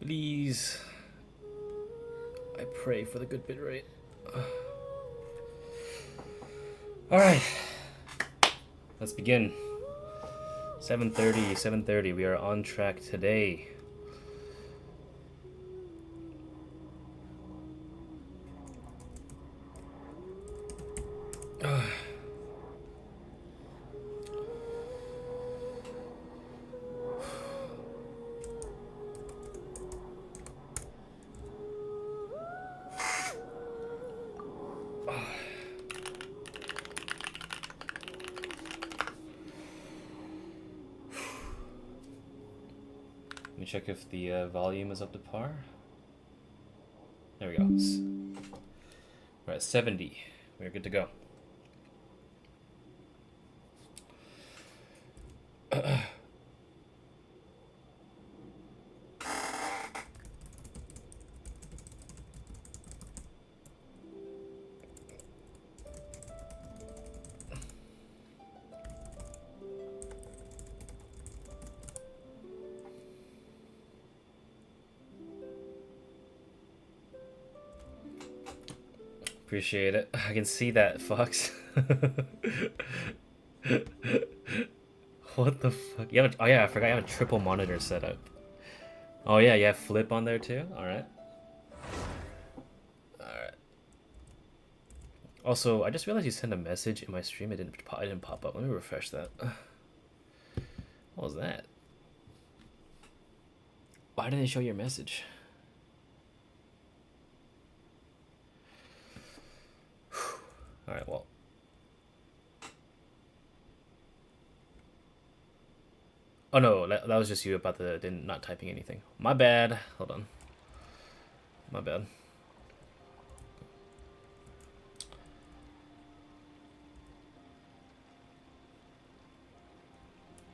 Please. I pray for the good bit rate. Alright. Let's begin. 7:30. We are on track today. Let me check if the volume is up to par. There we go. We're at 70. We're good to go. Appreciate it. I can see that, Fox. What the fuck? You have oh yeah, I forgot you have a triple monitor setup. Oh yeah, you have flip on there too? Alright. Alright. Also, I just realized you sent a message in my stream. It didn't pop up. Let me refresh that. What was that? Why didn't it show your message? Alright, well. Oh no, that was just you about the not typing anything. My bad. Hold on. My bad.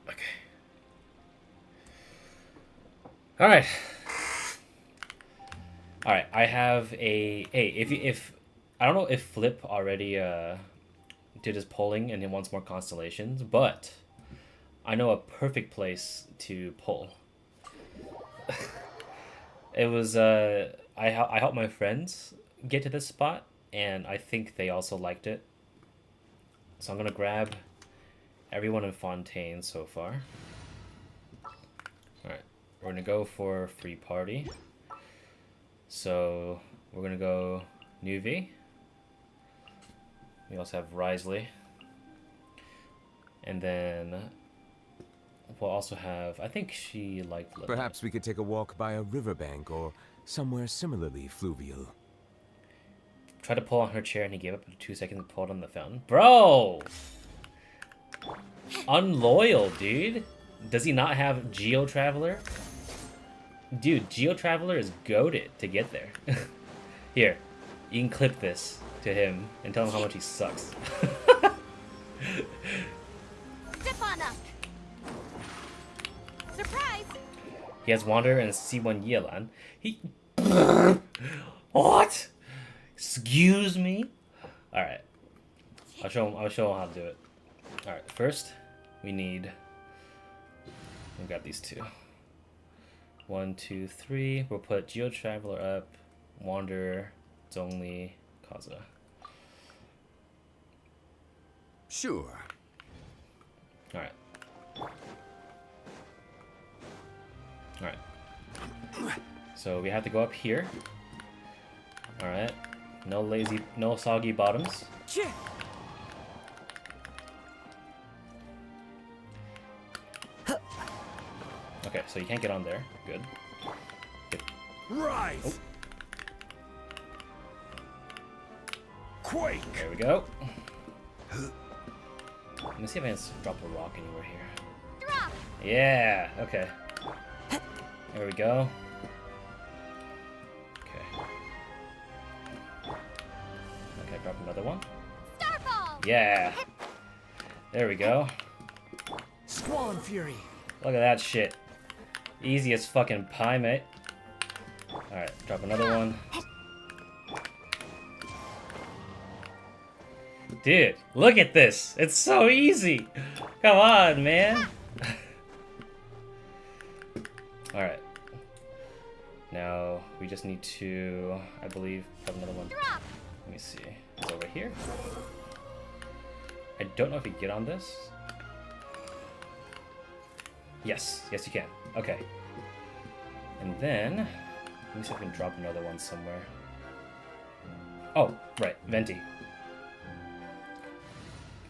Okay. Alright. Alright, I have a... Hey, if I don't know if Flip already did his polling and he wants more constellations, but I know a perfect place to pull. It was I helped my friends get to this spot, and I think they also liked it. So I'm gonna grab everyone in Fontaine so far. All right, we're gonna go for free party. So we're gonna go Nuvi. We also have Risley. And then we'll also have, I think she liked Lily. Perhaps we could take a walk by a riverbank or somewhere similarly fluvial. Tried to pull on her chair and he gave up in 2 seconds and pulled on the fountain. Bro! Unloyal, dude. Does he not have Geo Traveler? Dude, Geo Traveler is goated to get there. Here, you can clip this to him and tell him how much he sucks. Stefana! Surprise! He has Wander and C1 Yelan. He... What? Excuse me? Alright. I'll show him how to do it. Alright, first, we need... We've got these two. 1, 2, 3. We'll put Geo Traveler up, Wander, Zhongli, Kaza. Sure. Alright. Alright. So we have to go up here. Alright. No soggy bottoms. Okay, so you can't get on there. Good. Rise. Oh. Quake. There we go. Let me see if I can drop a rock anywhere here. Drop! Yeah, okay. There we go. Okay. Okay, drop another one. Starfall! Yeah. There we go. Squall Fury. Look at that shit. Easy as fucking pie, mate. Alright, drop another one. Dude, look at this. It's so easy. Come on, man. Alright. Now we just need to, I believe, put another one. Drop. Let me see. It's over here. I don't know if you get on this. Yes, yes you can. Okay. And then, let me see if I can drop another one somewhere. Oh, right, Venti. Get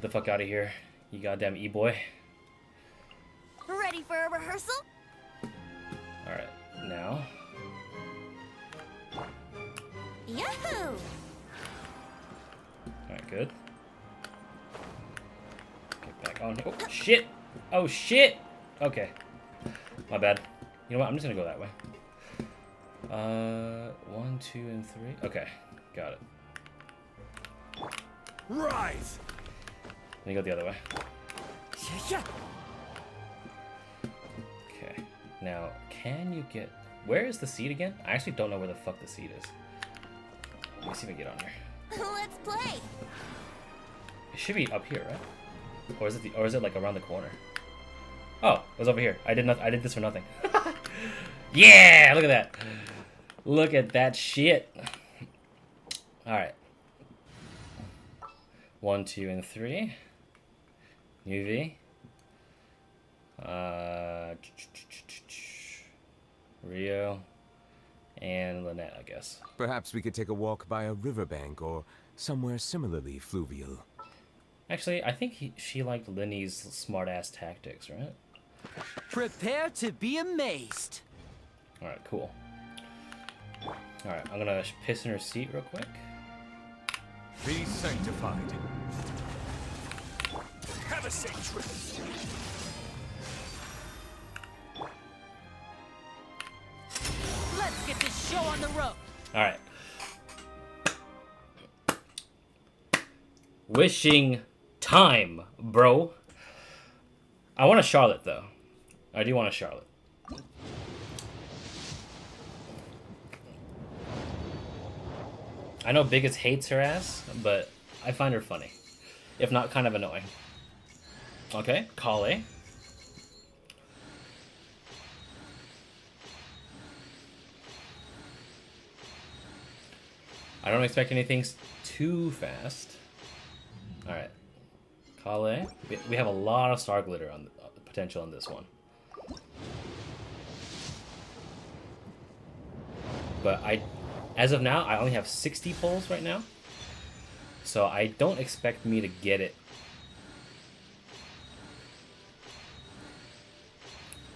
the fuck out of here, you goddamn e-boy. Ready for a rehearsal? Alright, now. Yahoo! Alright, good. Get back on here. Oh, shit! Oh, shit! Okay. My bad. You know what? I'm just gonna go that way. 1, 2, and 3. Okay, got it. Rise! Let me go the other way. Okay. Now, can you get... Where is the seed again? I actually don't know where the fuck the seed is. Let me see if I can get on here. Let's play. It should be up here, right? Or is it like around the corner? Oh, it was over here. I did this for nothing. Yeah, look at that. Look at that shit. All right. 1, 2, and 3. UV. Rio. And Lynette, I guess. Perhaps we could take a walk by a riverbank or somewhere similarly fluvial. Actually, I think she liked Lenny's smart-ass tactics, right? Prepare to be amazed. Alright, cool. Alright, I'm gonna piss in her seat real quick. Be sanctified. Have a safe trip. Let's get this show on the road. Alright. Wishing time, bro. I want a Charlotte, though. I do want a Charlotte. I know Biggest hates her ass, but I find her funny. If not, kind of annoying. Okay, Kale. I don't expect anything too fast. Alright. Kale. We have a lot of star glitter on potential on this one. But as of now, I only have 60 pulls right now. So I don't expect me to get it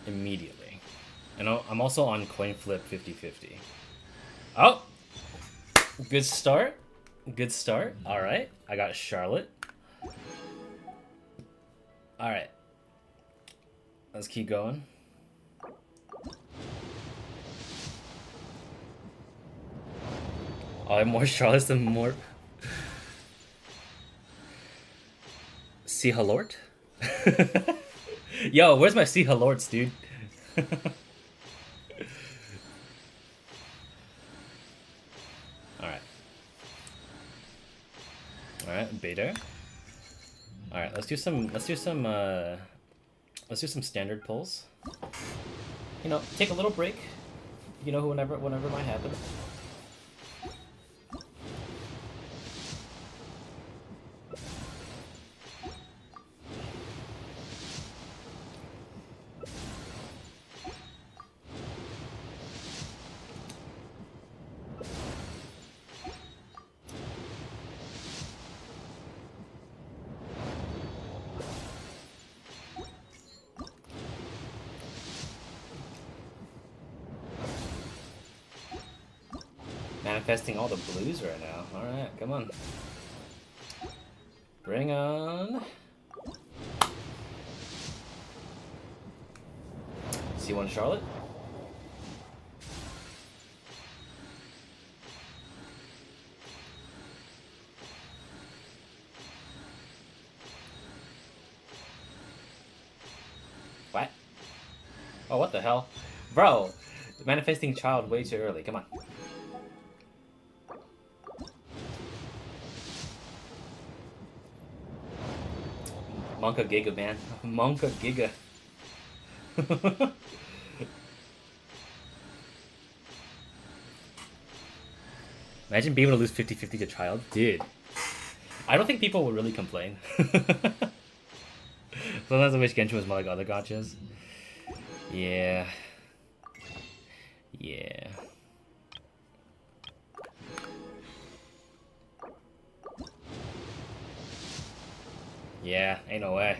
immediately. And I'm also on coin flip 50-50. Oh! Good start. Good start. Alright. I got Charlotte. Alright. Let's keep going. I have more Charlottes than more... See Halort? Yo, where's my See Halorts, dude? Alright. Alright, beta. Alright, let's do some standard pulls. You know, take a little break. You know, whenever it might happen. Manifesting all the blues right now. Alright, come on. Bring on. C1 Charlotte. What? Oh, what the hell? Bro, manifesting child way too early. Come on. Monka Giga, man. Monka Giga. Imagine being able to lose 50-50 to child. Dude. I don't think people would really complain. Sometimes I wish Genshin was more like other gachas. Yeah. Yeah. Yeah, ain't no way.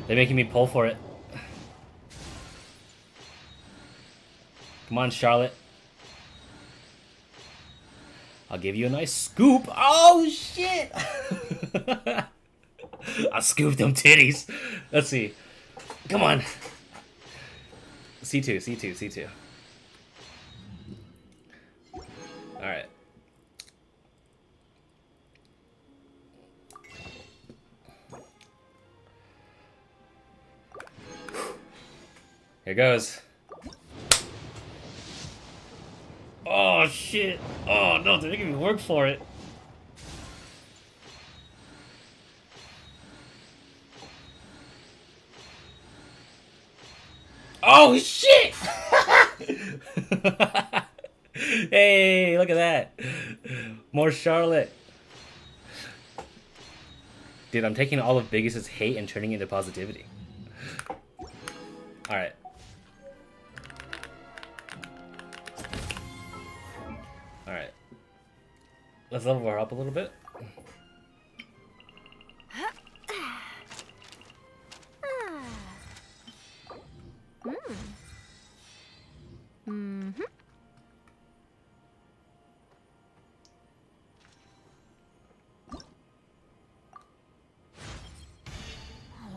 They're making me pull for it. Come on, Charlotte. I'll give you a nice scoop. Oh, shit! I scooped them titties. Let's see. Come on. C2, C2, C2. Alright. Here goes. Oh, shit. Oh, no, they're making me work for it. Oh, shit! Hey, look at that. More Charlotte. Dude, I'm taking all of Biggest's hate and turning it into positivity. Alright. Alright. Let's level her up a little bit.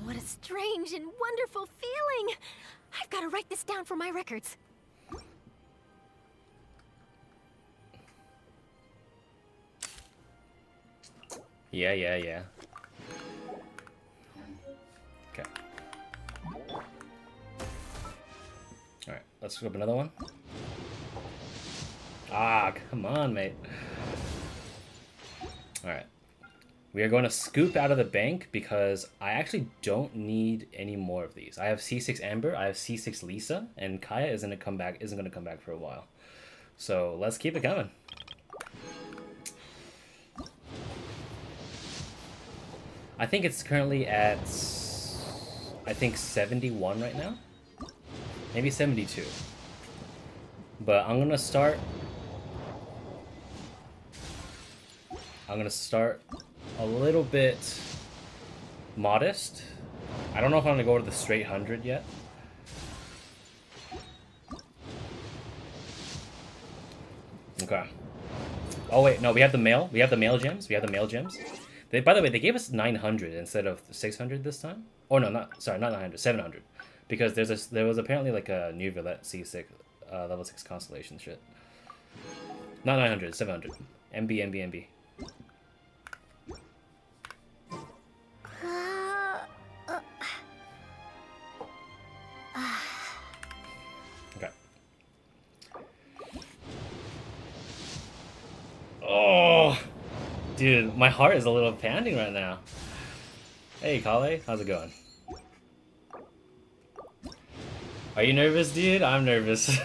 What a strange and wonderful feeling. I've got to write this down for my records. Yeah, yeah, yeah. Okay. Alright, let's grab another one. Ah, come on, mate. Alright. We are going to scoop out of the bank because I actually don't need any more of these. I have C6 Amber, I have C6 Lisa, and Kaya isn't gonna come back for a while. So let's keep it coming. I think it's currently at, I think 71 right now. Maybe 72. But I'm gonna start a little bit modest. I don't know if I'm gonna go to the straight 100 yet. Okay. Oh wait, no, we have the male gems. By the way, they gave us 900 instead of 600 this time. Oh no, not 900, 700. Because there was apparently like a new Villette C6 level 6 constellation shit. Not 900, 700. MB. Okay. Oh, dude, my heart is a little pounding right now. Hey, Kale, how's it going? Are you nervous, dude? I'm nervous.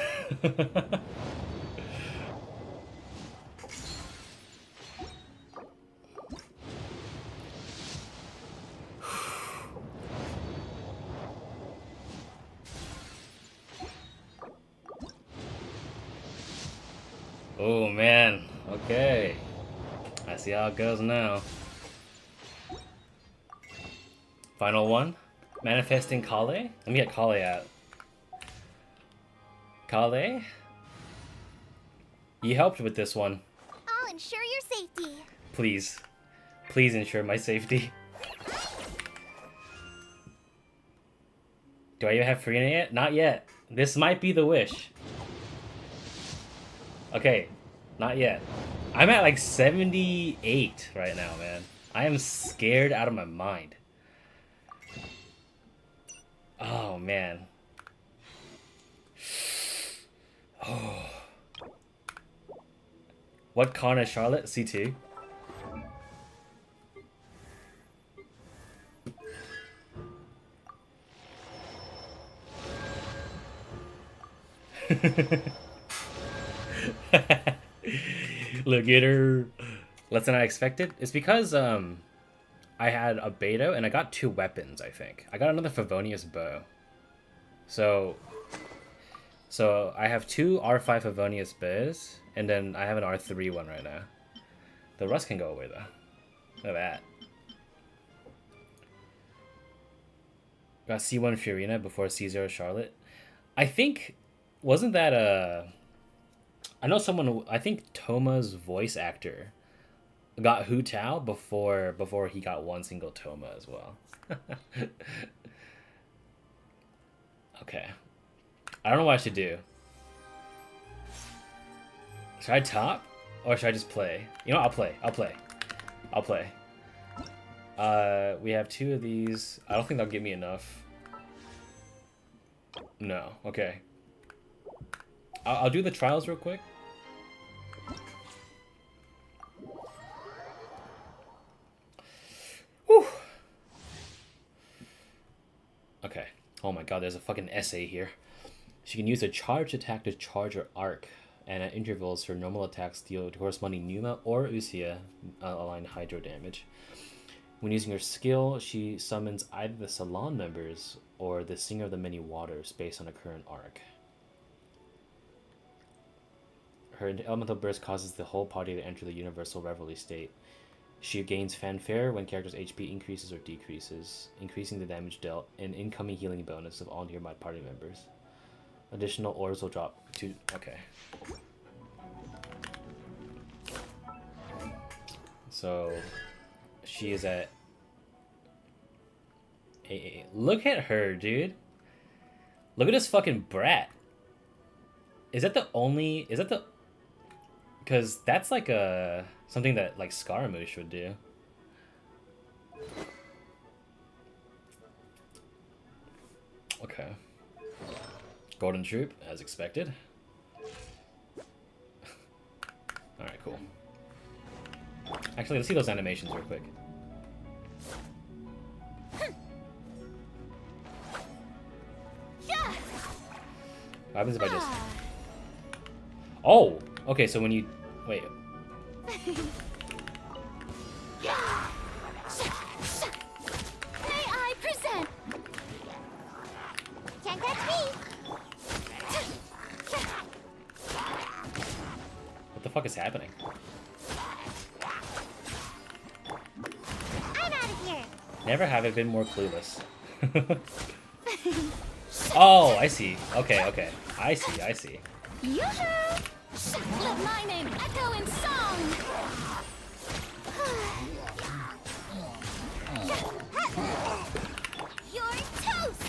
Oh man, okay. I see how it goes now. Final one. Manifesting Kale. Let me get Kale out. Kale? You helped with this one. I'll ensure your safety. Please. Please ensure my safety. Do I even have Furina yet? Not yet. This might be the wish. Okay, not yet. I'm at like 78 right now, man. I am scared out of my mind. Oh, man. Oh. What con is Charlotte? C2. Look at her. Less than I expected. It's because I had a beta and I got 2 weapons, I think. I got another Favonius bow. So I have 2 R5 Favonius bows, and then I have an R3 one right now. The rust can go away though. Look at that. Got C1 Furina before C0 Charlotte. I think, wasn't that I know someone, I think Toma's voice actor got Hu Tao before he got one single Toma as well. Okay. I don't know what I should do. Should I top? Or should I just play? You know, I'll play. We have 2 of these. I don't think they'll give me enough. No. Okay. I'll do the trials real quick. Whew. Okay. Oh my god, there's a fucking essay here. She can use a charged attack to charge her arc, and at intervals her normal attacks deal corresponding Numa or Usia aligned hydro damage. When using her skill, she summons either the Salon members or the Singer of the Many Waters based on a current arc. Her elemental burst causes the whole party to enter the universal revelry state. She gains fanfare when characters' HP increases or decreases, increasing the damage dealt and incoming healing bonus of all nearby party members. Additional orbs will drop to... Okay. So... She is at... Look at her, dude. Look at this fucking brat. Is that the only... Is that the... Because that's like a... Something that like Scaramouche would do. Okay. Golden Troop, as expected. Alright, cool. Actually, let's see those animations real quick. What happens if I just... Oh! Okay, so when you... Wait. May I present? Can't catch me. What the fuck is happening? I'm out of here. Never have I been more clueless. Oh, I see. Okay, okay. I see. Yoo-hoo! Let my name echo in song. You're toast.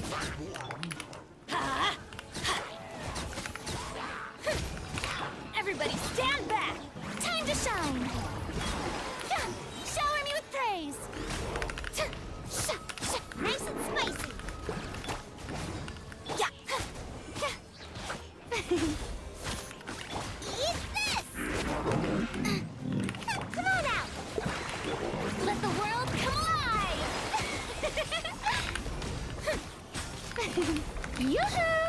Everybody stand back. Time to shine. Shower me with praise. Nice and spicy. Eat this! Come on out! Let the world come alive! Yoo-hoo!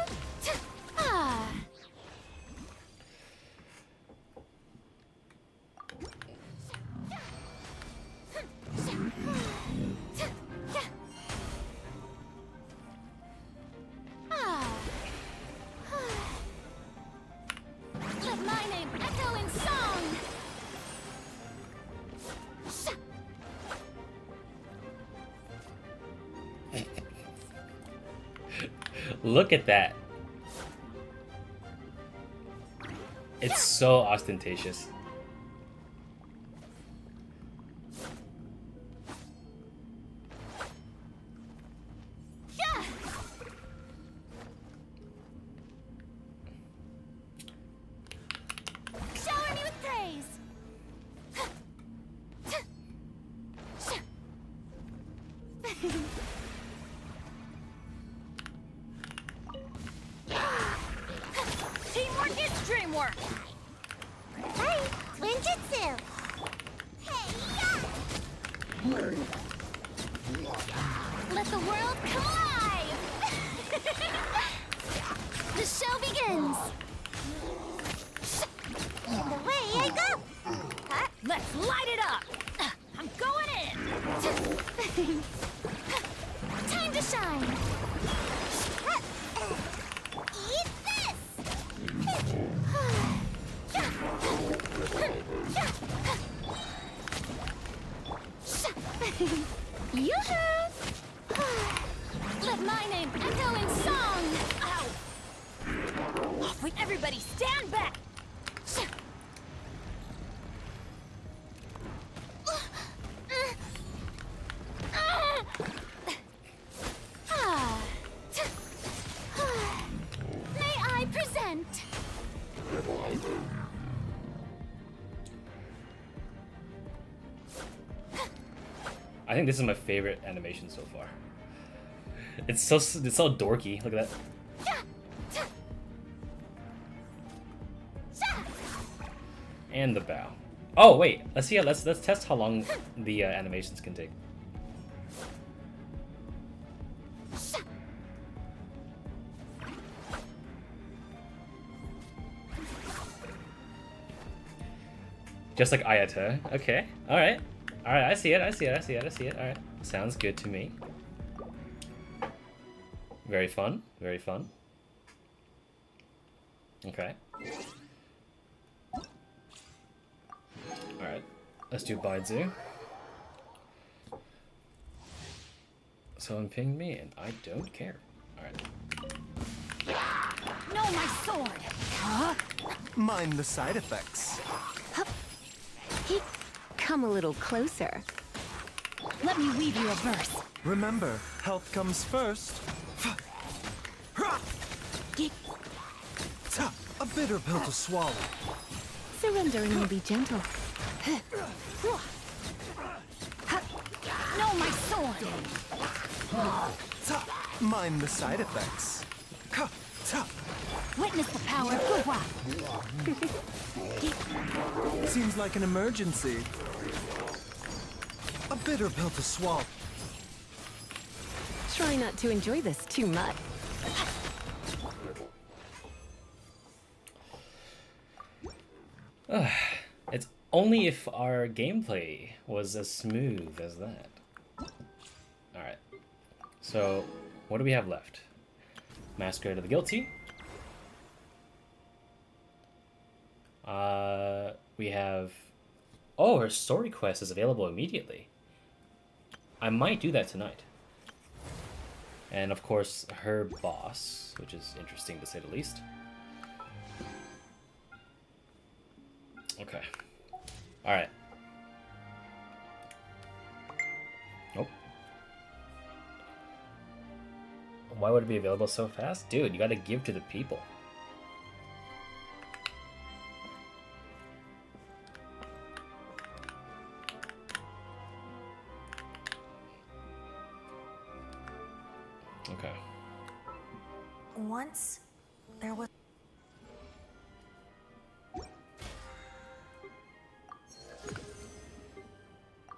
Ah. Let my name echo in song. Look at that. It's so ostentatious. Shower me with praise. Teamwork is dreamwork. Hey, Ninjutsu. Hey, let the world come alive. The show begins. And away I go. Time to shine. Eat this. Yoo-hoo! Let my name echo in song. Ow! Off with everybody, stand back. May I present? I think this is my favorite animation so far. It's so dorky. Look at that. And the bow. Oh wait, let's see. Let's test how long the animations can take. Just like Ayata. Okay. All right. All right. I see it. I see it. I see it. I see it. All right. Sounds good to me. Very fun. Very fun. Okay. All right. Let's do Baizu. Someone pinged me, and I don't care. All right. No, my sword. Mind the side effects. Come a little closer. Let me weave you a verse. Remember, health comes first. A bitter pill to swallow. Surrendering will be gentle. No, my sword. Mind the side effects. Witness the power of Gua. Seems like an emergency. A bitter pill to swallow. Try not to enjoy this too much. It's only if our gameplay was as smooth as that. Alright. So, what do we have left? Masquerade of the Guilty. We have... Oh, her story quest is available immediately. I might do that tonight. And of course, her boss, which is interesting to say the least. Okay. Alright. Nope. Why would it be available so fast? Dude, you gotta give to the people. Okay. Once, there was...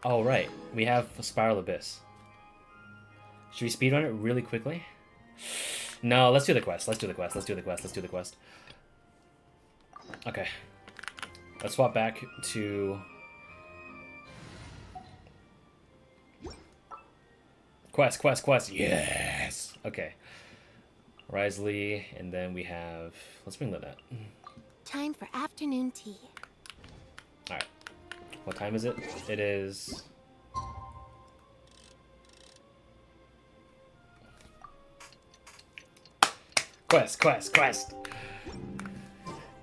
Oh, right. We have a Spiral Abyss. Should we speedrun it really quickly? No, let's do the quest. Let's do the quest. Let's do the quest. Let's do the quest. Okay. Let's swap back to... Quest. Yes! Okay. Risley, and then we have... Let's bring Lynette. Time for afternoon tea. Alright. What time is it? It is... Quest!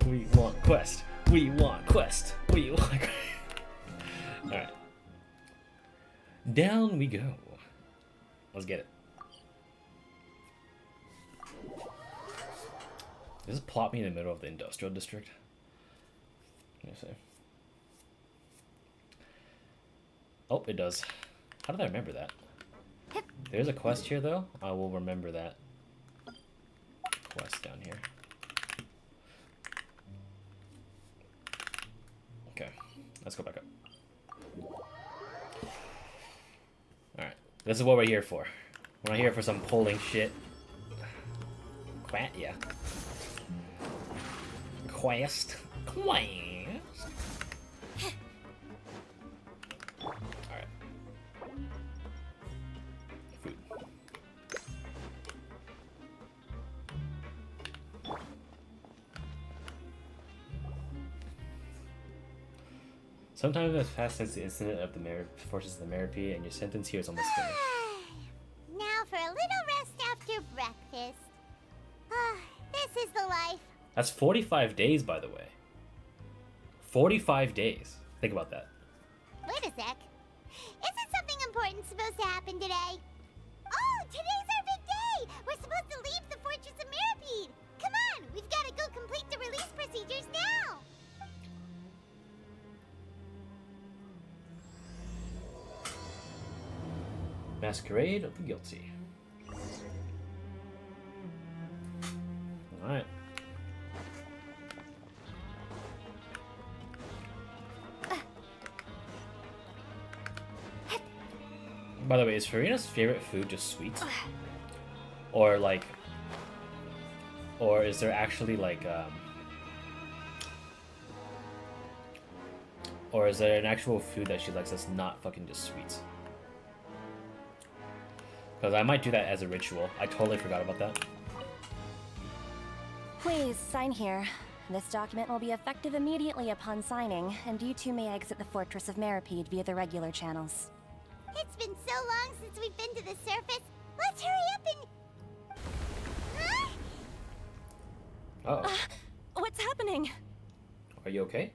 We want quest! We want quest! We want quest! Alright. Down we go. Let's get it. Does this plot me in the middle of the industrial district? Let me see. Oh, it does. How did I remember that? There's a quest here, though. I will remember that quest down here. Okay, let's go back up. Alright, this is what we're here for. We're not here for some polling shit. Yeah. Quest. Alright. Sometime has passed since the incident of the forces of the Meripede, and your sentence here is almost finished. Now for a little rest after breakfast. This is the life. That's 45 days, by the way. 45 days. Think about that. Wait a sec. Isn't something important supposed to happen today? Oh, today's our big day! We're supposed to leave the Fortress of Meripede! Come on, we've got to go complete the release procedures now! Masquerade of the Guilty. Alright. By the way, is Furina's favorite food just sweets? Or like... Or is there actually like, or is there an actual food that she likes that's not fucking just sweets? Because I might do that as a ritual. I totally forgot about that. Please, sign here. This document will be effective immediately upon signing, and you two may exit the Fortress of Meripede via the regular channels. It's been so long since we've been to the surface. Let's hurry up and... Huh? Uh-oh. What's happening? Are you okay?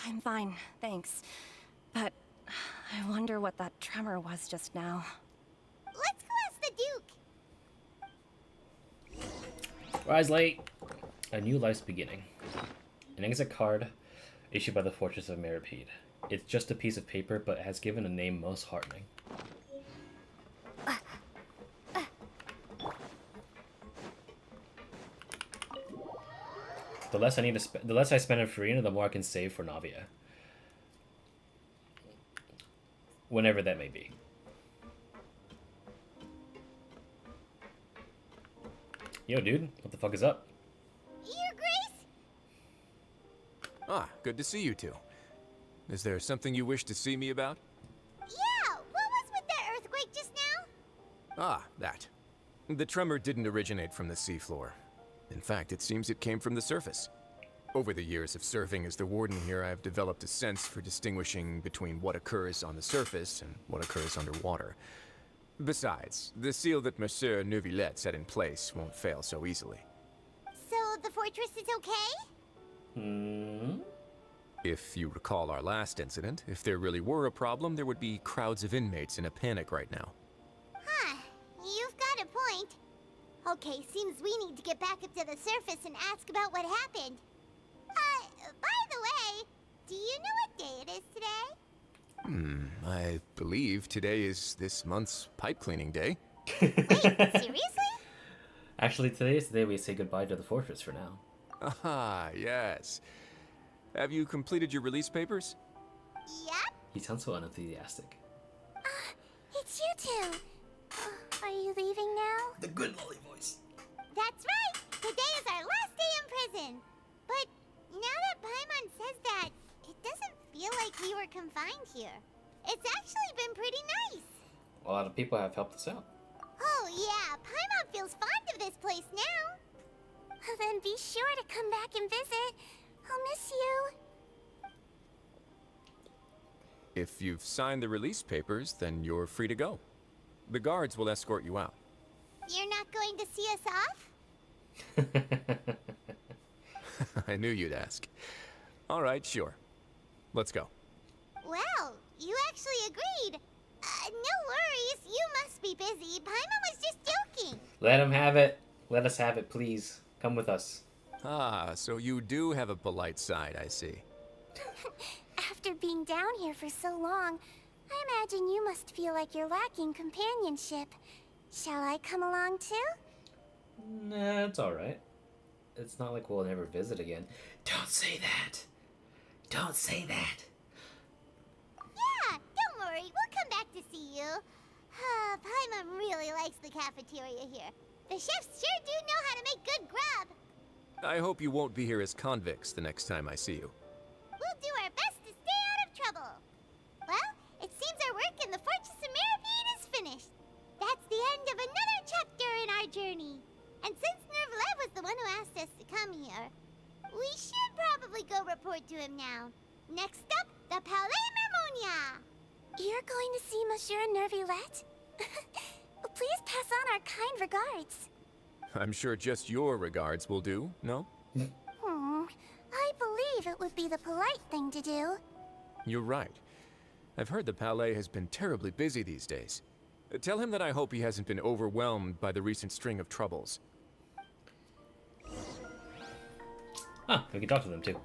I'm fine, thanks. But I wonder what that tremor was just now. Let's go ask the Duke. Rise late. A new life's beginning. An exit card issued by the Fortress of Meripede. It's just a piece of paper, but has given a name most heartening. The less I need to the less I spend on Furina, the more I can save for Navia. Whenever that may be. Yo, dude, what the fuck is up? Your Grace? Ah, good to see you two. Is there something you wish to see me about? Yeah, what was with that earthquake just now? Ah, that. The tremor didn't originate from the seafloor. In fact, it seems it came from the surface. Over the years of serving as the warden here, I've developed a sense for distinguishing between what occurs on the surface and what occurs underwater. Besides, the seal that Monsieur Neuvillette set in place won't fail so easily. So the fortress is okay? Hmm? If you recall our last incident, if there really were a problem, there would be crowds of inmates in a panic right now. Huh, you've got a point. Okay, seems we need to get back up to the surface and ask about what happened. By the way, do you know what day it is today? I believe today is this month's pipe cleaning day. Wait, seriously? Actually, today is the day we say goodbye to the fortress for now. Ah, yes. Have you completed your release papers? Yep. He sounds so unenthusiastic. It's you two. Are you leaving now? The good lolly voice. That's right. Today is our last day in prison. But now that Paimon says that, it doesn't feel like we were confined here. It's actually been pretty nice. A lot of people have helped us out. Oh yeah, Paimon feels fond of this place now. Then be sure to come back and visit. I'll miss you. If you've signed the release papers, then you're free to go. The guards will escort you out. You're not going to see us off? I knew you'd ask. All right, sure. Let's go. Well, you actually agreed. No worries, you must be busy. Paimon was just joking. Let him have it. Let us have it, please. Come with us. Ah, so you do have a polite side, I see. After being down here for so long, I imagine you must feel like you're lacking companionship. Shall I come along too? Nah, it's alright. It's not like we'll never visit again. Don't say that. Don't say that. Yeah, don't worry, we'll come back to see you. Paimon really likes the cafeteria here. The chefs sure do know how to make good grub. I hope you won't be here as convicts the next time I see you. We'll do our best to stay out of trouble. Well, it seems our work in the Fortress of Meripede is finished. That's the end of another chapter in our journey. And since Neuvillette was the one who asked us to come here, we report to him now. Next up, the Palais Mermonia. You're going to see Monsieur Nervulette? Please pass on our kind regards. I'm sure just your regards will do, no? I believe it would be the polite thing to do. You're right. I've heard the Palais has been terribly busy these days. Tell him that I hope he hasn't been overwhelmed by the recent string of troubles. Huh, we can talk to them too.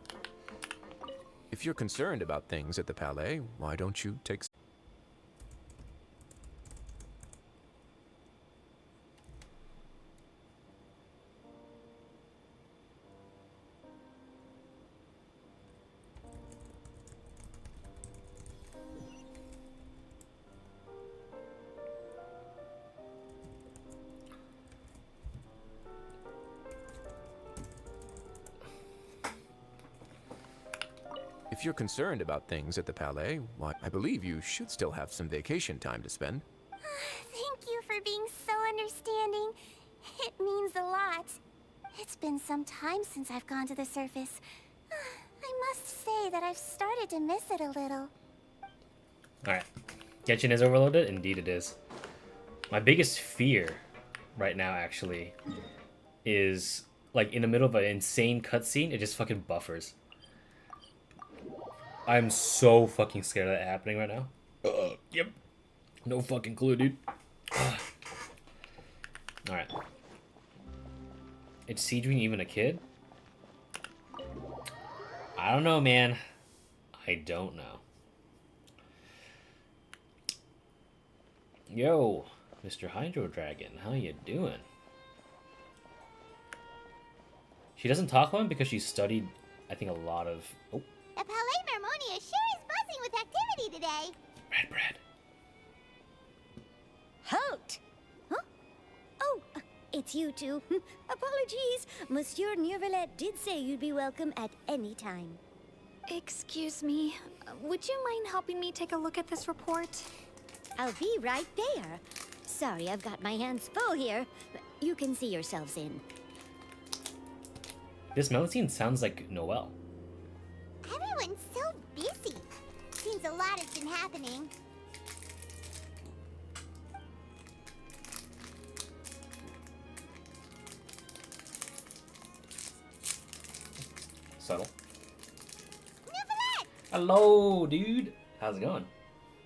If you're concerned about things at the Palais, why don't you take... If you're concerned about things at the Palais, why, I believe you should still have some vacation time to spend. Thank you for being so understanding. It means a lot. It's been some time since I've gone to the surface. I must say that I've started to miss it a little. Alright. Genshin is overloaded? Indeed it is. My biggest fear right now, actually, is, like, in the middle of an insane cutscene, it just fucking buffers. I'm so fucking scared of that happening right now. Yep. No fucking clue, dude. Alright. Is Seedring even a kid? I don't know, man. I don't know. Yo, Mr. Hydro Dragon, how you doing? She doesn't talk long because she studied, I think, a lot of... Oh. The Palais Mermonia sure is buzzing with activity today. Red bread. Halt! Huh? Oh, it's you two. Apologies. Monsieur Nervulette did say you'd be welcome at any time. Excuse me. Would you mind helping me take a look at this report? I'll be right there. Sorry, I've got my hands full here. You can see yourselves in. This melody sounds like Noelle. Everyone's so busy. Seems a lot has been happening. Subtle. Nervulette! Hello, dude. How's it going?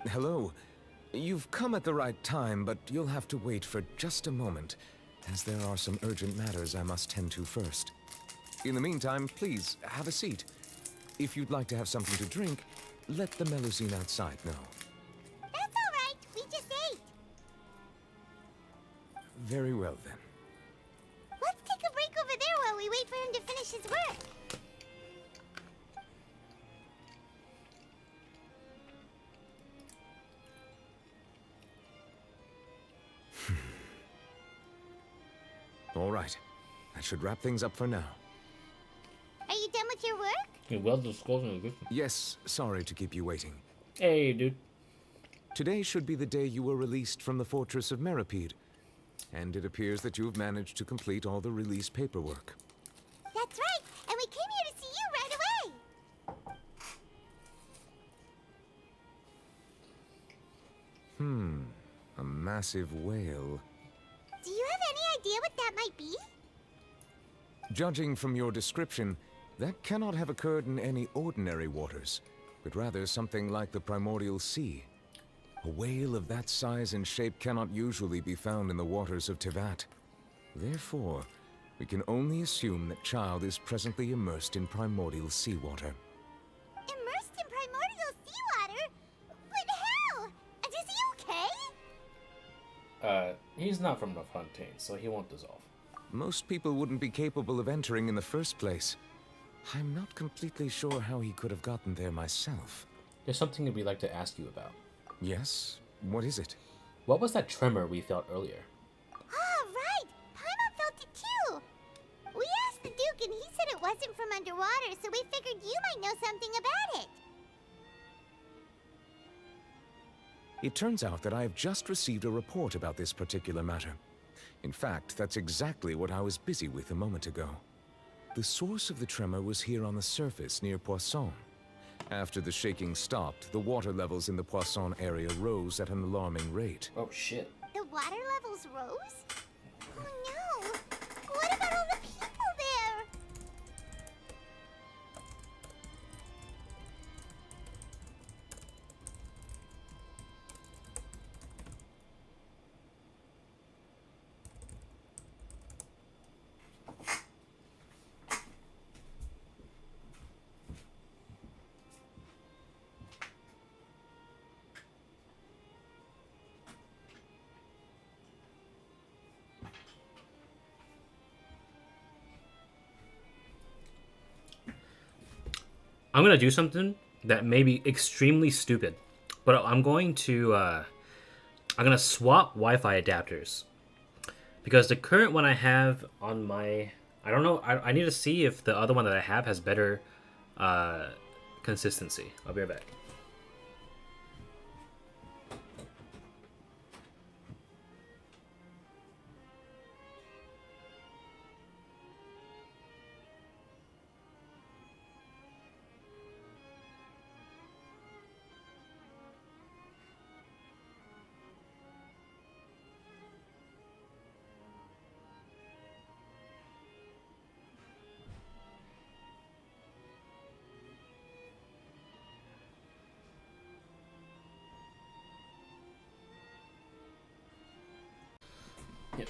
Hello. You've come at the right time, but you'll have to wait for just a moment, as there are some urgent matters I must tend to first. In the meantime, please, have a seat. If you'd like to have something to drink, let the Melusine outside know. That's all right. We just ate. Very well, then. Let's take a break over there while we wait for him to finish his work. All right. That should wrap things up for now. Are you done with your work? Well disclosing. Yes, sorry to keep you waiting. Hey, dude. Today should be the day you were released from the fortress of Meripede. And it appears that you've managed to complete all the release paperwork. That's right. And we came here to see you right away. A massive whale. Do you have any idea what that might be? Judging from your description, that cannot have occurred in any ordinary waters, but rather something like the primordial sea. A whale of that size and shape cannot usually be found in the waters of Tevat. Therefore, we can only assume that Child is presently immersed in primordial seawater. Immersed in primordial seawater? But how? And is he okay? He's not from the Fontaine, so he won't dissolve. Most people wouldn't be capable of entering in the first place. I'm not completely sure how he could have gotten there myself. There's something we'd like to ask you about. Yes? What is it? What was that tremor we felt earlier? Ah, right! Paimon felt it too! We asked the Duke and he said it wasn't from underwater, so we figured you might know something about it. It turns out that I have just received a report about this particular matter. In fact, that's exactly what I was busy with a moment ago. The source of the tremor was here on the surface near Poisson. After the shaking stopped, the water levels in the Poisson area rose at an alarming rate. Oh shit. The water levels rose? Oh no! What about all the people there? I'm gonna do something that may be extremely stupid, but I'm going to I'm gonna swap Wi-Fi adapters because the current one I have on my I don't know I need to see if the other one that I have has better consistency. I'll be right back. Yep.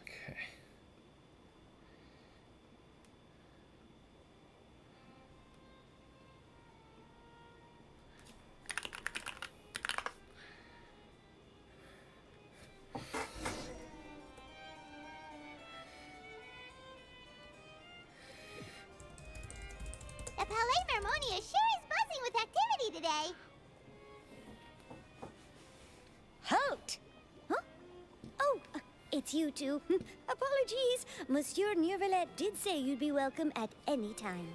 Okay. The Palais Mermonia sure is buzzing with activity today. Halt! Huh? Oh, it's you two. Apologies. Monsieur Neuvillette did say you'd be welcome at any time.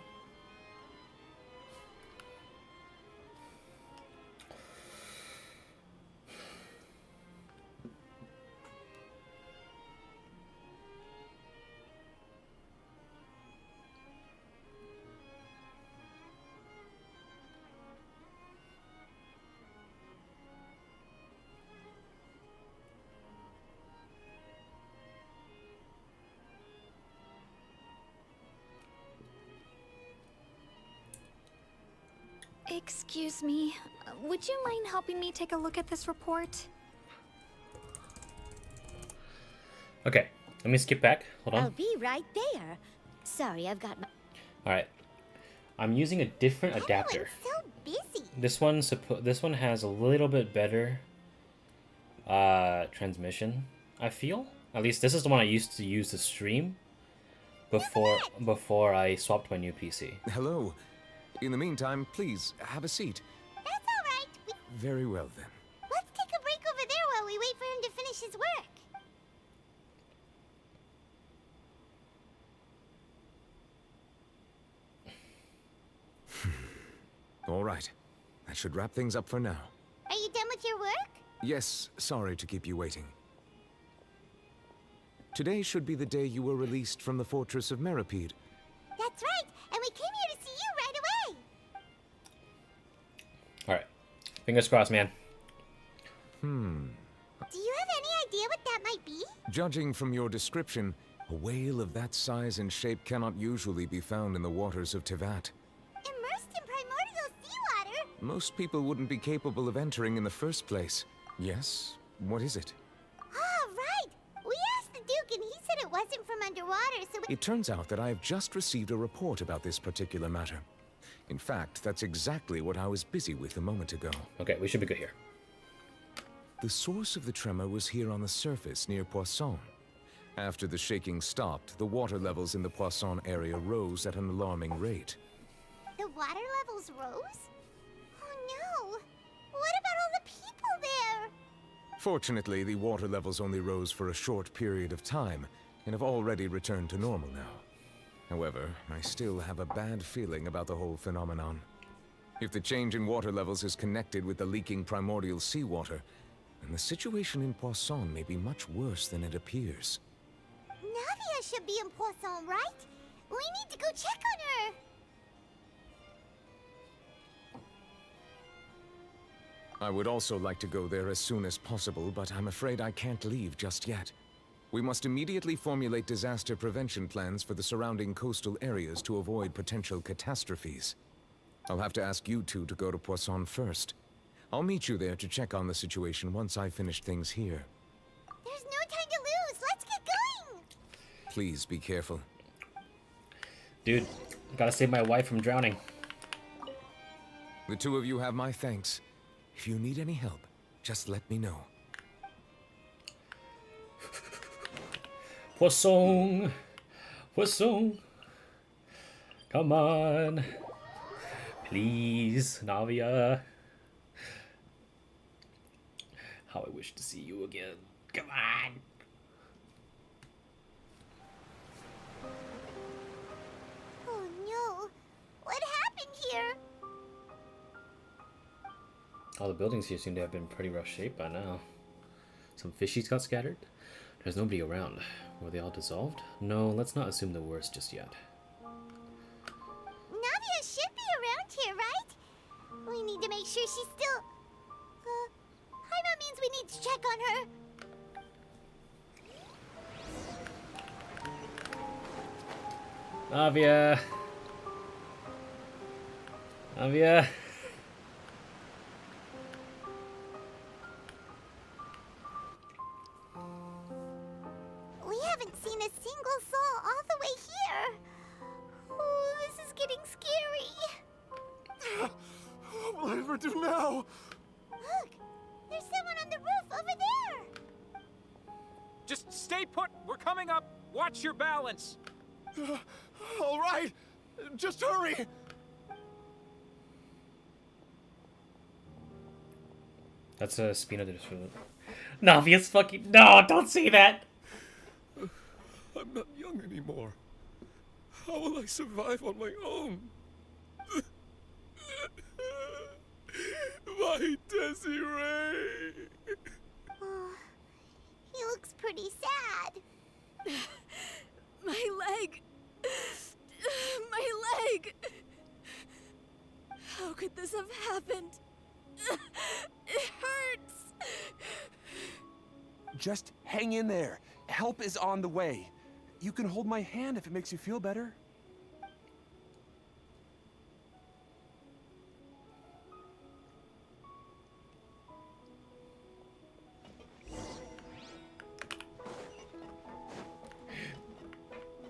Excuse me. Would you mind helping me take a look at this report? Okay, let me skip back. Hold I'll on. be right there. Sorry, I've got my... All right, I'm using a different adapter. Everyone's so busy. This one has a little bit better transmission, I feel. At least this is the one I used to use to stream before I swapped my new PC. Hello. In the meantime, please, have a seat. That's all right. Very well, then. Let's take a break over there while we wait for him to finish his work. All right. That should wrap things up for now. Are you done with your work? Yes, sorry to keep you waiting. Today should be the day you were released from the Fortress of Meripede. That's right, and we came here to see you right away. All right, fingers crossed, man. Do you have any idea what that might be? Judging from your description, a whale of that size and shape cannot usually be found in the waters of Tevat. Immersed in primordial seawater? Most people wouldn't be capable of entering in the first place. Yes? What is it? Ah, right. We asked the Duke and he said it wasn't from underwater, so we... It turns out that I have just received a report about this particular matter. In fact, that's exactly what I was busy with a moment ago. Okay, we should be good here. The source of the tremor was here on the surface near Poisson. After the shaking stopped, the water levels in the Poisson area rose at an alarming rate. The water levels rose? Oh no! What about all the people there? Fortunately, the water levels only rose for a short period of time and have already returned to normal now. However, I still have a bad feeling about the whole phenomenon. If the change in water levels is connected with the leaking primordial seawater, and the situation in Poisson may be much worse than it appears. Navia should be in Poisson, right? We need to go check on her! I would also like to go there as soon as possible, but I'm afraid I can't leave just yet. We must immediately formulate disaster prevention plans for the surrounding coastal areas to avoid potential catastrophes. I'll have to ask you two to go to Poisson first. I'll meet you there to check on the situation once I finish things here. There's no time to lose! Let's get going! Please be careful. Dude, gotta save my wife from drowning. The two of you have my thanks. If you need any help, just let me know. Poisson! Poisson! Come on! Please, Navia. How I wish to see you again. Come on! Oh no! What happened here? All the buildings here seem to have been pretty rough shape by now. Some fishies got scattered. There's nobody around. Were they all dissolved? No, let's not assume the worst just yet. Navia should be around here, right? We need to make sure she's still... Paimon means we need to check on her. Navia! Navia! We haven't seen a single soul all the way here. Oh, this is getting scary. What will I ever do now? Look, there's someone on the roof over there. Just stay put. We're coming up. Watch your balance. All right, just hurry. That's a Spina de Desfile. Navia's fucking... No, don't say that! I'm not young anymore. How will I survive on my own? My Desiree! Oh, he looks pretty sad. My leg! My leg! How could this have happened? It hurts! Just hang in there. Help is on the way. You can hold my hand if it makes you feel better.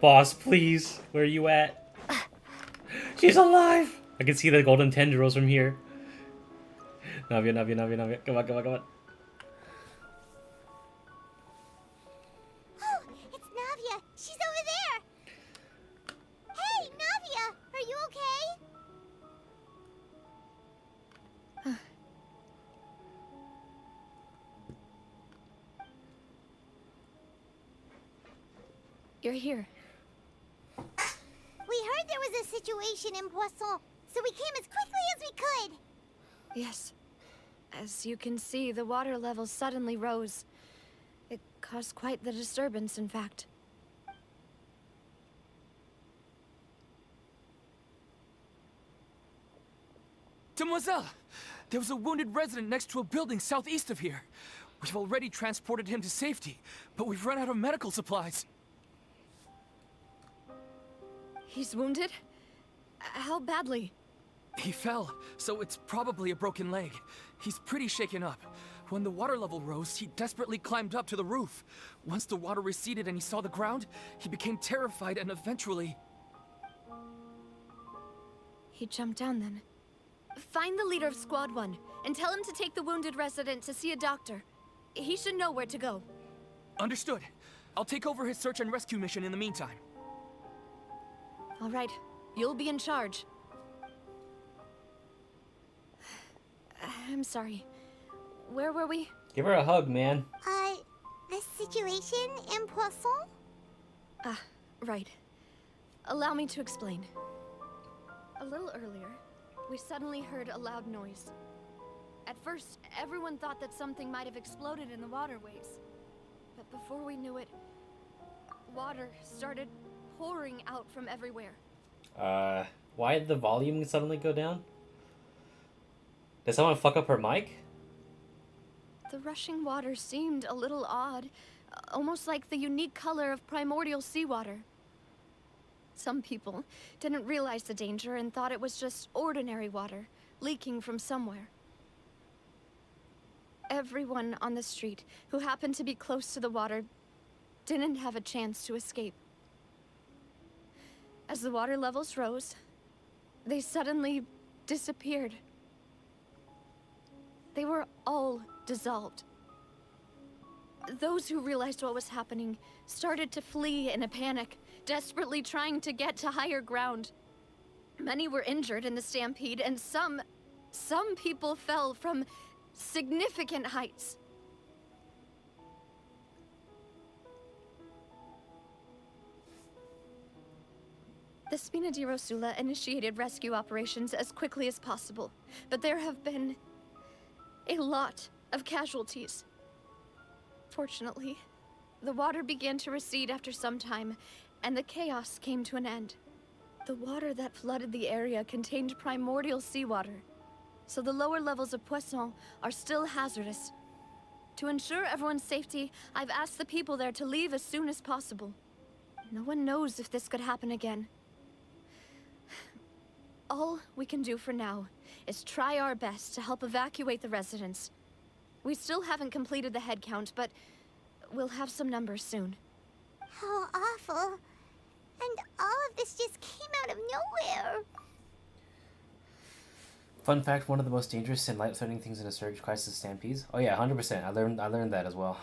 Boss, please. Where are you at? She's alive! I can see the golden tendrils from here. Navia, Navia, Navia, Navia. Come on, come on, come on. Oh, it's Navia. She's over there. Hey, Navia, are you okay? You're here. We heard there was a situation in Poisson, so we came as quickly as we could. Yes. As you can see, the water level suddenly rose. It caused quite the disturbance, in fact. Demoiselle! There was a wounded resident next to a building southeast of here. We've already transported him to safety, but we've run out of medical supplies. He's wounded? How badly? He fell, so it's probably a broken leg. He's pretty shaken up. When the water level rose, he desperately climbed up to the roof. Once the water receded and he saw the ground, he became terrified and eventually... He jumped down then. Find the leader of Squad 1 and tell him to take the wounded resident to see a doctor. He should know where to go. Understood. I'll take over his search and rescue mission in the meantime. All right, you'll be in charge. I'm sorry. Where were we? Give her a hug, man. The situation in Poisson? Ah, right. Allow me to explain. A little earlier, we suddenly heard a loud noise. At first, everyone thought that something might have exploded in the waterways. But before we knew it, water started pouring out from everywhere. Why did the volume suddenly go down? Did someone fuck up her mic? The rushing water seemed a little odd, almost like the unique color of primordial seawater. Some people didn't realize the danger and thought it was just ordinary water, leaking from somewhere. Everyone on the street who happened to be close to the water didn't have a chance to escape. As the water levels rose, they suddenly disappeared. They were all dissolved. Those who realized what was happening started to flee in a panic, desperately trying to get to higher ground. Many were injured in the stampede, and some people fell from significant heights. The Spina di Rosula initiated rescue operations as quickly as possible, but there have been a lot of casualties. Fortunately, the water began to recede after some time, and the chaos came to an end. The water that flooded the area contained primordial seawater, so the lower levels of Poisson are still hazardous. To ensure everyone's safety, I've asked the people there to leave as soon as possible. No one knows if this could happen again. All we can do for now is try our best to help evacuate the residents. We still haven't completed the head count, but we'll have some numbers soon. How awful. And all of this just came out of nowhere. Fun fact, one of the most dangerous and life-threatening things in a surge crisis stampedes. Oh yeah, 100%. I learned that as well.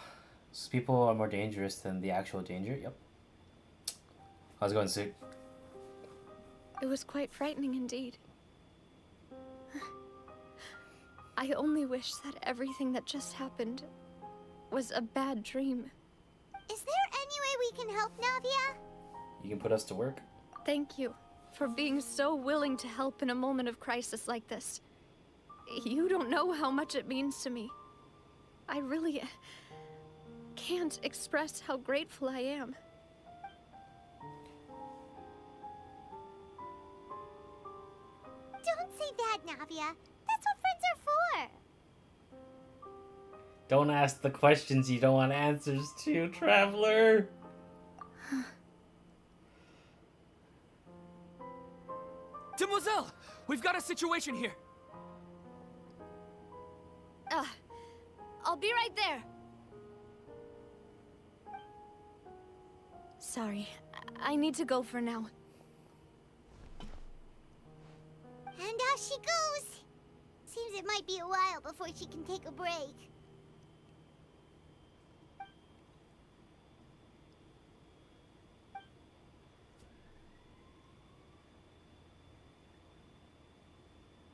So people are more dangerous than the actual danger. Yep. How's it going, Sue? It was quite frightening indeed. I only wish that everything that just happened was a bad dream. Is there any way we can help, Navia? You can put us to work. Thank you for being so willing to help in a moment of crisis like this. You don't know how much it means to me. I really can't express how grateful I am. Don't say that, Navia. That's what friends are for. Don't ask the questions you don't want answers to, Traveler. Demoiselle, we've got a situation here. I'll be right there. Sorry, I need to go for now. And off she goes. Seems it might be a while before she can take a break.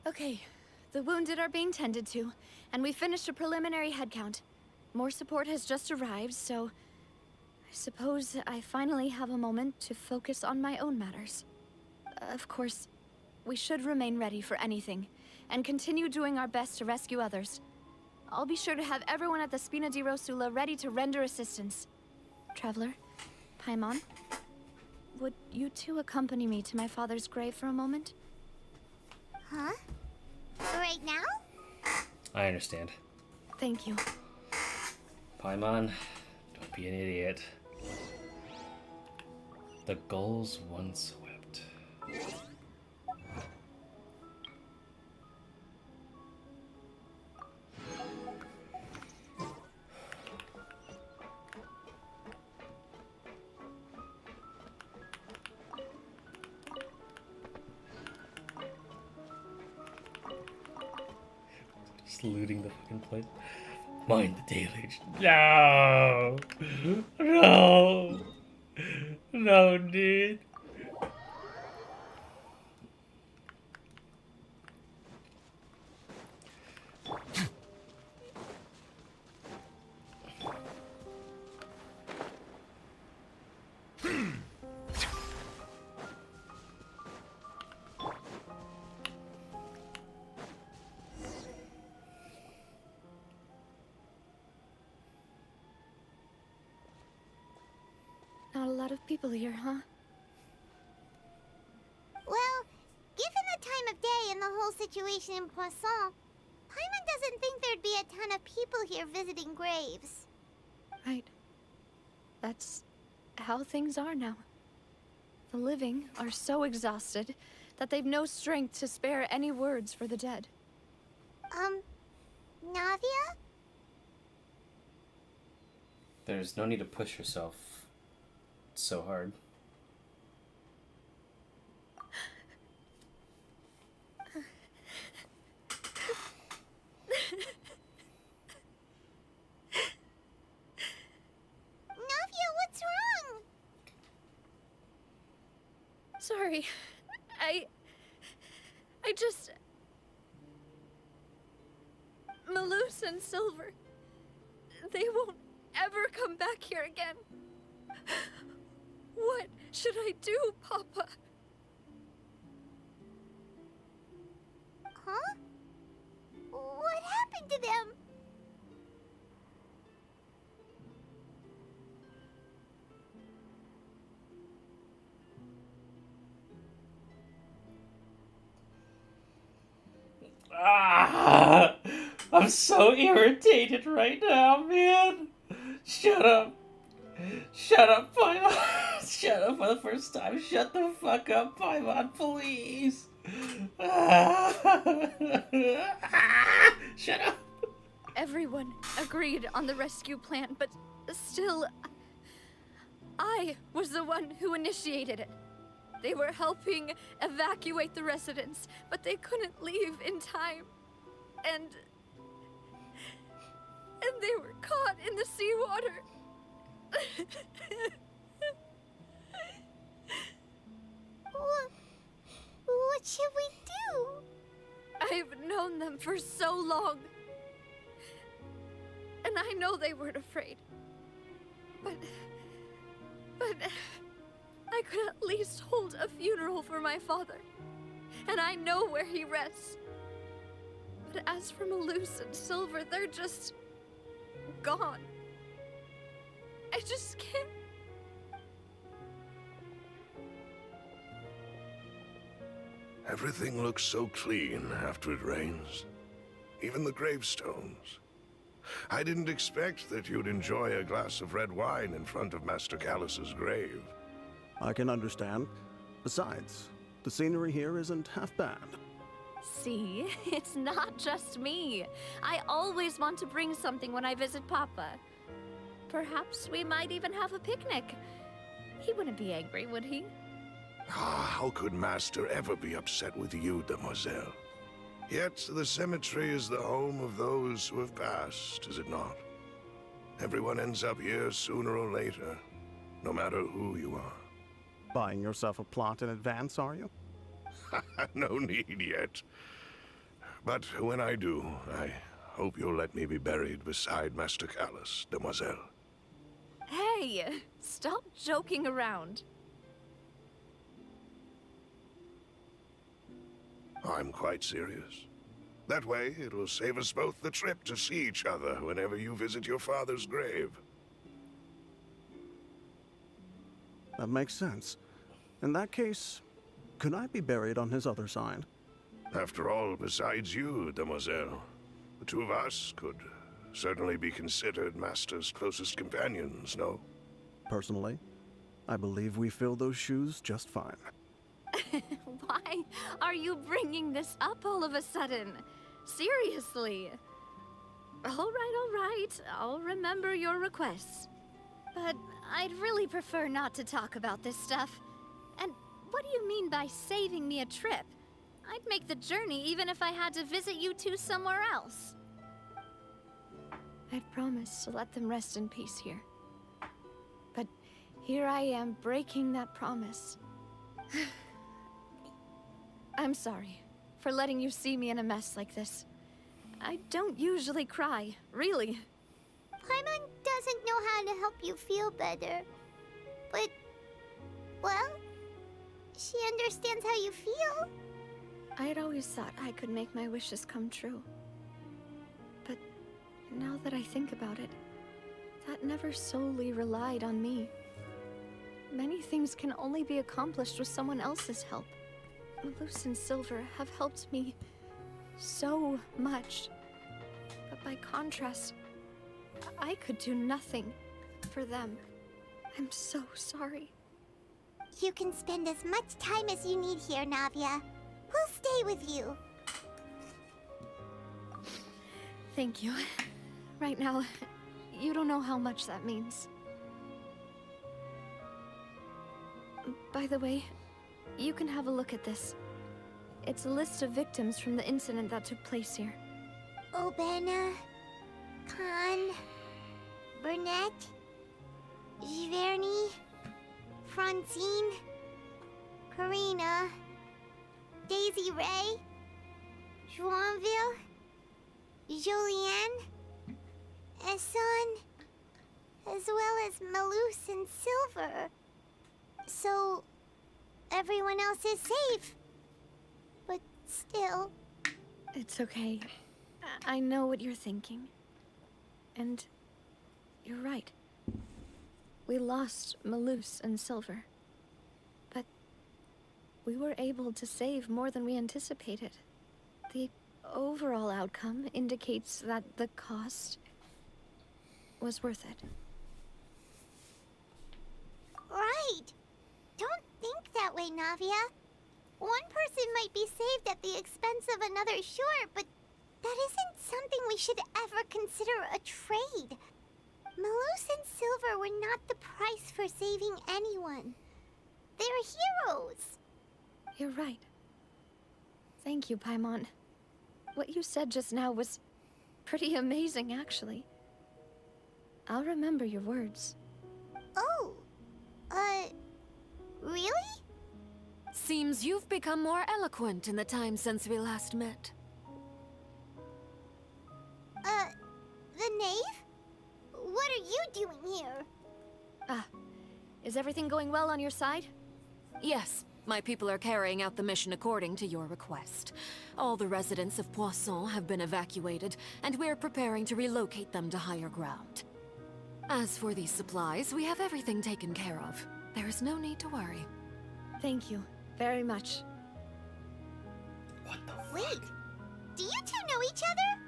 Okay, the wounded are being tended to, and we finished a preliminary head count. More support has just arrived, so I suppose I finally have a moment to focus on my own matters. Of course, we should remain ready for anything, and continue doing our best to rescue others. I'll be sure to have everyone at the Spina di Rosula ready to render assistance. Traveler, Paimon, would you two accompany me to my father's grave for a moment? Huh? Right now? I understand. Thank you. Paimon, don't be an idiot. The gulls once wept. Just looting the fucking place. Mind the deluge. No! No! No, dude. lot of people here, huh? Well, given the time of day and the whole situation in Poisson, Paimon doesn't think there'd be a ton of people here visiting graves. Right. That's how things are now. The living are so exhausted that they've no strength to spare any words for the dead. Navia? There's no need to push yourself so hard. Navia, what's wrong? Sorry. I just... Malus and Silver, they won't ever come back here again. What should I do, Papa? Huh? What happened to them? Ah, I'm so irritated right now, man. Shut up. Shut up, Paimon. Shut up for the first time. Shut the fuck up, Paimon, please. Shut up. Everyone agreed on the rescue plan, but still, I was the one who initiated it. They were helping evacuate the residents, but they couldn't leave in time. And they were caught in the seawater. What should we do? I've known them for so long. And I know they weren't afraid. But I could at least hold a funeral for my father. And I know where he rests. But as for Malus and Silver, they're just gone. I just can't. Everything looks so clean after it rains. Even the gravestones. I didn't expect that you'd enjoy a glass of red wine in front of Master Callus's grave. I can understand. Besides, the scenery here isn't half bad. See, it's not just me. I always want to bring something when I visit Papa. Perhaps we might even have a picnic. He wouldn't be angry, would he? Ah, how could Master ever be upset with you, demoiselle? Yet the cemetery is the home of those who have passed, is it not? Everyone ends up here sooner or later, no matter who you are. Buying yourself a plot in advance, are you? No need yet. But when I do, I hope you'll let me be buried beside Master Callus, demoiselle. Hey, stop joking around. I'm quite serious. That way, it will save us both the trip to see each other whenever you visit your father's grave. That makes sense. In that case, could I be buried on his other side? After all, besides you, demoiselle, the two of us could certainly be considered Master's closest companions, no? Personally, I believe we fill those shoes just fine. Why are you bringing this up all of a sudden? Seriously. All right. I'll remember your requests. But I'd really prefer not to talk about this stuff. And what do you mean by saving me a trip? I'd make the journey even if I had to visit you two somewhere else. I'd promised to let them rest in peace here. But here I am breaking that promise. I'm sorry for letting you see me in a mess like this. I don't usually cry, really. Paimon doesn't know how to help you feel better. But, well, she understands how you feel. I had always thought I could make my wishes come true. But now that I think about it, that never solely relied on me. Many things can only be accomplished with someone else's help. Malus and Silver have helped me so much. But by contrast, I could do nothing for them. I'm so sorry. You can spend as much time as you need here, Navia. We'll stay with you. Thank you. Right now, you don't know how much that means. By the way, you can have a look at this. It's a list of victims from the incident that took place here. Obena, Khan, Burnett, Giverny, Francine, Karina, Daisy Ray, Joinville, Julianne, Esson, as well as Malus and Silver. So, everyone else is safe. But still... It's okay. I know what you're thinking. And you're right. We lost Malus and Silver. But we were able to save more than we anticipated. The overall outcome indicates that the cost was worth it. Right. Don't think that way, Navia. One person might be saved at the expense of another, sure, but that isn't something we should ever consider a trade. Malus and Silver were not the price for saving anyone. They're heroes. You're right. Thank you, Paimon. What you said just now was pretty amazing, actually. I'll remember your words. Oh, really? Seems you've become more eloquent in the time since we last met. The knave? What are you doing here? Is everything going well on your side? Yes, my people are carrying out the mission according to your request. All the residents of Poisson have been evacuated, and we're preparing to relocate them to higher ground. As for these supplies, we have everything taken care of. There is no need to worry. Thank you very much. What the fuck? Wait, do you two know each other?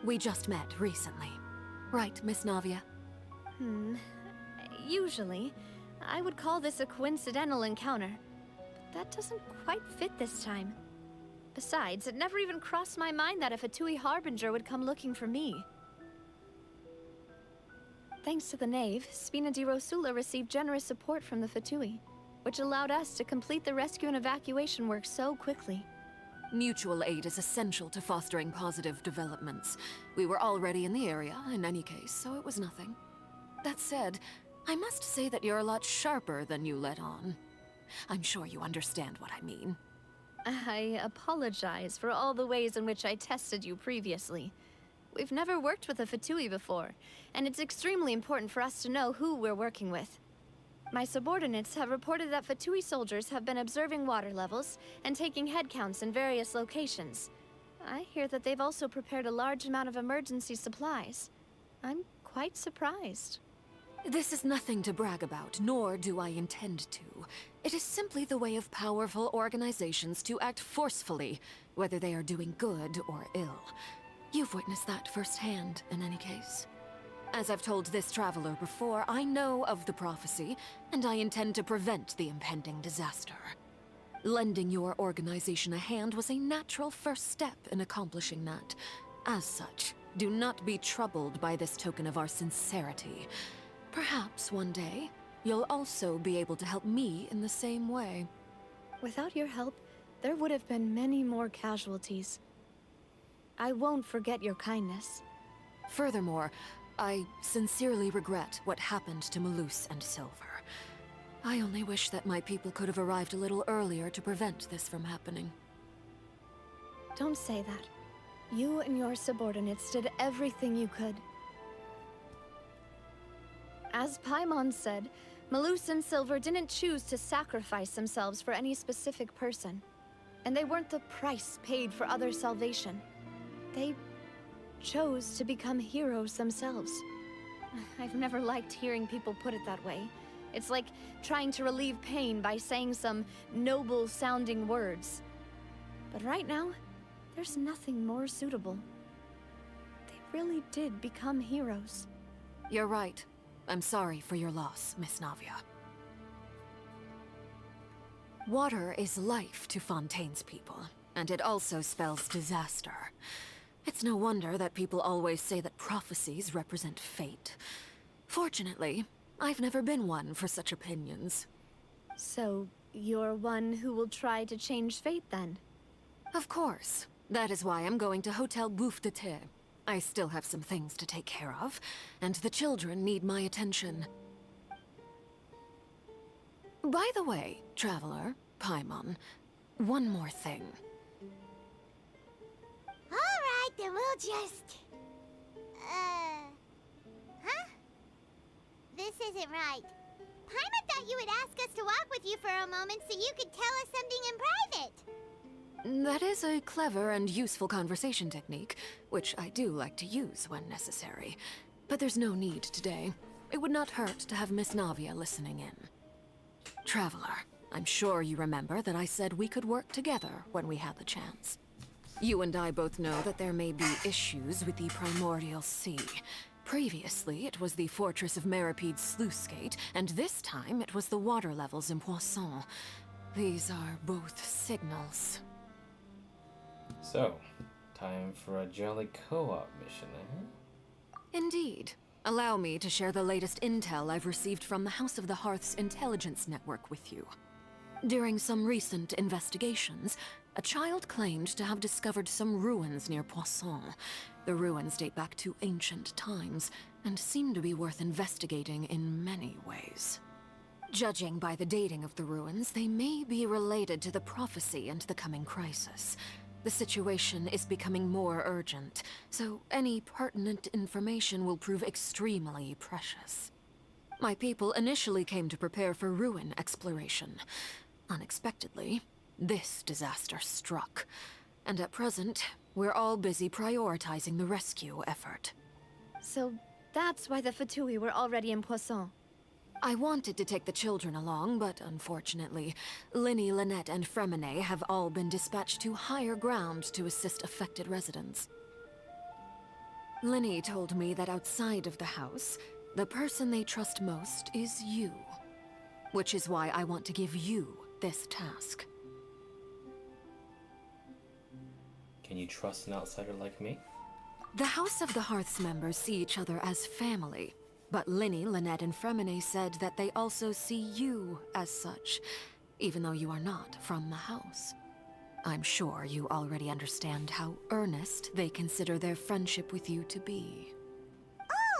We just met recently. Right, Miss Navia? Usually, I would call this a coincidental encounter. But that doesn't quite fit this time. Besides, it never even crossed my mind that a Fatui Harbinger would come looking for me. Thanks to the Knave, Spina di Rosula received generous support from the Fatui, which allowed us to complete the rescue and evacuation work so quickly. Mutual aid is essential to fostering positive developments. We were already in the area, in any case, so it was nothing. That said, I must say that you're a lot sharper than you let on. I'm sure you understand what I mean. I apologize for all the ways in which I tested you previously. We've never worked with a Fatui before, and it's extremely important for us to know who we're working with. My subordinates have reported that Fatui soldiers have been observing water levels and taking head counts in various locations. I hear that they've also prepared a large amount of emergency supplies. I'm quite surprised. This is nothing to brag about, nor do I intend to. It is simply the way of powerful organizations to act forcefully, whether they are doing good or ill. You've witnessed that firsthand, in any case. As I've told this traveler before, I know of the prophecy, and I intend to prevent the impending disaster. Lending your organization a hand was a natural first step in accomplishing that. As such, do not be troubled by this token of our sincerity. Perhaps one day, you'll also be able to help me in the same way. Without your help, there would have been many more casualties. I won't forget your kindness. Furthermore, I sincerely regret what happened to Malus and Silver. I only wish that my people could have arrived a little earlier to prevent this from happening. Don't say that. You and your subordinates did everything you could. As Paimon said, Malus and Silver didn't choose to sacrifice themselves for any specific person. And they weren't the price paid for other salvation. They chose to become heroes themselves. I've never liked hearing people put it that way. It's like trying to relieve pain by saying some noble-sounding words. But right now, there's nothing more suitable. They really did become heroes. You're right. I'm sorry for your loss, Miss Navia. Water is life to Fontaine's people, and it also spells disaster. It's no wonder that people always say that prophecies represent fate. Fortunately, I've never been one for such opinions. So, you're one who will try to change fate, then? Of course. That is why I'm going to Hotel Bouffe de Thé. I still have some things to take care of, and the children need my attention. By the way, Traveler, Paimon, one more thing. Alright, then we'll just... Huh? This isn't right. Paimon thought you would ask us to walk with you for a moment so you could tell us something in private. That is a clever and useful conversation technique, which I do like to use when necessary. But there's no need today. It would not hurt to have Miss Navia listening in. Traveler, I'm sure you remember that I said we could work together when we had the chance. You and I both know that there may be issues with the Primordial Sea. Previously, it was the Fortress of Meripede's sluice gate, and this time it was the water levels in Poisson. These are both signals. So, time for a jolly co-op mission, eh? Indeed. Allow me to share the latest intel I've received from the House of the Hearth's intelligence network with you. During some recent investigations, a child claimed to have discovered some ruins near Poisson. The ruins date back to ancient times, and seem to be worth investigating in many ways. Judging by the dating of the ruins, they may be related to the prophecy and the coming crisis. The situation is becoming more urgent, so any pertinent information will prove extremely precious. My people initially came to prepare for ruin exploration. Unexpectedly, this disaster struck, and at present, we're all busy prioritizing the rescue effort. So, that's why the Fatui were already in Poisson. I wanted to take the children along, but unfortunately, Linny, Lynette, and Fremine have all been dispatched to higher ground to assist affected residents. Linny told me that outside of the house, the person they trust most is you. Which is why I want to give you this task. Can you trust an outsider like me? The House of the Hearth's members see each other as family. But Linny, Lynette, and Fremine said that they also see you as such, even though you are not from the house. I'm sure you already understand how earnest they consider their friendship with you to be.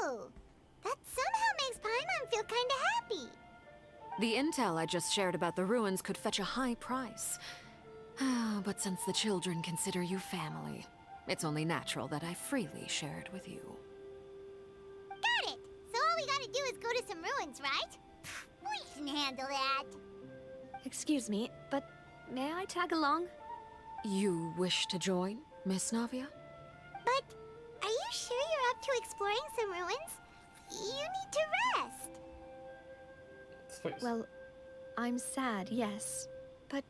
Oh, that somehow makes Paimon feel kinda happy. The intel I just shared about the ruins could fetch a high price. But since the children consider you family, it's only natural that I freely share it with you. Got it! So all we gotta do is go to some ruins, right? We can handle that. Excuse me, but may I tag along? You wish to join, Miss Navia? But are you sure you're up to exploring some ruins? You need to rest. Well, I'm sad, yes. But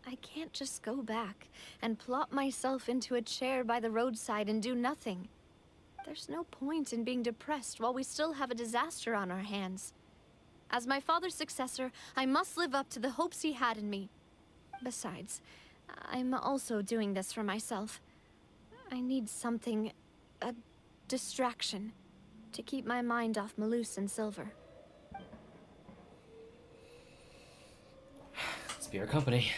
I can't just go back and plop myself into a chair by the roadside and do nothing. There's no point in being depressed while we still have a disaster on our hands. As my father's successor, I must live up to the hopes he had in me. Besides, I'm also doing this for myself. I need something, a distraction, to keep my mind off Malus and Silver. Let's be our company.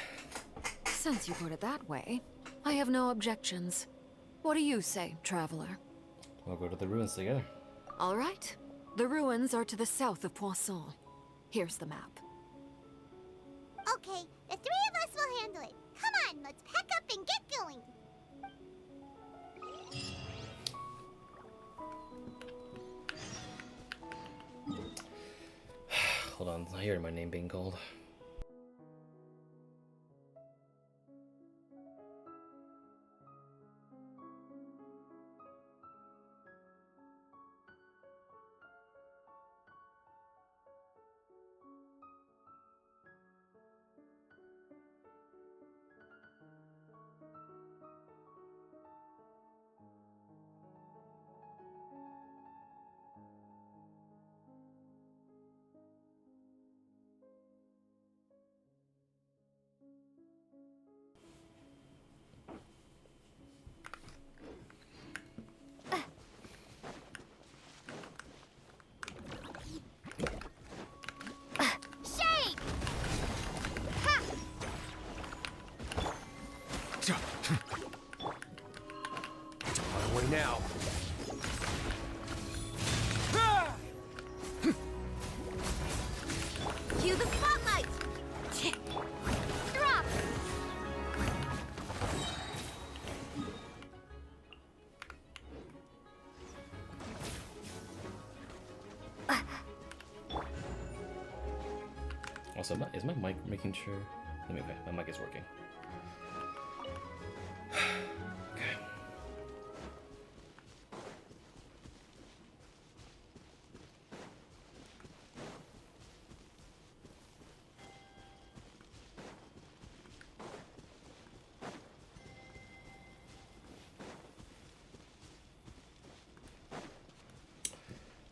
Since you put it that way, I have no objections. What do you say, Traveler? We'll go to the ruins together. All right. The ruins are to the south of Poisson. Here's the map. Okay, the three of us will handle it. Come on, let's pack up and get going. Hold on, I hear my name being called. now. Cue the spotlight! Drop! Also, is my mic making sure? Let me. Okay, my mic is working. Okay.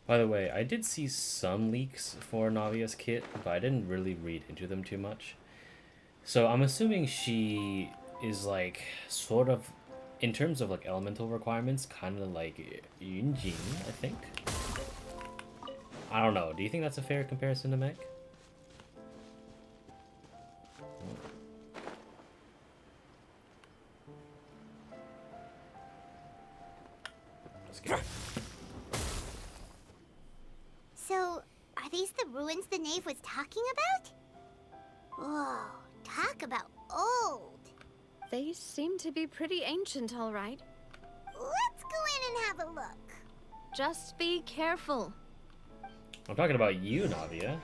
By the way, I did see some leaks for Navia's kit, but I didn't really read into them too much. So I'm assuming she is like sort of, in terms of like elemental requirements, kind of like Yunjin, I think. I don't know. Do you think that's a fair comparison to make? Let's get it. So, are these the ruins the knave was talking about? Whoa, talk about old. They seem to be pretty ancient, all right. Let's go in and have a look. Just be careful. I'm talking about you, Navia.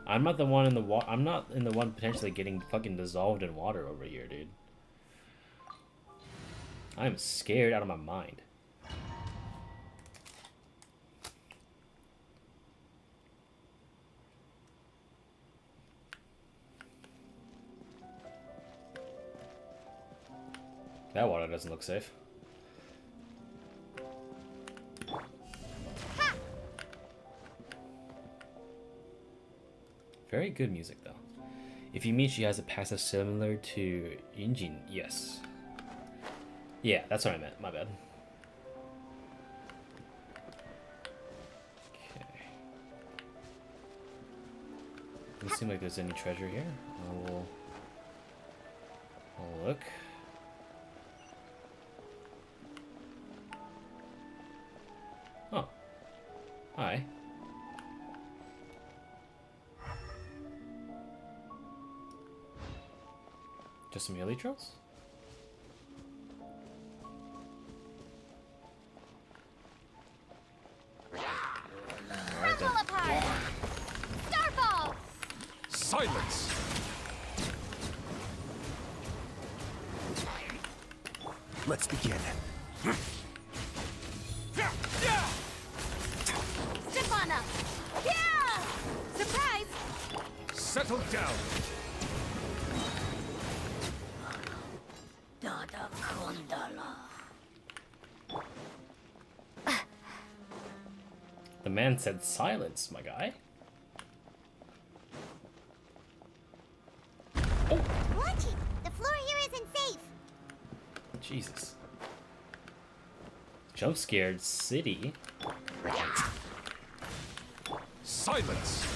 I'm not the one in the I'm not in the one potentially getting fucking dissolved in water over here, dude. I'm scared out of my mind. That water doesn't look safe. Ha! Very good music, though. If you mean she has a passive similar to Yunjin, yes. Yeah, that's what I meant. My bad. Okay. Doesn't seem like there's any treasure here. I'll look. Oh. Hi. Just some elytros? Pull apart! Starfall! Silence! Let's begin. Step on up! Yeah! Surprise! Settle down. Dada Kondala. The man said silence, my guy. Watch it! The floor here isn't safe! Jesus. Jump scared city. Silence!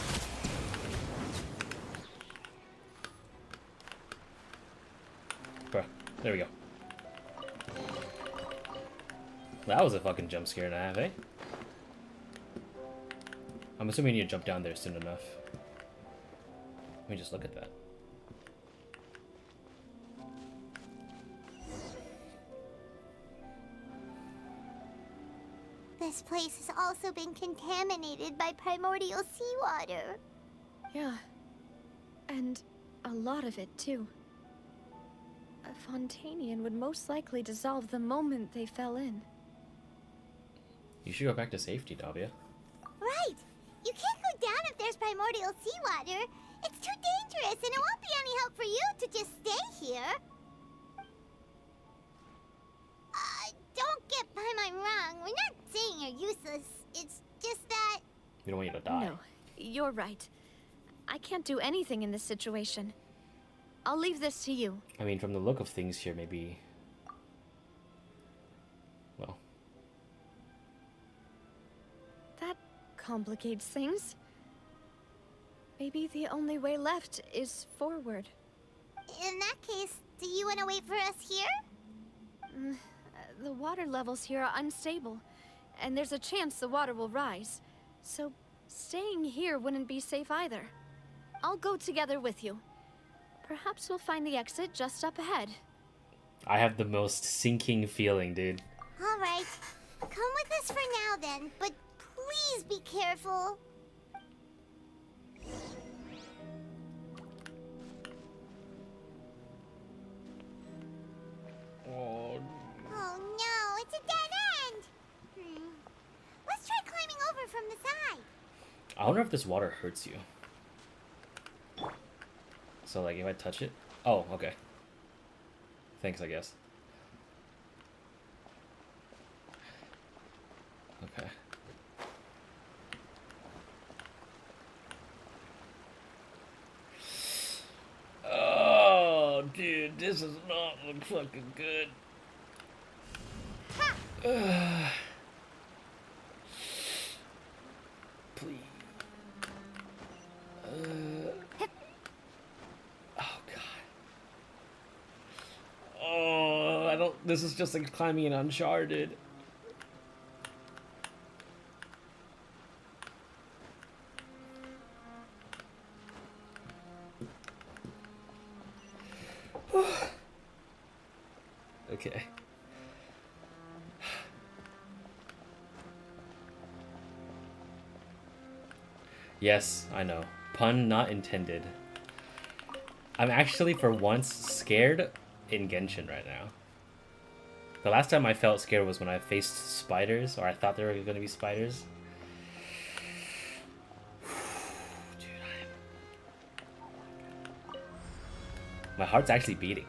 Bruh, there we go. That was a fucking jump scare and a half, eh? I'm assuming you need to jump down there soon enough. Let me just look at that. This place has also been contaminated by primordial seawater. Yeah. And a lot of it, too. A Fontainian would most likely dissolve the moment they fell in. You should go back to safety, Navia. Right! You can't go down if there's primordial seawater. It's too dangerous, and it won't be any help for you to just stay here. Don't get by my wrong. We're not saying you're useless. It's just that... We don't want you to die. No, you're right. I can't do anything in this situation. I'll leave this to you. I mean, from the look of things here, maybe... Well... That complicates things. Maybe the only way left is forward. In that case, do you want to wait for us here? The water levels here are unstable, and there's a chance the water will rise. So, staying here wouldn't be safe either. I'll go together with you. Perhaps we'll find the exit just up ahead. I have the most sinking feeling, dude. Alright. Come with us for now then, but please be careful. Oh. Oh no, it's a dead end! Let's try climbing over from the side. I wonder if this water hurts you. So, like, if I touch it... Oh, okay. Thanks, I guess. Okay. Oh, dude, this does not look fucking good. Please. Oh, God. Oh, I don't... This is just like climbing in Uncharted. Okay. Yes, I know. Pun not intended. I'm actually, for once, scared in Genshin right now. The last time I felt scared was when I faced spiders, or I thought there were going to be spiders. Dude, my heart's actually beating.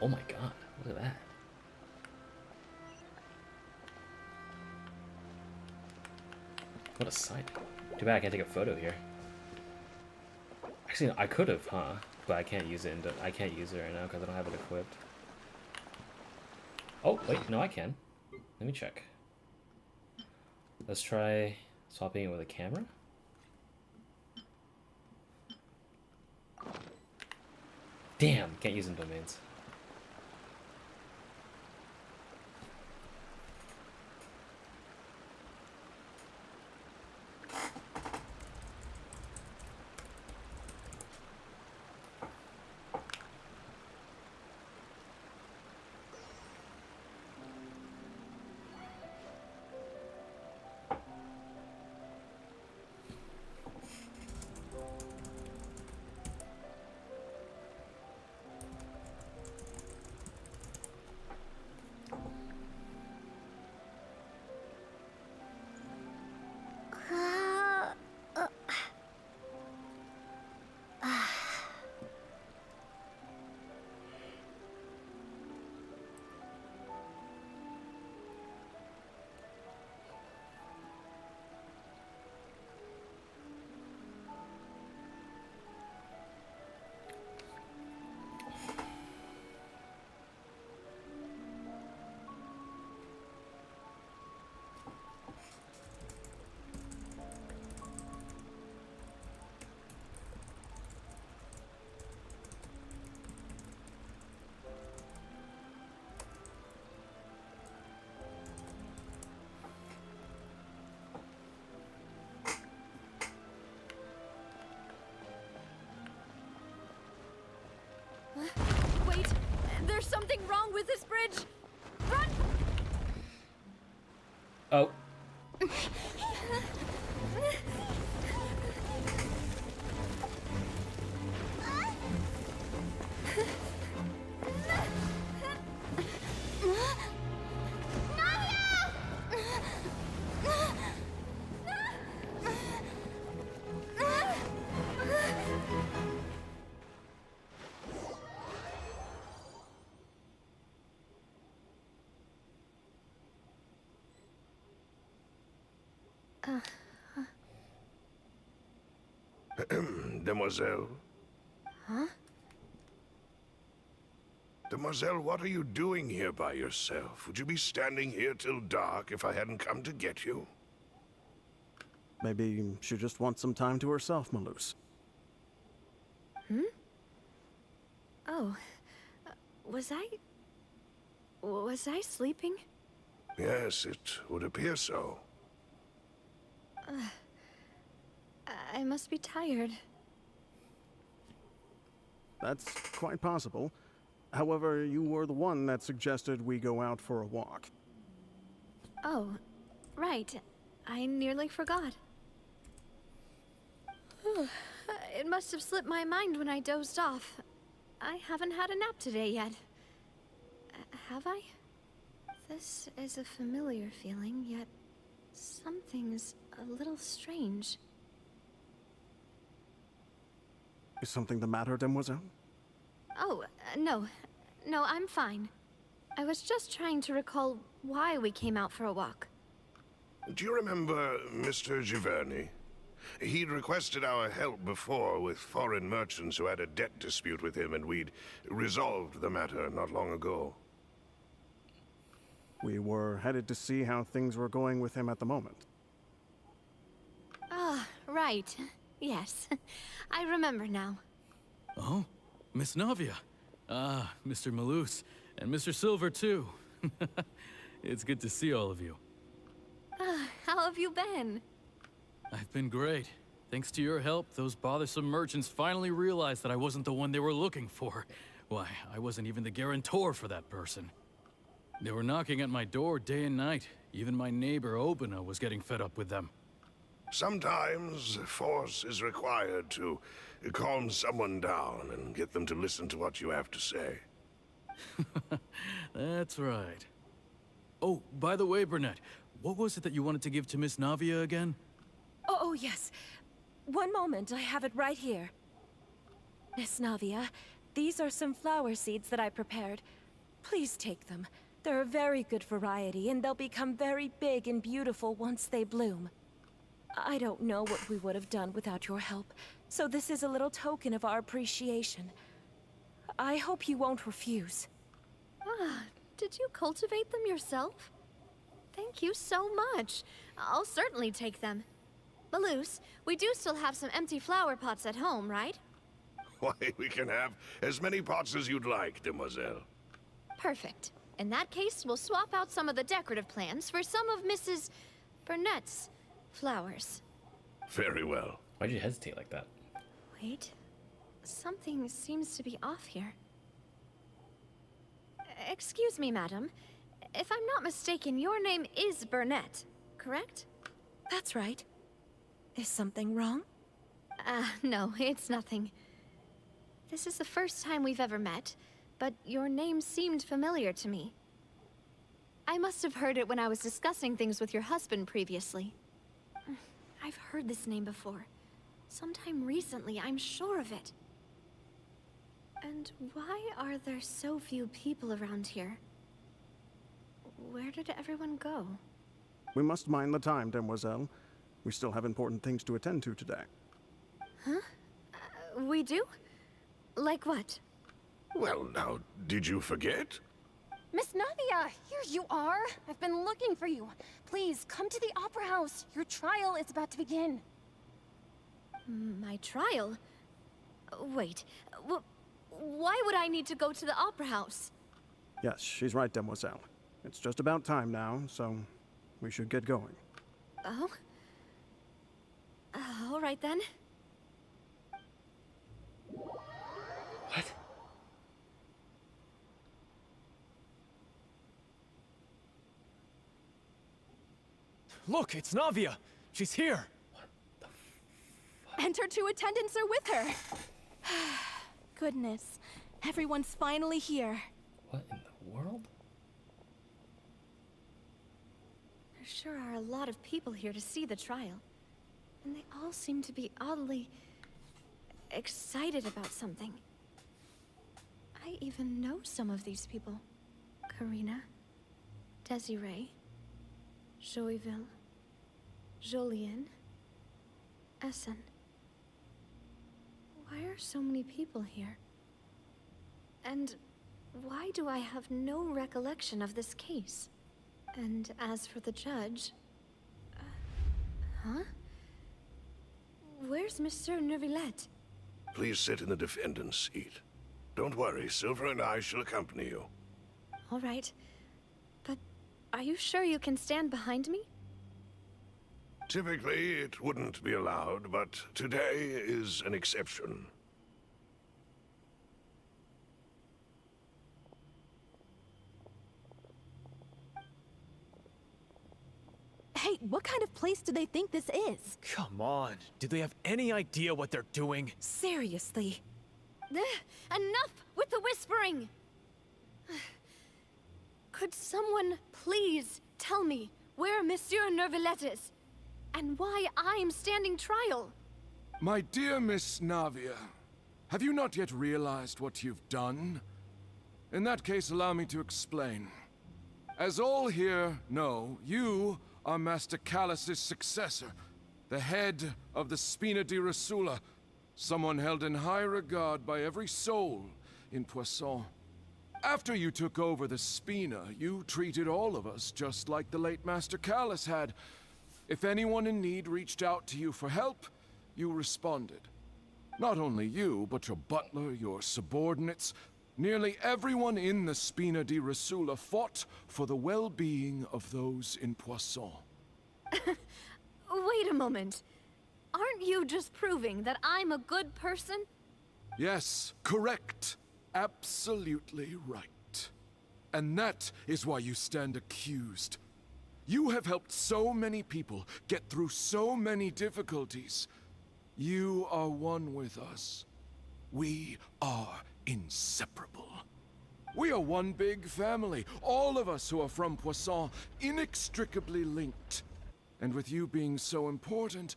Oh my god, look at that. What a sight. Too bad I can't take a photo here. Actually, I could have, huh? But I can't use it. I can't use it right now because I don't have it equipped. Oh, wait, no, I can. Let me check. Let's try swapping it with a camera. Damn, can't use in domains. Wait, there's something wrong with this bridge. Run! Oh. Demoiselle? Huh? Demoiselle, what are you doing here by yourself? Would you be standing here till dark if I hadn't come to get you? Maybe she just wants some time to herself, Maloose. Hmm? Oh. Was I Was I sleeping? Yes, it would appear so. I must be tired. That's quite possible. However, you were the one that suggested we go out for a walk. Oh, right. I nearly forgot. It must have slipped my mind when I dozed off. I haven't had a nap today yet. Have I? This is a familiar feeling, yet something's a little strange. Is something the matter, Demoiselle? Oh, no. No, I'm fine. I was just trying to recall why we came out for a walk. Do you remember Mr. Giverny? He'd requested our help before with foreign merchants who had a debt dispute with him, and we'd resolved the matter not long ago. We were headed to see how things were going with him at the moment. Ah, right. Yes. I remember now. Oh, Miss Navia. Ah, Mr. Malus. And Mr. Silver, too. It's good to see all of you. How have you been? I've been great. Thanks to your help, those bothersome merchants finally realized that I wasn't the one they were looking for. Why, I wasn't even the guarantor for that person. They were knocking at my door day and night. Even my neighbor, Obina, was getting fed up with them. Sometimes force is required to calm someone down and get them to listen to what you have to say. That's right. Oh, by the way, Burnett, what was it that you wanted to give to Miss Navia again? Oh, yes. One moment, I have it right here. Miss Navia, these are some flower seeds that I prepared. Please take them. They're a very good variety, and they'll become very big and beautiful once they bloom. I don't know what we would have done without your help, so this is a little token of our appreciation. I hope you won't refuse. Ah, did you cultivate them yourself? Thank you so much. I'll certainly take them. Malus, we do still have some empty flower pots at home, right? Why, we can have as many pots as you'd like, demoiselle. Perfect. In that case, we'll swap out some of the decorative plants for some of Mrs. Burnett's flowers. Very well. Why'd you hesitate like that? Wait. Something seems to be off here. Excuse me, madam. If I'm not mistaken, your name is Burnett, correct? That's right. Is something wrong? No, it's nothing. This is the first time we've ever met, but your name seemed familiar to me. I must have heard it when I was discussing things with your husband previously. I've heard this name before. Sometime recently, I'm sure of it. And why are there so few people around here? Where did everyone go? We must mind the time, Demoiselle. We still have important things to attend to today. Huh? We do? Like what? Well, now, did you forget? Miss Navia, here you are. I've been looking for you. Please, come to the Opera House. Your trial is about to begin. My trial? Wait, why would I need to go to the Opera House? Yes, she's right, Demoiselle. It's just about time now, so we should get going. Oh? All right then. What? Look, it's Navia. She's here. And her two attendants are with her. Goodness, everyone's finally here. What in the world? There sure are a lot of people here to see the trial. And they all seem to be oddly excited about something. I even know some of these people. Karina, Desiree, Joyville, Jolien, Essen. Why are so many people here? And why do I have no recollection of this case? And as for the judge... huh? Where's Monsieur Neuvillette? Please sit in the defendant's seat. Don't worry, Silver and I shall accompany you. All right. Are you sure you can stand behind me? Typically, it wouldn't be allowed, but today is an exception. Hey, what kind of place do they think this is? Come on, do they have any idea what they're doing? Seriously. Enough with the whispering! Could someone please tell me where Monsieur Neuvillette is? And why I'm standing trial? My dear Miss Navia, have you not yet realized what you've done? In that case, allow me to explain. As all here know, you are Master Callus's successor, the head of the Spina di Rosula, someone held in high regard by every soul in Poisson. After you took over the Spina, you treated all of us just like the late Master Callus had. If anyone in need reached out to you for help, you responded. Not only you, but your butler, your subordinates, nearly everyone in the Spina di Rosula fought for the well-being of those in Poisson. Wait a moment. Aren't you just proving that I'm a good person? Yes, correct. Absolutely right. And that is why you stand accused. You have helped so many people get through so many difficulties. You are one with us. We are inseparable. We are one big family, all of us who are from Poisson, inextricably linked. And with you being so important,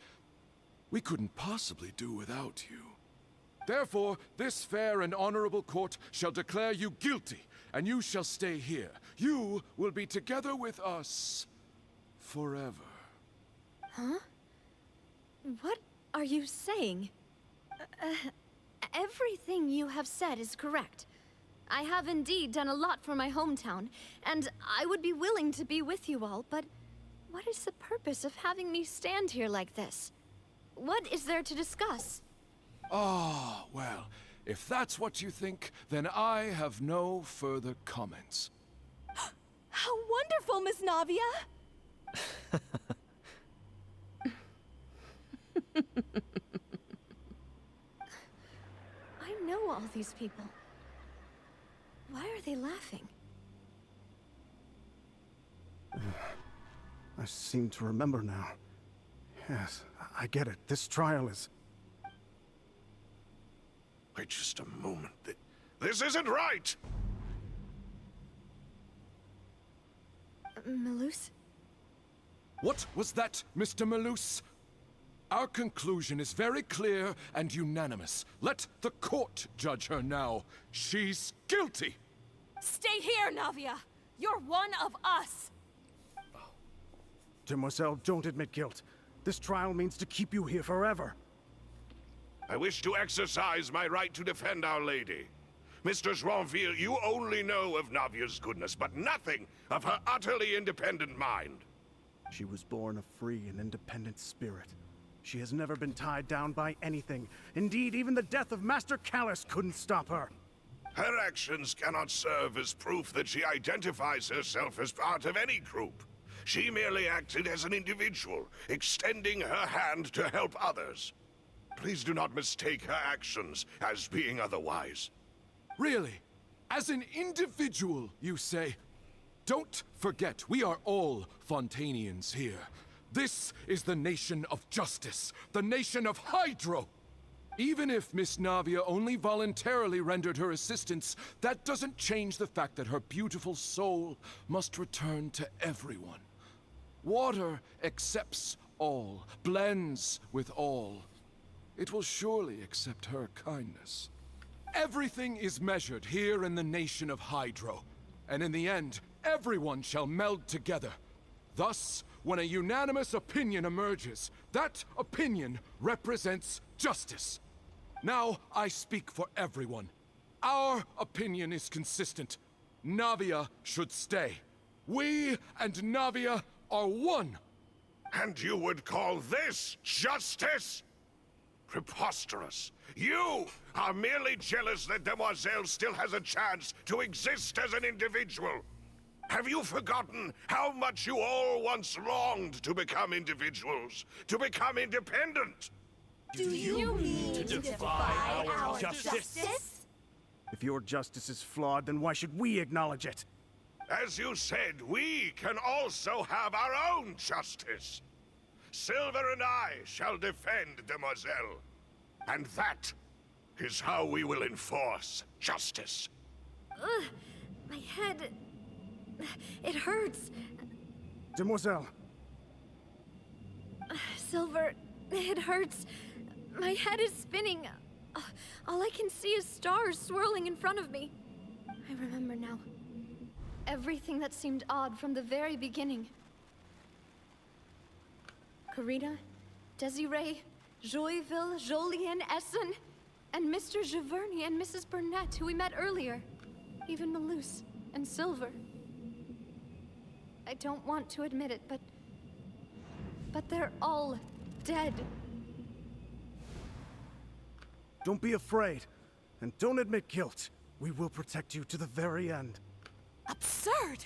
we couldn't possibly do without you. Therefore, this fair and honorable court shall declare you guilty, and you shall stay here. You will be together with us forever. Huh? What are you saying? Everything you have said is correct. I have indeed done a lot for my hometown, and I would be willing to be with you all, but what is the purpose of having me stand here like this? What is there to discuss? Ah, well, if that's what you think, then I have no further comments. How wonderful, Miss Navia! I know all these people. Why are they laughing? I seem to remember now. Yes, I get it. This trial is... Wait just a moment. This isn't right! Malus? What was that, Mr. Malus? Our conclusion is very clear and unanimous. Let the court judge her now. She's guilty! Stay here, Navia! You're one of us! Demoiselle, don't admit guilt. This trial means to keep you here forever. I wish to exercise my right to defend Our Lady. Mr. Joinville, you only know of Navia's goodness, but nothing of her utterly independent mind. She was born a free and independent spirit. She has never been tied down by anything. Indeed, even the death of Master Callus couldn't stop her. Her actions cannot serve as proof that she identifies herself as part of any group. She merely acted as an individual, extending her hand to help others. Please do not mistake her actions as being otherwise. Really? As an individual, you say? Don't forget, we are all Fontainians here. This is the nation of justice, the nation of Hydro. Even if Miss Navia only voluntarily rendered her assistance, that doesn't change the fact that her beautiful soul must return to everyone. Water accepts all, blends with all. It will surely accept her kindness. Everything is measured here in the nation of Hydro, and in the end, everyone shall meld together. Thus, when a unanimous opinion emerges, that opinion represents justice. Now I speak for everyone. Our opinion is consistent. Navia should stay. We and Navia are one. And you would call this justice? Preposterous. You are merely jealous that Demoiselle still has a chance to exist as an individual. Have you forgotten how much you all once longed to become individuals, to become independent? Do you mean to defy our justice? If your justice is flawed, then why should we acknowledge it? As you said, we can also have our own justice. Silver and I shall defend Demoiselle. And that is how we will enforce justice. Ugh, my head... It hurts. Demoiselle. Silver, it hurts. My head is spinning. All I can see is stars swirling in front of me. I remember now. Everything that seemed odd from the very beginning. Karina, Desiree, Joyville, Jolien, Essen, and Mr. Giverny and Mrs. Burnett, who we met earlier. Even Malus and Silver. I don't want to admit it, but they're all dead. Don't be afraid, and don't admit guilt. We will protect you to the very end. Absurd!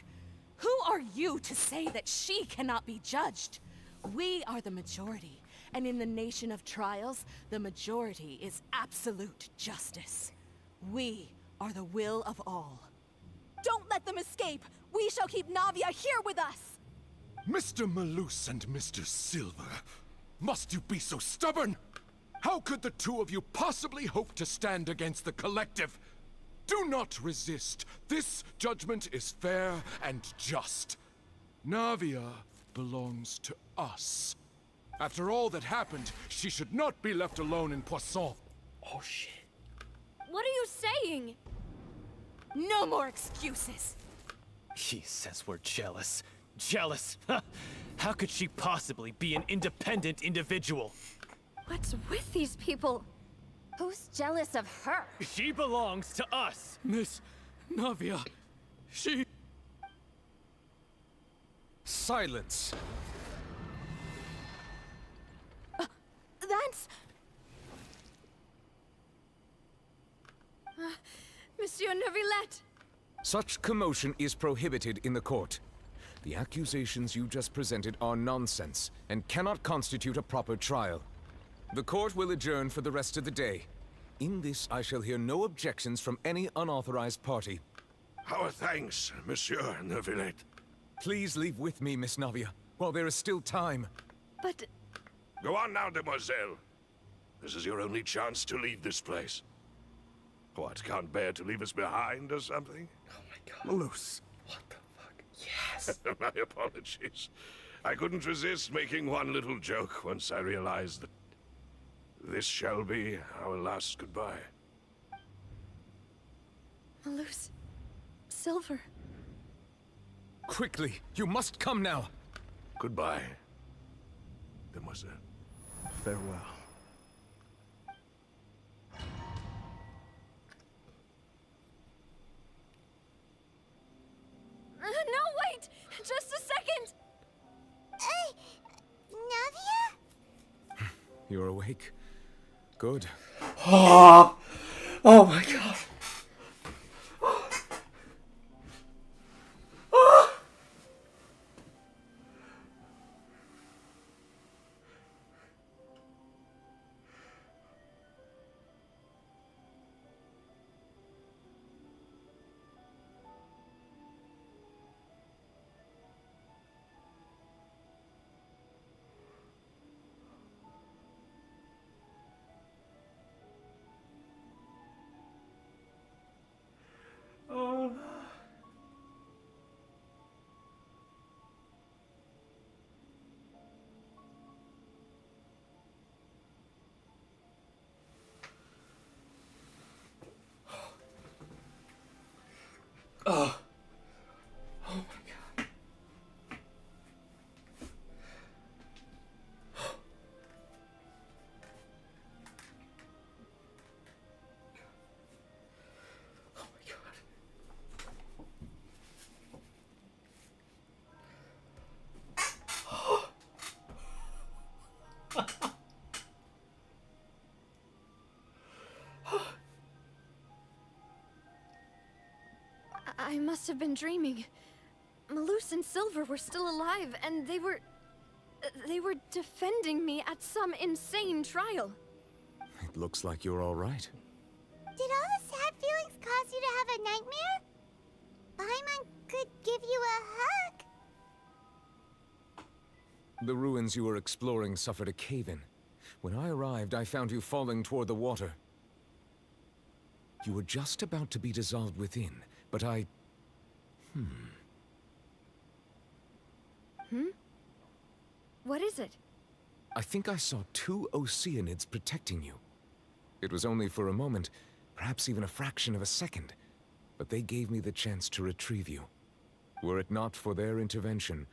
Who are you to say that she cannot be judged? We are the majority, and in the nation of trials, the majority is absolute justice. We are the will of all. Don't let them escape! We shall keep Navia here with us! Mr. Malus and Mr. Silver, must you be so stubborn? How could the two of you possibly hope to stand against the collective? Do not resist. This judgment is fair and just. Navia belongs to us. After all that happened, she should not be left alone in Poisson. Oh shit. What are you saying? No more excuses! He says we're jealous. Jealous? How could she possibly be an independent individual? What's with these people? Who's jealous of her? She belongs to us! Miss Navia, she... Silence! That's... Monsieur Neuvillette! Such commotion is prohibited in the court. The accusations you just presented are nonsense and cannot constitute a proper trial. The court will adjourn for the rest of the day. In this, I shall hear no objections from any unauthorized party. Our thanks, Monsieur Neuvillette. Please leave with me, Miss Navia, while there is still time. But... Go on now, Demoiselle. This is your only chance to leave this place. What, can't bear to leave us behind or something? Oh my god. Malus. What the fuck? Yes! My apologies. I couldn't resist making one little joke once I realized that this shall be our last goodbye. Malus. Silver. Quickly, you must come now. Goodbye, Demoiselle. Farewell. No, wait! Just a second! Navia? You're awake? Good. Oh, oh my god. Oh. Oh my god. Oh my god. I must have been dreaming. Moose and Silver were still alive, and they were defending me at some insane trial. It looks like you're all right. Did all the sad feelings cause you to have a nightmare? Paimon could give you a hug. The ruins you were exploring suffered a cave-in. When I arrived, I found you falling toward the water. You were just about to be dissolved within, but I... What is it? I think I saw 2 Oceanids protecting you. It was only for a moment, perhaps even a fraction of a second, but they gave me the chance to retrieve you. Were it not for their intervention,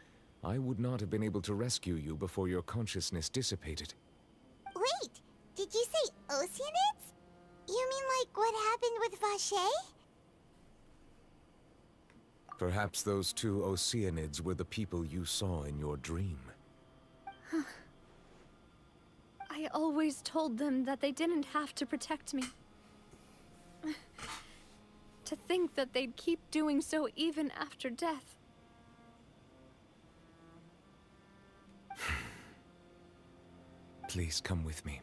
I would not have been able to rescue you before your consciousness dissipated. Wait, did you say Oceanids? You mean like what happened with Vache? Perhaps those 2 Oceanids were the people you saw in your dream. I always told them that they didn't have to protect me. To think that they'd keep doing so even after death. Please come with me.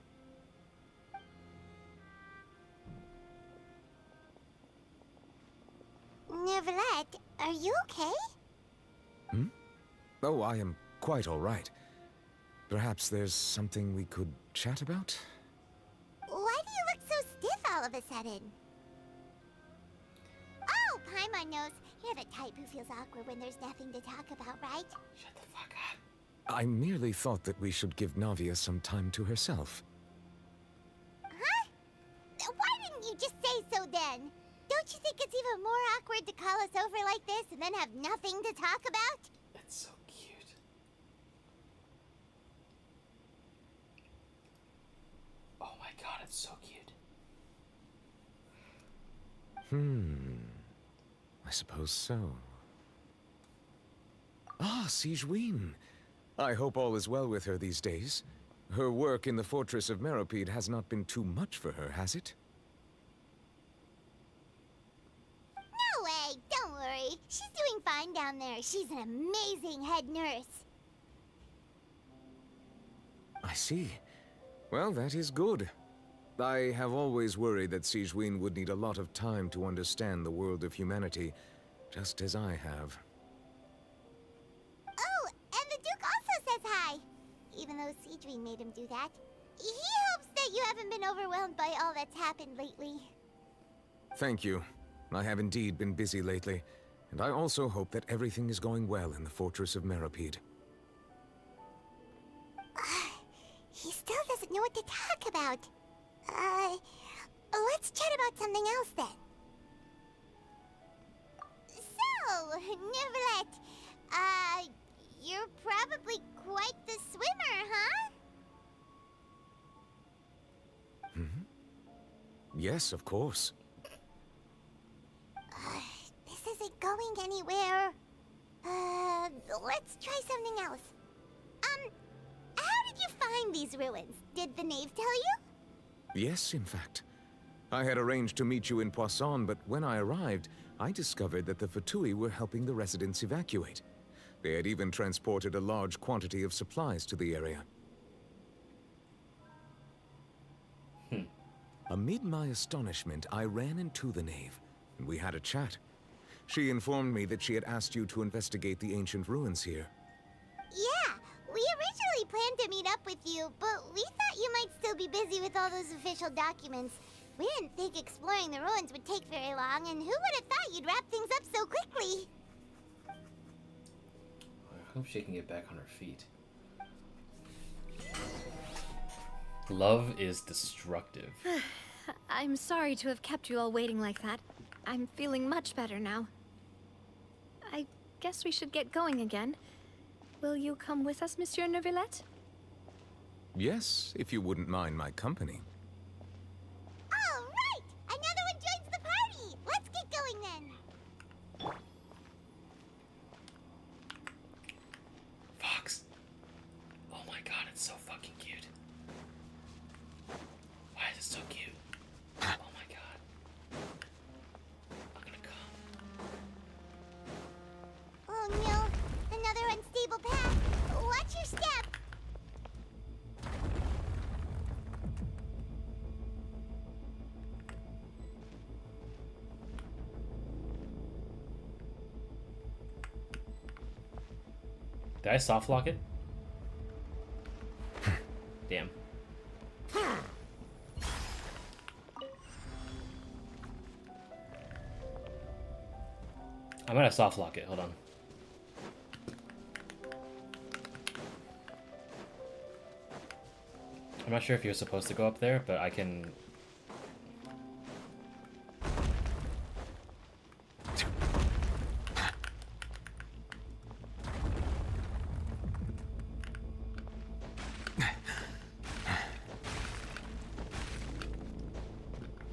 Neverlet, are you okay? Oh, I am quite all right. Perhaps there's something we could chat about? Why do you look so stiff all of a sudden? Oh, Paimon knows. You're the type who feels awkward when there's nothing to talk about, right? Shut the fuck up. I merely thought that we should give Navia some time to herself. Huh? Why didn't you just say so then? Don't you think it's even more awkward to call us over like this and then have nothing to talk about? It's so cute. Oh my god, it's so cute. I suppose so. Ah, Sigewinne. I hope all is well with her these days. Her work in the Fortress of Meropide has not been too much for her, has it? No way, don't worry. She's doing fine down there. She's an amazing head nurse. I see. Well, that is good. I have always worried that Sigewinne would need a lot of time to understand the world of humanity, just as I have. Oh, and the Duke also says hi. Even though Sigewinne made him do that. He hopes that you haven't been overwhelmed by all that's happened lately. Thank you. I have indeed been busy lately, and I also hope that everything is going well in the Fortress of Meropide. He still doesn't know what to talk about. Let's chat about something else then. So, Neverlet, you're probably quite the swimmer, huh? Yes, of course. This isn't going anywhere. Let's try something else. How did you find these ruins? Did the knave tell you? Yes, in fact. I had arranged to meet you in Poisson, but when I arrived, I discovered that the Fatui were helping the residents evacuate. They had even transported a large quantity of supplies to the area. Amid my astonishment, I ran into the knave, and we had a chat. She informed me that she had asked you to investigate the ancient ruins here. Yeah, we originally planned to meet up with you, but we thought you might still be busy with all those official documents. We didn't think exploring the ruins would take very long, and who would have thought you'd wrap things up so quickly? I hope she can get back on her feet. Love is destructive. I'm sorry to have kept you all waiting like that. I'm feeling much better now. I guess we should get going again. Will you come with us, Monsieur Neuvillette? Yes, if you wouldn't mind my company. All right! Another one joins the party! Let's get going then! Fox. Oh my god, it's so fucking cute. Why is it so cute? Oh my god. I'm gonna come. Oh no, Did I soft lock it? Damn. I'm gonna soft lock it. Hold on. I'm not sure if you're supposed to go up there, but I can.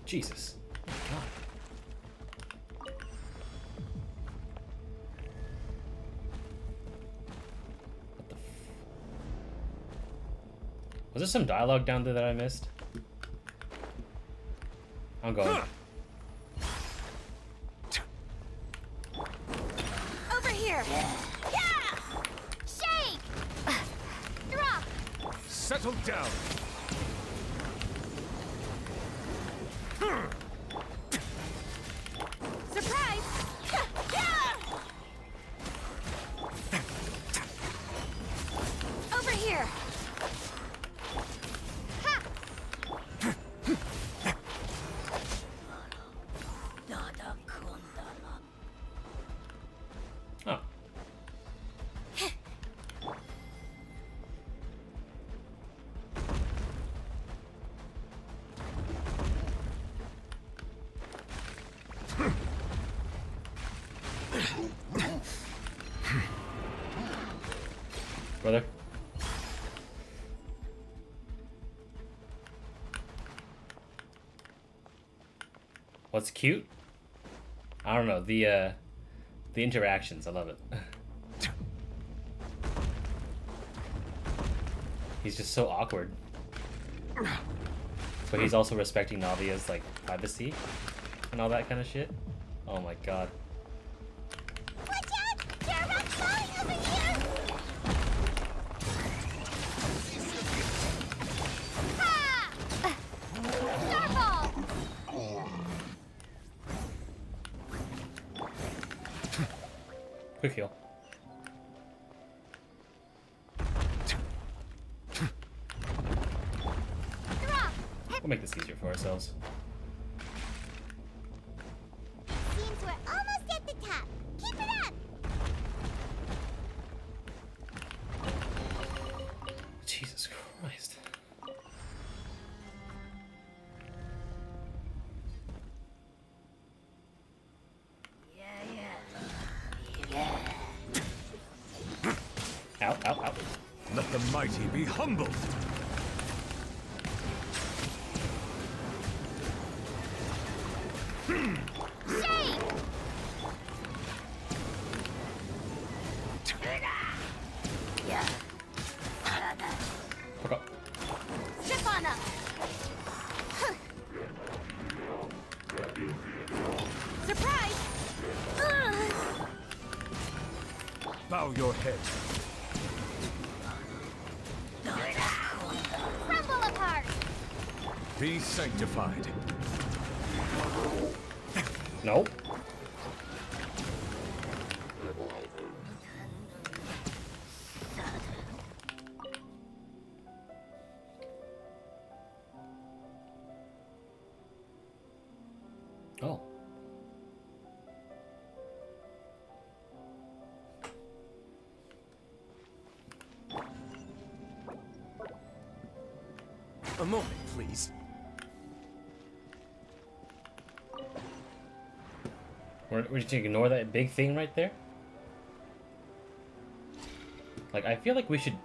Jesus. Oh my God. What the f... Was there some dialogue down there that I missed? I'm going. Over here! Yeah! Shake! Drop! Settle down. Surprise! Over here! Ha! Oh. Brother. What's cute? I don't know, the interactions, I love it. He's just so awkward. But he's also respecting Navia's like privacy and all that kind of shit. Oh my god. Watch out! There are rocks falling over here! Ha! Starball! Quick heal. Drop! We'll make this easier for ourselves. Seems we're almost at the top. Keep it up! Jesus Christ. Ow, ow, ow. Let the mighty be humbled. Shake! Fuck up. Zip on up! Surprise! Bow your head. Crumble apart! Be sanctified. Nope. Oh. A moment, please. We're just gonna ignore that big thing right there? Like, I feel like we should,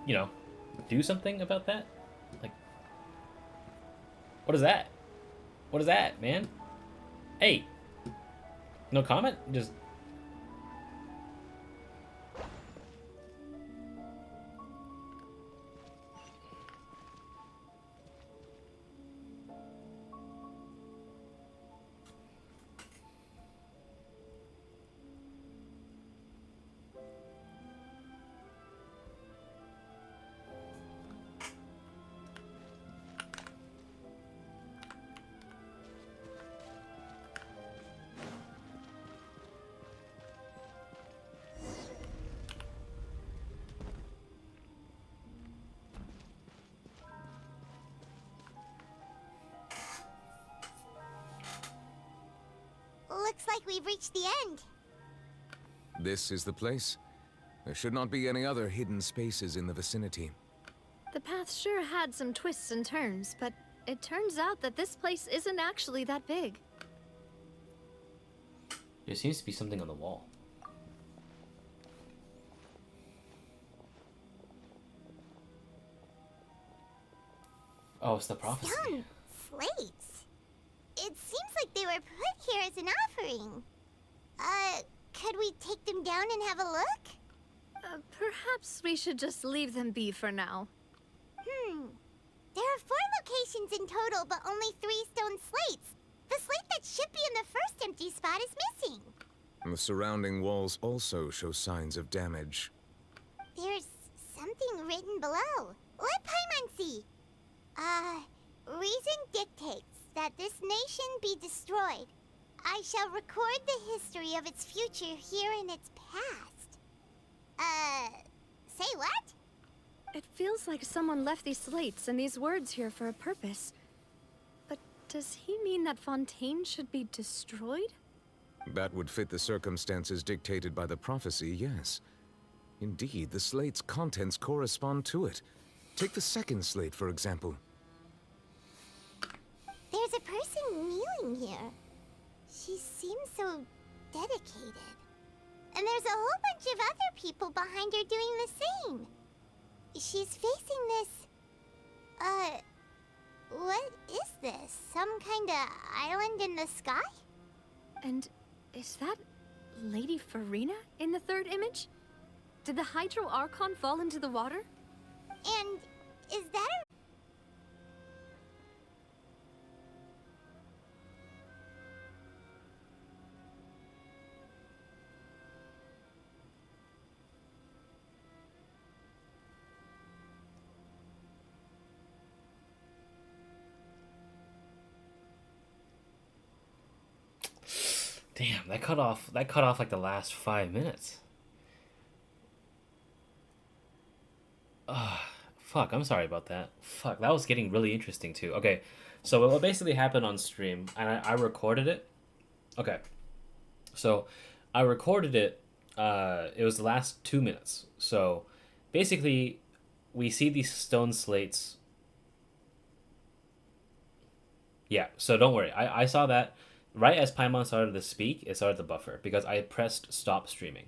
you know, do something about that. Like, what is that? What is that, man? Hey! No comment? Just... like we've reached the end. This is the place. There should not be any other hidden spaces in the vicinity. The path sure had some twists and turns, but it turns out that this place isn't actually that big. There seems to be something on the wall. Oh, it's the prophecy. Stone slates. It seems like they were put here as an offering. Could we take them down and have a look? Perhaps we should just leave them be for now. There are 4 locations in total, but only 3 stone slates. The slate that should be in the first empty spot is missing. The surrounding walls also show signs of damage. There's something written below. Let Paimon see. Reason dictates that this nation be destroyed. I shall record the history of its future here in its past. Say what? It feels like someone left these slates and these words here for a purpose. But does he mean that Fontaine should be destroyed? That would fit the circumstances dictated by the prophecy, yes. Indeed, the slate's contents correspond to it. Take the second slate, for example. There's a person kneeling here. She seems so dedicated. And there's a whole bunch of other people behind her doing the same. She's facing this... what is this? Some kind of island in the sky? And is that Lady Furina in the third image? Did the Hydro Archon fall into the water? And is that a... Damn, that cut off like the last 5 minutes. Fuck, I'm sorry about that. Fuck, that was getting really interesting too. Okay, so what basically happened on stream, and I recorded it. Okay, so I recorded it, it was the last 2 minutes. So basically, we see these stone slates. Yeah, so don't worry, I saw that. Right as Paimon started to speak, it started to buffer because I pressed stop streaming.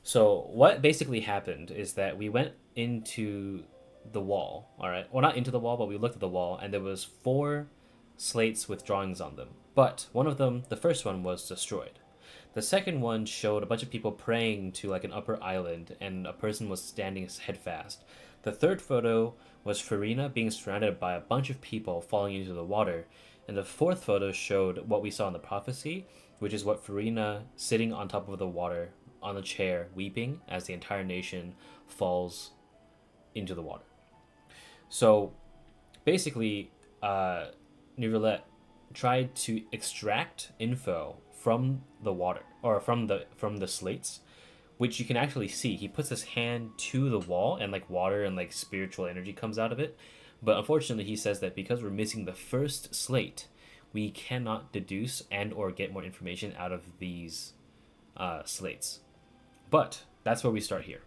So what basically happened is that we went into the wall, all right? Well, not into the wall, but we looked at the wall, and there was 4 slates with drawings on them. But one of them, the first one, was destroyed. The second one showed a bunch of people praying to like an upper island, and a person was standing head fast. The third photo was Furina being surrounded by a bunch of people falling into the water. And the fourth photo showed what we saw in the prophecy, which is what Furina sitting on top of the water on a chair, weeping as the entire nation falls into the water. So basically, Neuvillette tried to extract info from the water, or from the slates, which you can actually see. He puts his hand to the wall, and like water and like spiritual energy comes out of it. But unfortunately, he says that because we're missing the first slate, we cannot deduce and or get more information out of these slates. But that's where we start here.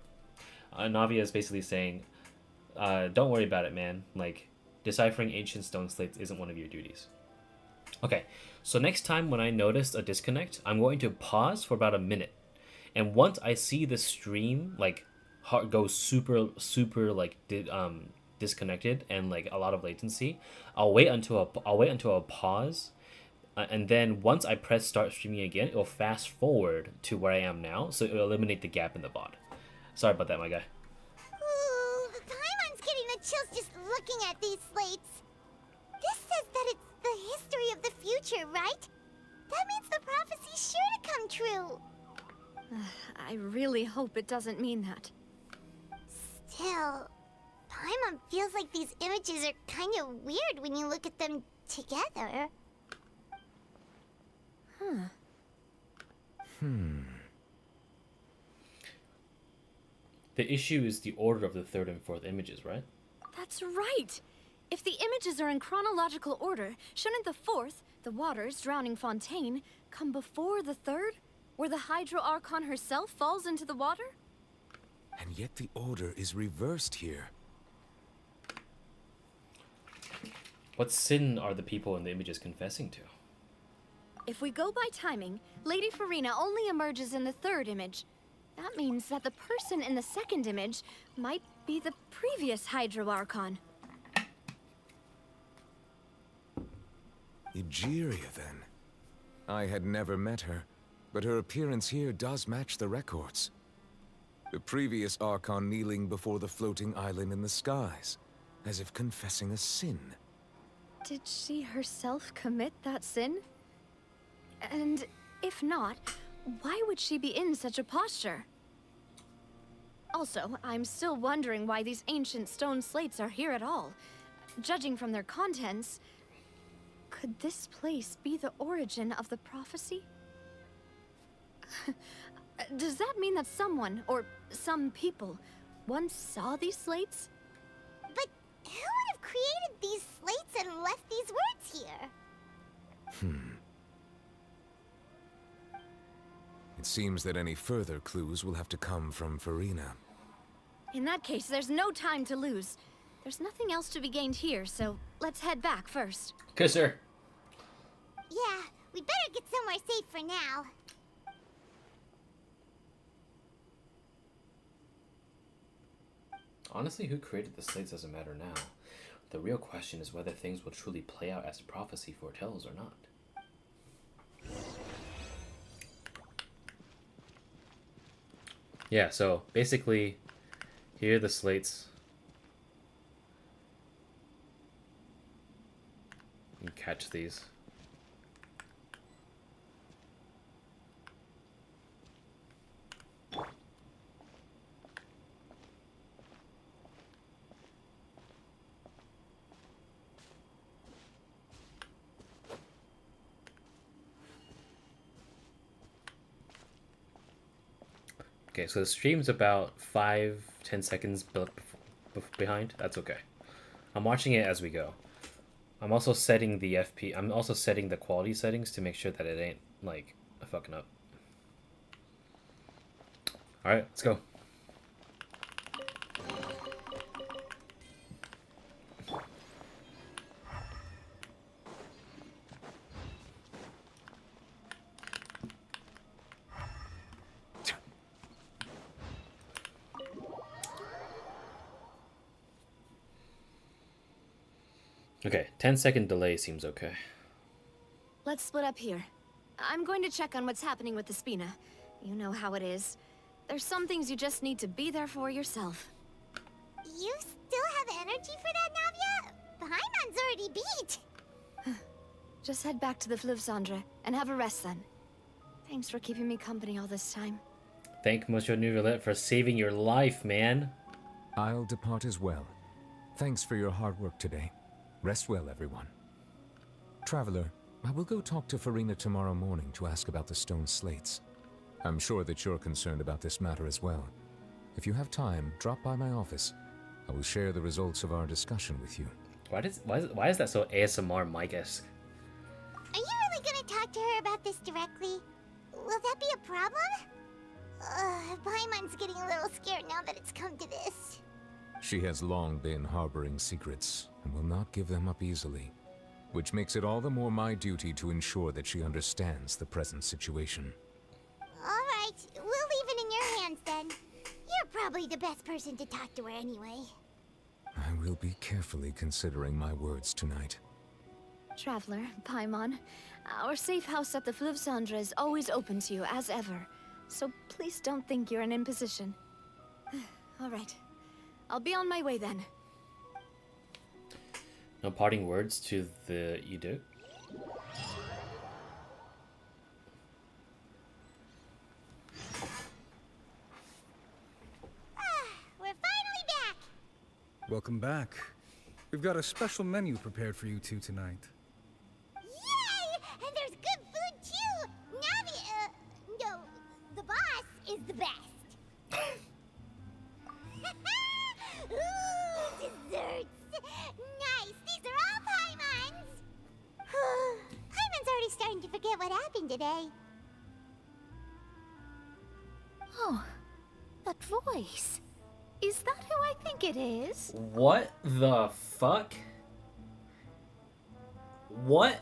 Navia is basically saying, don't worry about it, man. Like, deciphering ancient stone slates isn't one of your duties. Okay, so next time when I notice a disconnect, I'm going to pause for about a minute. And once I see the stream, like, go super like, disconnected and like a lot of latency, I'll wait until a pause, and then once I press start streaming again, it'll fast forward to where I am now, so it'll eliminate the gap in the VOD. Sorry about that, my guy. Ooh, Paimon's getting the chills just looking at these slates. This says that it's the history of the future, right? That means the prophecy's sure to come true. I really hope it doesn't mean that. Still, Paimon feels like these images are kind of weird when you look at them together. The issue is the order of the third and fourth images, right? That's right! If the images are in chronological order, shouldn't the fourth, The waters drowning Fontaine come before the third, where the Hydro Archon herself falls into the water? And yet the order is reversed here. What sin are the people in the images confessing to? If we go by timing, Lady Furina only emerges in the third image. That means that the person in the second image might be the previous Hydro Archon. Egeria, then. I had never met her, but her appearance here does match the records. The previous Archon kneeling before the floating island in the skies, as if confessing a sin. Did she herself commit that sin? And if not, why would she be in such a posture? Also, I'm still wondering why these ancient stone slates are here at all. Judging from their contents, could this place be the origin of the prophecy? Does that mean that someone, or some people, once saw these slates? But who would have created these slates and left these words here? It seems that any further clues will have to come from Furina. In that case, there's no time to lose. There's nothing else to be gained here, so let's head back first. Good, sir. Yeah, we better get somewhere safe for now. Honestly, who created the slates doesn't matter now. The real question is whether things will truly play out as prophecy foretells or not. Yeah, so basically, here are the slates. You can catch these. Okay, so the stream's about 5-10 seconds behind. That's okay. I'm watching it as we go. I'm also setting the FP. I'm also setting the quality settings to make sure that it ain't like fucking up. All right, let's go. Okay, 10-second delay seems okay. Let's split up here. I'm going to check on what's happening with the Spina. You know how it is. There's some things you just need to be there for yourself. You still have energy for that, Navia? Paimon's already beat. Just head back to the Fleuve Cendre and have a rest then. Thanks for keeping me company all this time. Thank Monsieur Nouvelet for saving your life, man. I'll depart as well. Thanks for your hard work today. Rest well, everyone. Traveler, I will go talk to Furina tomorrow morning to ask about the stone slates. I'm sure that you're concerned about this matter as well. If you have time, drop by my office. I will share the results of our discussion with you. Why is that so ASMR Mike-esque? Are you really gonna talk to her about this directly? Will that be a problem? Paimon's getting a little scared now that it's come to this. She has long been harboring secrets and will not give them up easily, which makes it all the more my duty to ensure that she understands the present situation. Alright, we'll leave it in your hands then. You're probably the best person to talk to her anyway. I will be carefully considering my words tonight. Traveler, Paimon, our safe house at the Fleuve Cendre is always open to you as ever, so please don't think you're an imposition. Alright, I'll be on my way then. No parting words to the Edu? We're finally back! Welcome back. We've got a special menu prepared for you two tonight. Yay! And there's good food too! Navi, no, the boss is the best. Ooh, desserts! Nice! These are all Paimon's! day. Oh, that voice. Is that who I think it is? What the fuck? What?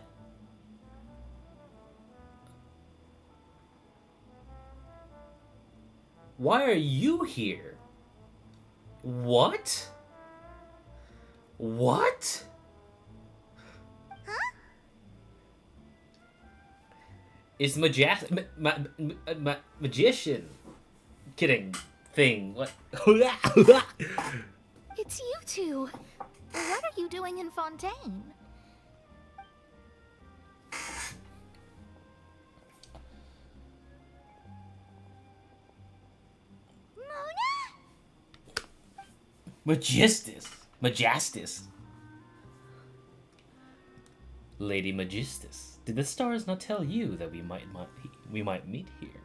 Why are you here? What? What? Huh? It's magician. Kidding. Thing. What? It's you two. What are you doing in Fontaine? Magistus. Lady Magistus. Did the stars not tell you that we might meet here?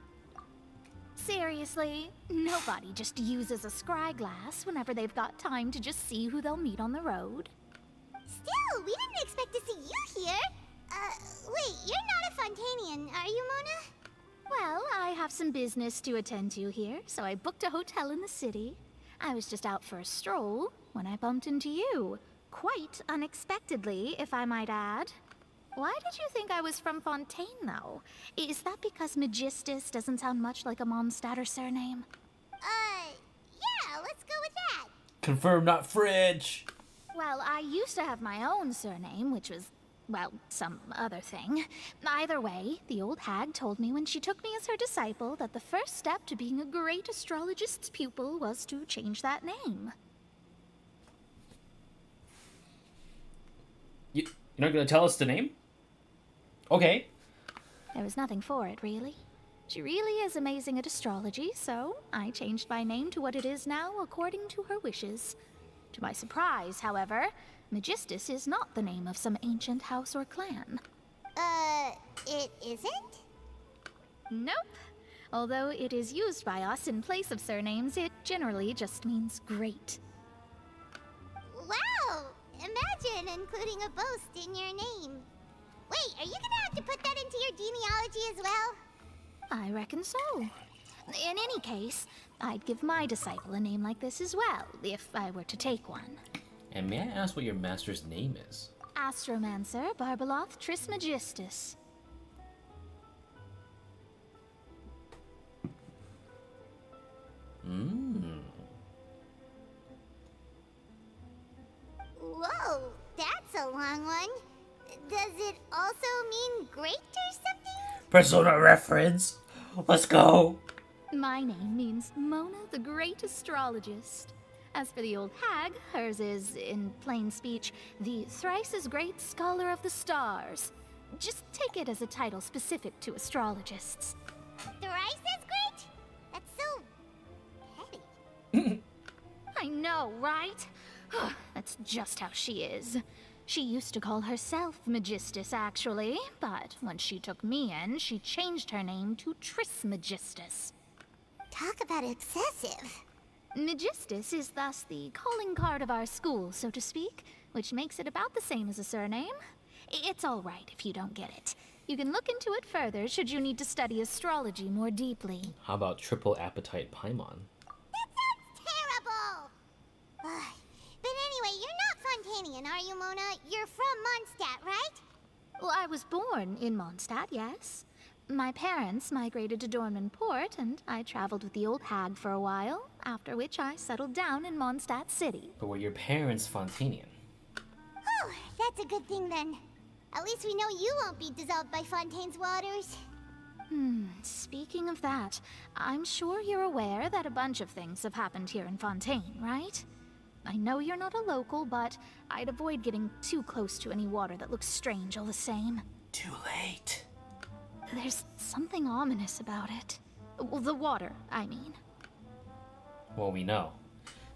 Seriously, nobody just uses a scry glass whenever they've got time to just see who they'll meet on the road. Still, we didn't expect to see you here. Wait, you're not a Fontainian, are you, Mona? Well, I have some business to attend to here, so I booked a hotel in the city. I was just out for a stroll when I bumped into you. Quite unexpectedly, if I might add. Why did you think I was from Fontaine, though? Is that because Magistus doesn't sound much like a Mondstadter surname? Yeah, let's go with that. Confirm, not French. Well, I used to have my own surname, which was, well, some other thing. Either way, the old hag told me when she took me as her disciple that the first step to being a great astrologist's pupil was to change that name. You're not gonna tell us the name? Okay. There was nothing for it, really. She really is amazing at astrology, so I changed my name to what it is now according to her wishes. To my surprise, however, Magistus is not the name of some ancient house or clan. It isn't? Nope. Although it is used by us in place of surnames, it generally just means great. Wow! Imagine including a boast in your name. Wait, are you gonna have to put that into your genealogy as well? I reckon so. In any case, I'd give my disciple a name like this as well, if I were to take one. And may I ask what your master's name is? Astromancer Barbeloth Trismegistus. Whoa, that's a long one. Does it also mean great or something? Persona reference. Let's go. My name means Mona the Great Astrologist. As for the old hag, hers is, in plain speech, the thrice as great Scholar of the Stars. Just take it as a title specific to astrologists. Thrice as great? That's so petty. I know, right? That's just how she is. She used to call herself Magistus, actually, but when she took me in, she changed her name to Trismegistus. Talk about excessive. Magistus is thus the calling card of our school, so to speak, which makes it about the same as a surname. It's all right if you don't get it. You can look into it further should you need to study astrology more deeply. How about triple appetite Paimon? That sounds terrible! But anyway, you're not Fontainian, are you, Mona? You're from Mondstadt, right? Well, I was born in Mondstadt, yes. My parents migrated to Dornman Port, and I traveled with the old hag for a while, after which I settled down in Mondstadt City. But were your parents Fontainian? Oh, that's a good thing then. At least we know you won't be dissolved by Fontaine's waters. Speaking of that, I'm sure you're aware that a bunch of things have happened here in Fontaine, right? I know you're not a local, but I'd avoid getting too close to any water that looks strange all the same. Too late. There's something ominous about it. Well, the water, I mean. Well, we know.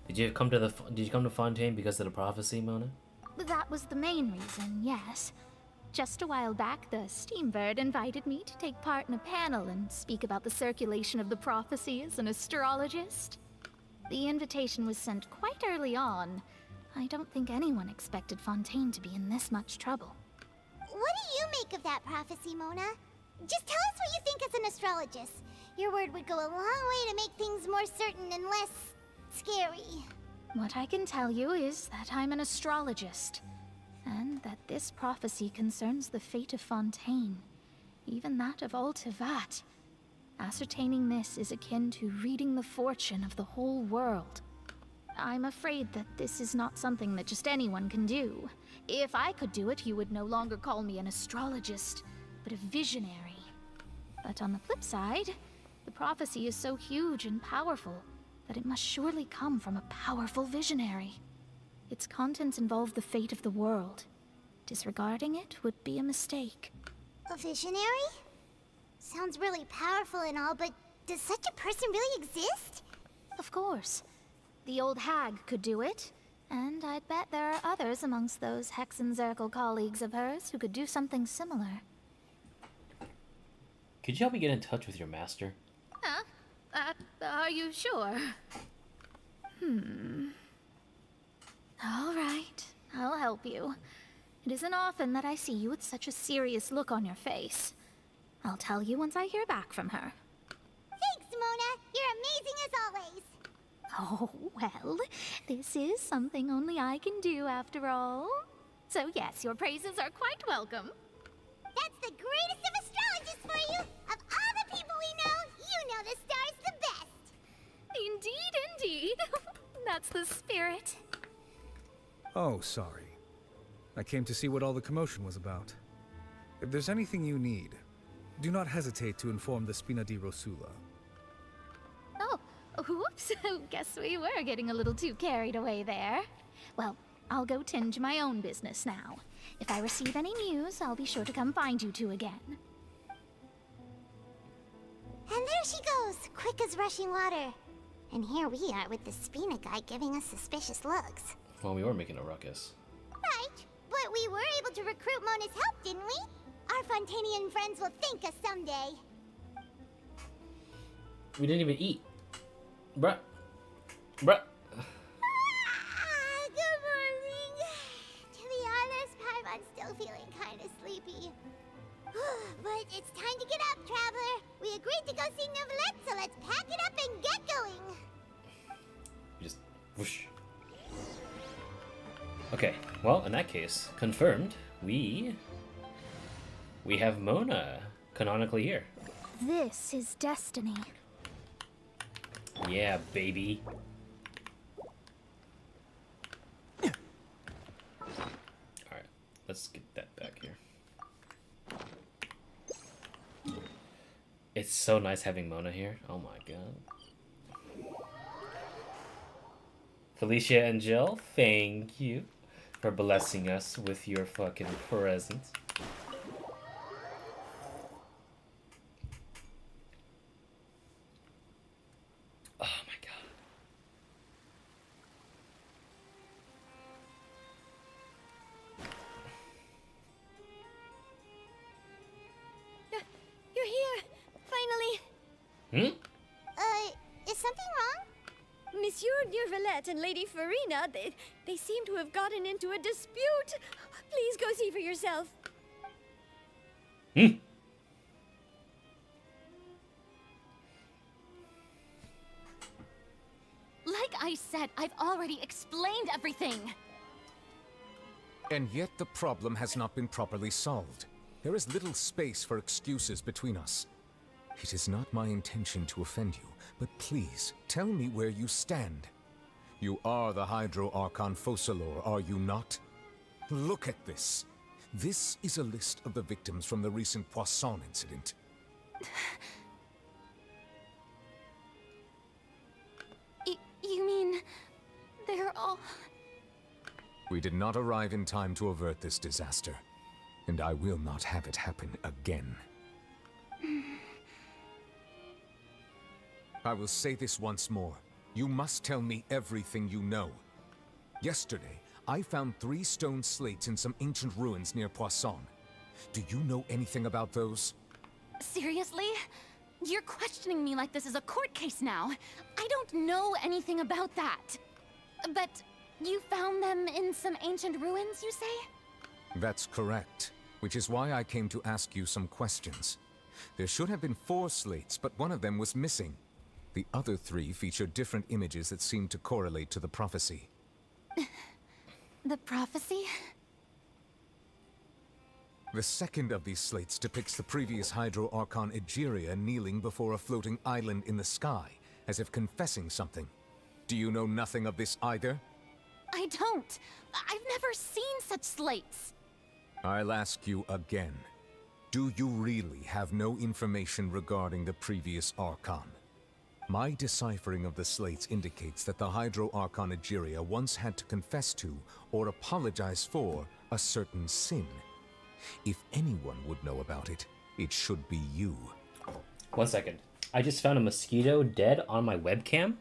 Did you come to Fontaine because of the prophecy, Mona? That was the main reason, yes. Just a while back, the Steambird invited me to take part in a panel and speak about the circulation of the prophecy as an astrologist. The invitation was sent quite early on. I don't think anyone expected Fontaine to be in this much trouble. What do you make of that prophecy, Mona? Just tell us what you think as an astrologist. Your word would go a long way to make things more certain and less scary. What I can tell you is that I'm an astrologist, and that this prophecy concerns the fate of Fontaine, even that of all Tevat. Ascertaining this is akin to reading the fortune of the whole world. I'm afraid that this is not something that just anyone can do. If I could do it, you would no longer call me an astrologist, but a visionary. But on the flip side, the prophecy is so huge and powerful that it must surely come from a powerful visionary. Its contents involve the fate of the world. Disregarding it would be a mistake. A visionary? Sounds really powerful and all, but does such a person really exist? Of course. The old hag could do it, and I'd bet there are others amongst those Hexenzirkel colleagues of hers who could do something similar. Could you help me get in touch with your master? Huh? Are you sure? All right, I'll help you. It isn't often that I see you with such a serious look on your face. I'll tell you once I hear back from her. Thanks, Mona. You're amazing as always. Oh, well, this is something only I can do after all. So yes, your praises are quite welcome. That's the greatest of astrologists for you. Of all the people we know, you know the star's the best. Indeed. That's the spirit. Oh, sorry. I came to see what all the commotion was about. If there's anything you need, do not hesitate to inform the Spina di Rosula. Oh, whoops. Guess we were getting a little too carried away there. Well, I'll go tend to my own business now. If I receive any news, I'll be sure to come find you two again. And there she goes, quick as rushing water. And here we are with the Spina guy giving us suspicious looks. Well, we were making a ruckus. Right, but we were able to recruit Mona's help, didn't we? Our Fontainian friends will thank us someday. We didn't even eat. Bruh. Good morning. To be honest, I'm still feeling kind of sleepy. But it's time to get up, traveler. We agreed to go see Novelette, so let's pack it up and get going. Just whoosh. Okay, well, in that case, confirmed, we have Mona canonically here. This is destiny. Yeah, baby. Alright, let's get that back here. It's so nice having Mona here. Oh my god. Felicia and Jill, thank you for blessing us with your fucking presence. Oh my god. You're here, finally. Is something wrong? Monsieur Neurvalette and Lady Furina, they seem to have gotten into a dispute. Please go see for yourself. Like I said, I've already explained everything. And yet the problem has not been properly solved. There is little space for excuses between us. It is not my intention to offend you, but please, tell me where you stand. You are the Hydro Archon Focalor, are you not? Look at this. This is a list of the victims from the recent Poisson incident. You mean... they're all... We did not arrive in time to avert this disaster, and I will not have it happen again. I will say this once more. You must tell me everything you know. Yesterday, I found 3 stone slates in some ancient ruins near Poisson. Do you know anything about those? Seriously? You're questioning me like this is a court case now. I don't know anything about that. But you found them in some ancient ruins, you say? That's correct, which is why I came to ask you some questions. There should have been 4 slates, but one of them was missing. The other 3 featured different images that seemed to correlate to the prophecy. The prophecy? The second of these slates depicts the previous Hydro Archon Egeria kneeling before a floating island in the sky, as if confessing something. Do you know nothing of this either? I don't. I've never seen such slates. I'll ask you again. Do you really have no information regarding the previous Archon? My deciphering of the slates indicates that the Hydro Archon Egeria once had to confess to, or apologize for, a certain sin. If anyone would know about it, it should be you. 1 second. I just found a mosquito dead on my webcam.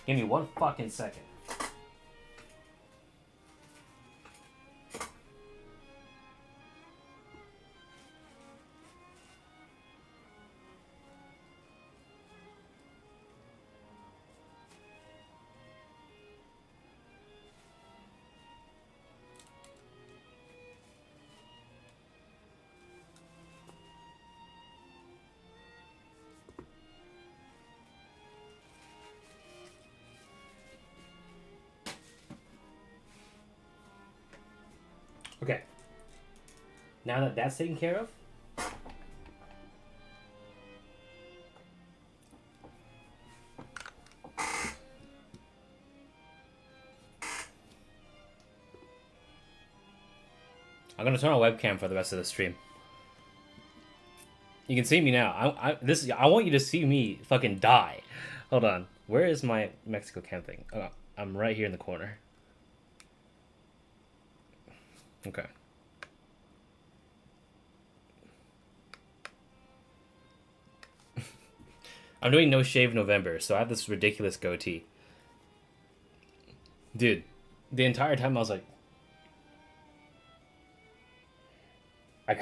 Give me 1 fucking second. Okay. Now that that's taken care of, I'm gonna turn on webcam for the rest of the stream. You can see me now. I want you to see me fucking die. Hold on. Where is my Mexico cam thing? Oh, I'm right here in the corner. Okay. I'm doing no shave November, so I have this ridiculous goatee. Dude, the entire time I was like, I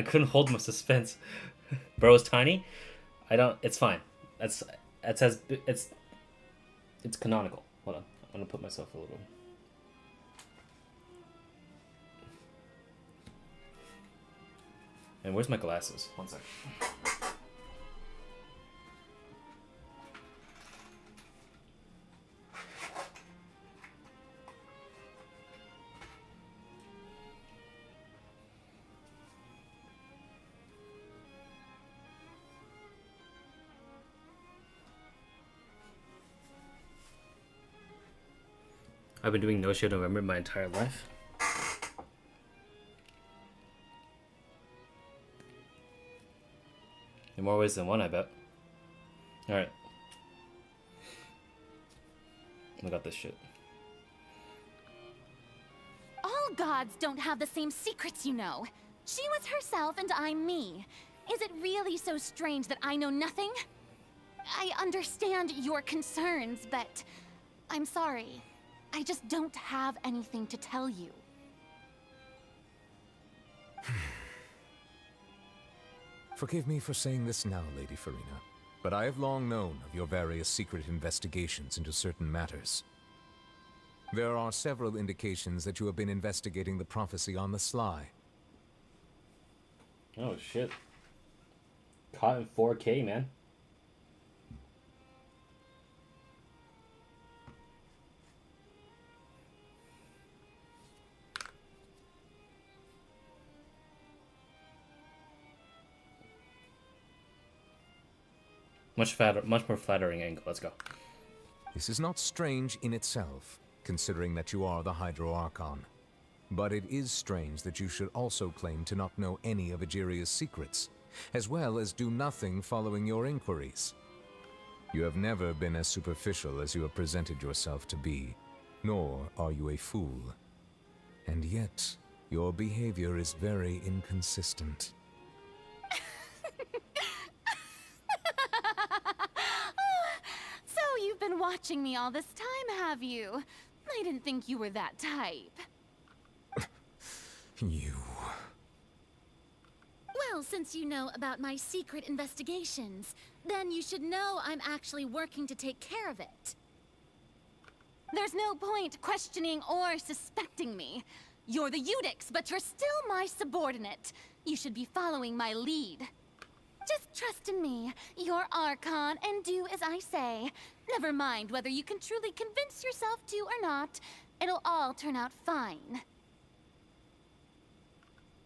couldn't hold my suspense. Bro is tiny. It's fine. It's canonical. Hold on. I'm gonna put myself a little. And where's my glasses? 1 second. I've been doing no shave November my entire life. In more ways than one, I bet. Alright. I got this shit. All gods don't have the same secrets, you know. She was herself and I'm me. Is it really so strange that I know nothing? I understand your concerns, but I'm sorry. I just don't have anything to tell you. Forgive me for saying this now, Lady Furina, but I have long known of your various secret investigations into certain matters. There are several indications that you have been investigating the prophecy on the sly. Oh shit. Caught in 4K, man. Much more flattering angle. Let's go. This is not strange in itself, considering that you are the Hydro Archon. But it is strange that you should also claim to not know any of Egeria's secrets, as well as do nothing following your inquiries. You have never been as superficial as you have presented yourself to be, nor are you a fool. And yet, your behavior is very inconsistent. So you've been watching me all this time, have you? I didn't think you were that type. You... Well, since you know about my secret investigations, then you should know I'm actually working to take care of it. There's no point questioning or suspecting me. You're the Eudix, but you're still my subordinate. You should be following my lead. Just trust in me. You're Archon, and do as I say. Never mind whether you can truly convince yourself to or not. It'll all turn out fine.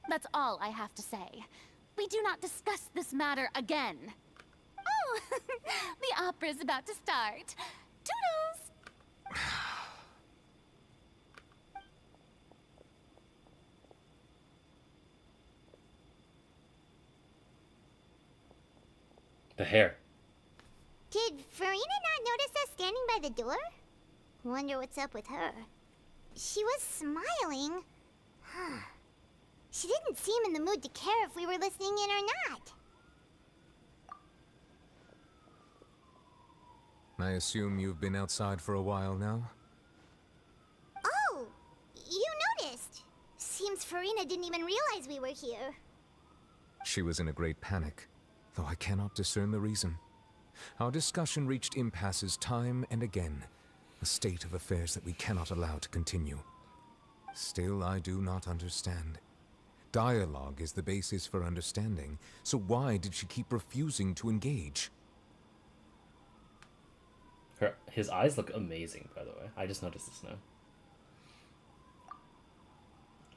That's all I have to say. We do not discuss this matter again. Oh, the opera's about to start. Toodles! The hair. Did Furina not notice us standing by the door? Wonder what's up with her. She was smiling. Huh. She didn't seem in the mood to care if we were listening in or not. I assume you've been outside for a while now? Oh, you noticed. Seems Furina didn't even realize we were here. She was in a great panic, though I cannot discern the reason. Our discussion reached impasses time and again, a state of affairs that we cannot allow to continue. Still, I do not understand. Dialogue is the basis for understanding, so why did she keep refusing to engage? His eyes look amazing, by the way. I just noticed this now.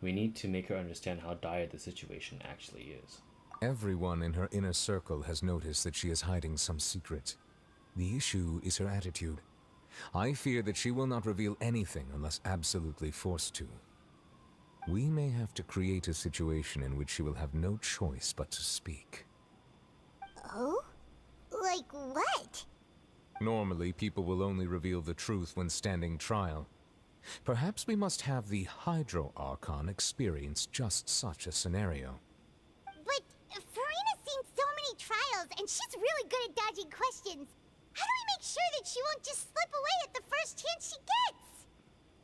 We need to make her understand how dire the situation actually is. Everyone in her inner circle has noticed that she is hiding some secret. The issue is her attitude. I fear that she will not reveal anything unless absolutely forced to. We may have to create a situation in which she will have no choice but to speak. Oh? Like what? Normally, people will only reveal the truth when standing trial. Perhaps we must have the Hydro Archon experience just such a scenario. But Furina's seen so many trials, and she's really good at dodging questions. How do we make sure that she won't just slip away at the first chance she gets?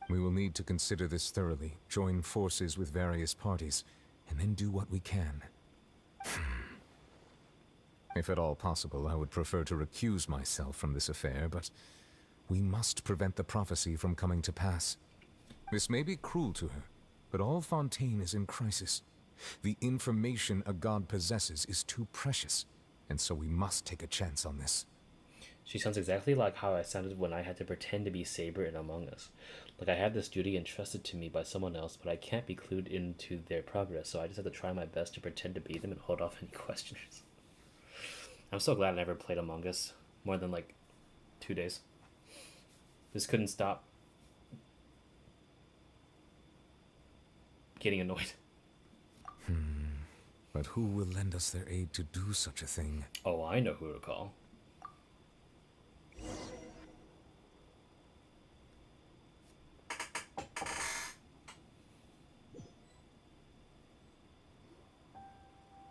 We will need to consider this thoroughly, join forces with various parties, and then do what we can. If at all possible, I would prefer to recuse myself from this affair, but we must prevent the prophecy from coming to pass. This may be cruel to her, but all Fontaine is in crisis. The information a god possesses is too precious, and so we must take a chance on this. She sounds exactly like how I sounded when I had to pretend to be Saber in Among Us. Like I had this duty entrusted to me by someone else, but I can't be clued into their progress, so I just have to try my best to pretend to be them and hold off any questioners. I'm so glad I never played Among Us more than like 2 days. Just couldn't stop getting annoyed. But who will lend us their aid to do such a thing? Oh, I know who to call.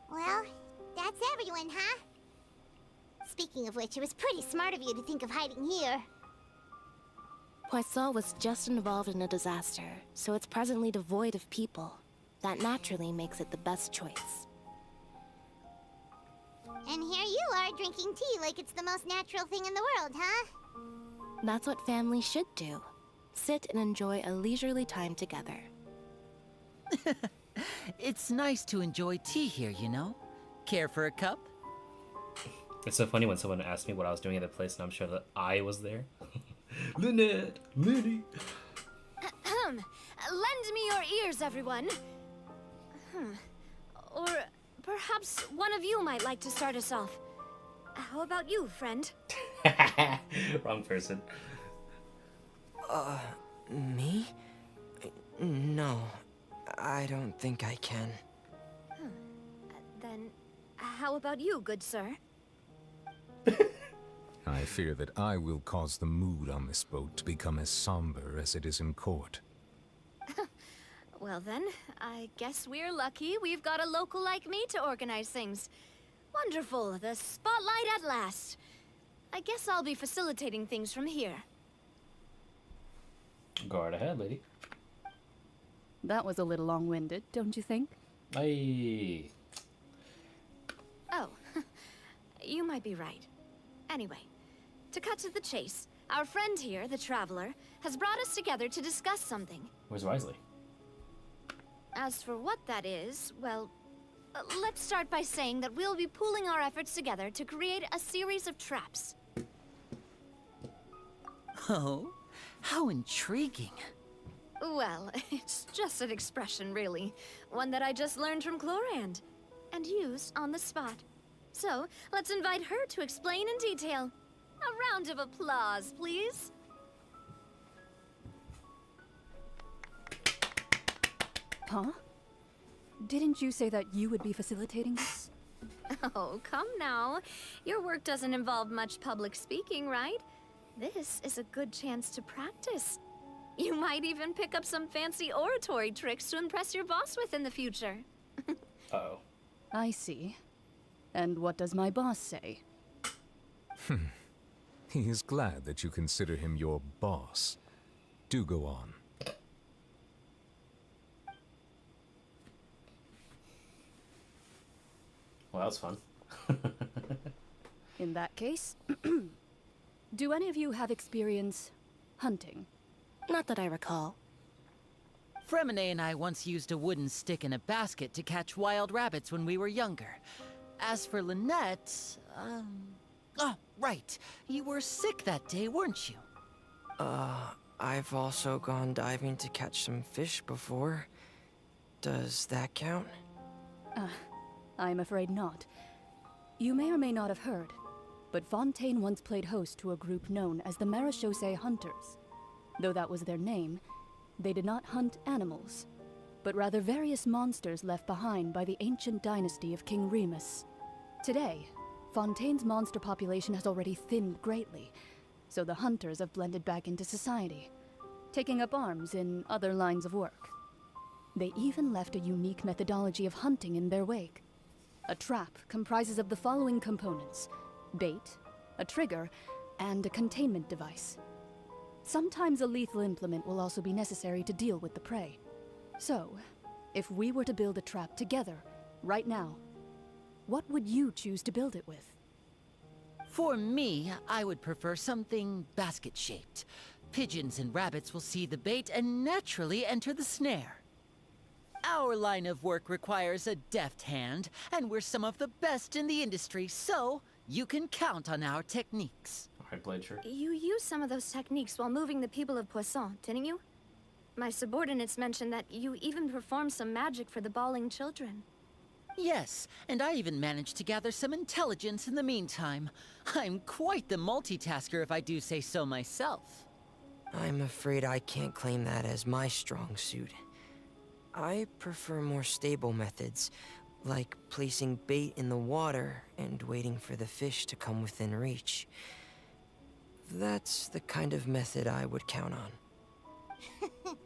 Well, that's everyone, huh? Speaking of which, it was pretty smart of you to think of hiding here. Poisson was just involved in a disaster, so it's presently devoid of people. That naturally makes it the best choice. And here you are drinking tea like it's the most natural thing in the world, huh? That's what families should do. Sit and enjoy a leisurely time together. It's nice to enjoy tea here, you know? Care for a cup? It's so funny when someone asks me what I was doing at the place and I'm sure that I was there. Lynette! Liddy! Lend me your ears, everyone. Or perhaps one of you might like to start us off. How about you, friend? Wrong person. Me? No, I don't think I can. Then, how about you, good sir? I fear that I will cause the mood on this boat to become as somber as it is in court. Well then, I guess we're lucky we've got a local like me to organize things. Wonderful, the spotlight at last. I guess I'll be facilitating things from here. Go right ahead, lady. That was a little long-winded, don't you think? Aye. Oh, you might be right. Anyway, to cut to the chase, our friend here, the Traveler, has brought us together to discuss something. Where's Risley? As for what that is, well, let's start by saying that we'll be pooling our efforts together to create a series of traps. Oh, how intriguing. Well, it's just an expression, really. One that I just learned from Chlorand, and used on the spot. So, let's invite her to explain in detail. A round of applause, please. Huh? Didn't you say that you would be facilitating this? Oh, come now. Your work doesn't involve much public speaking, right? This is a good chance to practice. You might even pick up some fancy oratory tricks to impress your boss with in the future. Uh-oh. I see. And what does my boss say? He is glad that you consider him your boss. Do go on. Well, that's fun. In that case, do any of you have experience hunting? Not that I recall. Fremine and I once used a wooden stick in a basket to catch wild rabbits when we were younger. As for Lynette, oh, right. You were sick that day, weren't you? I've also gone diving to catch some fish before. Does that count? I'm afraid not. You may or may not have heard, but Fontaine once played host to a group known as the Marechaussee Hunters. Though that was their name, they did not hunt animals, but rather various monsters left behind by the ancient dynasty of King Remus. Today, Fontaine's monster population has already thinned greatly, so the hunters have blended back into society, taking up arms in other lines of work. They even left a unique methodology of hunting in their wake. A trap comprises of the following components: bait, a trigger, and a containment device. Sometimes a lethal implement will also be necessary to deal with the prey. So, if we were to build a trap together, right now, what would you choose to build it with? For me, I would prefer something basket-shaped. Pigeons and rabbits will see the bait and naturally enter the snare. Our line of work requires a deft hand, and we're some of the best in the industry, so you can count on our techniques. Alright, Blade Shirt. You used some of those techniques while moving the people of Poisson, didn't you? My subordinates mentioned that you even performed some magic for the bawling children. Yes, and I even managed to gather some intelligence in the meantime. I'm quite the multitasker if I do say so myself. I'm afraid I can't claim that as my strong suit. I prefer more stable methods, like placing bait in the water and waiting for the fish to come within reach. That's the kind of method I would count on. Calm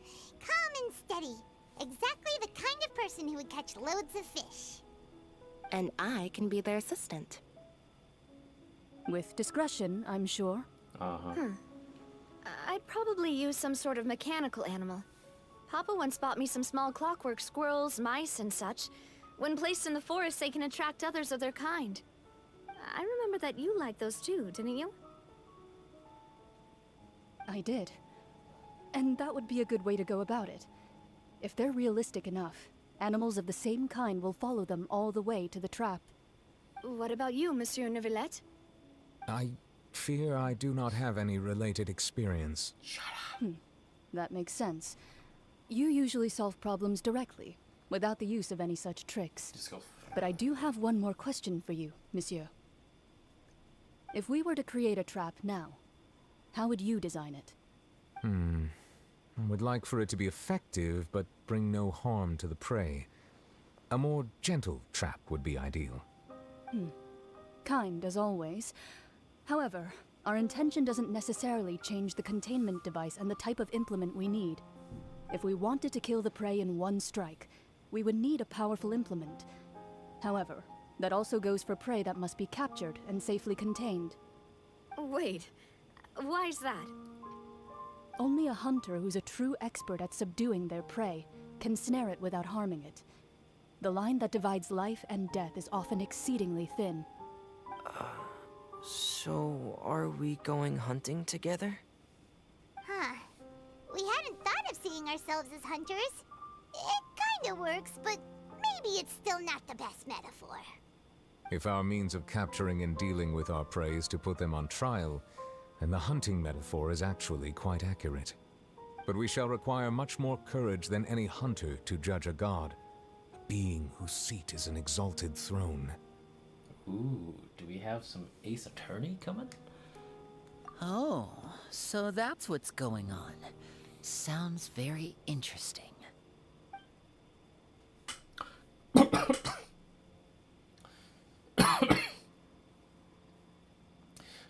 and steady. Exactly the kind of person who would catch loads of fish. And I can be their assistant. With discretion, I'm sure. I'd probably use some sort of mechanical animal. Papa once bought me some small clockwork squirrels, mice, and such. When placed in the forest, they can attract others of their kind. I remember that you liked those too, didn't you? I did. And that would be a good way to go about it. If they're realistic enough, animals of the same kind will follow them all the way to the trap. What about you, Monsieur Neuvillette? I fear I do not have any related experience. Shut up. That makes sense. You usually solve problems directly, without the use of any such tricks. Just go. But I do have one more question for you, Monsieur. If we were to create a trap now, how would you design it? I would like for it to be effective, but bring no harm to the prey. A more gentle trap would be ideal. Kind, as always. However, our intention doesn't necessarily change the containment device and the type of implement we need. If we wanted to kill the prey in one strike, we would need a powerful implement. However, that also goes for prey that must be captured and safely contained. Wait, why's that? Only a hunter who's a true expert at subduing their prey can snare it without harming it. The line that divides life and death is often exceedingly thin. So, are we going hunting together? Huh. We hadn't thought of seeing ourselves as hunters. It kinda works, but maybe it's still not the best metaphor. If our means of capturing and dealing with our prey is to put them on trial, then the hunting metaphor is actually quite accurate. But we shall require much more courage than any hunter to judge a god, a being whose seat is an exalted throne. Ooh, do we have some Ace Attorney coming? Oh, so that's what's going on. Sounds very interesting.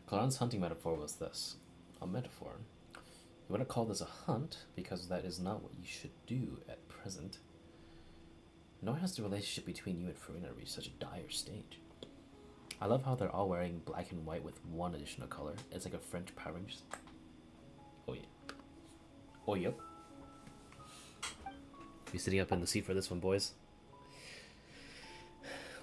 Clown's hunting metaphor was this. A metaphor. You wouldn't call this a hunt, because that is not what you should do at present. Nor has the relationship between you and Furina reached such a dire stage. I love how they're all wearing black and white with one additional color. It's like a French Power Rangers. Oh yeah. Oh yep. Be sitting up in the seat for this one, boys.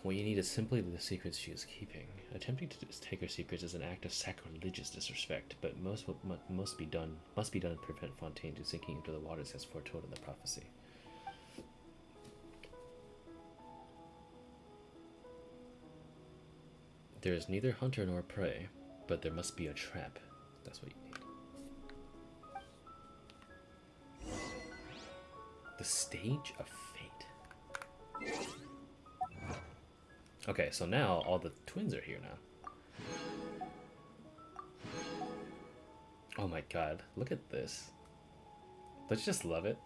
What you need is simply the secrets she is keeping. Attempting to take her secrets is an act of sacrilegious disrespect, but must be done to prevent Fontaine to sinking into the waters as foretold in the prophecy. There is neither hunter nor prey, but there must be a trap. That's what you need. The stage of fate. Okay, so now all the twins are here now. Oh my god, look at this. Don't you just love it?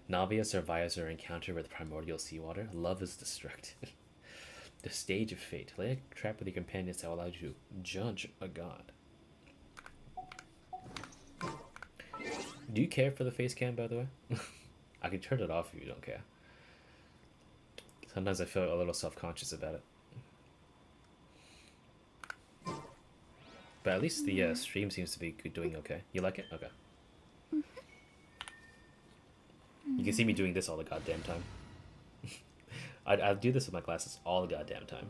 Navia survives her encounter with primordial seawater. Love is destructive. The stage of fate. Lay a trap with your companions that will allow you to judge a god. Do you care for the face cam, by the way? I can turn it off if you don't care. Sometimes I feel a little self-conscious about it. But at least the stream seems to be doing okay. You like it? Okay. You can see me doing this all the goddamn time. I do this with my glasses all the goddamn time.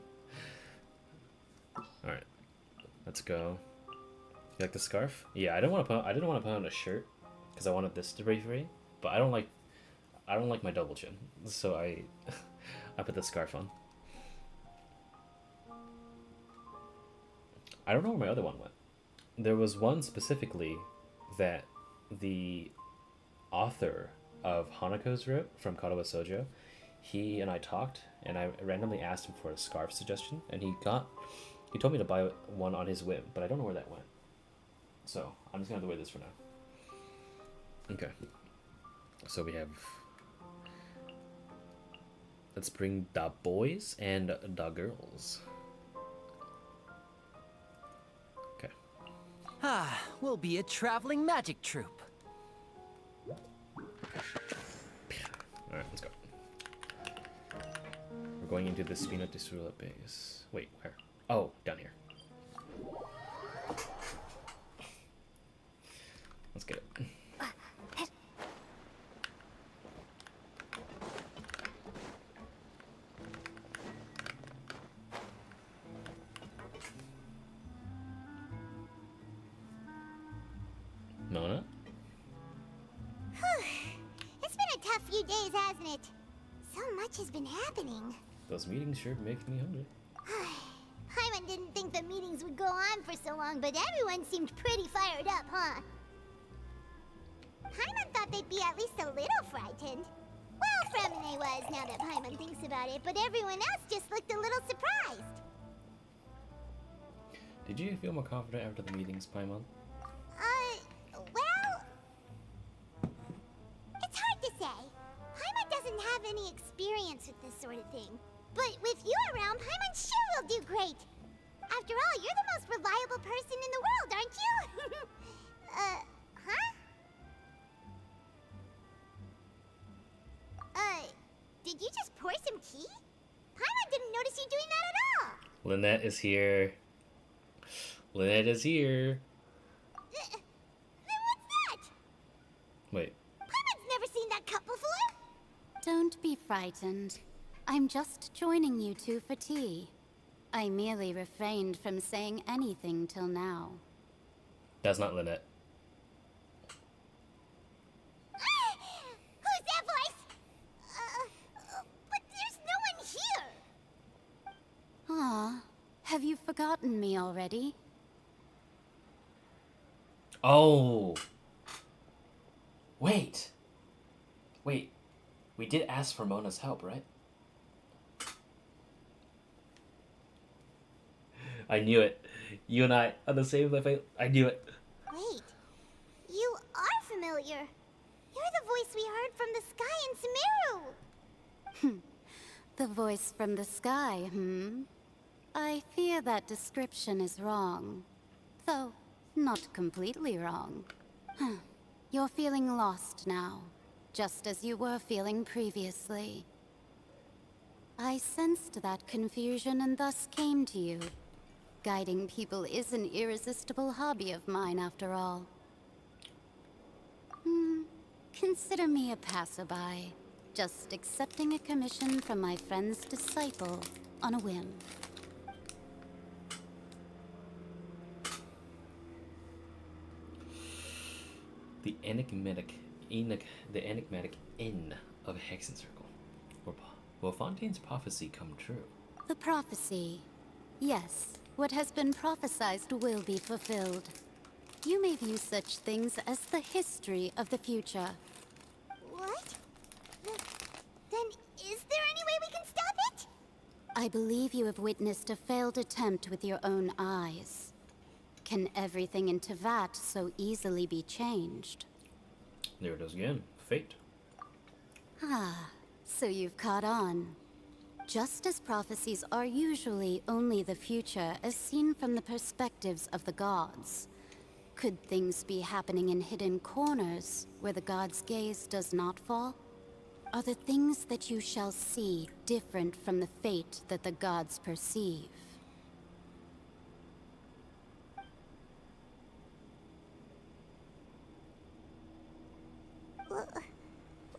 Alright. Let's go. You like the scarf? Yeah, I didn't want to put on a shirt because I wanted this to be free, but I don't like my double chin. So I put the scarf on. I don't know where my other one went. There was one specifically that the author of Hanako's wrote from Karawa Sojo. He and I talked, and I randomly asked him for a scarf suggestion, and he told me to buy one on his whim, but I don't know where that went. So I'm just gonna have to wear this for now. Okay. So we have. Let's bring the boys and the girls. Okay. Ah, we'll be a traveling magic troupe. Alright, let's go. We're going into the Spina di Sula base. Wait, where? Oh, down here. Let's get it. Mona? It's been a tough few days, hasn't it? So much has been happening. Those meetings sure make me hungry. Paimon didn't think the meetings would go on for so long, but everyone seemed pretty fired up, huh? Paimon thought they'd be at least a little frightened. Well, Fremine was, now that Paimon thinks about it, but everyone else just looked a little surprised. Did you feel more confident after the meetings, Paimon? Well... It's hard to say. Paimon doesn't have any experience with this sort of thing. But with you around, Paimon sure will do great. After all, you're the most reliable person in the world, aren't you? Did you just pour some tea? Paimon didn't notice you doing that at all. Lynette is here. Lynette is here. Then what's that? Wait. Paimon's never seen that cup before. Don't be frightened. I'm just joining you two for tea. I merely refrained from saying anything till now. That's not Lynette. Who's that voice? forgotten me already? Oh. Wait. Wait. We did ask for Mona's help, right? I knew it. You and I on the same level. I knew it. Wait, you are familiar. You're the voice we heard from the sky in Sumeru. The voice from the sky, I fear that description is wrong. Though, not completely wrong. You're feeling lost now, just as you were feeling previously. I sensed that confusion and thus came to you. Guiding people is an irresistible hobby of mine, after all. Consider me a passerby, just accepting a commission from my friend's disciple on a whim. The enigmatic inn of Hexen Circle. Will Fontaine's prophecy come true? The prophecy. Yes, what has been prophesied will be fulfilled. You may view such things as the history of the future. What? Then is there any way we can stop it? I believe you have witnessed a failed attempt with your own eyes. Can everything in Tevat so easily be changed? There it is again. Fate. So you've caught on. Just as prophecies are usually only the future as seen from the perspectives of the gods, could things be happening in hidden corners where the gods' gaze does not fall? Are the things that you shall see different from the fate that the gods perceive?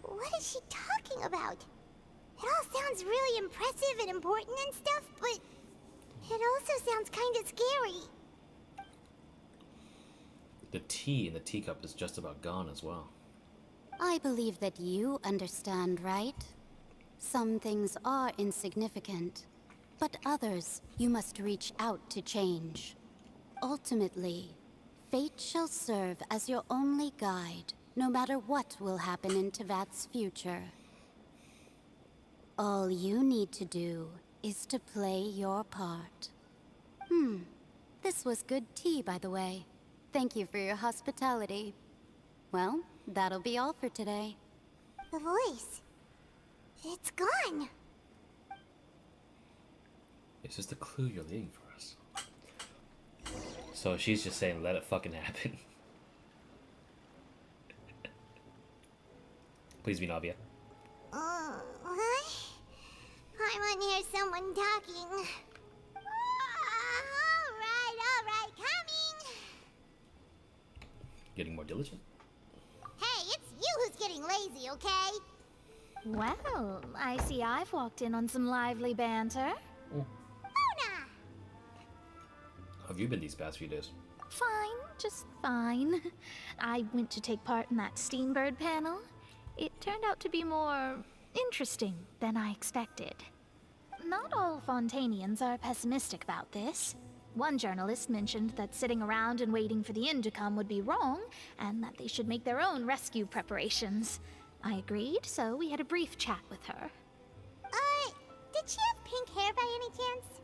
What is she talking about? It all sounds really impressive and important and stuff, but it also sounds kind of scary. The tea in the teacup is just about gone as well. I believe that you understand, right? Some things are insignificant, but others you must reach out to change. Ultimately, fate shall serve as your only guide, no matter what will happen in Tevat's future. All you need to do is to play your part. This was good tea, by the way. Thank you for your hospitality. Well, that'll be all for today. The voice. It's gone. It's just a clue you're leaving for us. So she's just saying, let it fucking happen. Please be Navia. What? I want to hear someone talking. Alright, coming! Getting more diligent? Hey, it's you who's getting lazy, okay? Well, I see I've walked in on some lively banter. Mona! How have you been these past few days? Fine, just fine. I went to take part in that Steambird panel. It turned out to be more interesting than I expected. Not all Fontainians are pessimistic about this. One journalist mentioned that sitting around and waiting for the end to come would be wrong, and that they should make their own rescue preparations. I agreed, so we had a brief chat with her. Did she have pink hair by any chance?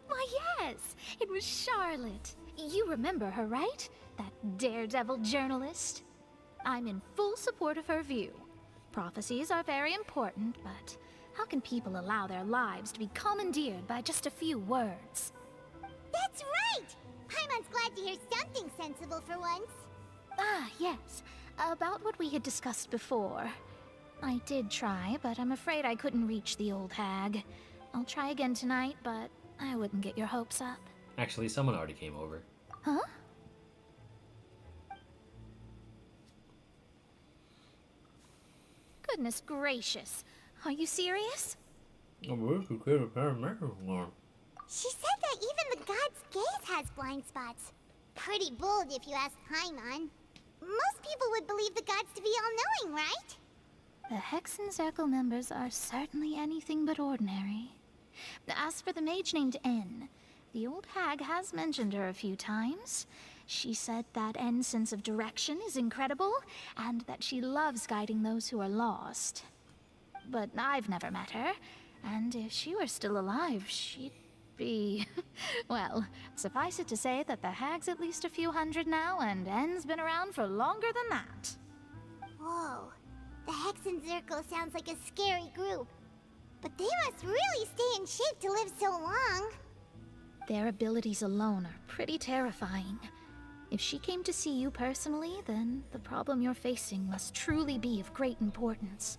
Why, yes! It was Charlotte. You remember her, right? That daredevil journalist? I'm in full support of her view. Prophecies are very important, but how can people allow their lives to be commandeered by just a few words? That's right! Paimon's glad to hear something sensible for once. Yes. About what we had discussed before. I did try, but I'm afraid I couldn't reach the old hag. I'll try again tonight, but I wouldn't get your hopes up. Actually, someone already came over. Huh? Goodness gracious. Are you serious? She said that even the god's gaze has blind spots. Pretty bold if you ask Paimon. Most people would believe the gods to be all-knowing, right? The Hexen Circle members are certainly anything but ordinary. As for the mage named N, The old hag has mentioned her a few times. She said that N's sense of direction is incredible, and that she loves guiding those who are lost. But I've never met her, and if she were still alive, she'd be... well, suffice it to say that the hag's at least a few hundred now, and N's been around for longer than that. Whoa. The Hexen Circle sounds like a scary group. But they must really stay in shape to live so long. Their abilities alone are pretty terrifying. If she came to see you personally, then the problem you're facing must truly be of great importance.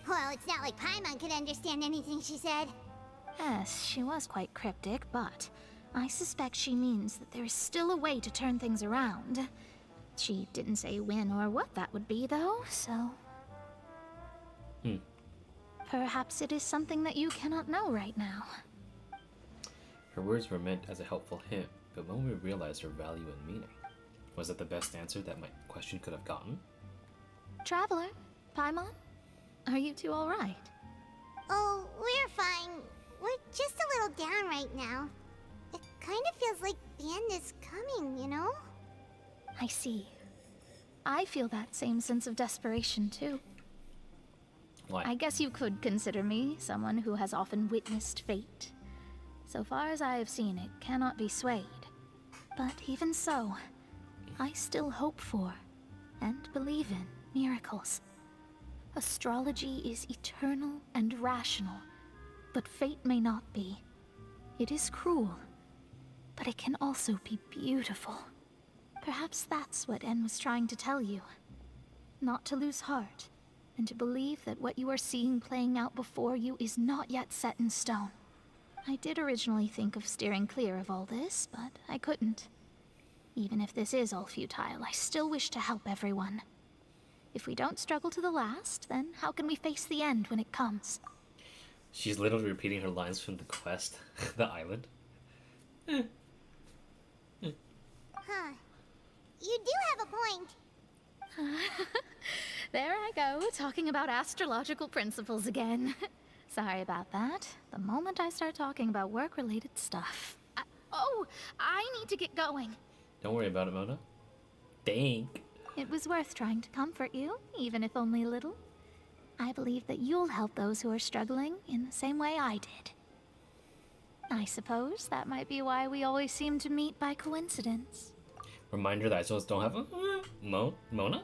Well, it's not like Paimon could understand anything she said. Yes, she was quite cryptic, but I suspect she means that there is still a way to turn things around. She didn't say when or what that would be, though, so... Perhaps it is something that you cannot know right now. Her words were meant as a helpful hint, but when we realized her value and meaning, was it the best answer that my question could have gotten? Traveler, Paimon, are you two all right? Oh, we're fine. We're just a little down right now. It kind of feels like the end is coming, you know? I see. I feel that same sense of desperation, too. Why? I guess you could consider me someone who has often witnessed fate. So far as I have seen, it cannot be swayed. But even so, I still hope for, and believe in, miracles. Astrology is eternal and rational, but fate may not be. It is cruel, but it can also be beautiful. Perhaps that's what En was trying to tell you. Not to lose heart, and to believe that what you are seeing playing out before you is not yet set in stone. I did originally think of steering clear of all this, but I couldn't. Even if this is all futile, I still wish to help everyone. If we don't struggle to the last, then how can we face the end when it comes? She's literally repeating her lines from the quest, the island. Huh. You do have a point. There I go, talking about astrological principles again. Sorry about that. The moment I start talking about work-related stuff... I need to get going. Don't worry about it, Mona. Think. It was worth trying to comfort you, even if only a little. I believe that you'll help those who are struggling in the same way I did. I suppose that might be why we always seem to meet by coincidence. Reminder that I still don't have a Mona?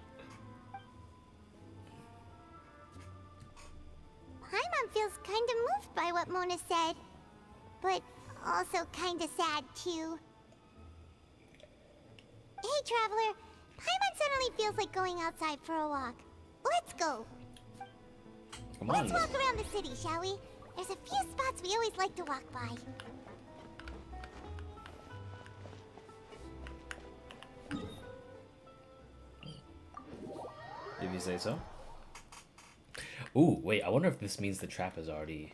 Paimon feels kind of moved by what Mona said, but also kind of sad too. Hey, Traveler, Paimon suddenly feels like going outside for a walk. Let's go. Come on. Let's walk around the city, shall we? There's a few spots we always like to walk by. If you say so. Ooh, wait, I wonder if this means the trap is already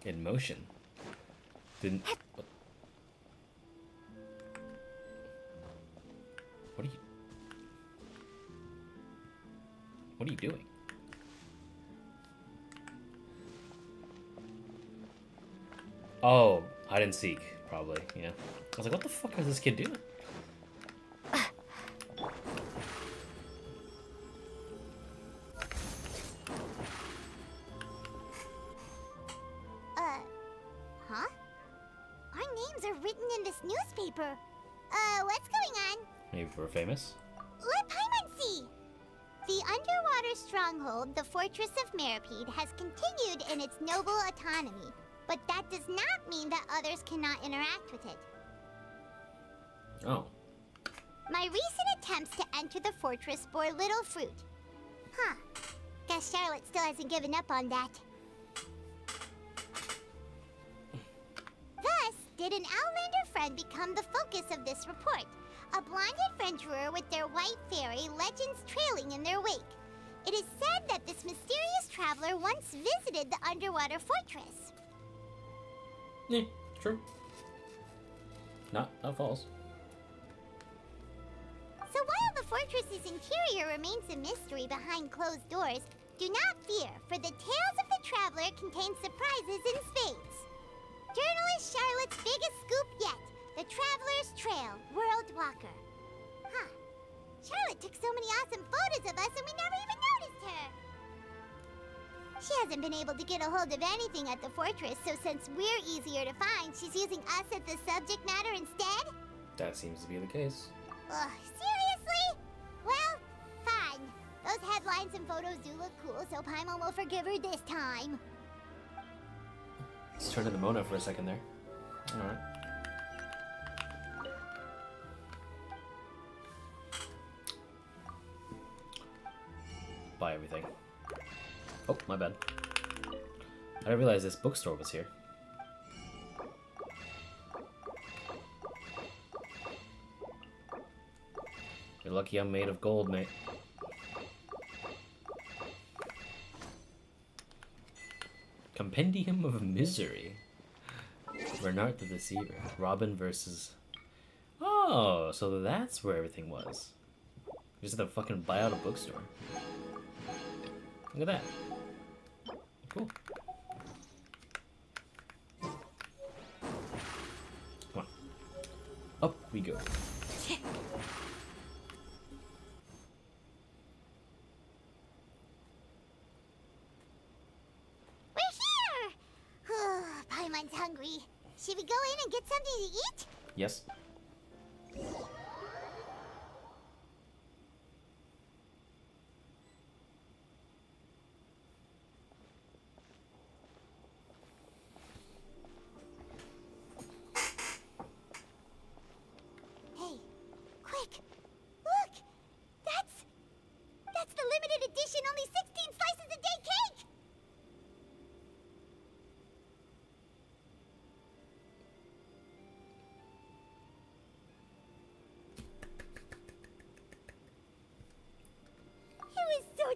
in motion. Didn't... What are you doing? Oh, hide and seek, probably, yeah. I was like, what the fuck is this kid doing? Huh? Our names are written in this newspaper. What's going on? Maybe we're famous? Let Paimon see! The underwater stronghold, the Fortress of Meripede, has continued in its noble autonomy, but that does not mean that others cannot interact with it. Oh. My recent attempts to enter the fortress bore little fruit. Huh. Guess Charlotte still hasn't given up on that. Thus, did an Outlander friend become the focus of this report? A blonde adventurer with their white fairy, legends trailing in their wake. It is said that this mysterious traveler once visited the underwater fortress. Yeah, true. Not false. So while the fortress's interior remains a mystery behind closed doors, do not fear, for the tales of the traveler contain surprises in spades. Journalist Charlotte's biggest scoop yet. The Traveler's Trail, World Walker. Huh. Charlotte took so many awesome photos of us and we never even noticed her. She hasn't been able to get a hold of anything at the fortress, so since we're easier to find, she's using us as the subject matter instead? That seems to be the case. Ugh, seriously? Well, fine. Those headlines and photos do look cool, so Paimon will forgive her this time. Let's turn to the Mona for a second there. Alright. Buy everything. Oh, my bad. I didn't realize this bookstore was here. You're lucky I'm made of gold, mate. Compendium of Misery. Bernard the Deceiver. Robin versus... Oh, so that's where everything was. Just had to fucking buy out a bookstore. Look at that. Cool. Come on. Up we go. Paimon's hungry. Should we go in and get something to eat? Yes. Hey, quick! Look! That's the limited edition only 16 slices a day cake!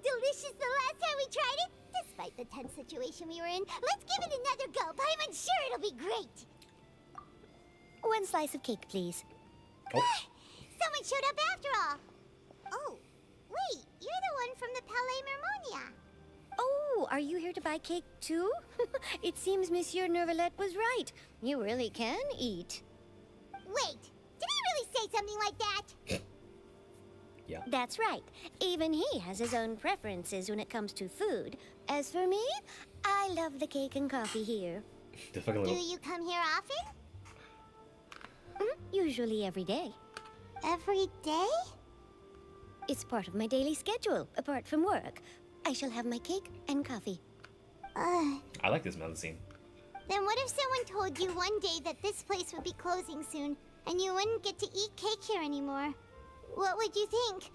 Delicious the last time we tried it. Despite the tense situation we were in, let's give it another go. I'm sure it'll be great. One slice of cake, please. Oh. Someone showed up after all. Oh, wait, you're the one from the Palais Mermonia. Oh, are you here to buy cake too? It seems Monsieur Nervalette was right. You really can eat. Wait, did he really say something like that? Yeah. That's right. Even he has his own preferences when it comes to food. As for me, I love the cake and coffee here. The fucking little... Do you come here often? Usually every day. Every day? It's part of my daily schedule, apart from work. I shall have my cake and coffee. I like this magazine. Then what if someone told you one day that this place would be closing soon, and you wouldn't get to eat cake here anymore? What would you think?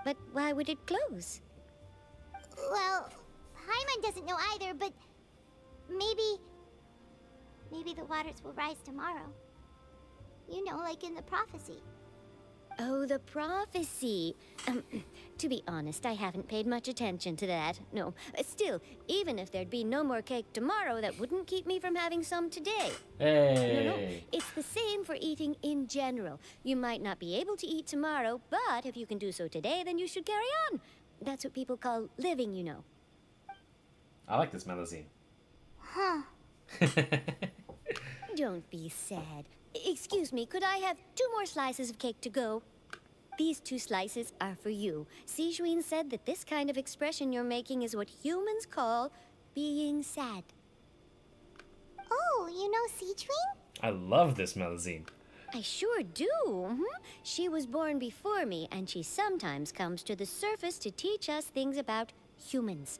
But why would it close? Well, Paimon doesn't know either, but maybe the waters will rise tomorrow. You know, like in the prophecy. Oh, the prophecy. To be honest, I haven't paid much attention to that. No, still, even if there'd be no more cake tomorrow, that wouldn't keep me from having some today. Hey! No, it's the same for eating in general. You might not be able to eat tomorrow, but if you can do so today, then you should carry on. That's what people call living, you know. I like this magazine. Huh. Don't be sad. Excuse me, could I have 2 more slices of cake to go? These 2 slices are for you. Sijuin said that this kind of expression you're making is what humans call being sad. Oh, you know Sijuin? I love this magazine. I sure do. She was born before me, and she sometimes comes to the surface to teach us things about humans.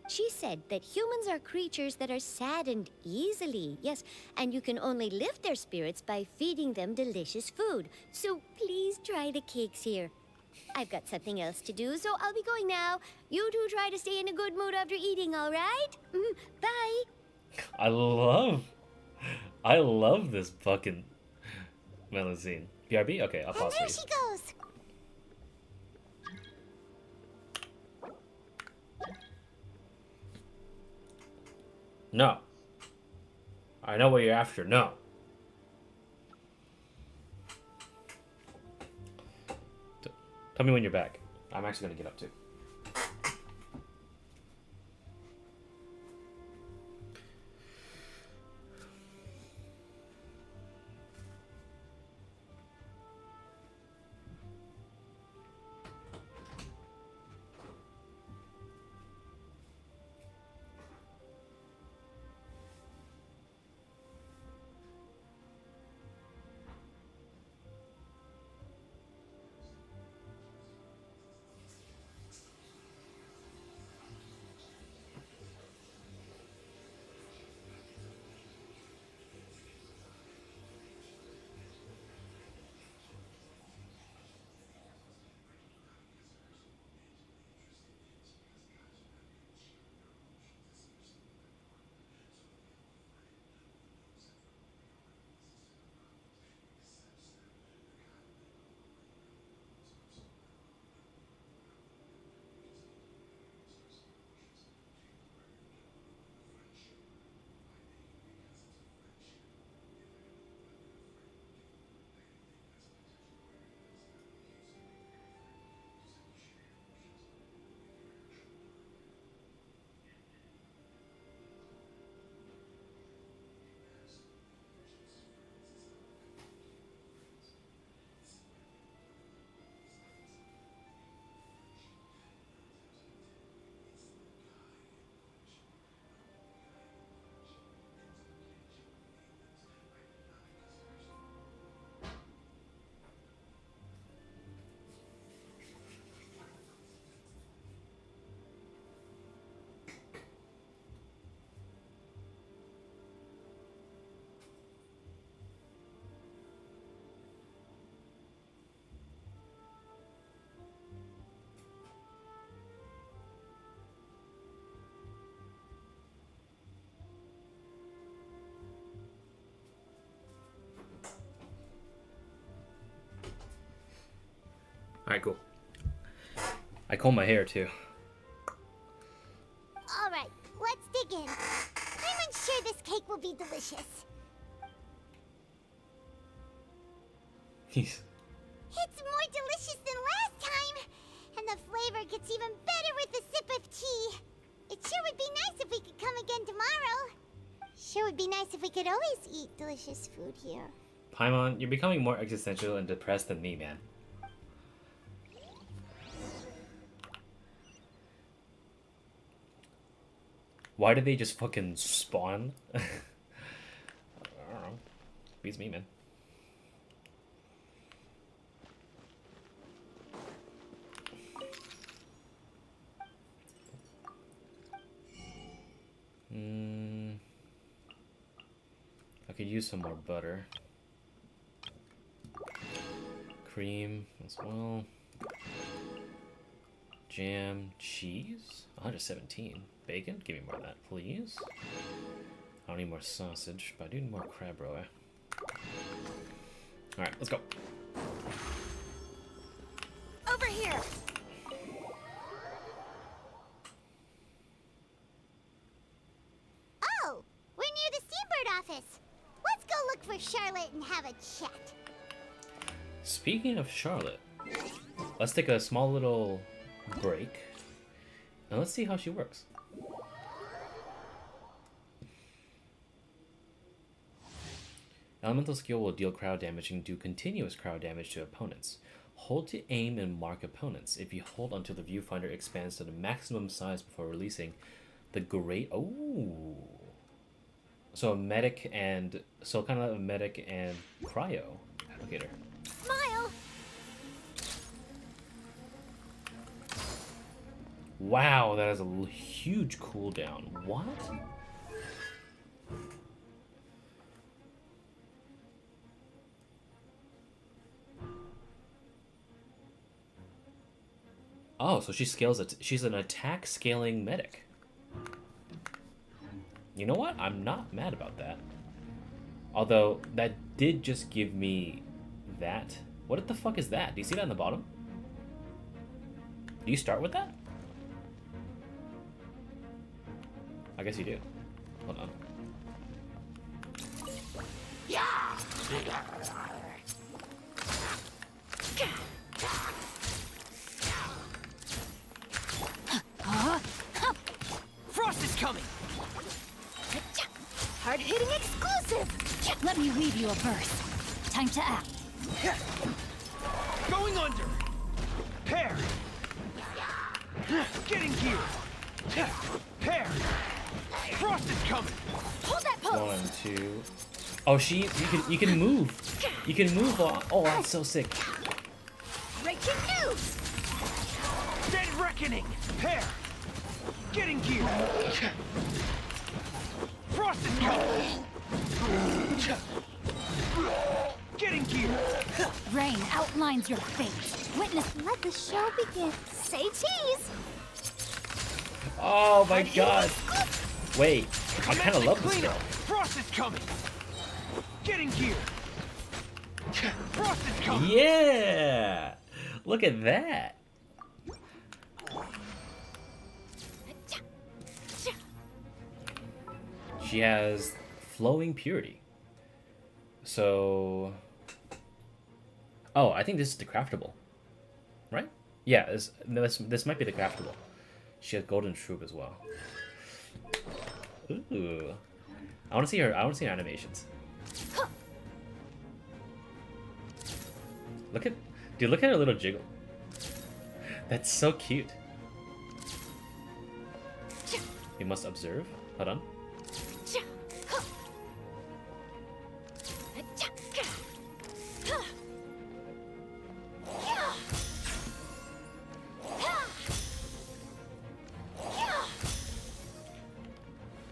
She said that humans are creatures that are saddened easily, yes, and you can only lift their spirits by feeding them delicious food. So please try the cakes here. I've got something else to do, so I'll be going now. You two try to stay in a good mood after eating, all right? Bye. I love this fucking magazine. BRB? Okay, I'll pause for There you. she goes. No. I know what you're after. No. Tell me when you're back. I'm actually going to get up too. Alright, cool. I comb my hair too. Alright, let's dig in. I'm unsure this cake will be delicious. He's... It's more delicious than last time! And the flavor gets even better with a sip of tea. It sure would be nice if we could come again tomorrow. Sure would be nice if we could always eat delicious food here. Paimon, you're becoming more existential and depressed than me, man. Why did they just fucking spawn? I don't know. Beats me, man. I could use some more butter. Cream as well. Jam, cheese. 117. Bacon? Give me more of that, please. I don't need more sausage, but I do need more crab roe. Alright, let's go. Over here! Oh! We're near the Steambird office! Let's go look for Charlotte and have a chat. Speaking of Charlotte, let's take a small little break and let's see how she works. Elemental skill will deal crowd damage and do continuous crowd damage to opponents. Hold to aim and mark opponents. If you hold until the viewfinder expands to the maximum size before releasing the great... Oh! So a medic and... So kind of a medic and cryo applicator. Smile! Wow, that is a huge cooldown. What? Oh, so she scales it. She's an attack scaling medic. You know what? I'm not mad about that. Although, that did just give me that. What the fuck is that? Do you see that on the bottom? Do you start with that? I guess you do. Hold on. Yeah! Frost is coming! Hard-hitting exclusive! Let me weave you a verse. Time to act. Going under! Pair! Getting gear! Pair! Frost is coming! Hold that pose! 1, 2. Oh, you can move. You can move on. Oh, that's so sick. Breaking news! Dead reckoning! Pair! Getting gear! Frost is coming! Getting gear! Rain outlines your fate. Witness, let the show begin. Say cheese! Oh my god. Wait, I kind of love this girl. Frost is coming! Getting gear! Frost is coming! Yeah! Look at that. She has flowing purity. So... Oh, I think this is the craftable. Right? Yeah, this might be the craftable. She has golden shroom as well. Ooh. I want to see her animations. Look at her little jiggle. That's so cute. You must observe. Hold on.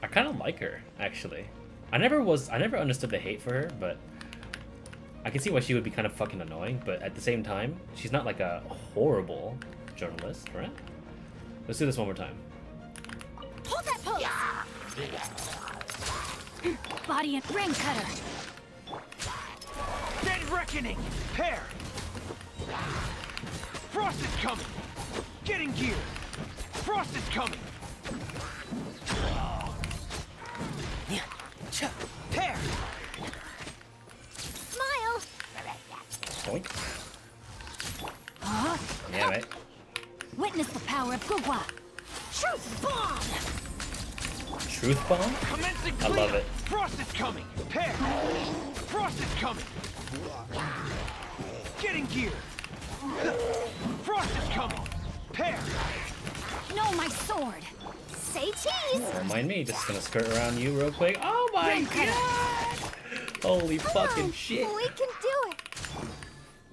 I kind of like her, actually. I never understood the hate for her, but I can see why she would be kind of fucking annoying, but at the same time, she's not like a horrible journalist, right? Let's do this one more time. Hold that pose! Body and ring cutter. Dead reckoning! Pair! Frost is coming! Get in gear! Frost is coming! Pear! Smile! Point. Huh? Yeah, right. Witness the power of Gugwa! Truth bomb! Truth bomb? Commencing I love it. Frost is coming! Pear! Frost is coming! Get in gear! Frost is coming! Pear! No, my sword! Say cheese! Don't mind me, just gonna skirt around you real quick. Oh my god! Holy fucking shit. We can do it!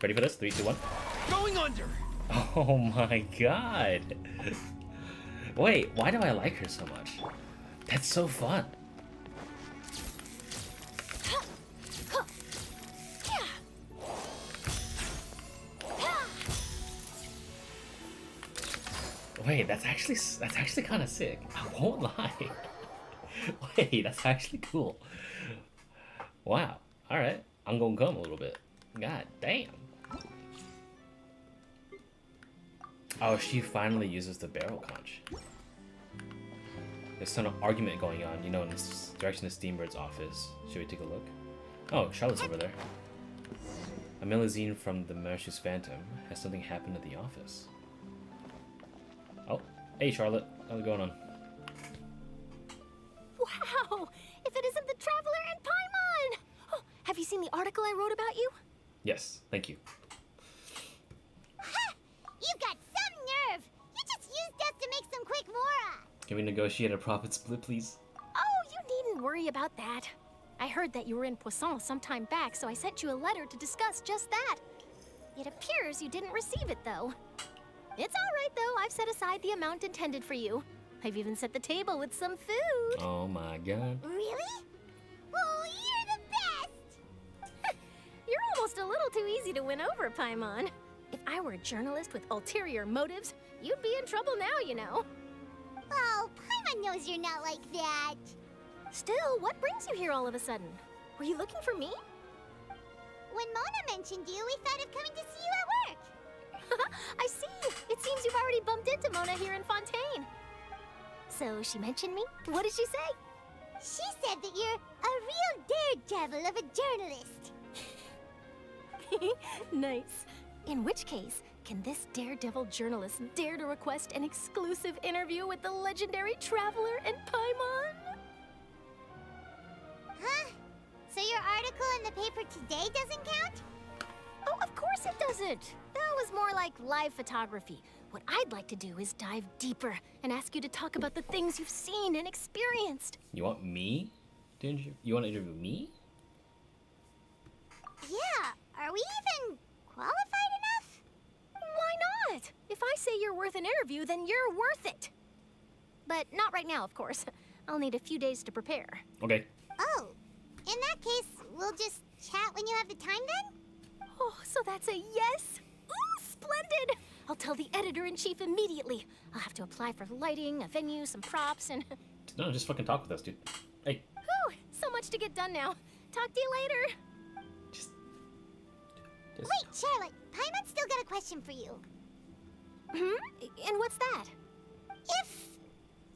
Ready for this? 3, 2, 1. Going under! Oh my god. Wait, why do I like her so much? That's so fun. Wait, that's actually kind of sick. I won't lie. Wait, that's actually cool. Wow. All right, I'm gonna come a little bit. God damn. Oh, she finally uses the barrel conch. There's some argument going on, you know, in this direction of Steambird's office. Should we take a look? Oh, Charlotte's over there. A Melusine from the Mersh's Phantom. Has something happened at the office? Oh, hey Charlotte, how's it going on? Wow! If it isn't the Traveler and Paimon! Oh, have you seen the article I wrote about you? Yes, thank you. Ha! You've got some nerve! You just used us to make some quick mora! Can we negotiate a profit split, please? Oh, you needn't worry about that. I heard that you were in Poisson some time back, so I sent you a letter to discuss just that. It appears you didn't receive it, though. It's all right, though. I've set aside the amount intended for you. I've even set the table with some food. Oh my god. Really? Oh, you're the best! You're almost a little too easy to win over, Paimon. If I were a journalist with ulterior motives, you'd be in trouble now, you know. Oh, Paimon knows you're not like that. Still, what brings you here all of a sudden? Were you looking for me? When Mona mentioned you, we thought of coming to see you at work. I see. It seems you've already bumped into Mona here in Fontaine. So she mentioned me? What did she say? She said that you're a real daredevil of a journalist. Nice. In which case, can this daredevil journalist dare to request an exclusive interview with the legendary Traveler and Paimon? Huh? So your article in the paper today doesn't count? Oh, of course it doesn't. That was more like live photography. What I'd like to do is dive deeper and ask you to talk about the things you've seen and experienced. You want me to interview? You want to interview me? Yeah, are we even qualified enough? Why not? If I say you're worth an interview, then you're worth it. But not right now, of course. I'll need a few days to prepare. Okay. Oh, in that case, we'll just chat when you have the time then? Oh, so that's a yes? Ooh, splendid! I'll tell the editor-in-chief immediately. I'll have to apply for lighting, a venue, some props, and... No, just fucking talk with us, dude. Hey. Whew, so much to get done now. Talk to you later. Wait, Charlotte, Paimon's still got a question for you. And what's that? If,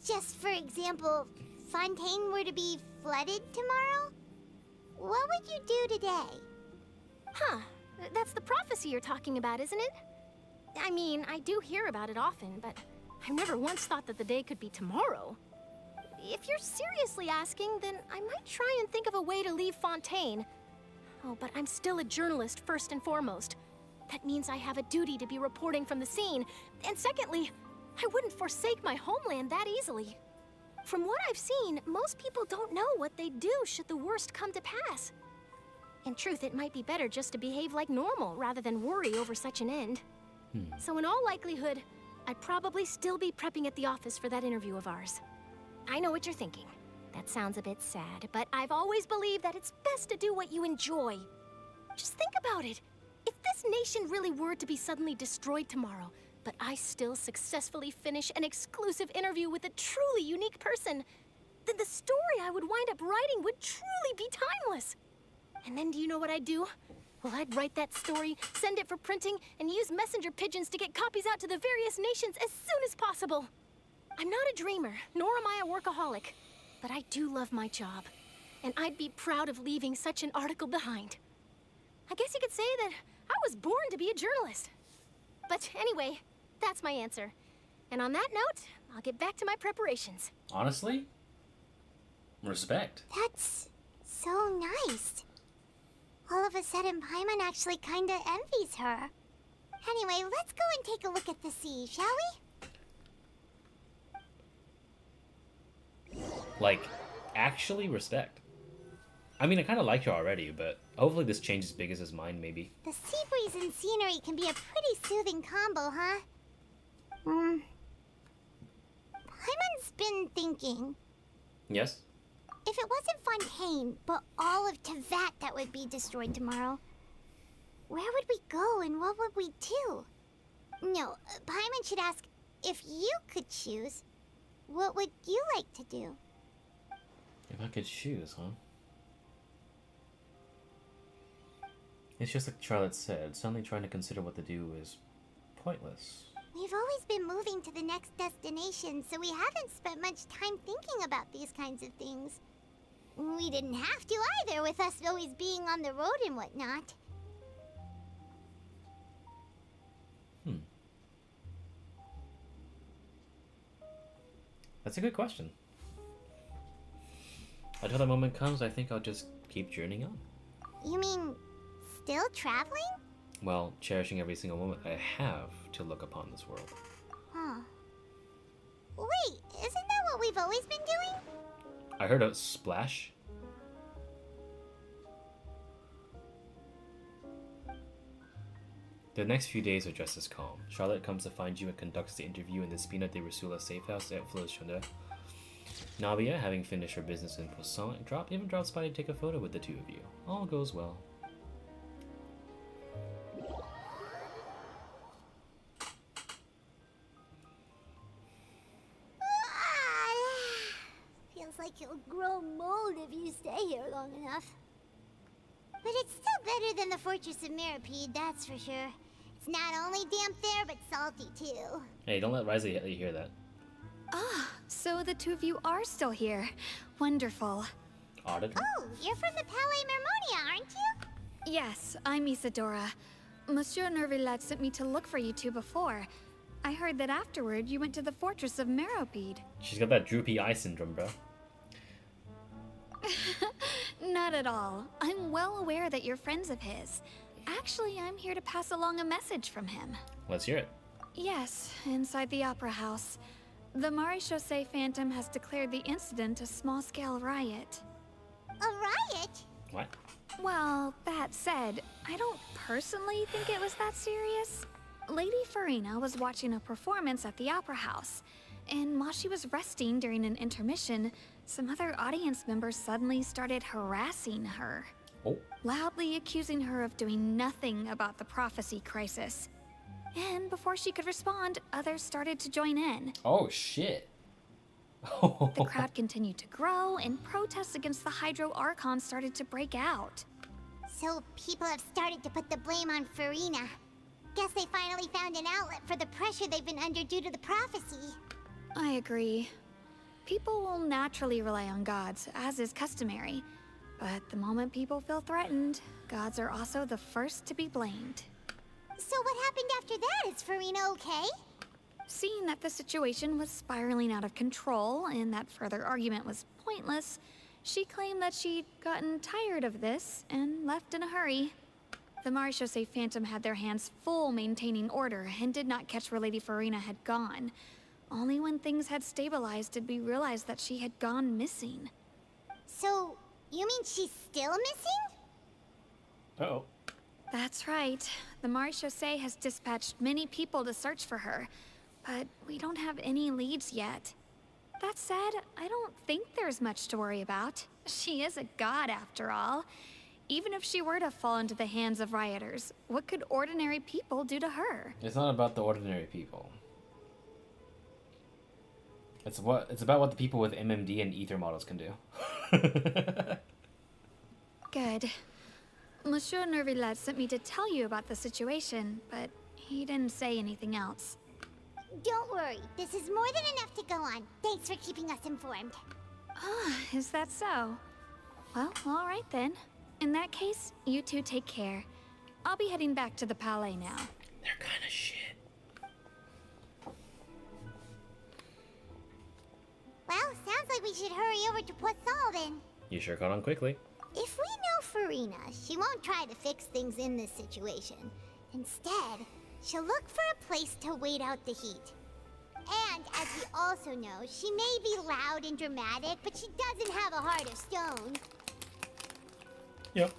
just for example, Fontaine were to be flooded tomorrow, what would you do today? Huh. That's the prophecy you're talking about, isn't it? I mean, I do hear about it often, but I've never once thought that the day could be tomorrow. If you're seriously asking, then I might try and think of a way to leave Fontaine. Oh, but I'm still a journalist first and foremost. That means I have a duty to be reporting from the scene. And secondly, I wouldn't forsake my homeland that easily. From what I've seen, most people don't know what they'd do should the worst come to pass. In truth, it might be better just to behave like normal rather than worry over such an end. So in all likelihood, I'd probably still be prepping at the office for that interview of ours. I know what you're thinking. That sounds a bit sad, but I've always believed that it's best to do what you enjoy. Just think about it. If this nation really were to be suddenly destroyed tomorrow, but I still successfully finish an exclusive interview with a truly unique person, then the story I would wind up writing would truly be timeless. And then do you know what I'd do? Well, I'd write that story, send it for printing, and use messenger pigeons to get copies out to the various nations as soon as possible. I'm not a dreamer, nor am I a workaholic, but I do love my job, and I'd be proud of leaving such an article behind. I guess you could say that I was born to be a journalist. But anyway, that's my answer. And on that note, I'll get back to my preparations. Honestly? Respect. That's so nice. All of a sudden, Paimon actually kinda envies her. Anyway, let's go and take a look at the sea, shall we? Like, actually respect. I mean, I kind of like her already, but hopefully this changes Biggis's mind, maybe. The sea breeze and scenery can be a pretty soothing combo, huh? Paimon's been thinking. Yes? If it wasn't Fontaine, but all of Tevat that would be destroyed tomorrow, where would we go and what would we do? No, Paimon should ask, if you could choose, what would you like to do? If I could choose, huh? It's just like Charlotte said, suddenly trying to consider what to do is pointless. We've always been moving to the next destination, so we haven't spent much time thinking about these kinds of things. We didn't have to either, with us always being on the road and whatnot. That's a good question. Until that moment comes, I think I'll just keep journeying on. You mean, still traveling? Well, cherishing every single moment I have to look upon this world. Huh. Wait, isn't that what we've always been doing? I heard a splash. The next few days are just as calm. Charlotte comes to find you and conducts the interview in the Spina de Rusula safe house at Floschunde. Navia, having finished her business in Poisson, even drops by to take a photo with the two of you. All goes well. Feels like you'll grow mold if you stay here long enough. But it's still better than the Fortress of Mirapede, that's for sure. It's not only damp there, but salty too. Hey, don't let Risley hear that. Ah, so the two of you are still here. Wonderful. Auditor? Oh, you're from the Palais Mermonia, aren't you? Yes, I'm Isadora. Monsieur Nervillet sent me to look for you two before. I heard that afterward you went to the Fortress of Meropide. She's got that droopy eye syndrome, bro. Not at all. I'm well aware that you're friends of his. Actually, I'm here to pass along a message from him. Let's hear it. Yes, inside the Opera House. The Maréchaussée Phantom has declared the incident a small-scale riot. A riot? What? Well, that said, I don't personally think it was that serious. Lady Furina was watching a performance at the Opera House, and while she was resting during an intermission, some other audience members suddenly started harassing her. Oh. Loudly accusing her of doing nothing about the prophecy crisis. And before she could respond, others started to join in. Oh, shit. The crowd continued to grow, and protests against the Hydro Archon started to break out. So people have started to put the blame on Furina. Guess they finally found an outlet for the pressure they've been under due to the prophecy. I agree. People will naturally rely on gods, as is customary. But the moment people feel threatened, gods are also the first to be blamed. So what happened after that? Is Furina okay? Seeing that the situation was spiraling out of control and that further argument was pointless, she claimed that she'd gotten tired of this and left in a hurry. The Maréchaussée Phantom had their hands full maintaining order and did not catch where Lady Furina had gone. Only when things had stabilized did we realize that she had gone missing. So, you mean she's still missing? Uh-oh. That's right. The Maréchaussée has dispatched many people to search for her, but we don't have any leads yet. That said, I don't think there's much to worry about. She is a god, after all. Even if she were to fall into the hands of rioters, what could ordinary people do to her? It's not about the ordinary people. It's about what the people with MMD and ether models can do. Good. Monsieur Nervillet sent me to tell you about the situation, but he didn't say anything else. Don't worry, this is more than enough to go on. Thanks for keeping us informed. Ah, is that so? Well, all right then. In that case, you two take care. I'll be heading back to the Palais now. They're kind of shit. Well, sounds like we should hurry over to Poisson then. You sure caught on quickly. If we know Furina, she won't try to fix things in this situation. Instead, she'll look for a place to wait out the heat. And as we also know, she may be loud and dramatic, but she doesn't have a heart of stone. Yep.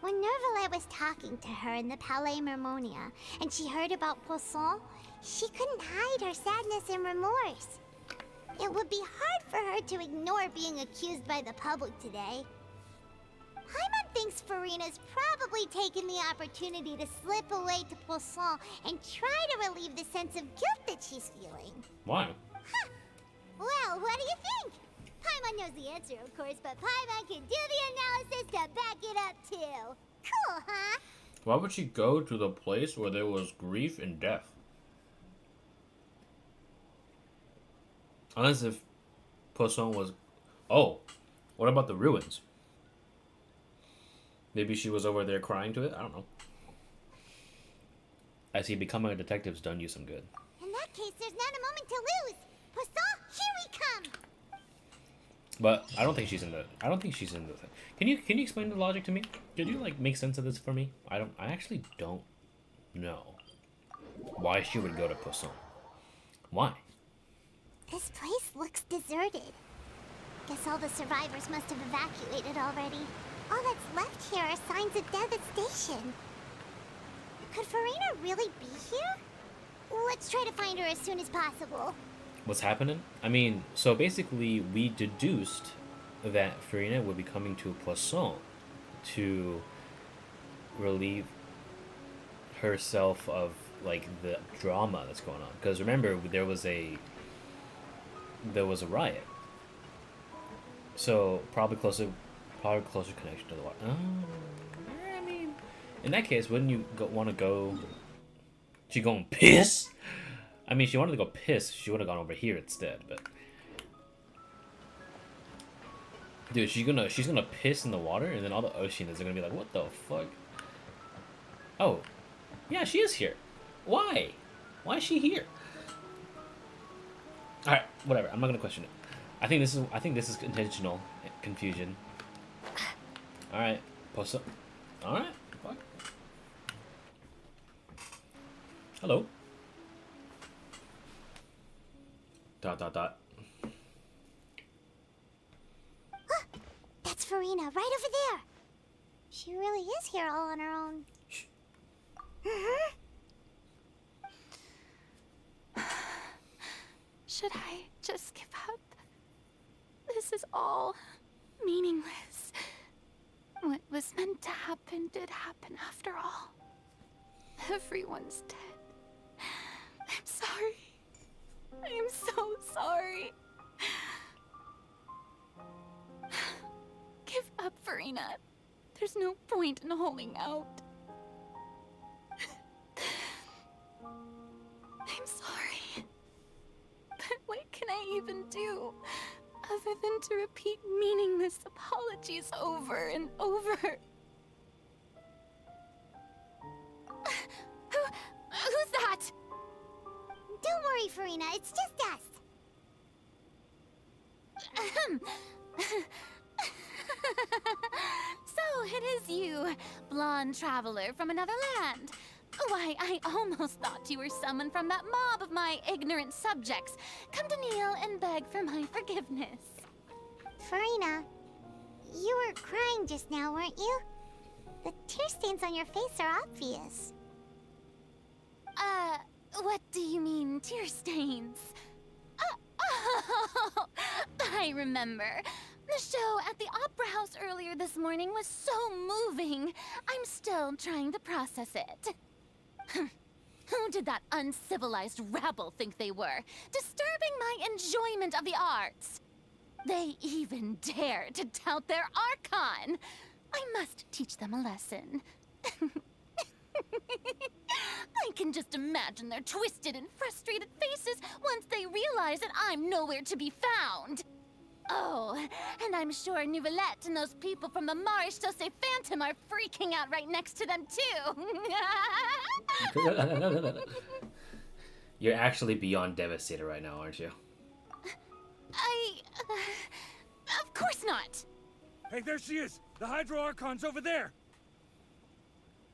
When Nervillet was talking to her in the Palais Mermonia, and she heard about Poisson, she couldn't hide her sadness and remorse. It would be hard for her to ignore being accused by the public today. Paimon thinks Furina's probably taken the opportunity to slip away to Poisson and try to relieve the sense of guilt that she's feeling. Why? Huh. Well, what do you think? Paimon knows the answer, of course, but Paimon can do the analysis to back it up, too. Cool, huh? Why would she go to the place where there was grief and death? Unless if Poisson was... Oh, what about the ruins? Maybe she was over there crying to it? I don't know. I see becoming a detective's done you some good. In that case, there's not a moment to lose. Poisson, here we come! But I don't think she's in the... I don't think she's in the thing. Can you explain the logic to me? Could you, like, make sense of this for me? I actually don't know why she would go to Poisson. Why? This place looks deserted. Guess all the survivors must have evacuated already. All that's left here are signs of devastation. Could Furina really be here? Let's try to find her as soon as possible. What's happening? I mean, so basically we deduced that Furina would be coming to Poisson to relieve herself of, like, the drama that's going on. Because remember, there was a riot. So probably closer connection to the water. I mean, in that case, wouldn't you want to go? She going piss? I mean, she wanted to go piss. She would have gone over here instead. But dude, she's gonna piss in the water, and then all the oceanists are gonna be like, "What the fuck?" Oh, yeah, she is here. Why? Why is she here? All right, whatever. I'm not gonna question it. I think this is intentional confusion. All right, post up. All right. Fuck. Hello. ... That's Furina, right over there. She really is here all on her own. Should I just give up? This is all meaningless. What was meant to happen did happen after all. Everyone's dead. I'm sorry. I'm so sorry. Give up, Furina. There's no point in holding out. I'm sorry. But what can I even do other than to repeat meaningless apologies over and over? Who's that? Don't worry, Furina. It's just us. So it is you, blonde traveler from another land. Why, I almost thought you were someone from that mob of my ignorant subjects, come to kneel and beg for my forgiveness. Furina, you were crying just now, weren't you? The tear stains on your face are obvious. What do you mean, tear stains? Oh, I remember. The show at the Opera House earlier this morning was so moving. I'm still trying to process it. Who did that uncivilized rabble think they were, disturbing my enjoyment of the arts? They even dare to tout their Archon! I must teach them a lesson. I can just imagine their twisted and frustrated faces once they realize that I'm nowhere to be found. Oh, and I'm sure Nouvellette and those people from the Maréchaussée Phantom are freaking out right next to them too. You're actually beyond devastated right now, aren't you? Of course not. Hey, there she is! The Hydro Archon's over there!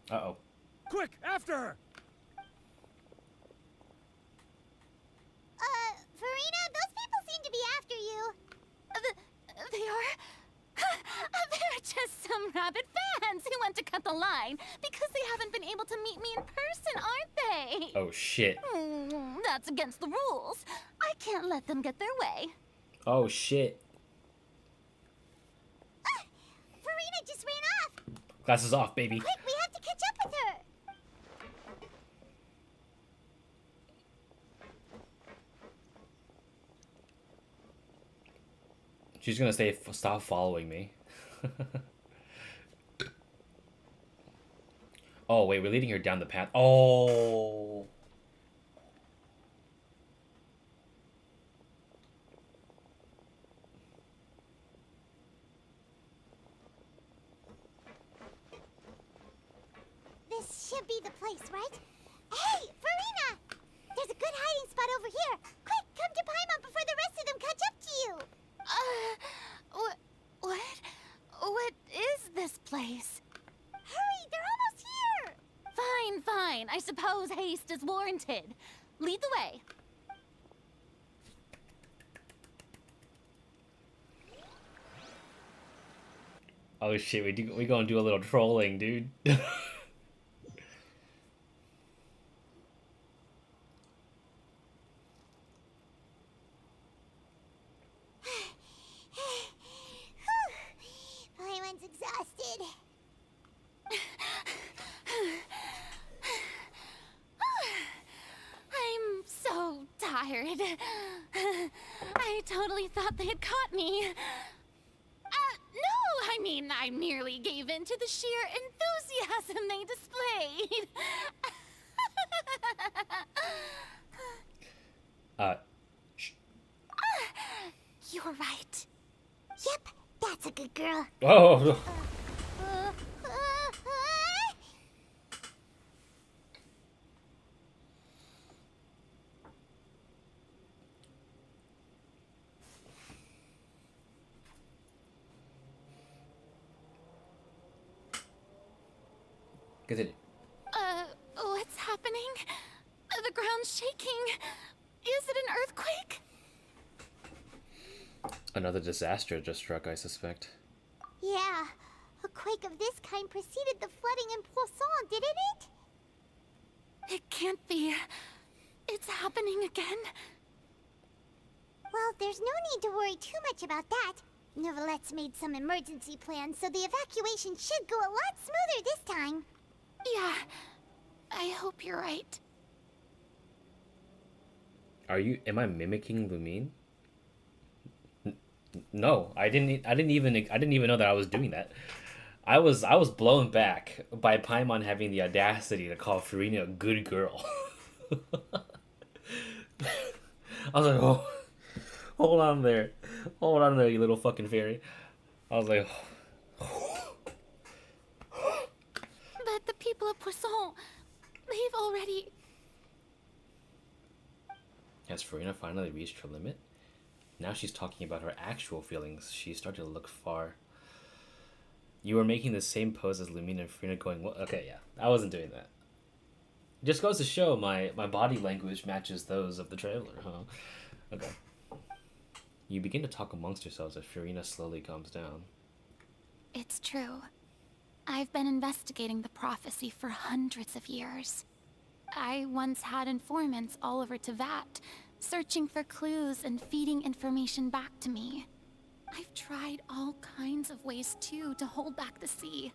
Uh-oh. Quick, after her! Furina, those people seem to be after you. They are? They're just some rabid fans who want to cut the line because they haven't been able to meet me in person, aren't they? Oh, shit. That's against the rules. I can't let them get their way. Oh, shit. Furina just ran off. Glasses off, baby. Quick, we have to catch up with her. She's gonna say, stop following me. Oh, wait, we're leading her down the path. Oh. This should be the place, right? Hey, Furina! There's a good hiding spot over here. Quick, come to Paimon before the rest of them catch up to you. What is this place? Hurry, they're almost here! Fine. I suppose haste is warranted. Lead the way. Oh shit, we gonna do a little trolling, dude. Paimon's exhausted. I'm so tired. I totally thought they had caught me. No, I mean, I merely gave in to the sheer enthusiasm they displayed. You're right. Yep, that's a good girl. Oh. Continue. What's happening? The ground's shaking. Is it an earthquake? Another disaster just struck, I suspect. Yeah, a quake of this kind preceded the flooding in Poisson, didn't it? It can't be. It's happening again. Well, there's no need to worry too much about that. Nouvellette's made some emergency plans, so the evacuation should go a lot smoother this time. Yeah, I hope you're right. Am I mimicking Lumine? No, I didn't even know that I was doing that. I was blown back by Paimon having the audacity to call Furina a good girl. I was like, oh, hold on there, you little fucking fairy. I was like, But the people of Poisson, they've already... Has Furina finally reached her limit? Now she's talking about her actual feelings. She started to look far. You were making the same pose as Lumine and Furina going, well, okay, yeah, I wasn't doing that. Just goes to show my body language matches those of the traveler, huh? Okay. You begin to talk amongst yourselves as Furina slowly calms down. It's true. I've been investigating the prophecy for hundreds of years. I once had informants all over Tevat, searching for clues and feeding information back to me. I've tried all kinds of ways, too, to hold back the sea.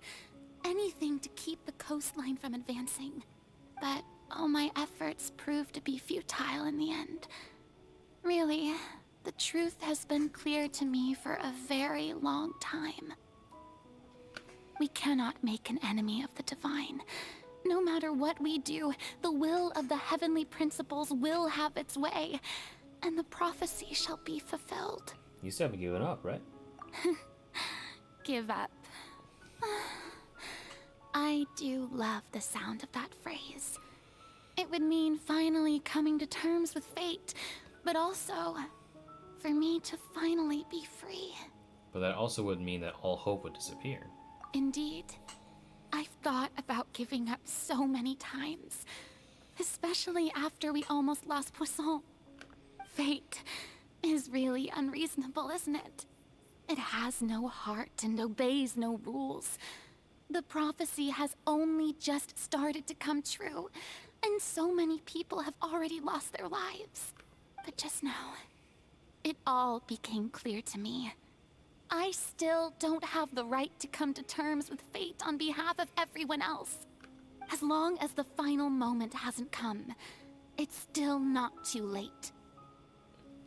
Anything to keep the coastline from advancing. But all my efforts proved to be futile in the end. Really, the truth has been clear to me for a very long time. We cannot make an enemy of the divine. No matter what we do, the will of the heavenly principles will have its way, and the prophecy shall be fulfilled. You still haven't given up, right? Give up. I do love the sound of that phrase. It would mean finally coming to terms with fate, but also for me to finally be free. But that also would mean that all hope would disappear. Indeed. I've thought about giving up so many times, especially after we almost lost Poisson. Fate is really unreasonable, isn't it? It has no heart and obeys no rules. The prophecy has only just started to come true, and so many people have already lost their lives. But just now, it all became clear to me. I still don't have the right to come to terms with fate on behalf of everyone else. As long as the final moment hasn't come, it's still not too late.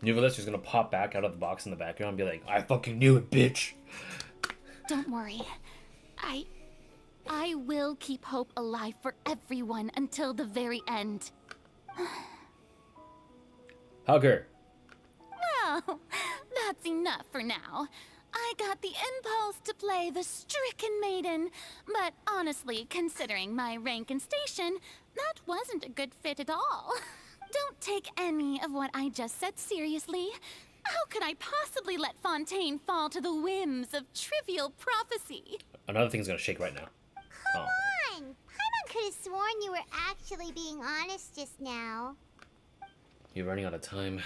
Nuvalis is gonna pop back out of the box in the background and be like, I fucking knew it, bitch! Don't worry. I will keep hope alive for everyone until the very end. Hug her. Well, that's enough for now. I got the impulse to play the stricken maiden, but honestly, considering my rank and station, that wasn't a good fit at all. Don't take any of what I just said seriously. How could I possibly let Fontaine fall to the whims of trivial prophecy? Another thing's gonna shake right now. Come on! Paimon could have sworn you were actually being honest just now. You're running out of time.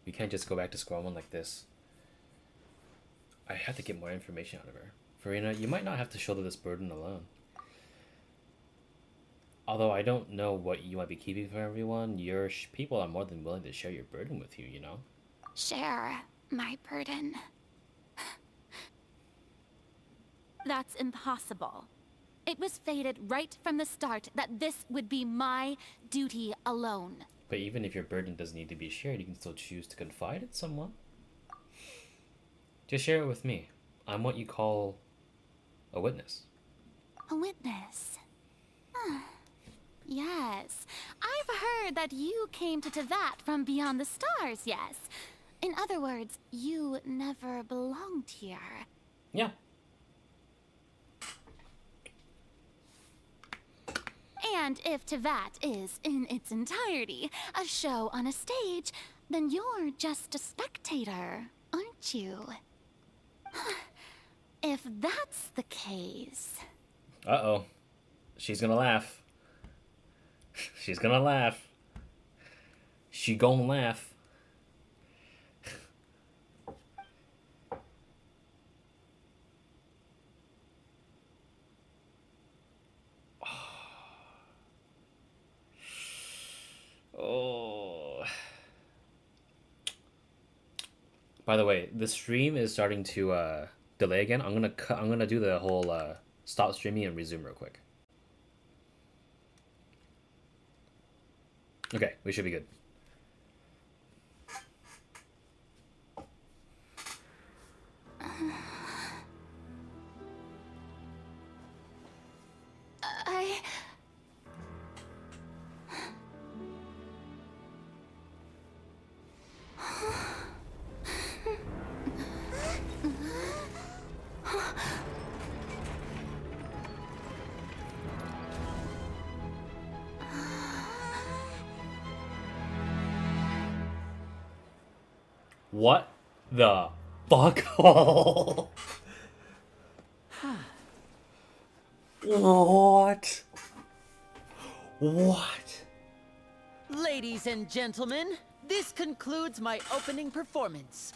We can't just go back to square one like this. I have to get more information out of her. Furina, you might not have to shoulder this burden alone. Although I don't know what you might be keeping from everyone, your people are more than willing to share your burden with you, you know? Share my burden. That's impossible. It was fated right from the start that this would be my duty alone. But even if your burden doesn't need to be shared, you can still choose to confide in someone. Just share it with me. I'm what you call a witness. A witness? Yes. I've heard that you came to Tevat from beyond the stars, yes. In other words, you never belonged here. Yeah. And if Tevat is, in its entirety, a show on a stage, then you're just a spectator, aren't you? If that's the case... Uh-oh. She's gonna laugh. She's gonna laugh. She gon' laugh. Oh. By the way, the stream is starting to delay again. I'm gonna do the whole stop streaming and resume real quick. Okay, we should be good. What the fuck? What? What? Ladies and gentlemen, this concludes my opening performance.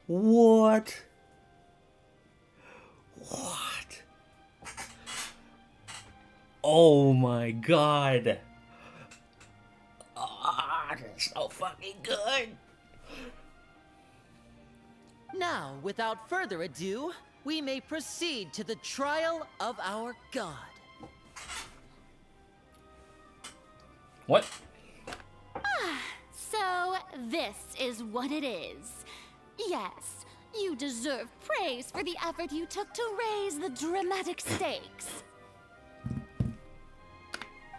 What? What? Oh my god. Ah, that's so fucking good. Now, without further ado, we may proceed to the trial of our god. What? So, this is what it is. Yes, you deserve praise for the effort you took to raise the dramatic stakes.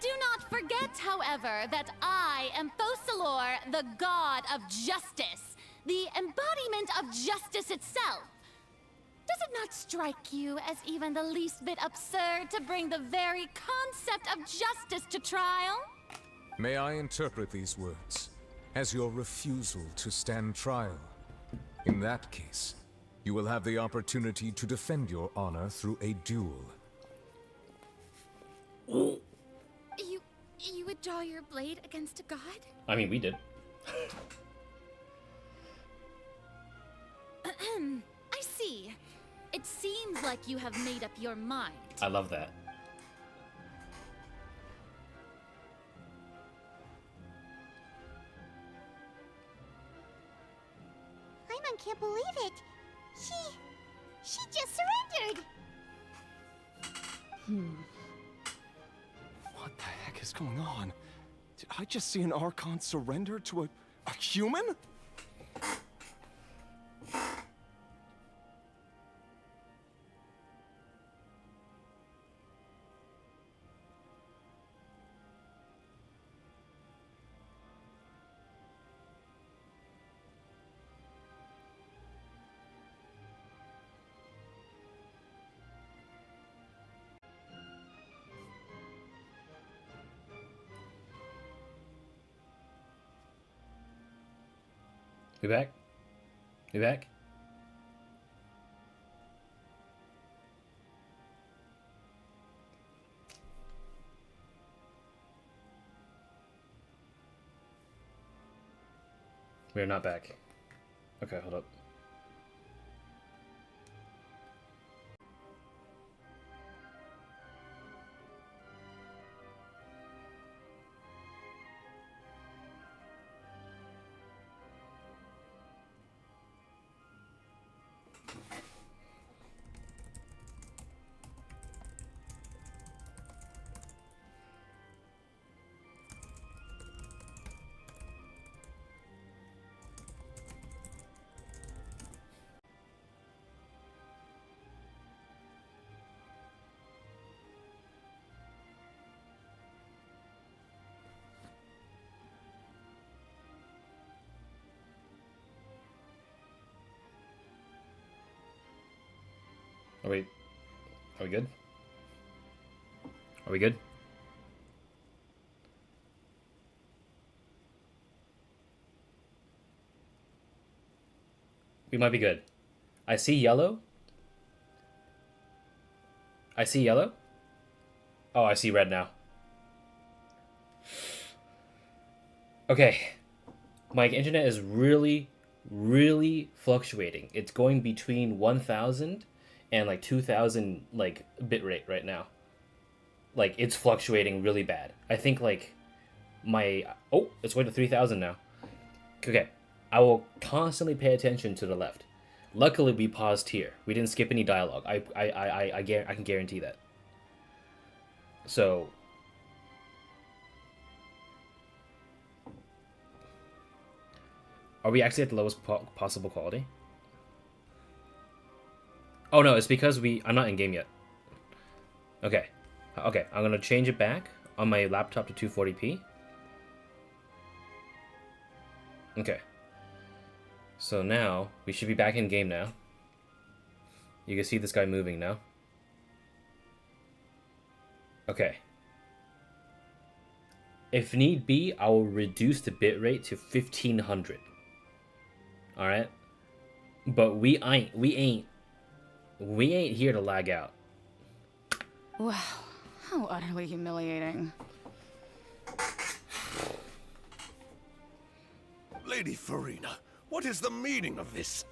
Do not forget, however, that I am Focalor, the god of justice, the embodiment of justice itself. Does it not strike you as even the least bit absurd to bring the very concept of justice to trial? May I interpret these words as your refusal to stand trial? In that case, you will have the opportunity to defend your honor through a duel. You would draw your blade against a god? I mean, we did. I see. It seems like you have made up your mind. I love that. Paimon can't believe it. She just surrendered. What the heck is going on? Did I just see an Archon surrender to a human? We back? We back? We are not back. Okay, hold up. Are we good? Are we good? We might be good. I see yellow. I see yellow. Oh, I see red now. Okay. My internet is really fluctuating. It's going between 1,000 and like 2,000 like bitrate right now. Like it's fluctuating really bad. I think like my it's going to 3,000 now. Okay, I will constantly pay attention to the left. Luckily, we paused here. We didn't skip any dialogue. I can guarantee that. So. Are we actually at the lowest possible quality? Oh no, it's because I'm not in game yet. Okay. Okay, I'm gonna change it back on my laptop to 240p. Okay. So now, we should be back in game now. You can see this guy moving now. Okay. If need be, I will reduce the bitrate to 1500. Alright? But we ain't here to lag out. Wow, how utterly humiliating. Lady Furina, what is the meaning of this?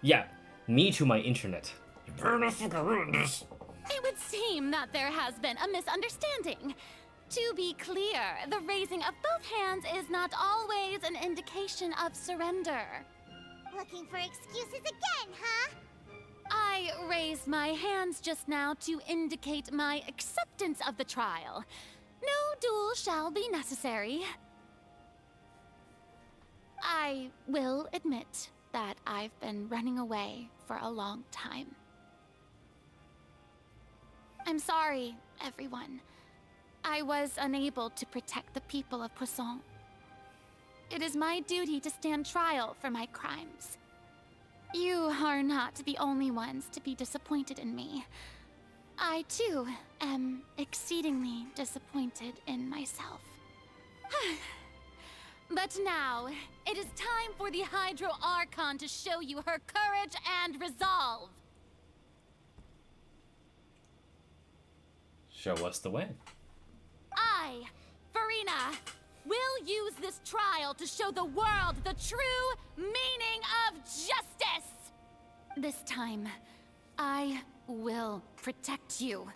Yeah, me to my internet. You better not fucking ruin this. It would seem that there has been a misunderstanding. To be clear, the raising of both hands is not always an indication of surrender. Looking for excuses again, huh? I raised my hands just now to indicate my acceptance of the trial. No duel shall be necessary. I will admit that I've been running away for a long time. I'm sorry, everyone. I was unable to protect the people of Poisson. It is my duty to stand trial for my crimes. You are not the only ones to be disappointed in me. I, too, am exceedingly disappointed in myself. But now, it is time for the Hydro Archon to show you her courage and resolve. Show us the way. I, Furina, will use this trial to show the world the true meaning of justice! This time, I will protect you.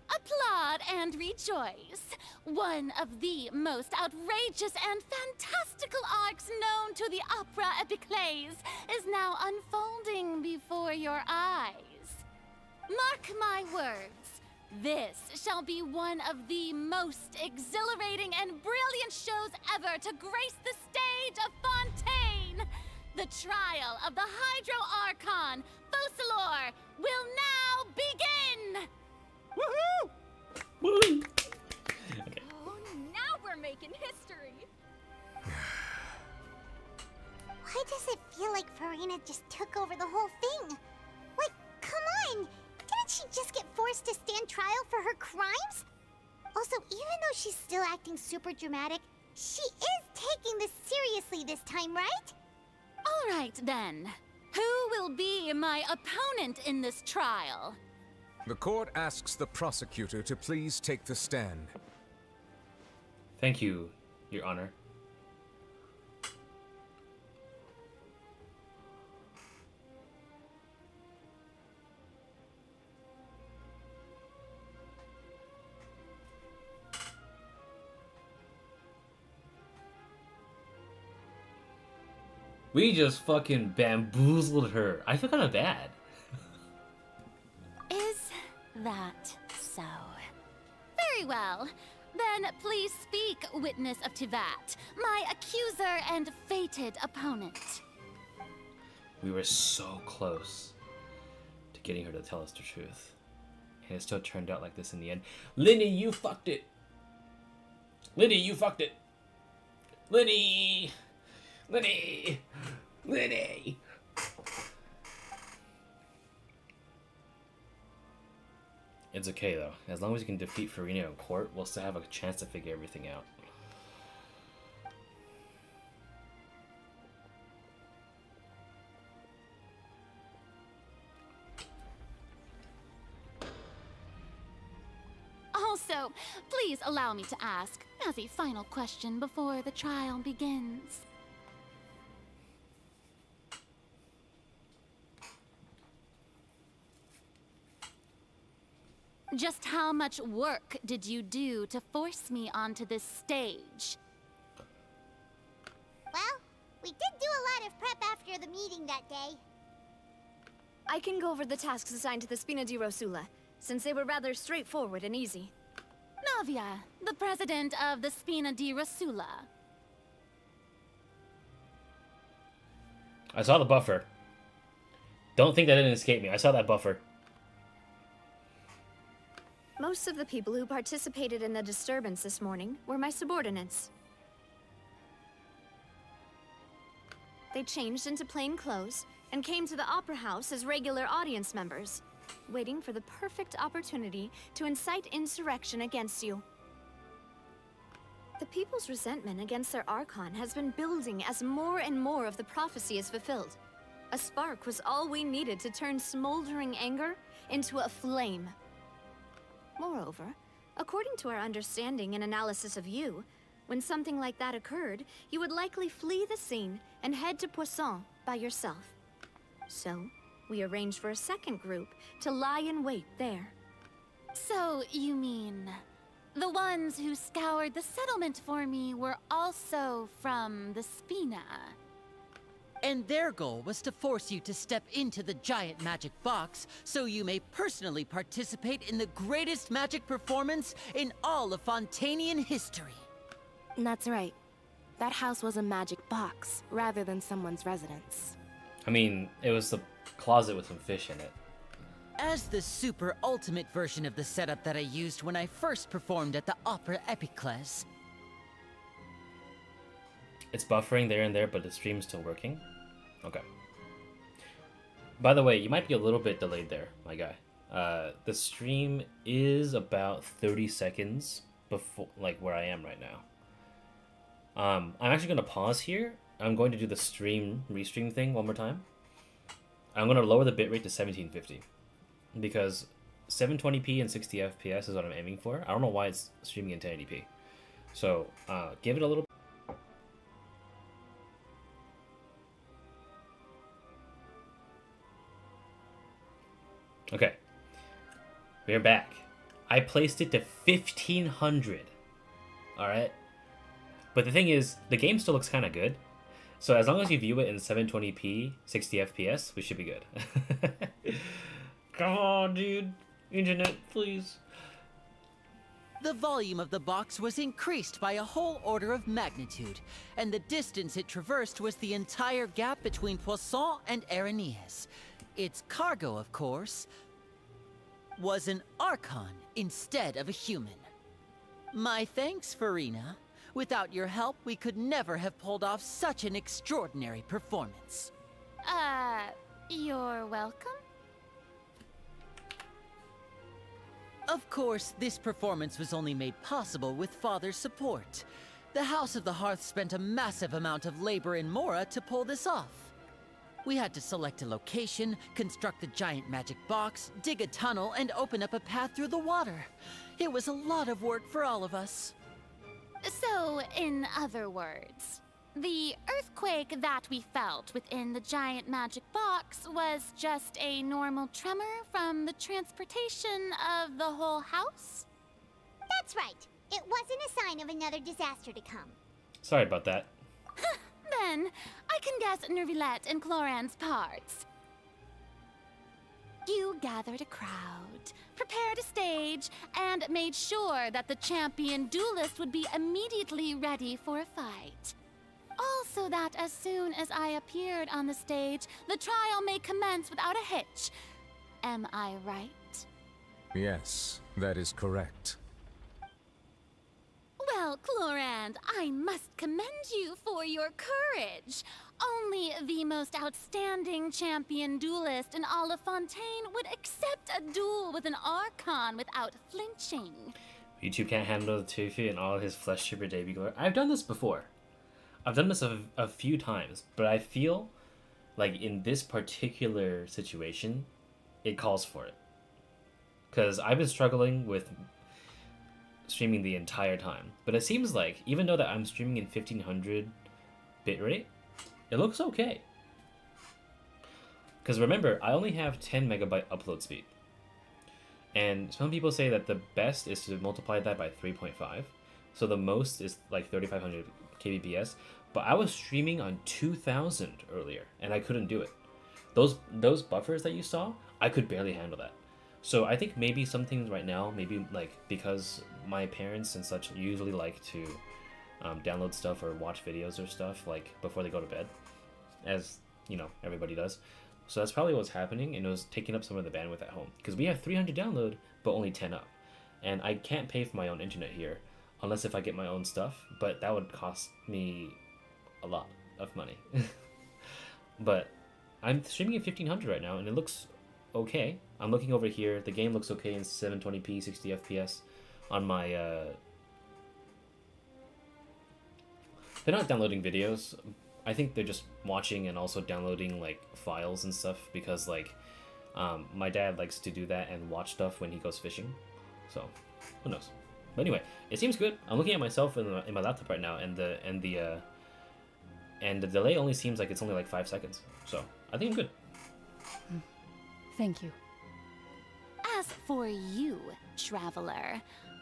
Applaud and rejoice. One of the most outrageous and fantastical arcs known to the opera epiclese is now unfolding before your eyes. Mark my words, this shall be one of the most exhilarating and brilliant shows ever to grace the stage of Fontaine. The trial of the Hydro Archon, Focalor, will now begin! Woohoo! Woo! Oh, now we're making history. Why does it feel like Furina just took over the whole thing? Like, come on! Didn't she just get forced to stand trial for her crimes? Also, even though she's still acting super dramatic, she is taking this seriously this time, right? All right, then. Who will be my opponent in this trial? The court asks the prosecutor to please take the stand. Thank you, Your Honor. We just fucking bamboozled her. I feel kind of bad. Is that so? Very well. Then please speak, witness of Tivat, my accuser and fated opponent. We were so close to getting her to tell us the truth. And it still turned out like this in the end. Lindy, you fucked it! Lindy, you fucked it! Lindy! Lindy! Lindy! It's okay though. As long as we can defeat Furina in court, we'll still have a chance to figure everything out. Also, please allow me to ask, as a final question before the trial begins. Just how much work did you do to force me onto this stage? Well, we did do a lot of prep after the meeting that day. I can go over the tasks assigned to the Spina di Rosula, since they were rather straightforward and easy. Navia, the president of the Spina di Rosula. I saw the buffer. Don't think that didn't escape me. I saw that buffer. Most of the people who participated in the disturbance this morning were my subordinates. They changed into plain clothes and came to the Opera House as regular audience members, waiting for the perfect opportunity to incite insurrection against you. The people's resentment against their Archon has been building as more and more of the prophecy is fulfilled. A spark was all we needed to turn smoldering anger into a flame. Moreover, according to our understanding and analysis of you, when something like that occurred, you would likely flee the scene and head to Poisson by yourself. So, we arranged for a second group to lie in wait there. So, you mean, the ones who scoured the settlement for me were also from the Spina? And their goal was to force you to step into the giant magic box so you may personally participate in the greatest magic performance in all of Fontainian history. That's right. That house was a magic box, rather than someone's residence. I mean, it was a closet with some fish in it. As the super ultimate version of the setup that I used when I first performed at the Opera Epicles. It's buffering there and there, but the stream's still working. Okay. By the way, you might be a little bit delayed there, my guy. The stream is about 30 seconds before, like, where I am right now. I'm actually going to pause here. I'm going to do the restream thing one more time. I'm going to lower the bitrate to 1750 because 720p and 60 FPS is what I'm aiming for. I don't know why it's streaming in 1080p. So give it a little. Okay, we're back. I placed it to 1500. All right. But the thing is, the game still looks kind of good. So as long as you view it in 720p, 60 FPS, we should be good. Come on, dude. Internet, please. The volume of the box was increased by a whole order of magnitude, and the distance it traversed was the entire gap between Poisson and Aranias. Its cargo, of course, was an Archon instead of a human. My thanks, Furina. Without your help, we could never have pulled off such an extraordinary performance. You're welcome? Of course, this performance was only made possible with Father's support. The House of the Hearth spent a massive amount of labor in Mora to pull this off. We had to select a location, construct a giant magic box, dig a tunnel, and open up a path through the water. It was a lot of work for all of us. So, in other words, the earthquake that we felt within the giant magic box was just a normal tremor from the transportation of the whole house? That's right. It wasn't a sign of another disaster to come. Sorry about that. Then, I can guess Nervilette and Cloran's parts. You gathered a crowd, prepared a stage, and made sure that the champion duelist would be immediately ready for a fight. Also that as soon as I appeared on the stage, the trial may commence without a hitch. Am I right? Yes, that is correct. Well, Clorand, I must commend you for your courage. Only the most outstanding champion duelist in all of Fontaine would accept a duel with an Archon without flinching. YouTube can't handle the Toofy and all his flesh trooper debut glory. I've done this before. I've done this a few times, but I feel like in this particular situation, it calls for it. Because I've been struggling with streaming the entire time. But it seems like, even though that I'm streaming in 1500 bitrate, it looks okay. Because remember, I only have 10 megabyte upload speed. And some people say that the best is to multiply that by 3.5. So the most is like 3500 kbps. But I was streaming on 2000 earlier, and I couldn't do it. Those buffers that you saw, I could barely handle that. So I think maybe some things right now, maybe like because my parents and such usually like to download stuff or watch videos or stuff like before they go to bed, as you know everybody does. So that's probably what's happening, and it was taking up some of the bandwidth at home because we have 300 download but only 10 up, and I can't pay for my own internet here unless if I get my own stuff, but that would cost me a lot of money. But I'm streaming at 1500 right now, and it looks okay. I'm looking over here. The game looks okay in 720p, 60 FPS on my. They're not downloading videos. I think they're just watching and also downloading like files and stuff because like my dad likes to do that and watch stuff when he goes fishing. So who knows? But anyway, it seems good. I'm looking at myself in my laptop right now, and the delay only seems like it's only like 5 seconds. So I think I'm good. Thank you. As for you, traveler,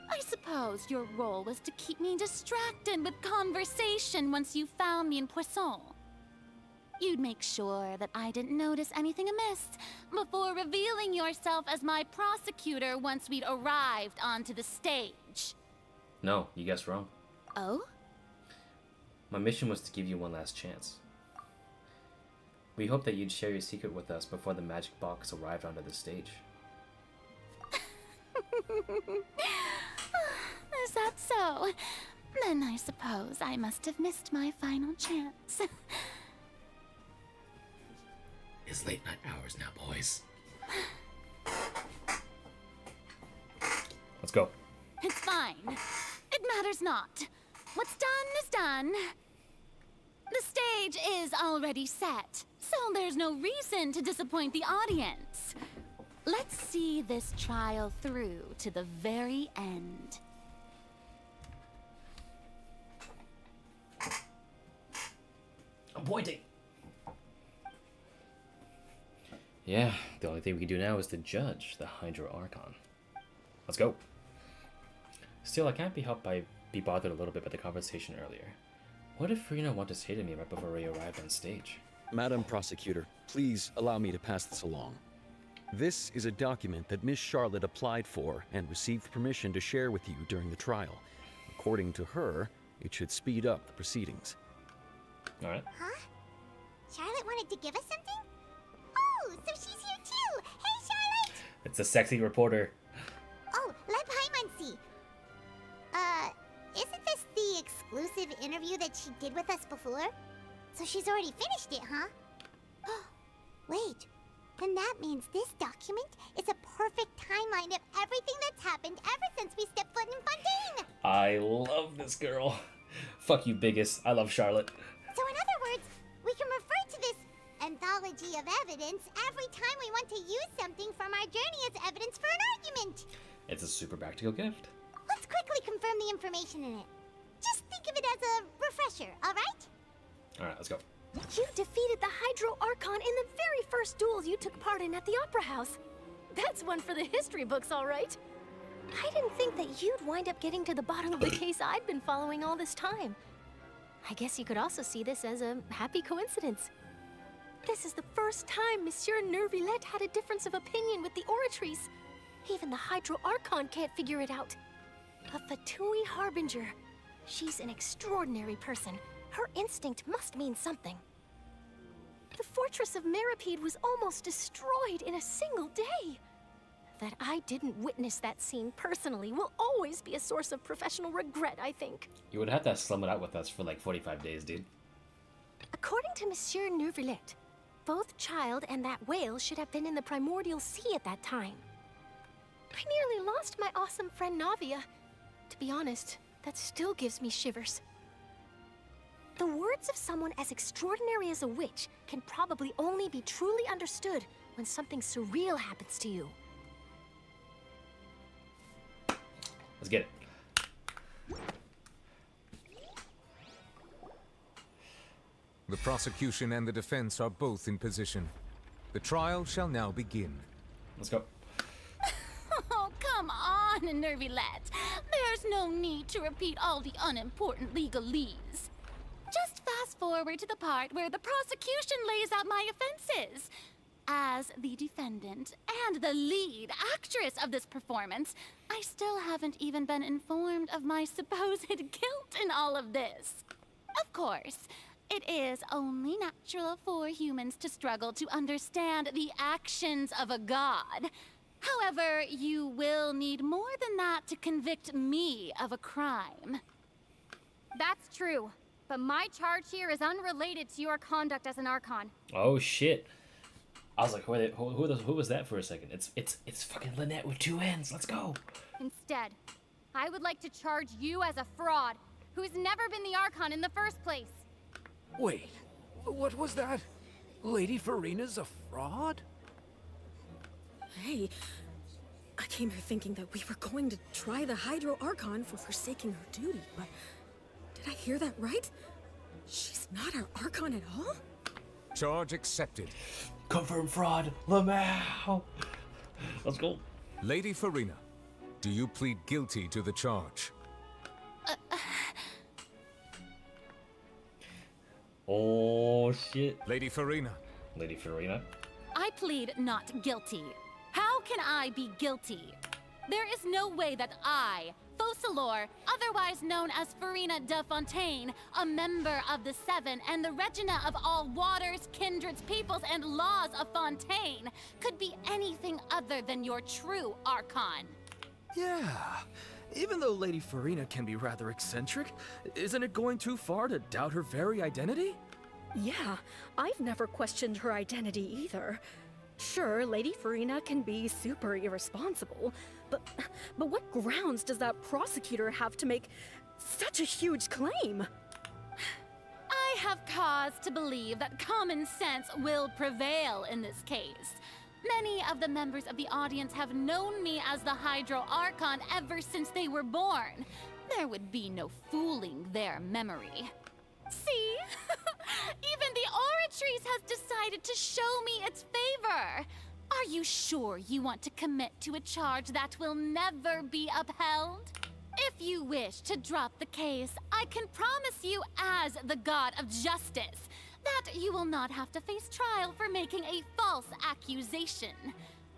I suppose your role was to keep me distracted with conversation once you found me in Poisson. you'd make sure that I didn't notice anything amiss before revealing yourself as my prosecutor once we'd arrived onto the stage. No, you guessed wrong. Oh? My mission was to give you one last chance. We hoped that you'd share your secret with us before the magic box arrived onto the stage. Is that so? Then I suppose I must have missed my final chance. It's late night hours now, boys. Let's go. It's fine. It matters not. What's done is done. The stage is already set, so there's no reason to disappoint the audience. Let's see this trial through to the very end. I'm pointing. Yeah, the only thing we can do now is to judge the Hydro Archon. Let's go. Still, I can't be helped by be bothered a little bit by the conversation earlier. What did Furina want to say to me right before we arrived on stage? Madam Prosecutor, please allow me to pass this along. This is a document that Miss Charlotte applied for and received permission to share with you during the trial. According to her, it should speed up the proceedings. Alright. Huh? Charlotte wanted to give us something? Oh, so she's here too! Hey, Charlotte! It's a sexy reporter. Oh, let Paimon see. Isn't this the exclusive interview that she did with us before? So she's already finished it, huh? Wait, then that means this document is a perfect timeline of everything that's happened ever since we stepped foot in Fontaine! I love this girl. Fuck you, biggest. I love Charlotte. So in other words, we can refer to this anthology of evidence every time we want to use something from our journey as evidence for an argument. It's a super practical gift. Let's quickly confirm the information in it. Just think of it as a refresher, alright? Alright, let's go. You defeated the Hydro Archon in the very first duels you took part in at the Opera House. That's one for the history books, all right. I didn't think that you'd wind up getting to the bottom of the case I'd been following all this time. I guess you could also see this as a happy coincidence. This is the first time Monsieur Nervillette had a difference of opinion with the Oratrice. Even the Hydro Archon can't figure it out. A Fatui Harbinger. She's an extraordinary person. Her instinct must mean something. The fortress of Meripede was almost destroyed in a single day. That I didn't witness that scene personally will always be a source of professional regret, I think. You would have to slum it out with us for like 45 days, dude. According to Monsieur Nervillette, both Child and that whale should have been in the primordial sea at that time. I nearly lost my awesome friend Navia. To be honest, that still gives me shivers. The words of someone as extraordinary as a witch can probably only be truly understood when something surreal happens to you. Let's get it. The prosecution and the defense are both in position. The trial shall now begin. Let's go. Oh, come on, Nervillette. There's no need to repeat all the unimportant legalese. Just fast forward to the part where the prosecution lays out my offenses. As the defendant and the lead actress of this performance, I still haven't even been informed of my supposed guilt in all of this. Of course, it is only natural for humans to struggle to understand the actions of a god. However, you will need more than that to convict me of a crime. That's true, but my charge here is unrelated to your conduct as an Archon. Oh shit. I was like, who was that for a second? It's fucking Lynette with two N's. Let's go. Instead, I would like to charge you as a fraud who's never been the Archon in the first place. Wait, what was that? Lady Furina's a fraud? Hey, I came here thinking that we were going to try the Hydro Archon for forsaking her duty, but did I hear that right? She's not our Archon at all? Charge accepted. Confirmed fraud. Lamau. Let's go. Lady Furina, do you plead guilty to the charge? Oh Oh shit. Lady Furina. Lady Furina. I plead not guilty. How can I be guilty? There is no way that I, Focalor, otherwise known as Furina de Fontaine, a member of the Seven and the Regina of all waters, kindreds, peoples, and laws of Fontaine, could be anything other than your true Archon. Yeah. Even though Lady Furina can be rather eccentric, isn't it going too far to doubt her very identity? Yeah, I've never questioned her identity either. Sure, Lady Furina can be super irresponsible, but what grounds does that prosecutor have to make such a huge claim? I have cause to believe that common sense will prevail in this case. Many of the members of the audience have known me as the Hydro Archon ever since they were born. There would be no fooling their memory. See? Even the Oratrice has decided to show me its favor. Are you sure you want to commit to a charge that will never be upheld? If you wish to drop the case, I can promise you as the God of Justice that you will not have to face trial for making a false accusation.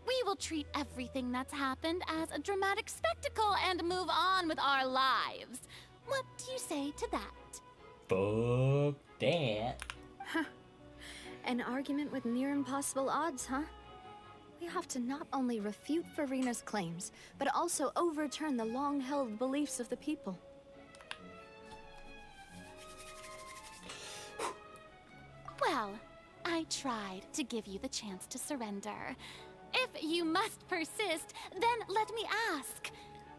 We will treat everything that's happened as a dramatic spectacle and move on with our lives. What do you say to that? Fuck that. Huh. An argument with near impossible odds, huh? We have to not only refute Furina's claims, but also overturn the long-held beliefs of the people. Well, I tried to give you the chance to surrender. If you must persist, then let me ask.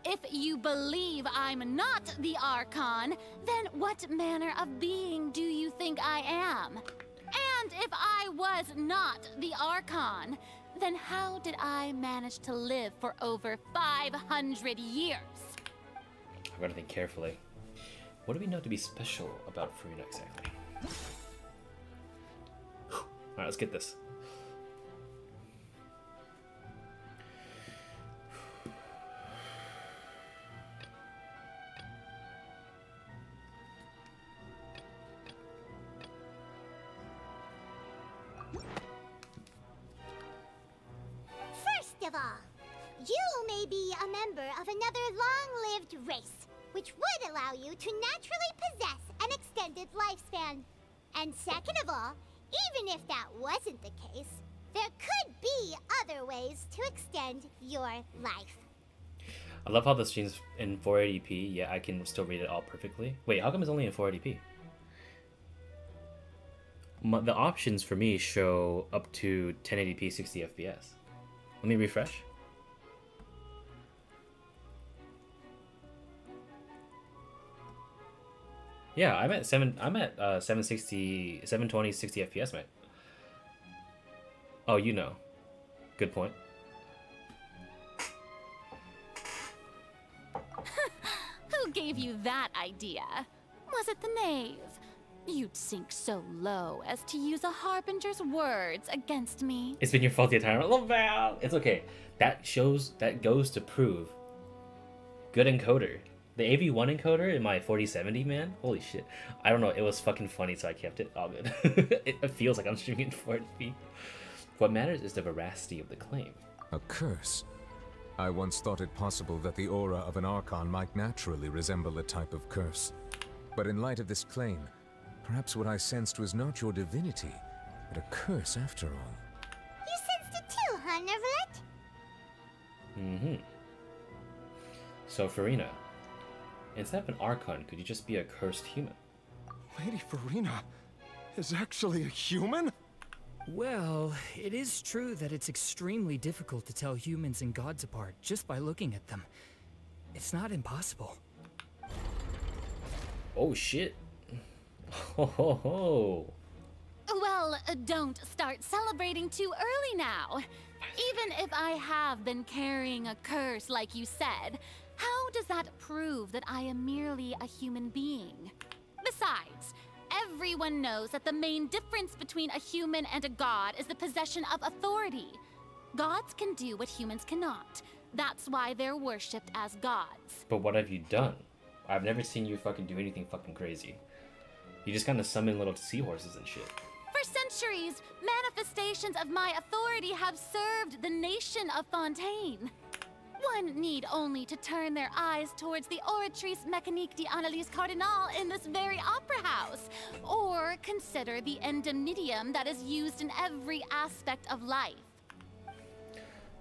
If you believe I'm not the Archon, then what manner of being do you think I am? And if I was not the Archon, then how did I manage to live for over 500 years? I've got to think carefully. What do we know to be special about Furina exactly? Alright, let's get this. First of all, you may be a member of another long-lived race, which would allow you to naturally possess an extended lifespan. And second of all, even if that wasn't the case, there could be other ways to extend your life. I love how the stream's in 480p, yet I can still read it all perfectly. Wait, how come it's only in 480p? The options for me show up to 1080p 60 FPS. Let me refresh. Yeah, I'm at 720 60 FPS, mate. Oh, you know. Good point. Who gave you that idea? Was it the knave? You'd sink so low as to use a harbinger's words against me. It's been your fault the entire time. Oh, Val! It's okay. That goes to prove good encoder. The AV1 encoder in my 4070, man, holy shit. I don't know, it was fucking funny, so I kept it. All good. It feels like I'm streaming in 480p. What matters is the veracity of the claim. A curse? I once thought it possible that the aura of an Archon might naturally resemble a type of curse. But in light of this claim, perhaps what I sensed was not your divinity, but a curse after all. You sensed it too, huh, Neverlet? Mm-hmm. So, Furina, instead of an Archon, could you just be a cursed human? Lady Furina is actually a human? Well, it is true that it's extremely difficult to tell humans and gods apart just by looking at them. It's not impossible. Oh shit. Ho ho ho. Well, don't start celebrating too early now. Even if I have been carrying a curse like you said, how does that prove that I am merely a human being? Besides, everyone knows that the main difference between a human and a god is the possession of authority. Gods can do what humans cannot. That's why they're worshipped as gods. But what have you done? I've never seen you fucking do anything fucking crazy. You just kind of summon little seahorses and shit. centuries, manifestations of my authority have served the nation of Fontaine. One need only to turn their eyes towards the Oratrice Mécanique d'Analyse Cardinal in this very opera house, or consider the indemnitium that is used in every aspect of life.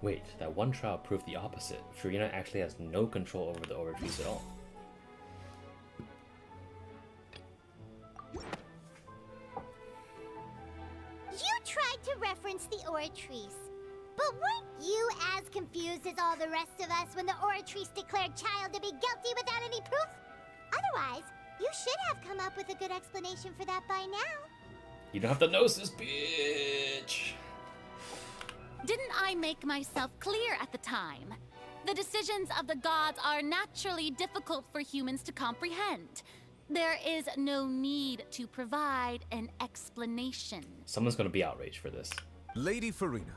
Wait, that one trial proved the opposite. Furina actually has no control over the Oratrice at all. You tried to reference the Oratrice, but weren't you as confused as all the rest of us when the Oratrice declared Child to be guilty without any proof? Otherwise, you should have come up with a good explanation for that by now. You don't have to know this, bitch! Didn't I make myself clear at the time? The decisions of the gods are naturally difficult for humans to comprehend. There is no need to provide an explanation. Someone's gonna be outraged for this. Lady Furina,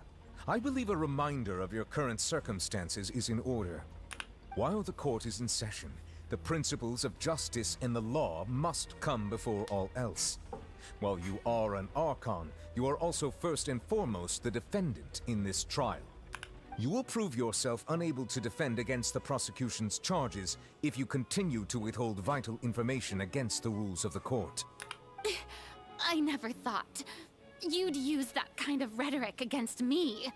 I believe a reminder of your current circumstances is in order. While the court is in session, the principles of justice and the law must come before all else. While you are an Archon, you are also first and foremost the defendant in this trial. You will prove yourself unable to defend against the prosecution's charges if you continue to withhold vital information against the rules of the court. I never thought you'd use that kind of rhetoric against me.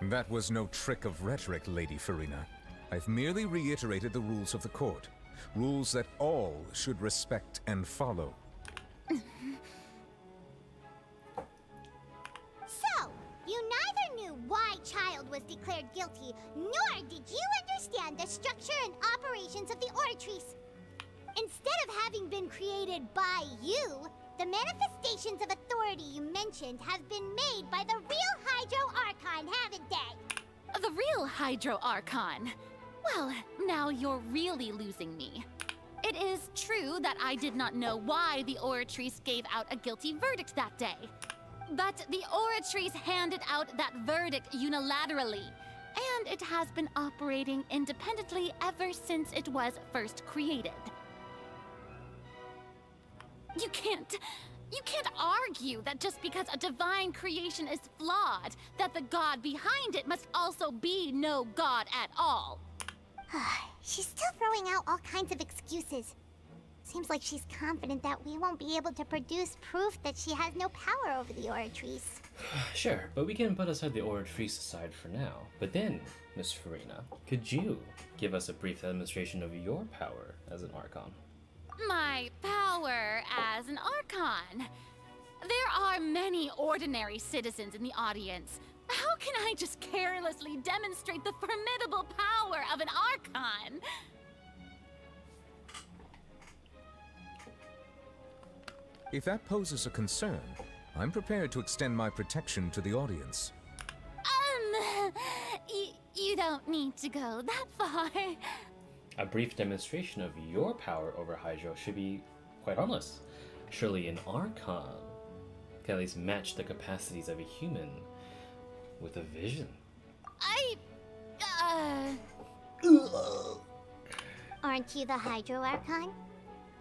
That was no trick of rhetoric, Lady Furina. I've merely reiterated the rules of the court. Rules that all should respect and follow. So, you neither knew why Child was declared guilty, nor did you understand the structure and operations of the Oratrice. Instead of having been created by you, the manifestations of authority you mentioned have been made by the real Hydro Archon, haven't they? The real Hydro Archon? Well, now you're really losing me. It is true that I did not know why the Oratrice gave out a guilty verdict that day. But the Oratrice handed out that verdict unilaterally, and it has been operating independently ever since it was first created. You can't argue that just because a divine creation is flawed, that the god behind it must also be no god at all. She's still throwing out all kinds of excuses. Seems like she's confident that we won't be able to produce proof that she has no power over the Oratrice. Sure, but we can put aside the Oratrice aside for now. But then, Miss Furina, could you give us a brief demonstration of your power as an Archon? My power as an Archon? There are many ordinary citizens in the audience. How can I just carelessly demonstrate the formidable power of an Archon? If that poses a concern, I'm prepared to extend my protection to the audience. You don't need to go that far. A brief demonstration of your power over Hydro should be quite harmless. Surely an Archon can at least match the capacities of a human with a vision. Aren't you the Hydro Archon?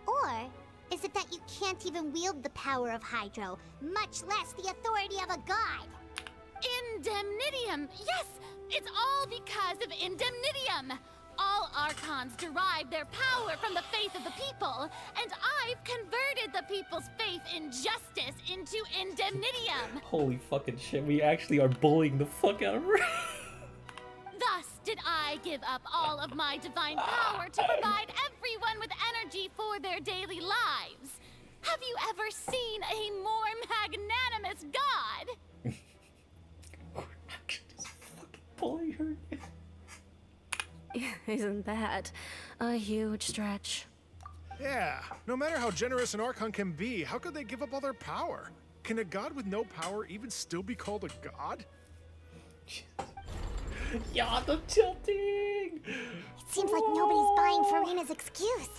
Or is it that you can't even wield the power of Hydro, much less the authority of a god? Indemnitium! Yes! It's all because of Indemnitium! All Archons derive their power from the faith of the people, and I've converted the people's faith in justice into Indemnitium! Holy fucking shit, we actually are bullying the fuck out of her. Thus did I give up all of my divine power to provide everyone with energy for their daily lives. Have you ever seen a more magnanimous god? Just fucking bullying her. Isn't that a huge stretch? Yeah, no matter how generous an Archon can be, how could they give up all their power? Can a god with no power even still be called a god? Yeah, the tilting! It seems like nobody's buying Furina's excuse.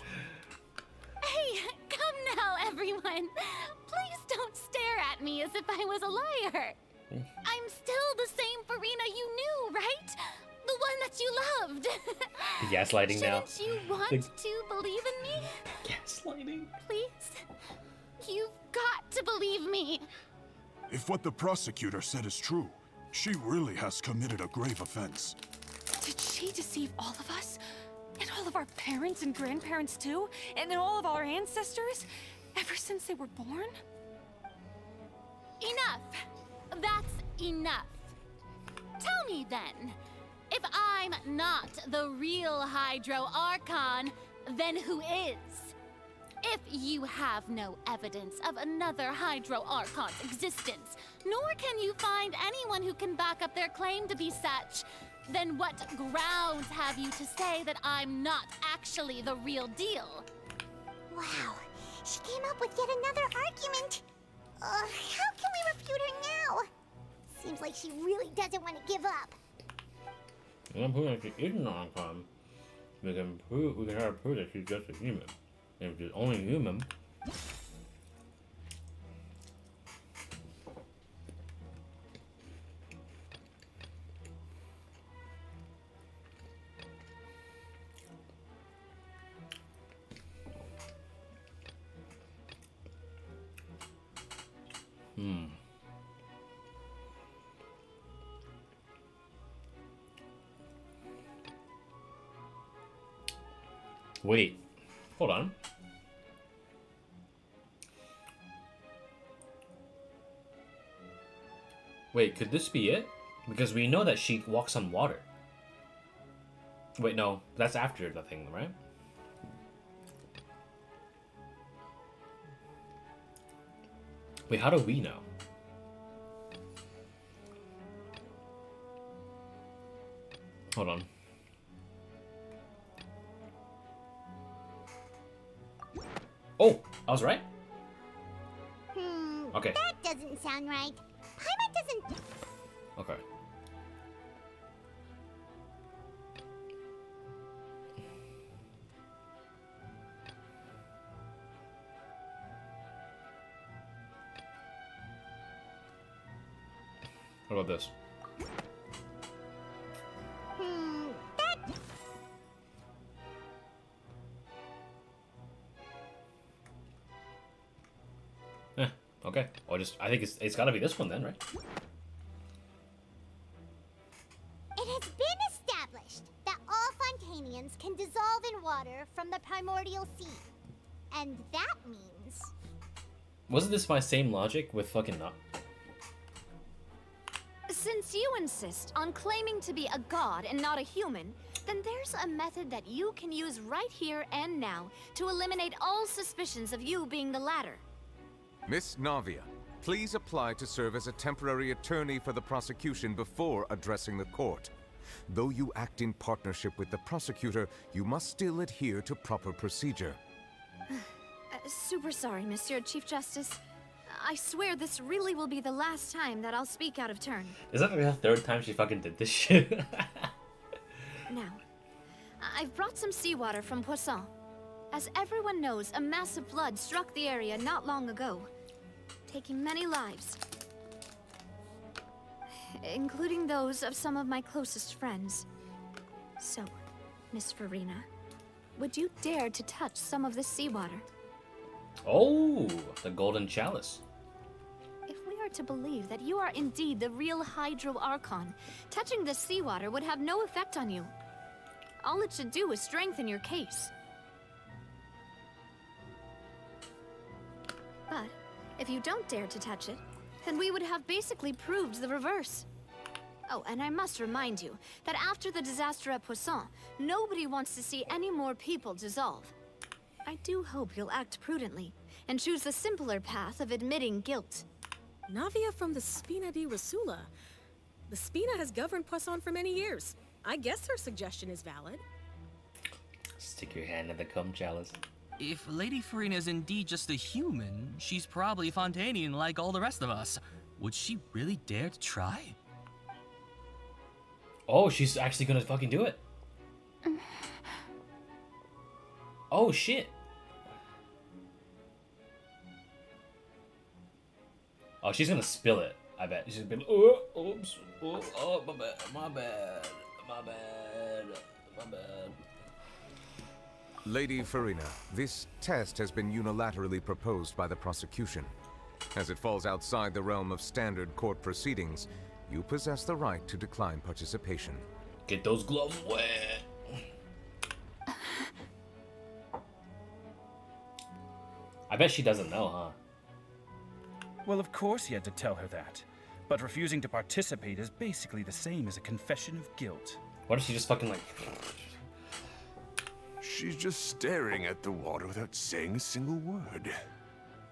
Hey, come now, everyone. Please don't stare at me as if I was a liar. I'm still the same Furina you knew, right? The one that you loved. Gaslighting now. Shouldn't you want to believe in me? Gaslighting. Please? You've got to believe me. If what the prosecutor said is true, she really has committed a grave offense. Did she deceive all of us? And all of our parents and grandparents too? And then all of our ancestors? Ever since they were born? Enough. That's enough. Tell me then, if I'm not the real Hydro Archon, then who is? If you have no evidence of another Hydro Archon's existence, nor can you find anyone who can back up their claim to be such, then what grounds have you to say that I'm not actually the real deal? Wow, she came up with yet another argument. How can we refute her now? Seems like she really doesn't want to give up. I'm proving that she is an Archon. We can try to prove that she's just a human. And if she's only human, wait, hold on. Wait, could this be it? Because we know that she walks on water. Wait, no, that's after the thing, right? Wait, how do we know? Hold on. Oh, I was right? Okay. That doesn't sound right. Paimon doesn't... Okay. What about this? That... Okay. I think it's gotta be this one then, right? It has been established that all Fontainians can dissolve in water from the primordial sea. And that means... Wasn't this my same logic with fucking not? Since you insist on claiming to be a god and not a human, then there's a method that you can use right here and now to eliminate all suspicions of you being the latter. Miss Navia, please apply to serve as a temporary attorney for the prosecution before addressing the court. Though you act in partnership with the prosecutor, you must still adhere to proper procedure. Super sorry, Monsieur Chief Justice. I swear this really will be the last time that I'll speak out of turn. Is that the third time she fucking did this shit? Now, I've brought some seawater from Poisson. As everyone knows, a massive flood struck the area not long ago, taking many lives, including those of some of my closest friends. So, Miss Furina, would you dare to touch some of this seawater? Oh, the golden chalice. If we are to believe that you are indeed the real Hydro Archon, touching this seawater would have no effect on you. All it should do is strengthen your case. But if you don't dare to touch it, then we would have basically proved the reverse. Oh, and I must remind you that after the disaster at Poisson, nobody wants to see any more people dissolve. I do hope you'll act prudently and choose the simpler path of admitting guilt. Navia from the Spina di Rosula. The Spina has governed Poisson for many years. I guess her suggestion is valid. Stick your hand in the cum chalice. If Lady Furina is indeed just a human, she's probably Fontainian like all the rest of us. Would she really dare to try? Oh, she's actually gonna fucking do it. Oh shit. Oh, she's gonna spill it. I bet she's gonna be like, oh, oops, oh, my bad, my bad, my bad, my bad. Lady Furina, this test has been unilaterally proposed by the prosecution. As it falls outside the realm of standard court proceedings, you possess the right to decline participation. Get those gloves wet. I bet she doesn't know, huh? Well, of course you had to tell her that. But refusing to participate is basically the same as a confession of guilt. What if she just fucking like... She's just staring at the water without saying a single word.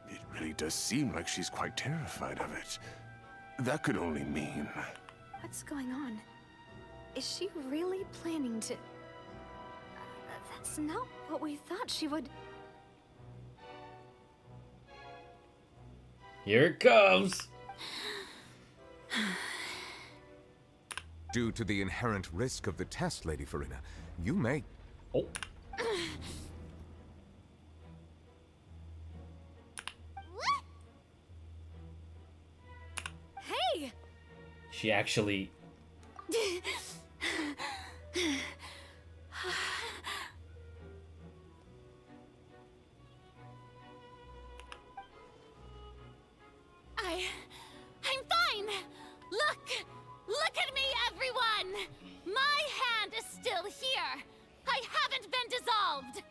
It really does seem like she's quite terrified of it. That could only mean... What's going on? Is she really planning to... That's not what we thought she would... Here it comes! Due to the inherent risk of the test, Lady Furina, you may... Oh. Hey! She actually... I'm fine! Look at me, everyone! My hand is still here! I haven't been dissolved!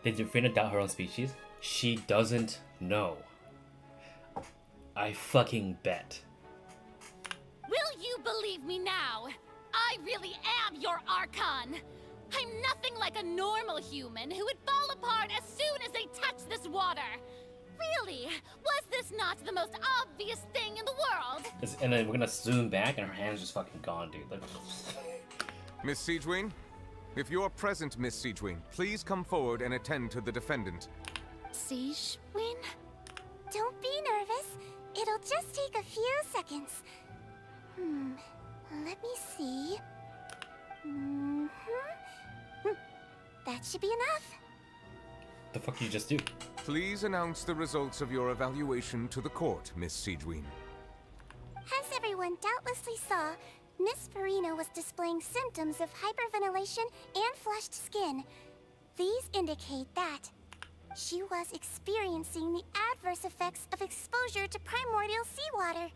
Did Furina doubt her own species? She doesn't know. I fucking bet. Will you believe me now? I really am your Archon! I'm nothing like a normal human who would fall apart as soon as they touch this water! Really? Was this not the most obvious thing in the world? And then we're gonna zoom back and her hand's just fucking gone, dude. Like... Miss Siegewien? If you're present, Miss Siegewien, please come forward and attend to the defendant. Siegewien? Don't be nervous. It'll just take a few seconds. Let me see. That should be enough. The fuck you just do? Please announce the results of your evaluation to the court, Miss Siegewien. As everyone doubtlessly saw, Miss Furina was displaying symptoms of hyperventilation and flushed skin. These indicate that she was experiencing the adverse effects of exposure to primordial seawater.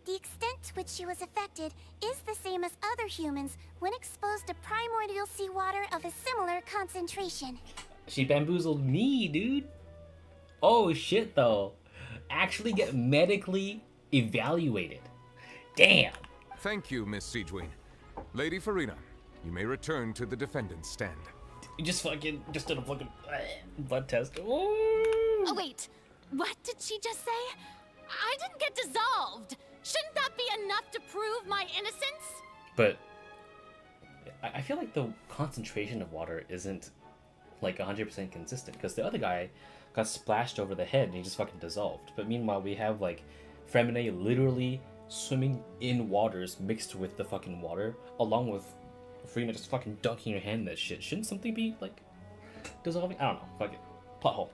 The extent to which she was affected is the same as other humans when exposed to primordial seawater of a similar concentration. She bamboozled me, dude. Oh shit, though. Actually get medically evaluated. Damn. Thank you, Miss Siegewien. Lady Furina, you may return to the defendant's stand. You just did a fucking blood test. Ooh. Oh wait, what did she just say? I didn't get dissolved! Shouldn't that be enough to prove my innocence? But I feel like the concentration of water isn't like 100% consistent, because the other guy got splashed over the head and he just fucking dissolved. But meanwhile, we have like Fremine literally swimming in waters mixed with the fucking water, along with Furina just fucking dunking your hand in that shit. Shouldn't something be like dissolving? I don't know. Fuck it. Plot hole.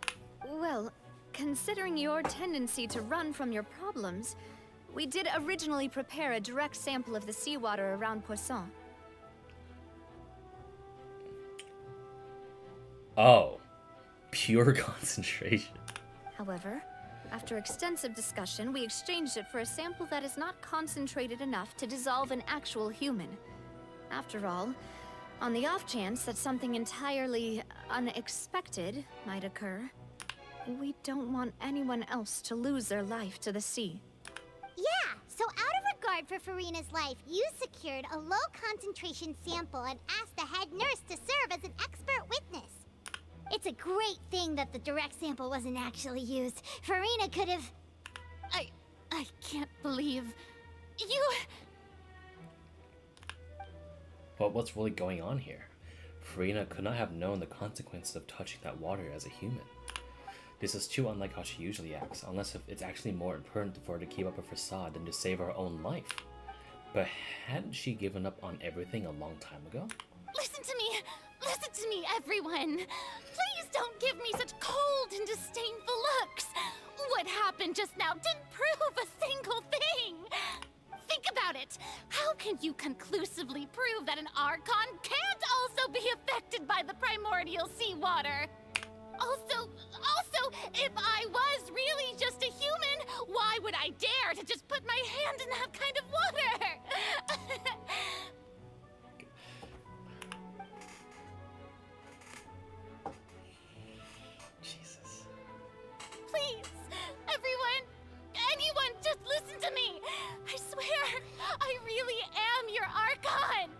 Well, considering your tendency to run from your problems, we did originally prepare a direct sample of the seawater around Poisson. Oh, pure concentration. However, after extensive discussion, we exchanged it for a sample that is not concentrated enough to dissolve an actual human. After all, on the off chance that something entirely unexpected might occur, we don't want anyone else to lose their life to the sea. Yeah, so out of regard for Furina's life, you secured a low-concentration sample and asked the head nurse to serve as an expert witness. It's a great thing that the direct sample wasn't actually used. Furina could have... I can't believe... you... But what's really going on here? Furina could not have known the consequences of touching that water as a human. This is too unlike how she usually acts, unless if it's actually more important for her to keep up a facade than to save her own life. But hadn't she given up on everything a long time ago? Listen to me, everyone! Please don't give me such cold and disdainful looks! What happened just now didn't prove a single thing! Think about it! How can you conclusively prove that an Archon water. Also, if I was really just a human, why would I dare to just put my hand in that kind of water? Jesus. Please, everyone, anyone, just listen to me. I swear, I really am your Archon.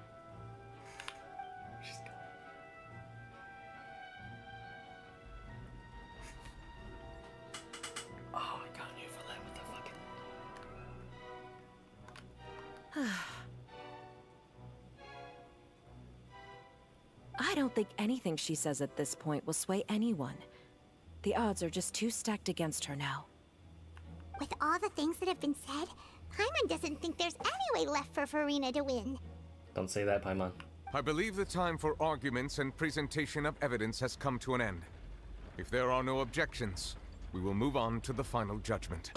Oh, I got you for that. What the fuck? I don't think anything she says at this point will sway anyone. The odds are just too stacked against her now. With all the things that have been said, Paimon doesn't think there's any way left for Furina to win. Don't say that, Paimon. I believe the time for arguments and presentation of evidence has come to an end. If there are no objections, we will move on to the final judgment.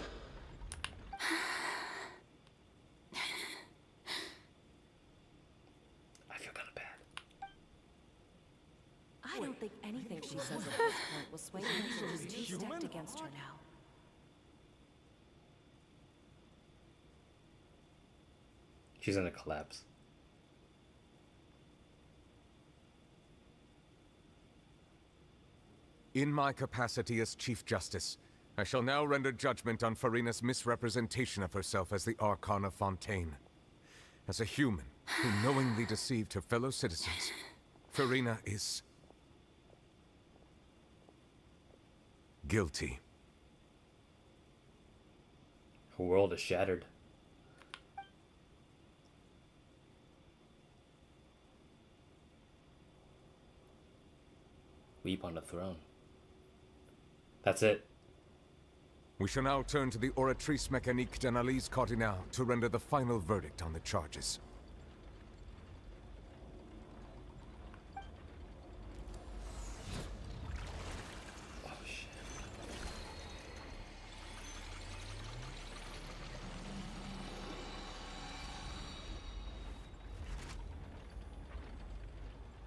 I feel kind of bad. I don't think anything she says at this point will sway her. She's too stacked against her now. She's gonna collapse. In my capacity as Chief Justice, I shall now render judgment on Furina's misrepresentation of herself as the Archon of Fontaine. As a human who knowingly deceived her fellow citizens, Furina is guilty. Her world is shattered. Weep on the throne. That's it. We shall now turn to the Oratrice Mécanique d'Analyse Cardinale to render the final verdict on the charges. Oh, shit.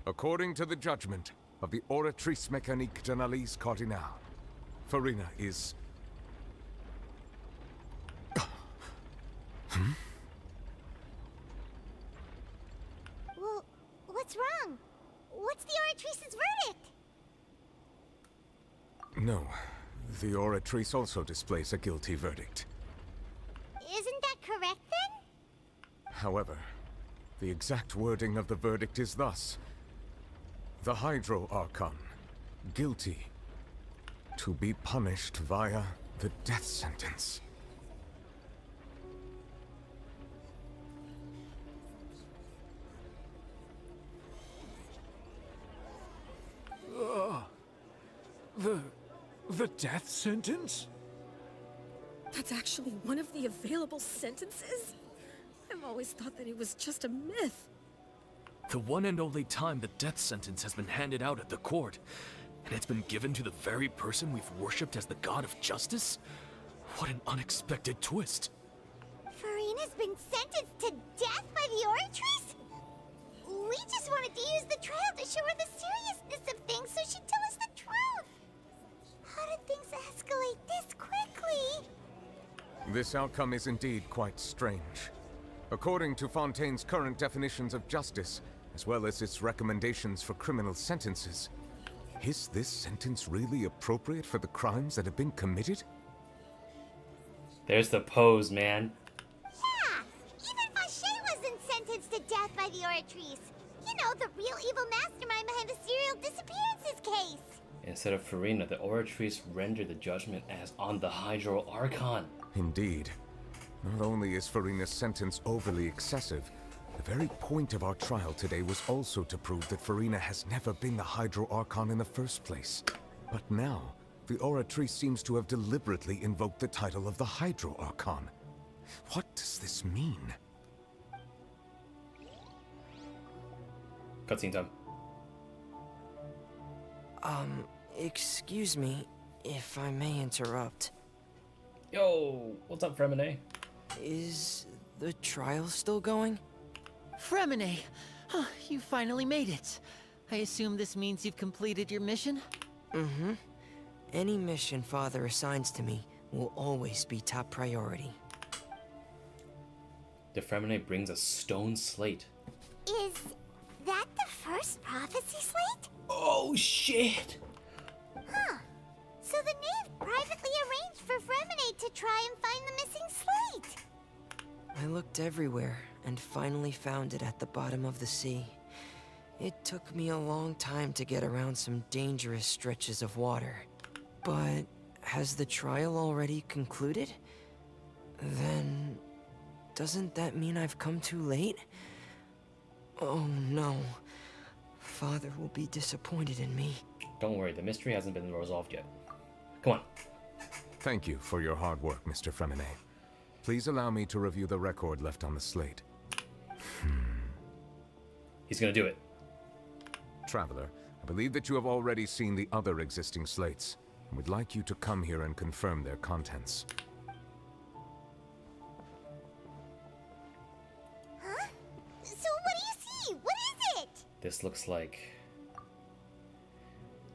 According to the judgment of the Oratrice Mécanique d'Analyse Cardinale, Furina is... Well, what's wrong? What's the Oratrice's verdict? No, the Oratrice also displays a guilty verdict. Isn't that correct then? However, the exact wording of the verdict is thus. The Hydro Archon, guilty, to be punished via the death sentence. The death sentence? That's actually one of the available sentences? I've always thought that it was just a myth. The one and only time the death sentence has been handed out at the court, and it's been given to the very person we've worshipped as the god of justice? What an unexpected twist. Furina's been sentenced to death by the Oratrice? We just wanted to use the trial to show her the seriousness of things so she'd tell us the truth. How did things escalate this quickly? This outcome is indeed quite strange. According to Fontaine's current definitions of justice, as well as its recommendations for criminal sentences, is this sentence really appropriate for the crimes that have been committed? There's the pose, man. Yeah, even Fauché wasn't sentenced to death by the Oratrice. You know, the real evil mastermind behind the serial disappearances case. Instead of Furina, the Oratrice rendered the judgment as on the Hydro Archon. Indeed. Not only is Furina's sentence overly excessive, the very point of our trial today was also to prove that Furina has never been the Hydro Archon in the first place. But now, the Oratrice seems to have deliberately invoked the title of the Hydro Archon. What does this mean? Cutscene time. Excuse me, if I may interrupt. Yo, what's up, Fremine? Is the trial still going? Fremine! You finally made it. I assume this means you've completed your mission? Mm-hmm. Any mission Father assigns to me will always be top priority. The Furina brings a stone slate. Is that the first prophecy slate? Oh, shit! Huh. So the knave privately arranged for Fremine to try and find the missing slate. I looked everywhere and finally found it at the bottom of the sea. It took me a long time to get around some dangerous stretches of water. But has the trial already concluded? Then doesn't that mean I've come too late? Oh no. Father will be disappointed in me. Don't worry, the mystery hasn't been resolved yet. Come on. Thank you for your hard work, Mr. Fremine. Please allow me to review the record left on the slate. He's gonna do it. Traveler, I believe that you have already seen the other existing slates, and would like you to come here and confirm their contents. Huh? So what do you see? What is it? This looks like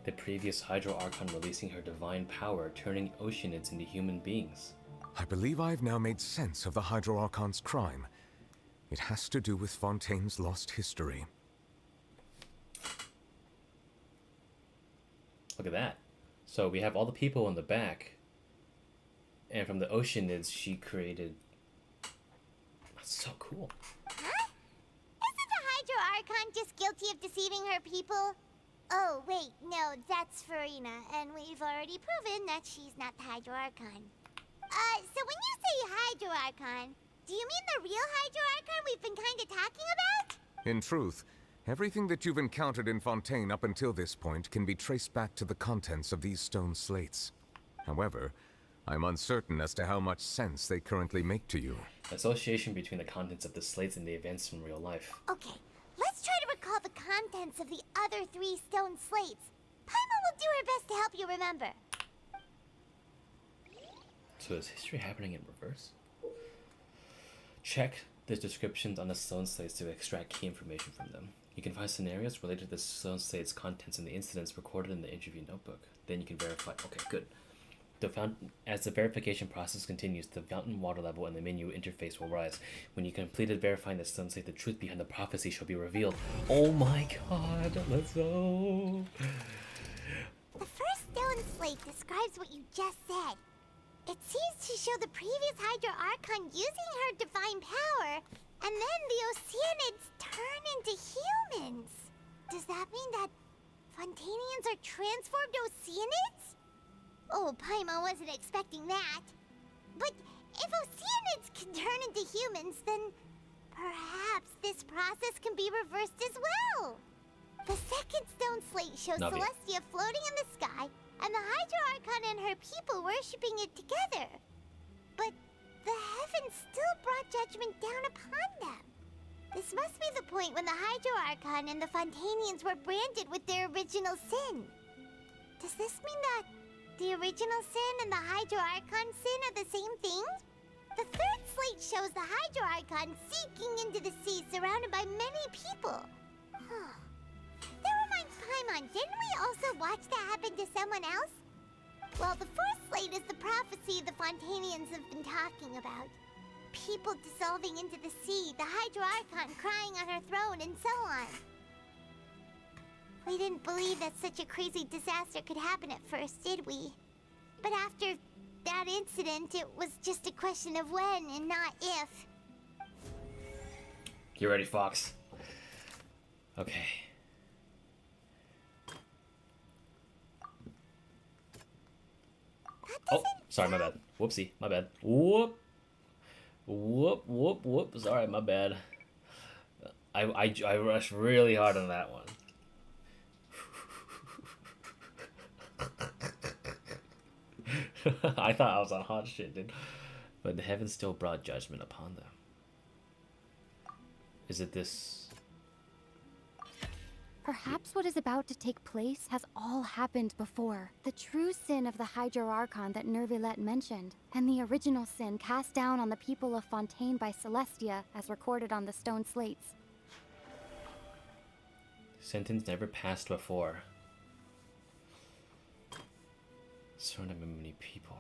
the previous Hydro Archon releasing her divine power, turning oceanids into human beings. I believe I've now made sense of the Hydro Archon's crime. It has to do with Fontaine's lost history. Look at that. So we have all the people in the back, and from the oceanids she created. That's so cool. Huh? Isn't the Hydro Archon just guilty of deceiving her people? Oh, wait, no, that's Furina, and we've already proven that she's not the Hydro Archon. So when you say Hydro Archon, do you mean the real Hydro Archon we've been kinda talking about? In truth, everything that you've encountered in Fontaine up until this point can be traced back to the contents of these stone slates. However, I'm uncertain as to how much sense they currently make to you. Association between the contents of the slates and the events from real life. Okay, let's try to recall the contents of the other 3 stone slates. Paimon will do her best to help you remember. So is history happening in reverse? Check the descriptions on the stone slates to extract key information from them. You can find scenarios related to the stone slate's contents and the incidents recorded in the interview notebook. Then you can verify. Okay, good. As the verification process continues, the fountain water level in the menu interface will rise. When you completed verifying the stone slate, the truth behind the prophecy shall be revealed. Oh my god, let's go! The first stone slate describes what you just said. It seems to show the previous Hydro Archon using her divine power, and then the Oceanids turn into humans. Does that mean that Fontainians are transformed Oceanids? Oh, Paimon wasn't expecting that. But if Oceanids can turn into humans, then perhaps this process can be reversed as well. The second stone slate shows Navi. Celestia floating in the sky, and the Hydro Archon and her people worshipping it together. But the heavens still brought judgment down upon them. This must be the point when the Hydro Archon and the Fontainians were branded with their original sin. Does this mean that the original sin and the Hydro Archon sin are the same thing? The third slate shows the Hydro Archon sinking into the sea surrounded by many people. Huh. That reminds Paimon, didn't we also watch that happen to someone else? Well, the fourth slate is the prophecy the Fontainians have been talking about. People dissolving into the sea, the Hydro Archon crying on her throne, and so on. We didn't believe that such a crazy disaster could happen at first, did we? But after that incident, it was just a question of when and not if. You ready, Fox? Okay. Oh, sorry, my bad. Whoopsie, my bad. Whoop. Sorry, my bad. I rushed really hard on that one. I thought I was on hot shit, dude. But the heavens still brought judgment upon them. Is it this? Perhaps what is about to take place has all happened before. The true sin of the Hydro Archon that Nervilette mentioned, and the original sin cast down on the people of Fontaine by Celestia, as recorded on the stone slates. Sentence never passed before. Surrounded by many people.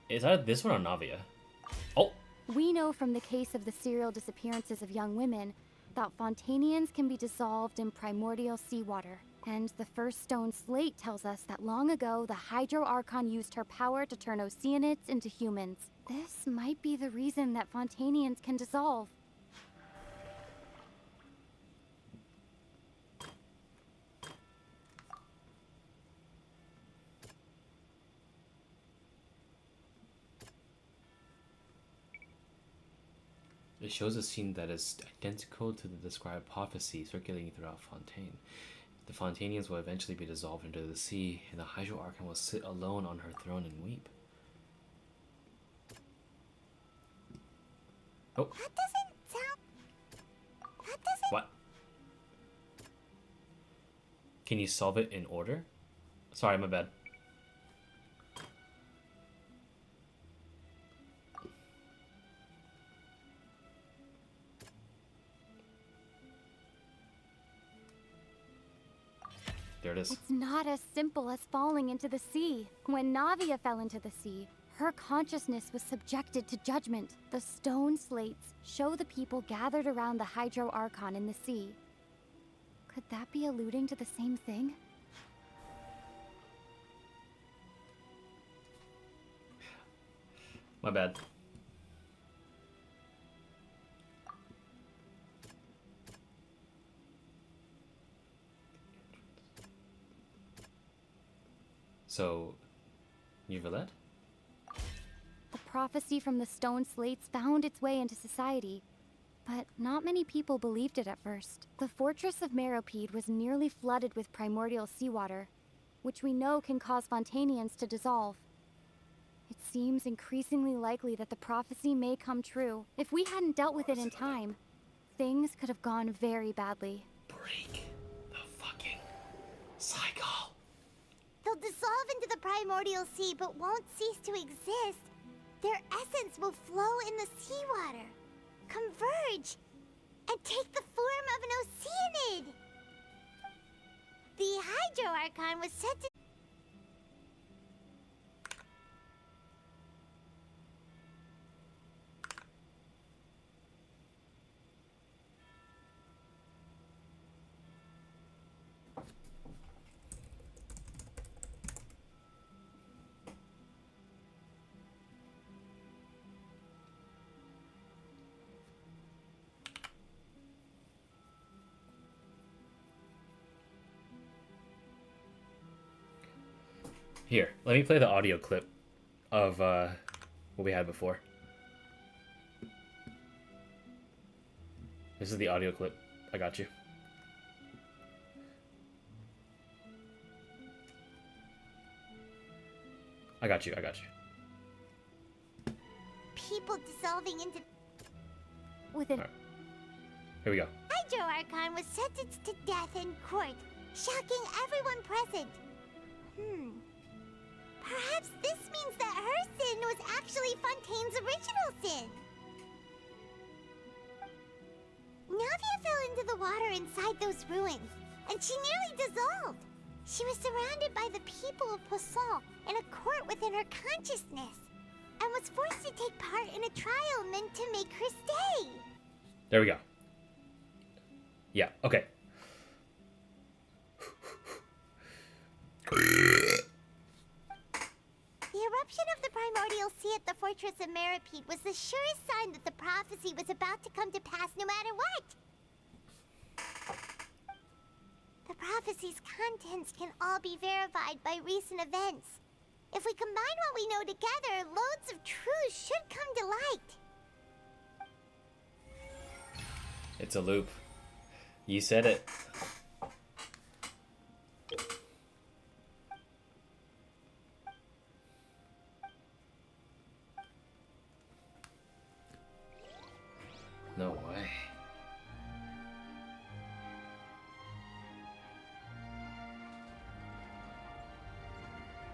Is that this one or Navia? Oh! We know from the case of the serial disappearances of young women that Fontainians can be dissolved in primordial seawater. And the first stone slate tells us that long ago, the Hydro Archon used her power to turn Oceanids into humans. This might be the reason that Fontainians can dissolve. It shows a scene that is identical to the described prophecy circulating throughout Fontaine. The Fontainians will eventually be dissolved into the sea, and the Hydro Archon will sit alone on her throne and weep. Oh. That doesn't sound... That doesn't... What? Can you solve it in order? Sorry, my bad. There it is. It's not as simple as falling into the sea. When Navia fell into the sea, her consciousness was subjected to judgment. The stone slates show the people gathered around the Hydro Archon in the sea. Could that be alluding to the same thing? My bad. So, Neuvillette? The prophecy from the stone slates found its way into society, but not many people believed it at first. The fortress of Meropide was nearly flooded with primordial seawater, which we know can cause Fontainians to dissolve. It seems increasingly likely that the prophecy may come true. If we hadn't dealt with it in time, things could have gone very badly. Break the fucking cycle. They'll dissolve into the primordial sea but won't cease to exist. Their essence will flow in the seawater, converge, and take the form of an Oceanid. The Hydro Archon was set to... Here, let me play the audio clip of what we had before. This is the audio clip. I got you. I got you. People dissolving into... With it. Right. Here we go. Hydro Archon was sentenced to death in court, shocking everyone present. Perhaps this means that her sin was actually Fontaine's original sin. Navia fell into the water inside those ruins, and she nearly dissolved. She was surrounded by the people of Poisson in a court within her consciousness, and was forced to take part in a trial meant to make her stay. There we go. Yeah, okay. The eruption of the primordial sea at the fortress of Meropide was the surest sign that the prophecy was about to come to pass no matter what. The prophecy's contents can all be verified by recent events. If we combine what we know together, loads of truths should come to light. It's a loop. You said it. No way.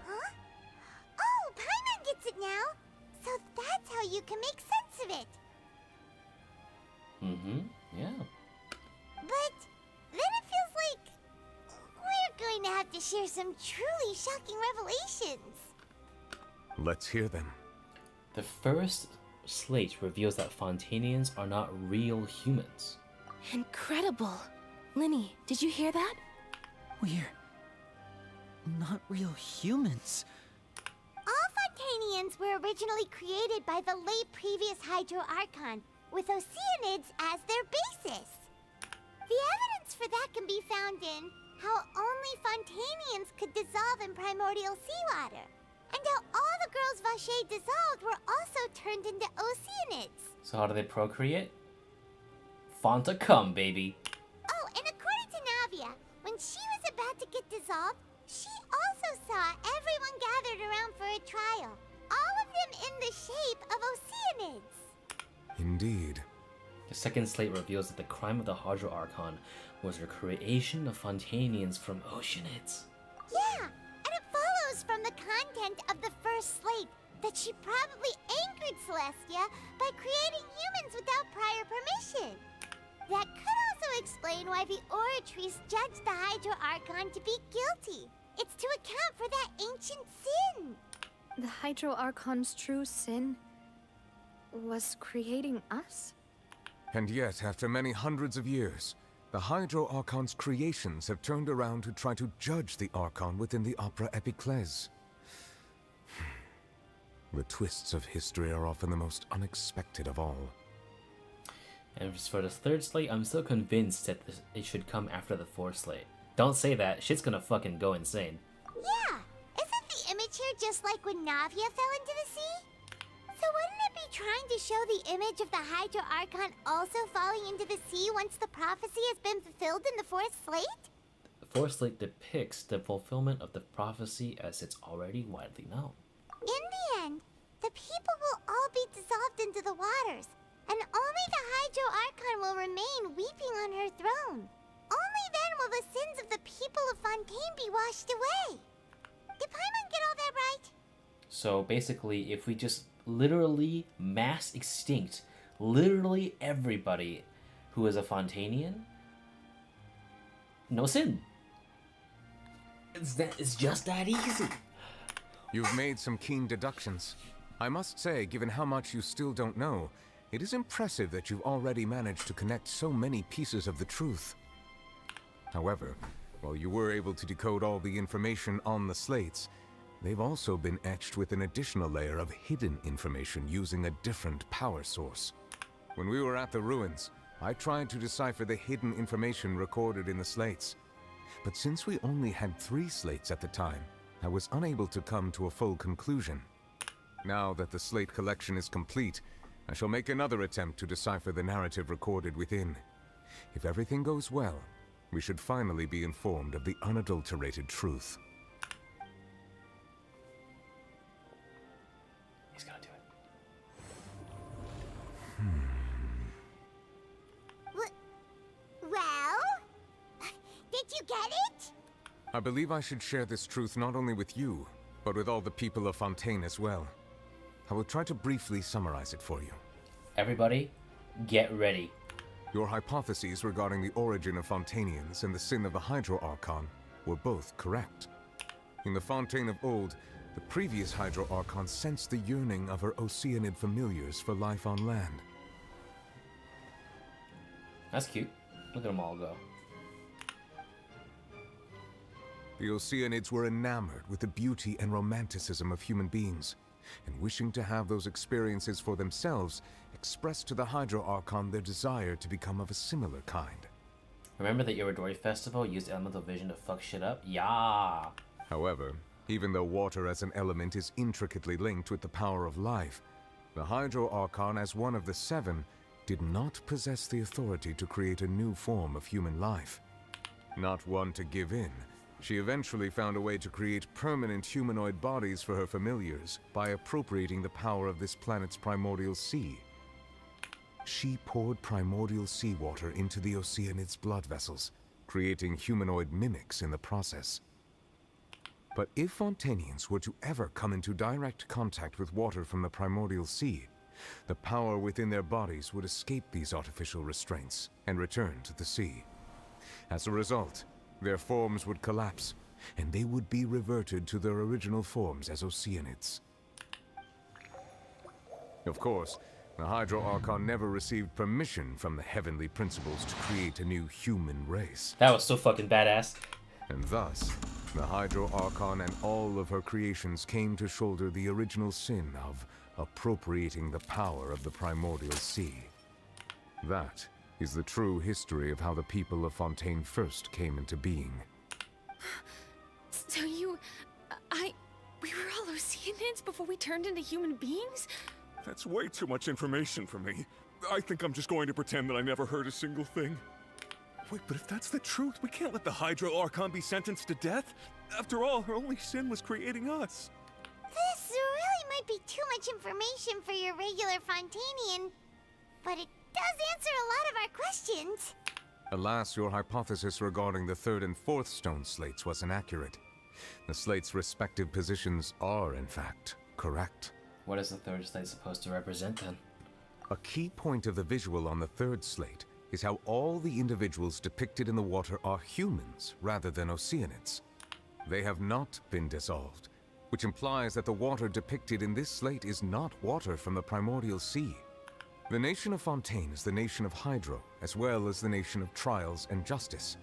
Huh? Mm-hmm. Yeah. But then it feels like we're going to have to share some truly shocking revelations. Let's hear them. The first slate reveals that Fontainians are not real humans. Incredible. Linny, did you hear that? We're not real humans. All Fontainians were originally created by the late previous Hydro Archon, with Oceanids as their basis. The evidence for that can be found in how only Fontainians could dissolve in primordial seawater, and how all the girls Vacher dissolved were also turned into Oceanids. So how do they procreate? Fonta come, baby. Oh, and according to Navia, when she was about to get dissolved, she also saw everyone gathered around for a trial. All of them in the shape of Oceanids. Indeed. The second slate reveals that the crime of the Hydro Archon was the creation of Fontainians from Oceanids. Yeah, and it follows from the content of the first slate that she probably angered Celestia by creating humans without prior permission. That could also explain why the Oratrice judged the Hydro Archon to be guilty. It's to account for that ancient sin. The Hydro Archon's true sin was creating us? And yet, after many hundreds of years, the Hydro Archon's creations have turned around to try to judge the Archon within the Opera Epiclese. The twists of history are often the most unexpected of all. And as for the third slate, I'm still convinced that it should come after the fourth slate. Don't say that, shit's gonna fucking go insane. Yeah, isn't the image here just like when Navia fell into the sea? So wouldn't it be trying to show the image of the Hydro Archon also falling into the sea once the prophecy has been fulfilled in the fourth slate? The fourth slate depicts the fulfillment of the prophecy as it's already widely known. In the end, the people will all be dissolved into the waters, and only the Hydro Archon will remain weeping on her throne. Only then will the sins of the people of Fontaine be washed away. Did Paimon get all that right? So basically, if we just literally mass extinct literally everybody who is a Fontainian, no sin. It's just that easy. You've made some keen deductions. I must say, given how much you still don't know, it is impressive that you've already managed to connect so many pieces of the truth. However, while you were able to decode all the information on the slates, they've also been etched with an additional layer of hidden information using a different power source. When we were at the ruins, I tried to decipher the hidden information recorded in the slates. But since we only had 3 slates at the time, I was unable to come to a full conclusion. Now that the slate collection is complete, I shall make another attempt to decipher the narrative recorded within. If everything goes well, we should finally be informed of the unadulterated truth. He's gonna do it. Well, did you get it? I believe I should share this truth not only with you, but with all the people of Fontaine as well. I will try to briefly summarize it for you. Everybody, get ready. Your hypotheses regarding the origin of Fontainians and the sin of the Hydro Archon were both correct. In the Fontaine of old, the previous Hydro Archon sensed the yearning of her Oceanid familiars for life on land. That's cute. Look at them all go. The Oceanids were enamored with the beauty and romanticism of human beings, and wishing to have those experiences for themselves, expressed to the Hydro Archon their desire to become of a similar kind. Remember the Iridori Festival used elemental vision to fuck shit up? Yeah! However, even though water as an element is intricately linked with the power of life, the Hydro Archon, as one of the 7, did not possess the authority to create a new form of human life. Not one to give in, she eventually found a way to create permanent humanoid bodies for her familiars by appropriating the power of this planet's primordial sea. She poured primordial seawater into the Oceanids' blood vessels, creating humanoid mimics in the process. But if Fontainians were to ever come into direct contact with water from the primordial sea, the power within their bodies would escape these artificial restraints and return to the sea. As a result, their forms would collapse, and they would be reverted to their original forms as Oceanids. Of course, the Hydro Archon never received permission from the heavenly principles to create a new human race. That was so fucking badass. And thus, the Hydro Archon and all of her creations came to shoulder the original sin of appropriating the power of the primordial sea. That is the true history of how the people of Fontaine first came into being. So we were all Oceanids before we turned into human beings? That's way too much information for me. I think I'm just going to pretend that I never heard a single thing. Wait, but if that's the truth, we can't let the Hydro Archon be sentenced to death. After all, her only sin was creating us. This really might be too much information for your regular Fontainian, but it does answer a lot of our questions. Alas, your hypothesis regarding the third and fourth stone slates was inaccurate. The slates' respective positions are, in fact, correct. What is the third slate supposed to represent then? A key point of the visual on the third slate is how all the individuals depicted in the water are humans rather than Oceanids. They have not been dissolved, which implies that the water depicted in this slate is not water from the primordial sea. The nation of Fontaine is the nation of Hydro, as well as the nation of trials and justice.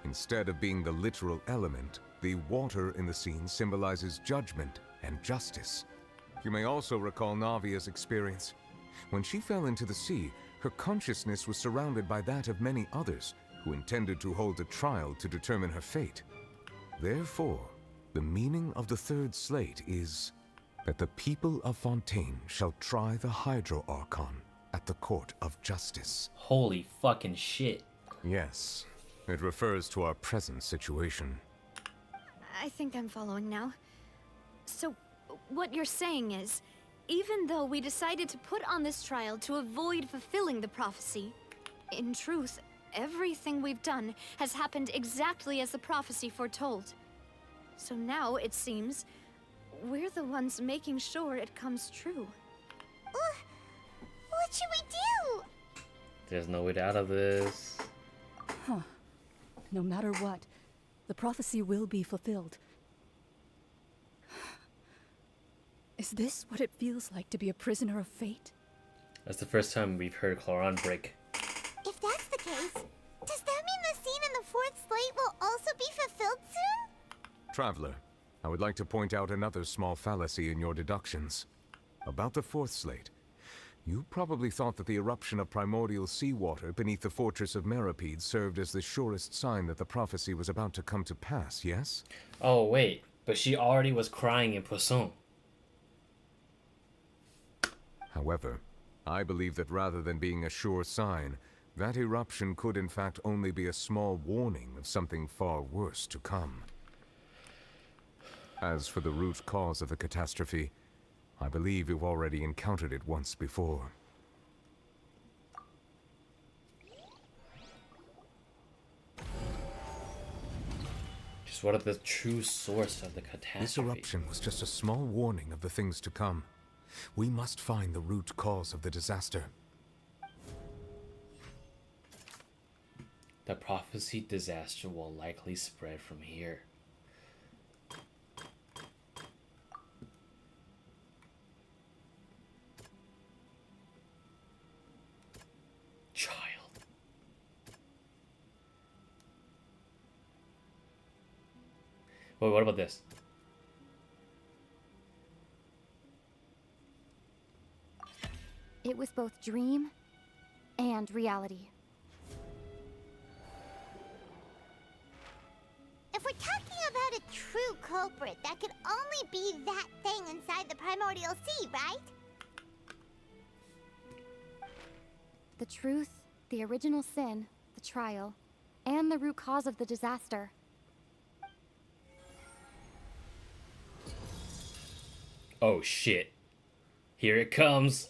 Instead of being the literal element, the water in the scene symbolizes judgment and justice. You may also recall Navia's experience. When she fell into the sea, her consciousness was surrounded by that of many others who intended to hold a trial to determine her fate. Therefore, the meaning of the third slate is that the people of Fontaine shall try the Hydro Archon at the court of justice. Holy fucking shit. Yes, it refers to our present situation. I think I'm following now. So, what you're saying is, even though we decided to put on this trial to avoid fulfilling the prophecy, in truth, everything we've done has happened exactly as the prophecy foretold. So now, it seems, we're the ones making sure it comes true. What should we do? There's no way out of this. Huh. No matter what, the prophecy will be fulfilled. Is this what it feels like to be a prisoner of fate? That's the first time we've heard Cloran break. If that's the case, does that mean the scene in the fourth slate will also be fulfilled soon? Traveler, I would like to point out another small fallacy in your deductions. About the fourth slate, you probably thought that the eruption of primordial seawater beneath the fortress of Meropide served as the surest sign that the prophecy was about to come to pass, yes? Oh wait, but she already was crying in Poisson. However, I believe that rather than being a sure sign, that eruption could in fact only be a small warning of something far worse to come. As for the root cause of the catastrophe, I believe you've already encountered it once before. Just what are the true source of the catastrophe? This eruption was just a small warning of the things to come. We must find the root cause of the disaster. The prophecy disaster will likely spread from here. Child. Wait, what about this? It was both dream and reality. If we're talking about a true culprit, that could only be that thing inside the primordial sea, right? The truth, the original sin, the trial, and the root cause of the disaster. Oh shit. Here it comes.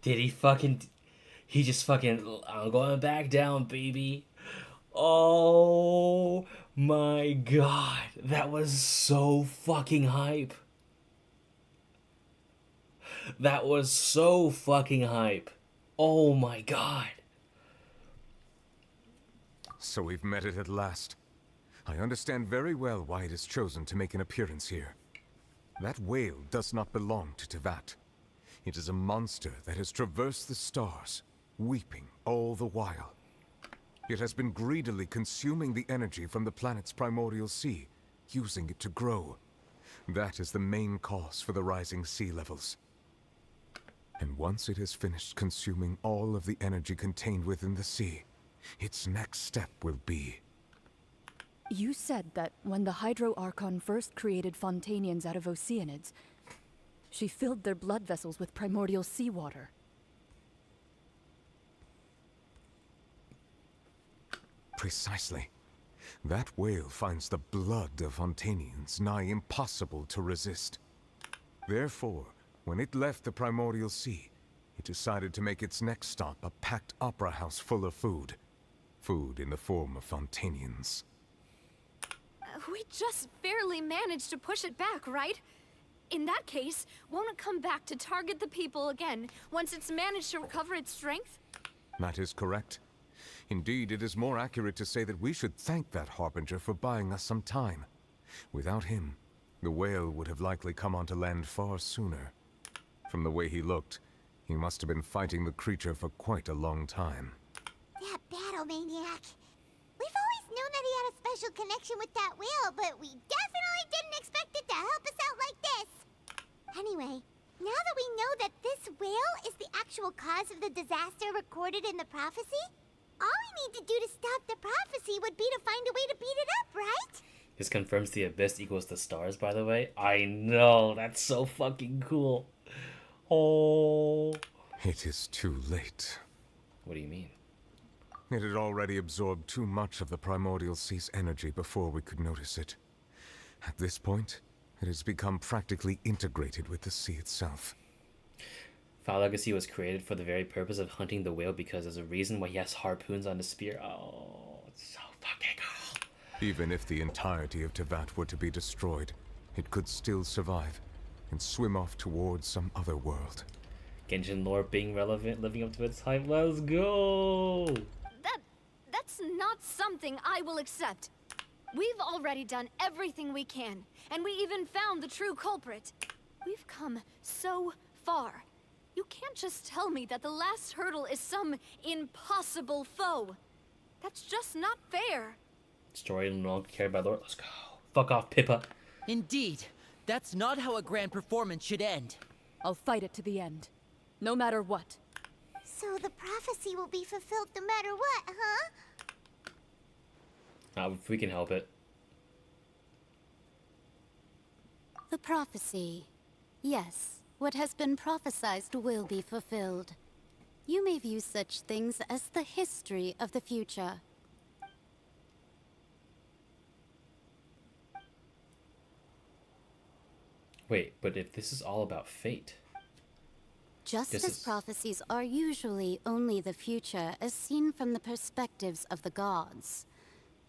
Did he fucking... He just fucking... I'm going back down, baby. Oh my god. That was so fucking hype. That was so fucking hype. Oh my god. So we've met it at last. I understand very well why it has chosen to make an appearance here. That whale does not belong to Teyvat. It is a monster that has traversed the stars, weeping all the while. It has been greedily consuming the energy from the planet's primordial sea, using it to grow. That is the main cause for the rising sea levels. And once it has finished consuming all of the energy contained within the sea, its next step will be... You said that when the Hydro Archon first created Fontainians out of Oceanids, she filled their blood vessels with primordial seawater. Precisely. That whale finds the blood of Fontainians nigh impossible to resist. Therefore, when it left the primordial sea, it decided to make its next stop a packed opera house full of food. Food in the form of Fontainians. We just barely managed to push it back, right? In that case, won't it come back to target the people again once it's managed to recover its strength? That is correct. Indeed, it is more accurate to say that we should thank that Harbinger for buying us some time. Without him, the whale would have likely come onto land far sooner. From the way he looked, he must have been fighting the creature for quite a long time. That battle maniac. We've always known that he had a special connection with that whale, but we definitely didn't expect it to help us out like this. Anyway, now that we know that this whale is the actual cause of the disaster recorded in the prophecy, all we need to do to stop the prophecy would be to find a way to beat it up, right? This confirms the abyss equals the stars, by the way. I know, that's so fucking cool. Oh. It is too late. What do you mean? It had already absorbed too much of the primordial sea's energy before we could notice it. At this point, it has become practically integrated with the sea itself. Foul Legacy was created for the very purpose of hunting the whale because there's a reason why he has harpoons on his spear. Oh, it's so fucking cool. Even if the entirety of Teyvat were to be destroyed, it could still survive and swim off towards some other world. Genshin lore being relevant, living up to its hype. Let's go! That's not something I will accept. We've already done everything we can, and we even found the true culprit. We've come so far. You can't just tell me that the last hurdle is some impossible foe. That's just not fair. Story no longer carried by lore. Let's go. Fuck off, Pippa. Indeed. That's not how a grand performance should end. I'll fight it to the end. No matter what. So the prophecy will be fulfilled no matter what, huh? If we can help it. The prophecy. Yes, what has been prophesied will be fulfilled. You may view such things as the history of the future. Wait, but if this is all about fate... Justice prophecies are usually only the future as seen from the perspectives of the gods.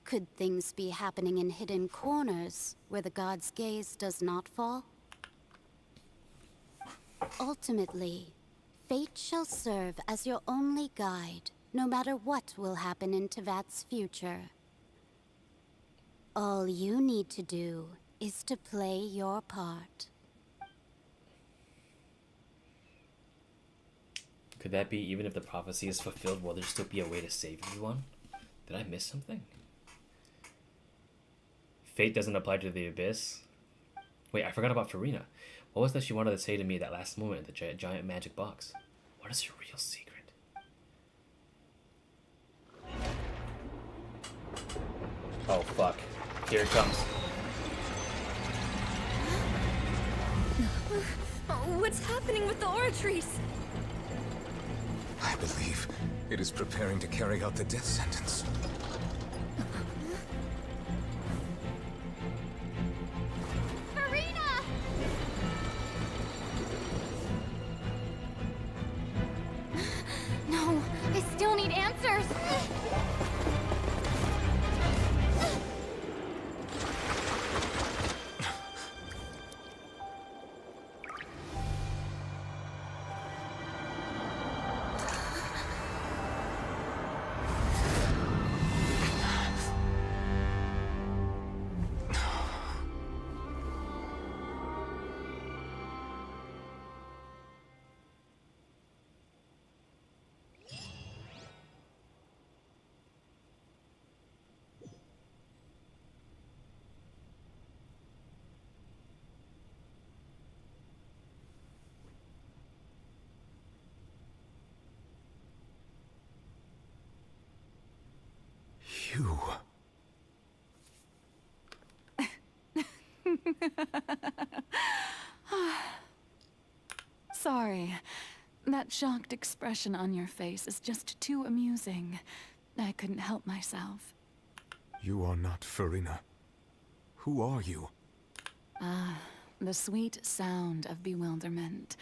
Could things be happening in hidden corners where the gods' gaze does not fall? Ultimately, fate shall serve as your only guide, no matter what will happen in Teyvat's future. All you need to do is to play your part. Could that be even if the prophecy is fulfilled, will there still be a way to save everyone? Did I miss something? Fate doesn't apply to the abyss. Wait, I forgot about Furina. What was that she wanted to say to me that last moment in the giant magic box? What is her real secret? Oh fuck. Here it comes. What's happening with the oratories? I believe it is preparing to carry out the death sentence. Furina! You... Sorry. That shocked expression on your face is just too amusing. I couldn't help myself. You are not Furina. Who are you? Ah, the sweet sound of bewilderment.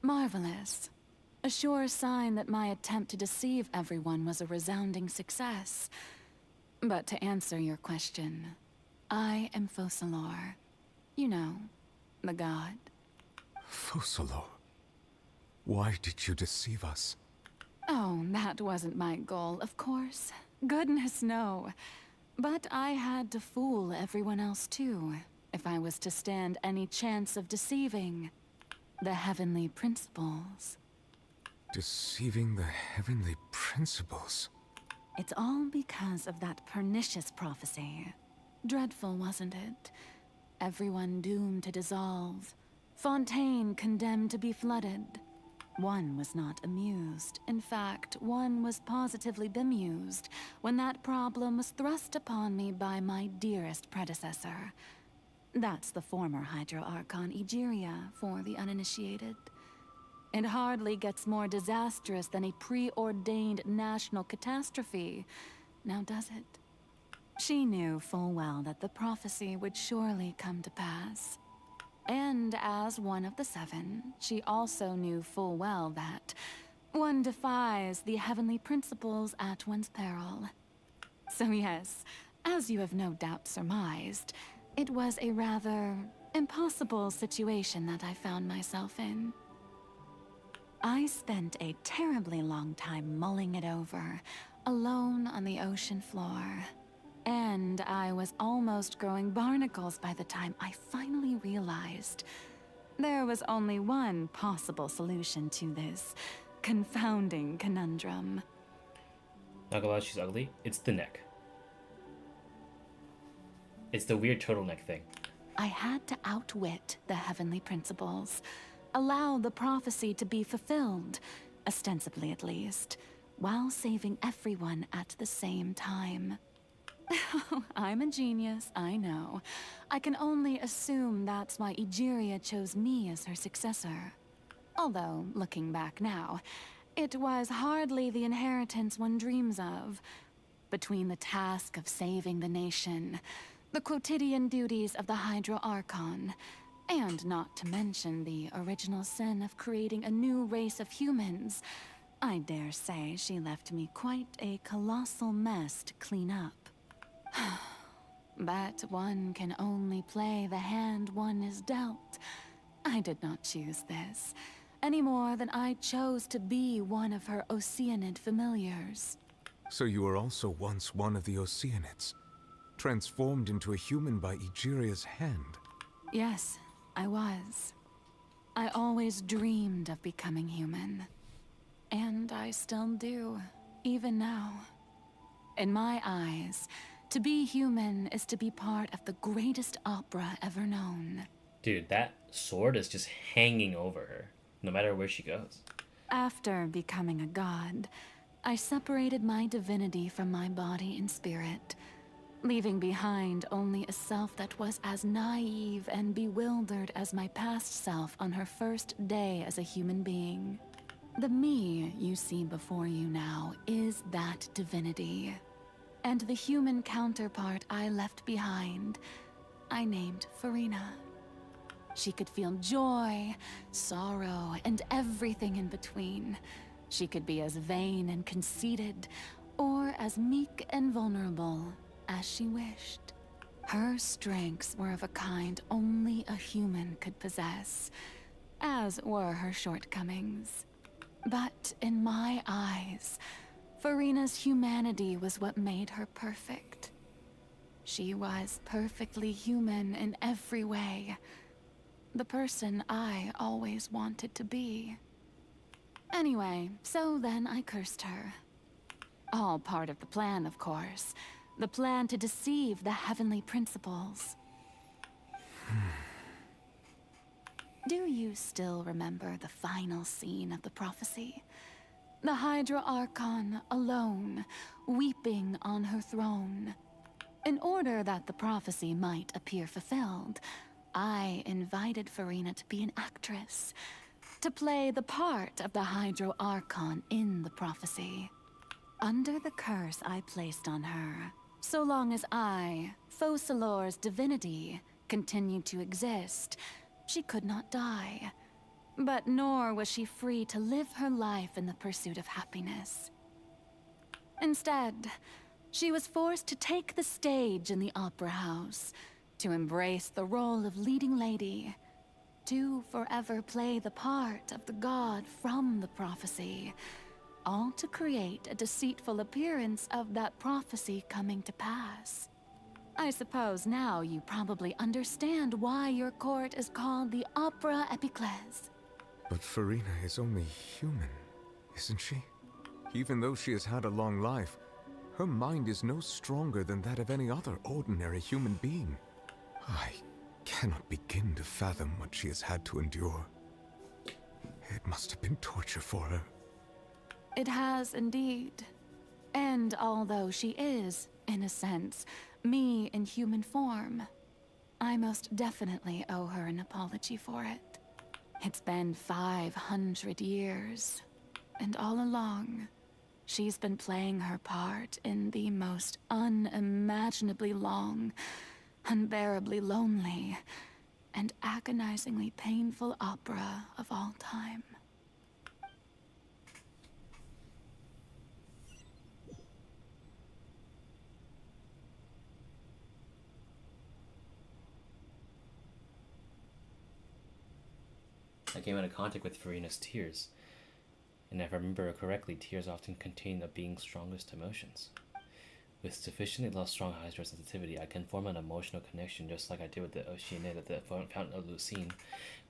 Marvelous. A sure sign that my attempt to deceive everyone was a resounding success. But to answer your question, I am Focalor. You know, the god. Focalor? Why did you deceive us? Oh, that wasn't my goal, of course. Goodness, no. But I had to fool everyone else too, if I was to stand any chance of deceiving the heavenly principles. Deceiving the heavenly principles? It's all because of that pernicious prophecy. Dreadful, wasn't it? Everyone doomed to dissolve. Fontaine condemned to be flooded. One was not amused. In fact, one was positively bemused when that problem was thrust upon me by my dearest predecessor. That's the former Hydro Archon Egeria for the uninitiated. It hardly gets more disastrous than a preordained national catastrophe, now does it? She knew full well that the prophecy would surely come to pass. And as one of the seven, she also knew full well that one defies the heavenly principles at one's peril. So yes, as you have no doubt surmised, it was a rather impossible situation that I found myself in. I spent a terribly long time mulling it over, alone on the ocean floor. And I was almost growing barnacles by the time I finally realized there was only one possible solution to this confounding conundrum. Not gonna lie, she's ugly. It's the neck. It's the weird turtleneck thing. I had to outwit the heavenly principles, allow the prophecy to be fulfilled, ostensibly at least, while saving everyone at the same time. I'm a genius, I know. I can only assume that's why Egeria chose me as her successor. Although, looking back now, it was hardly the inheritance one dreams of. Between the task of saving the nation, the quotidian duties of the Hydro Archon, and not to mention the original sin of creating a new race of humans, I dare say she left me quite a colossal mess to clean up. But one can only play the hand one is dealt. I did not choose this, any more than I chose to be one of her Oceanid familiars. So you were also once one of the Oceanids, transformed into a human by Egeria's hand? Yes, I was. I always dreamed of becoming human. And I still do, even now. In my eyes, to be human is to be part of the greatest opera ever known. Dude, that sword is just hanging over her, no matter where she goes. After becoming a god, I separated my divinity from my body and spirit, leaving behind only a self that was as naive and bewildered as my past self on her first day as a human being. The me you see before you now is that divinity. And the human counterpart I left behind, I named Furina. She could feel joy, sorrow, and everything in between. She could be as vain and conceited, or as meek and vulnerable as she wished. Her strengths were of a kind only a human could possess, as were her shortcomings. But in my eyes, Furina's humanity was what made her perfect. She was perfectly human in every way. The person I always wanted to be. Anyway, so then I cursed her. All part of the plan, of course. The plan to deceive the heavenly principles. Do you still remember the final scene of the prophecy? The Hydra Archon alone, weeping on her throne. In order that the prophecy might appear fulfilled, I invited Furina to be an actress, to play the part of the Hydro Archon in the prophecy. Under the curse I placed on her, so long as I, Focalor's divinity, continued to exist, she could not die. But nor was she free to live her life in the pursuit of happiness. Instead, she was forced to take the stage in the opera house, to embrace the role of leading lady, to forever play the part of the god from the prophecy, all to create a deceitful appearance of that prophecy coming to pass. I suppose now you probably understand why your court is called the Opera Epiclese. But Furina is only human, isn't she? Even though she has had a long life, her mind is no stronger than that of any other ordinary human being. I cannot begin to fathom what she has had to endure. It must have been torture for her. It has indeed. And although she is, in a sense, me in human form, I most definitely owe her an apology for it. It's been 500 years, and all along, she's been playing her part in the most unimaginably long, unbearably lonely, and agonizingly painful opera of all time. I came into contact with Furina's tears, and if I remember correctly, tears often contain a being's strongest emotions. With sufficiently strong hydro sensitivity, I can form an emotional connection just like I did with the Oceanid at the Fountain of Lucine.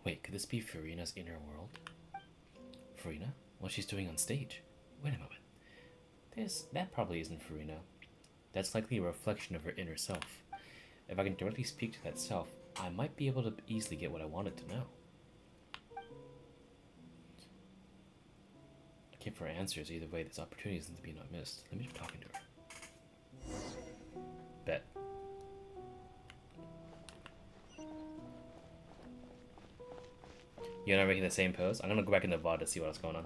Wait, could this be Furina's inner world? Furina? What she's doing on stage? Wait a moment. That probably isn't Furina. That's likely a reflection of her inner self. If I can directly speak to that self, I might be able to easily get what I wanted to know. I came for answers. Either way, this opportunity isn't to be not missed. Let me try talking to her. Bet. You're not making the same pose? I'm gonna go back in the VOD to see what's going on.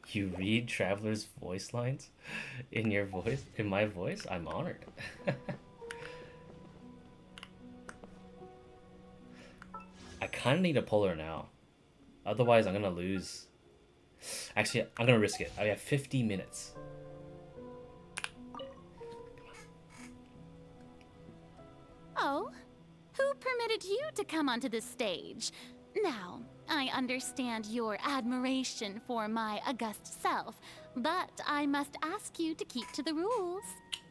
You read Traveler's voice lines in your voice, in my voice? I'm honored. I kind of need a puller now. Otherwise, I'm going to lose. Actually, I'm going to risk it. I have 50 minutes. Oh, who permitted you to come onto this stage? Now, I understand your admiration for my august self, but I must ask you to keep to the rules.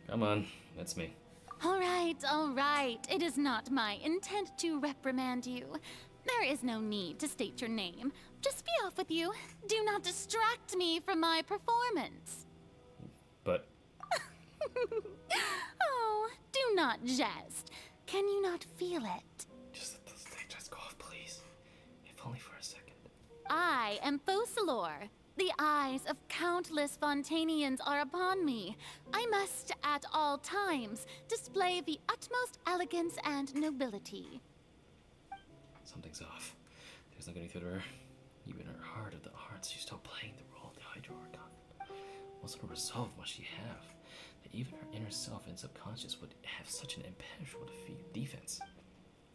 Come on, that's me. All right. It is not my intent to reprimand you. There is no need to state your name. Just be off with you. Do not distract me from my performance. But... Oh, do not jest. Can you not feel it? Just let the stage just go off, please. If only for a second. I am Focalor. The eyes of countless Fontainians are upon me. I must, at all times, display the utmost elegance and nobility. Something's off. There's no getting through to her. Even her heart of the hearts, she's still playing the role of the Hydro Archon. What sort of resolve must she have? That even her inner self and subconscious would have such an impenetrable defense.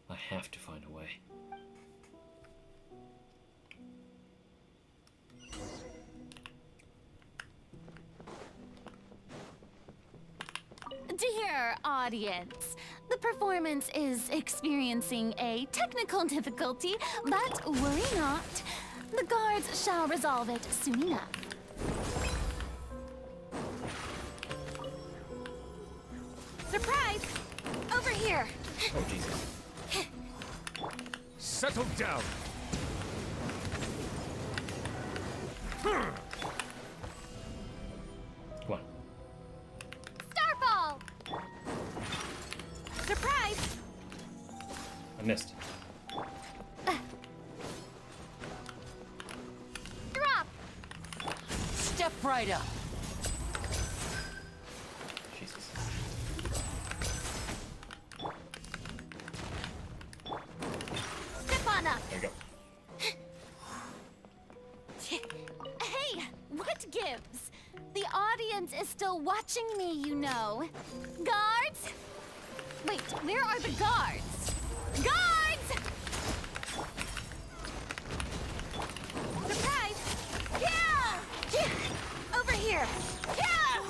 I have to find a way. Dear audience, the performance is experiencing a technical difficulty, but worry not. The guards shall resolve it soon enough. Surprise! Over here! Oh, Jesus. settle down. Come on. Starfall! Surprise! I missed. Drop! Step right up. Jesus. Step on up! There you go. Hey, what gives? The audience is still watching me, you know. Guards? Wait, where are the guards? Guards! Surprise! Yeah! Over here! Yeah!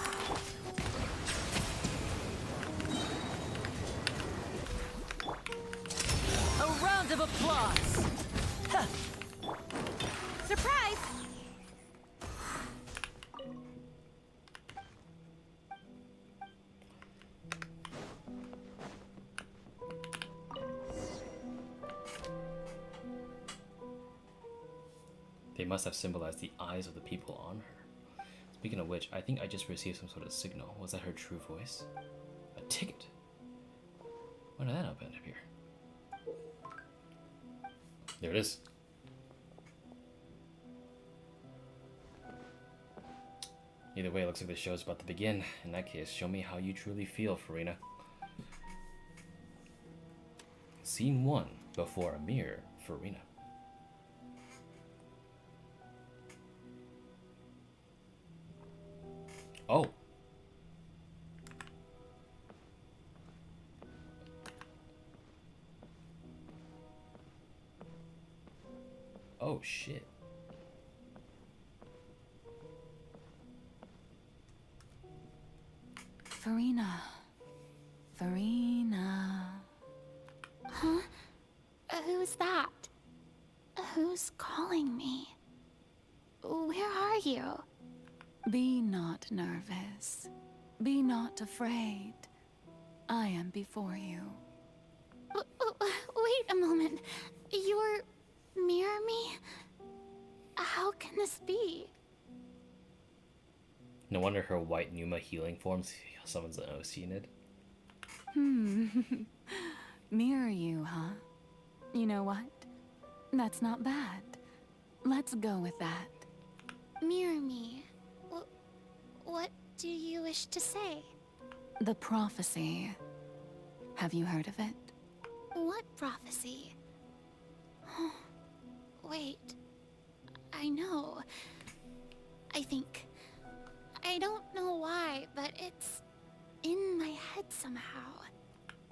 A round of applause. Huh. Surprise! They must have symbolized the eyes of the people on her. Speaking of which, I think I just received some sort of signal. Was that her true voice? A ticket? Why did that not end up here? There it is. Either way, it looks like the show's about to begin. In that case, show me how you truly feel, Furina. Scene 1, before a mirror, Furina. Oh. Oh shit. Furina. Furina. Huh? Who's that? Who's calling me? Where are you? Be not nervous. Be not afraid. I am before you. Wait a moment. You're mirror me? How can this be? No wonder her white Numa healing forms summons an Oceanid. Mirror you, huh? You know what? That's not bad. Let's go with that. Mirror me. What do you wish to say? The prophecy. Have you heard of it? What prophecy? Wait. I know. I think. I don't know why, but it's in my head somehow.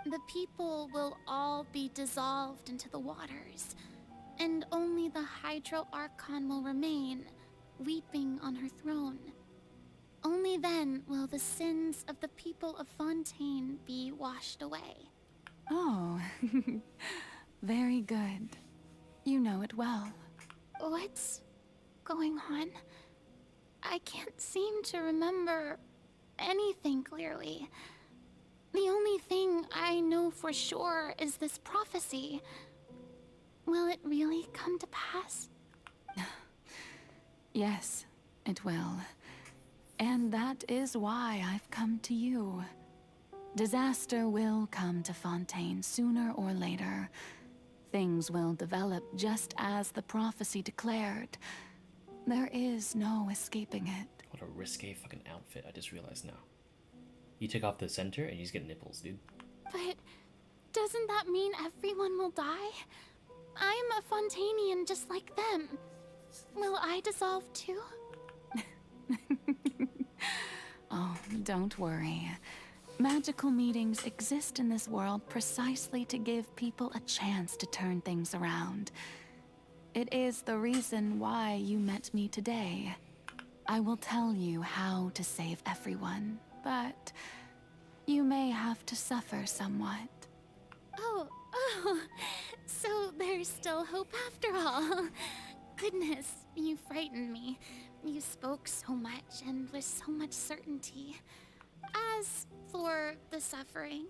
The people will all be dissolved into the waters, and only the Hydro Archon will remain, weeping on her throne. Only then will the sins of the people of Fontaine be washed away. Oh, very good. You know it well. What's going on? I can't seem to remember anything clearly. The only thing I know for sure is this prophecy. Will it really come to pass? Yes, it will. And that is why I've come to you. Disaster will come to Fontaine sooner or later. Things will develop just as the prophecy declared. There is no escaping it. What a risque fucking outfit, I just realized now. You take off the center and you just get nipples, dude. But doesn't that mean everyone will die? I'm a Fontainian just like them. Will I dissolve too? Oh, don't worry. Magical meetings exist in this world precisely to give people a chance to turn things around. It is the reason why you met me today. I will tell you how to save everyone, but you may have to suffer somewhat. Oh, so there's still hope after all. Goodness, you frightened me. You spoke so much and with so much certainty. As for the suffering,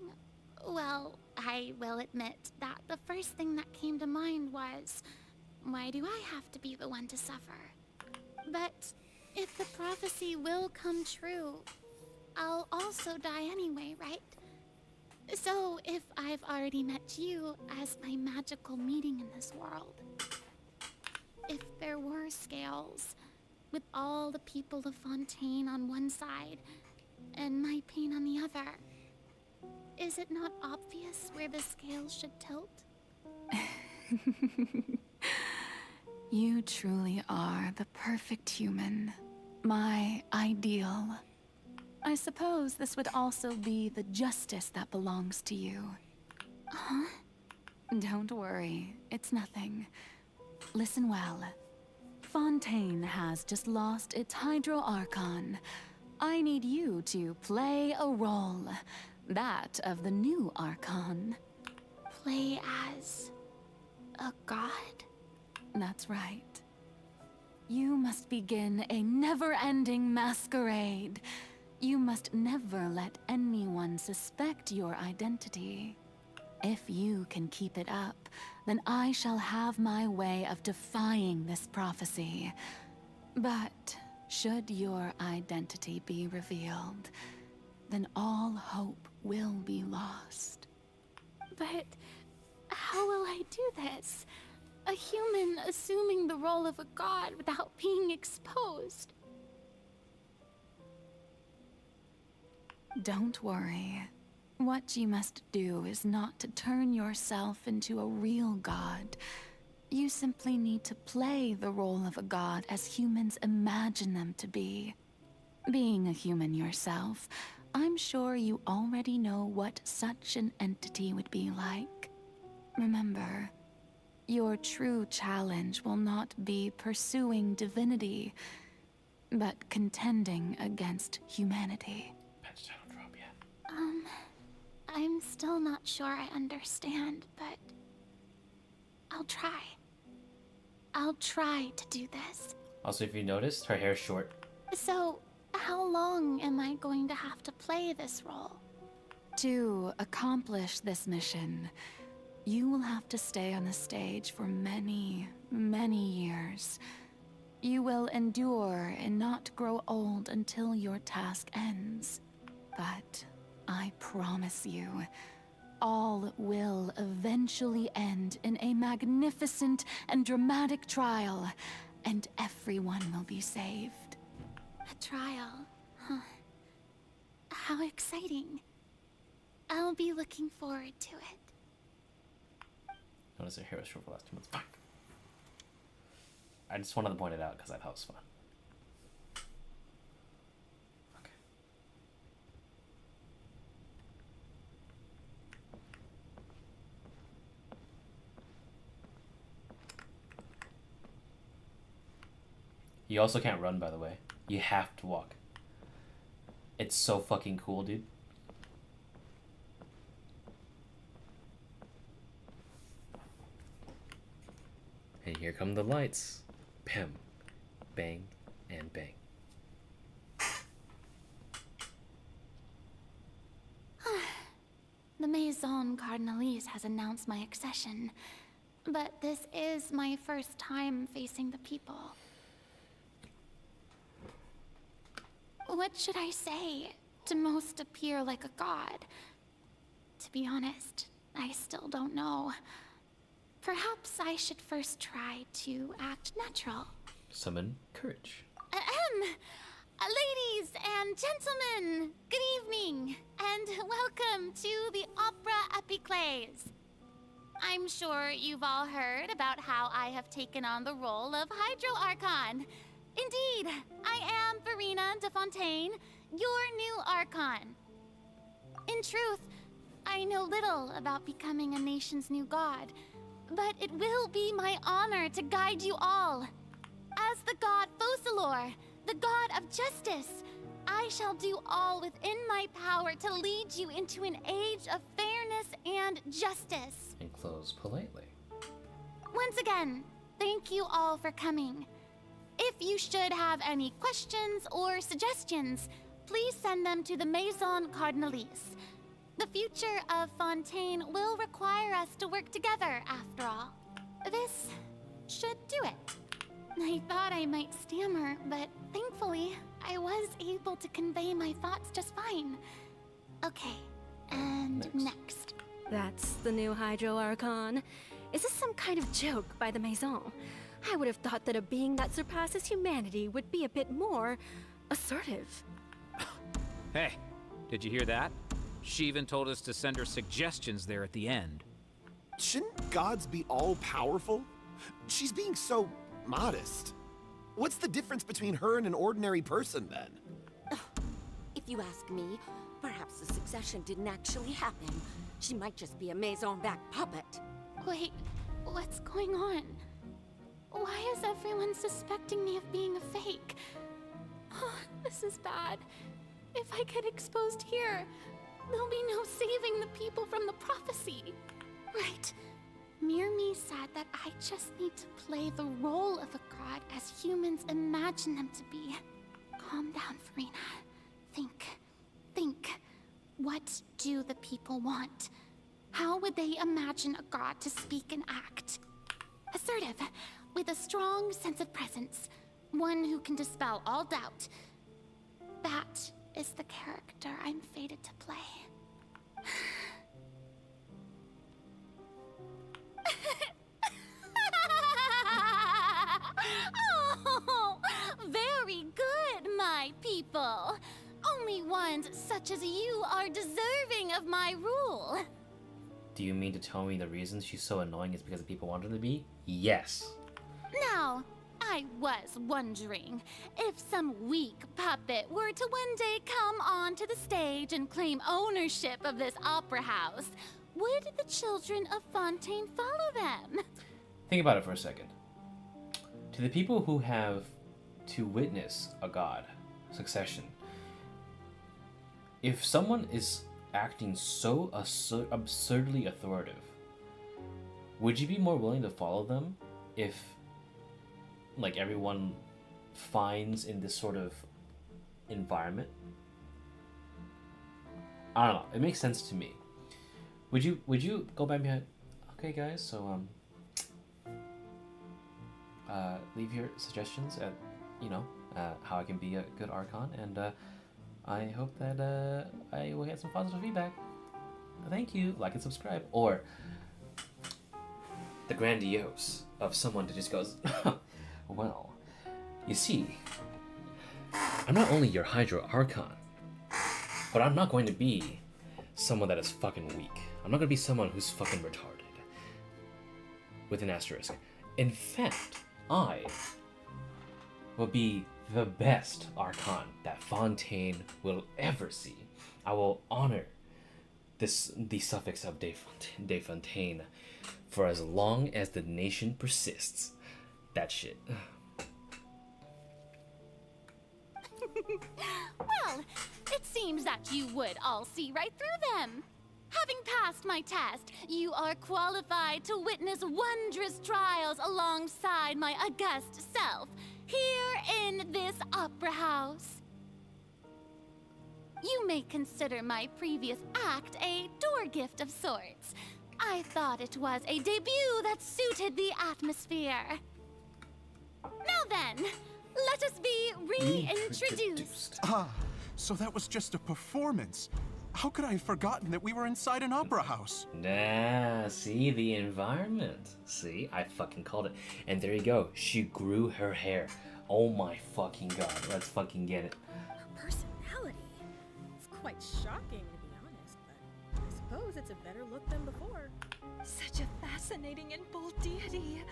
Well, I will admit that the first thing that came to mind was, why do I have to be the one to suffer? But if the prophecy will come true, I'll also die anyway, right? So if I've already met you as my magical meeting in this world, if there were scales, with all the people of Fontaine on one side and my pain on the other, is it not obvious where the scales should tilt? You truly are the perfect human. My ideal. I suppose this would also be the justice that belongs to you. Huh? Don't worry, it's nothing. Listen well. Fontaine has just lost its Hydro Archon. I need you to play a role. That of the new Archon. Play as a god? That's right. You must begin a never-ending masquerade. You must never let anyone suspect your identity. If you can keep it up, then I shall have my way of defying this prophecy. But should your identity be revealed, then all hope will be lost. But how will I do this? A human assuming the role of a god without being exposed. Don't worry. What you must do is not to turn yourself into a real god. You simply need to play the role of a god as humans imagine them to be. Being a human yourself, I'm sure you already know what such an entity would be like. Remember, your true challenge will not be pursuing divinity, but contending against humanity. I'm still not sure I understand, but I'll try. I'll try to do this. Also, if you noticed, her hair's short. So, how long am I going to have to play this role? To accomplish this mission, you will have to stay on the stage for many, many years. You will endure and not grow old until your task ends. But I promise you, all will eventually end in a magnificent and dramatic trial, and everyone will be saved. A trial, huh? How exciting. I'll be looking forward to it. Notice her hair was short for the last 2 months. Fuck. I just wanted to point it out because I thought it was fun. You also can't run, by the way. You have to walk. It's so fucking cool, dude. And here come the lights. Bam, bang, and bang. The Maison Cardinalise has announced my accession, but this is my first time facing the people. What should I say to most appear like a god? To be honest, I still don't know. Perhaps I should first try to act natural. Summon courage. Ladies and gentlemen, good evening, and welcome to the Opera Epiclese. I'm sure you've all heard about how I have taken on the role of Hydro Archon. Indeed, I am Furina de Fontaine, your new Archon. In truth, I know little about becoming a nation's new god, but it will be my honor to guide you all. As the god Focalor, the god of justice, I shall do all within my power to lead you into an age of fairness and justice. And close politely. Once again, thank you all for coming. If you should have any questions or suggestions, please send them to the Maison Cardinalise. The future of Fontaine will require us to work together, after all. This should do it. I thought I might stammer, but thankfully, I was able to convey my thoughts just fine. Okay, and next. That's the new Hydro Archon. Is this some kind of joke by the Maison? I would have thought that a being that surpasses humanity would be a bit more assertive. Hey, did you hear that? She even told us to send her suggestions there at the end. Shouldn't gods be all-powerful? She's being so modest. What's the difference between her and an ordinary person, then? If you ask me, perhaps the succession didn't actually happen. She might just be a Maison-back puppet. Wait, what's going on? Why is everyone suspecting me of being a fake? Oh, this is bad. If I get exposed here, there'll be no saving the people from the prophecy. Right. Mirmi said that I just need to play the role of a god as humans imagine them to be. Calm down, Furina. Think. What do the people want? How would they imagine a god to speak and act? Assertive, with a strong sense of presence. One who can dispel all doubt. That is the character I'm fated to play. Oh, very good, my people. Only ones such as you are deserving of my rule. Do you mean to tell me the reason she's so annoying is because the people want her to be? Yes. Now, I was wondering if some weak puppet were to one day come onto the stage and claim ownership of this opera house, would the children of Fontaine follow them? Think about it for a second. To the people who have to witness a god succession, if someone is acting so absurdly authoritative, would you be more willing to follow them if, like, everyone finds in this sort of environment? I don't know. It makes sense to me. Would you go back behind? Okay, guys. So leave your suggestions at how I can be a good Archon, and I hope that I will get some positive feedback. Thank you. Like and subscribe. Or the grandiose of someone that just goes, well, you see, I'm not only your Hydro Archon, but I'm not going to be someone that is fucking weak. I'm not going to be someone who's fucking retarded. With an asterisk. In fact, I will be the best Archon that Fontaine will ever see. I will honor the suffix of de Fontaine for as long as the nation persists. That shit. Well, it seems that you would all see right through them. Having passed my test, you are qualified to witness wondrous trials alongside my august self, here in this opera house. You may consider my previous act a door gift of sorts. I thought it was a debut that suited the atmosphere. Now then, let us be reintroduced. Ah, so that was just a performance. How could I have forgotten that we were inside an opera house? Nah, see the environment. See, I fucking called it. And there you go. She grew her hair. Oh my fucking god. Let's fucking get it. Her personality. It's quite shocking, to be honest, but I suppose it's a better look than before. Such a fascinating and bold deity.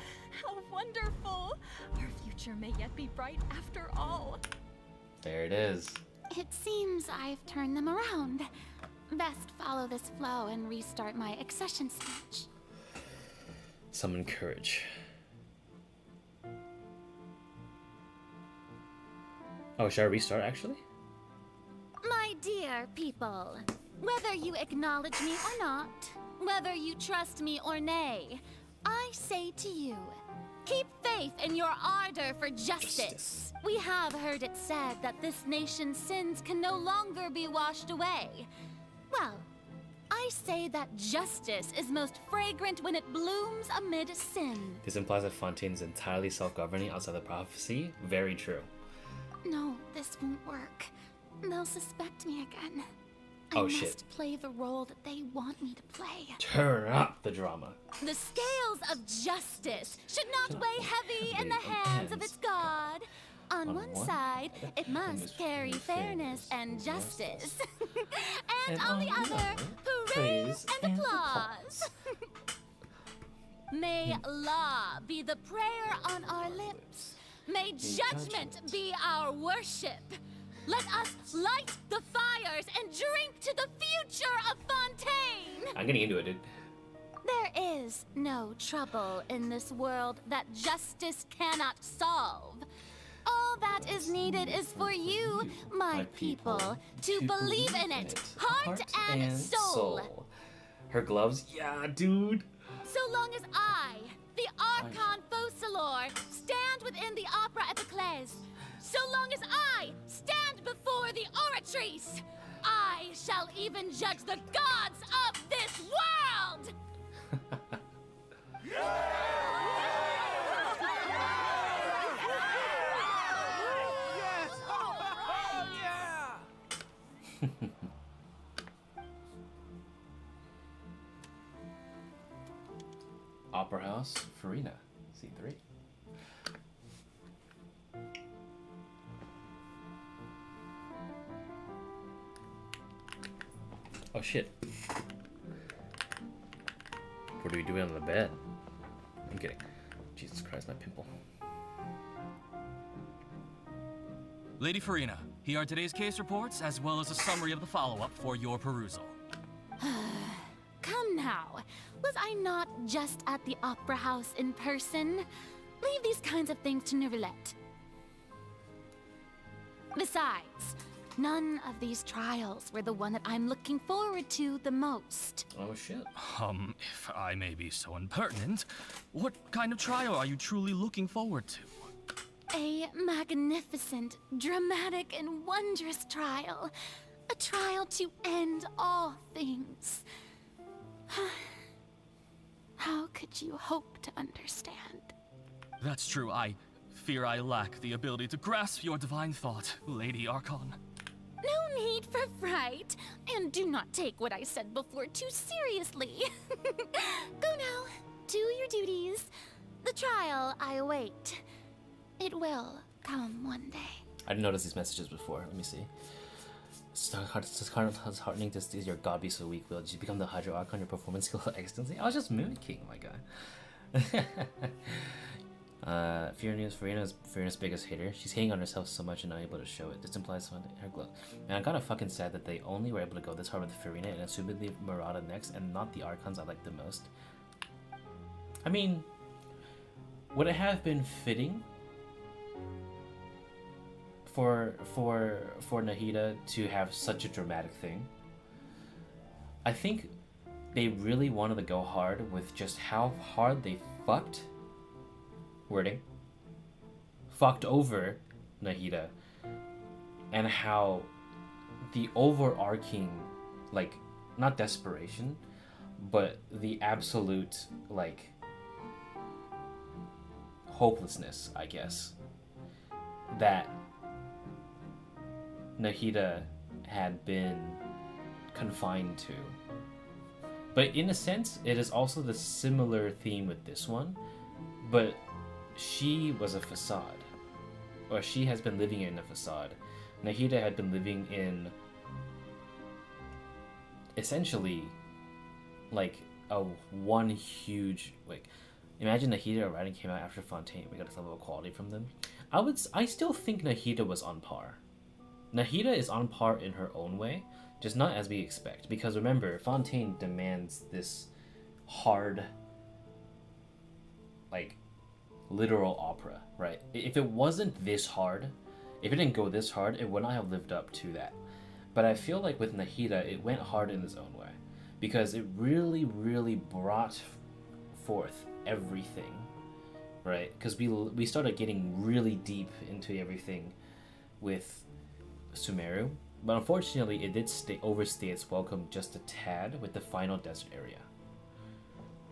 How wonderful. Our future may yet be bright after all. There it is. It seems I've turned them around. Best follow this flow and restart my accession speech. Summon courage. Oh, should I restart actually? My dear people, whether you acknowledge me or not, whether you trust me or nay, I say to you, keep faith in your ardor for justice. We have heard it said that this nation's sins can no longer be washed away. Well, I say that justice is most fragrant when it blooms amid sin. This implies that Fontaine is entirely self-governing outside the prophecy. Very true. No, this won't work. They'll suspect me again. Oh, I must shit. play the role that they want me to play. Turn up the drama. The scales of justice should not weigh heavy in the hands of its god. On one side, it must carry fairness and justice. and on the other, praise and applause. May law be the prayer on our lips. May judgment be our worship. Let us light the fires and drink to the future of Fontaine. I'm getting into it, dude. There is no trouble in this world that justice cannot solve. All that is needed is for you, my people, to believe in it, heart and soul. Her gloves? Yeah, dude. So long as I, the Archon Focalor, stand within the Opera Epiclese, so long as I stand before the Oratrice, I shall even judge the gods of this world! Opera House, Furina, C3. Oh shit. What are we doing on the bed? I'm kidding. Jesus Christ, my pimple. Lady Furina, here are today's case reports, as well as a summary of the follow-up for your perusal. Come now. Was I not just at the Opera House in person? Leave these kinds of things to Neuvillette. Besides, none of these trials were the one that I'm looking forward to the most. Oh shit. If I may be so impertinent, what kind of trial are you truly looking forward to? A magnificent, dramatic, and wondrous trial. A trial to end all things. How could you hope to understand? That's true. I fear I lack the ability to grasp your divine thought, Lady Archon. No need for fright, and do not take what I said before too seriously. Go now, do your duties. The trial I await. It will come one day. I didn't notice these messages before. Let me see. It's kind of disheartening to see your god be so weak-willed. Did you become the Hydro Archon, your performance skill excellency? I was just mimicking, my guy. Furina is Furina's biggest hater. She's hating on herself so much and not able to show it. This implies her glow. Man, I'm kinda fucking sad that they only were able to go this hard with Furina and assumedly Murata next and not the Archons I like the most. I mean, would it have been fitting for Nahida to have such a dramatic thing? I think they really wanted to go hard with just how hard they fucked over Nahida, and how the overarching, like, not desperation, but the absolute, like, hopelessness, I guess, that Nahida had been confined to. But in a sense, it is also the similar theme with this one, but she was a facade, or she has been living in a facade. Nahida had been living in essentially like a one huge, like, imagine Nahida writing came out after Fontaine. We got this level of quality from them. I still think Nahida was on par. Nahida is on par in her own way, just not as we expect. Because remember, Fontaine demands this hard, like, literal opera, right? If it wasn't this hard, if it didn't go this hard, it would not have lived up to that. But I feel like with Nahida, it went hard in its own way. Because it really, really brought forth everything, right? Because we started getting really deep into everything with Sumeru, But unfortunately, it did overstay its welcome just a tad with the final desert area.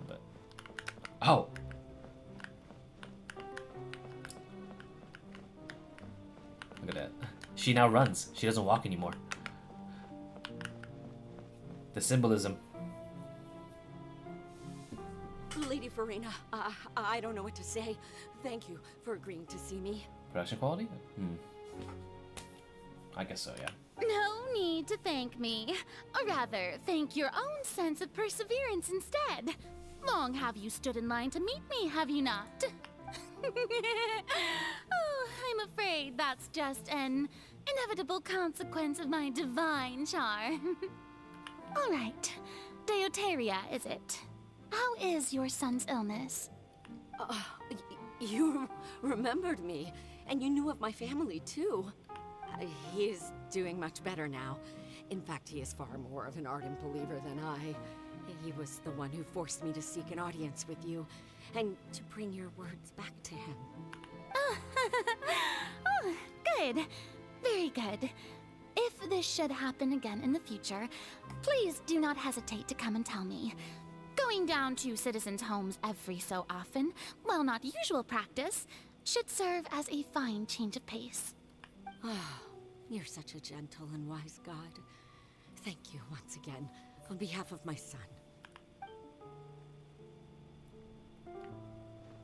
But oh, look at that! She now runs. She doesn't walk anymore. The symbolism. Lady Furina, I don't know what to say. Thank you for agreeing to see me. Production quality? I guess so, yeah. No need to thank me. Or rather, thank your own sense of perseverance instead. Long have you stood in line to meet me, have you not? Oh, I'm afraid that's just an inevitable consequence of my divine charm. All right. Deuteria, is it? How is your son's illness? You remembered me, and you knew of my family, too. He is doing much better now. In fact, he is far more of an ardent believer than I. He was the one who forced me to seek an audience with you, and to bring your words back to him. Oh, good. Very good. If this should happen again in the future, please do not hesitate to come and tell me. Going down to citizens' homes every so often, while not usual practice, should serve as a fine change of pace. Ah, you're such a gentle and wise God. Thank you once again, on behalf of my son.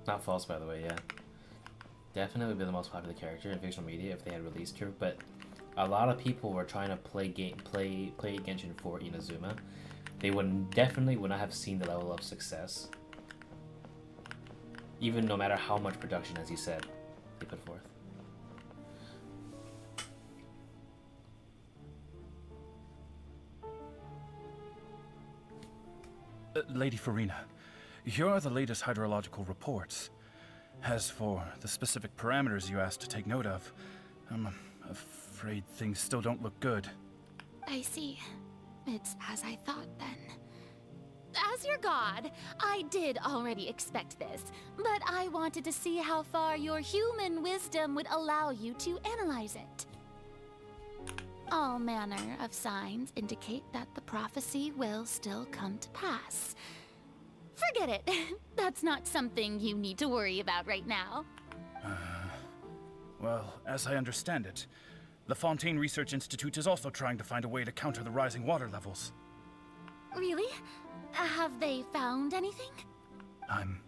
Not false, by the way, yeah. Definitely be the most popular character in fictional media if they had released her, but a lot of people were trying to play Genshin for Inazuma. They definitely would not have seen the level of success, even no matter how much production, as you said, they put forth. Lady Furina, here are the latest hydrological reports. As for the specific parameters you asked to take note of, I'm afraid things still don't look good. I see. It's as I thought, then. As your god, I did already expect this, but I wanted to see how far your human wisdom would allow you to analyze it. All manner of signs indicate that the prophecy will still come to pass. Forget it. That's not something you need to worry about right now. Well, as I understand it, the Fontaine Research Institute is also trying to find a way to counter the rising water levels. Really? Have they found anything? I'm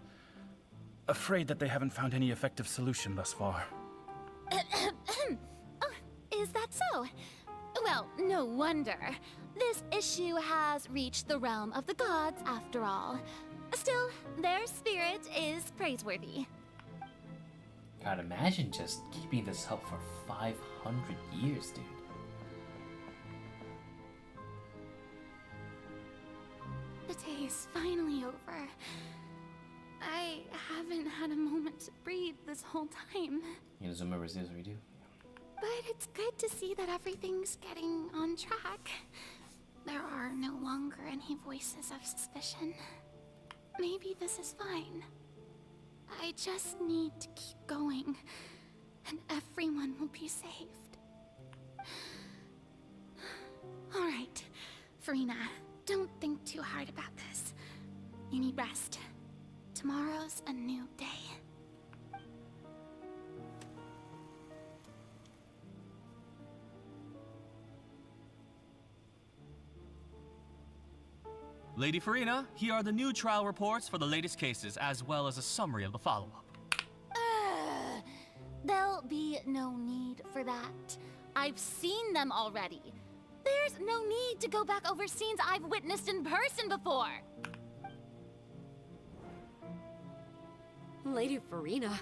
afraid that they haven't found any effective solution thus far. Oh, is that so? Well, no wonder. This issue has reached the realm of the gods, after all. Still, their spirit is praiseworthy. God, imagine just keeping this up for 500 years, dude. The day is finally over. I haven't had a moment to breathe this whole time. Inazuma resist what we do. But it's good to see that everything's getting on track. There are no longer any voices of suspicion. Maybe this is fine. I just need to keep going, and everyone will be saved. All right, Furina, don't think too hard about this. You need rest. Tomorrow's a new day. Lady Furina, here are the new trial reports for the latest cases, as well as a summary of the follow-up. There'll be no need for that. I've seen them already. There's no need to go back over scenes I've witnessed in person before. Lady Furina,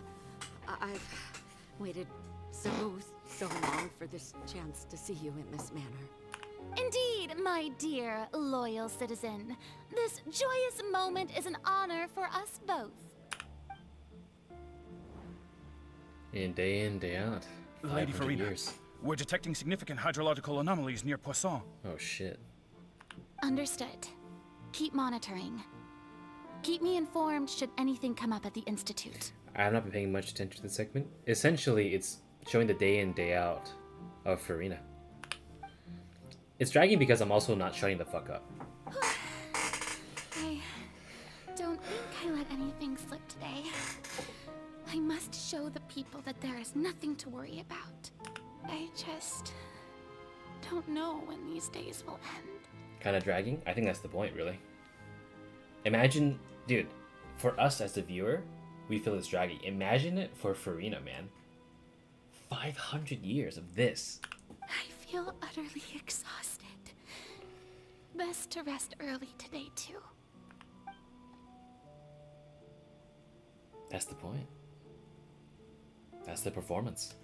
I've waited so long for this chance to see you in this manner. Indeed, my dear, loyal citizen. This joyous moment is an honor for us both. In, day out. Lady 500 Furina, years. we're detecting significant hydrological anomalies near Poisson. Oh shit. Understood. Keep monitoring. Keep me informed should anything come up at the Institute. I have not been paying much attention to the segment. Essentially, it's showing the day in, day out of Furina. It's dragging because I'm also not shutting the fuck up. I don't think I let anything slip today. I must show the people that there is nothing to worry about. I just don't know when these days will end. Kind of dragging? I think that's the point, really. Imagine, dude, for us as the viewer, we feel it's dragging. Imagine it for Furina, man. 500 years of this. I feel utterly exhausted. Best to rest early today, too. That's the point. That's the performance.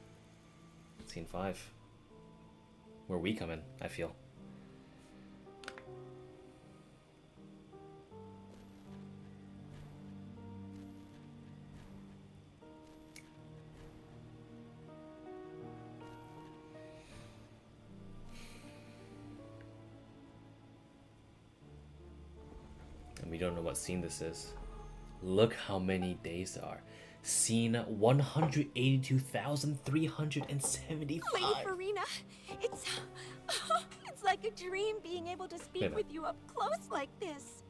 Scene 5. Where we come in, I feel. And we don't know what scene this is. Look how many days there are. Scene 182,375. Lady Furina, it's like a dream being able to speak with you up close like this.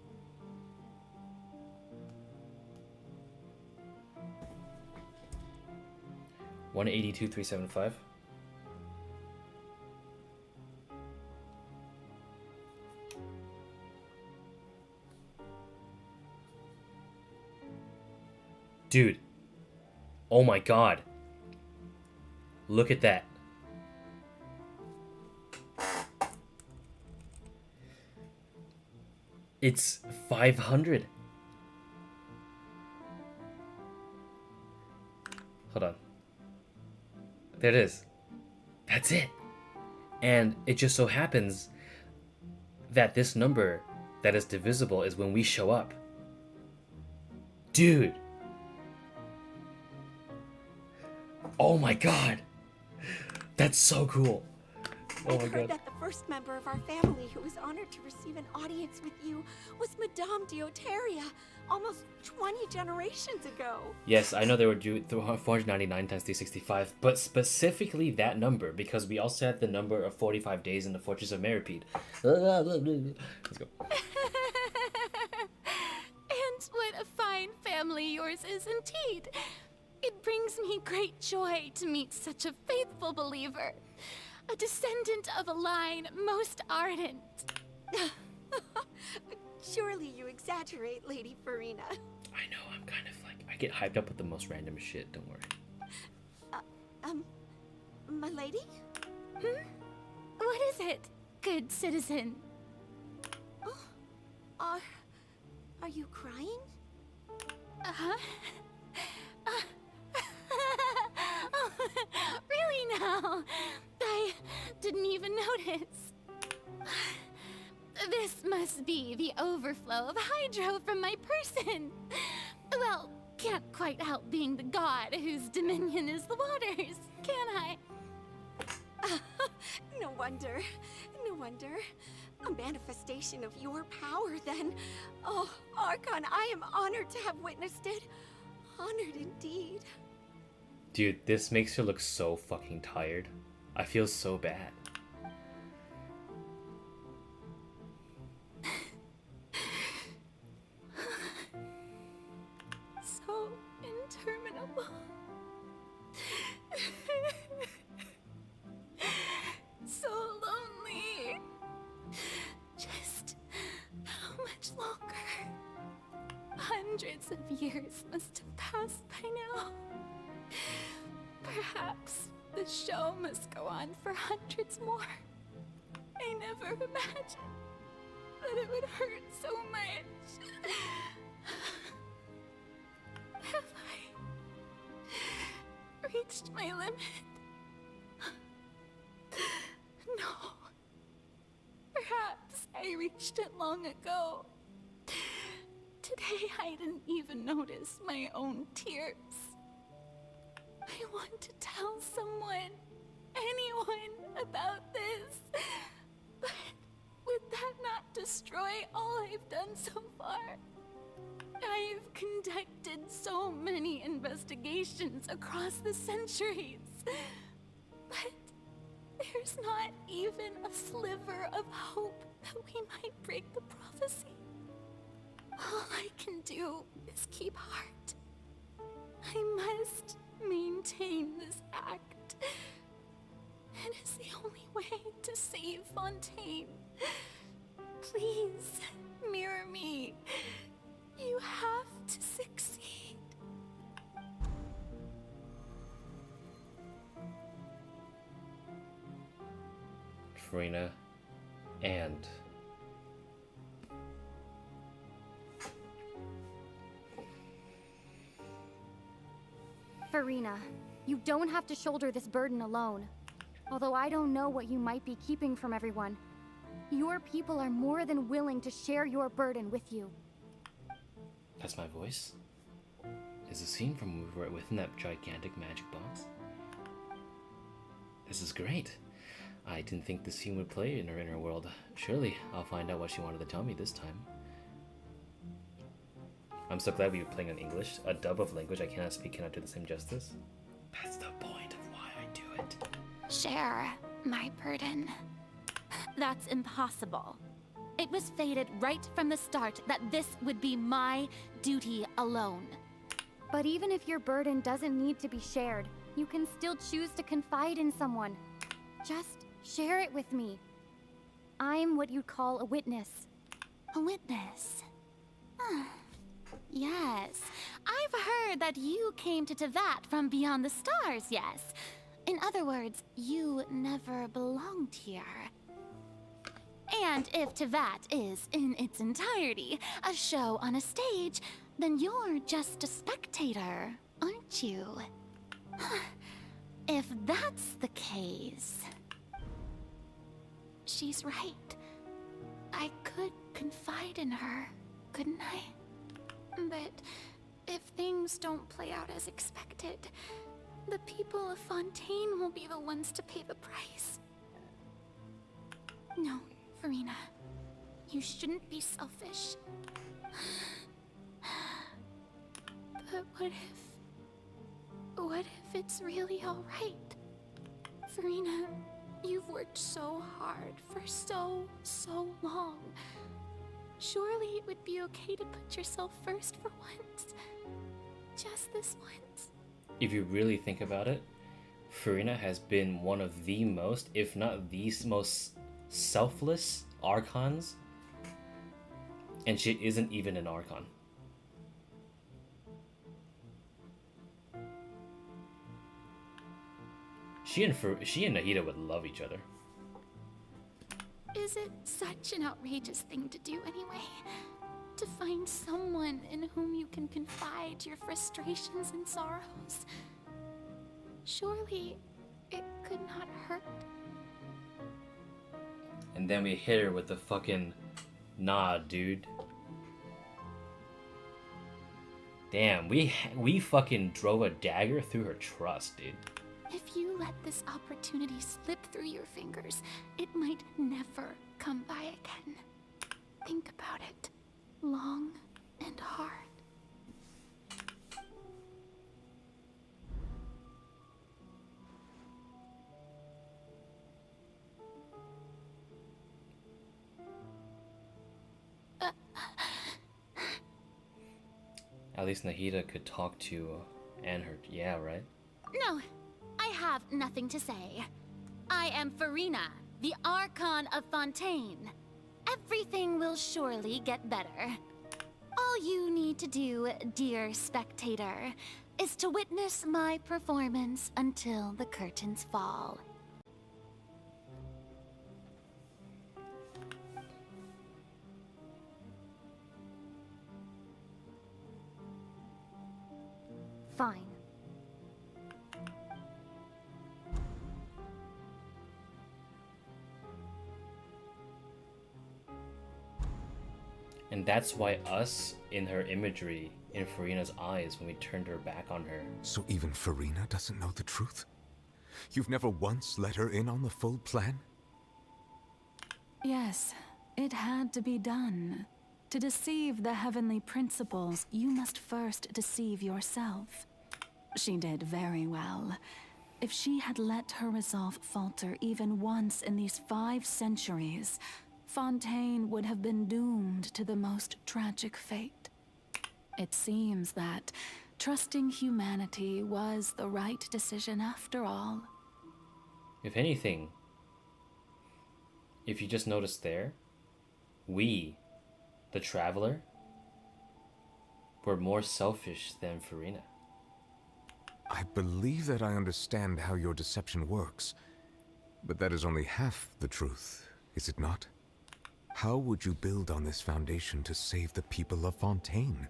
One 182,375. Dude. Oh my god. Look at that. It's 500. Hold on. There it is. That's it. And it just so happens that this number that is divisible is when we show up. Dude. Oh my god. That's so cool. Oh I've my heard god. that the first member of our family who was honored to receive an audience with you was Madame Dioteria, almost 20 generations ago. Yes, I know they were due 499 times 365, but specifically that number because we also had the number of 45 days in the Fortress of Meropide. Let's go. And what a fine family yours is indeed. It brings me great joy to meet such a faithful believer, a descendant of a line most ardent. Surely you exaggerate, Lady Furina. I know, I'm kind of like, I get hyped up with the most random shit, don't worry. My lady? What is it, good citizen? Are you crying? Uh-huh. Oh, really now? I didn't even notice. This must be the overflow of hydro from my person. Well, can't quite help being the god whose dominion is the waters, can I? No wonder. No wonder. A manifestation of your power, then. Oh, Archon, I am honored to have witnessed it. Honored indeed. Dude, this makes her look so fucking tired. I feel so bad. So interminable. So lonely. Just how much longer? Hundreds of years must have passed by now. Perhaps the show must go on for hundreds more. I never imagined that it would hurt so much. Have I reached my limit? No. Perhaps I reached it long ago. Today I didn't even notice my own tears. I want to tell someone, anyone, about this. But would that not destroy all I've done so far? I've conducted so many investigations across the centuries. But there's There's not even a sliver of hope that we might break the prophecy. All I can do is keep heart. I must maintain this act. It is the only way to save Fontaine. Please, mirror me. You have to succeed. Furina and Furina, you don't have to shoulder this burden alone. Although I don't know what you might be keeping from everyone. Your people are more than willing to share your burden with you. That's my voice? Is the scene from when we were within that gigantic magic box? This is great. I didn't think the scene would play in her inner world. Surely I'll find out what she wanted to tell me this time. I'm so glad we were playing in English. A dub of language I cannot speak cannot do the same justice. That's the point of why I do it. Share my burden. That's impossible. It was fated right from the start that this would be my duty alone. But even if your burden doesn't need to be shared, you can still choose to confide in someone. Just share it with me. I'm what you'd call a witness. A witness? Yes. I've heard that you came to Tevat from beyond the stars, yes. In other words, you never belonged here. And if Tevat is, in its entirety, a show on a stage, then you're just a spectator, aren't you? If that's the case... She's right. I could confide in her, couldn't I? But if things don't play out as expected, the people of Fontaine will be the ones to pay the price. No, Furina. You shouldn't be selfish. But what if it's really alright? Furina, you've worked so hard for so long. Surely it would be okay to put yourself first for once. Just this once. If you really think about it, Furina has been one of the most, if not the most selfless Archons, and she isn't even an Archon. She and Nahida would love each other. Is it such an outrageous thing to do anyway? To find someone in whom you can confide your frustrations and sorrows? Surely it could not hurt. And then we hit her with the fucking, nah, dude. Damn, we fucking drove a dagger through her trust, dude. If you let this opportunity slip through your fingers, it might never come by again. Think about it long and hard. At least Nahida could talk to Anne her. Yeah, right? No, I have nothing to say. I am Furina, the Archon of Fontaine. Everything will surely get better. All you need to do, dear spectator, is to witness my performance until the curtains fall. Fine. And that's why us, in her imagery, in Furina's eyes, when we turned her back on her. So even Furina doesn't know the truth? You've never once let her in on the full plan? Yes, it had to be done. To deceive the heavenly principles, you must first deceive yourself. She did very well. If she had let her resolve falter even once in these 5 centuries, Fontaine would have been doomed to the most tragic fate. It seems that trusting humanity was the right decision after all. If anything, if you just noticed there, we, the Traveler, were more selfish than Furina. I believe that I understand how your deception works, but that is only half the truth, is it not? How would you build on this foundation to save the people of Fontaine?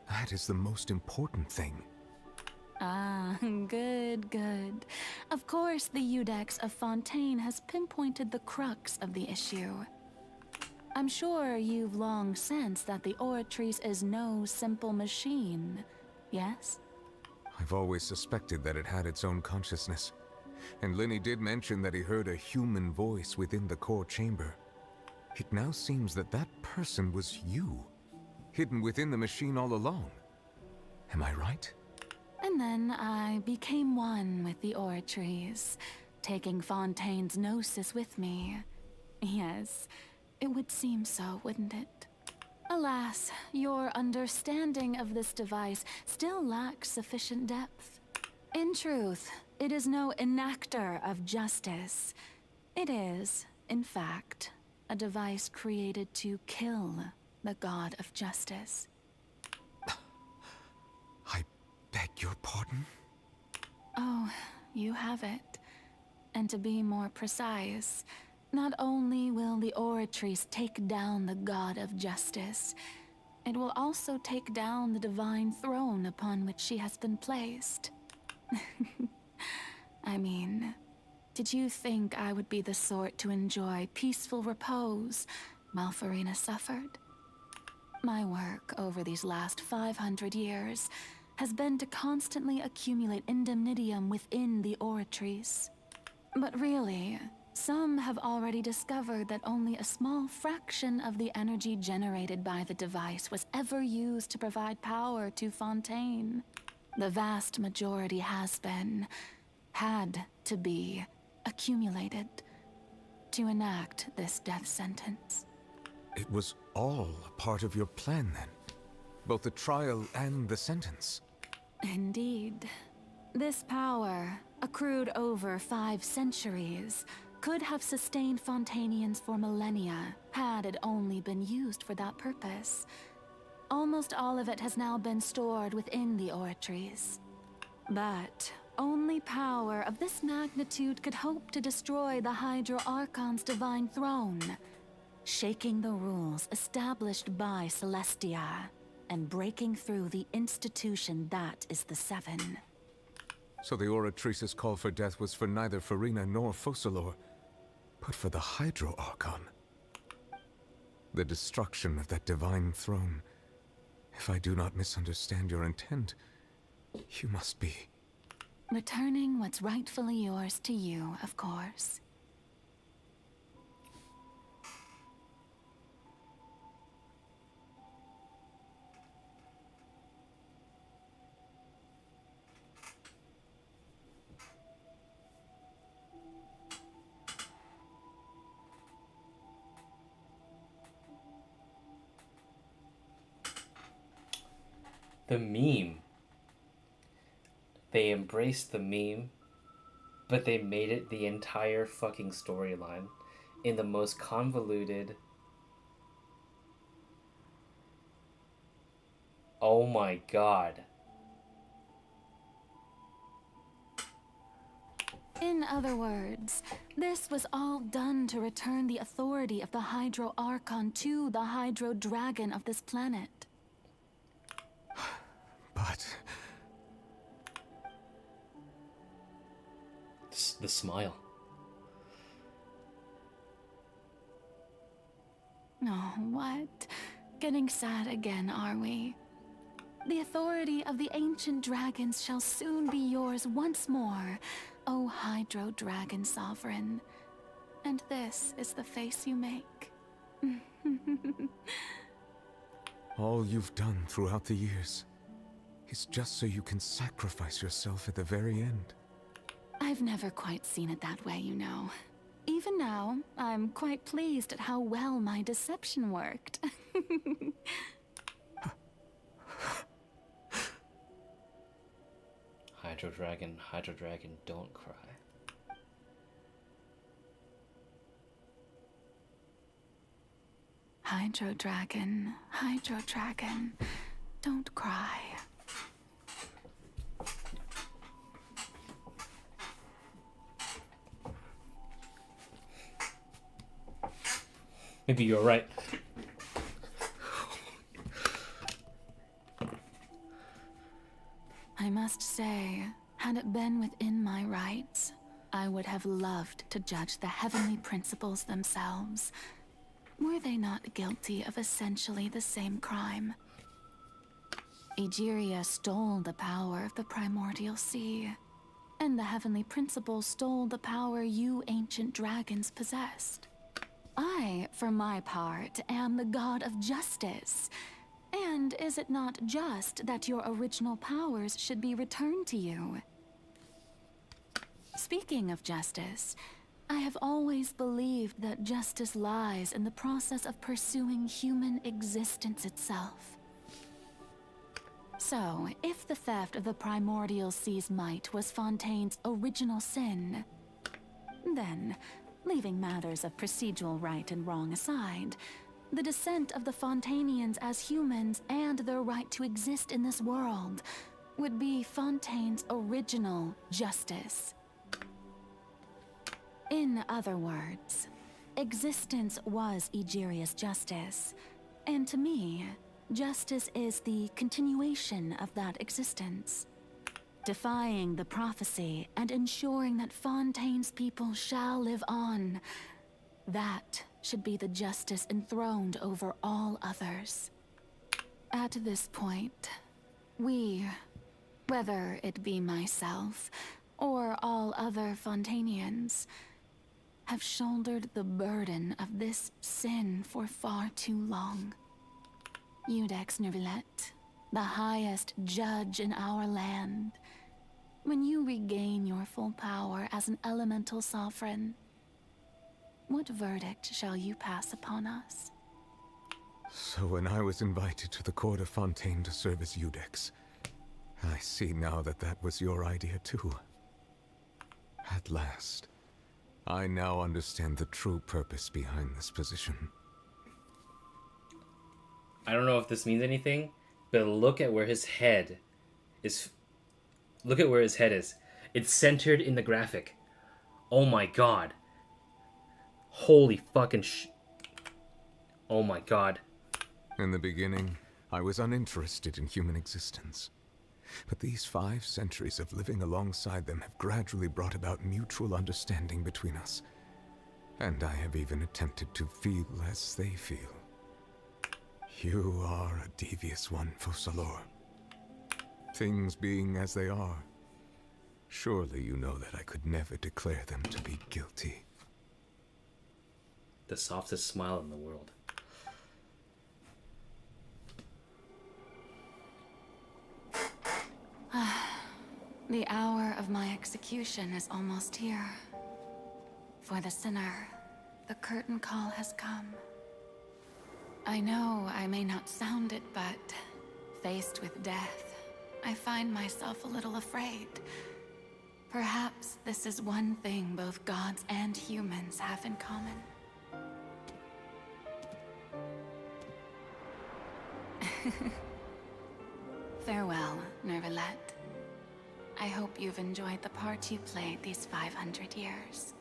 That is the most important thing. Ah, good, good. Of course, the Iudex of Fontaine has pinpointed the crux of the issue. I'm sure you've long sensed that the Oratrice is no simple machine, yes? I've always suspected that it had its own consciousness, and Lenny did mention that he heard a human voice within the core chamber. It now seems that that person was you, hidden within the machine all along. Am I right? And then I became one with the Oratrice, taking Fontaine's gnosis with me. Yes, it would seem so, wouldn't it? Alas, your understanding of this device still lacks sufficient depth. In truth, it is no enactor of justice. It is, in fact, a device created to kill the god of justice. I beg your pardon? Oh, you have it. And to be more precise, not only will the Oratrice take down the god of justice, it will also take down the divine throne upon which she has been placed. I mean, did you think I would be the sort to enjoy peaceful repose while Furina suffered? My work over these last 500 years has been to constantly accumulate indemnitium within the Oratrice. But really, some have already discovered that only a small fraction of the energy generated by the device was ever used to provide power to Fontaine. The vast majority has been, had to be, accumulated to enact this death sentence. It was all part of your plan, then? Both the trial and the sentence? Indeed. This power, accrued over 5 centuries, could have sustained Fontainians for millennia, had it only been used for that purpose. Almost all of it has now been stored within the Oratrice. But only power of this magnitude could hope to destroy the Hydro Archon's divine throne, shaking the rules established by Celestia, and breaking through the institution that is the Seven. So the Oratrice's call for death was for neither Furina nor Focalor, but for the Hydro Archon. The destruction of that divine throne. If I do not misunderstand your intent, you must be... Returning what's rightfully yours to you, of course. The meme. They embraced the meme, but they made it the entire fucking storyline in the most convoluted... Oh my god. In other words, this was all done to return the authority of the Hydro Archon to the Hydro Dragon of this planet. But... The smile. Oh, what? Getting sad again, are we? The authority of the ancient dragons shall soon be yours once more, O Hydro Dragon Sovereign. And this is the face you make. all you've done throughout the years is just so you can sacrifice yourself at the very end. I've never quite seen it that way, you know. Even now, I'm quite pleased at how well my deception worked. Hydro Dragon, don't cry. Hydro Dragon, don't cry. Maybe you're right. I must say, had it been within my rights, I would have loved to judge the heavenly principles themselves. Were they not guilty of essentially the same crime? Egeria stole the power of the primordial sea, and the heavenly principles stole the power you ancient dragons possessed. I, for my part, am the god of justice. And is it not just that your original powers should be returned to you? Speaking of justice, I have always believed that justice lies in the process of pursuing human existence itself. So, if the theft of the primordial sea's might was Fontaine's original sin, then, leaving matters of procedural right and wrong aside, the descent of the Fontainians as humans and their right to exist in this world would be Fontaine's original justice. In other words, existence was Egeria's justice, and to me, justice is the continuation of that existence. Defying the prophecy and ensuring that Fontaine's people shall live on. That should be the justice enthroned over all others. At this point, we, whether it be myself or all other Fontainians, have shouldered the burden of this sin for far too long. Iudex Nervillet, the highest judge in our land, when you regain your full power as an elemental sovereign, what verdict shall you pass upon us? So when I was invited to the court of Fontaine to serve as Iudex, I see now that that was your idea too. At last, I now understand the true purpose behind this position. I don't know if this means anything, but look at where his head is. Look at where his head is. It's centered in the graphic. Oh my god. Holy fucking oh my god. In the beginning, I was uninterested in human existence. But these 5 centuries of living alongside them have gradually brought about mutual understanding between us. And I have even attempted to feel as they feel. You are a devious one, Focalor. Things being as they are, surely you know that I could never declare them to be guilty. The softest smile in the world. The hour of my execution is almost here. For the sinner, the curtain call has come. I know I may not sound it, but faced with death, I find myself a little afraid. Perhaps this is one thing both gods and humans have in common. Farewell, Nervillet. I hope you've enjoyed the part you played these 500 years.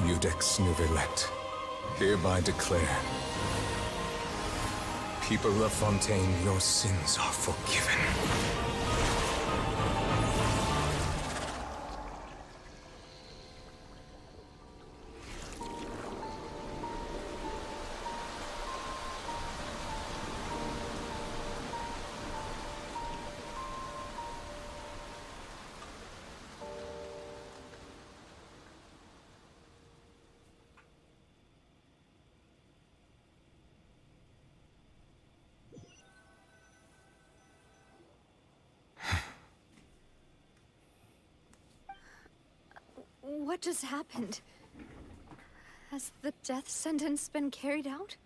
Judex Nuvelet, hereby declare, people of Fontaine, your sins are forgiven. What just happened? Has the death sentence been carried out?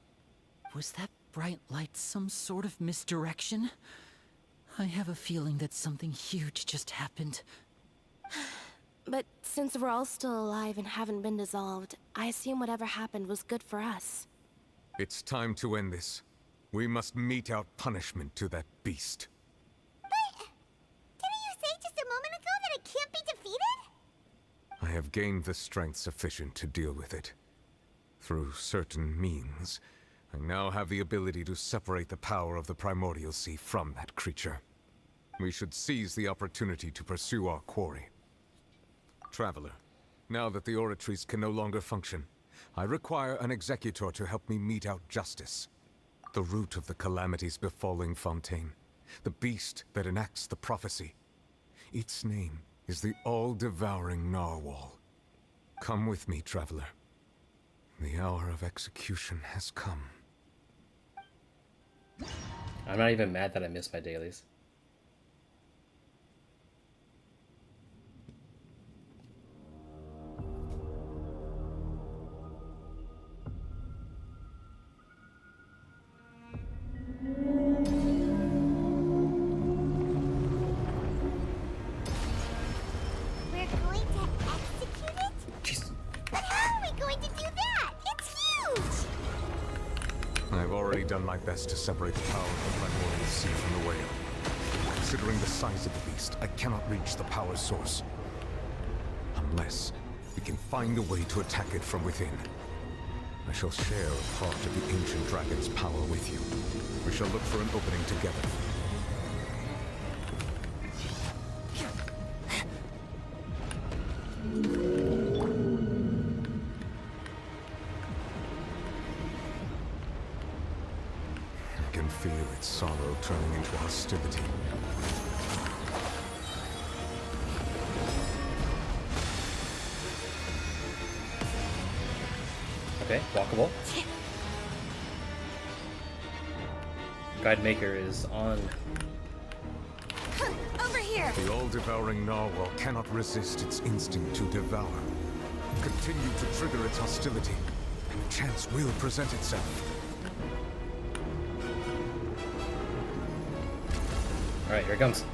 Was that bright light some sort of misdirection? I have a feeling that something huge just happened. But since we're all still alive and haven't been dissolved, I assume whatever happened was good for us. It's time to end this. We must mete out punishment to that beast. Didn't you say just a moment ago that it can't be defeated? I have gained the strength sufficient to deal with it. Through certain means, I now have the ability to separate the power of the Primordial Sea from that creature. We should seize the opportunity to pursue our quarry. Traveler, now that the oratories can no longer function, I require an executor to help me mete out justice. The root of the calamities befalling Fontaine, the beast that enacts the prophecy. Its name is the all-devouring narwhal. Come with me, traveler. The hour of execution has come. I'm not even mad that I missed my dailies. We're going to execute it? Jeez. But how are we going to do that? It's huge! I've already done my best to separate the power of the Primordial Sea from the whale. Considering the size of the beast, I cannot reach the power source. Unless we can find a way to attack it from within. I shall share a part of the ancient dragon's power with you. We shall look for an opening together. I can feel its sorrow turning into hostility. Okay, walkable. Guide Maker is on. Over here! The all-devouring narwhal cannot resist its instinct to devour. Continue to trigger its hostility, and a chance will present itself. Alright, here it comes.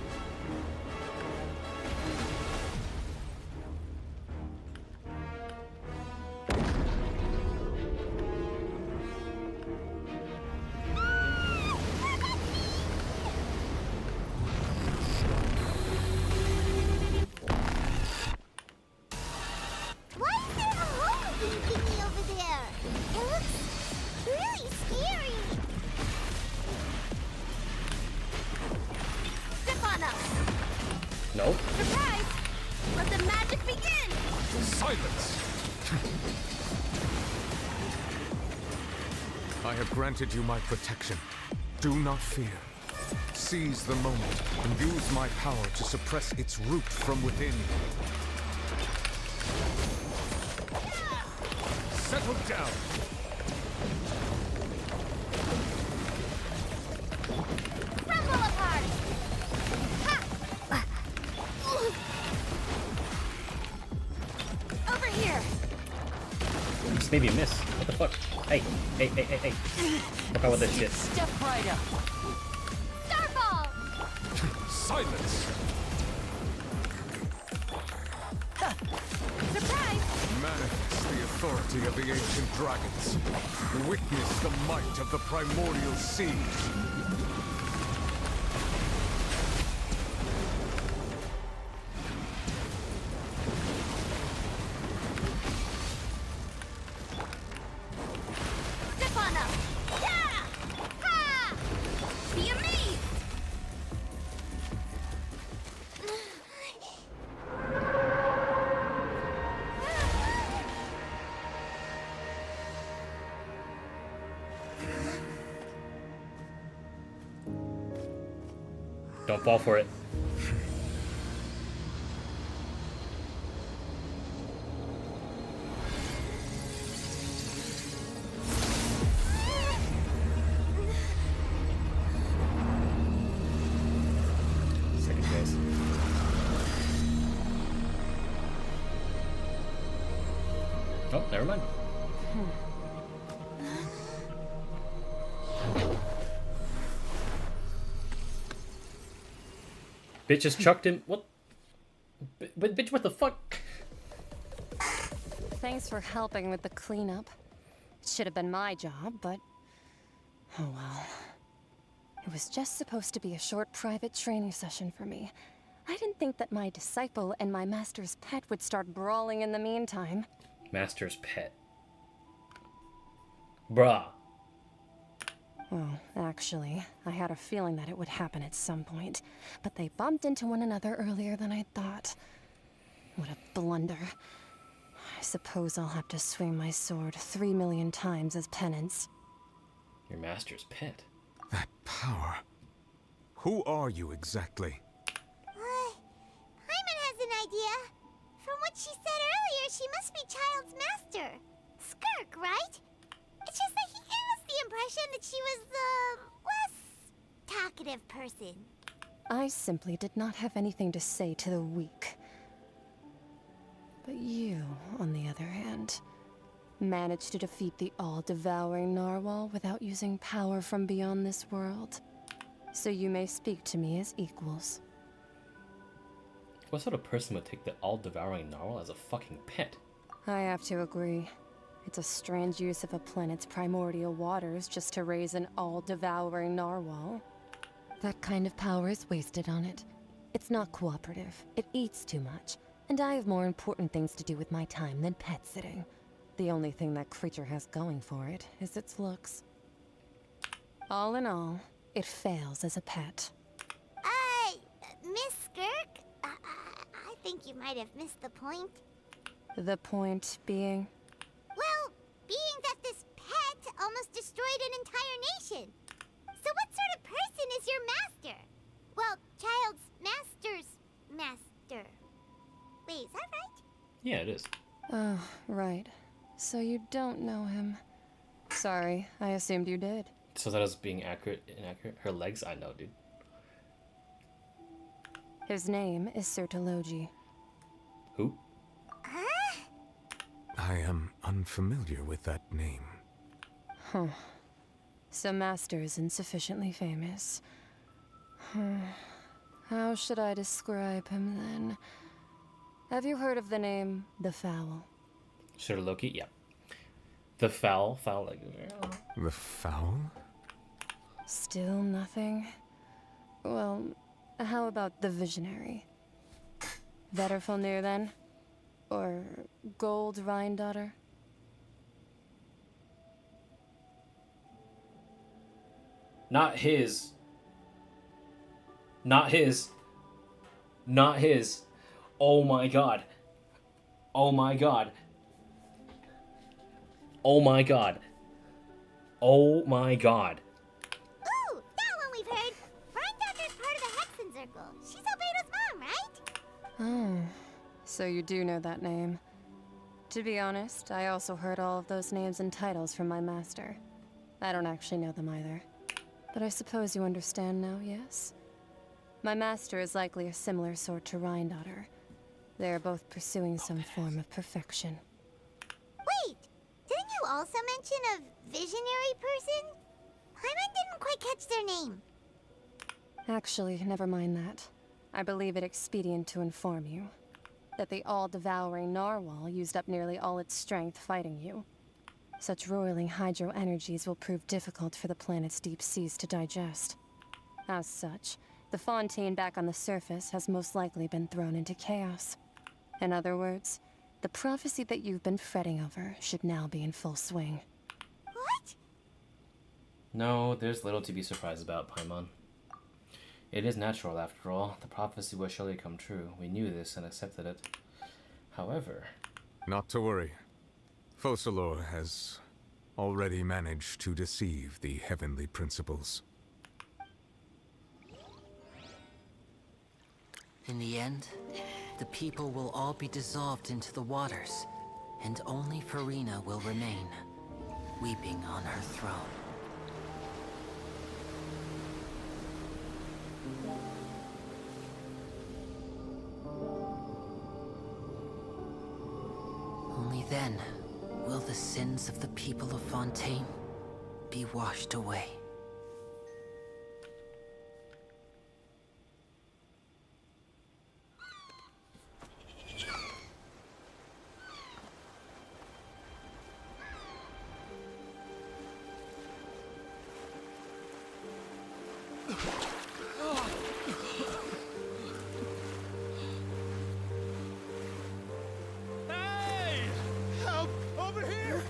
Why is there a hole thingy over there? It looks really scary! Step on us! Nope. Surprise! Let the magic begin! Silence! I have granted you my protection. Do not fear. Seize the moment and use my power to suppress its root from within. Settle down! Rumble apart! Ha! Over here! Just maybe miss. What the fuck? Hey, hey, hey, hey, hey. Fuck out with this shit. Step right up. Starfall! Silence! Surprise! Manifest the authority of the ancient dragons. Witness the might of the primordial sea. Don't fall for it. Second phase. Oh, never mind. Bitch just chucked him. What? But bitch, what the fuck? Thanks for helping with the cleanup. It should have been my job, but oh well. It was just supposed to be a short private training session for me. I didn't think that my disciple and my master's pet would start brawling in the meantime. Master's pet. Bruh. Well, actually, I had a feeling that it would happen at some point, but they bumped into one another earlier than I thought. What a blunder. I suppose I'll have to swing my sword 3 million times as penance. Your master's pet? That power. Who are you exactly? Paimon has an idea. From what she said earlier, she must be Child's master. Skirk, right? It's just that he gave us the impression that she was the less talkative person. I simply did not have anything to say to the weak. But you, on the other hand, managed to defeat the all-devouring narwhal without using power from beyond this world. So you may speak to me as equals. What sort of person would take the all-devouring narwhal as a fucking pet? I have to agree. It's a strange use of a planet's primordial waters just to raise an all-devouring narwhal. That kind of power is wasted on it. It's not cooperative. It eats too much. And I have more important things to do with my time than pet sitting. The only thing that creature has going for it is its looks. All in all, it fails as a pet. Miss Skirk? I think you might have missed the point. The point being? Well, being that this pet almost destroyed an entire nation. So what sort of person is your master? Well, Child's master's master. Wait, is that right? Yeah, it is. Oh, right. So you don't know him. Sorry, I assumed you did. So that was being inaccurate? Her legs? I know, dude. His name is Sertologi. Who? I am unfamiliar with that name. Huh. So Master isn't sufficiently famous. How should I describe him then? Have you heard of the name The Fowl? Sir Loki? Yeah. The fowl? Fowl like... The fowl? Still nothing? Well, how about the Visionary? Vetterfulnir then? Or Gold Rhine-daughter? Not his. Not his. Not his. Oh my god. Oh my god. Oh my god. Oh my god. Ooh, that one we've heard. Rhine-daughter's part of the Hexen Circle. She's Albedo's mom, right? Oh, so you do know that name. To be honest, I also heard all of those names and titles from my master. I don't actually know them either. But I suppose you understand now, yes? My master is likely a similar sort to Rhine-daughter. They are both pursuing some form of perfection. Wait, didn't you also mention a visionary person? Paimon didn't quite catch their name. Actually, never mind that. I believe it expedient to inform you that the all-devouring narwhal used up nearly all its strength fighting you. Such roiling hydro energies will prove difficult for the planet's deep seas to digest. As such, the Fontaine back on the surface has most likely been thrown into chaos. In other words, the prophecy that you've been fretting over should now be in full swing. What? No, there's little to be surprised about, Paimon. It is natural, after all. The prophecy will surely come true. We knew this and accepted it. However... Not to worry. Focalor has already managed to deceive the heavenly principles. In the end, the people will all be dissolved into the waters, and only Furina will remain, weeping on her throne. Only then will the sins of the people of Fontaine be washed away. Hey! Help! Over here!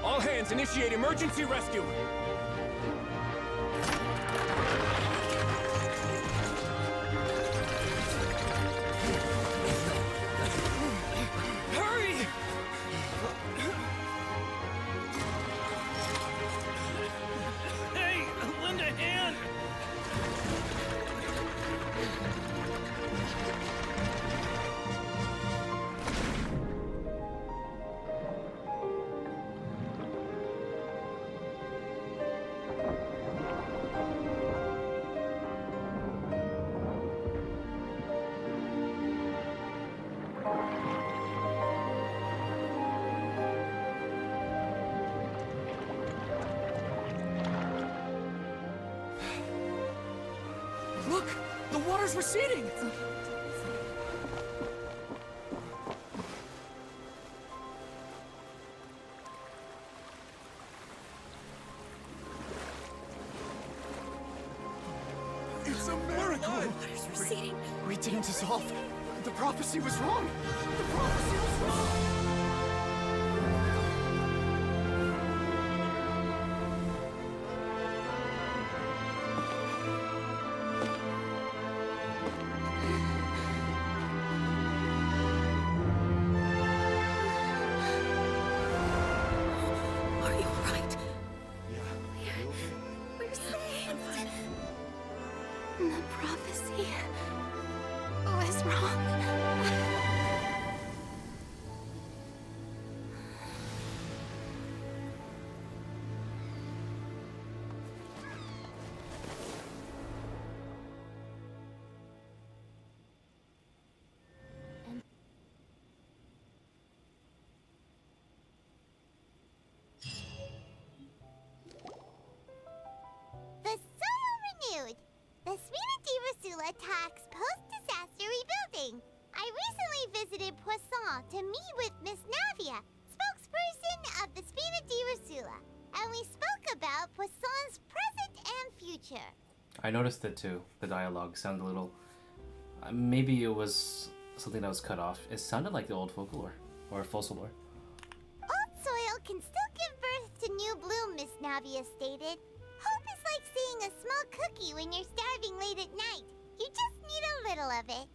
All hands, initiate emergency rescue! Hurry! Hey, lend a hand! Look! The water's receding! It's a miracle! Water's receding. We didn't dissolve. The prophecy was wrong. The prophecy was wrong. Are you alright? We're saved. The prophecy was wrong. The soil renewed. The Spina talks post-disaster rebuilding. I recently visited Poisson to meet with Miss Navia, spokesperson of the Spina, and we spoke about Poisson's present and future. I noticed it too. The dialogue sounded a little. Maybe it was something that was cut off. It sounded like the old folklore or fossil lore. Old soil can still give birth to new bloom, Miss Navia stated. Hope is like seeing a small cookie when you're starving late at night. You just need a little of it.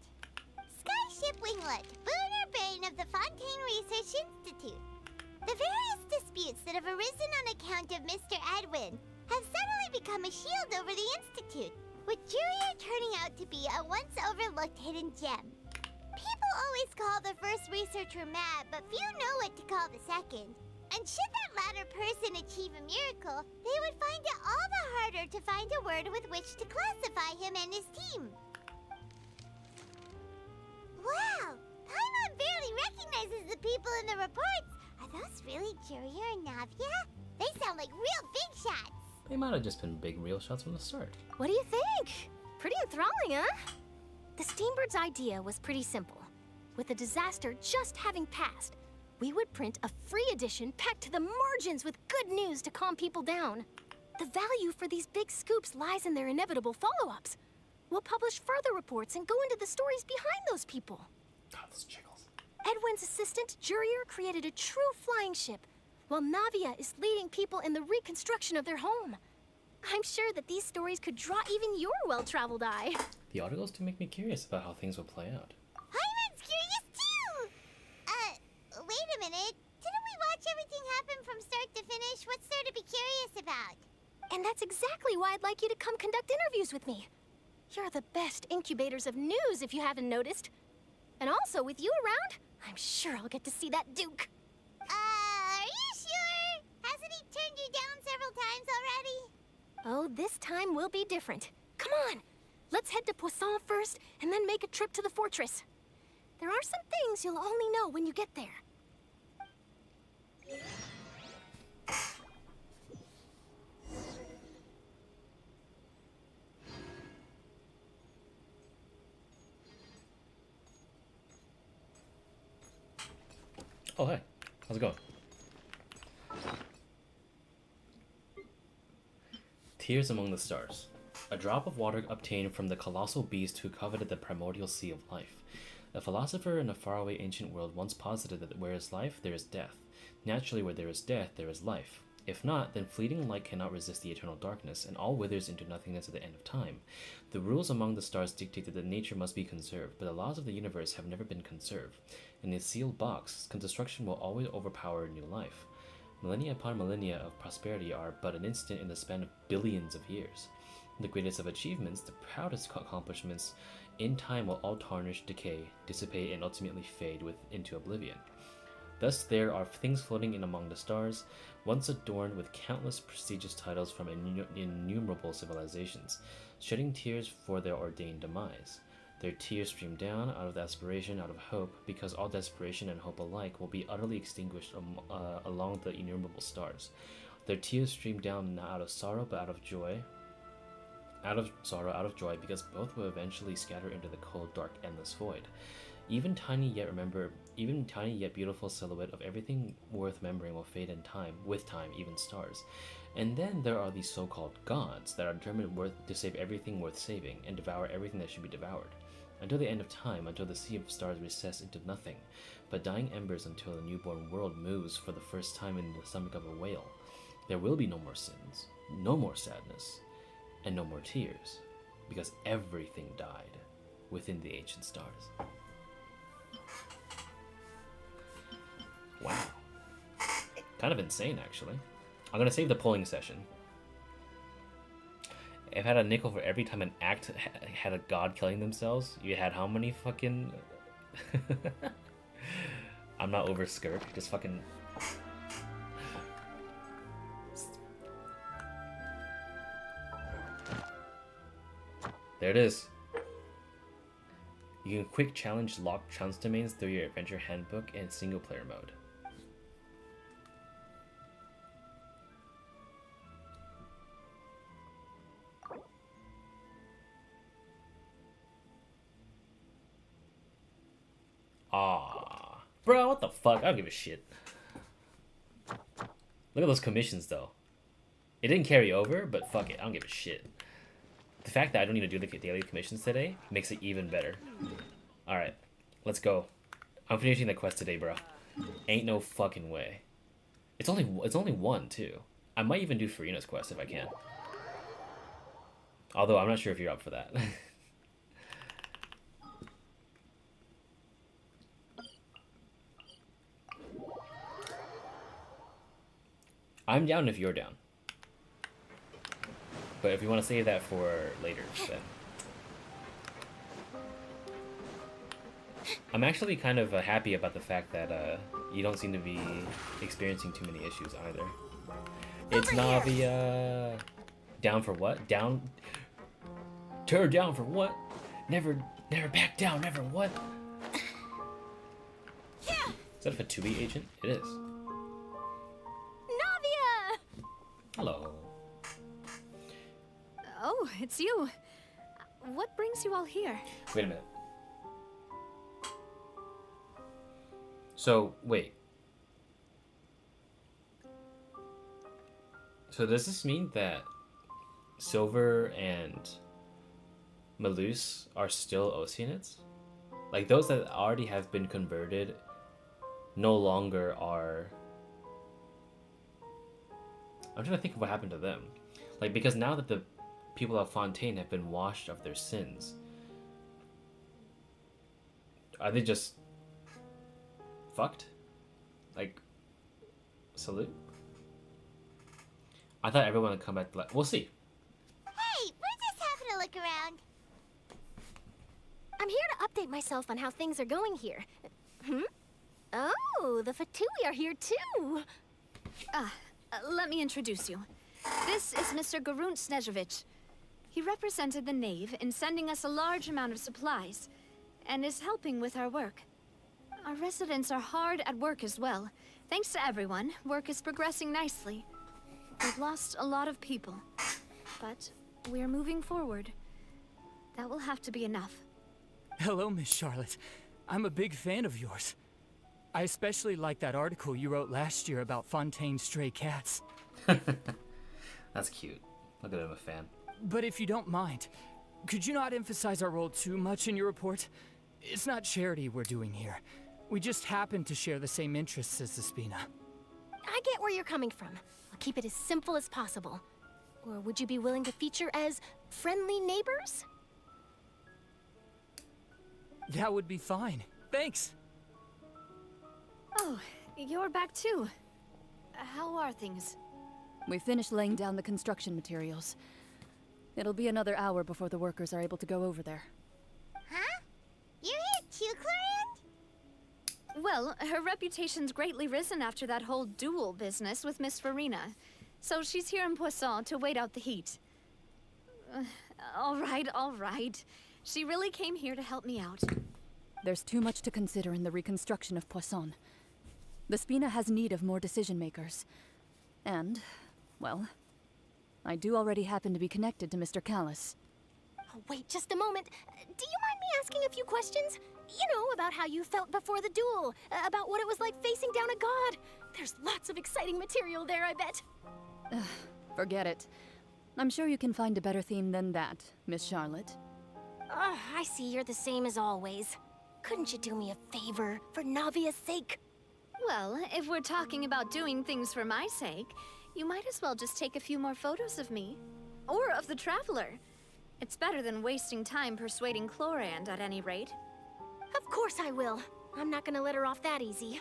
Skyship Winglet, boon or bane of the Fontaine Research Institute. The various disputes that have arisen on account of Mr. Edwin have suddenly become a shield over the Institute, with Julia turning out to be a once overlooked hidden gem. People always call the first researcher mad, but few know what to call the second. And should that latter person achieve a miracle, they would find it all the harder to find a word with which to classify him and his team. Wow! Paimon barely recognizes the people in the reports. Are those really Julia and Navia? They sound like real big shots. They might have just been big real shots from the start. What do you think? Pretty enthralling, huh? The Steambird's idea was pretty simple. With the disaster just having passed, we we would print a free edition packed to the margins with good news to calm people down. The value for these big scoops lies in their inevitable follow-ups. We'll publish further reports and go into the stories behind those people. God, those jiggles. Edwin's assistant, Jurier, created a true flying ship, while Navia is leading people in the reconstruction of their home. I'm sure that these stories could draw even your well-traveled eye. The articles do make me curious about how things will play out. Hyman's curious too! Wait a minute. Didn't we watch everything happen from start to finish? What's there to be curious about? And that's exactly why I'd like you to come conduct interviews with me. You're the best incubators of news, if you haven't noticed. And also, with you around, I'm sure I'll get to see that Duke. Are you sure? Hasn't he turned you down several times already? Oh, this time will be different. Come on! Let's head to Poisson first, and then make a trip to the fortress. There are some things you'll only know when you get there. Oh, hey. How's it going? Tears among the stars. A drop of water obtained from the colossal beast who coveted the primordial sea of life. A philosopher in a faraway ancient world once posited that where is life, there is death. Naturally, where there is death, there is life. If not, then fleeting light cannot resist the eternal darkness, and all withers into nothingness at the end of time. The rules among the stars dictate that nature must be conserved, but the laws of the universe have never been conserved. In a sealed box, destruction will always overpower new life. Millennia upon millennia of prosperity are but an instant in the span of billions of years. The greatest of achievements, the proudest accomplishments, in time will all tarnish, decay, dissipate, and ultimately fade into oblivion. Thus there are things floating in among the stars, once adorned with countless prestigious titles from innumerable civilizations, shedding tears for their ordained demise. Their tears stream down out of aspiration, out of hope, because all desperation and hope alike will be utterly extinguished along the innumerable stars. Their tears stream down not out of sorrow, but out of joy. Out of sorrow, out of joy, because both will eventually scatter into the cold, dark, endless void. Even tiny yet beautiful silhouette of everything worth remembering will fade in time, with time, even stars. And then there are these so-called gods that are determined to save everything worth saving, and devour everything that should be devoured. Until the end of time, until the sea of stars recess into nothing, but dying embers until the newborn world moves for the first time in the stomach of a whale. There will be no more sins, no more sadness, and no more tears, because everything died within the ancient stars. Wow. Kind of insane, actually. I'm gonna save the polling session. I've had a nickel for every time an act had a god killing themselves. You had how many fucking... I'm not over skirt, just fucking... There it is. You can quick challenge locked chance domains through your adventure handbook in single player mode. Ah, bro, what the fuck? I don't give a shit. Look at those commissions, though. It didn't carry over, but fuck it, I don't give a shit. The fact that I don't need to do the daily commissions today makes it even better. Alright, let's go. I'm finishing the quest today, bro. Ain't no fucking way. It's only one, too. I might even do Furina's quest if I can. Although, I'm not sure if you're up for that. I'm down if you're down. But if you want to save that for later, then... I'm actually kind of happy about the fact that you don't seem to be experiencing too many issues either. It's Navia! Down for what? Down... Turn down for what? Never back down, never what? Is that a Fatui agent? It is. Navia! Hello. Oh, it's you. What brings you all here? Wait a minute. So, wait. So does this mean that Silver and Malus are still Oceanids? Like those that already have been converted no longer are... I'm trying to think of what happened to them. Like, because now that the people of Fontaine have been washed of their sins, are they just fucked? Like, salute? I thought everyone would come back to we'll see. Hey, we're just having a look around. I'm here to update myself on how things are going here. Oh, the Fatui are here too. Let me introduce you. This is Mr. Garunt Snezhevich. He represented the Knave in sending us a large amount of supplies, and is helping with our work. Our residents are hard at work as well. Thanks to everyone, work is progressing nicely. We've lost a lot of people, but we're moving forward. That will have to be enough. Hello, Miss Charlotte. I'm a big fan of yours. I especially like that article you wrote last year about Fontaine's stray cats. That's cute. Look at him, a fan. But if you don't mind, could you not emphasize our role too much in your report? It's not charity we're doing here. We just happen to share the same interests as the Spina. I get where you're coming from. I'll keep it as simple as possible. Or would you be willing to feature as friendly neighbors? That would be fine. Thanks. Oh, you're back too. How are things? We finished laying down the construction materials. It'll be another hour before the workers are able to go over there. Huh? You're here too, Clarant? Well, her reputation's greatly risen after that whole duel business with Miss Furina. So she's here in Poisson to wait out the heat. All right. She really came here to help me out. There's too much to consider in the reconstruction of Poisson. The Spina has need of more decision makers. And, well, I do already happen to be connected to Mr. Callis. Oh, wait just a moment. Do you mind me asking a few questions? You know, about how you felt before the duel, about what it was like facing down a god. There's lots of exciting material there, I bet. Forget it. I'm sure you can find a better theme than that, Miss Charlotte. I see you're the same as always. Couldn't you do me a favor, for Navia's sake? Well, if we're talking about doing things for my sake, you might as well just take a few more photos of me. Or of the Traveler. It's better than wasting time persuading Chlorand, at any rate. Of course I will. I'm not gonna let her off that easy.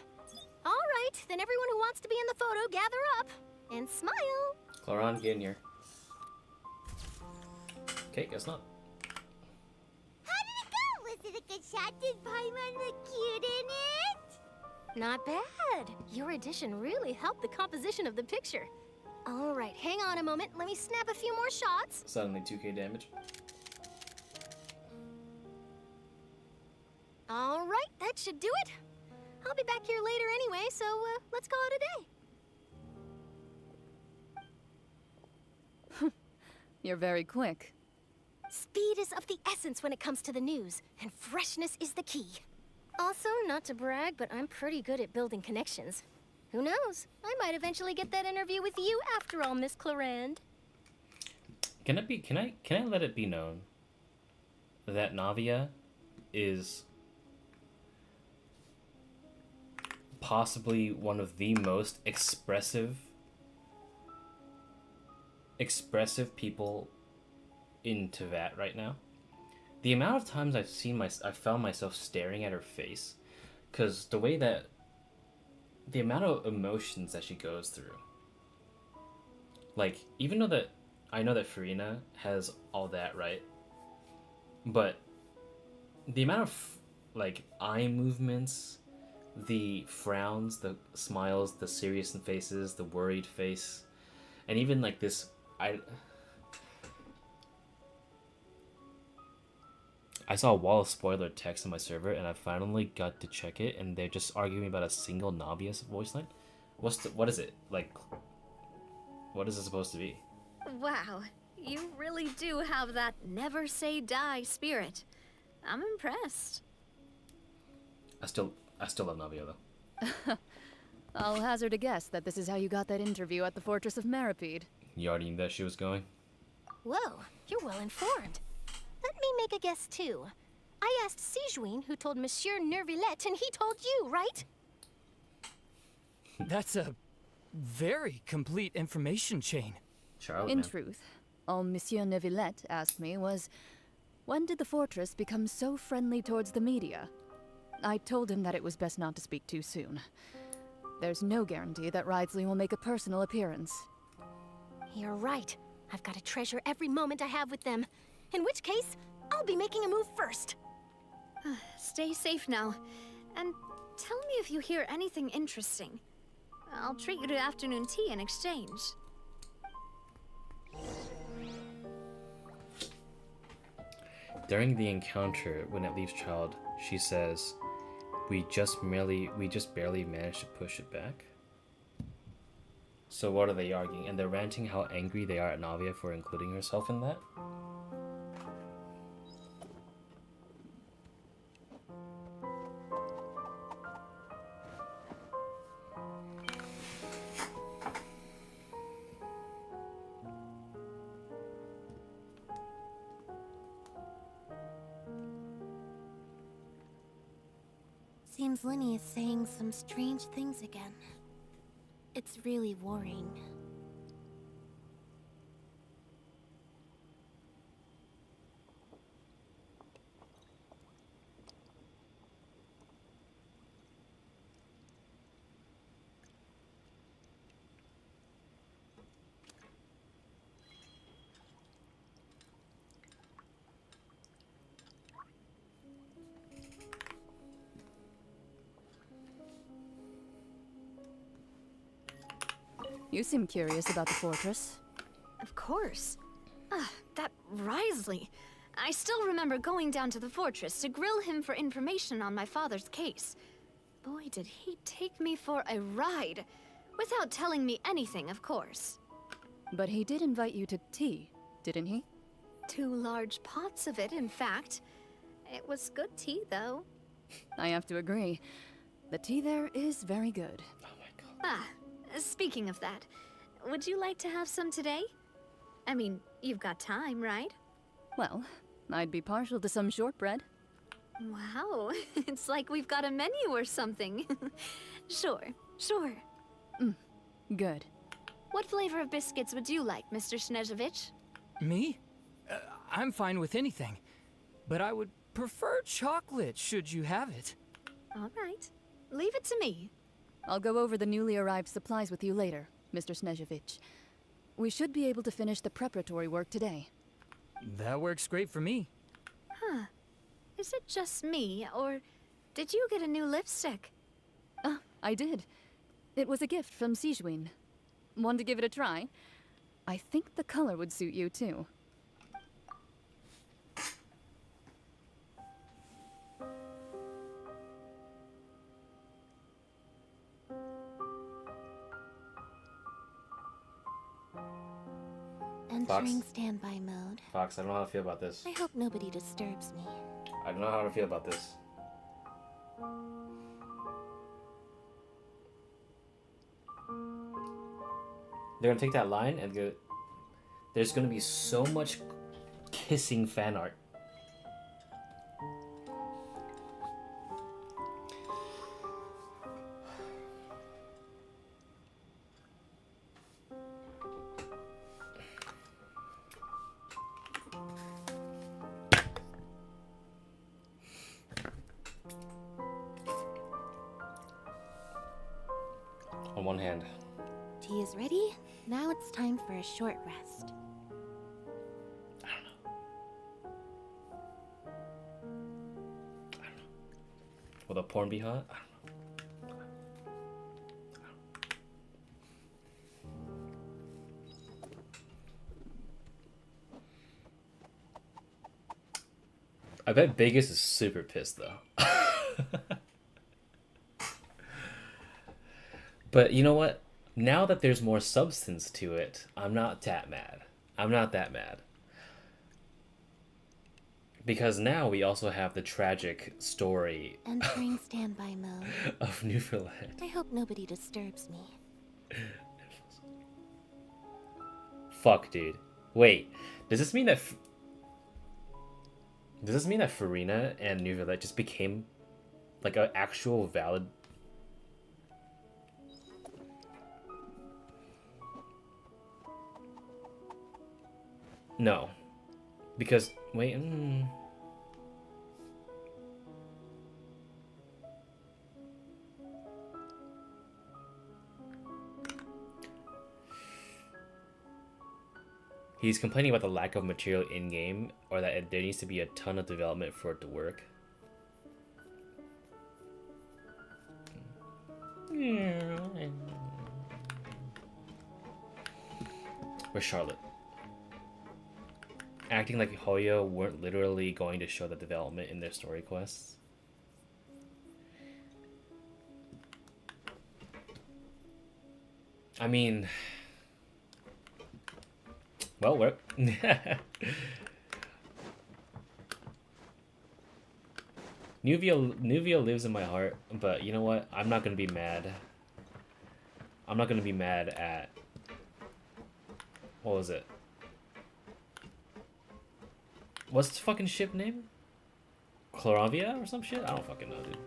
All right, then everyone who wants to be in the photo, gather up. And smile. Chlorand, get in here. Okay, guess not. How did it go? Was it a good shot? Did Paimon look cute in it? Not bad. Your addition really helped the composition of the picture. All right, hang on a moment. Let me snap a few more shots. Suddenly 2k damage. All right, that should do it. I'll be back here later anyway, so let's call it a day. You're very quick. Speed is of the essence when it comes to the news, and freshness is the key. Also, not to brag, but I'm pretty good at building connections. Who knows? I might eventually get that interview with you after all, Miss Chlorand. Can I let it be known that Navia is possibly one of the most expressive people in Tevat right now? The amount of times I found myself staring at her face, because the amount of emotions that she goes through. Like, even though that I know that Furina has all that, right? But the amount of like eye movements, the frowns, the smiles, the serious faces, the worried face, and even like this I saw a wall of spoiler text on my server, and I finally got to check it, and they're just arguing about a single Navia's voice line. What is it? Like, what is it supposed to be? Wow, you really do have that never say die spirit. I'm impressed. I still love Navia though. I'll hazard a guess that this is how you got that interview at the Fortress of Maripede. You already knew that she was going? Whoa, you're well informed. Let me make a guess too. I asked Sijuin, who told Monsieur Nervillette, and he told you, right? That's a very complete information chain. Charlotte, In man. truth, all Monsieur Neuvillette asked me was, when did the fortress become so friendly towards the media? I told him that it was best not to speak too soon. There's no guarantee that Ridsley will make a personal appearance. You're right. I've got to treasure every moment I have with them. In which case, I'll be making a move first. Stay safe now. And tell me if you hear anything interesting. I'll treat you to afternoon tea in exchange. During the encounter, when it leaves Child, she says, we just barely managed to push it back. So what are they arguing? And they're ranting how angry they are at Navia for including herself in that? Seems Linny is saying some strange things again. It's really worrying. You seem curious about the fortress. Of course. That Wriothesley. I still remember going down to the fortress to grill him for information on my father's case. Boy, did he take me for a ride. Without telling me anything, of course. But he did invite you to tea, didn't he? 2 large pots of it, in fact. It was good tea, though. I have to agree. The tea there is very good. Speaking of that, would you like to have some today? I mean, you've got time, right? Well, I'd be partial to some shortbread. Wow, it's like we've got a menu or something. Sure. Good. What flavor of biscuits would you like, Mr. Snezhovich? Me? I'm fine with anything. But I would prefer chocolate, should you have it. All right. Leave it to me. I'll go over the newly arrived supplies with you later, Mr. Snezhovich. We should be able to finish the preparatory work today. That works great for me. Huh. Is it just me, or did you get a new lipstick? I did. It was a gift from Sijuin. Want to give it a try? I think the color would suit you, too. Entering standby mode. Fox, I don't know how to feel about this. I hope nobody disturbs me. I don't know how to feel about this. They're gonna take that line and go. There's gonna be so much kissing fan art. On one hand. Tea is ready. Now it's time for a short rest. Will the porn be hot? I bet Vegas is super pissed though. But you know what? Now that there's more substance to it, I'm not that mad. I'm not that mad. Because now we also have the tragic story Entering standby mode. of Neuvillette. I hope nobody disturbs me. fuck, dude? Wait, does this mean that Furina and New Villette just became like an actual valid? No, because wait. He's complaining about the lack of material in-game, or that there needs to be a ton of development for it to work. Where's Charlotte? Acting like Hoya weren't literally going to show the development in their story quests. I mean... Well, we're... Nuvia lives in my heart, but you know what? I'm not gonna be mad. I'm not gonna be mad at... What was it? What's the fucking ship name? Chloravia or some shit? I don't fucking know, dude.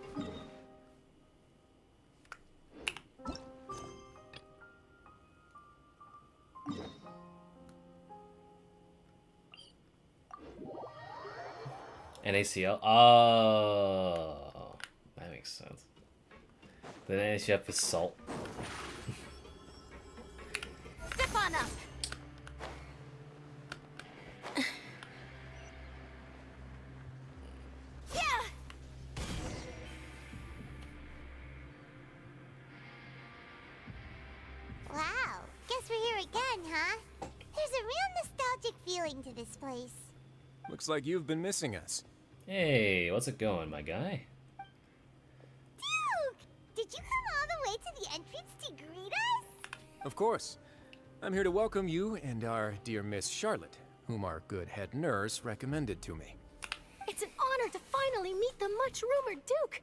NaCl? Oh, that makes sense. Then NaCl is salt. Step on up. Yeah. Wow, guess we're here again, huh? There's a real nostalgic feeling to this place. Looks like you've been missing us. Hey, what's it going, my guy? Duke! Did you come all the way to the entrance to greet us? Of course. I'm here to welcome you and our dear Miss Charlotte, whom our good head nurse recommended to me. It's an honor to finally meet the much-rumored Duke.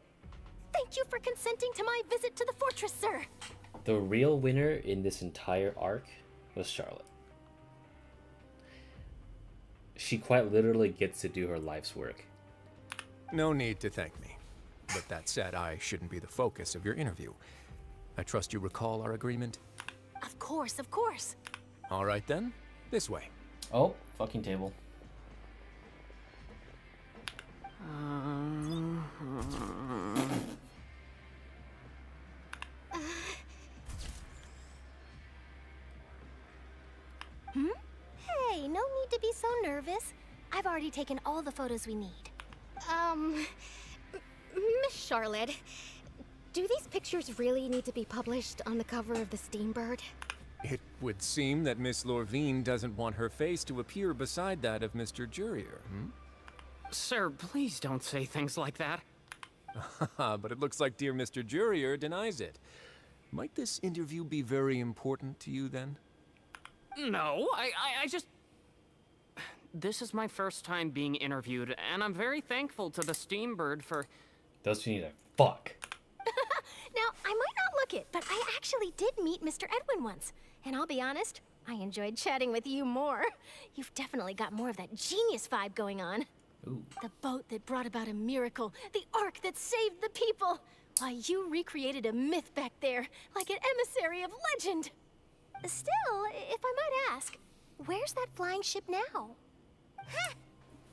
Thank you for consenting to my visit to the fortress, sir. The real winner in this entire arc was Charlotte. She quite literally gets to do her life's work. No need to thank me. But that said, I shouldn't be the focus of your interview. I trust you recall our agreement? Of course, of course. All right then, this way. Oh, fucking table. Hey, no need to be so nervous. I've already taken all the photos we need. Miss Charlotte, do these pictures really need to be published on the cover of the Steambird? It would seem that Miss Lorvine doesn't want her face to appear beside that of Mr. Jurier, hmm? Sir, please don't say things like that. But it looks like dear Mr. Jurier denies it. Might this interview be very important to you then? No, I just... This is my first time being interviewed, and I'm very thankful to the Steambird for... Those two need to fuck. Now, I might not look it, but I actually did meet Mr. Edwin once. And I'll be honest, I enjoyed chatting with you more. You've definitely got more of that genius vibe going on. Ooh. The boat that brought about a miracle, the ark that saved the people. Why, you recreated a myth back there, like an emissary of legend. Still, if I might ask, where's that flying ship now? Huh!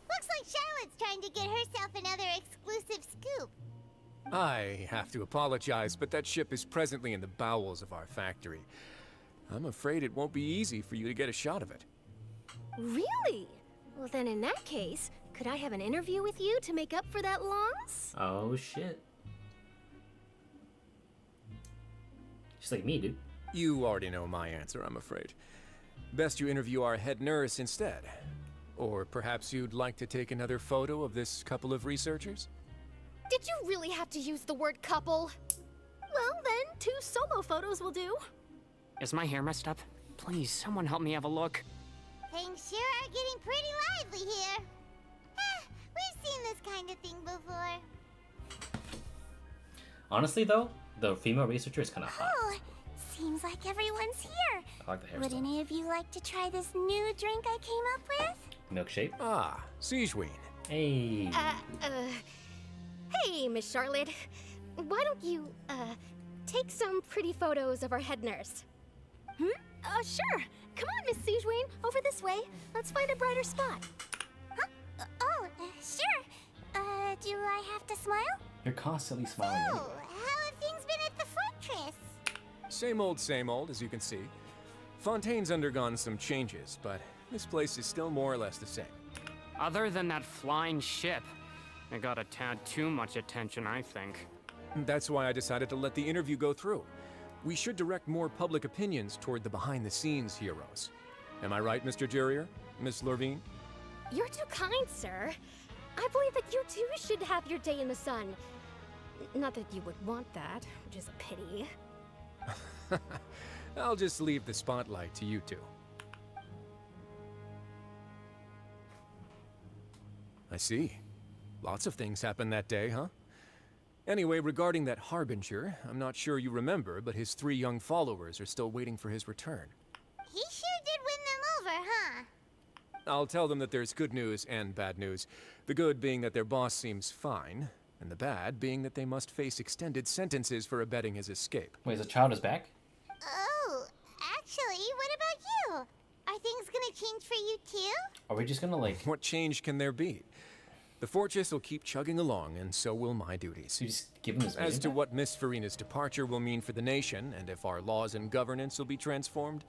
Looks like Charlotte's trying to get herself another exclusive scoop. I have to apologize, but that ship is presently in the bowels of our factory. I'm afraid it won't be easy for you to get a shot of it. Really? Well, then in that case, could I have an interview with you to make up for that loss? Oh shit. She's like me, dude. You already know my answer, I'm afraid. Best you interview our head nurse instead. Or perhaps you'd like to take another photo of this couple of researchers? Did you really have to use the word couple? Well, then, 2 solo photos will do. Is my hair messed up? Please, someone help me have a look. Things sure are getting pretty lively here. We've seen this kind of thing before. Honestly, though, the female researcher is kind of hot. Oh, Seems like everyone's here. I like the Would hairstyle. any of you like to try this new drink I came up with? Milkshake. Ah, Siegeween. Hey. Hey, Miss Charlotte. Why don't you, take some pretty photos of our head nurse? Sure. Come on, Miss Siegeween. Over this way. Let's find a brighter spot. Huh? Sure. Do I have to smile? You're constantly smiling. Oh, anyway. how have things been at the fortress? Same old, as you can see. Fontaine's undergone some changes, but this place is still more or less the same. Other than that flying ship, it got a tad too much attention, I think. That's why I decided to let the interview go through. We should direct more public opinions toward the behind-the-scenes heroes. Am I right, Mr. Jurrier? Miss Lurvine? You're too kind, sir. I believe that you too should have your day in the sun. Not that you would want that, which is a pity. I'll just leave the spotlight to you two. I see. Lots of things happened that day, huh? Anyway, regarding that Harbinger, I'm not sure you remember, but his 3 young followers are still waiting for his return. He sure did win them over, huh? I'll tell them that there's good news and bad news. The good being that their boss seems fine, and the bad being that they must face extended sentences for abetting his escape. Wait, the child is back? Oh, actually, what about you? Are things gonna change for you too? Are we just gonna like... What change can there be? The fortress will keep chugging along, and so will my duties. You just give him his As to back? what Miss Furina's departure will mean for the nation, and if our laws and governance will be transformed,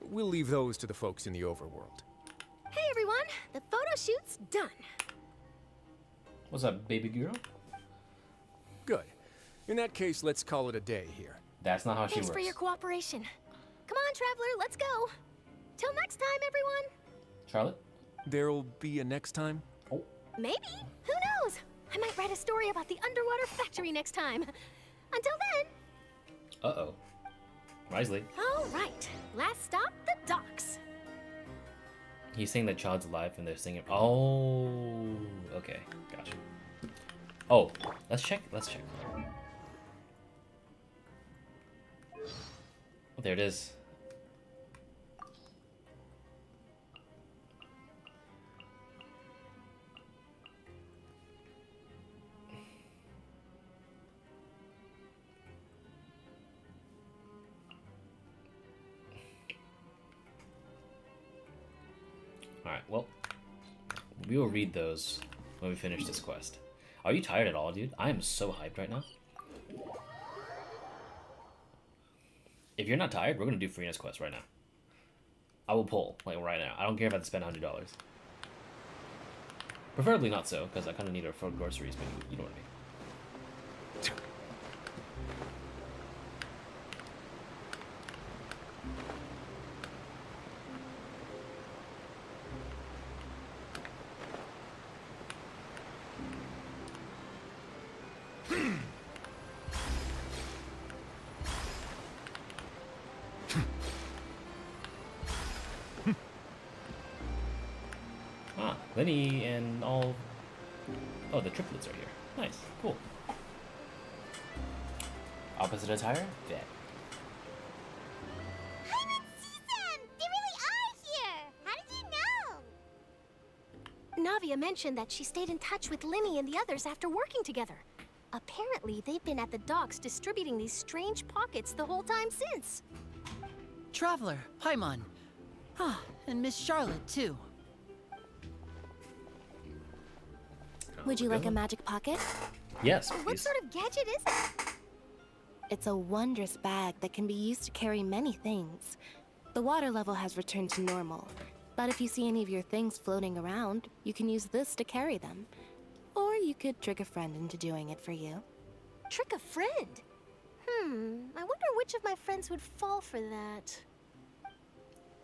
we'll leave those to the folks in the overworld. Hey, everyone. The photo shoot's done. What's up, baby girl? Good. In that case, let's call it a day here. That's not how she Thanks works. for your cooperation. Come on, Traveler. Let's go. Till next time, everyone. Charlotte? There'll be a next time? Maybe. Who knows? I might write a story about the underwater factory next time. Until then. Uh-oh. Wisely. All right. Last stop, the docks. He's saying that child's alive and they're singing... Oh, okay. Gotcha. Oh, let's check. Let's check. Oh, there it is. Alright, well, we will read those when we finish this quest. Are you tired at all, dude? I am so hyped right now. If you're not tired, we're gonna do Furina's quest right now. I will pull, like, right now. I don't care if I have to spend $100. Preferably not so, because I kind of need it for groceries, but you know what I mean. Lenny and all... Oh, the triplets are here. Nice. Cool. Opposite attire? Bet. I didn't see them! They really are here! How did you know? Navia mentioned that she stayed in touch with Linny and the others after working together. Apparently, they've been at the docks distributing these strange pockets the whole time since. Traveler, Paimon. Ah, and Miss Charlotte, too. Would you like a magic pocket? Yes, What please. sort of gadget is it? It's a wondrous bag that can be used to carry many things. The water level has returned to normal, but if you see any of your things floating around, you can use this to carry them. Or you could trick a friend into doing it for you. Trick a friend? I wonder which of my friends would fall for that.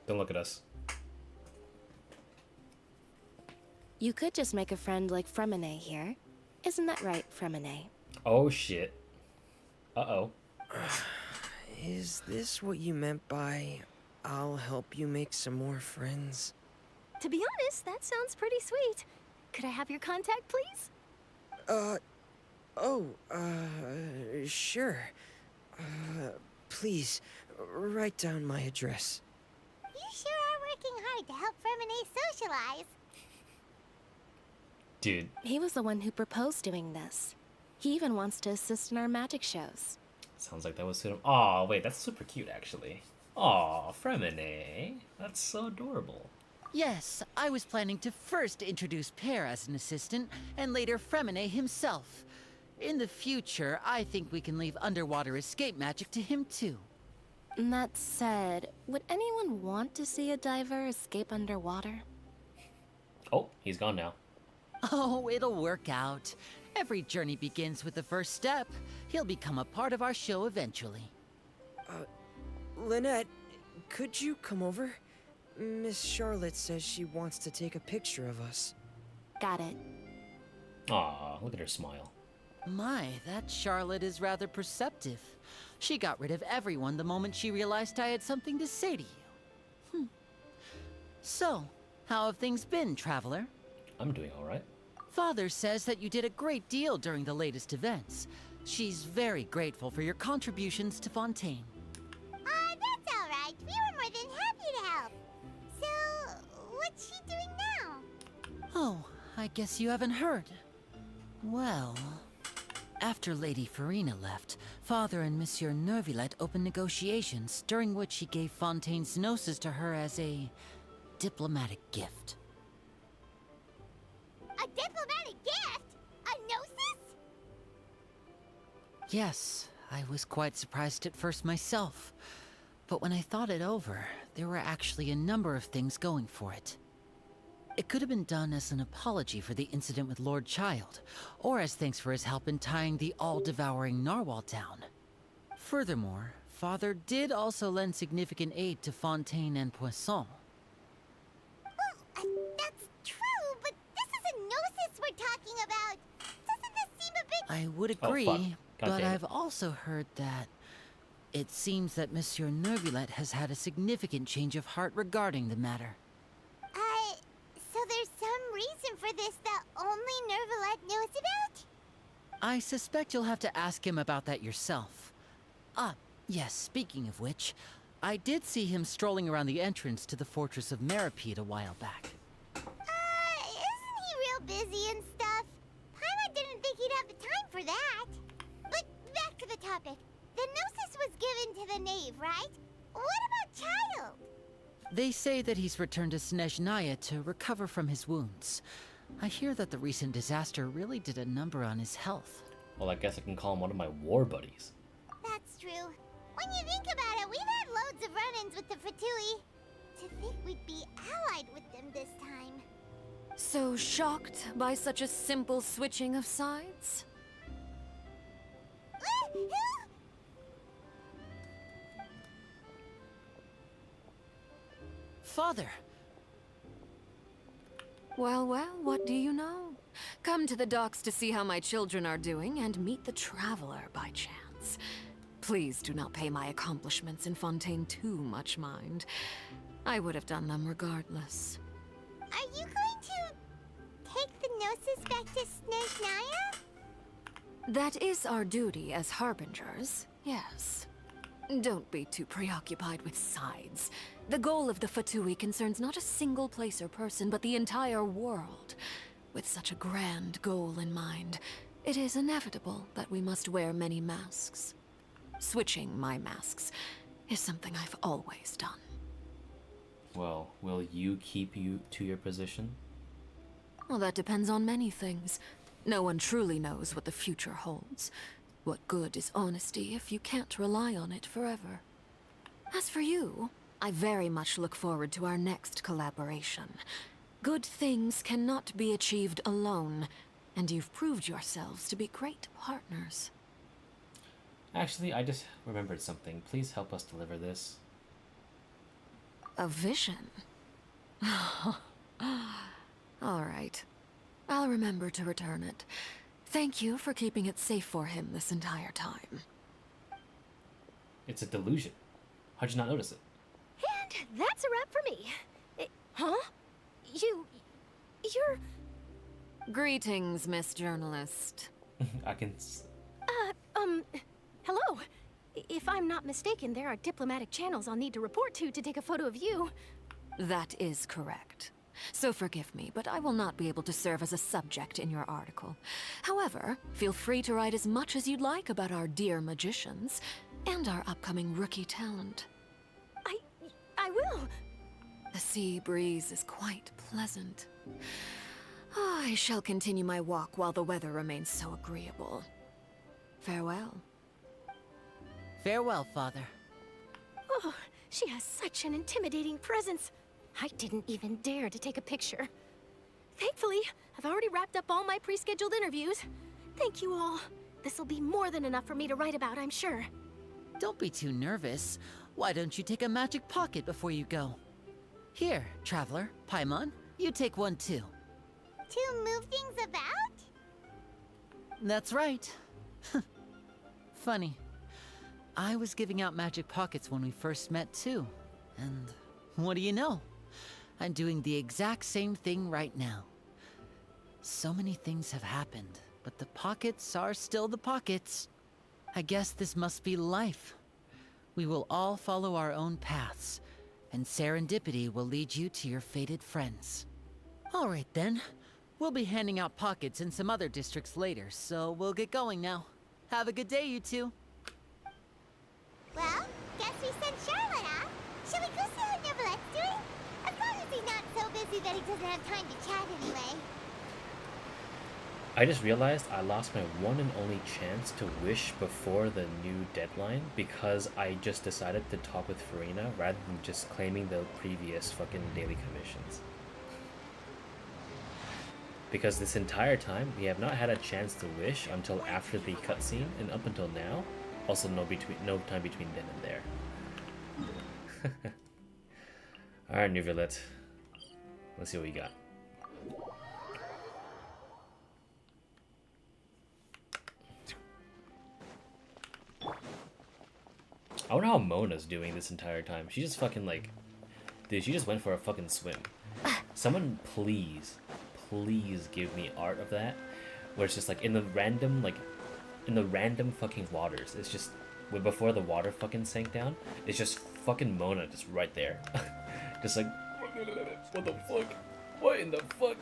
Don't look at us. You could just make a friend like Fremine here. Isn't that right, Fremine? Oh, shit. Uh-oh. Is this what you meant by, I'll help you make some more friends? To be honest, that sounds pretty sweet. Could I have your contact, please? Sure. please, write down my address. You sure are working hard to help Fremine socialize. Dude. He was the one who proposed doing this. He even wants to assist in our magic shows. Sounds like that was him. Aw, wait, that's super cute, actually. Aw, Fremine. That's so adorable. Yes, I was planning to first introduce Pear as an assistant, and later Fremine himself. In the future, I think we can leave underwater escape magic to him too. That said, would anyone want to see a diver escape underwater? Oh, he's gone now. Oh, it'll work out. Every journey begins with the first step. He'll become a part of our show eventually. Lynette, could you come over? Miss Charlotte says she wants to take a picture of us. Got it. Aw, look at her smile. My, that Charlotte is rather perceptive. She got rid of everyone the moment she realized I had something to say to you. So, how have things been, Traveler? I'm doing alright. Father says that you did a great deal during the latest events. She's very grateful for your contributions to Fontaine. That's alright. We were more than happy to help. So, what's she doing now? Oh, I guess you haven't heard. Well, after Lady Furina left, Father and Monsieur Neuvillette opened negotiations, during which he gave Fontaine's gnosis to her as a diplomatic gift. A diplomatic gift? A gnosis? Yes, I was quite surprised at first myself. But when I thought it over, there were actually a number of things going for it. It could have been done as an apology for the incident with Lord Child, or as thanks for his help in tying the all-devouring narwhal down. Furthermore, Father did also lend significant aid to Fontaine and Poisson. Well, that's true, but this is a gnosis we're talking about. Doesn't this seem a bit... I would agree, but I've also heard that it seems that Monsieur Neuvillette has had a significant change of heart regarding the matter. So there's some reason for this that only Neuvillette knows about? I suspect you'll have to ask him about that yourself. Ah, yes, speaking of which, I did see him strolling around the entrance to the Fortress of Meripede a while back. Isn't he real busy and stuff? Paimon didn't think he'd have the time for that. But back to the topic. The gnosis was given to the knave, right? What about Child? They say that he's returned to Snezhnaya to recover from his wounds. I hear that the recent disaster really did a number on his health. Well, I guess I can call him one of my war buddies. That's true. When you think about it, we've had loads of run-ins with the Fatui. To think we'd be allied with them this time. So shocked by such a simple switching of sides? Father! Well, what do you know? Come to the docks to see how my children are doing and meet the Traveler by chance. Please do not pay my accomplishments in Fontaine too much mind. I would have done them regardless. Are you going to take the gnosis back to Snezhnaya? That is our duty as harbingers, yes. Don't be too preoccupied with sides. The goal of the Fatui concerns not a single place or person, but the entire world. With such a grand goal in mind, it is inevitable that we must wear many masks. Switching my masks is something I've always done. Well, will you keep to your position? Well, that depends on many things. No one truly knows what the future holds. What good is honesty if you can't rely on it forever? As for you, I very much look forward to our next collaboration. Good things cannot be achieved alone, and you've proved yourselves to be great partners. Actually, I just remembered something. Please help us deliver this. A vision? All right. I'll remember to return it. Thank you for keeping it safe for him this entire time. It's a delusion. How'd you not notice it? And that's a wrap for me. Huh? You're... Greetings, Miss Journalist. I can... Hello. If I'm not mistaken, there are diplomatic channels I'll need to report to take a photo of you. That is correct. So forgive me, but I will not be able to serve as a subject in your article. However, feel free to write as much as you'd like about our dear magicians and our upcoming rookie talent. I will. The sea breeze is quite pleasant. I shall continue my walk while the weather remains so agreeable. Farewell. Farewell, Father. Oh, she has such an intimidating presence. I didn't even dare to take a picture. Thankfully, I've already wrapped up all my pre-scheduled interviews. Thank you all. This'll be more than enough for me to write about, I'm sure. Don't be too nervous. Why don't you take a magic pocket before you go? Here, Traveler, Paimon, you take one too. To move things about? That's right. Funny. I was giving out magic pockets when we first met too. And what do you know? I'm doing the exact same thing right now. So many things have happened, but the pockets are still the pockets. I guess this must be life. We will all follow our own paths, and serendipity will lead you to your fated friends. All right then. We'll be handing out pockets in some other districts later, so we'll get going now. Have a good day, you two. Well, guess we sent Charlotte off. Shall we go see how Neverlette's doing? As long as he's not so busy that he doesn't have time to chat anyway. I just realized I lost my one and only chance to wish before the new deadline because I just decided to talk with Furina rather than just claiming the previous fucking daily commissions. Because this entire time, we have not had a chance to wish until after the cutscene, and up until now, also no time between then and there. Alright, Neverlet. Let's see what we got. I wonder how Mona's doing this entire time. She just fucking like... Dude, she just went for a fucking swim. Someone please give me art of that. Where it's just like in the random fucking waters. It's just... Before the water fucking sank down, it's just fucking Mona just right there. Just like... What the fuck? What in the fuck?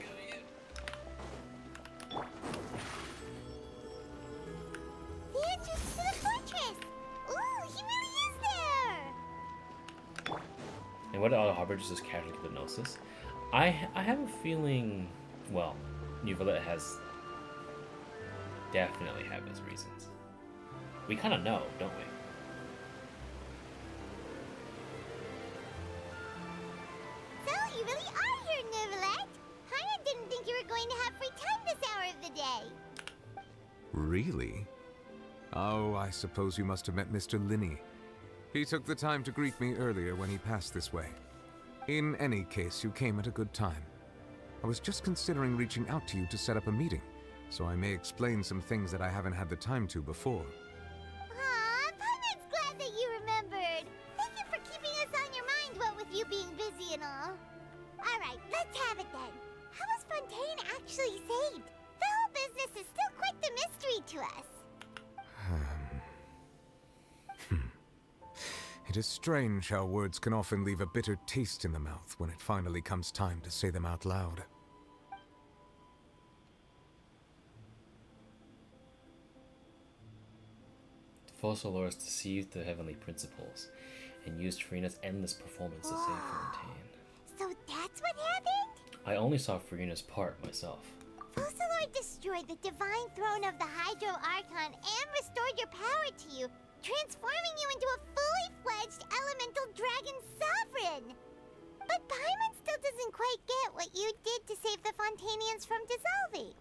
The entrance to the fortress! Ooh, he really is there! And what other harbors just casually hypnosis? I have a feeling, well, Neverlet has definitely have his reasons. We kind of know, don't we? So, you really are here, Neverlet! I didn't think you were going to have free time this hour of the day. Really? Oh, I suppose you must have met Mr. Linney. He took the time to greet me earlier when he passed this way. In any case, you came at a good time. I was just considering reaching out to you to set up a meeting, so I may explain some things that I haven't had the time to before. Aw, Paimon's glad that you remembered. Thank you for keeping us on your mind, what with you being busy and all. Alright, let's have it then. How was Fontaine actually saved? The whole business is still quite the mystery to us. It is strange how words can often leave a bitter taste in the mouth when it finally comes time to say them out loud. The Fossilors deceived the heavenly principles and used Furina's endless performance to save Fontaine. So that's what happened? I only saw Furina's part myself. Fossilor destroyed the divine throne of the Hydro Archon and restored your power to you, transforming you into a fully fledged elemental dragon sovereign. But Paimon still doesn't quite get what you did to save the Fontainians from dissolving.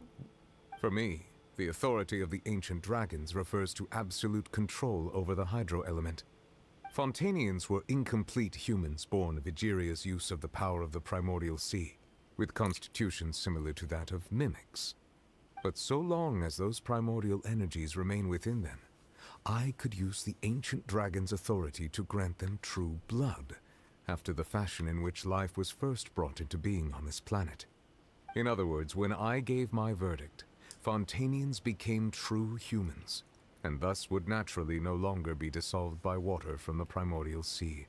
For me, the authority of the ancient dragons refers to absolute control over the hydro element. Fontainians were incomplete humans born of Egeria's use of the power of the primordial sea, with constitutions similar to that of mimics. But so long as those primordial energies remain within them, I could use the ancient dragon's authority to grant them true blood, after the fashion in which life was first brought into being on this planet. In other words, when I gave my verdict, Fontainians became true humans, and thus would naturally no longer be dissolved by water from the primordial sea.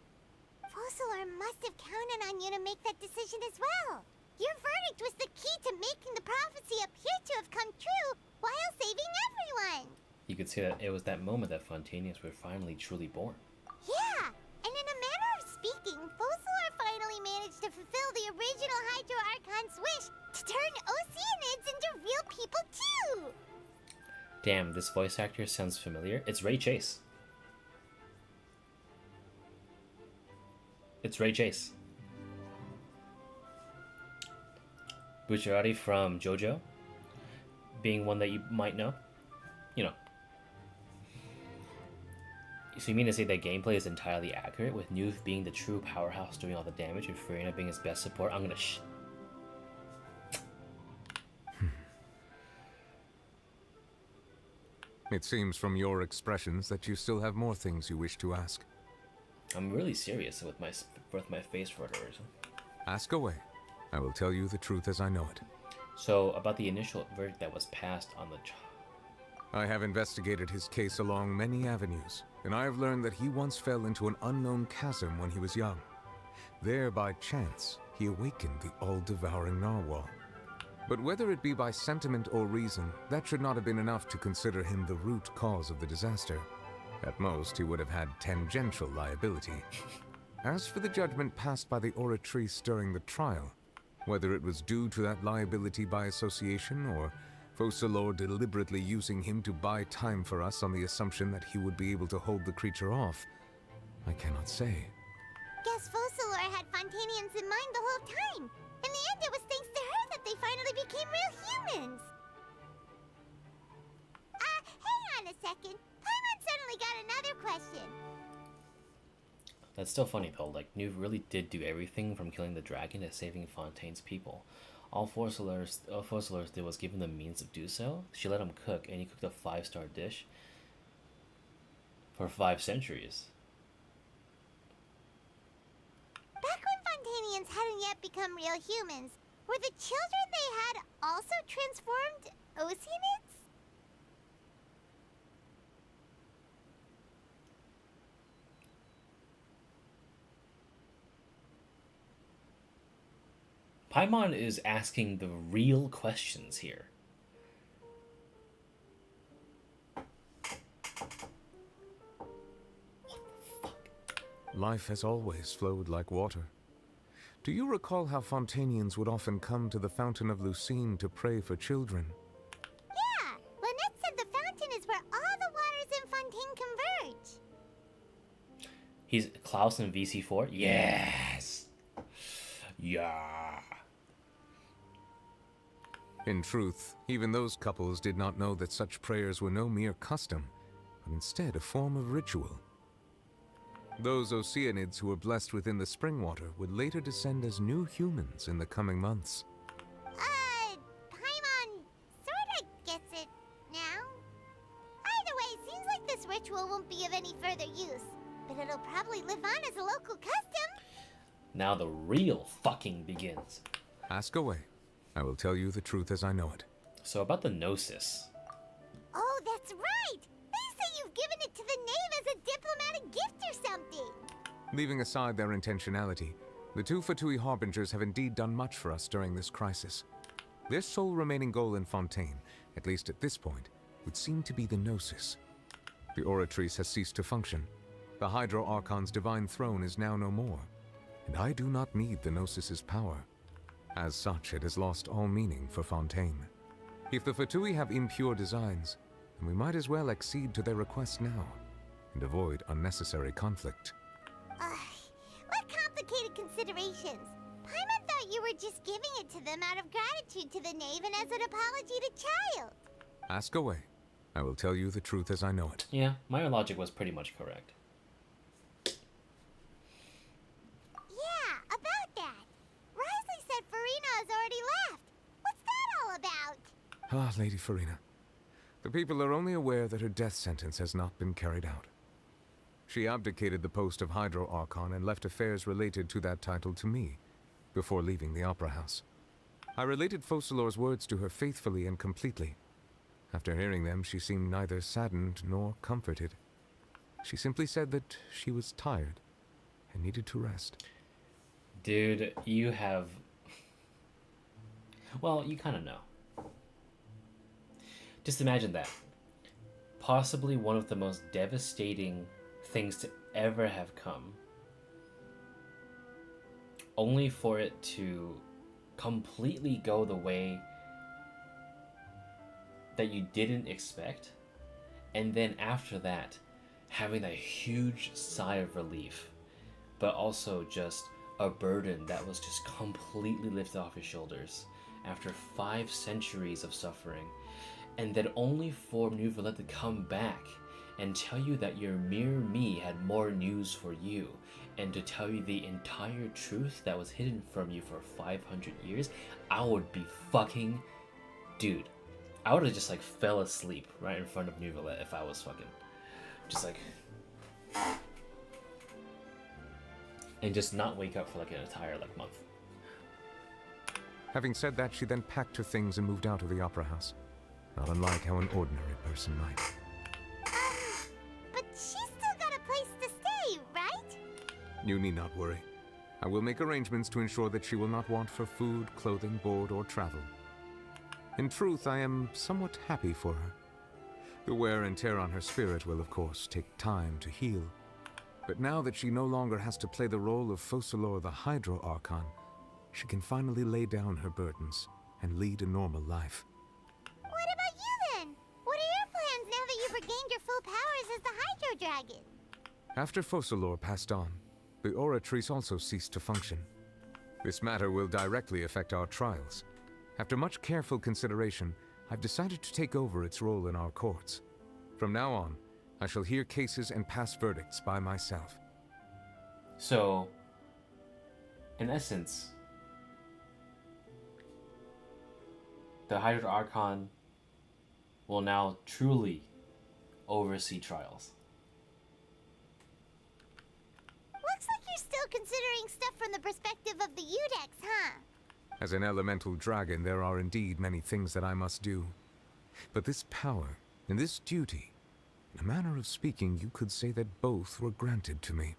Fossilor must have counted on you to make that decision as well. Your verdict was the key to making the prophecy appear to have come true while saving everyone. You could say that it was that moment that Fontainians were finally truly born. Yeah, and in a manner of speaking, Fossilor finally managed to fulfill the original Hydro Archon's wish to turn Oceanids into real people too! Damn, this voice actor sounds familiar. It's Ray Chase. It's Ray Chase. Bucciarati from JoJo, being one that you might know. You know. So you mean to say that gameplay is entirely accurate, with Nuve being the true powerhouse doing all the damage and Furina being his best support? I'm gonna It seems from your expressions that you still have more things you wish to ask. I'm really serious with my face flutters. Ask away. I will tell you the truth as I know it. So, about the initial verdict that was passed on the... I have investigated his case along many avenues, and I have learned that he once fell into an unknown chasm when he was young. There, by chance, he awakened the all-devouring narwhal. But whether it be by sentiment or reason, that should not have been enough to consider him the root cause of the disaster. At most, he would have had tangential liability. As for the judgment passed by the Oratrice during the trial, whether it was due to that liability by association, or Fossilor deliberately using him to buy time for us on the assumption that he would be able to hold the creature off, I cannot say. Guess Fossilor had Fontainians in mind the whole time. In the end, it was thanks to her that they finally became real humans. Hang on a second. Paimon suddenly got another question. That's still funny though, like, Nuve really did do everything from killing the dragon to saving Fontaine's people. All Fossilor's did was give him the means to do so. She let him cook, and he cooked a 5-star dish for 5 centuries. Back when Fontainians hadn't yet become real humans, were the children they had also transformed Oceanids? Paimon is asking the real questions here. Life has always flowed like water. Do you recall how Fontainians would often come to the Fountain of Lucine to pray for children? Yeah! Lynette said the fountain is where all the waters in Fontaine converge. He's Klaus in VC4? Yes! Yeah! In truth, even those couples did not know that such prayers were no mere custom, but instead a form of ritual. Those Oceanids who were blessed within the spring water would later descend as new humans in the coming months. Paimon sorta gets it now. Either way, seems like this ritual won't be of any further use, but it'll probably live on as a local custom. Now the real fucking begins. Ask away. I will tell you the truth as I know it. So about the Gnosis. Oh, that's right! They say you've given it to the Knave as a diplomatic gift or something! Leaving aside their intentionality, the two Fatui Harbingers have indeed done much for us during this crisis. Their sole remaining goal in Fontaine, at least at this point, would seem to be the Gnosis. The Oratrice has ceased to function. The Hydro Archon's divine throne is now no more, and I do not need the Gnosis's power. As such, it has lost all meaning for Fontaine. If the Fatui have impure designs, then we might as well accede to their request now, and avoid unnecessary conflict. What complicated considerations? Paimon thought you were just giving it to them out of gratitude to the Knave and as an apology to Child. Ask away. I will tell you the truth as I know it. Yeah, my logic was pretty much correct. Yeah, about that. Risley said Furina has already left. What's that all about? Ah, Lady Furina. The people are only aware that her death sentence has not been carried out. She abdicated the post of Hydro Archon and left affairs related to that title to me, before leaving the Opera House. I related Fossilor's words to her faithfully and completely. After hearing them, she seemed neither saddened nor comforted. She simply said that she was tired and needed to rest. Dude, you have... Well, you kind of know. Just imagine that. Possibly one of the most devastating things to ever have come. Only for it to completely go the way that you didn't expect. And then after that, having that huge sigh of relief. But also just a burden that was just completely lifted off your shoulders after 5 centuries of suffering. And then only for Neuvillette to come back and tell you that your mere me had more news for you, and to tell you the entire truth that was hidden from you for 500 years, I would be fucking... Dude, I would have just like fell asleep right in front of Neuvillette if I was fucking... Just like... And just not wake up for like an entire like month. Having said that, she then packed her things and moved out of the opera house. Not unlike how an ordinary person might. But she's still got a place to stay, right? You need not worry. I will make arrangements to ensure that she will not want for food, clothing, board, or travel. In truth, I am somewhat happy for her. The wear and tear on her spirit will, of course, take time to heal. But now that she no longer has to play the role of Focalor the Hydro Archon, she can finally lay down her burdens and lead a normal life. What about you then? What are your plans now that you've regained your full powers as the Hydro Dragon? After Focalor passed on, the Oratrice also ceased to function. This matter will directly affect our trials. After much careful consideration, I've decided to take over its role in our courts. From now on, I shall hear cases and pass verdicts by myself. So, in essence, the Hydro Archon will now truly oversee trials. Looks like you're still considering stuff from the perspective of the Udex, huh? As an elemental dragon, there are indeed many things that I must do. But this power and this duty, in a manner of speaking, you could say that both were granted to me.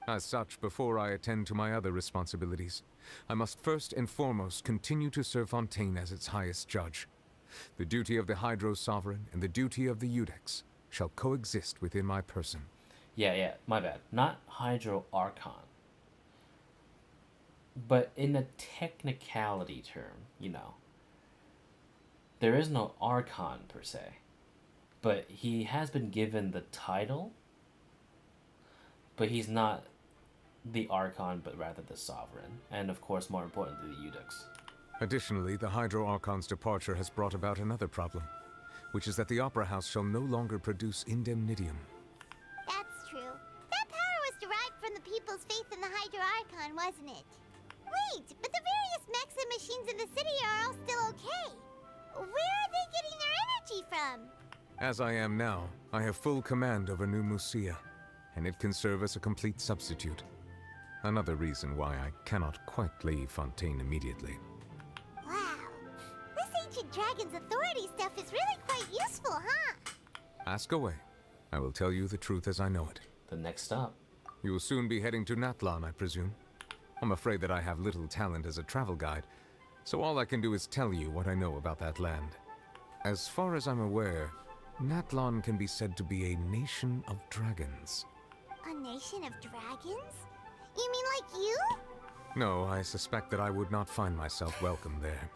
As such, before I attend to my other responsibilities, I must first and foremost continue to serve Fontaine as its highest judge. The duty of the Hydro Sovereign and the duty of the Udex shall coexist within my person. Yeah, my bad. Not Hydro Archon. But in a technicality term, you know, there is no Archon per se. But he has been given the title, but he's not the Archon, but rather the Sovereign. And of course, more importantly, the Udex. Additionally, the Hydro Archon's departure has brought about another problem, which is that the Opera House shall no longer produce indemnitium. That's true. That power was derived from the people's faith in the Hydro Archon, wasn't it? Wait, but the various mechs and machines in the city are all still okay. Where are they getting their energy from? As I am now, I have full command over New Musia, and it can serve as a complete substitute. Another reason why I cannot quite leave Fontaine immediately. Wow. This ancient dragon's authority stuff is really quite useful, huh? Ask away. I will tell you the truth as I know it. The next stop. You will soon be heading to Natlan, I presume. I'm afraid that I have little talent as a travel guide, so all I can do is tell you what I know about that land. As far as I'm aware, Natlan can be said to be a nation of dragons. A nation of dragons? You mean like you? No, I suspect that I would not find myself welcome there.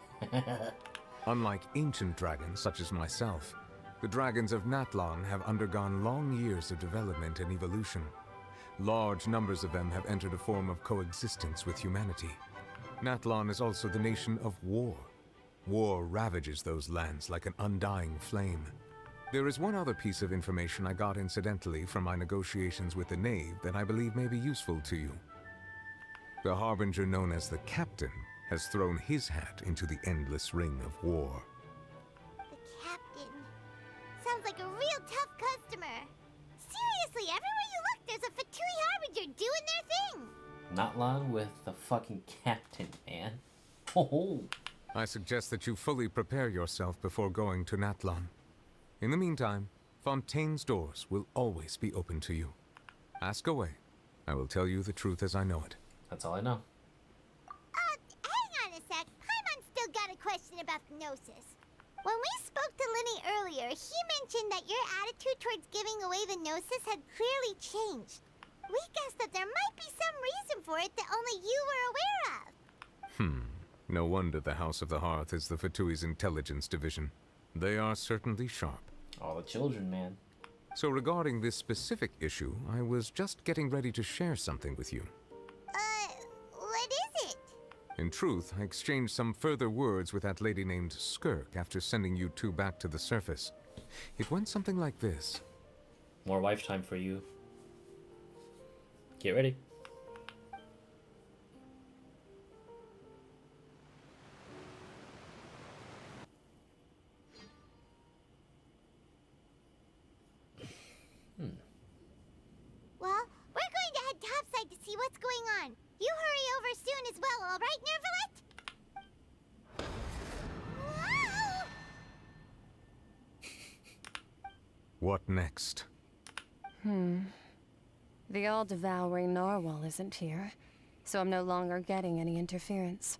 Unlike ancient dragons such as myself, the dragons of Natlan have undergone long years of development and evolution. Large numbers of them have entered a form of coexistence with humanity. Natlan is also the nation of war. War ravages those lands like an undying flame. There is one other piece of information I got incidentally from my negotiations with the Knave that I believe may be useful to you. The Harbinger known as the Captain has thrown his hat into the endless ring of war. The Captain. Sounds like a real tough customer. Seriously, everywhere you look, there's a Fatui Harbinger doing their thing. Not long with the fucking Captain, man. Oh. I suggest that you fully prepare yourself before going to Natlan. In the meantime, Fontaine's doors will always be open to you. Ask away. I will tell you the truth as I know it. That's all I know. Hang on a sec. Paimon's still got a question about the Gnosis. When we spoke to Linny earlier, he mentioned that your attitude towards giving away the Gnosis had clearly changed. We guessed that there might be some reason for it that only you were aware of. No wonder the House of the Hearth is the Fatui's intelligence division. They are certainly sharp. All the children, man. So regarding this specific issue, I was just getting ready to share something with you. What is it? In truth, I exchanged some further words with that lady named Skirk after sending you two back to the surface. It went something like this. More wife time for you. Get ready. Well, we're going to head topside to see what's going on. You hurry over soon as well, all right, Nervalet? Whoa! What next? The all-devouring narwhal isn't here, so I'm no longer getting any interference.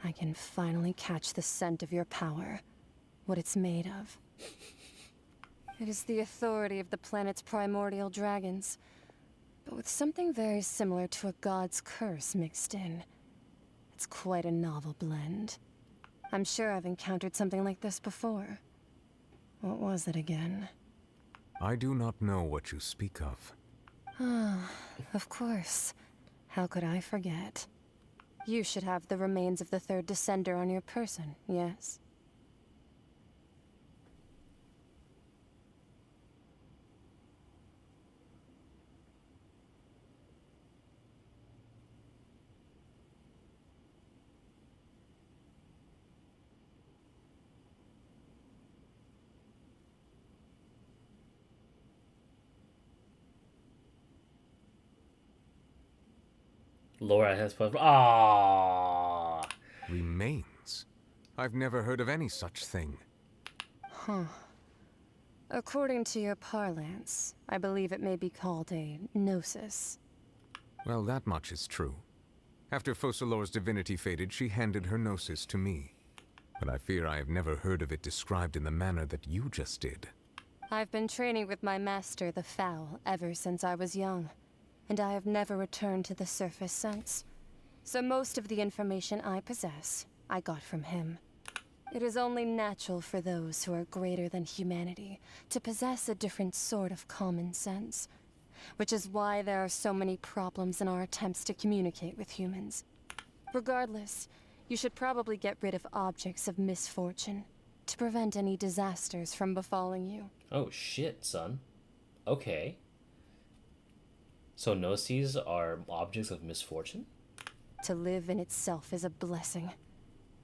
I can finally catch the scent of your power, what it's made of. It is the authority of the planet's primordial dragons, but with something very similar to a god's curse mixed in. It's quite a novel blend. I'm sure I've encountered something like this before. What was it again? I do not know what you speak of. Ah, of course. How could I forget? You should have the remains of the third descender on your person, yes? Laura has put. Ah. Remains? I've never heard of any such thing. Huh. According to your parlance, I believe it may be called a gnosis. Well, that much is true. After Focalor's divinity faded, she handed her gnosis to me. But I fear I have never heard of it described in the manner that you just did. I've been training with my master, the Foul, ever since I was young, and I have never returned to the surface since. So most of the information I possess, I got from him. It is only natural for those who are greater than humanity to possess a different sort of common sense, which is why there are so many problems in our attempts to communicate with humans. Regardless, you should probably get rid of objects of misfortune to prevent any disasters from befalling you. Oh shit, son. Okay. So gnoses are objects of misfortune? To live in itself is a blessing.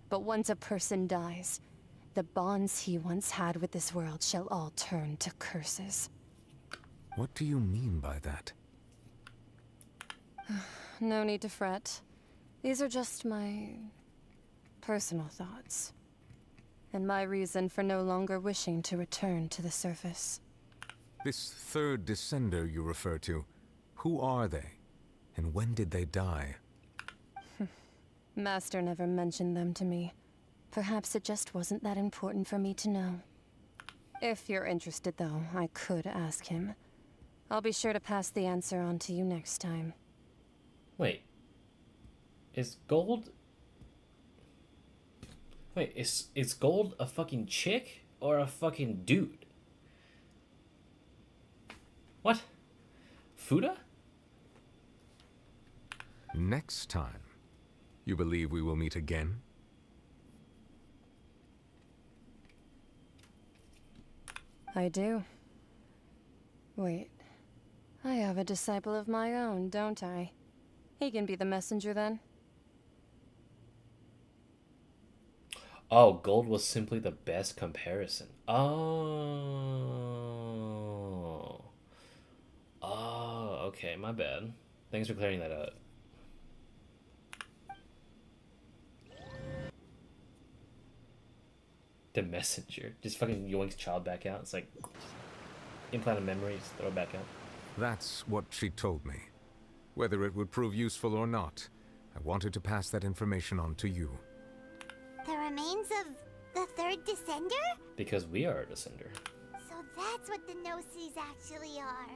But once a person dies, the bonds he once had with this world shall all turn to curses. What do you mean by that? No need to fret. These are just my personal thoughts. And my reason for no longer wishing to return to the surface. This third descender you refer to, who are they? And when did they die? Master never mentioned them to me. Perhaps it just wasn't that important for me to know. If you're interested, though, I could ask him. I'll be sure to pass the answer on to you next time. Wait. Is Gold... Wait, is Gold a fucking chick or a fucking dude? What? Fuda? Next time. You believe we will meet again? I do. Wait. I have a disciple of my own, don't I? He can be the messenger then. Oh, Gold was simply the best comparison. Oh. Oh, okay, my bad. Thanks for clearing that up. The messenger just fucking yoinks child back out. It's like implant a memory, just throw it back out. That's what she told me. Whether it would prove useful or not, I wanted to pass that information on to you. The remains of the third descender? Because we are a descender. So that's what the Gnosis actually are.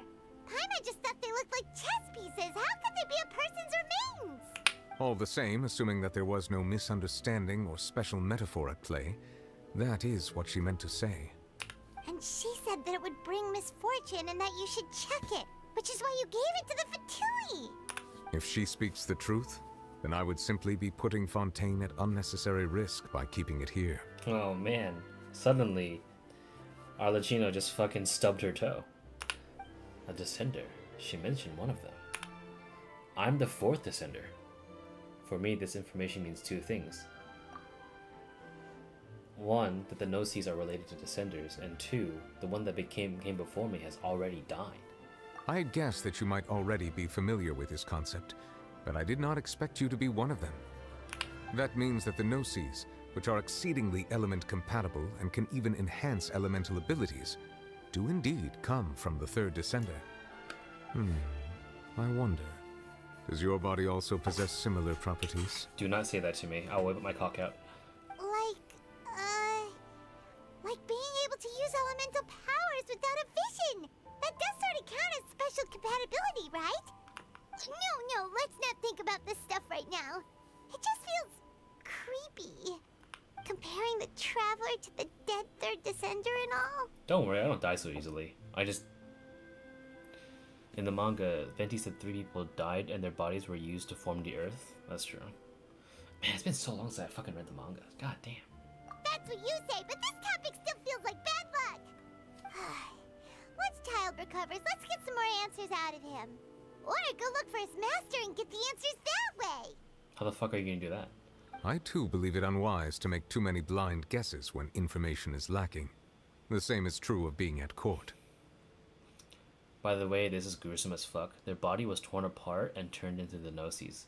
Paimon just thought they looked like chess pieces. How could they be a person's remains? All the same, assuming that there was no misunderstanding or special metaphor at play, that is what she meant to say. And she said that it would bring misfortune and that you should check it, which is why you gave it to the Fatui. If she speaks the truth, then I would simply be putting Fontaine at unnecessary risk by keeping it here. Oh man, suddenly Arlecchino just fucking stubbed her toe. A descender. She mentioned one of them. I'm the fourth descender. For me, this information means two things. One, that the Gnosis are related to descenders, and two, the one that came before me has already died. I guessed that you might already be familiar with this concept, but I did not expect you to be one of them. That means that the Gnosis, which are exceedingly element compatible and can even enhance elemental abilities, do indeed come from the third descender. I wonder, does your body also possess similar properties? Do not say that to me. I'll whip my cock out. Like being able to use elemental powers without a vision. That does sort of count as special compatibility, right? No, let's not think about this stuff right now. It just feels creepy. Comparing the Traveler to the dead third descender and all. Don't worry, I don't die so easily. In the manga, Venti said 3 people died and their bodies were used to form the Earth. That's true. Man, it's been so long since I fucking read the manga. God damn. That's what you say, but this topic still feels like bad luck. Once Child recovers, let's get some more answers out of him. Or go look for his master and get the answers that way. How the fuck are you gonna do that? I too believe it unwise to make too many blind guesses when information is lacking. The same is true of being at court. By the way, this is gruesome as fuck. Their body was torn apart and turned into the Gnosis.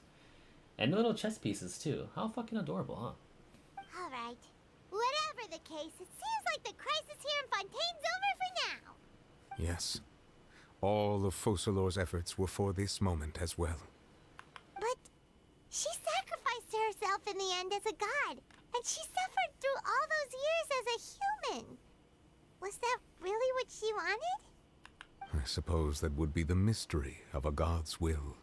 And little chess pieces too. How fucking adorable, huh? Alright. Whatever the case, it seems like the crisis here in Fontaine's over for now. Yes. All of Focalor's efforts were for this moment as well. But she sacrificed herself in the end as a god, and she suffered through all those years as a human. Was that really what she wanted? I suppose that would be the mystery of a god's will.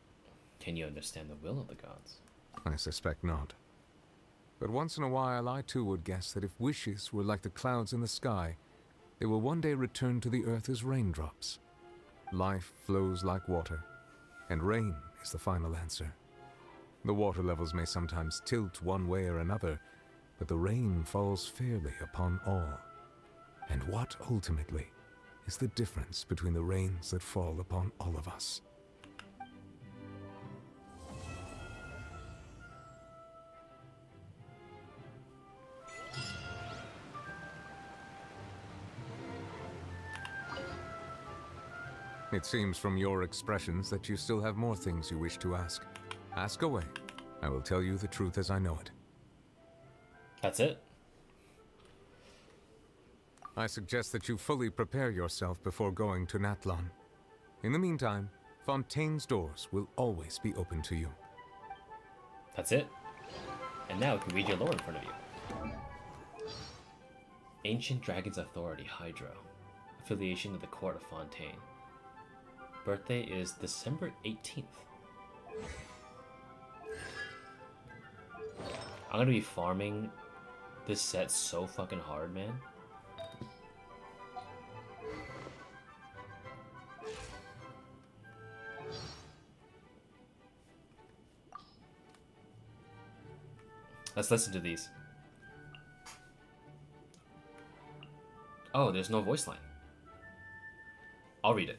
Can you understand the will of the gods? I suspect not. But once in a while, I too would guess that if wishes were like the clouds in the sky, they will one day return to the earth as raindrops. Life flows like water, and rain is the final answer. The water levels may sometimes tilt one way or another, but the rain falls fairly upon all. And what, ultimately, is the difference between the rains that fall upon all of us? It seems from your expressions that you still have more things you wish to ask. Ask away. I will tell you the truth as I know it. That's it? I suggest that you fully prepare yourself before going to Natlan. In the meantime, Fontaine's doors will always be open to you. That's it? And now you can read your lore in front of you. Ancient Dragon's Authority, Hydro. Affiliation of the Court of Fontaine. Birthday is December 18th. I'm gonna be farming this set so fucking hard, man. Let's listen to these. Oh, there's no voice line. I'll read it.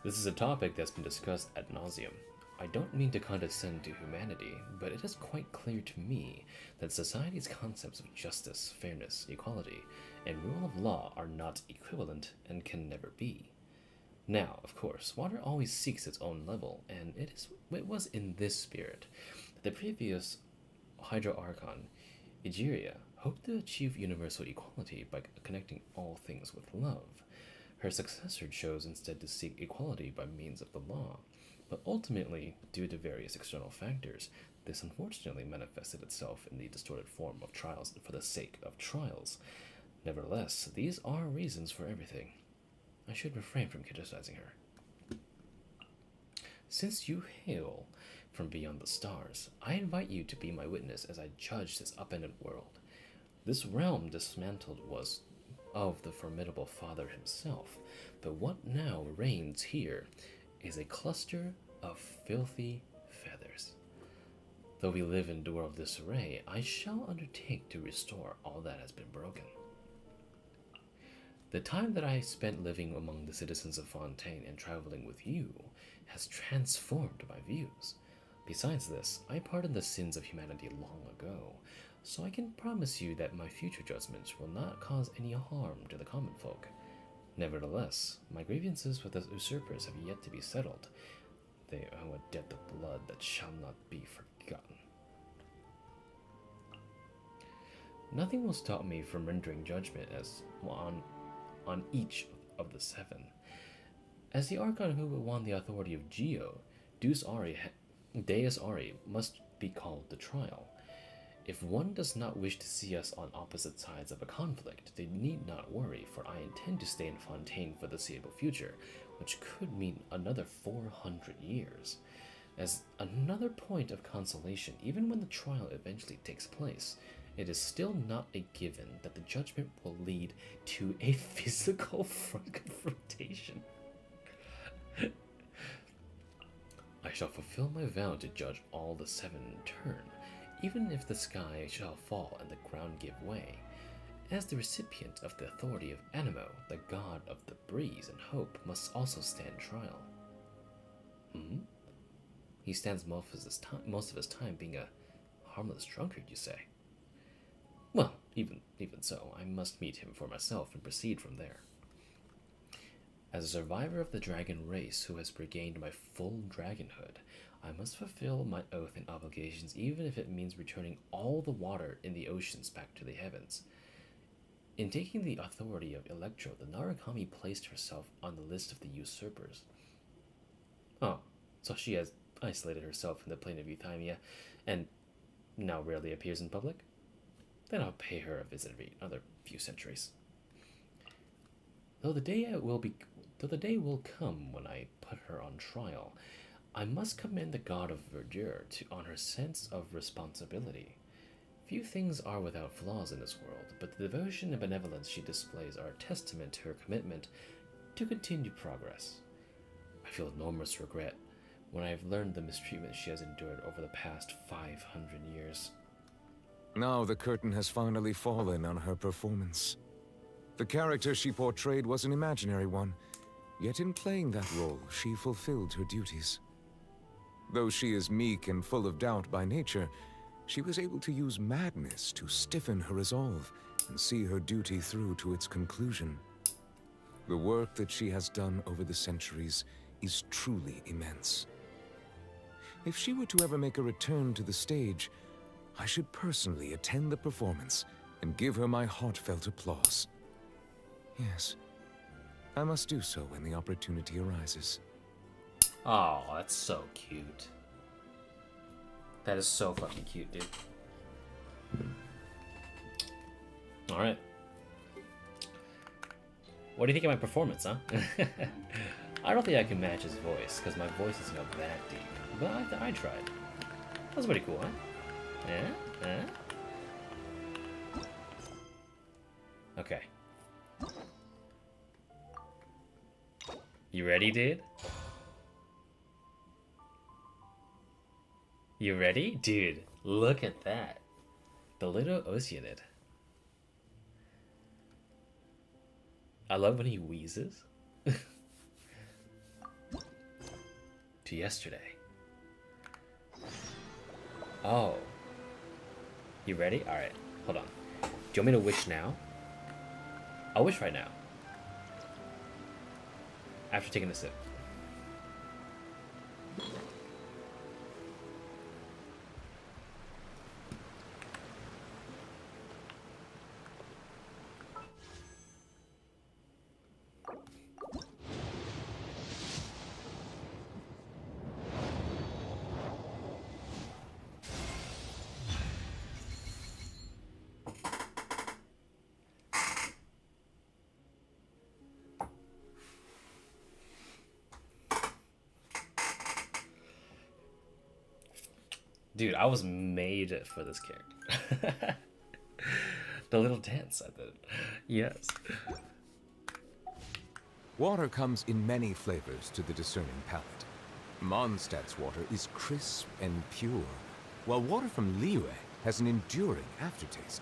This is a topic that's been discussed ad nauseum. I don't mean to condescend to humanity, but it is quite clear to me that society's concepts of justice, fairness, equality, and rule of law are not equivalent and can never be. Now, of course, water always seeks its own level, and it was in this spirit that the previous Hydro Archon Egeria hoped to achieve universal equality by connecting all things with love. Her successor chose instead to seek equality by means of the law, but ultimately, due to various external factors, this unfortunately manifested itself in the distorted form of trials for the sake of trials. Nevertheless, these are reasons for everything. I should refrain from criticizing her. Since you hail from beyond the stars, I invite you to be my witness as I judge this upended world. This realm dismantled was of the formidable father himself, but what now reigns here is a cluster of filthy feathers. Though we live in a world of disarray, I shall undertake to restore all that has been broken. The time that I spent living among the citizens of Fontaine and traveling with you has transformed my views. Besides this, I pardoned the sins of humanity long ago, so I can promise you that my future judgments will not cause any harm to the common folk. Nevertheless, my grievances with the usurpers have yet to be settled. They owe a debt of blood that shall not be forgotten. Nothing will stop me from rendering judgment as on each of the seven. As the Archon who won the authority of Geo, Deus Ari must be called to trial. If one does not wish to see us on opposite sides of a conflict, they need not worry, for I intend to stay in Fontaine for the foreseeable future, which could mean another 400 years. As another point of consolation, even when the trial eventually takes place, it is still not a given that the judgment will lead to a physical confrontation. I shall fulfill my vow to judge all the seven in turn, even if the sky shall fall and the ground give way. As the recipient of the authority of Animo, the god of the breeze and hope must also stand trial. He stands most of his time being a harmless drunkard, you say? Well, even so, I must meet him for myself and proceed from there. As a survivor of the dragon race who has regained my full dragonhood, I must fulfill my oath and obligations, even if it means returning all the water in the oceans back to the heavens. In taking the authority of Electro, the Narukami placed herself on the list of the usurpers. Oh, so she has isolated herself in the plane of Euthymia, and now rarely appears in public? Then I'll pay her a visit every other few centuries. Though the day will come when I put her on trial, I must commend the god of verdure on her sense of responsibility. Few things are without flaws in this world, but the devotion and benevolence she displays are a testament to her commitment to continued progress. I feel enormous regret when I have learned the mistreatment she has endured over the past 500 years. Now the curtain has finally fallen on her performance. The character she portrayed was an imaginary one, yet in playing that role, she fulfilled her duties. Though she is meek and full of doubt by nature, she was able to use madness to stiffen her resolve and see her duty through to its conclusion. The work that she has done over the centuries is truly immense. If she were to ever make a return to the stage, I should personally attend the performance and give her my heartfelt applause. Yes, I must do so when the opportunity arises. Oh, that's so cute. That is so fucking cute, dude. Alright. What do you think of my performance, huh? I don't think I can match his voice, because my voice isn't that deep. But I tried. That was pretty cool, huh? Yeah? Okay. You ready, dude? You ready? Dude, look at that. The little Oceanid. I love when he wheezes. To yesterday. Oh. You ready? Alright, hold on. Do you want me to wish now? I'll wish right now. After taking a sip. Dude, I was made for this character. The little dance I did. Yes. Water comes in many flavors to the discerning palate. Mondstadt's water is crisp and pure, while water from Liyue has an enduring aftertaste.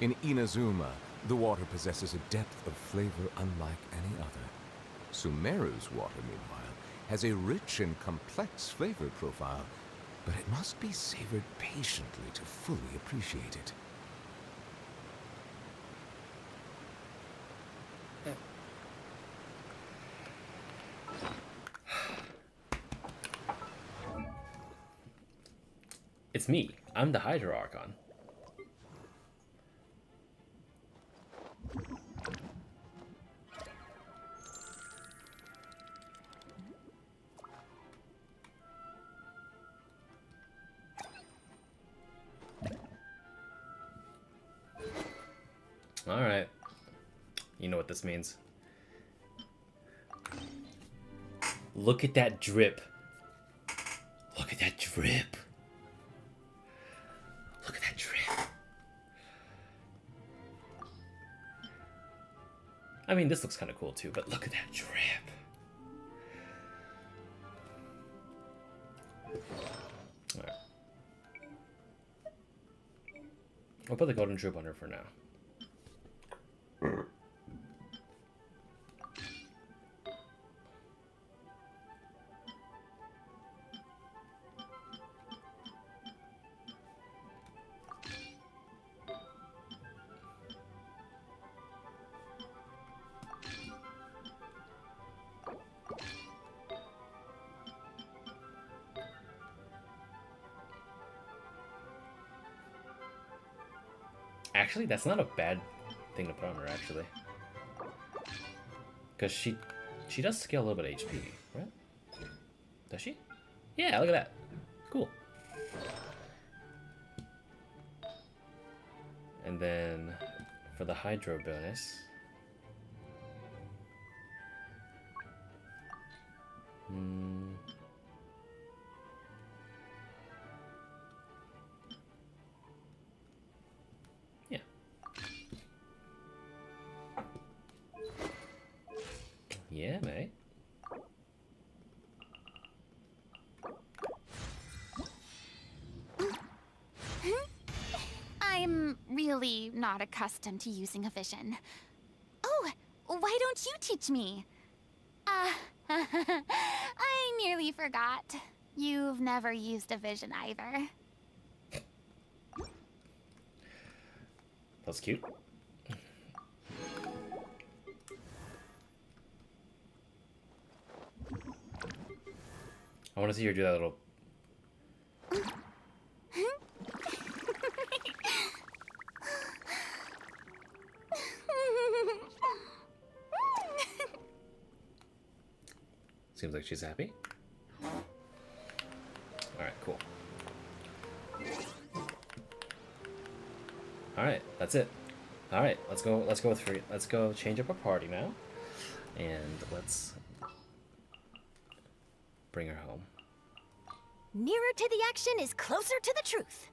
In Inazuma, the water possesses a depth of flavor unlike any other. Sumeru's water, meanwhile, has a rich and complex flavor profile, but it must be savored patiently to fully appreciate it. It's me. I'm the Hydro Archon. Alright. You know what this means. Look at that drip. Look at that drip. Look at that drip. I mean, this looks kind of cool too, but look at that drip. Alright. I'll put the golden drip on her for now. Actually, that's not a bad thing to put on her, actually. Because she does scale a little bit of HP, right? Does she? Yeah, look at that. Cool. And then for the Hydro bonus... Yeah. Yeah, mate. I'm really not accustomed to using a vision. Oh, why don't you teach me? I nearly forgot. You've never used a vision either. That's cute. I want to see her do that little... Seems like she's happy. Alright, cool. Alright, that's it. Alright, let's go with Free. Let's go change up our party now. And let's bring her home. Nearer to the action is closer to the truth.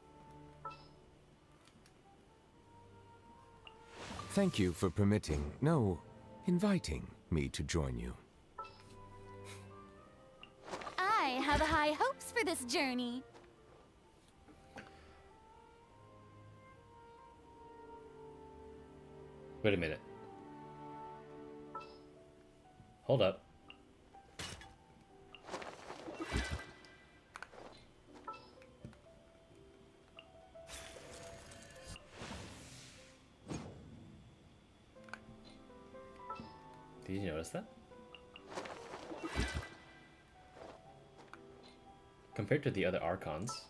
Thank you for permitting, no, inviting me to join you. I have high hopes for this journey. Wait a minute. Hold up. Did you notice that? Compared to the other Archons,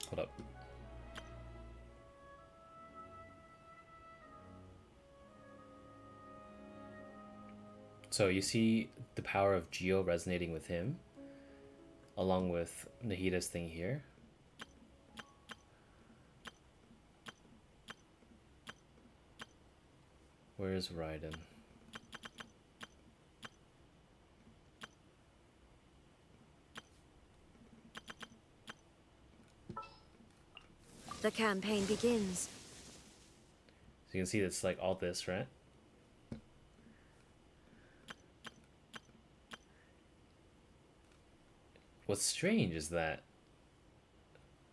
hold up. So you see the power of Geo resonating with him. along with Nahida's thing here. Where's Raiden? The campaign begins. So you can see it's like all this, right? What's strange is that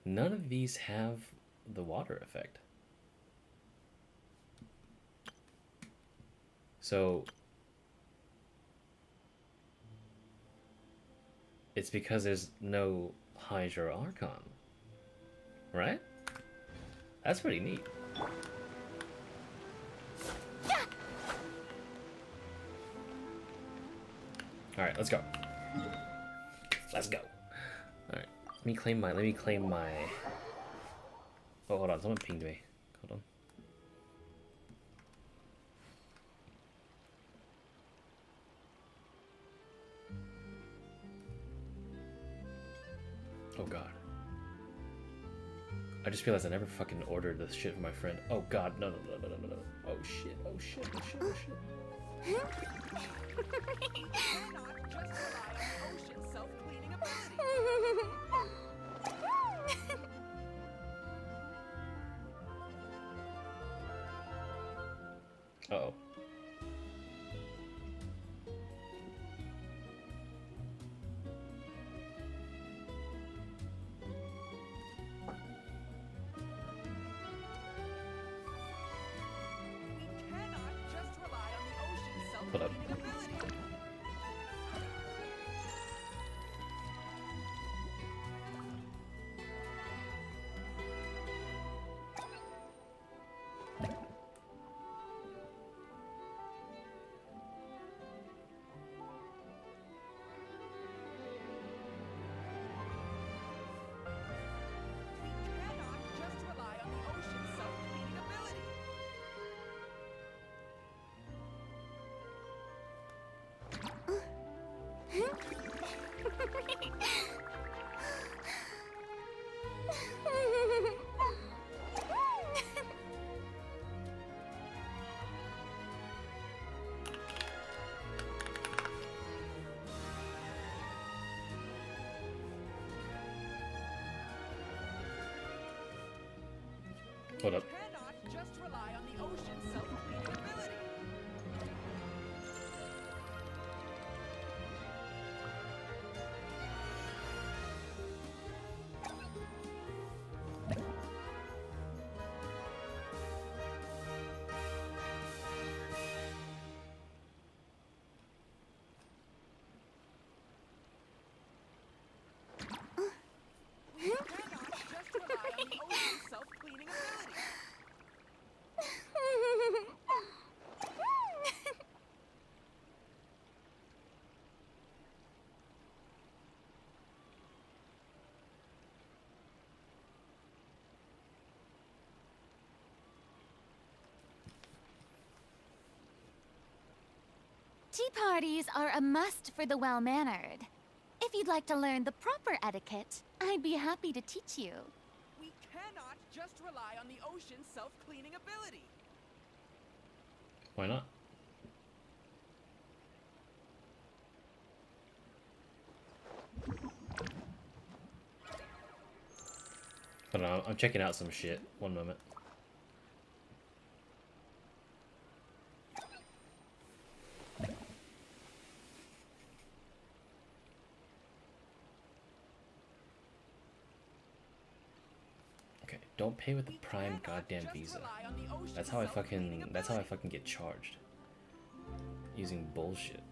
none of these have the water effect. So it's because there's no Hydro Archon, right? That's pretty neat. Alright, let's go. Let's go. Alright. Let me claim my Oh, hold on, someone pinged me. Hold on. Oh god. I just realized I never fucking ordered this shit for my friend. Oh god, no. Oh shit. Uh-oh. Hold up. Hold up. Just rely on the ocean's self-cleaning ability. Tea parties are a must for the well-mannered. If you'd like to learn the proper etiquette, I'd be happy to teach you. We cannot just rely on the ocean's self-cleaning ability. Why not? Hold on, I'm checking out some shit. One moment. Don't pay with the Prime goddamn Visa. That's how I fucking get charged. Using bullshit.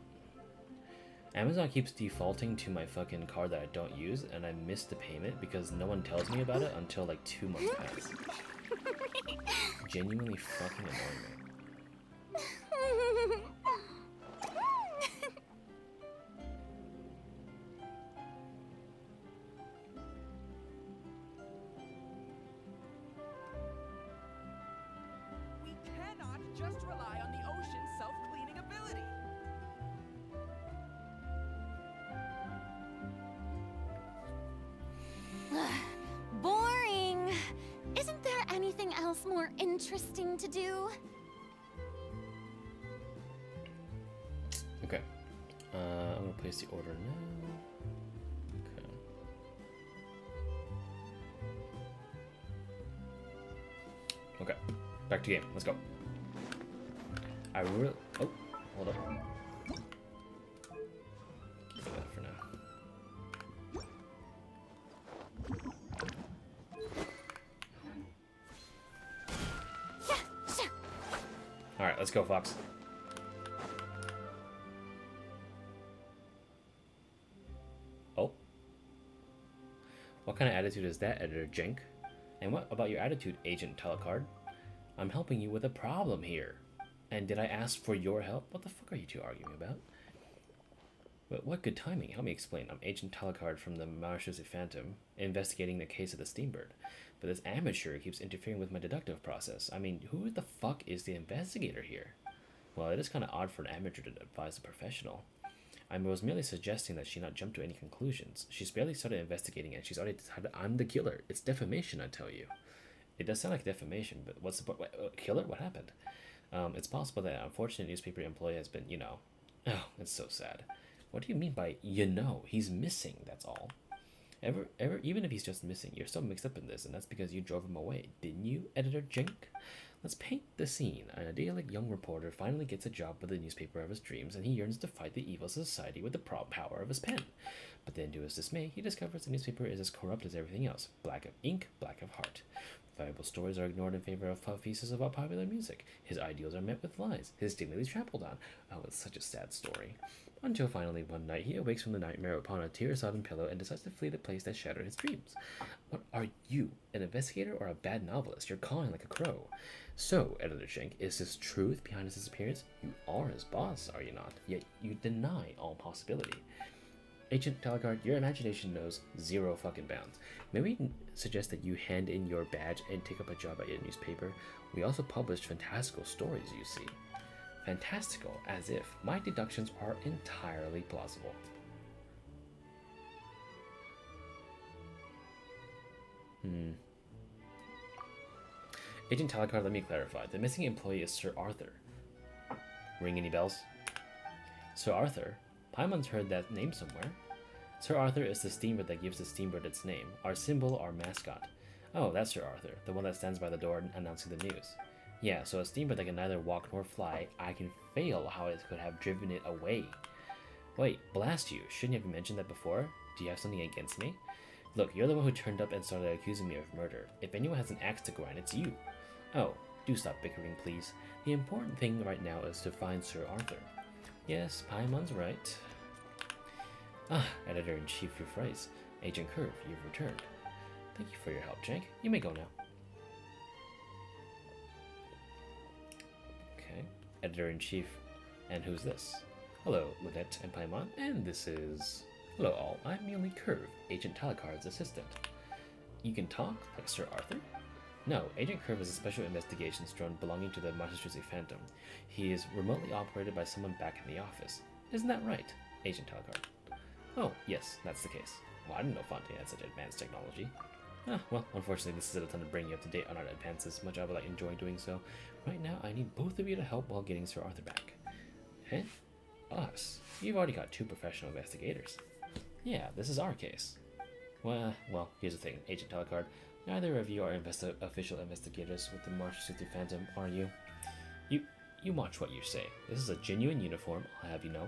Amazon keeps defaulting to my fucking card that I don't use, and I miss the payment because no one tells me about it until like 2 months pass. Genuinely fucking annoying me. Just rely on the ocean's self-cleaning ability. interesting to do. Okay. I'm gonna place the order now. Okay. Okay. Back to game. Let's go. I really. Oh, hold up. Keep that for now. All right, let's go, Fox. Oh. What kind of attitude is that, Editor Jenk? And what about your attitude, Agent Telecard? I'm helping you with a problem here. And did I ask for your help? What the fuck are you two arguing about? But what good timing. Help me explain. I'm Agent Telecard from the Microbiologist Phantom, investigating the case of the Steambird. But this amateur keeps interfering with my deductive process. I mean, who the fuck is the investigator here? Well, it is kind of odd for an amateur to advise a professional. I was merely suggesting that she not jump to any conclusions. She's barely started investigating and she's already decided I'm the killer. It's defamation, I tell you. It does sound like defamation, but what's the point? Killer? What happened? It's possible that an unfortunate newspaper employee has been, you know... Oh, it's so sad. What do you mean by, you know? He's missing, that's all. Even if he's just missing, you're still mixed up in this, and that's because you drove him away, didn't you, Editor Jink? Let's paint the scene. An idyllic young reporter finally gets a job with the newspaper of his dreams, and he yearns to fight the evils of society with the power of his pen. But then, to his dismay, he discovers the newspaper is as corrupt as everything else. Black of ink, black of heart. Valuable stories are ignored in favor of pieces about popular music. His ideals are met with lies. His dignity is trampled on. Oh, it's such a sad story. Until finally one night he awakes from the nightmare upon a tear-sodden pillow and decides to flee the place that shattered his dreams. What are you, an investigator or a bad novelist? You're cawing like a crow. So, Editor Shank, is this truth behind his disappearance? You are his boss, are you not? Yet you deny all possibility. Agent Telecard, your imagination knows zero fucking bounds. Maybe we suggest that you hand in your badge and take up a job at your newspaper. We also published fantastical stories, you see. Fantastical, as if. My deductions are entirely plausible. Agent Telecard, let me clarify. The missing employee is Sir Arthur. Ring any bells? Sir Arthur? Paimon's heard that name somewhere. Sir Arthur is the steamboat that gives the steamboat its name. Our symbol, our mascot. Oh, that's Sir Arthur, the one that stands by the door announcing the news. Yeah, so a steamboat that can neither walk nor fly, I can fail how it could have driven it away. Wait, blast you, shouldn't you have mentioned that before? Do you have something against me? Look, you're the one who turned up and started accusing me of murder. If anyone has an axe to grind, it's you. Oh, do stop bickering, please. The important thing right now is to find Sir Arthur. Yes, Paimon's right. Ah, Editor-in-Chief Euphrates. Agent Curve, you've returned. Thank you for your help, Jank. You may go now. Okay, Editor-in-Chief. And who's this? Hello, Lynette and Paimon, and this is... Hello all, I'm merely Curve, Agent Telecard's assistant. You can talk, like Sir Arthur? No, Agent Curve is a special investigations drone belonging to the Massachusetts Phantom. He is remotely operated by someone back in the office. Isn't that right, Agent Telecard? Oh, yes, that's the case. Well, I didn't know Fontaine had such advanced technology. Ah, well, unfortunately this isn't a ton to bring you up to date on our advances, much I would like enjoying doing so. Right now, I need both of you to help while getting Sir Arthur back. Eh? Us? You've already got 2 professional investigators. Yeah, this is our case. Well, here's the thing, Agent Telecard. Neither of you are official investigators with the Massachusetts Phantom, are you? You watch what you say. This is a genuine uniform, I'll have you know.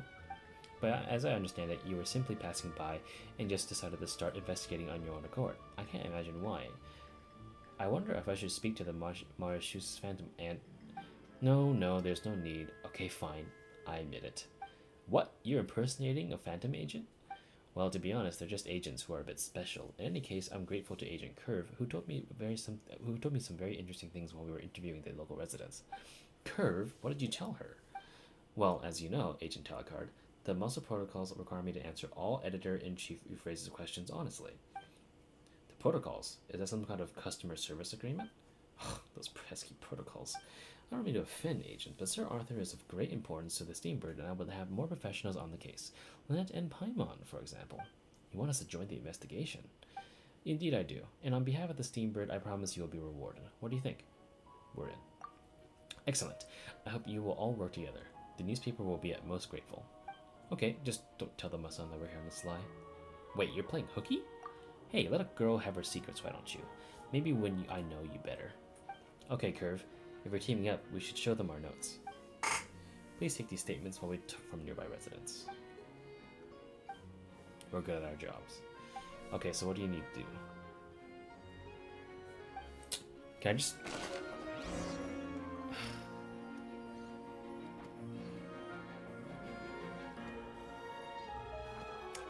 But as I understand it, you were simply passing by and just decided to start investigating on your own accord. I can't imagine why. I wonder if I should speak to the Massachusetts Phantom and... No, there's no need. Okay, fine. I admit it. What? You're impersonating a Phantom agent? Well, to be honest, they're just agents who are a bit special. In any case, I'm grateful to Agent Curve, who told me some very interesting things while we were interviewing the local residents. Curve? What did you tell her? Well, as you know, Agent Telecard, the muscle protocols require me to answer all Editor-in-Chief Euphrates' questions honestly. The protocols? Is that some kind of customer service agreement? Those pesky protocols. I don't mean to offend, Agent, but Sir Arthur is of great importance to the Steambird, and I would have more professionals on the case. Lynette and Paimon, for example. You want us to join the investigation? Indeed I do, and on behalf of the Steambird, I promise you will be rewarded. What do you think? We're in. Excellent. I hope you will all work together. The newspaper will be at most grateful. Okay, just don't tell them my son that we're here on the sly. Wait, you're playing hooky? Hey, let a girl have her secrets, why don't you? Maybe when I know you better. Okay, Curve. If we're teaming up, we should show them our notes. Please take these statements while we took from nearby residents. We're good at our jobs. Okay, so what do you need to do? Can I just...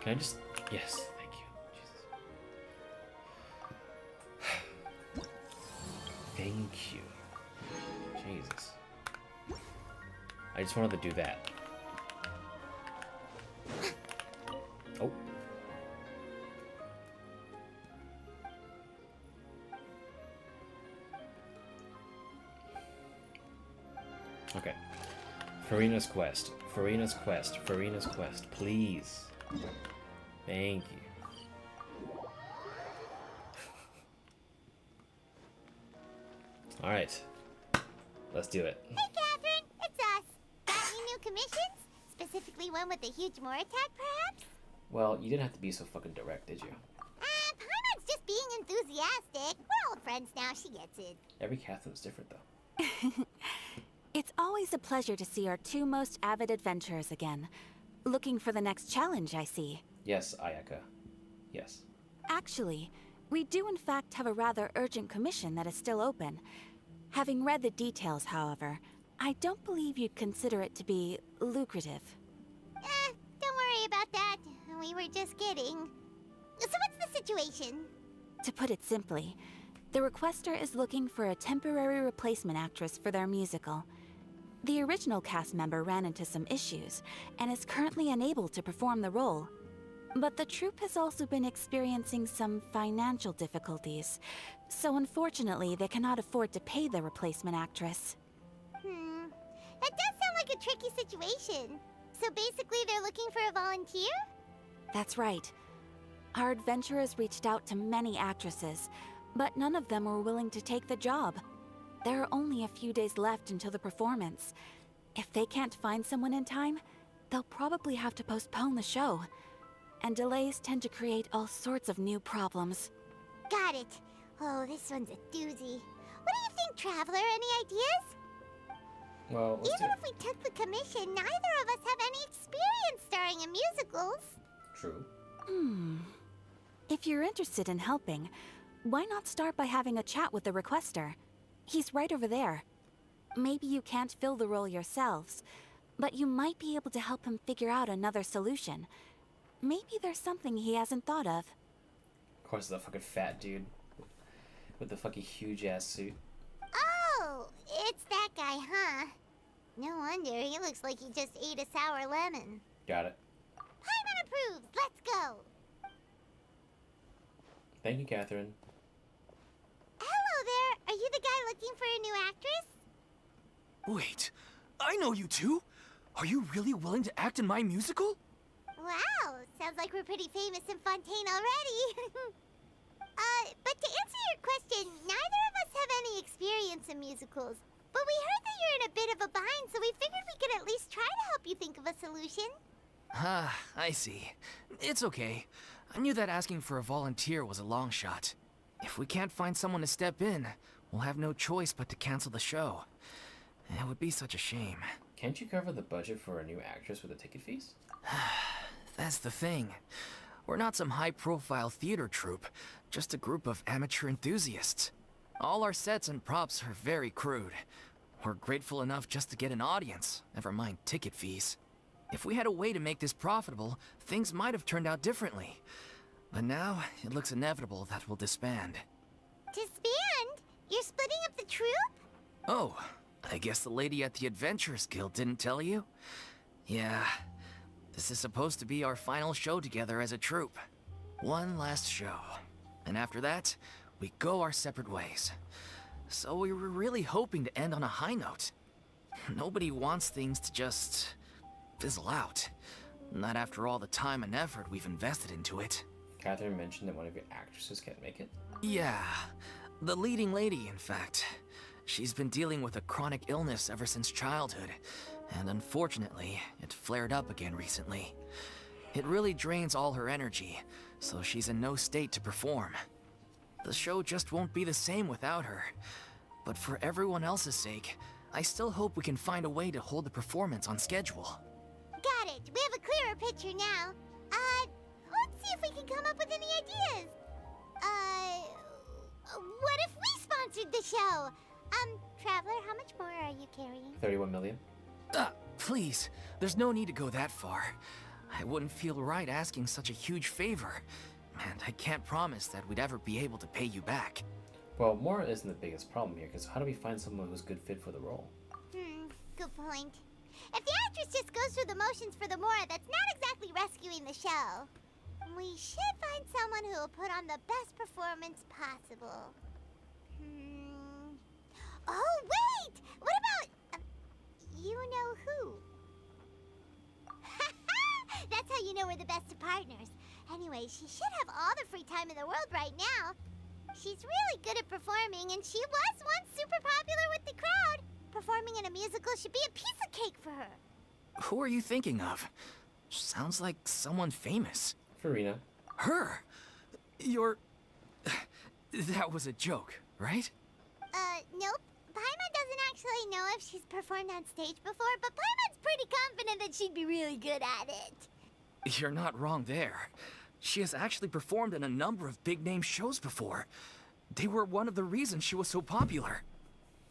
Can I just... Yes, thank you. Jesus. Thank you. Jesus. I just wanted to do that. Oh. Okay. Furina's quest. Furina's quest. Furina's quest. Please. Thank you. Alright. Let's do it. Hey, Catherine! It's us! Got any new commissions? Specifically one with a huge more attack, perhaps? Well, you didn't have to be so fucking direct, did you? Paimon's just being enthusiastic. We're old friends now, she gets it. Every Catherine's different, though. It's always a pleasure to see our two most avid adventurers again. Looking for the next challenge, I see. Yes, Ayaka. Yes. Actually, we do in fact have a rather urgent commission that is still open. Having read the details, however, I don't believe you'd consider it to be lucrative. Don't worry about that. We were just kidding. So what's the situation? To put it simply, the requester is looking for a temporary replacement actress for their musical. The original cast member ran into some issues, and is currently unable to perform the role. But the troupe has also been experiencing some financial difficulties, so unfortunately they cannot afford to pay the replacement actress. That does sound like a tricky situation. So basically they're looking for a volunteer? That's right. Our adventurers reached out to many actresses, but none of them were willing to take the job. There are only a few days left until the performance. If they can't find someone in time, they'll probably have to postpone the show. And delays tend to create all sorts of new problems. Got it. Oh, this one's a doozy. What do you think, Traveler? Any ideas? Well, even if we took the commission, neither of us have any experience starring in musicals. True. If you're interested in helping, why not start by having a chat with the requester? He's right over there. Maybe you can't fill the role yourselves, but you might be able to help him figure out another solution. Maybe there's something he hasn't thought of. Of course, the fucking fat dude with the fucking huge ass suit. Oh, it's that guy, huh? No wonder, he looks like he just ate a sour lemon. Got it. Paimon approves, let's go! Thank you, Catherine. Hello there, are you the guy looking for a new actress? Wait, I know you two! Are you really willing to act in my musical? Wow, sounds like we're pretty famous in Fontaine already. But to answer your question, neither of us have any experience in musicals. But we heard that you're in a bit of a bind, so we figured we could at least try to help you think of a solution. Ah, I see. It's okay. I knew that asking for a volunteer was a long shot. If we can't find someone to step in, we'll have no choice but to cancel the show. It would be such a shame. Can't you cover the budget for a new actress with the ticket fees? That's the thing. We're not some high-profile theater troupe, just a group of amateur enthusiasts. All our sets and props are very crude. We're grateful enough just to get an audience, never mind ticket fees. If we had a way to make this profitable, things might have turned out differently. But now, it looks inevitable that we'll disband. Disband? You're splitting up the troupe? Oh, I guess the lady at the Adventurers Guild didn't tell you? Yeah, this is supposed to be our final show together as a troupe. One last show. And after that, we go our separate ways. So we were really hoping to end on a high note. Nobody wants things to just fizzle out. Not after all the time and effort we've invested into it. Catherine mentioned that one of your actresses can't make it. Yeah, the leading lady, in fact. She's been dealing with a chronic illness ever since childhood, and unfortunately, it flared up again recently. It really drains all her energy, so she's in no state to perform. The show just won't be the same without her. But for everyone else's sake, I still hope we can find a way to hold the performance on schedule. Got it. We have a clearer picture now. Let's see if we can come up with any ideas. What if we sponsored the show? Traveler, how much more are you carrying? 31 million. Please, there's no need to go that far. I wouldn't feel right asking such a huge favor. And I can't promise that we'd ever be able to pay you back. Well, more isn't the biggest problem here, because how do we find someone who's good fit for the role? Good point. If the actress just goes through the motions for the Mora, that's not exactly rescuing the show. We should find someone who will put on the best performance possible. Oh, wait! What about... you know who? That's how you know we're the best of partners. Anyway, she should have all the free time in the world right now. She's really good at performing, and she was once super popular with the crowd. Performing in a musical should be a piece of cake for her. Who are you thinking of? Sounds like someone famous. Furina. Her? You're... That was a joke, right? Nope. Paimon doesn't actually know if she's performed on stage before, but Paimon's pretty confident that she'd be really good at it. You're not wrong there. She has actually performed in a number of big-name shows before. They were one of the reasons she was so popular.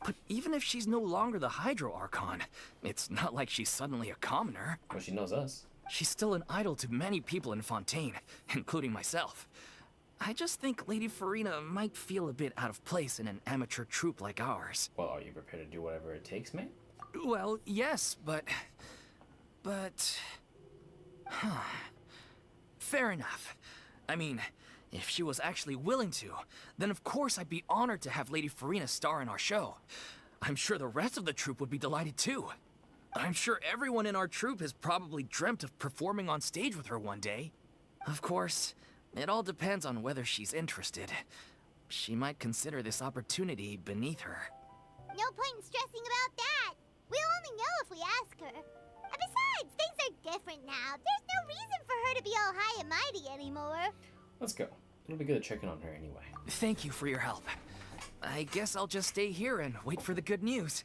But even if she's no longer the Hydro Archon, it's not like she's suddenly a commoner. Well, she knows us. She's still an idol to many people in Fontaine, including myself. I just think Lady Furina might feel a bit out of place in an amateur troupe like ours. Well, are you prepared to do whatever it takes, man? Well, yes, but... Fair enough. I mean, if she was actually willing to, then of course I'd be honored to have Lady Furina star in our show. I'm sure the rest of the troupe would be delighted too. I'm sure everyone in our troupe has probably dreamt of performing on stage with her one day. Of course, it all depends on whether she's interested. She might consider this opportunity beneath her. No point in stressing about that. We'll only know if we ask her. And besides, things are different now. There's no reason for her to be all high and mighty anymore. Let's go. It'll be good at checking on her anyway. Thank you for your help. I guess I'll just stay here and wait for the good news.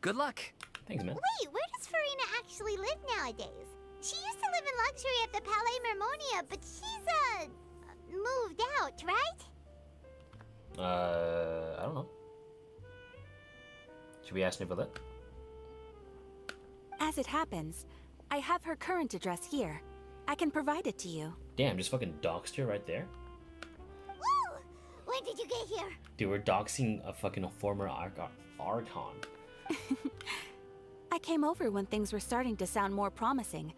Good luck. Thanks, man. Wait, where does Furina actually live nowadays? She used to live in luxury at the Palais Mermonia, but she's, moved out, right? I don't know. Should we ask Nicolette? As it happens, I have her current address here. I can provide it to you. Damn, just fucking doxed her right there. Woo! When did you get here? Dude, we're doxing a fucking former Archon. I came over when things were starting to sound more promising.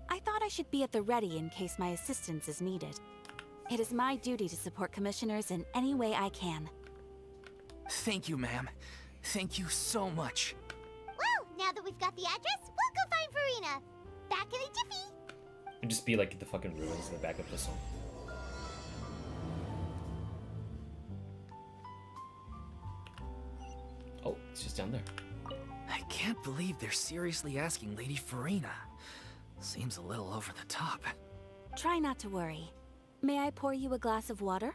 I thought I should be at the ready in case my assistance is needed. It is my duty to support commissioners in any way I can. Thank you, ma'am. Thank you so much. Well, now that we've got the address, we'll go find Furina. Back in a jiffy. And just be like the fucking ruins in the back of the song. Oh, it's just down there. I can't believe they're seriously asking Lady Furina. Seems a little over the top. Try not to worry. May I pour you a glass of water?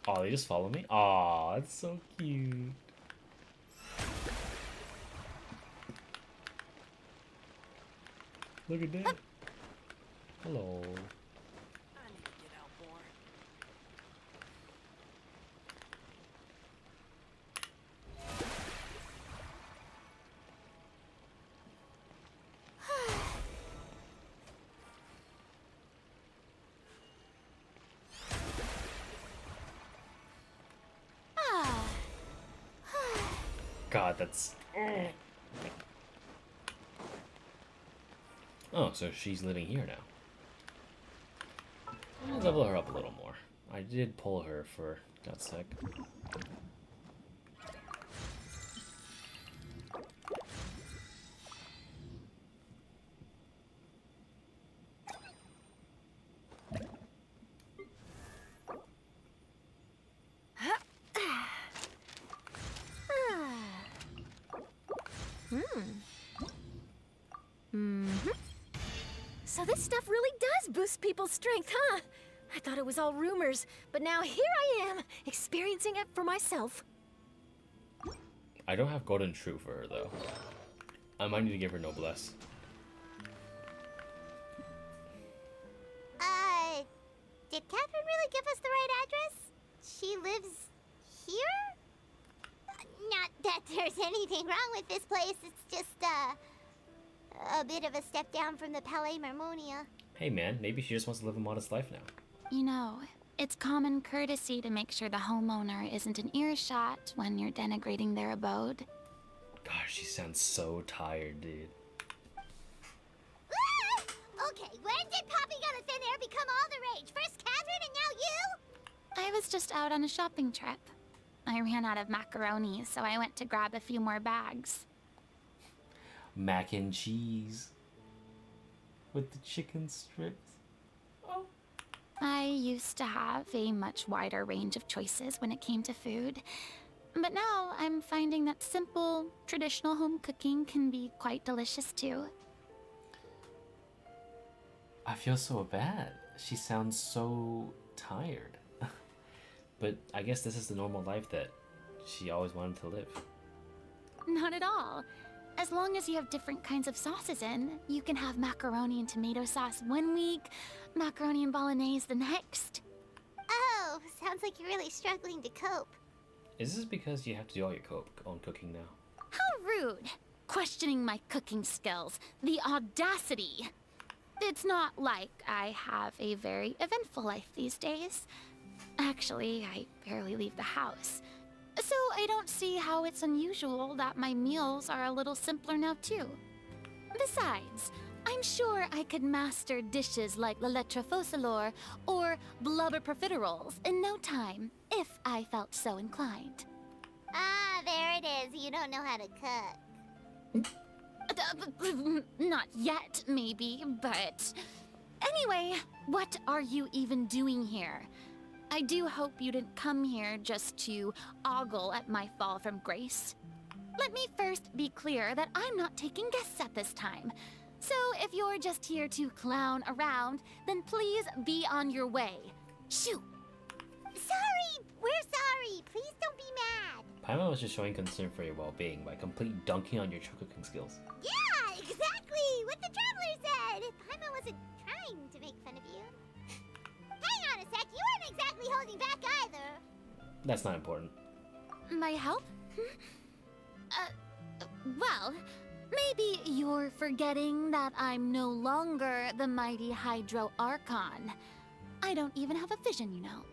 Oh, they just follow me? Aw, that's so cute. Look at that. Hello. God, that's... Oh, so she's living here now. I'll level her up a little more. I did pull her for God's sake. So this stuff really does boost people's strength, huh? I thought it was all rumors, but now here I am, experiencing it for myself. I don't have golden true for her though. I might need to give her noblesse. Did Catherine really give us the right address? She lives here? Not that there's anything wrong with this place, it's just, a bit of a step down from the Palais Marmonia. Hey man, maybe she just wants to live a modest life now. You know, it's common courtesy to make sure the homeowner isn't an earshot when you're denigrating their abode. Gosh, she sounds so tired, dude. Okay, when did popping out of thin air become all the rage? First Catherine and now you? I was just out on a shopping trip. I ran out of macaroni, so I went to grab a few more bags. Mac and cheese. With the chicken strips. I used to have a much wider range of choices when it came to food. But now I'm finding that simple, traditional home cooking can be quite delicious too. I feel so bad. She sounds so tired. But I guess this is the normal life that she always wanted to live. Not at all. As long as you have different kinds of sauces in, you can have macaroni and tomato sauce one week, macaroni and bolognese the next. Oh, sounds like you're really struggling to cope. Is this because you have to do all your own cooking now? How rude! Questioning my cooking skills. The audacity! It's not like I have a very eventful life these days. Actually, I barely leave the house. So I don't see how it's unusual that my meals are a little simpler now too. Besides, I'm sure I could master dishes like la lettre faucilor or blubber profiteroles in no time, if I felt so inclined. Ah, there it is. You don't know how to cook. Not yet, maybe, but... Anyway, what are you even doing here? I do hope you didn't come here just to ogle at my fall from grace. Let me first be clear that I'm not taking guests at this time. So if you're just here to clown around, then please be on your way. Shoo! Sorry! We're sorry! Please don't be mad! Paimon was just showing concern for your well-being by completely dunking on your cooking skills. Yeah, exactly! What the Traveler said! Paimon wasn't trying to make fun of you. Hang on a sec, you weren't exactly holding back either. That's not important. My help? Well, maybe you're forgetting that I'm no longer the mighty Hydro Archon. I don't even have a vision, you know.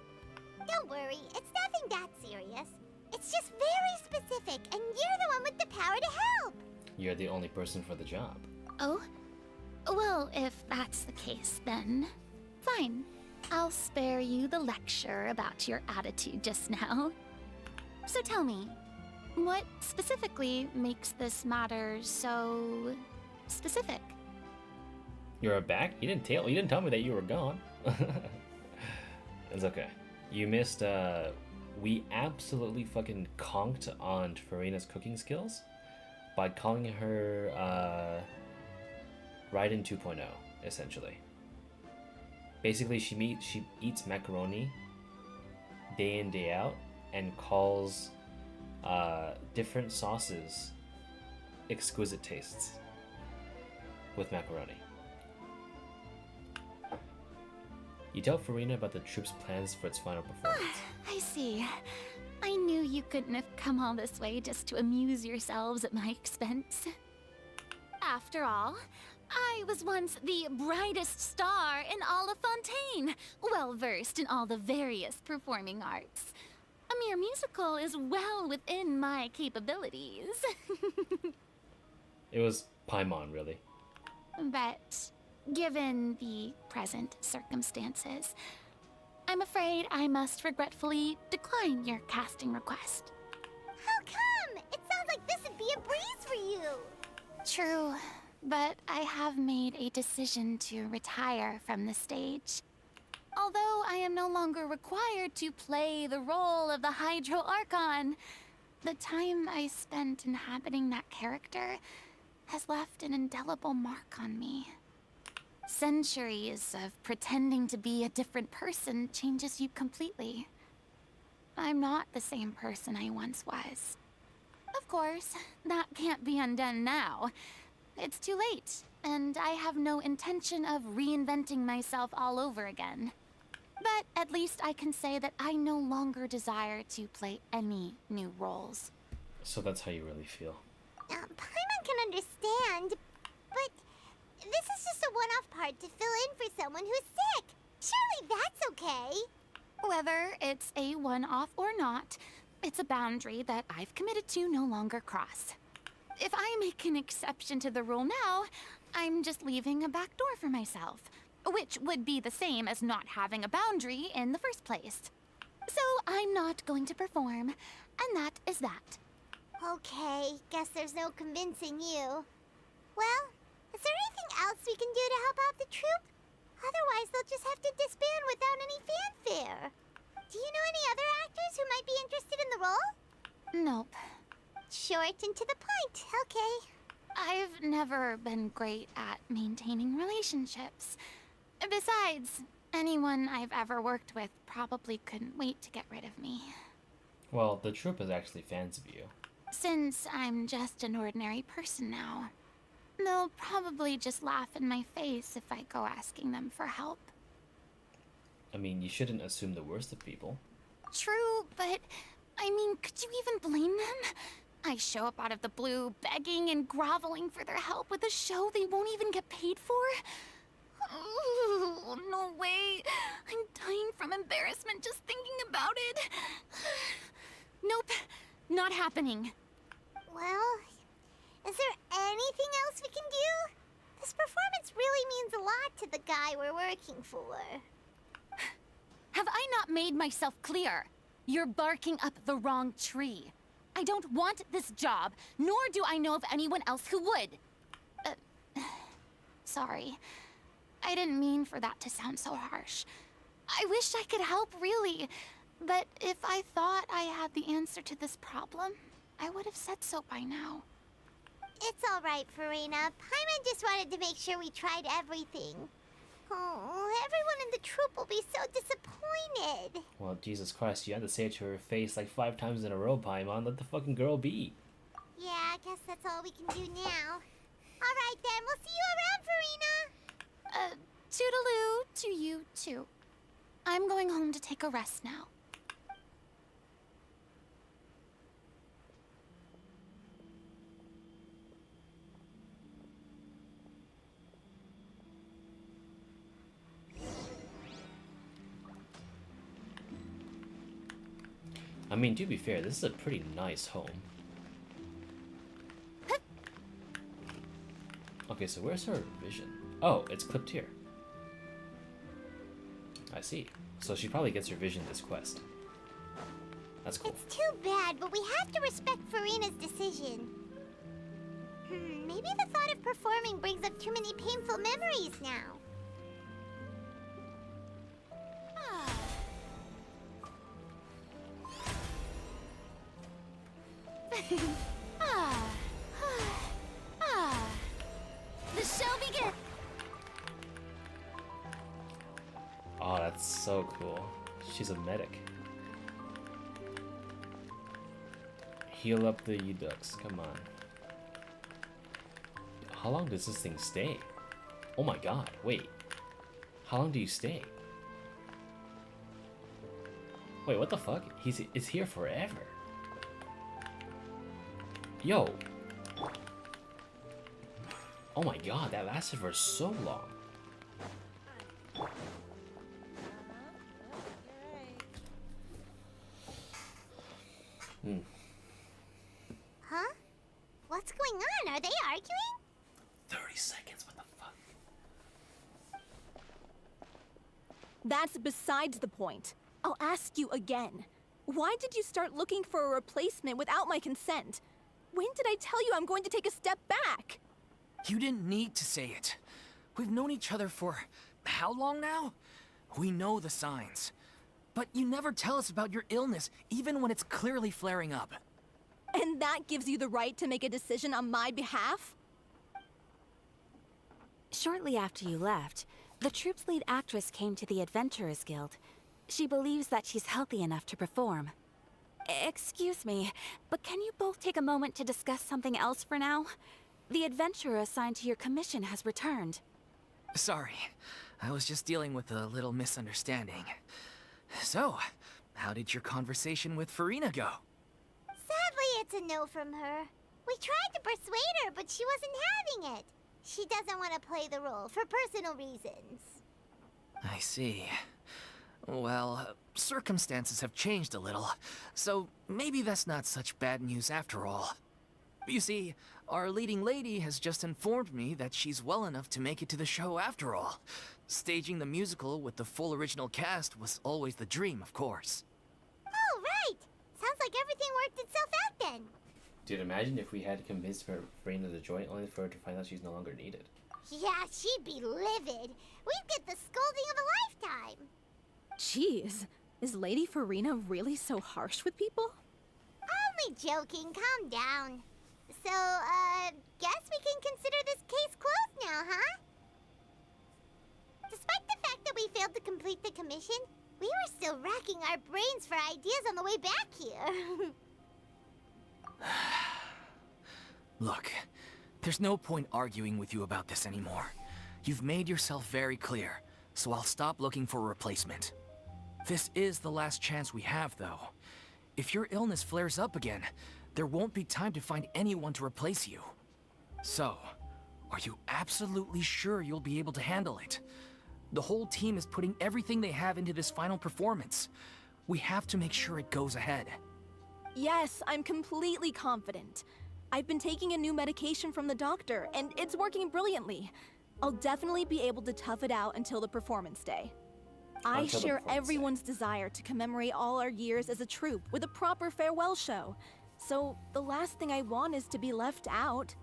Don't worry, it's nothing that serious. It's just very specific, and you're the one with the power to help. You're the only person for the job. Oh? Well, if that's the case, then fine. I'll spare you the lecture about your attitude just now. So tell me, what specifically makes this matter so specific? You're back? You didn't tell me that you were gone. It's okay. You missed we absolutely fucking conked on Furina's cooking skills by calling her Raiden 2.0, essentially. Basically, she eats macaroni day in, day out, and calls different sauces exquisite tastes with macaroni. You tell Furina about the troop's plans for its final performance. I see. I knew you couldn't have come all this way just to amuse yourselves at my expense. After all, I was once the brightest star in all of Fontaine, well-versed in all the various performing arts. A mere musical is well within my capabilities. It was Paimon, really. But given the present circumstances, I'm afraid I must regretfully decline your casting request. How come? It sounds like this would be a breeze for you. True, but I have made a decision to retire from the stage. Although I am no longer required to play the role of the Hydro Archon, The time I spent inhabiting that character has left an indelible mark on me. Centuries of pretending to be a different person changes you completely. I'm not the same person I once was. Of course, that can't be undone now. It's too late, and I have no intention of reinventing myself all over again. But at least I can say that I no longer desire to play any new roles. So that's how you really feel. Paimon can understand, but this is just a one-off part to fill in for someone who's sick. Surely that's okay. Whether it's a one-off or not, it's a boundary that I've committed to no longer cross. If I make an exception to the rule now, I'm just leaving a back door for myself, which would be the same as not having a boundary in the first place. So I'm not going to perform, and that is that. Okay, guess there's no convincing you. Well, is there anything else we can do to help out the troupe? Otherwise, they'll just have to disband without any fanfare. Do you know any other actors who might be interested in the role? Nope. Short and to the point, okay. I've never been great at maintaining relationships. Besides, anyone I've ever worked with probably couldn't wait to get rid of me. Well, the troupe is actually fans of you. Since I'm just an ordinary person now, they'll probably just laugh in my face if I go asking them for help. I mean, you shouldn't assume the worst of people. True, but I mean, could you even blame them? I show up out of the blue, begging and groveling for their help with a show they won't even get paid for? Oh, no way. I'm dying from embarrassment just thinking about it. Nope, not happening. Well, is there anything else we can do? This performance really means a lot to the guy we're working for. Have I not made myself clear? You're barking up the wrong tree. I don't want this job, nor do I know of anyone else who would. Sorry. I didn't mean for that to sound so harsh. I wish I could help, really. But if I thought I had the answer to this problem, I would have said so by now. It's all right, Furina. Paimon just wanted to make sure we tried everything. Oh, everyone in the troupe will be so disappointed. Well, Jesus Christ, you had to say it to her face like 5 times in a row, Paimon. Let the fucking girl be. Yeah, I guess that's all we can do now. All right, then. We'll see you around, Furina. Toodaloo to you, too. I'm going home to take a rest now. I mean, to be fair, this is a pretty nice home. Okay, so where's her vision? Oh, it's clipped here. I see. So she probably gets her vision this quest. That's cool. It's too bad, but we have to respect Furina's decision. Maybe the thought of performing brings up too many painful memories now. The show begins! Oh, that's so cool. She's a medic. Heal up the ducks. Come on. How long does this thing stay? Oh my god, wait. How long do you stay? Wait, what the fuck? It's here forever. Yo. Oh my god, that lasted for so long. Huh? What's going on? Are they arguing? 30 seconds, what the fuck? That's besides the point. I'll ask you again. Why did you start looking for a replacement without my consent? When did I tell you I'm going to take a step back? You didn't need to say it. We've known each other for how long now? We know the signs. But you never tell us about your illness, even when it's clearly flaring up. that gives you the right to make a decision on my behalf? Shortly after you left, the troupe's lead actress came to the Adventurers Guild. She believes that she's healthy enough to perform. Excuse me, but can you both take a moment to discuss something else for now? The adventurer assigned to your commission has returned. Sorry, I was just dealing with a little misunderstanding. So, how did your conversation with Furina go? Sadly, it's a no from her. We tried to persuade her, but she wasn't having it. She doesn't want to play the role for personal reasons. I see. Well, circumstances have changed a little, so maybe that's not such bad news after all. You see, our leading lady has just informed me that she's well enough to make it to the show after all. Staging the musical with the full original cast was always the dream, of course. Oh, right! Sounds like everything worked itself out then. Dude, imagine if we had convinced Furina to join only for her to find out she's no longer needed. Yeah, she'd be livid. We'd get the scolding of a lifetime. Jeez, is Lady Furina really so harsh with people? Only joking, calm down. So, guess we can consider this case closed now, huh? Despite the fact that we failed to complete the commission, we were still racking our brains for ideas on the way back here. Look, there's no point arguing with you about this anymore. You've made yourself very clear, so I'll stop looking for a replacement. This is the last chance we have, though. If your illness flares up again, there won't be time to find anyone to replace you. So, are you absolutely sure you'll be able to handle it? The whole team is putting everything they have into this final performance. We have to make sure it goes ahead. Yes, I'm completely confident. I've been taking a new medication from the doctor, and it's working brilliantly. I'll definitely be able to tough it out until the performance day. I share everyone's desire to commemorate all our years as a troupe with a proper farewell show. So the last thing I want is to be left out.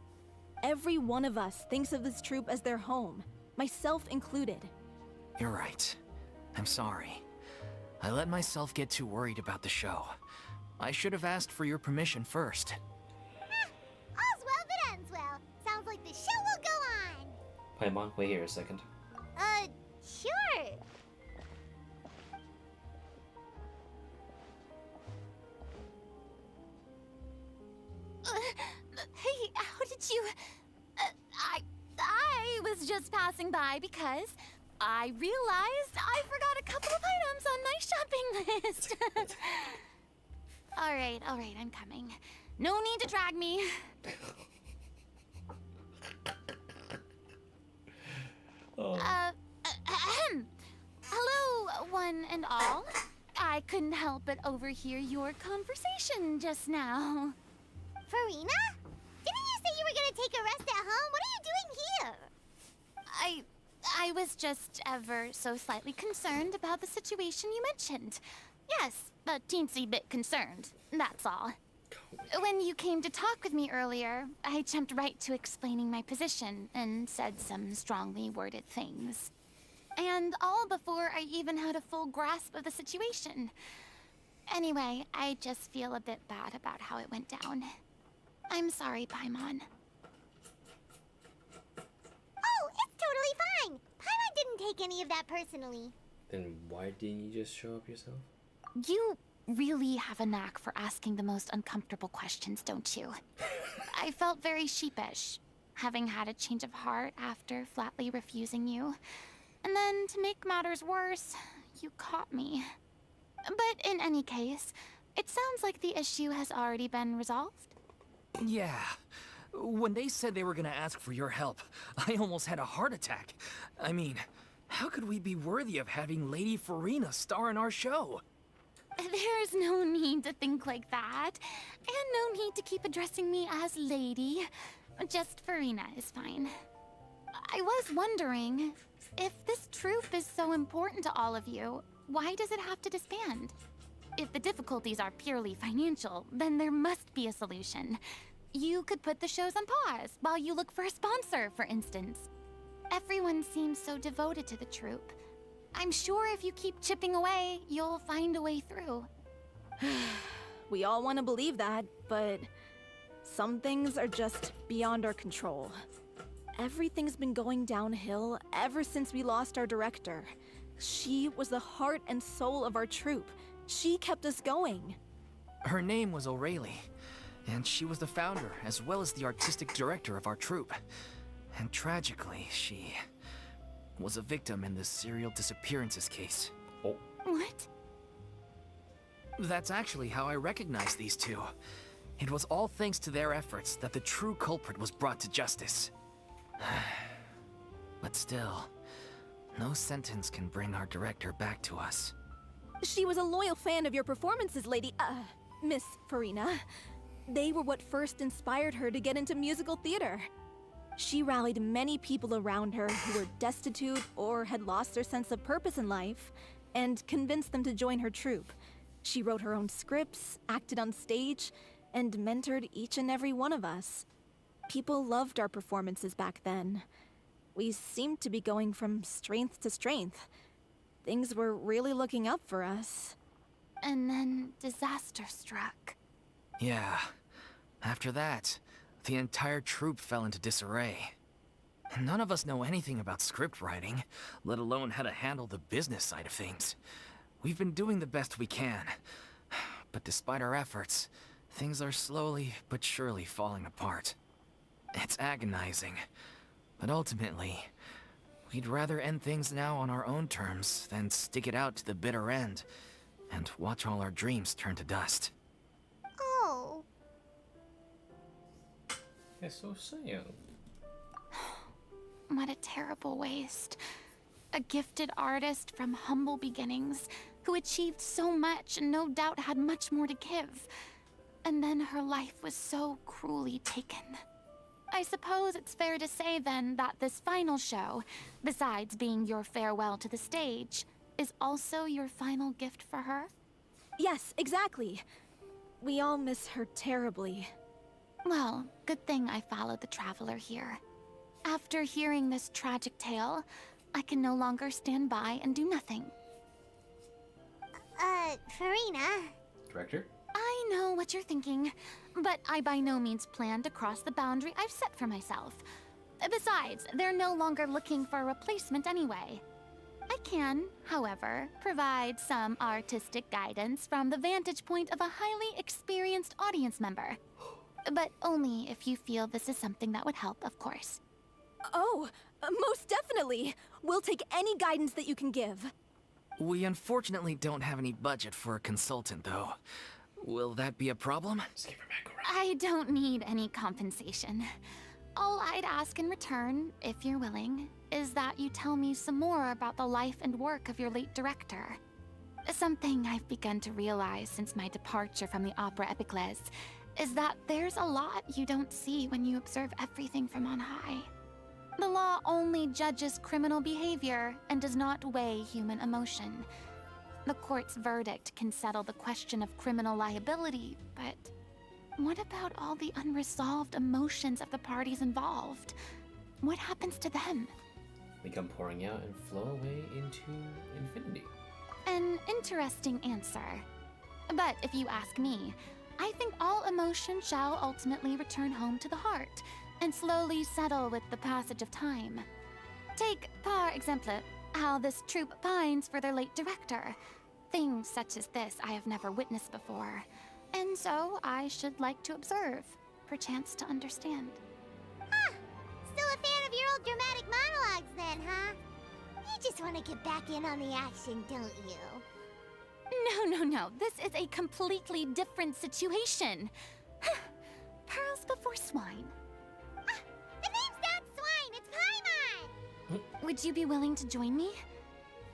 Every one of us thinks of this troupe as their home, myself included. You're right. I'm sorry. I let myself get too worried about the show. I should have asked for your permission first. All's well that ends well. Sounds like the show will go on. Paimon, wait here a second. Sure. Hey, how did you... I was just passing by because I realized I forgot a couple of items on my shopping list. All right, I'm coming. No need to drag me. Hello, one and all. I couldn't help but overhear your conversation just now. Furina? Didn't you say you were gonna take a rest at home? What are you doing here? I was just ever so slightly concerned about the situation you mentioned. Yes, a teensy bit concerned, that's all. When you came to talk with me earlier, I jumped right to explaining my position and said some strongly worded things. And all before I even had a full grasp of the situation. Anyway, I just feel a bit bad about how it went down. I'm sorry, Paimon. Oh, it's totally fine. Paimon didn't take any of that personally. Then why didn't you just show up yourself? You really have a knack for asking the most uncomfortable questions, don't you? I felt very sheepish, having had a change of heart after flatly refusing you. And then, to make matters worse, you caught me. But in any case, it sounds like the issue has already been resolved. Yeah. When they said they were gonna ask for your help, I almost had a heart attack. I mean, how could we be worthy of having Lady Furina star in our show? There's no need to think like that. And no need to keep addressing me as Lady. Just Furina is fine. I was wondering, if this troupe is so important to all of you, why does it have to disband? If the difficulties are purely financial, then there must be a solution. You could put the shows on pause while you look for a sponsor, for instance. Everyone seems so devoted to the troupe. I'm sure if you keep chipping away, you'll find a way through. We all want to believe that, but Some things are just beyond our control. Everything's been going downhill ever since we lost our director. She was the heart and soul of our troupe. She kept us going. Her name was O'Reilly, and she was the founder as well as the artistic director of our troupe. And tragically, she was a victim in the serial disappearances case. Oh. What? That's actually how I recognized these two. It was all thanks to their efforts that the true culprit was brought to justice. But still, no sentence can bring our director back to us. She was a loyal fan of your performances, Miss Furina. They were what first inspired her to get into musical theater. She rallied many people around her who were destitute or had lost their sense of purpose in life, and convinced them to join her troupe. She wrote her own scripts, acted on stage, and mentored each and every one of us. People loved our performances back then. We seemed to be going from strength to strength. Things were really looking up for us. And then disaster struck. Yeah. After that, the entire troupe fell into disarray. None of us know anything about script writing, let alone how to handle the business side of things. We've been doing the best we can. But despite our efforts, things are slowly but surely falling apart. It's agonizing. But ultimately, we'd rather end things now on our own terms than stick it out to the bitter end and watch all our dreams turn to dust. Oh. It's so sad. What a terrible waste. A gifted artist from humble beginnings who achieved so much and no doubt had much more to give. And then her life was so cruelly taken. I suppose it's fair to say then that this final show, besides being your farewell to the stage, is also your final gift for her? Yes, exactly. We all miss her terribly. Well, good thing I followed the Traveler here. After hearing this tragic tale, I can no longer stand by and do nothing. Furina. Director? I know what you're thinking, but I by no means plan to cross the boundary I've set for myself. Besides, they're no longer looking for a replacement anyway. I can, however, provide some artistic guidance from the vantage point of a highly experienced audience member. But only if you feel this is something that would help, of course. Oh, most definitely. We'll take any guidance that you can give. We unfortunately don't have any budget for a consultant, though. Will that be a problem? I don't need any compensation. All I'd ask in return, if you're willing, is that you tell me some more about the life and work of your late director. Something I've begun to realize since my departure from the Opera Epiclese is that there's a lot you don't see when you observe everything from on high. The law only judges criminal behavior and does not weigh human emotion. The court's verdict can settle the question of criminal liability, but what about all the unresolved emotions of the parties involved? What happens to them? They come pouring out and flow away into infinity. An interesting answer. But if you ask me, I think all emotion shall ultimately return home to the heart and slowly settle with the passage of time. Take, par exemple, how this troupe pines for their late director. Things such as this I have never witnessed before, and so I should like to observe, perchance to understand. Huh. Still a fan of your old dramatic monologues then, huh? You just want to get back in on the action, don't you? No. This is a completely different situation. Pearls before swine. The name's not Swine, it's Paimon! Would you be willing to join me?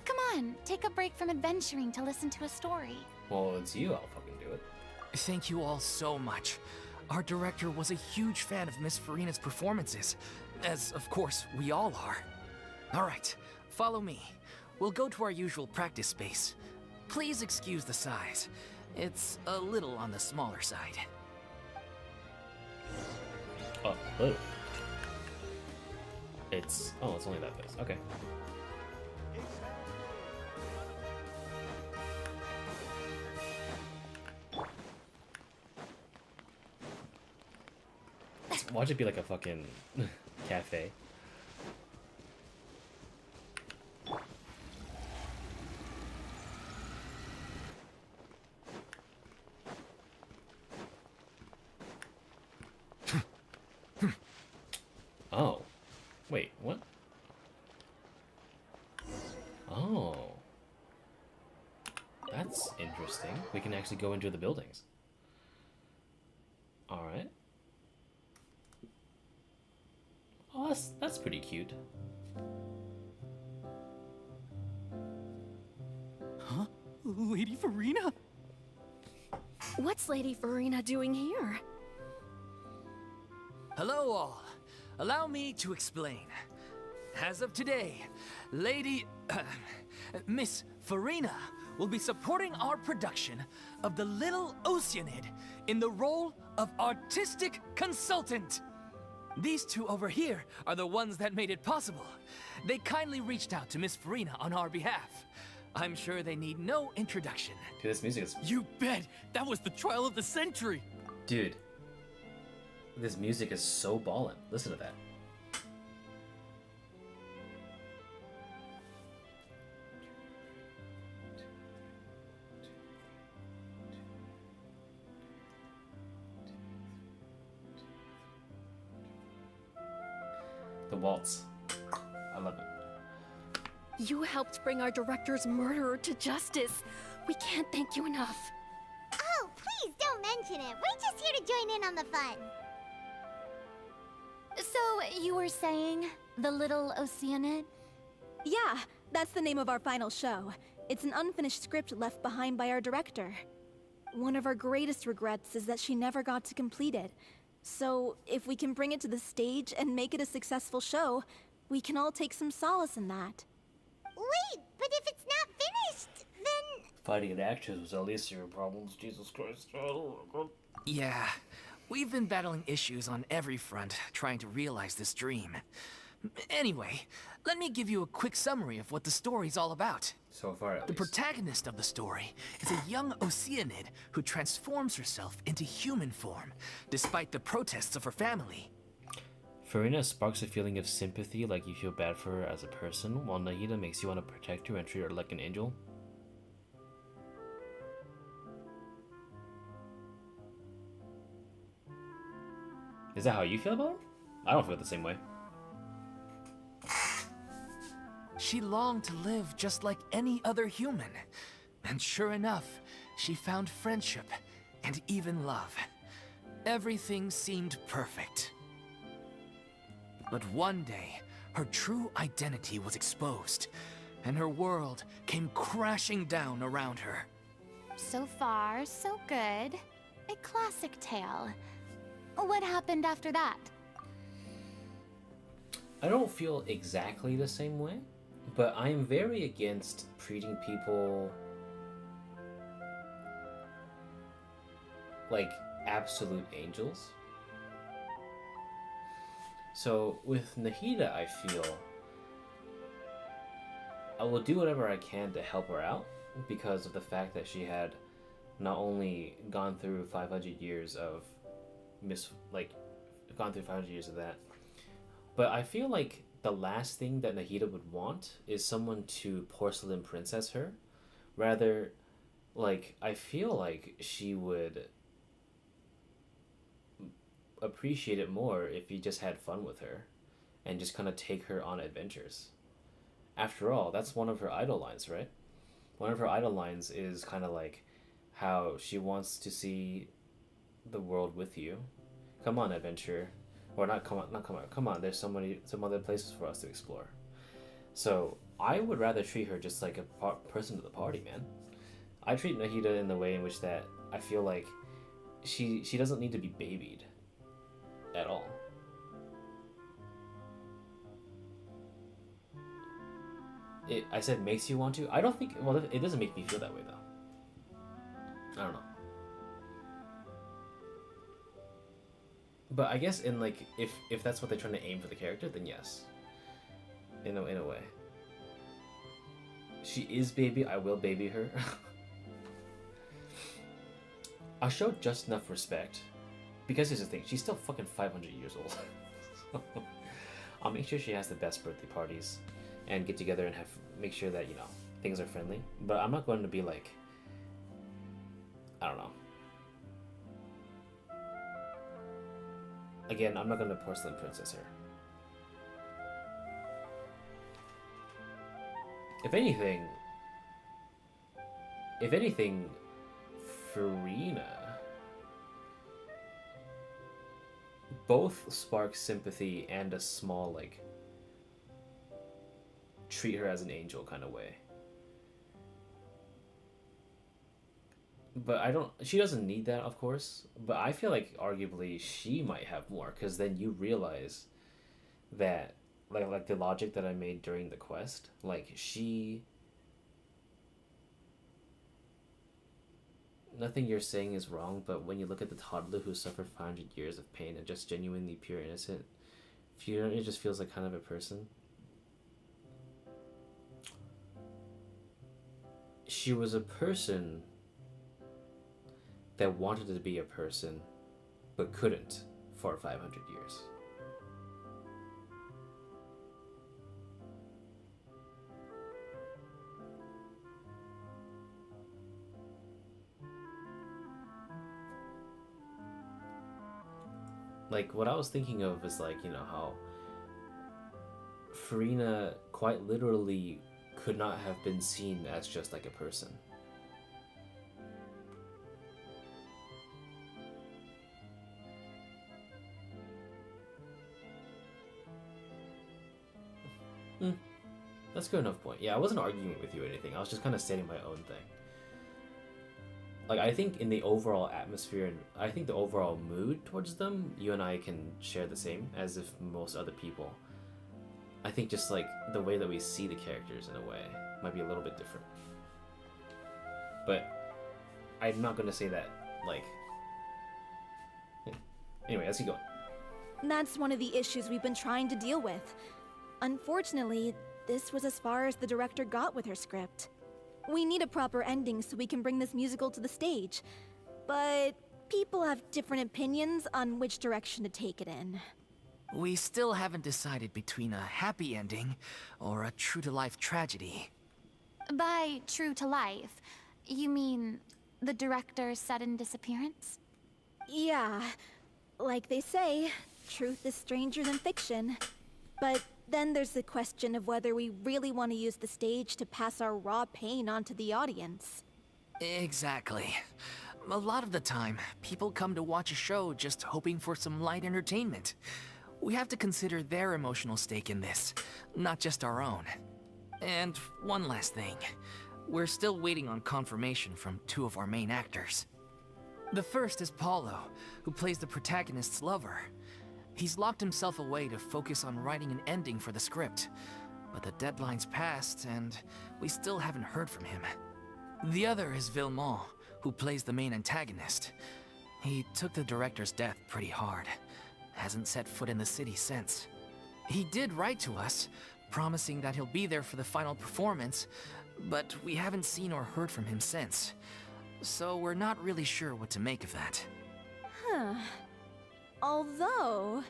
Come on, take a break from adventuring to listen to a story. Well, it's you, I'll fucking do it. Thank you all so much. Our director was a huge fan of Miss Furina's performances, as of course we all are. Alright, follow me. We'll go to our usual practice space. Please excuse the size. It's a little on the smaller side. Oh, little. It's only that big. Okay. Watch it be like a fucking cafe. Oh. Wait, what? Oh. That's interesting. We can actually go into the buildings. Alright. Oh, that's pretty cute. Huh? Lady Furina? What's Lady Furina doing here? Hello, all. Allow me to explain. As of today, Miss Furina will be supporting our production of The Little Oceanid in the role of artistic consultant. These two over here are the ones that made it possible. They kindly reached out to Miss Furina on our behalf. I'm sure they need no introduction. Dude, this music is... You bet! That was the trial of the century! Dude. This music is so ballin'. Listen to that. The waltz. I love it. You helped bring our director's murderer to justice. We can't thank you enough. Oh, please don't mention it. We're just here to join in on the fun. So, you were saying The Little Oceanid? Yeah, that's the name of our final show. It's an unfinished script left behind by our director. One of our greatest regrets is that she never got to complete it. So, if we can bring it to the stage and make it a successful show, we can all take some solace in that. Wait, but if it's not finished, then... Fighting an actress was at least your problems, Jesus Christ. Yeah, we've been battling issues on every front, trying to realize this dream. Anyway, let me give you a quick summary of what the story's all about. So far, at The least. protagonist of the story is a young Oceanid who transforms herself into human form, despite the protests of her family. Furina sparks a feeling of sympathy, like you feel bad for her as a person, while Nahida makes you want to protect her and treat her like an angel. Is that how you feel about her? I don't feel the same way. She longed to live just like any other human. And sure enough, she found friendship and even love. Everything seemed perfect. But one day, her true identity was exposed, and her world came crashing down around her. So far, so good. A classic tale. What happened after that? I don't feel exactly the same way, but I am very against treating people like absolute angels. So with Nahida, I feel I will do whatever I can to help her out because of the fact that she had not only gone through 500 years of gone through 500 years of that, but I feel like the last thing that Nahida would want is someone to porcelain princess her. Rather, like, I feel like she would appreciate it more if you just had fun with her and just kind of take her on adventures. After all, that's one of her idol lines, right? One of her idol lines is kind of like how she wants to see the world with you. Come on, adventure. Or not come on, there's some other places for us to explore. So I would rather treat her just like a person to the party, man. I treat Nahida in the way in which that I feel like she doesn't need to be babied at all. I said makes you want to. I don't think, well, it doesn't make me feel that way though. I don't know. But I guess in like if that's what they're trying to aim for the character, then yes. In a way. She is baby, I will baby her. I'll show just enough respect because here's the thing, she's still fucking 500 years old. So, I'll make sure she has the best birthday parties and get together and make sure that, you know, things are friendly. But I'm not going to be like, I don't know. Again, I'm not going to porcelain princess her. If anything, Furina both spark sympathy and a small, like, treat her as an angel kind of way. But she doesn't need that, of course, but I feel like arguably she might have more, because then you realize that, like the logic that I made during the quest, like, nothing you're saying is wrong, but when you look at the toddler who suffered 500 years of pain and just genuinely pure innocent, it just feels like kind of a person. She was a person that wanted to be a person, but couldn't for 500 years. Like, what I was thinking of is, like, you know, how Furina quite literally could not have been seen as just like a person. That's a good enough point. Yeah, I wasn't arguing with you or anything. I was just kind of stating my own thing. Like, I think in the overall atmosphere and I think the overall mood towards them, you and I can share the same as if most other people. I think just like the way that we see the characters in a way might be a little bit different. But I'm not going to say that, like... Anyway, let's keep going. That's one of the issues we've been trying to deal with. Unfortunately, this was as far as the director got with her script. We need a proper ending so we can bring this musical to the stage. But people have different opinions on which direction to take it in. We still haven't decided between a happy ending or a true-to-life tragedy. By true to life, you mean the director's sudden disappearance? Yeah, like they say, truth is stranger than fiction. But then there's the question of whether we really want to use the stage to pass our raw pain onto the audience. Exactly. A lot of the time, people come to watch a show just hoping for some light entertainment. We have to consider their emotional stake in this, not just our own. And one last thing. We're still waiting on confirmation from two of our main actors. The first is Paulo, who plays the protagonist's lover. He's locked himself away to focus on writing an ending for the script, but the deadline's passed and we still haven't heard from him. The other is Villemont, who plays the main antagonist. He took the director's death pretty hard. Hasn't set foot in the city since. He did write to us, promising that he'll be there for the final performance, but we haven't seen or heard from him since. So we're not really sure what to make of that. Huh. Although,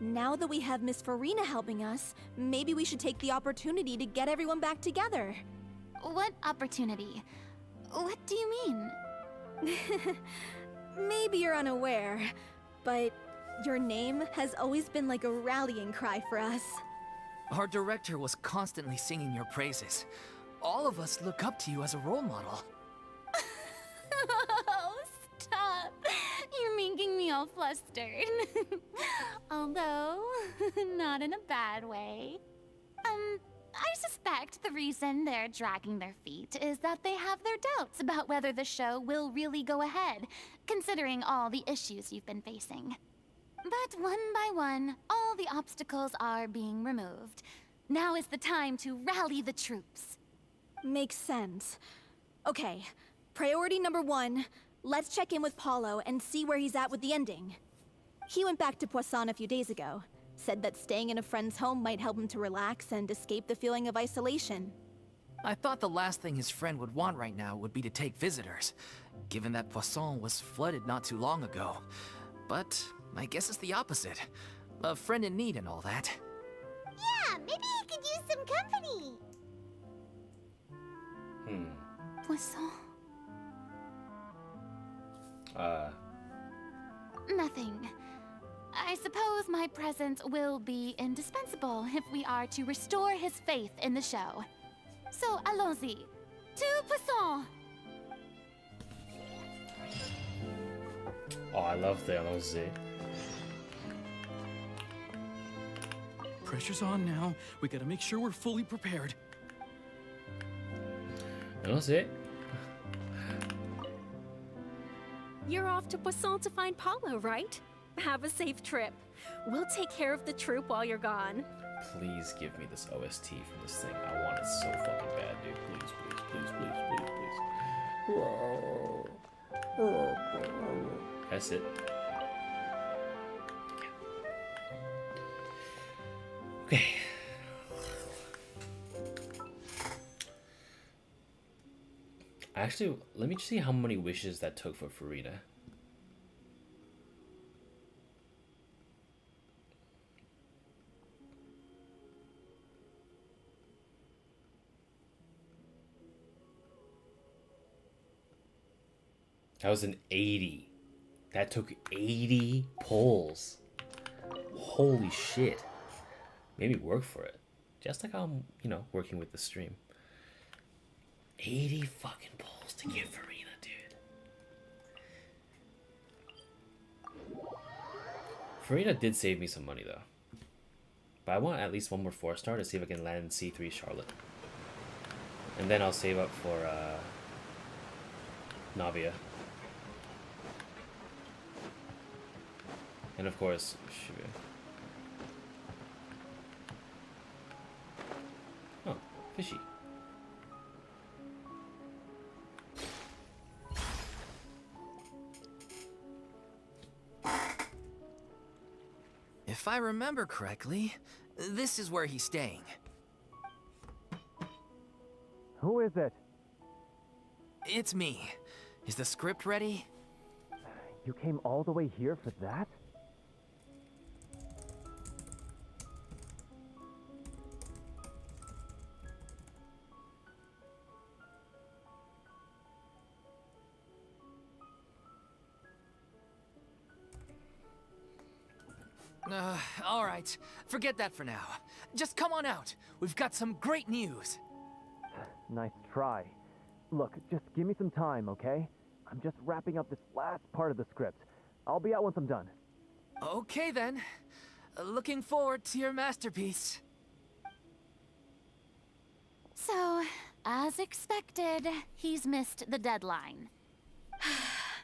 now that we have Miss Furina helping us, maybe we should take the opportunity to get everyone back together. What opportunity? What do you mean? Maybe you're unaware, but your name has always been like a rallying cry for us. Our director was constantly singing your praises. All of us look up to you as a role model. Oh, stop! You're making me all flustered. Although, not in a bad way. I suspect the reason they're dragging their feet is that they have their doubts about whether the show will really go ahead, considering all the issues you've been facing. But one by one, all the obstacles are being removed. Now is the time to rally the troops. Makes sense. Okay, priority number 1, let's check in with Paulo and see where he's at with the ending. He went back to Poisson a few days ago. Said that staying in a friend's home might help him to relax and escape the feeling of isolation. I thought the last thing his friend would want right now would be to take visitors, given that Poisson was flooded not too long ago. but I guess it's the opposite. A friend in need and all that. Yeah, maybe he could use some company. Poisson. Nothing. I suppose my presence will be indispensable if we are to restore his faith in the show. So, allons-y. To Poisson! Oh, I love the allons-y. Pressure's on now. We gotta make sure we're fully prepared. Allons-y. You're off to Poisson to find Paulo, right? Have a safe trip. We'll take care of the troop while you're gone. Please give me this OST from this thing. I want it so fucking bad, dude. Please, please, please, please, please, please. That's it. Okay. Actually, let me see how many wishes that took for Furina. That was an 80. That took 80 pulls. Holy shit. Made me work for it. Just like I'm, you know, working with the stream. 80 fucking pulls to get Furina, dude. Furina did save me some money, though. But I want at least one more 4-star to see if I can land C3 Charlotte. And then I'll save up for, Navia. And of course, Shibu. Oh, fishy. If I remember correctly, this is where he's staying. Who is it? It's me. Is the script ready? You came all the way here for that? All right. Forget that for now. Just come on out. We've got some great news. Nice try. Look, just give me some time, okay? I'm just wrapping up this last part of the script. I'll be out once I'm done. Okay, then. Looking forward to your masterpiece. So, as expected, he's missed the deadline.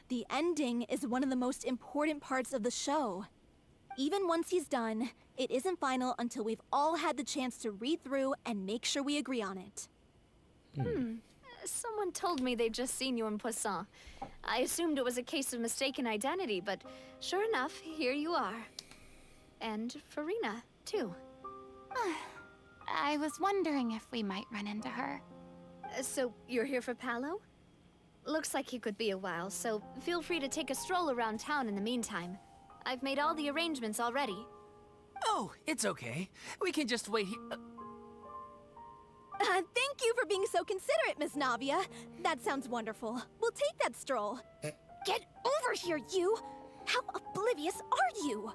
The ending is one of the most important parts of the show. Even once he's done, it isn't final until we've all had the chance to read through and make sure we agree on it. Someone told me they'd just seen you in Poisson. I assumed it was a case of mistaken identity, but sure enough, here you are. And Furina, too. I was wondering if we might run into her. So, you're here for Paolo? Looks like he could be a while, so feel free to take a stroll around town in the meantime. I've made all the arrangements already. Oh, it's okay. We can just wait here. Thank you for being so considerate, Miss Navia. That sounds wonderful. We'll take that stroll. Get over here, you! How oblivious are you?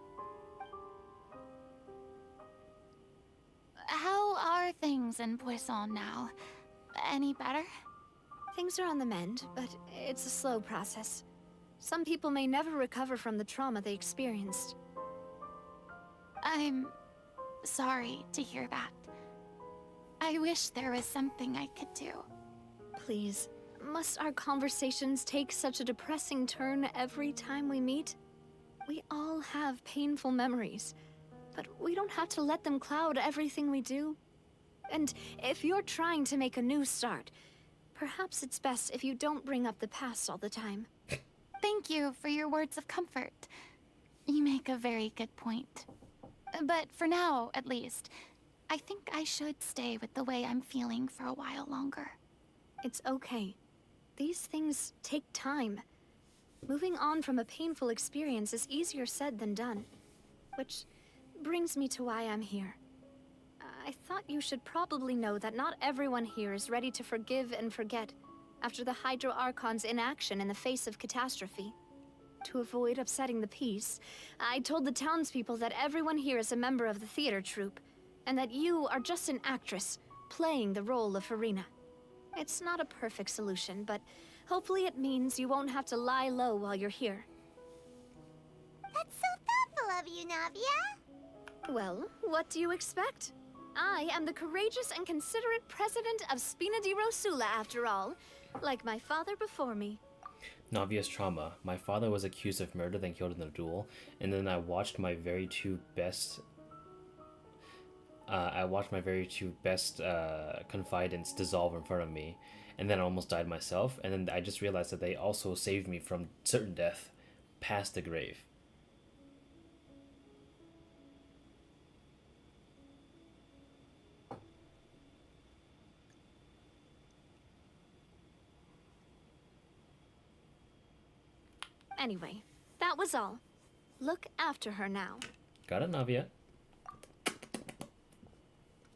How are things in Poisson now? Any better? Things are on the mend, but it's a slow process. Some people may never recover from the trauma they experienced. I'm sorry to hear that. I wish there was something I could do. Please, must our conversations take such a depressing turn every time we meet? We all have painful memories, but we don't have to let them cloud everything we do. And if you're trying to make a new start, perhaps it's best if you don't bring up the past all the time. Thank you for your words of comfort. You make a very good point. But for now, at least, I think I should stay with the way I'm feeling for a while longer. It's okay. These things take time. Moving on from a painful experience is easier said than done. Which brings me to why I'm here. I thought you should probably know that not everyone here is ready to forgive and forget after the Hydro Archon's inaction in the face of catastrophe. To avoid upsetting the peace, I told the townspeople that everyone here is a member of the theater troupe, and that you are just an actress playing the role of Furina. It's not a perfect solution, but hopefully it means you won't have to lie low while you're here. That's so thoughtful of you, Navia. Well, what do you expect? I am the courageous and considerate president of Spina di Rosula, after all, like my father before me. Navia's trauma. My father was accused of murder, then killed in a duel, and then I watched my very two best confidants dissolve in front of me, and then I almost died myself, and then I just realized that they also saved me from certain death past the grave. Anyway, that was all. Look after her now. Got it, Navia.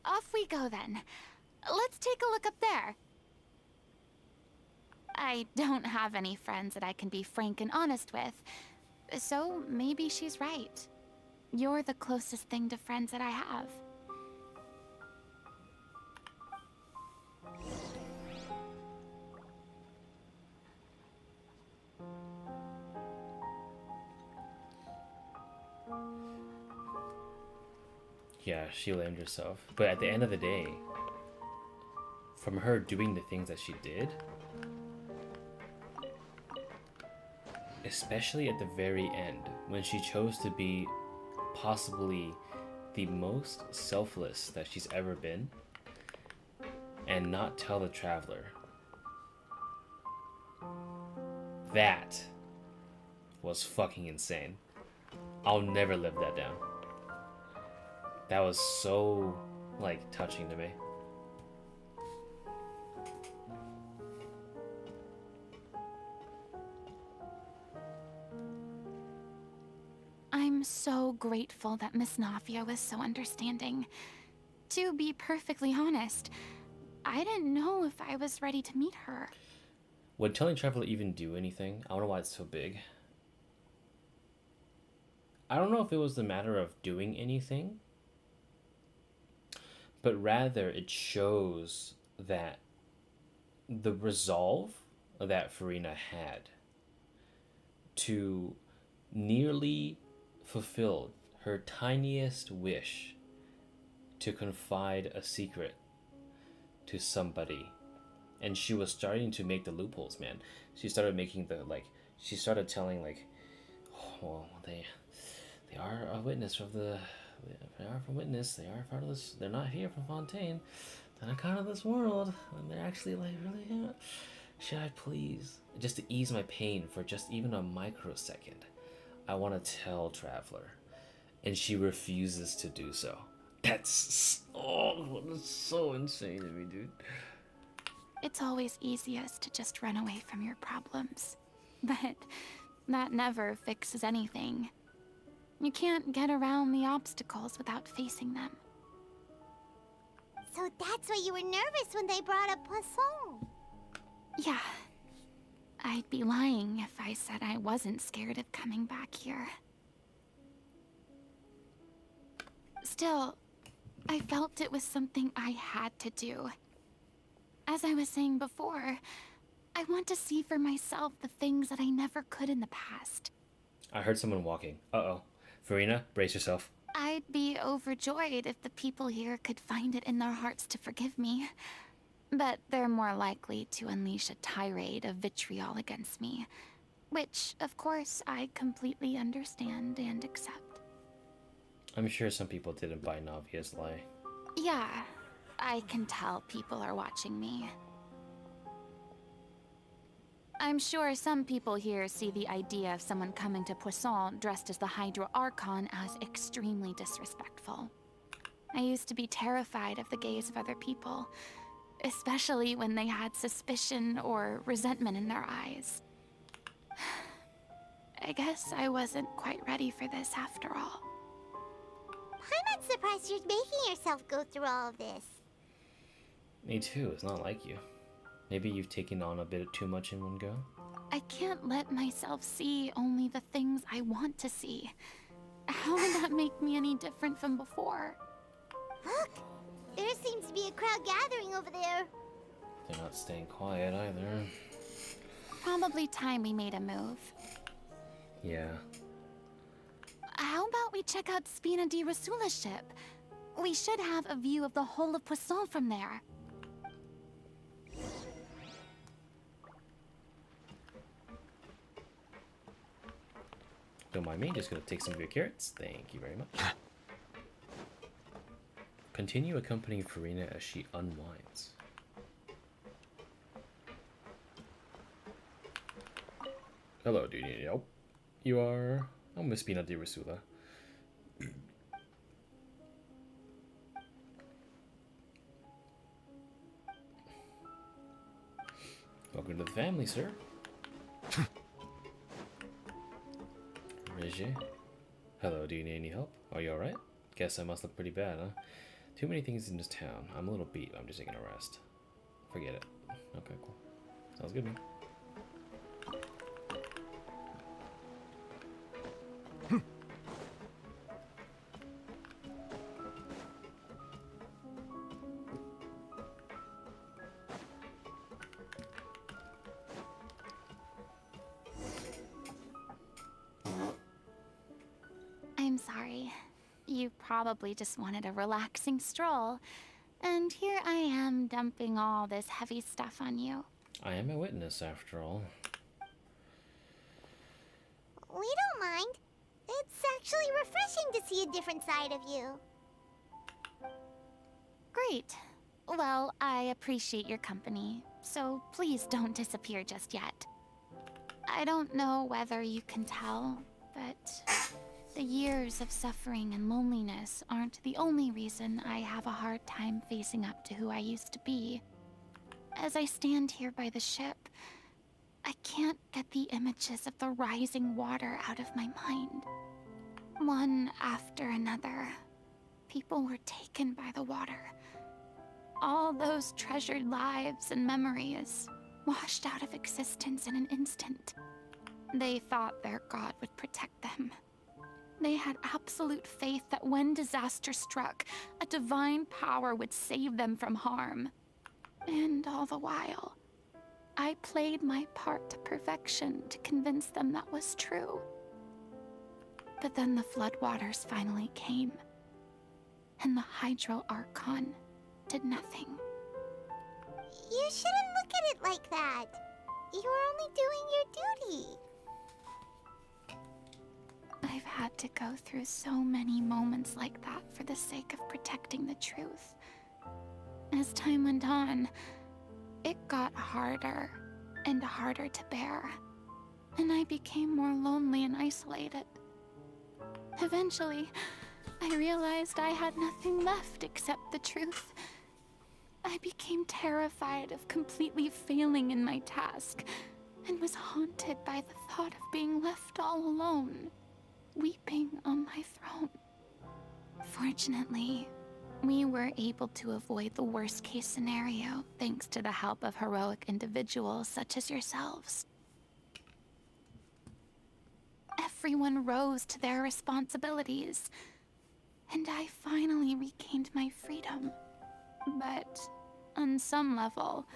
Off we go then. Let's take a look up there. I don't have any friends that I can be frank and honest with, so maybe she's right. You're the closest thing to friends that I have. Yeah, she blamed herself. But at the end of the day, from her doing the things that she did, especially at the very end, when she chose to be possibly the most selfless that she's ever been, and not tell the Traveler, that was fucking insane. I'll never live that down. That was so, like, touching to me. I'm so grateful that Miss Navia was so understanding. To be perfectly honest, I didn't know if I was ready to meet her. Would telling Traveler even do anything? I wonder why it's so big. I don't know if it was the matter of doing anything, but rather it shows that the resolve that Furina had to nearly fulfill her tiniest wish to confide a secret to somebody. And she was starting to make the loopholes, man. She started making the, like, she started telling, like, oh, well, they are a witness of the, they are from witness, they are part of this, they're not here from Fontaine, they're not kind of this world, and they're actually, like, really here. Should I please, just to ease my pain for just even a microsecond, I want to tell Traveler, and she refuses to do so. That's, oh, that's so insane to me, dude. It's always easiest to just run away from your problems, but that never fixes anything. You can't get around the obstacles without facing them. So that's why you were nervous when they brought up Poisson. Yeah. I'd be lying if I said I wasn't scared of coming back here. Still, I felt it was something I had to do. As I was saying before, I want to see for myself the things that I never could in the past. I heard someone walking. Uh-oh. Furina, brace yourself. I'd be overjoyed if the people here could find it in their hearts to forgive me. But they're more likely to unleash a tirade of vitriol against me. Which, of course, I completely understand and accept. I'm sure some people didn't buy Navia's lie. Yeah, I can tell people are watching me. I'm sure some people here see the idea of someone coming to Poisson dressed as the Hydro Archon as extremely disrespectful. I used to be terrified of the gaze of other people, especially when they had suspicion or resentment in their eyes. I guess I wasn't quite ready for this after all. I'm not surprised you're making yourself go through all of this. Me too, it's not like you. Maybe you've taken on a bit too much in one go? I can't let myself see only the things I want to see. How would that make me any different from before? Look! There seems to be a crowd gathering over there. They're not staying quiet either. Probably time we made a move. Yeah. How about we check out Spina di Rasula's ship? We should have a view of the whole of Poisson from there. Don't mind me, just gonna take some of your carrots. Thank you very much. Continue accompanying Furina as she unwinds. Hello, do you need help? You are... Oh, Miss Spina di Rasula. Welcome to the family, sir. Reggie. Hello, do you need any help? Are you alright? Guess I must look pretty bad, huh? Too many things in this town. I'm a little beat. I'm just taking a rest. Forget it. Okay, cool. Sounds good to me. I'm sorry. You probably just wanted a relaxing stroll. And here I am dumping all this heavy stuff on you. I am a witness, after all. We don't mind. It's actually refreshing to see a different side of you. Great. Well, I appreciate your company, so please don't disappear just yet. I don't know whether you can tell, but the years of suffering and loneliness aren't the only reason I have a hard time facing up to who I used to be. As I stand here by the ship, I can't get the images of the rising water out of my mind. One after another, people were taken by the water. All those treasured lives and memories washed out of existence in an instant. They thought their god would protect them. They had absolute faith that when disaster struck, a divine power would save them from harm. And all the while, I played my part to perfection to convince them that was true. But then the floodwaters finally came, and the Hydro Archon did nothing. You shouldn't look at it like that. You were only doing your duty. I've had to go through so many moments like that for the sake of protecting the truth. As time went on, it got harder and harder to bear, and I became more lonely and isolated. Eventually, I realized I had nothing left except the truth. I became terrified of completely failing in my task, and was haunted by the thought of being left all alone, weeping on my throne. Fortunately, we were able to avoid the worst-case scenario thanks to the help of heroic individuals such as yourselves. Everyone rose to their responsibilities, and I finally regained my freedom. But on some level,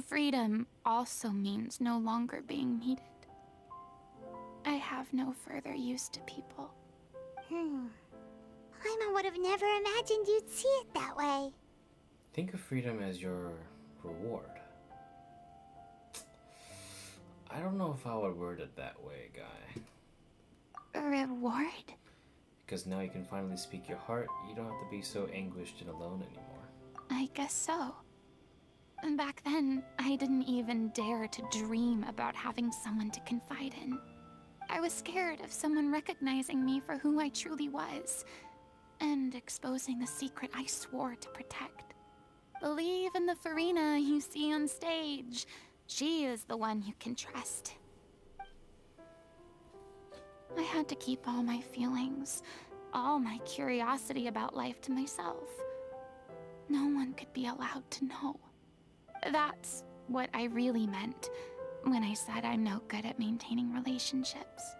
freedom also means no longer being needed. I have no further use to people. I would have never imagined you'd see it that way. Think of freedom as your reward. I don't know if I would word it that way, guy. A reward? Because now you can finally speak your heart. You don't have to be so anguished and alone anymore. I guess so. And back then, I didn't even dare to dream about having someone to confide in. I was scared of someone recognizing me for who I truly was, and exposing the secret I swore to protect. Believe in the Furina you see on stage. She is the one you can trust. I had to keep all my feelings, all my curiosity about life to myself. No one could be allowed to know. That's what I really meant when I said I'm no good at maintaining relationships.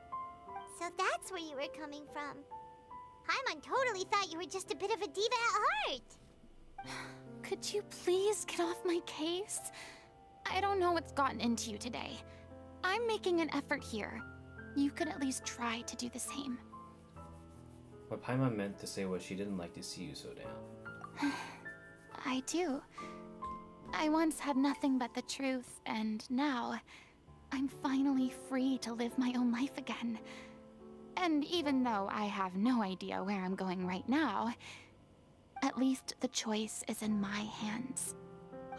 So that's where you were coming from. Paimon totally thought you were just a bit of a diva at heart. Could you please get off my case? I don't know what's gotten into you today. I'm making an effort here. You could at least try to do the same. What Paimon meant to say was she didn't like to see you so down. I do. I once had nothing but the truth, and now I'm finally free to live my own life again. And even though I have no idea where I'm going right now, at least the choice is in my hands.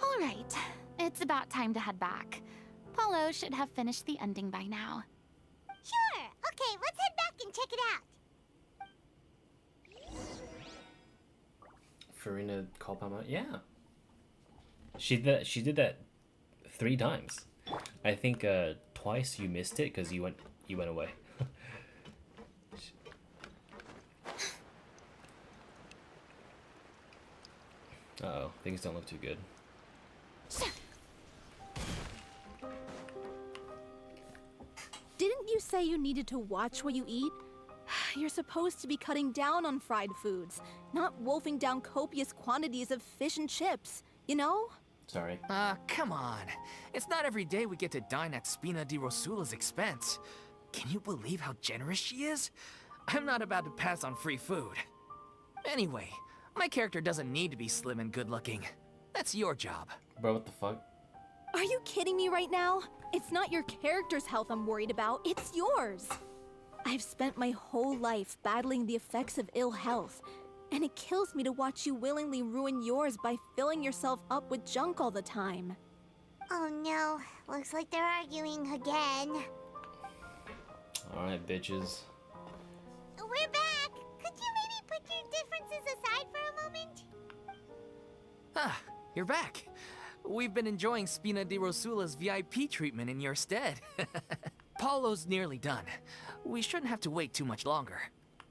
All right, it's about time to head back. Paulo should have finished the ending by now. Sure. Okay, let's head back and check it out. Furina called Paimon? Yeah. She did that 3 times. I think twice you missed it because you went away. Uh-oh, things don't look too good. Didn't you say you needed to watch what you eat? You're supposed to be cutting down on fried foods, not wolfing down copious quantities of fish and chips, you know? Sorry. Come on. It's not every day we get to dine at Spina di Rosula's expense. Can you believe how generous she is? I'm not about to pass on free food. Anyway, my character doesn't need to be slim and good-looking. That's your job. Bro, what the fuck? Are you kidding me right now? It's not your character's health I'm worried about, it's yours. I've spent my whole life battling the effects of ill health, and it kills me to watch you willingly ruin yours by filling yourself up with junk all the time. Oh no, looks like they're arguing again. Alright, bitches. We're back! Could you maybe put your differences aside for a moment? Ah, you're back. We've been enjoying Spina di Rosula's VIP treatment in your stead. Paulo's nearly done. We shouldn't have to wait too much longer.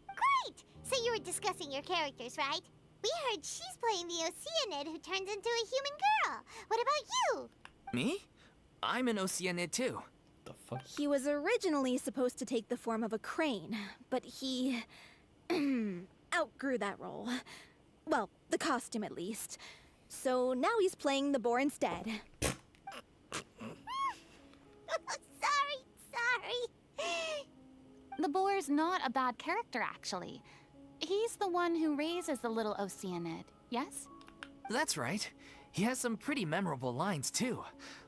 Great! So you were discussing your characters, right? We heard she's playing the Oceanid who turns into a human girl. What about you? Me? I'm an Oceanid too. The fuck? He was originally supposed to take the form of a crane, but he outgrew that role. Well, the costume at least. So now he's playing the boar instead. Sorry. The boar's not a bad character, actually. He's the one who raises the little Oceanid, yes? That's right. He has some pretty memorable lines too,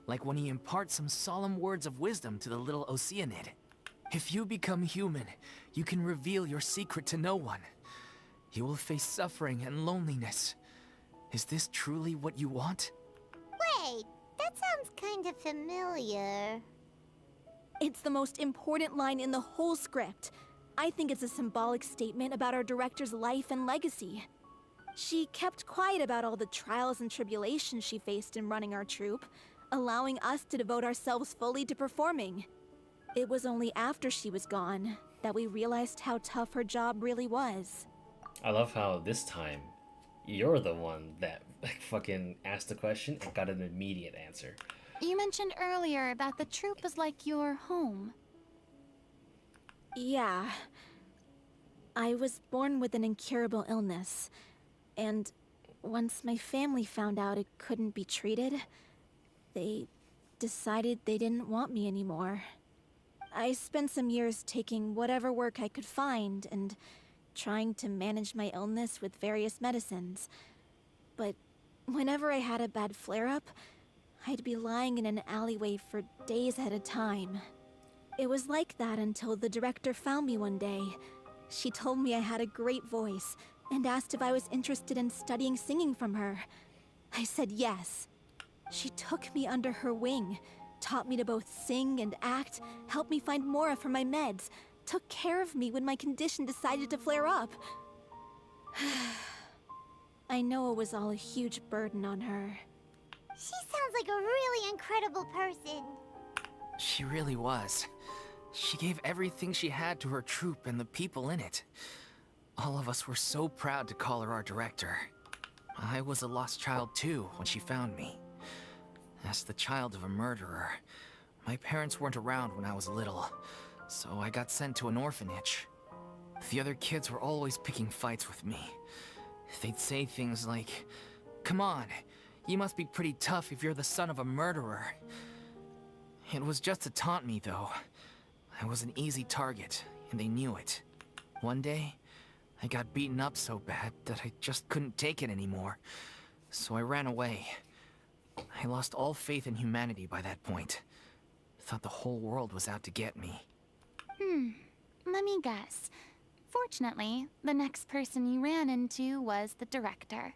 like when he imparts some solemn words of wisdom to the little Oceanid. If you become human, you can reveal your secret to no one. You will face suffering and loneliness. Is this truly what you want? Wait, that sounds kind of familiar. It's the most important line in the whole script. I think it's a symbolic statement about our director's life and legacy. She kept quiet about all the trials and tribulations she faced in running our troupe, allowing us to devote ourselves fully to performing. It was only after she was gone that we realized how tough her job really was. I love how this time you're the one that fucking asked the question and got an immediate answer. You mentioned earlier that the troupe is like your home. Yeah. I was born with an incurable illness, and once my family found out it couldn't be treated, they decided they didn't want me anymore. I spent some years taking whatever work I could find and trying to manage my illness with various medicines. But whenever I had a bad flare-up, I'd be lying in an alleyway for days at a time. It was like that until the director found me one day. She told me I had a great voice and asked if I was interested in studying singing from her. I said yes. She took me under her wing, taught me to both sing and act, helped me find Mora for my meds, took care of me when my condition decided to flare up. I know it was all a huge burden on her. She sounds like a really incredible person. She really was. She gave everything she had to her troupe and the people in it. All of us were so proud to call her our director. I was a lost child too when she found me. As the child of a murderer, my parents weren't around when I was little, so I got sent to an orphanage. The other kids were always picking fights with me. They'd say things like, "Come on, you must be pretty tough if you're the son of a murderer." It was just to taunt me, though. I was an easy target, and they knew it. One day, I got beaten up so bad that I just couldn't take it anymore, so I ran away. I lost all faith in humanity by that point. Thought the whole world was out to get me. Let me guess. Fortunately, the next person you ran into was the director.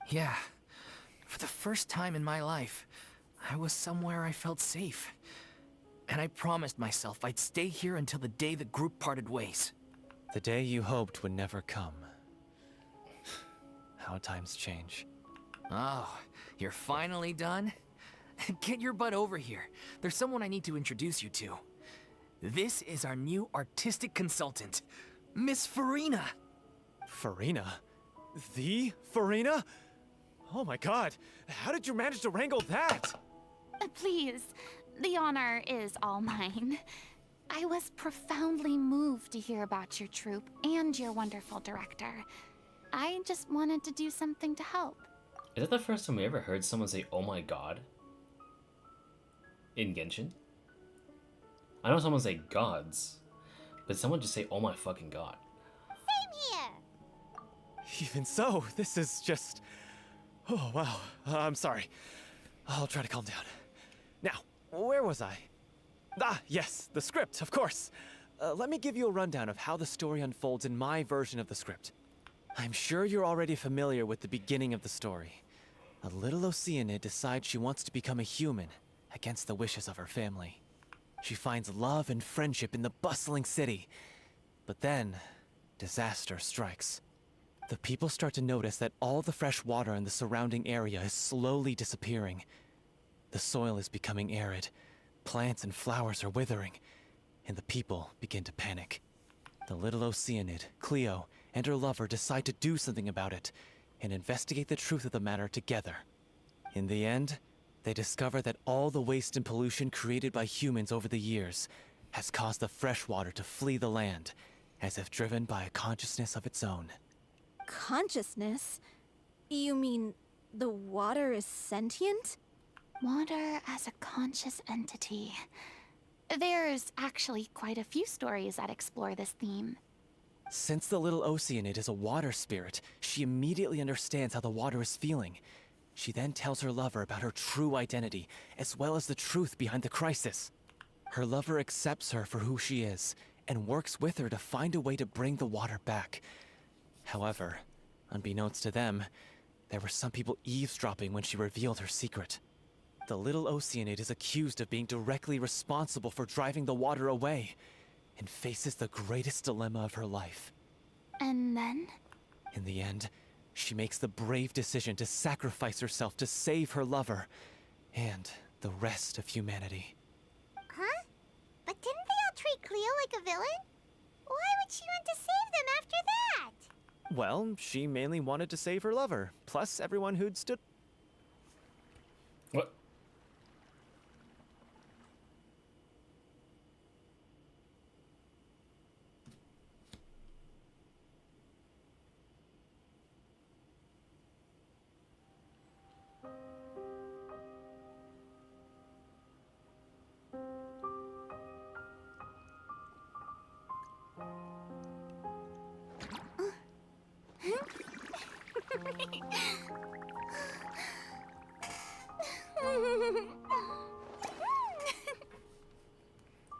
Yeah. For the first time in my life, I was somewhere I felt safe. And I promised myself I'd stay here until the day the group parted ways. The day you hoped would never come. How times change. Oh, you're finally done? Get your butt over here. There's someone I need to introduce you to. This is our new artistic consultant, Miss Furina. Furina? The Furina? Oh my god, how did you manage to wrangle that? Please, the honor is all mine. I was profoundly moved to hear about your troupe and your wonderful director. I just wanted to do something to help. Is that the first time we ever heard someone say, "Oh my god"? In Genshin? I know someone say gods, but someone just say, "Oh my fucking god." Same here. Even so, this is just... Oh, wow. I'm sorry. I'll try to calm down. Now, where was I? Ah, yes, the script, of course. Let me give you a rundown of how the story unfolds in my version of the script. I'm sure you're already familiar with the beginning of the story. A little Oceanid decides she wants to become a human, against the wishes of her family. She finds love and friendship in the bustling city. But then, disaster strikes. The people start to notice that all the fresh water in the surrounding area is slowly disappearing. The soil is becoming arid, plants and flowers are withering, and the people begin to panic. The little Oceanid, Cleo, and her lover decide to do something about it, and investigate the truth of the matter together. In the end, they discover that all the waste and pollution created by humans over the years has caused the fresh water to flee the land, as if driven by a consciousness of its own. Consciousness? You mean the water is sentient? Water as a conscious entity. There's actually quite a few stories that explore this theme. Since the little Oceanid is a water spirit, she immediately understands how the water is feeling. She then tells her lover about her true identity, as well as the truth behind the crisis. Her lover accepts her for who she is, and works with her to find a way to bring the water back. However, unbeknownst to them, there were some people eavesdropping when she revealed her secret. The little Oceanid is accused of being directly responsible for driving the water away, and faces the greatest dilemma of her life. And then? In the end, she makes the brave decision to sacrifice herself to save her lover, and the rest of humanity. Huh? But didn't they all treat Cleo like a villain? Why would she want to save them after that? Well, she mainly wanted to save her lover, plus everyone who'd stood... What?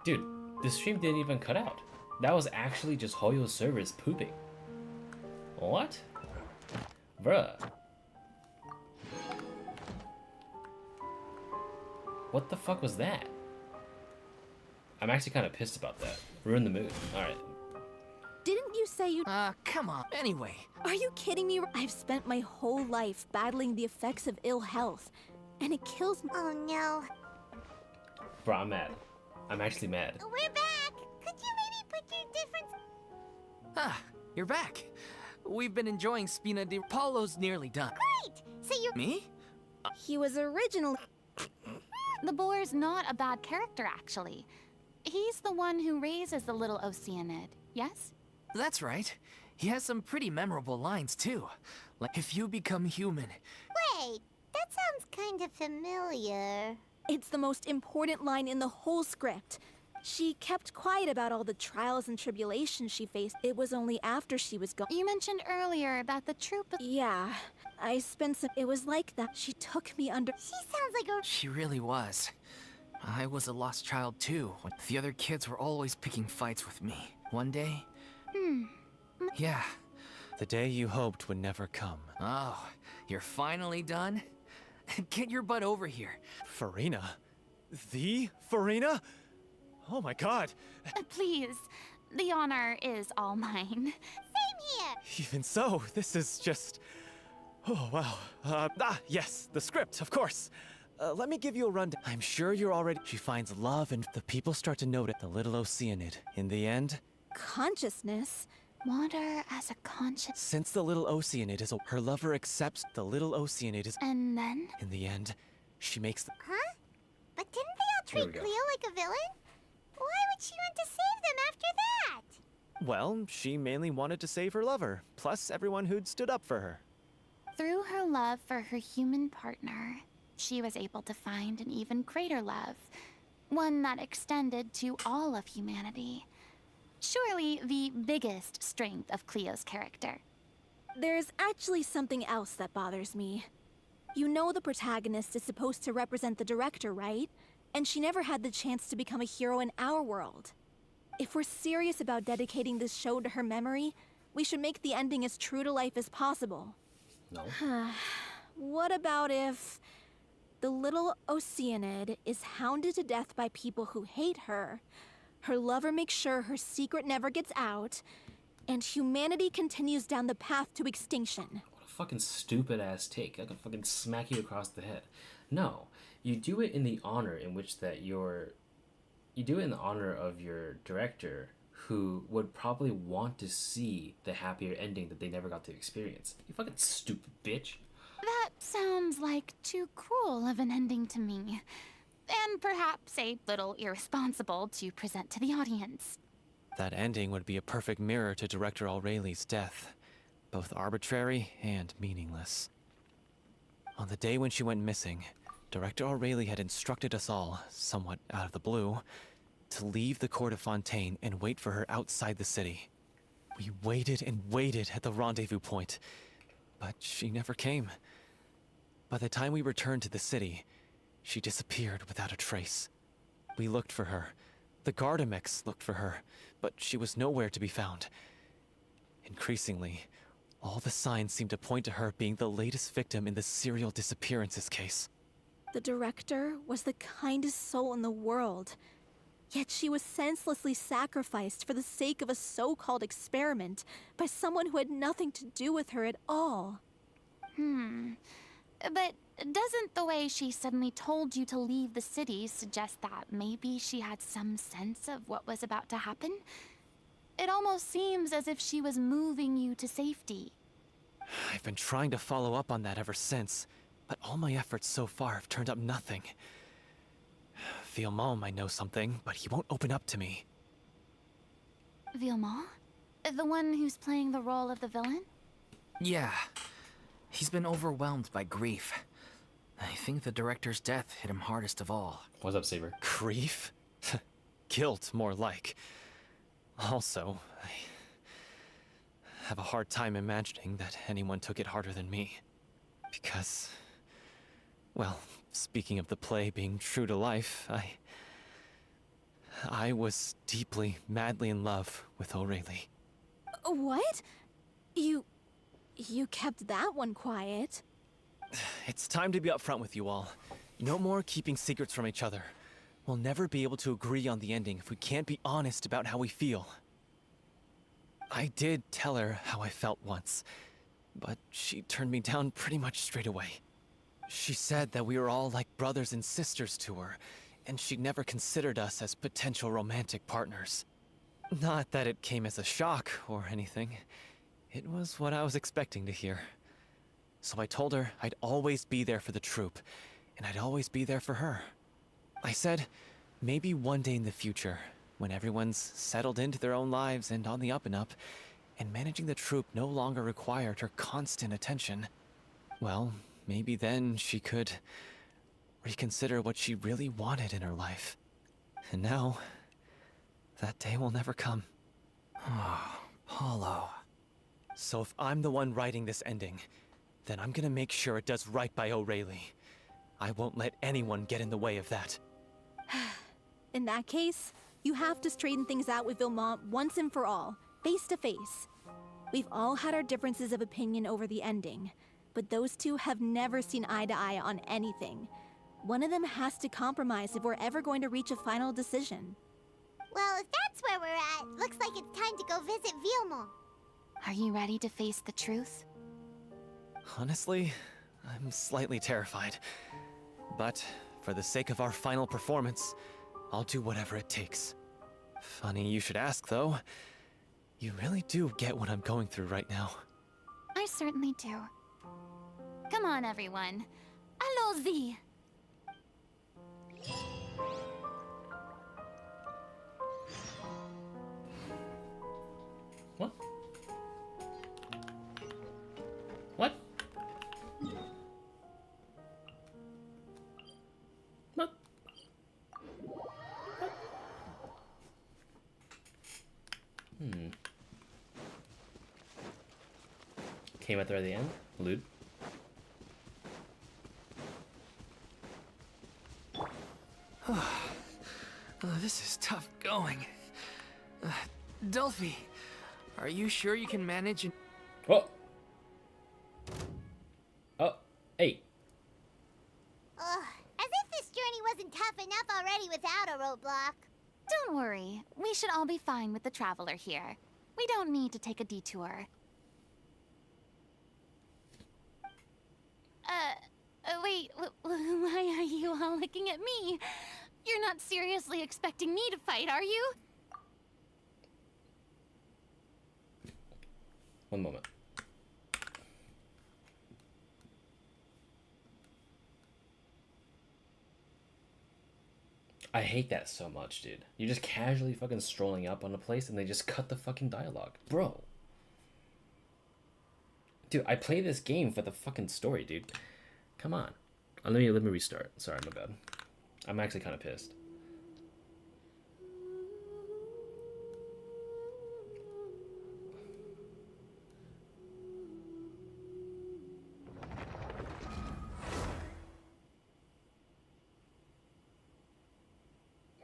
Dude, the stream didn't even cut out. That was actually just Hoyo's servers pooping. What? Bruh. What the fuck was that? I'm actually kind of pissed about that. Ruined the mood. Alright. Didn't you say you... Come on. Anyway. Are you kidding me? I've spent my whole life battling the effects of ill health, and it kills me. Oh no. Bro, I'm mad. I'm actually mad. We're back! Ah, you're back. We've been enjoying Spina di Paulo's nearly done. Great! So you... Me? He was originally... The boar's not a bad character, actually. He's the one who raises the little Oceanid, yes? That's right. He has some pretty memorable lines, too. Like, if you become human... Wait, that sounds kind of familiar. It's the most important line in the whole script. She kept quiet about all the trials and tribulations she faced. It was only after she was gone. You mentioned earlier about the troop. Yeah, I spent some... It was like that. She took me under... She sounds like a... She really was. I was a lost child, too. The other kids were always picking fights with me. One day... Yeah. The day you hoped would never come. Oh, you're finally done? Get your butt over here. Furina? The Furina? Oh my god! Please, the honor is all mine. Same here! Even so, this is just... Oh, wow. Yes, the script, of course. Let me give you a rundown. I'm sure you're already... She finds love and the people start to notice the little Oceanid. In the end... Consciousness? Water as a conscious... Since the little Oceanid is her lover accepts the little Oceanid is... And then? In the end, she makes the... Huh? But didn't they all treat Cleo like a villain? Why would she want to save them after that? Well, she mainly wanted to save her lover, plus everyone who'd stood up for her. Through her love for her human partner, she was able to find an even greater love. One that extended to all of humanity. Surely the biggest strength of Cleo's character. There's actually something else that bothers me. You know the protagonist is supposed to represent the director, right? And she never had the chance to become a hero in our world. If we're serious about dedicating this show to her memory, we should make the ending as true to life as possible. No. What about if the little Oceanid is hounded to death by people who hate her, her lover makes sure her secret never gets out, and humanity continues down the path to extinction? What a fucking stupid ass take. I could fucking smack you across the head. No, you do it in the honor in which that you do it in the honor of your director, who would probably want to see the happier ending that they never got to experience. You fucking stupid bitch. That sounds like too cruel of an ending to me. And perhaps a little irresponsible to present to the audience. That ending would be a perfect mirror to Director Aureli's death. Both arbitrary and meaningless. On the day when she went missing, Director Aureli had instructed us all, somewhat out of the blue, to leave the court of Fontaine and wait for her outside the city. We waited and waited at the rendezvous point, but she never came. By the time we returned to the city, she disappeared without a trace. We looked for her. The Gardamex looked for her, but she was nowhere to be found. Increasingly, all the signs seemed to point to her being the latest victim in the serial disappearances case. The director was the kindest soul in the world, yet she was senselessly sacrificed for the sake of a so-called experiment by someone who had nothing to do with her at all. But doesn't the way she suddenly told you to leave the city suggest that maybe she had some sense of what was about to happen? It almost seems as if she was moving you to safety. I've been trying to follow up on that ever since, but all my efforts so far have turned up nothing. Villemont might know something, but he won't open up to me. Villemont? The one who's playing the role of the villain? Yeah. He's been overwhelmed by grief. I think the director's death hit him hardest of all. What's up, Saber? Grief? Guilt, more like. Also, I have a hard time imagining that anyone took it harder than me. Because, well, speaking of the play being true to life, I was deeply, madly in love with Aureli. What? You kept that one quiet. It's time to be upfront with you all. No more keeping secrets from each other. We'll never be able to agree on the ending if we can't be honest about how we feel. I did tell her how I felt once, but she turned me down pretty much straight away. She said that we were all like brothers and sisters to her, and she'd never considered us as potential romantic partners. Not that it came as a shock or anything. It was what I was expecting to hear. So I told her I'd always be there for the troop, and I'd always be there for her. I said, maybe one day in the future, when everyone's settled into their own lives and on the up and up, and managing the troop no longer required her constant attention, well, maybe then she could reconsider what she really wanted in her life. And now, that day will never come. Oh, Paulo. So if I'm the one writing this ending, then I'm gonna make sure it does right by O'Reilly. I won't let anyone get in the way of that. In that case, you have to straighten things out with Vilmont once and for all, face to face. We've all had our differences of opinion over the ending, but those two have never seen eye to eye on anything. One of them has to compromise if we're ever going to reach a final decision. Well, if that's where we're at, looks like it's time to go visit Vilmont. Are you ready to face the truth? Honestly, I'm slightly terrified. But for the sake of our final performance, I'll do whatever it takes. Funny you should ask, though. You really do get what I'm going through right now. I certainly do. Come on, everyone. Allons-y! What? What? What? Came at the very end? Lude? This is tough going. Delphi, are you sure you can manage? Oh. Oh. Hey. Ugh, as if this journey wasn't tough enough already without a roadblock. Don't worry. We should all be fine with the traveler here. We don't need to take a detour. Wait, why are you all looking at me? You're not seriously expecting me to fight, are you? One moment. I hate that so much, dude. You're just casually fucking strolling up on a place and they just cut the fucking dialogue. Bro. Dude, I play this game for the fucking story, dude. Come on. Let me restart. Sorry, my bad. I'm actually kind of pissed.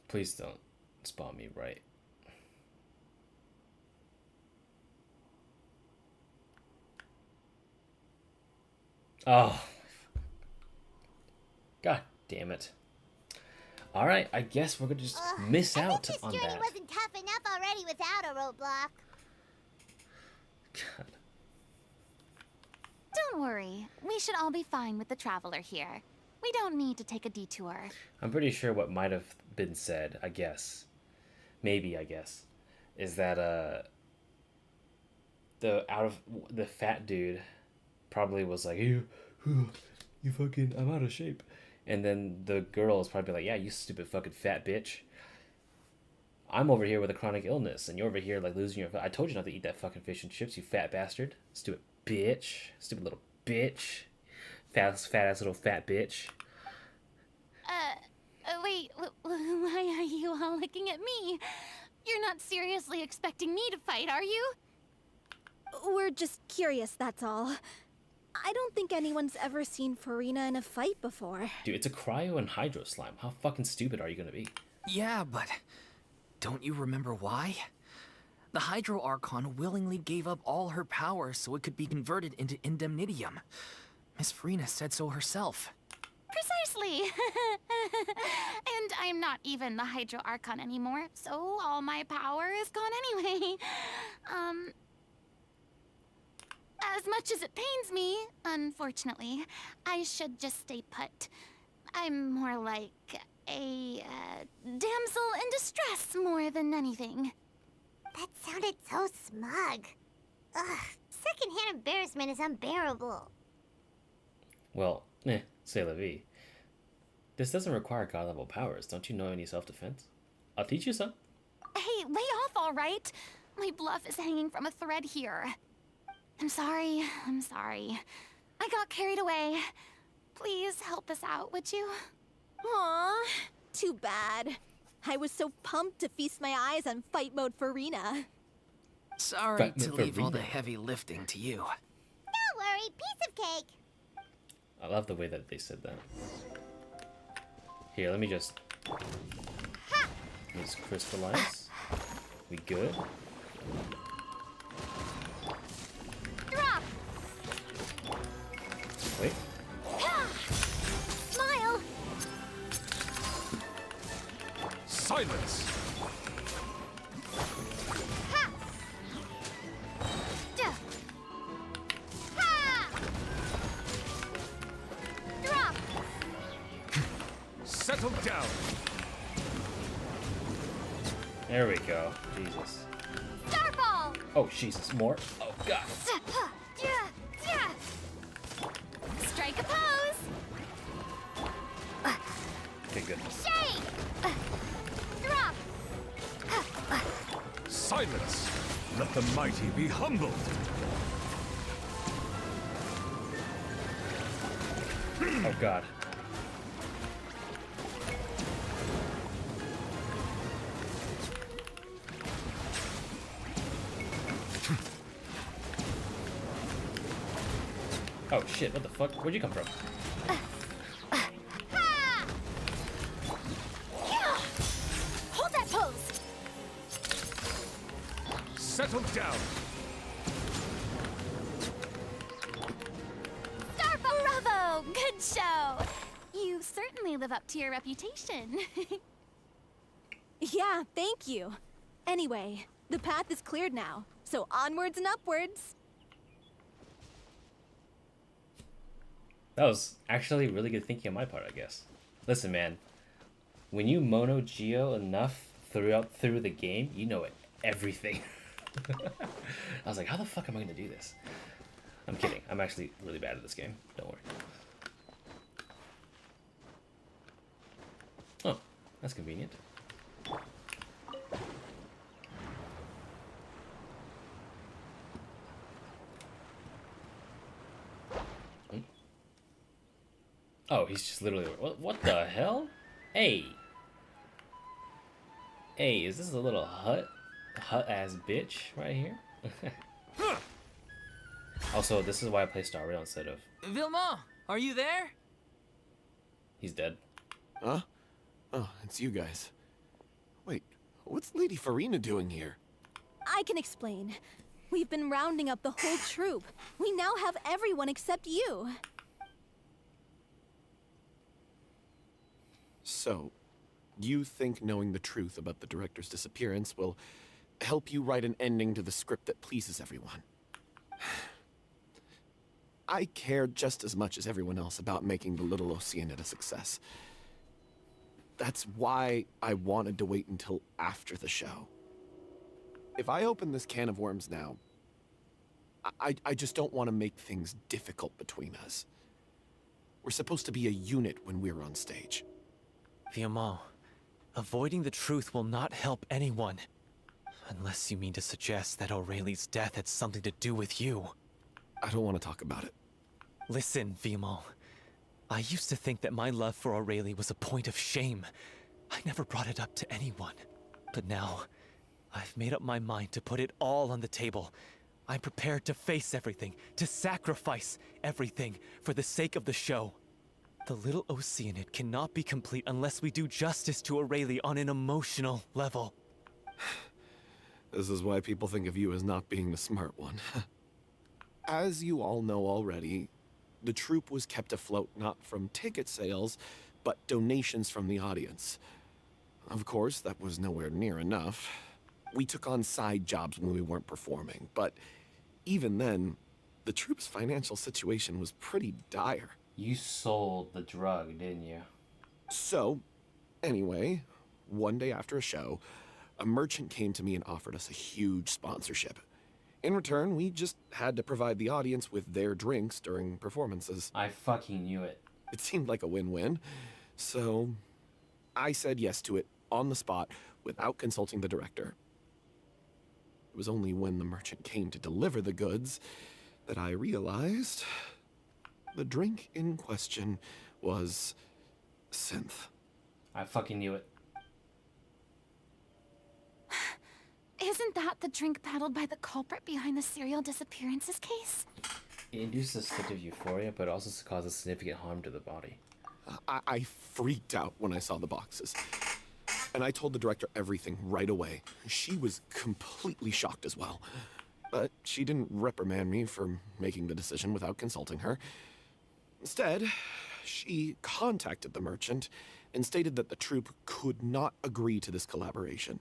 Please don't spawn me right. Oh. God damn it. Alright, I guess we're gonna just miss out on This that. journey wasn't tough enough already without a roadblock. God. Don't worry. We should all be fine with the traveler here. We don't need to take a detour. I'm pretty sure what might have been said, I guess. Maybe, I guess. Is that, the fat dude probably was like, you fucking, I'm out of shape. And then the girl is probably like, yeah, you stupid fucking fat bitch. I'm over here with a chronic illness, and you're over here like losing your. I told you not to eat that fucking fish and chips, you fat bastard. Stupid bitch. Stupid little bitch. Fat ass little fat bitch. Wait, why are you all looking at me? You're not seriously expecting me to fight, are you? We're just curious, that's all. I don't think anyone's ever seen Furina in a fight before. Dude, it's a cryo and hydro slime. How fucking stupid are you gonna be? Yeah, but don't you remember why? The Hydro Archon willingly gave up all her power so it could be converted into indemnitium. Miss Furina said so herself. Precisely. And I'm not even the Hydro Archon anymore, so all my power is gone anyway. As much as it pains me, unfortunately, I should just stay put. I'm more like a damsel in distress more than anything. That sounded so smug. Ugh, secondhand embarrassment is unbearable. Well, c'est la vie. This doesn't require god-level powers. Don't you know any self-defense? I'll teach you some. Hey, lay off, all right? My bluff is hanging from a thread here. I'm sorry. I got carried away. Please help us out, would you? Aw, too bad. I was so pumped to feast my eyes on fight mode Furina. Sorry to leave all the heavy lifting to you. Don't worry, piece of cake. I love the way that they said that. Here, let me just crystallize. We good? Drop. Wait. Smile. Silence! Ha. Duh. Ha. Drop. Settle down! There we go. Jesus. Starball. Oh, Jesus. More? Oh, God. Strike a pose. Okay, goodness. Shake. Drop. Silence! Let the mighty be humbled! Oh, God. Oh shit, what the fuck? Where'd you come from? Hold that pose. Settle down! Bravo! Good show! You certainly live up to your reputation. Yeah, thank you. Anyway, the path is cleared now, so onwards and upwards. That was actually really good thinking on my part, I guess. Listen, man. When you mono geo enough through the game, you know everything. I was like, how the fuck am I gonna do this? I'm kidding. I'm actually really bad at this game. Don't worry. Oh, that's convenient. Oh, he's just literally... What the hell? Hey! Hey, is this a little hut-ass bitch right here? Also, this is why I play Star Rail instead of... Vilma, are you there? He's dead. Huh? Oh, it's you guys. Wait, what's Lady Furina doing here? I can explain. We've been rounding up the whole troop. We now have everyone except you. So, you think knowing the truth about the director's disappearance will help you write an ending to the script that pleases everyone? I care just as much as everyone else about making the Little Oceanid a success. That's why I wanted to wait until after the show. If I open this can of worms now, I just don't want to make things difficult between us. We're supposed to be a unit when we're on stage. Vilma, avoiding the truth will not help anyone. Unless you mean to suggest that Aurelie's death had something to do with you. I don't want to talk about it. Listen, Vilma. I used to think that my love for Aurelie was a point of shame. I never brought it up to anyone. But now, I've made up my mind to put it all on the table. I'm prepared to face everything, to sacrifice everything for the sake of the show. The Little Oceanid cannot be complete unless we do justice to Aurelie on an emotional level. This is why people think of you as not being the smart one. As you all know already, the troupe was kept afloat not from ticket sales, but donations from the audience. Of course, that was nowhere near enough. We took on side jobs when we weren't performing, but even then, the troupe's financial situation was pretty dire. You sold the drug, didn't you? So, anyway, one day after a show, a merchant came to me and offered us a huge sponsorship. In return, we just had to provide the audience with their drinks during performances. I fucking knew it. It seemed like a win-win, so I said yes to it on the spot without consulting the director. It was only when the merchant came to deliver the goods that I realized the drink in question was synth. I fucking knew it. Isn't that the drink paddled by the culprit behind the serial disappearances case? It induces a state of euphoria, but also causes significant harm to the body. I freaked out when I saw the boxes. And I told the director everything right away. She was completely shocked as well. But she didn't reprimand me for making the decision without consulting her. Instead, she contacted the merchant and stated that the troupe could not agree to this collaboration.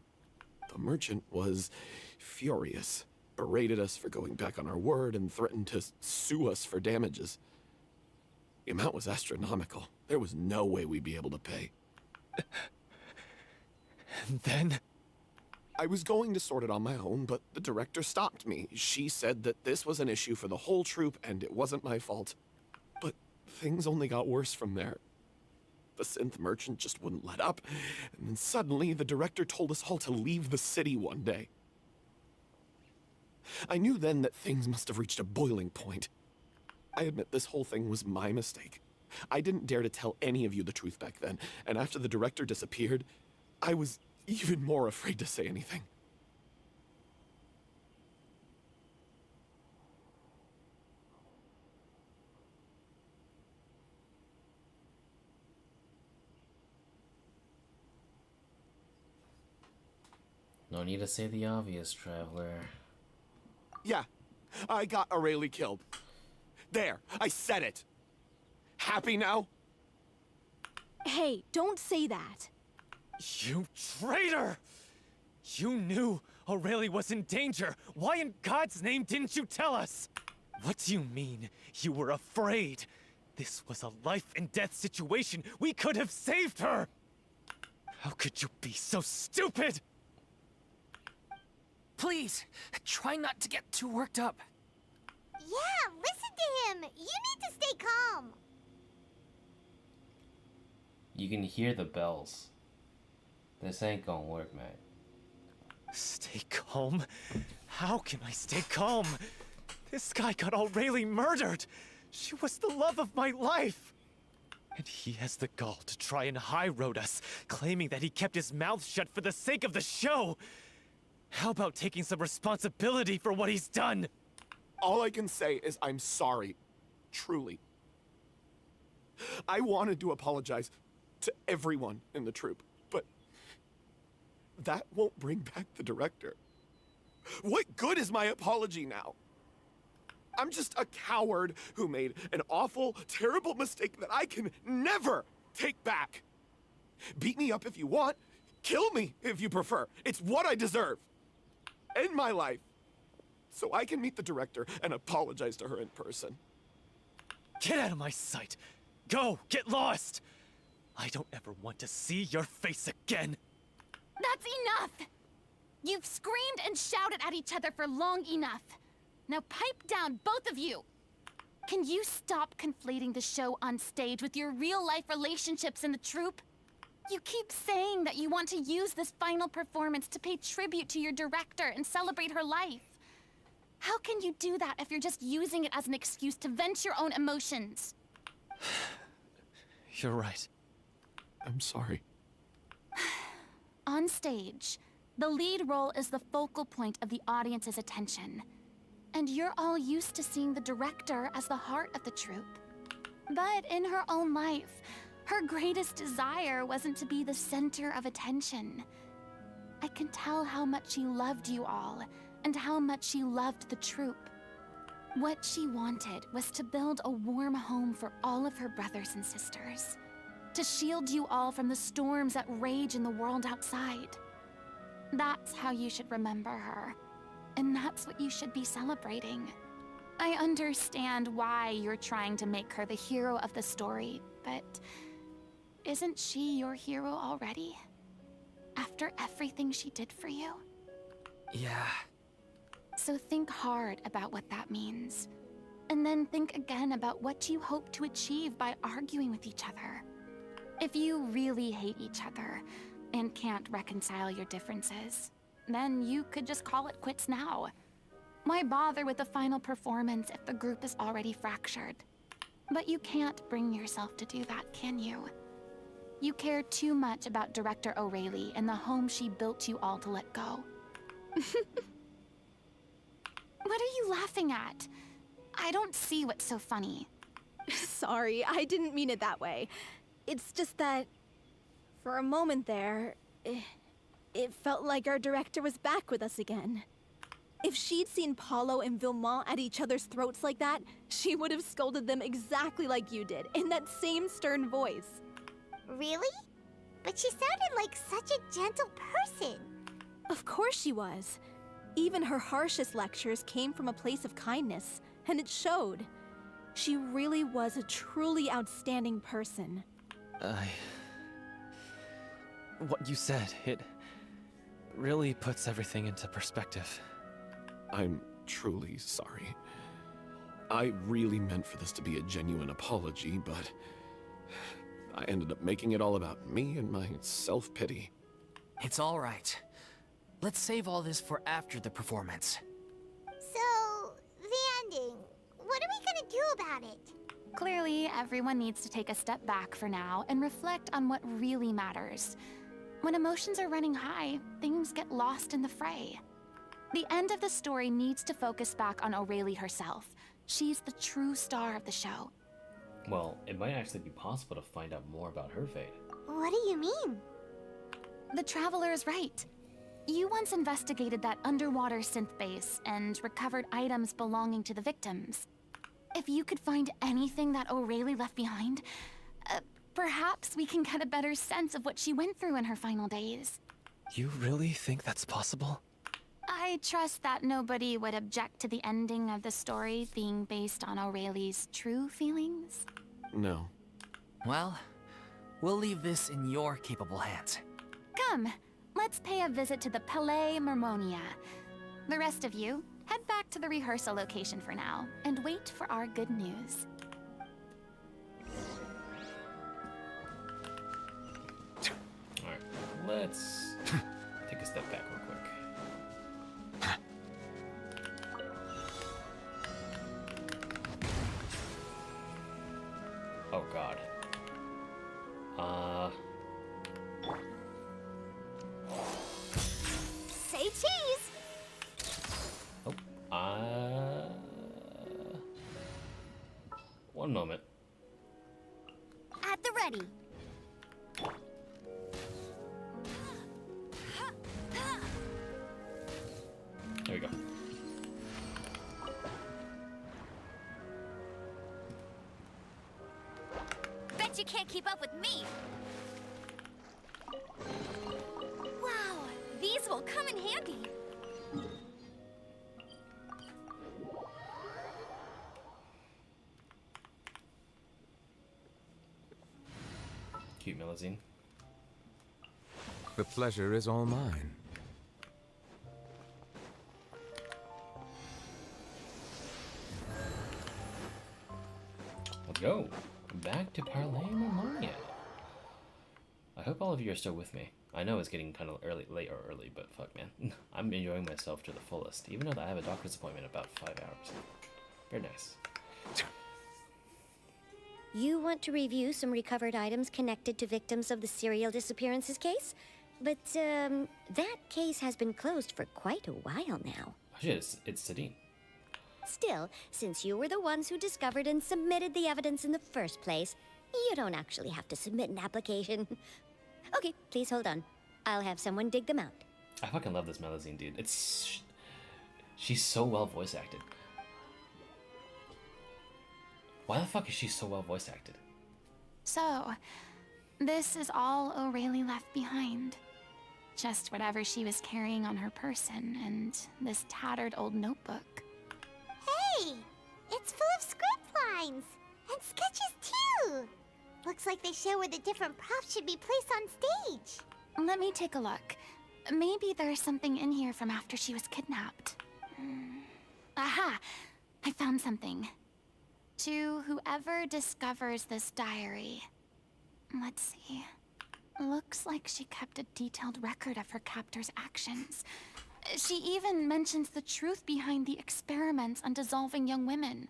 The merchant was furious, berated us for going back on our word, and threatened to sue us for damages. The amount was astronomical. There was no way we'd be able to pay. And then? I was going to sort it on my own, but the director stopped me. She said that this was an issue for the whole troupe and it wasn't my fault. But things only got worse from there. The synth merchant just wouldn't let up, and then suddenly the director told us all to leave the city one day. I knew then that things must have reached a boiling point. I admit this whole thing was my mistake. I didn't dare to tell any of you the truth back then, and after the director disappeared, I was even more afraid to say anything. No need to say the obvious, traveler. Yeah, I got Aurelie killed. There, I said it. Happy now? Hey, don't say that. You traitor! You knew Aurelie was in danger. Why in God's name didn't you tell us? What do you mean, you were afraid? This was a life and death situation. We could have saved her! How could you be so stupid? Please, try not to get too worked up. Yeah, listen to him. You need to stay calm. You can hear the bells. This ain't gonna work, man. Stay calm? How can I stay calm? This guy got Aurelie murdered. She was the love of my life. And he has the gall to try and high-road us, claiming that he kept his mouth shut for the sake of the show. How about taking some responsibility for what he's done? All I can say is I'm sorry. Truly. I wanted to apologize to everyone in the troupe, but that won't bring back the director. What good is my apology now? I'm just a coward who made an awful, terrible mistake that I can never take back. Beat me up if you want. Kill me if you prefer. It's what I deserve. End my life so I can meet the director and apologize to her in person. Get out of my sight. Go, get lost. I don't ever want to see your face again. That's enough! You've screamed and shouted at each other for long enough. Now pipe down, both of you! Can you stop conflating the show on stage with your real-life relationships in the troupe? You keep saying that you want to use this final performance to pay tribute to your director and celebrate her life. How can you do that if you're just using it as an excuse to vent your own emotions? You're right. I'm sorry. On stage, the lead role is the focal point of the audience's attention. And you're all used to seeing the director as the heart of the troupe. But in her own life, her greatest desire wasn't to be the center of attention. I can tell how much she loved you all, and how much she loved the troupe. What she wanted was to build a warm home for all of her brothers and sisters. To shield you all from the storms that rage in the world outside. That's how you should remember her. And that's what you should be celebrating. I understand why you're trying to make her the hero of the story, but isn't she your hero already? after everything she did for you? Yeah. So think hard about what that means. And then think again about what you hope to achieve by arguing with each other. If you really hate each other and can't reconcile your differences, then you could just call it quits now. Why bother with the final performance if the group is already fractured? But you can't bring yourself to do that, can you? You care too much about Director O'Reilly and the home she built you all to let go. What are you laughing at? I don't see what's so funny. Sorry, I didn't mean it that way. It's just that, for a moment there, it felt like our director was back with us again. If she'd seen Paulo and Vilmont at each other's throats like that, she would have scolded them exactly like you did, in that same stern voice. Really? But she sounded like such a gentle person. Of course she was. Even her harshest lectures came from a place of kindness, and it showed. She really was a truly outstanding person. What you said, it really puts everything into perspective. I'm truly sorry. I really meant for this to be a genuine apology, but I ended up making it all about me and my self-pity. It's all right. Let's save all this for after the performance. So, the ending. What are we gonna do about it? Clearly, everyone needs to take a step back for now and reflect on what really matters. When emotions are running high, things get lost in the fray. The end of the story needs to focus back on O'Reilly herself. She's the true star of the show. Well, it might actually be possible to find out more about her fate. What do you mean? The Traveler is right. You once investigated that underwater synth base and recovered items belonging to the victims. If you could find anything that O'Reilly left behind, perhaps we can get a better sense of what she went through in her final days. You really think that's possible? I trust that nobody would object to the ending of the story being based on O'Reilly's true feelings. No. Well, we'll leave this in your capable hands. Come, let's pay a visit to the Palais Mermonia. The rest of you, head back to the rehearsal location for now, and wait for our good news. Alright, let's take a step back real quick. Oh god. Say cheese! Oh, one moment. At the ready. There we go. Bet you can't keep up with me. Wow, these will come in handy. Cute Melusine. The pleasure is all mine. Let's go. Back to Palais Mermonia. I hope all of you are still with me. I know it's getting kind of late, but fuck, man. I'm enjoying myself to the fullest, even though I have a doctor's appointment in about 5 hours. Very nice. You want to review some recovered items connected to victims of the serial disappearances case? But, that case has been closed for quite a while now. Oh shit, it's Sadine. Still, since you were the ones who discovered and submitted the evidence in the first place, you don't actually have to submit an application. Okay, please hold on. I'll have someone dig them out. I fucking love this Melusine, dude. She's so well voice acted. Why the fuck is she so well voice acted? So, this is all O'Reilly left behind. Just whatever she was carrying on her person and this tattered old notebook. Hey, it's full of script lines and sketches too. Looks like they show where the different props should be placed on stage. Let me take a look. Maybe there's something in here from after she was kidnapped. Aha! I found something. To whoever discovers this diary. Let's see. Looks like she kept a detailed record of her captor's actions. She even mentions the truth behind the experiments on dissolving young women.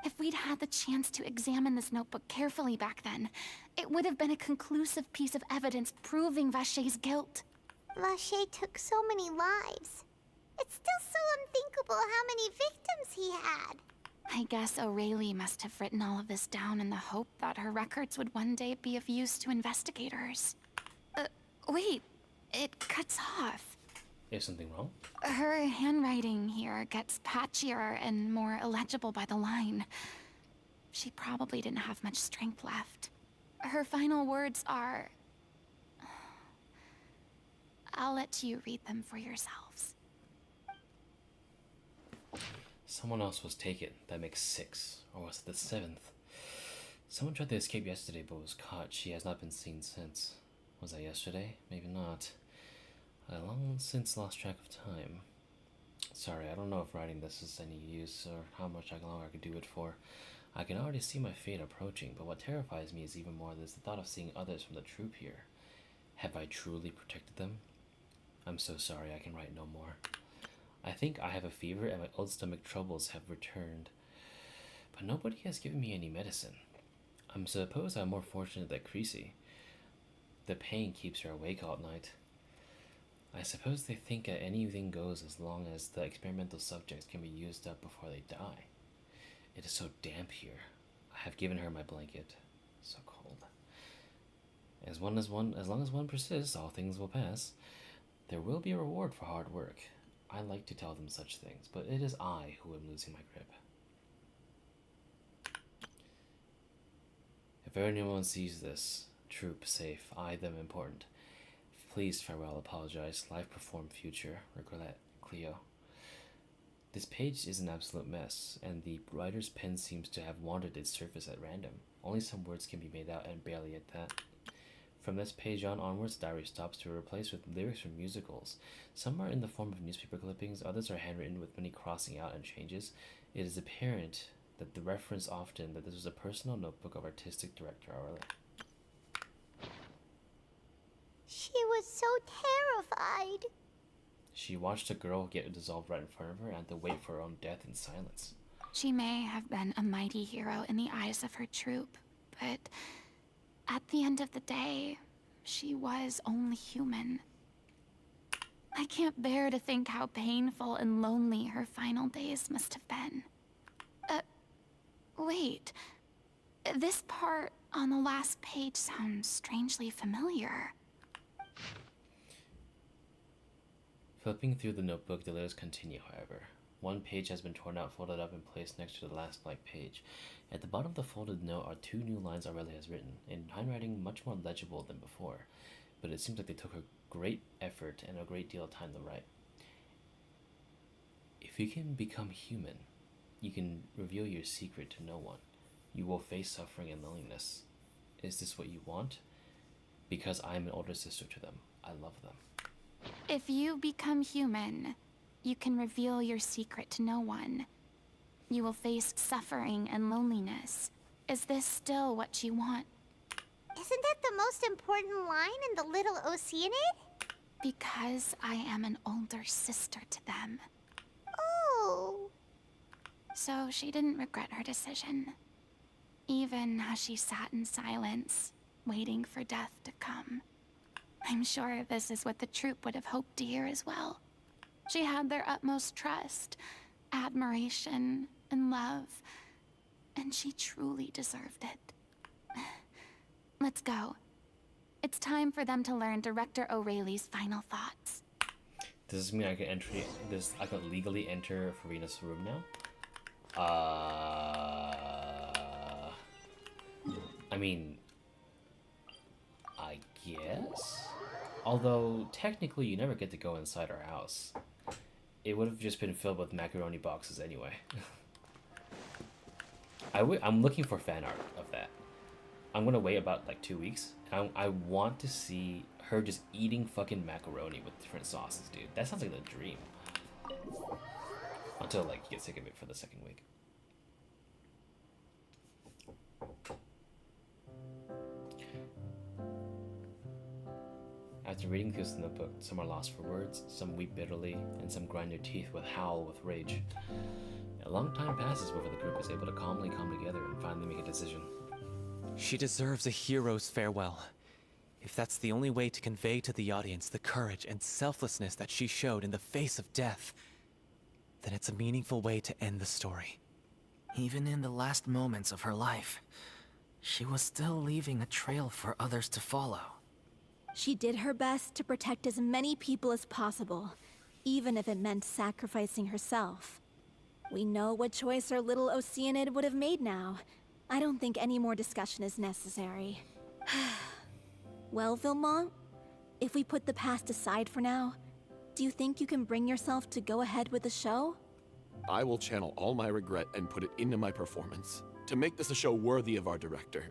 If we'd had the chance to examine this notebook carefully back then, it would have been a conclusive piece of evidence proving Vacher's guilt. Vacher took so many lives. It's still so unthinkable how many victims he had. I guess O'Reilly must have written all of this down in the hope that her records would one day be of use to investigators. Wait, it cuts off. Is something wrong? Her handwriting here gets patchier and more illegible by the line. She probably didn't have much strength left. Her final words are... I'll let you read them for yourselves. Someone else was taken. That makes 6. Or was it the 7th? Someone tried to escape yesterday but was caught. She has not been seen since. Was that yesterday? Maybe not. I long since lost track of time. Sorry, I don't know if writing this is any use or how much longer I could do it for. I can already see my fate approaching, but what terrifies me is even more is the thought of seeing others from the troop here. Have I truly protected them? I'm so sorry, I can write no more. I think I have a fever and my old stomach troubles have returned, but nobody has given me any medicine. I suppose I'm more fortunate than Creasy. The pain keeps her awake all night. I suppose they think that anything goes as long as the experimental subjects can be used up before they die. It is so damp here. I have given her my blanket. So cold. As long as one persists, all things will pass. There will be a reward for hard work. I like to tell them such things, but it is I who am losing my grip. If anyone sees this, troop safe, I them important. Please farewell, apologize, life perform future, regret, Cleo. This page is an absolute mess, and the writer's pen seems to have wandered its surface at random. Only some words can be made out, and barely at that. From this page onwards, the diary stops to be replaced with lyrics from musicals. Some are in the form of newspaper clippings, others are handwritten with many crossing out and changes. It is apparent that the reference often that this was a personal notebook of artistic director Aurelia. She was so terrified. She watched a girl get dissolved right in front of her and had to wait for her own death in silence. She may have been a mighty hero in the eyes of her troop, but at the end of the day, she was only human. I can't bear to think how painful and lonely her final days must have been. Wait. This part on the last page sounds strangely familiar. Flipping through the notebook, the letters continue, however. One page has been torn out, folded up, and placed next to the last blank page. At the bottom of the folded note are 2 new lines Aurelia has written, in handwriting much more legible than before, but it seems like they took a great effort and a great deal of time to write. If you can become human, you can reveal your secret to no one. You will face suffering and loneliness. Is this what you want? Because I am an older sister to them. I love them. If you become human, you can reveal your secret to no one. You will face suffering and loneliness. Is this still what you want? Isn't that the most important line in the little Oceanid? Because I am an older sister to them. Oh. So she didn't regret her decision. Even as she sat in silence, waiting for death to come. I'm sure this is what the troop would have hoped to hear as well. She had their utmost trust, admiration, and love, and she truly deserved it. Let's go. It's time for them to learn Director O'Reilly's final thoughts. Does this mean I can I could legally enter Furina's room now? I mean, I guess? Although, technically, you never get to go inside our house. It would have just been filled with macaroni boxes anyway. I'm looking for fan art of that. I'm gonna wait about like 2 weeks. I want to see her just eating fucking macaroni with different sauces, dude. That sounds like the dream. Until like you get sick of it for the second week. After reading through the notebook, some are lost for words, some weep bitterly, and some grind their teeth with howl with rage. A long time passes before the group is able to calmly come together and finally make a decision. She deserves a hero's farewell. If that's the only way to convey to the audience the courage and selflessness that she showed in the face of death, then it's a meaningful way to end the story. Even in the last moments of her life, she was still leaving a trail for others to follow. She did her best to protect as many people as possible, even if it meant sacrificing herself. We know what choice our little Oceanid would have made now. I don't think any more discussion is necessary. Well, Vilmont, if we put the past aside for now, do you think you can bring yourself to go ahead with the show? I will channel all my regret and put it into my performance, to make this a show worthy of our director.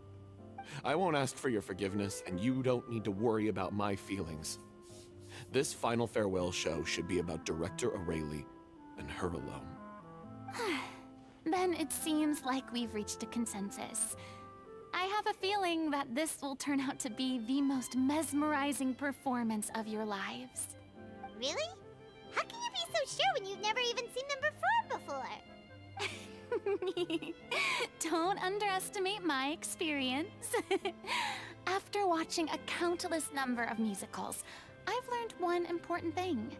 I won't ask for your forgiveness, and you don't need to worry about my feelings. This final farewell show should be about Director Aurelie and her alone. Then it seems like we've reached a consensus. I have a feeling that this will turn out to be the most mesmerizing performance of your lives. Really? How can you be so sure when you've never even seen them perform before? Don't underestimate my experience. After watching a countless number of musicals, I've learned one important thing.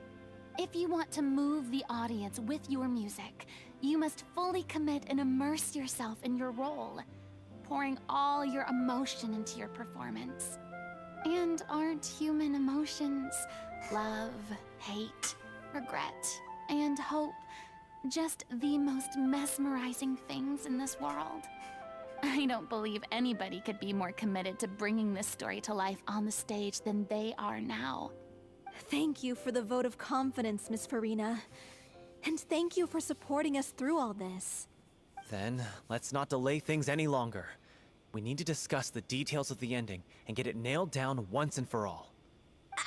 If you want to move the audience with your music, you must fully commit and immerse yourself in your role, pouring all your emotion into your performance. And aren't human emotions, love, hate, regret, and hope, just the most mesmerizing things in this world? I don't believe anybody could be more committed to bringing this story to life on the stage than they are now. Thank you for the vote of confidence, Miss Furina. And thank you for supporting us through all this. Then, let's not delay things any longer. We need to discuss the details of the ending and get it nailed down once and for all.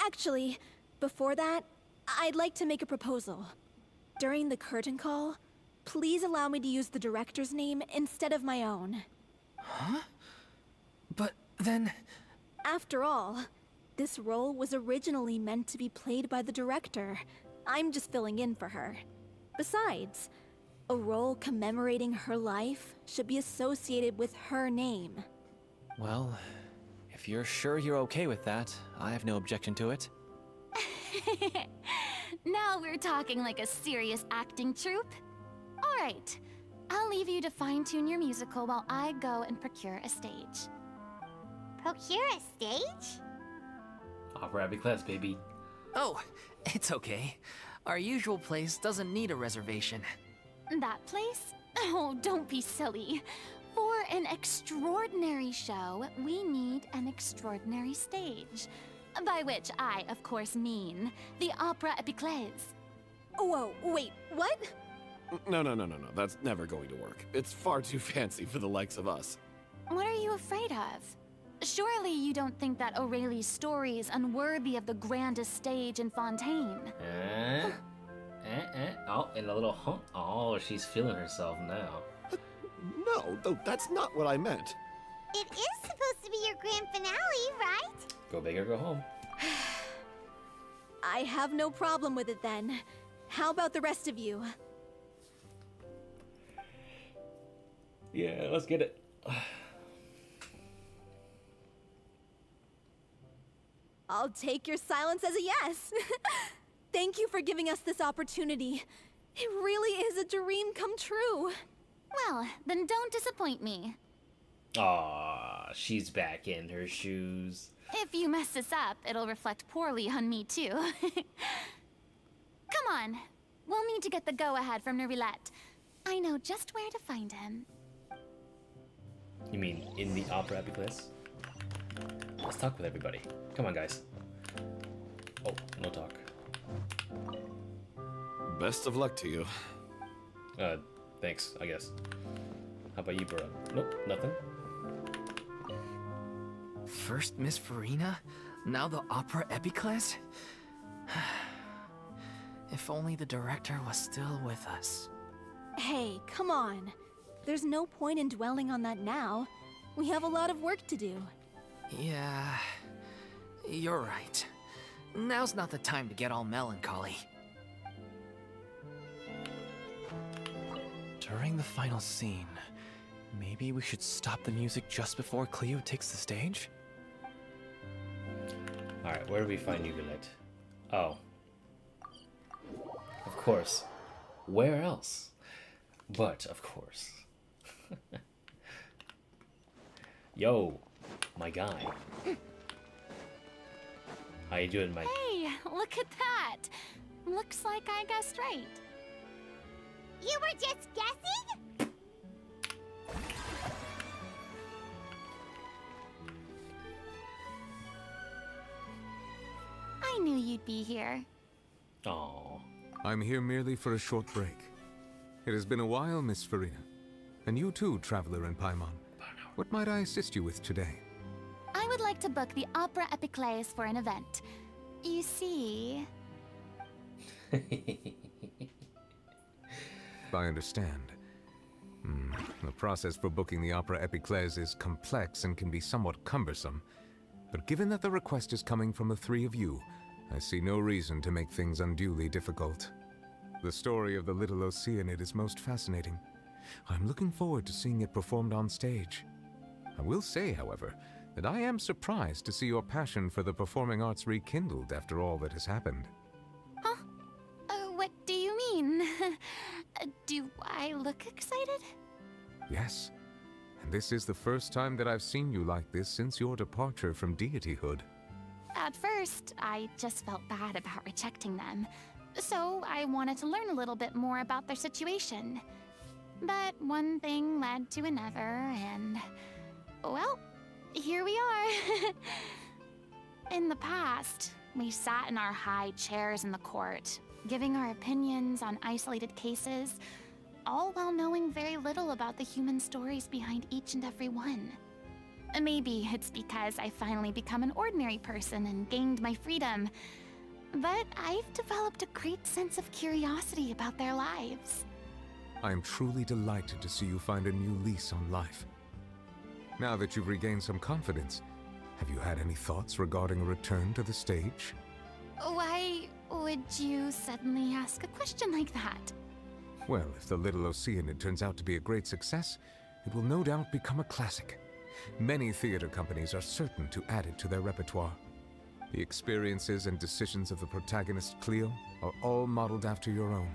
Actually, before that, I'd like to make a proposal. During the curtain call, please allow me to use the director's name instead of my own. Huh? But then... After all, this role was originally meant to be played by the director. I'm just filling in for her. Besides, a role commemorating her life should be associated with her name. Well, if you're sure you're okay with that, I have no objection to it. Now we're talking like a serious acting troupe. All right, I'll leave you to fine-tune your musical while I go and procure a stage. Procure a stage? Opera class, baby. Oh, it's okay. Our usual place doesn't need a reservation. That place? Oh, don't be silly. For an extraordinary show, we need an extraordinary stage. By which I, of course, mean the Opera Epiclese. Whoa, wait, what? No. That's never going to work. It's far too fancy for the likes of us. What are you afraid of? Surely you don't think that Aurelie's story is unworthy of the grandest stage in Fontaine. Oh, and a little hump. Oh, she's feeling herself now. No, though that's not what I meant. It is supposed to be your grand finale, right? Go big or go home. I have no problem with it then. How about the rest of you? Yeah, let's get it. I'll take your silence as a yes. Thank you for giving us this opportunity. It really is a dream come true. Well, then don't disappoint me. Aw, she's back in her shoes. If you mess this up, it'll reflect poorly on me too. Come on. We'll need to get the go-ahead from Nervilette. I know just where to find him. You mean in the opera class? Let's talk with everybody. Come on, guys. Oh, no talk. Best of luck to you. Thanks, I guess. How about you, bro? Nope, nothing. First Miss Furina, now the opera epiclese? If only the director was still with us. Hey, come on. There's no point in dwelling on that now. We have a lot of work to do. Yeah, you're right. Now's not the time to get all melancholy. During the final scene, maybe we should stop the music just before Cleo takes the stage? Alright, where do we find Yugalite? Oh. Of course. Where else? But, of course. Yo, my guy. How you doing, Mike? Hey, look at that! Looks like I guessed right. You were just guessing? I knew you'd be here. Aww. I'm here merely for a short break. It has been a while, Miss Furina. And you too, Traveler in Paimon. What might I assist you with today? I would like to book the Opera Epiclese for an event. You see... I understand. The process for booking the Opera Epiclese is complex and can be somewhat cumbersome. But given that the request is coming from the three of you, I see no reason to make things unduly difficult. The story of the little Oceanid is most fascinating. I'm looking forward to seeing it performed on stage. I will say, however, that I am surprised to see your passion for the performing arts rekindled after all that has happened. Huh? What do you mean? Do I look excited? Yes, and this is the first time that I've seen you like this since your departure from deityhood. At first, I just felt bad about rejecting them. So I wanted to learn a little bit more about their situation. But one thing led to another, and... well, here we are. In the past, we sat in our high chairs in the court, giving our opinions on isolated cases, all while knowing very little about the human stories behind each and every one. Maybe it's because I finally become an ordinary person and gained my freedom, but I've developed a great sense of curiosity about their lives. I am truly delighted to see you find a new lease on life. Now that you've regained some confidence, have you had any thoughts regarding a return to the stage? Why would you suddenly ask a question like that? Well, if the Little Oceanid turns out to be a great success, it will no doubt become a classic. Many theater companies are certain to add it to their repertoire. The experiences and decisions of the protagonist, Cleo, are all modeled after your own.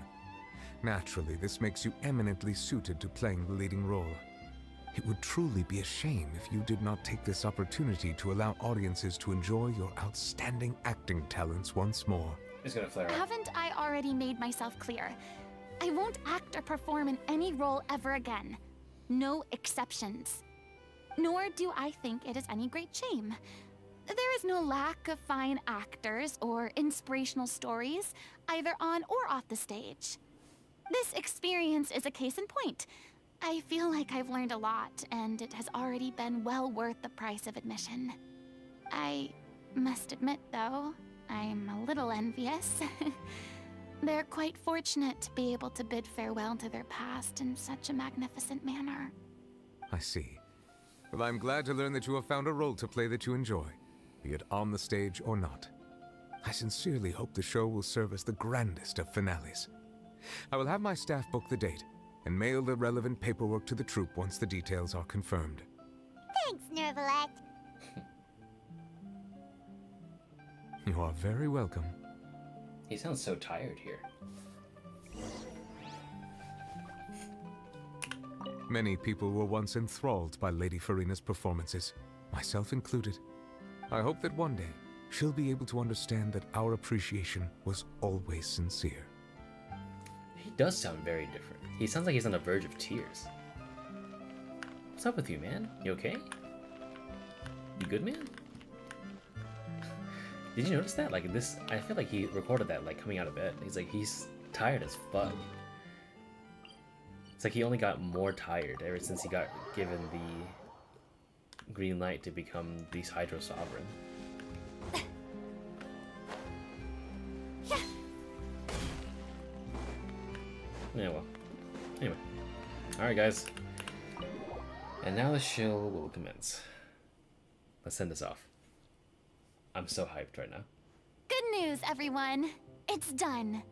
Naturally, this makes you eminently suited to playing the leading role. It would truly be a shame if you did not take this opportunity to allow audiences to enjoy your outstanding acting talents once more. It's gonna flare up. Haven't I already made myself clear? I won't act or perform in any role ever again. No exceptions. Nor do I think it is any great shame. There is no lack of fine actors or inspirational stories, either on or off the stage. This experience is a case in point. I feel like I've learned a lot, and it has already been well worth the price of admission. I must admit, though, I'm a little envious. They're quite fortunate to be able to bid farewell to their past in such a magnificent manner. I see. Well, I'm glad to learn that you have found a role to play that you enjoy, be it on the stage or not. I sincerely hope the show will serve as the grandest of finales. I will have my staff book the date and mail the relevant paperwork to the troupe once the details are confirmed. Thanks, Nervalette. You are very welcome. He sounds so tired here. Many people were once enthralled by Lady Furina's performances, myself included. I hope that one day she'll be able to understand that our appreciation was always sincere. He does sound very different. He sounds like he's on the verge of tears. What's up with you, man? You okay? You good, man? Did you notice that? Like this, I feel like he recorded that like coming out of bed. He's tired as fuck. It's like he only got more tired ever since he got given green light to become these Hydro Sovereign. Yeah, well. Anyway. Alright, guys. And now the show will commence. Let's send this off. I'm so hyped right now. Good news, everyone. It's done.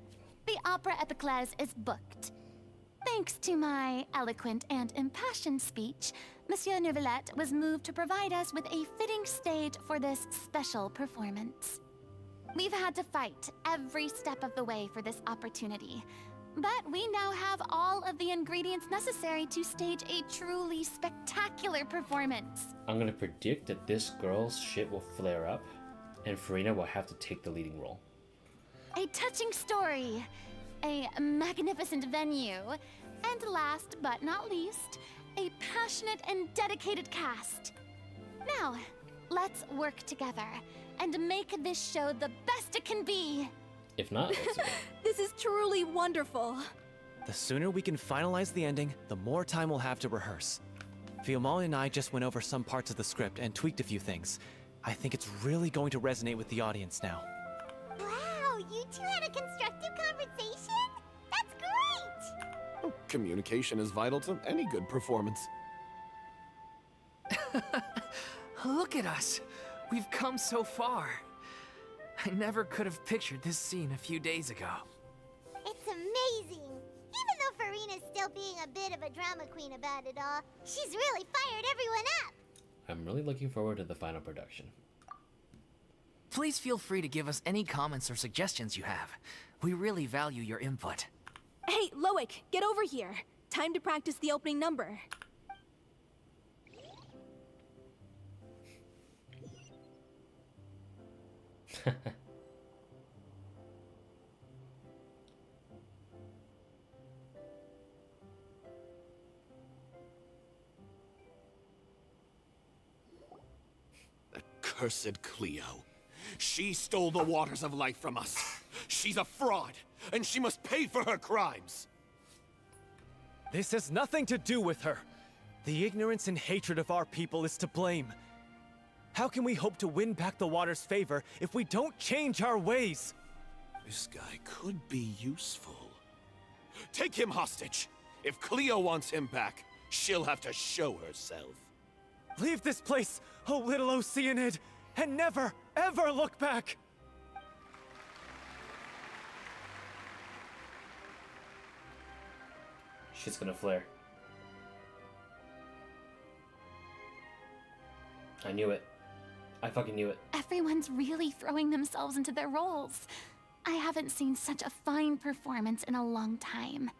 The opera epiclese is booked. Thanks to my eloquent and impassioned speech, Monsieur Neuvillette was moved to provide us with a fitting stage for this special performance. We've had to fight every step of the way for this opportunity, but we now have all of the ingredients necessary to stage a truly spectacular performance. I'm gonna predict that this girl's shit will flare up, and Furina will have to take the leading role. A touching story, a magnificent venue, and last but not least, a passionate and dedicated cast. Now, let's work together and make this show the best it can be. If not, let's do it. This is truly wonderful. The sooner we can finalize the ending, the more time we'll have to rehearse. Fiamma and I just went over some parts of the script and tweaked a few things. I think it's really going to resonate with the audience now. Wow, you two had a constructive conversation? That's great! Communication is vital to any good performance. Look at us. We've come so far. I never could have pictured this scene a few days ago. It's amazing! Even though Furina's still being a bit of a drama queen about it all, she's really fired everyone up! I'm really looking forward to the final production. Please feel free to give us any comments or suggestions you have. We really value your input. Hey, Loic, get over here. Time to practice the opening number. Cursed Cleo. She stole the waters of life from us. She's a fraud, and she must pay for her crimes. This has nothing to do with her. The ignorance and hatred of our people is to blame. How can we hope to win back the water's favor if we don't change our ways? This guy could be useful. Take him hostage. If Cleo wants him back, she'll have to show herself. Leave this place, oh little Oceanid, and never, ever look back! Shit's gonna flare. I knew it. I fucking knew it. Everyone's really throwing themselves into their roles. I haven't seen such a fine performance in a long time.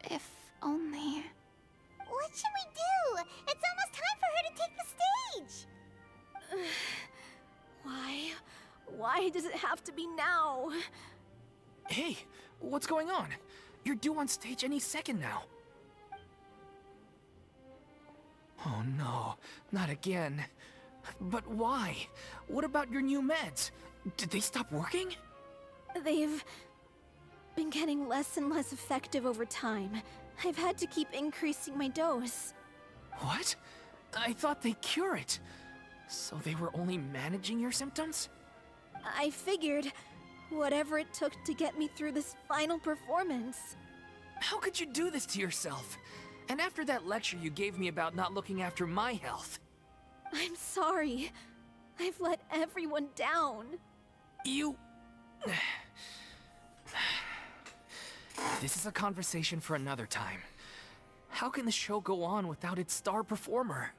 If only... What should we do? It's almost time for her to take the stage! Why? Why does it have to be now? Hey, what's going on? You're due on stage any second now. Oh no, not again. But why? What about your new meds? Did they stop working? They've been getting less and less effective over time. I've had to keep increasing my dose. What? I thought they cure it. So they were only managing your symptoms? I figured whatever it took to get me through this final performance. How could you do this to yourself? And after that lecture you gave me about not looking after my health. I'm sorry. I've let everyone down. You... This is a conversation for another time. How can the show go on without its star performer?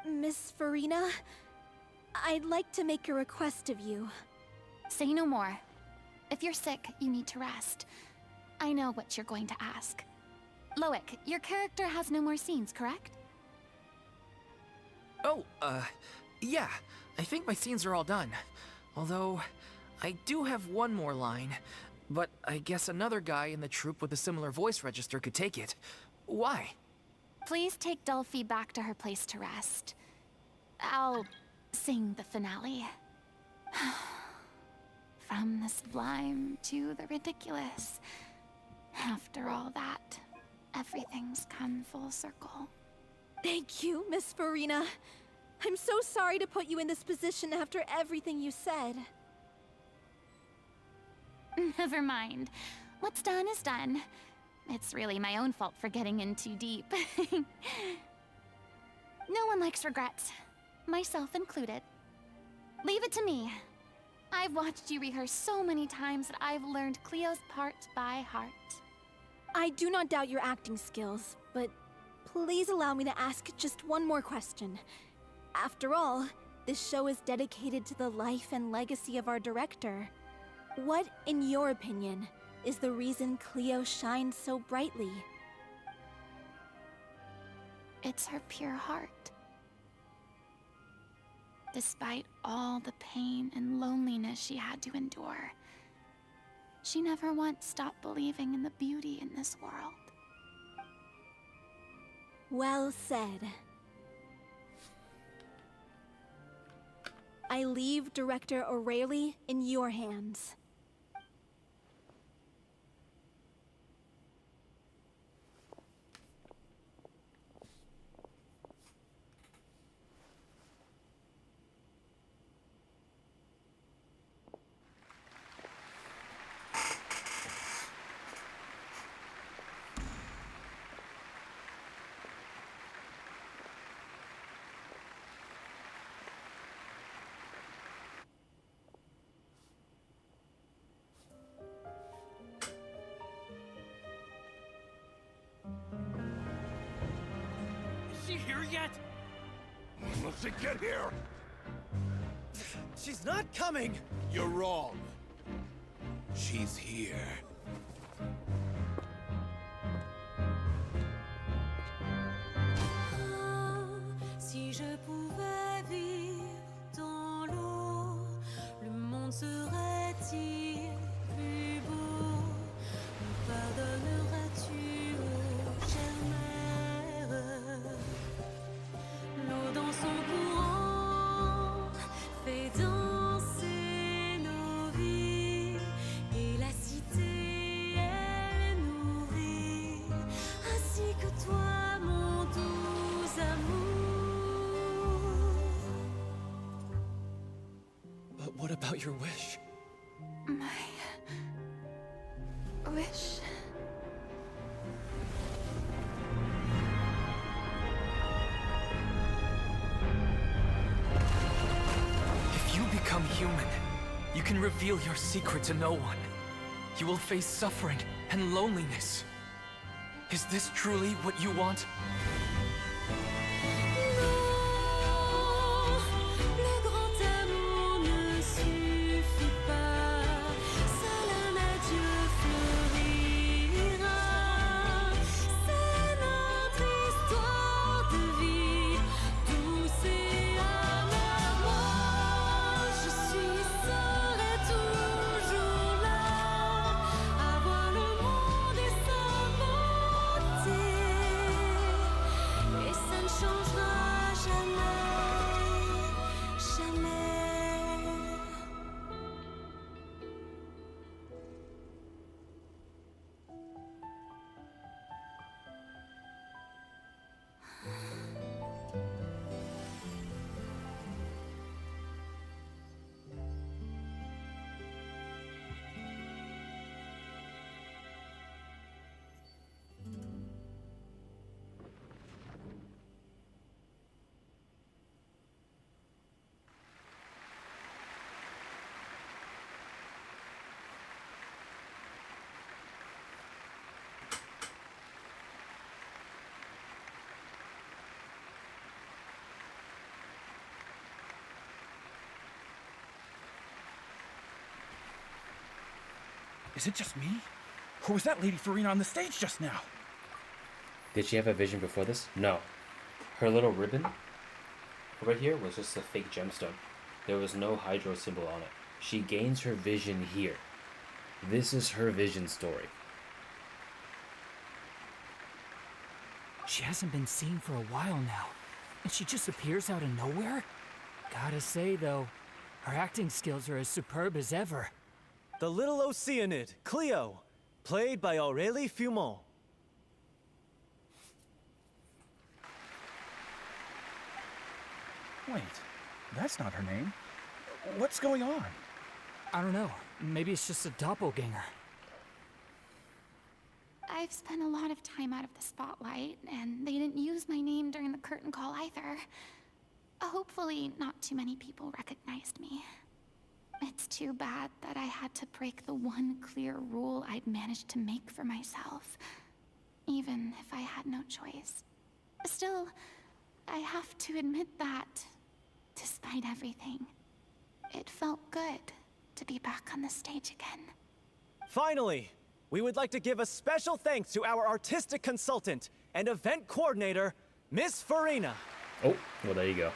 Miss Furina, I'd like to make a request of you. Say no more. If you're sick, you need to rest. I know what you're going to ask. Loic, your character has no more scenes, correct? Oh, yeah. I think my scenes are all done. Although, I do have one more line. But I guess another guy in the troupe with a similar voice register could take it. Why? Please take Delphi back to her place to rest. I'll sing the finale. From the sublime to the ridiculous. After all that. everything's come full circle. Thank you, Miss Furina. I'm so sorry to put you in this position after everything you said. Never mind. What's done is done. It's really my own fault for getting in too deep. No one likes regrets, myself included. Leave it to me. I've watched you rehearse so many times that I've learned Cleo's part by heart. I do not doubt your acting skills, but please allow me to ask just one more question. After all, this show is dedicated to the life and legacy of our director. What, in your opinion, is the reason Cleo shines so brightly? It's her pure heart. Despite all the pain and loneliness she had to endure, she never once stopped believing in the beauty in this world. Well said. I leave Director O'Reilly in your hands. Is she here yet? Let's get here! She's not coming! You're wrong. She's here. Si je pouvais vivre dans l'eau, le monde serait-il plus beau? Me pardonneras-tu, ô chère mère? L'eau dans son courant fait danser nos vies, et la cité elle nourrit, ainsi que toi, mon doux amour. But what about your wish? My wish. If you become human, you can reveal your secret to no one. You will face suffering and loneliness. Is this truly what you want? Le grand amour ne suffit pas, seul un adieu fleurira. C'est notre histoire de vie, douce et amère. Moi, je serai toujours là, à voir le monde et sa beauté, et ça ne changera jamais, jamais. Is it just me? Or was that Lady Furina on the stage just now? Did she have a vision before this? No. Her little ribbon right here was just a fake gemstone. There was no hydro symbol on it. She gains her vision here. This is her vision story. She hasn't been seen for a while now, and she just appears out of nowhere? Gotta say, though, her acting skills are as superb as ever. The little Oceanid, Cleo, played by Aurélie Fumont. Wait, that's not her name. What's going on? I don't know. Maybe it's just a doppelganger. I've spent a lot of time out of the spotlight, and they didn't use my name during the curtain call either. Hopefully, not too many people recognized me. It's too bad that I had to break the one clear rule I'd managed to make for myself, even if I had no choice. Still, I have to admit that, despite everything, it felt good to be back on the stage again. Finally, we would like to give a special thanks to our artistic consultant and event coordinator, Miss Furina. Oh, well, there you go.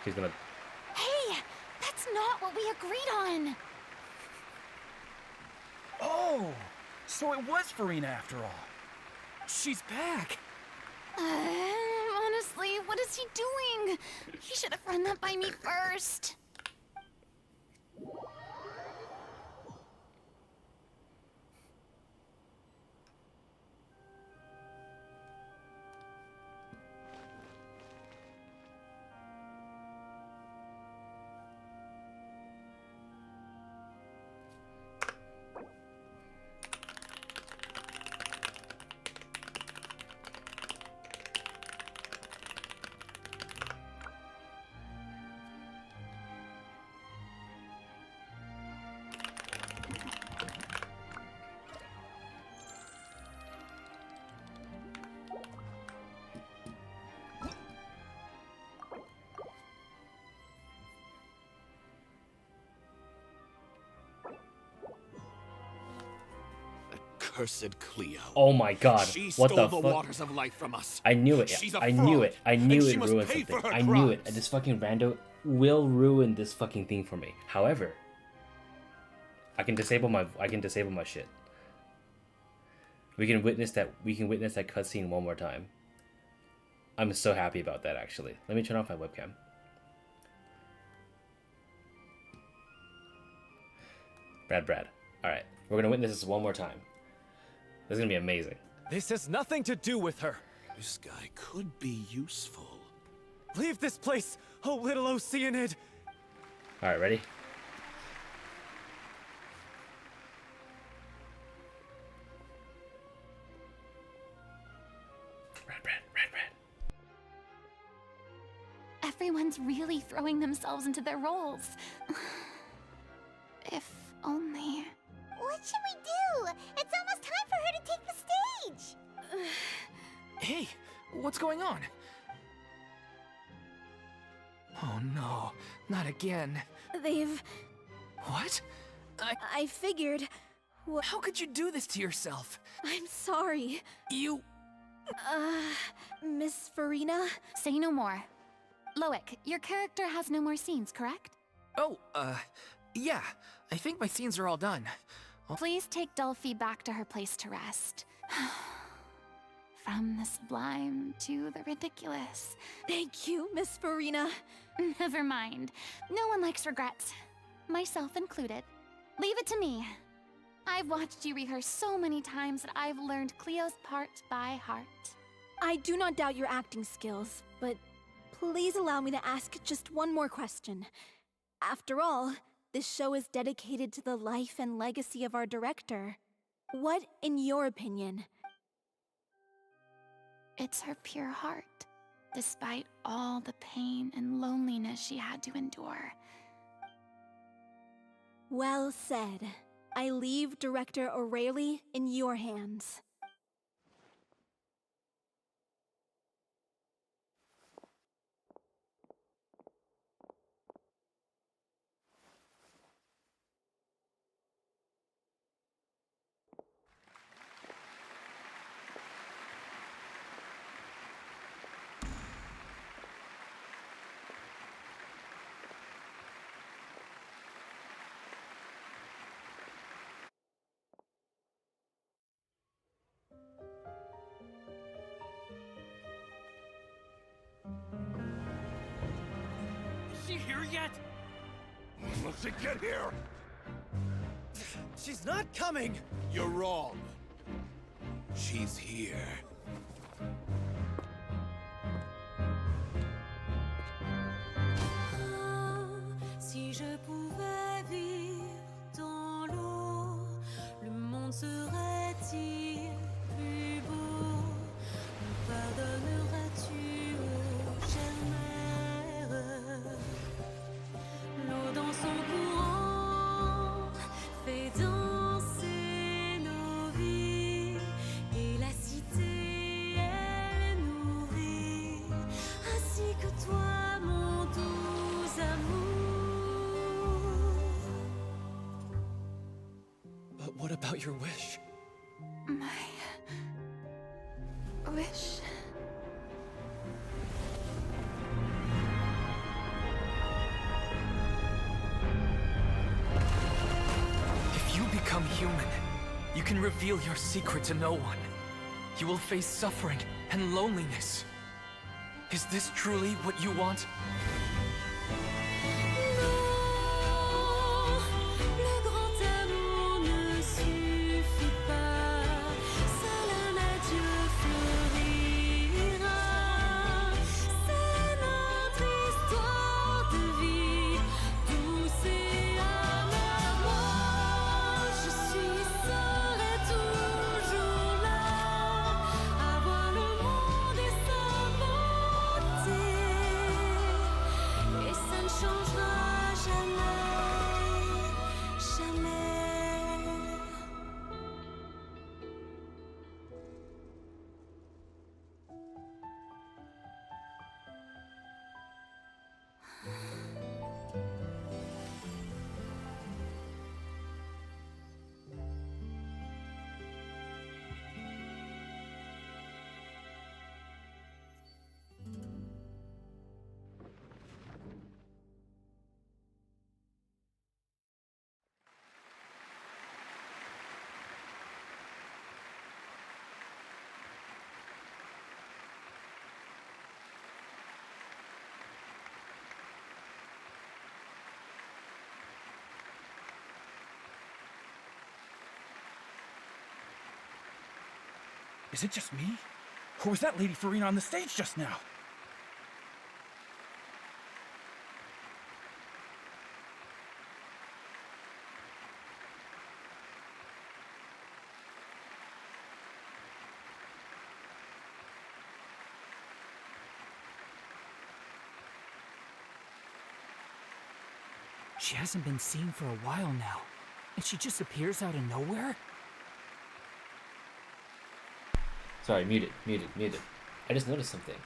She's gonna... Hey, that's not what we agreed on. Oh, so it was Furina after all. She's back. Honestly, what is he doing? He should have run that by me first. Cursed Cleo. Oh my god. She What stole the the fuck? waters of life from us. I knew it. She's a I knew fraud, it. I knew and it she must ruined pay something. for her I knew it. crimes. And this fucking rando will ruin this fucking thing for me. However, I can disable my shit. We can witness that cutscene one more time. I'm so happy about that actually. Let me turn off my webcam. Brad. Alright. We're gonna witness this one more time. This is gonna be amazing. This has nothing to do with her. This guy could be useful. Leave this place, oh little Oceanid. Alright, ready? Red. Everyone's really throwing themselves into their roles. If only... What should we do? It's almost time for her to take the stage! Hey, what's going on? Oh no, not again. They've... What? I figured... How could you do this to yourself? I'm sorry. You... Miss Furina? Say no more. Loic, your character has no more scenes, correct? Oh, yeah. I think my scenes are all done. Please take Delphi back to her place to rest. From the sublime to the ridiculous. Thank you, Miss Furina. Never mind. No one likes regrets. Myself included. Leave it to me. I've watched you rehearse so many times that I've learned Cleo's part by heart. I do not doubt your acting skills, but please allow me to ask just one more question. After all, this show is dedicated to the life and legacy of our director. What, in your opinion? It's her pure heart, despite all the pain and loneliness she had to endure. Well said. I leave Director O'Reilly in your hands. Is she here yet? Let's get here! She's not coming! You're wrong. She's here. sentir plus beau. Me pardonneras-tu, ô chère mère? L'eau dans son courant fait danser nos vies et la cité elle nourrit ainsi que toi mon doux amour. But what about your wish? My wish. If you become human, you can reveal your secret to no one. You will face suffering and loneliness. Is this truly what you want? Le grand amour ne suffit pas, seul un adieu fleurira. C'est notre histoire de vie, douce et amère. Moi, je suis, serai toujours là, à voir le monde et sa beauté. Et ça ne changera jamais, jamais. Is it just me? Or was that Lady Furina on the stage just now? She hasn't been seen for a while now, and she just appears out of nowhere? Sorry, muted. I just noticed something.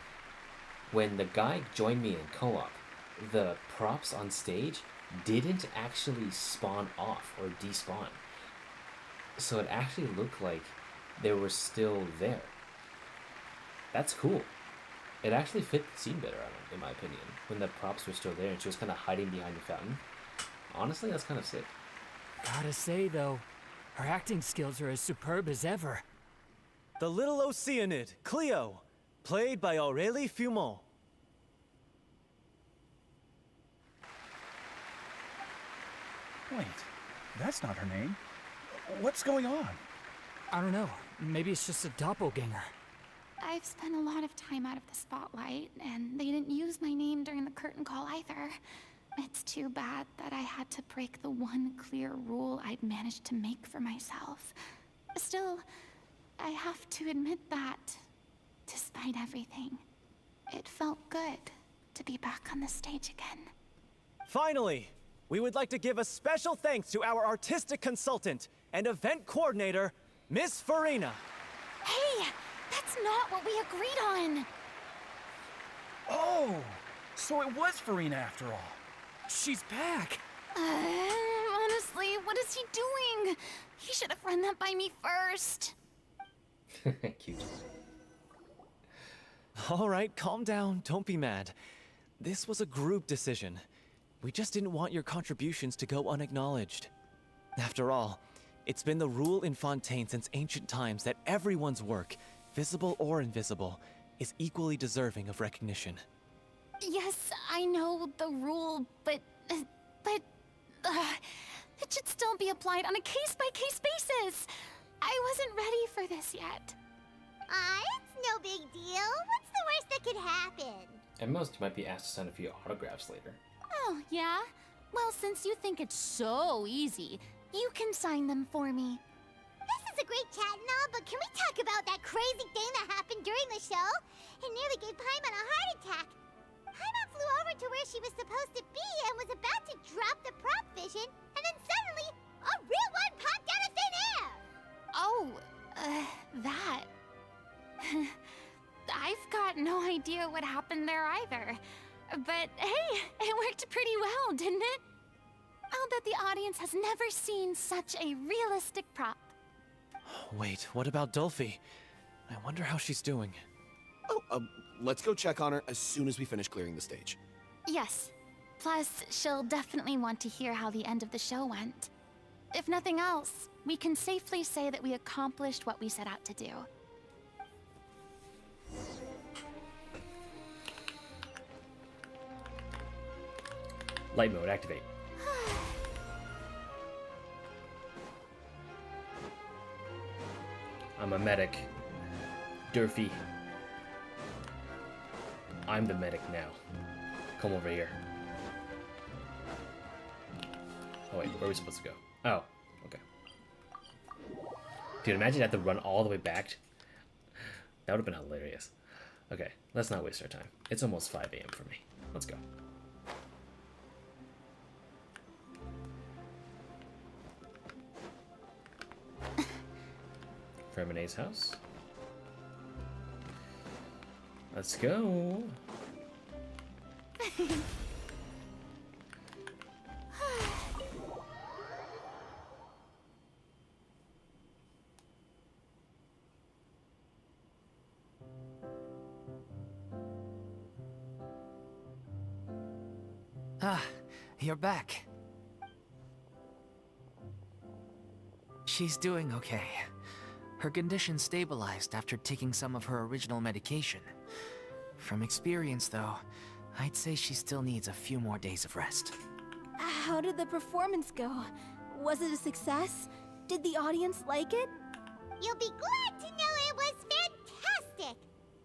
When the guy joined me in co-op, the props on stage didn't actually spawn off or despawn. So it actually looked like they were still there. That's cool. It actually fit the scene better, in my opinion, when the props were still there and she was kind of hiding behind the fountain. Honestly, that's kind of sick. Gotta say, though, her acting skills are as superb as ever. The little Oceanid, Cleo, played by Aurélie Fumont. Wait, that's not her name. What's going on? I don't know. Maybe it's just a doppelganger. I've spent a lot of time out of the spotlight, and they didn't use my name during the curtain call either. It's too bad that I had to break the one clear rule I'd managed to make for myself. Still, I have to admit that, despite everything, it felt good to be back on the stage again. Finally, we would like to give a special thanks to our artistic consultant and event coordinator, Miss Furina. Hey, that's not what we agreed on. Oh, so it was Furina after all. She's back. Honestly, what is he doing? He should have run that by me first. Cute. All right, calm down. Don't be mad. This was a group decision. We just didn't want your contributions to go unacknowledged. After all, it's been the rule in Fontaine since ancient times that everyone's work, visible or invisible, is equally deserving of recognition. Yes, I know the rule, but it should still be applied on a case-by-case basis. I wasn't ready for this yet. It's no big deal. What's the worst that could happen? At most, you might be asked to sign a few autographs later. Oh, yeah? Well, since you think it's so easy, you can sign them for me. This was a great chat and all, but can we talk about that crazy thing that happened during the show? It nearly gave Paimon a heart attack. Paimon flew over to where she was supposed to be and was about to drop the prop vision, and then suddenly, a real one popped out of thin air! Oh, that. I've got no idea what happened there either. But hey, it worked pretty well, didn't it? I'll bet the audience has never seen such a realistic prop. Wait, what about Dolphy? I wonder how she's doing. Oh, let's go check on her as soon as we finish clearing the stage. Yes. Plus, she'll definitely want to hear how the end of the show went. If nothing else, we can safely say that we accomplished what we set out to do. Light mode, activate. I'm a medic. Durfee. I'm the medic now. Come over here. Oh wait, where are we supposed to go? Oh, okay. Dude, imagine I had to run all the way back. That would have been hilarious. Okay, let's not waste our time. It's almost 5 a.m. for me. Let's go. Fremene's house. Let's go. Ah, you're back. She's doing okay. Her condition stabilized after taking some of her original medication. From experience, though, I'd say she still needs a few more days of rest. How did the performance go? Was it a success? Did the audience like it? You'll be glad to know it was fantastic!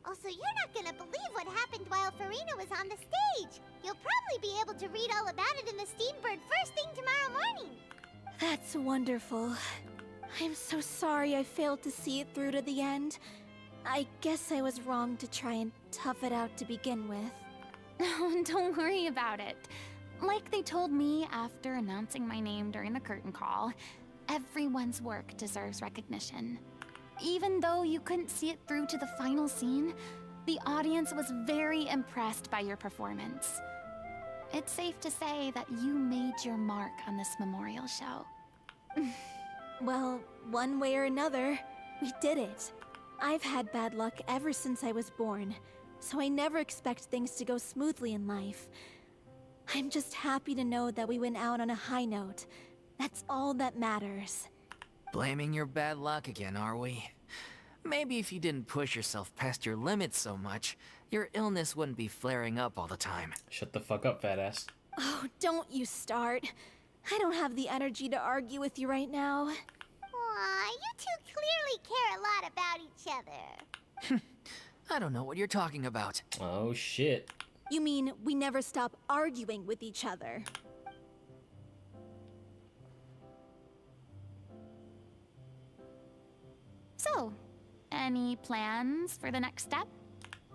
Also, you're not gonna believe what happened while Furina was on the stage. You'll probably be able to read all about it in the Steambird first thing tomorrow morning. That's wonderful. I'm so sorry I failed to see it through to the end. I guess I was wrong to try and tough it out to begin with. Oh, don't worry about it. Like they told me after announcing my name during the curtain call, everyone's work deserves recognition. Even though you couldn't see it through to the final scene, the audience was very impressed by your performance. It's safe to say that you made your mark on this memorial show. Well, one way or another, we did it. I've had bad luck ever since I was born, so I never expect things to go smoothly in life. I'm just happy to know that we went out on a high note. That's all that matters. Blaming your bad luck again, are we? Maybe if you didn't push yourself past your limits so much, your illness wouldn't be flaring up all the time. Shut the fuck up, fat ass. Oh, don't you start. I don't have the energy to argue with you right now. Aw, you two clearly care a lot about each other. I don't know what you're talking about. Oh, shit. You mean we never stop arguing with each other? So, any plans for the next step?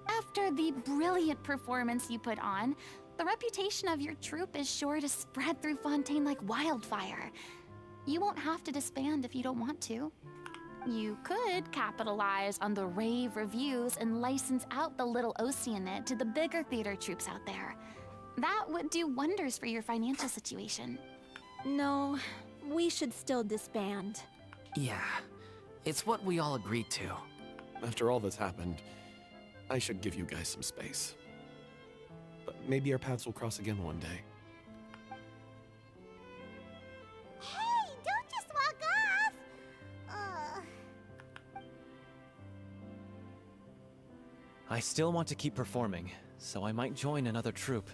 After the brilliant performance you put on, the reputation of your troupe is sure to spread through Fontaine like wildfire. You won't have to disband if you don't want to. You could capitalize on the rave reviews and license out the little Oceanid to the bigger theater troupes out there. That would do wonders for your financial situation. No, we should still disband. Yeah, it's what we all agreed to. After all that's happened, I should give you guys some space. But maybe our paths will cross again one day. Hey, don't just walk off! I still want to keep performing, so I might join another troupe.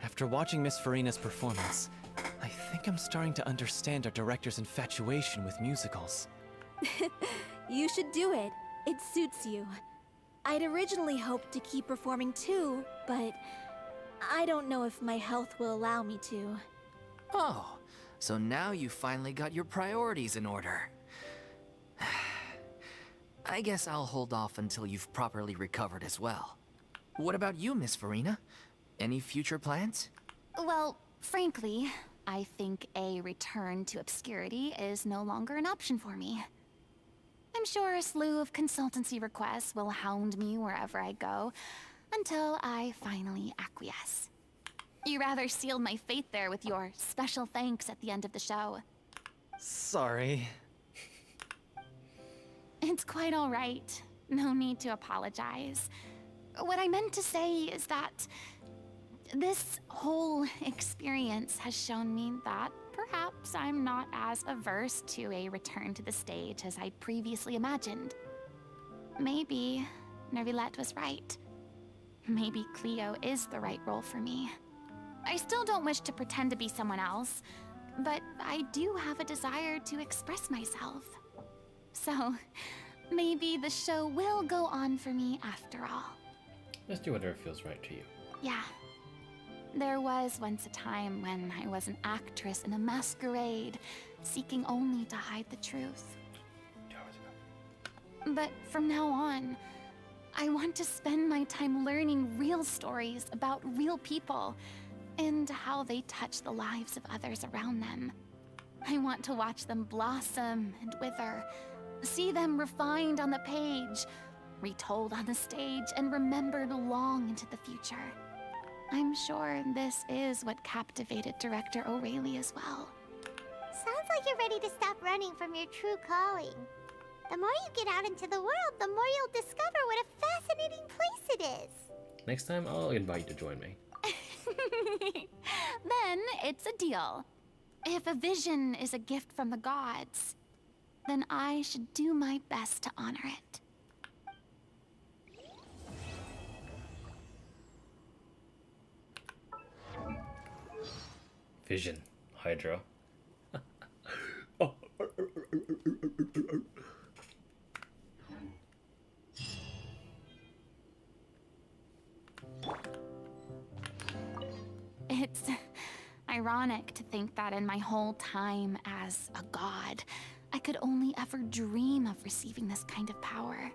After watching Miss Furina's performance, I think I'm starting to understand our director's infatuation with musicals. You should do it. It suits you. I'd originally hoped to keep performing too, but I don't know if my health will allow me to. Oh, so now you finally got your priorities in order. I guess I'll hold off until you've properly recovered as well. What about you, Miss Furina? Any future plans? Well, frankly, I think a return to obscurity is no longer an option for me. I'm sure a slew of consultancy requests will hound me wherever I go, until I finally acquiesce. You rather sealed my fate there with your special thanks at the end of the show. Sorry. It's quite all right. No need to apologize. What I meant to say is that this whole experience has shown me that perhaps I'm not as averse to a return to the stage as I'd previously imagined. Maybe Nervilette was right. Maybe Cleo is the right role for me. I still don't wish to pretend to be someone else, but I do have a desire to express myself. So, maybe the show will go on for me after all. Just do whatever feels right to you. Yeah. There was once a time when I was an actress in a masquerade, seeking only to hide the truth. But from now on, I want to spend my time learning real stories about real people and how they touch the lives of others around them. I want to watch them blossom and wither, see them refined on the page, retold on the stage, and remembered long into the future. I'm sure this is what captivated director O'Reilly as well. Sounds like you're ready to stop running from your true calling. The more you get out into the world, the more you'll discover what a fascinating place it is. Next time, I'll invite you to join me. Then it's a deal. If a vision is a gift from the gods, then I should do my best to honor it. Vision, Hydro. It's ironic to think that in my whole time as a god, I could only ever dream of receiving this kind of power.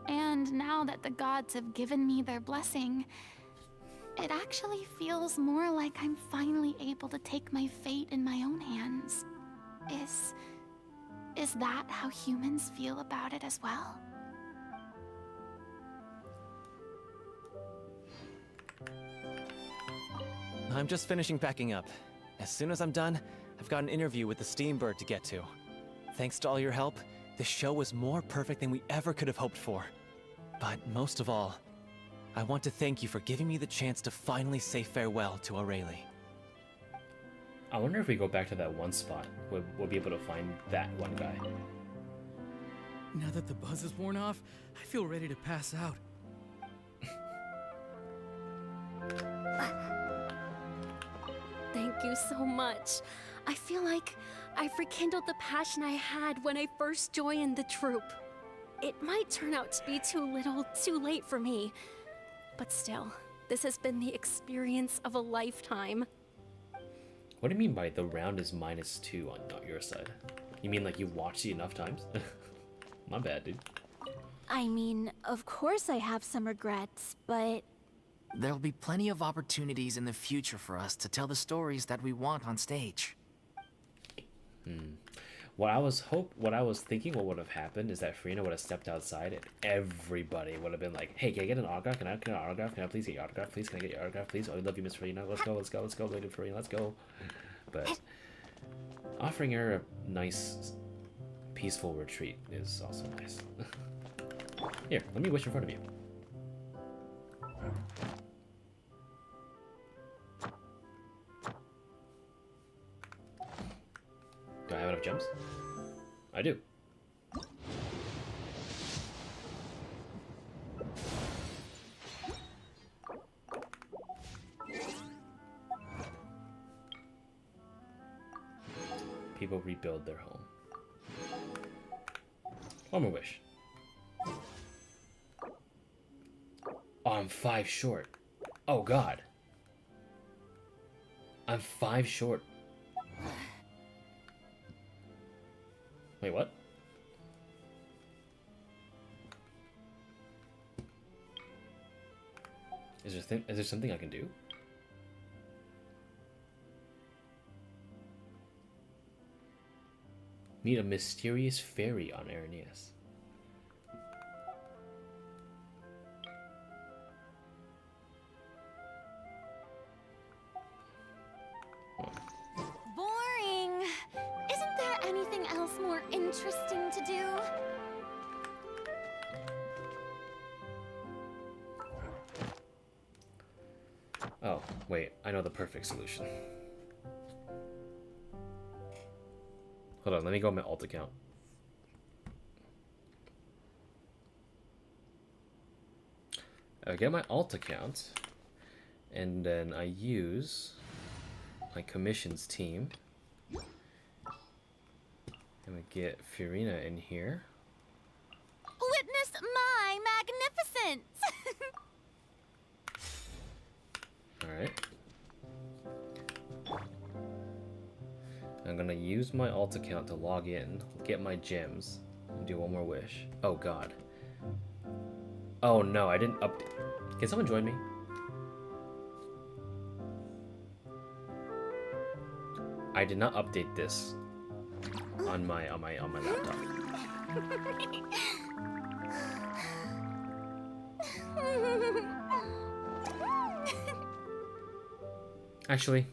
And now that the gods have given me their blessing, it actually feels more like I'm finally able to take my fate in my own hands. Is that how humans feel about it as well? I'm just finishing packing up. As soon as I'm done, I've got an interview with the Steambird to get to. Thanks to all your help, this show was more perfect than we ever could have hoped for. But most of all, I want to thank you for giving me the chance to finally say farewell to O'Reilly. I wonder if we go back to that one spot, we'll be able to find that one guy. Now that the buzz is worn off, I feel ready to pass out. Thank you so much. I feel like I've rekindled the passion I had when I first joined the troupe. It might turn out to be too little, too late for me. But still, this has been the experience of a lifetime. What do you mean by the round is -2 on not your side? You mean like you watched it enough times? My bad, dude. I mean, of course I have some regrets, but... There'll be plenty of opportunities in the future for us to tell the stories that we want on stage. What I was thinking what would have happened is that Furina would have stepped outside and everybody would have been like, hey, can I get an autograph? Can I get an autograph? Can I please get your autograph? Please, can I get your autograph? Please? Oh, I love you, Miss Furina. Let's go, Lady Furina, let's go. But offering her a nice, peaceful retreat is also nice. Here, let me wish in front of you. Do I have enough gems? I do. People rebuild their home. One more wish. Oh, I'm 5 short. Oh god. I'm 5 short. Wait, what? Is there something I can do? Meet a mysterious fairy on Arrhenius. Boring. Isn't there anything else more interesting to do? Oh, wait, I know the perfect solution. Hold on, let me go on my alt account. I get my alt account, and then I use my commissions team. And we get Furina in here. Witness my magnificence! Alright. I'm gonna use my alt account to log in, get my gems, and do one more wish. Oh god. Oh no, I didn't update. Can someone join me? I did not update this on my laptop. Actually,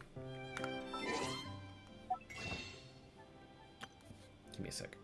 give me a sec.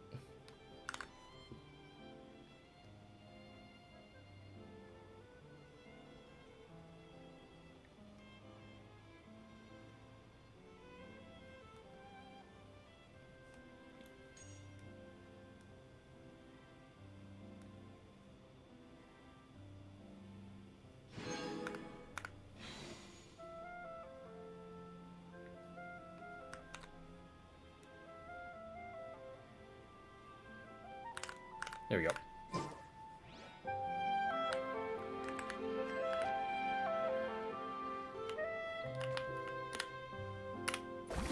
There we go.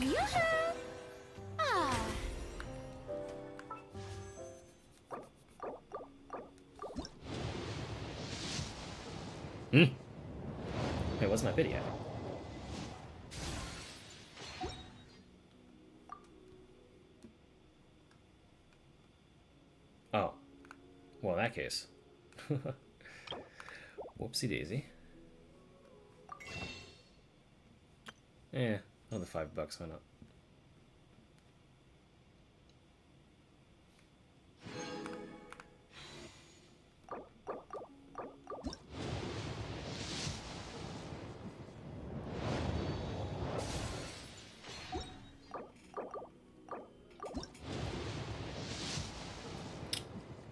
Yoo-hoo! Ah. Wait, what's my video? Oh. Well, in that case. Whoopsie daisy. Another $5, why not?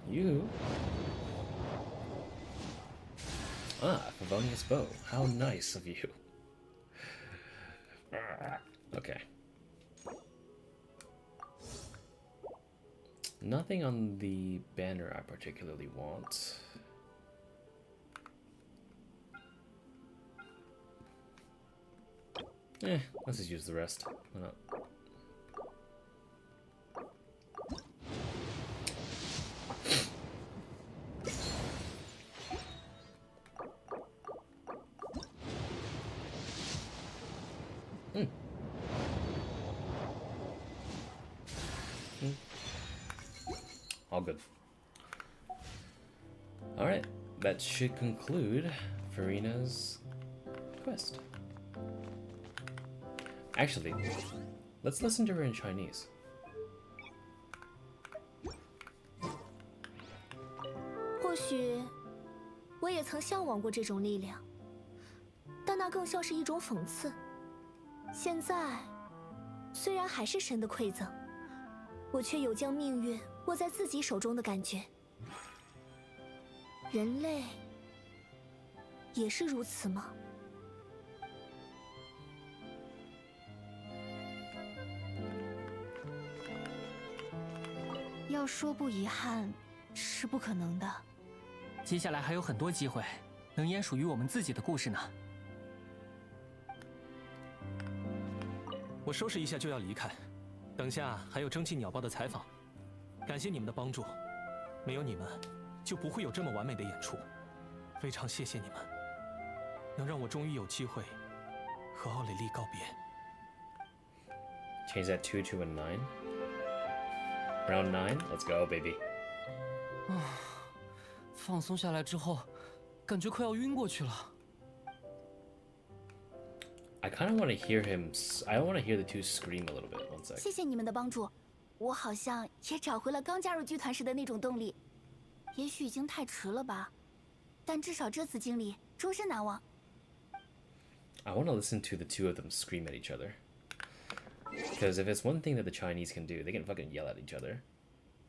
You? Ah, Favonius bow. How nice of you. Okay. Nothing on the banner I particularly want. Let's just use the rest. Why not? All good. Alright, that should conclude Furina's quest. Actually, let's listen to her in Chinese. 或许我也曾向往过这种力量，但那更像是一种讽刺。现在，虽然还是神的馈赠，我却有将命运握在自己手中的感觉。人类也是如此吗？要说不遗憾，是不可能的。接下来还有很多机会，能演属于我们自己的故事呢。我收拾一下就要离开，等下还有蒸汽鸟报的采访。感谢你们的帮助，没有你们，就不会有这么完美的演出。非常谢谢你们。能让我终于有机会和奥蕾丽告别。Change that 2 to a 9. Round 9. Let's go, baby. 放松下来之后，感觉快要晕过去了。I kind of want to hear him. I want to hear the two scream a little bit. One sec. 谢谢你们的帮助，我好像也找回了刚加入剧团时的那种动力。也许已经太迟了吧，但至少这次经历终身难忘。I want to listen to the two of them scream at each other. Because if it's one thing that the Chinese can do, they can fucking yell at each other.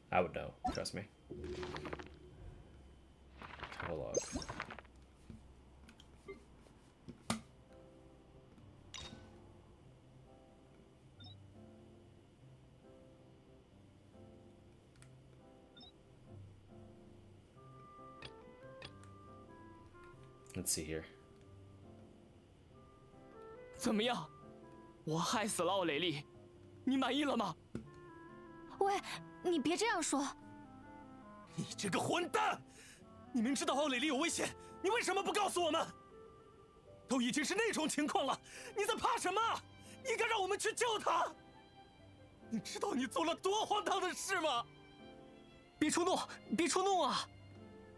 I would know. Trust me. Catalog. Let's see here. 怎么样？我害死了奥蕾丽，你满意了吗？喂，你别这样说。你这个混蛋！你明知道奥蕾丽有危险，你为什么不告诉我们？都已经是那种情况了，你在怕什么？你该让我们去救她！你知道你做了多荒唐的事吗？别触怒，别触怒啊！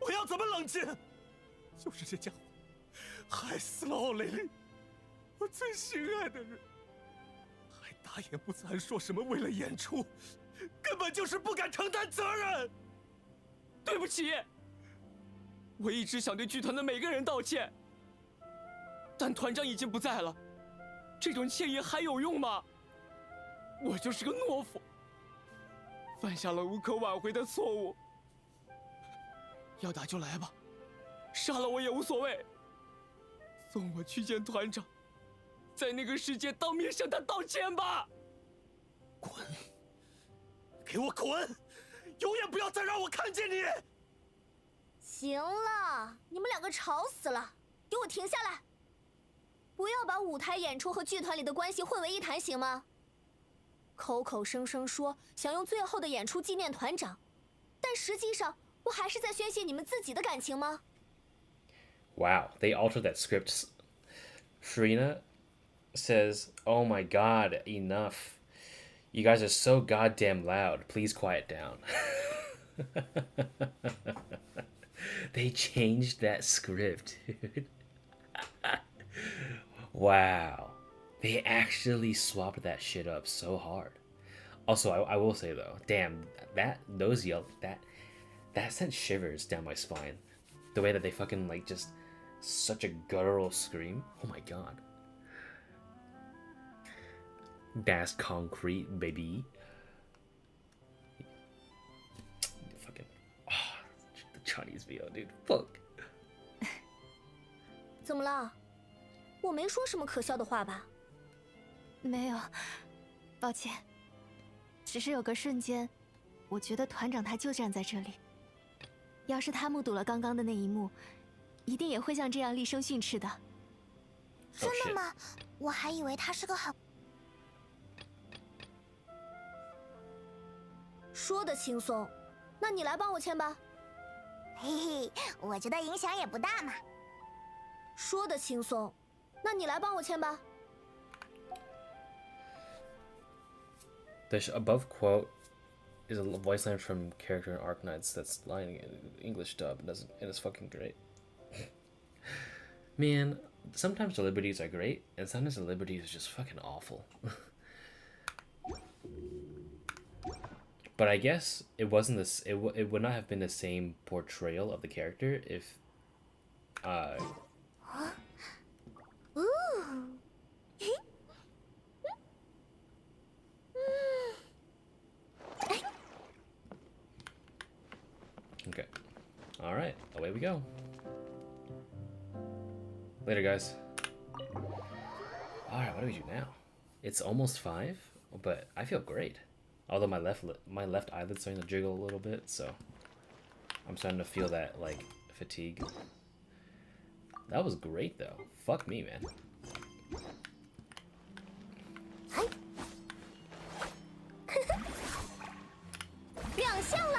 我要怎么冷静？就是这家伙，害死了奥蕾丽，我最心爱的人，还大言不惭说什么为了演出，根本就是不敢承担责任。对不起，我一直想对剧团的每个人道歉，但团长已经不在了，这种歉意还有用吗？我就是个懦夫，犯下了无可挽回的错误。要打就来吧，杀了我也无所谓。送我去见团长，在那个世界当面向他道歉吧。滚！给我滚！永远不要再让我看见你！行了，你们两个吵死了，给我停下来！不要把舞台演出和剧团里的关系混为一谈，行吗？口口声声说想用最后的演出纪念团长，但实际上不还是在宣泄你们自己的感情吗？ Wow, they altered that script. Furina says, "Oh my god, enough. You guys are so goddamn loud. Please quiet down." They changed that script, dude. Wow. They actually swapped that shit up so hard. Also, I will say though, damn, that sent shivers down my spine. The way that they fucking like just such a guttural scream. Oh my god. That's concrete, baby. Fucking the Chinese VO, dude. Fuck. 怎么了？我没说什么可笑的话吧？没有，抱歉。只是有个瞬间，我觉得团长他就站在这里。要是他目睹了刚刚的那一幕，一定也会像这样厉声训斥的。真的吗？我还以为他是个很……说的轻松，那你来帮我签吧。嘿嘿，我觉得影响也不大嘛。说的轻松，那你来帮我签吧。The above quote is a voice line from character in Arknights that's lying in English dub and it's fucking great. Man, sometimes the liberties are great, and sometimes the liberties are just fucking awful. But I guess it wasn't this. It would not have been the same portrayal of the character if. Ooh. Okay. All right. Away we go. Later, guys. All right. What do we do now? It's almost 5, but I feel great. Although my left eyelid's starting to jiggle a little bit, so I'm starting to feel that like fatigue. That was great though. Fuck me, man. 亮相了。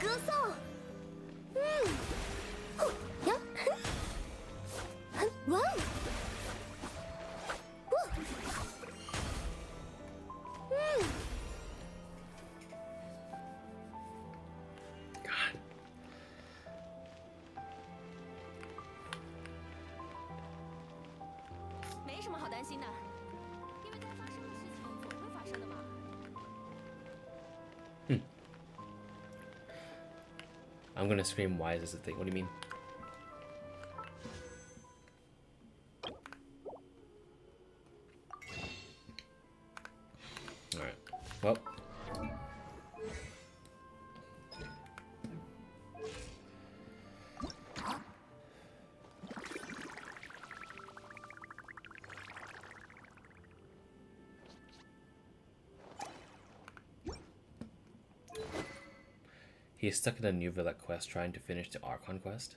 歌颂。呀，哇哦！没什么好担心的，因为该发生的事情总会发生的嘛。I'm gonna scream, why is this a thing? What do you mean? Alright. Well. He is stuck in a New Villette quest trying to finish the Archon quest.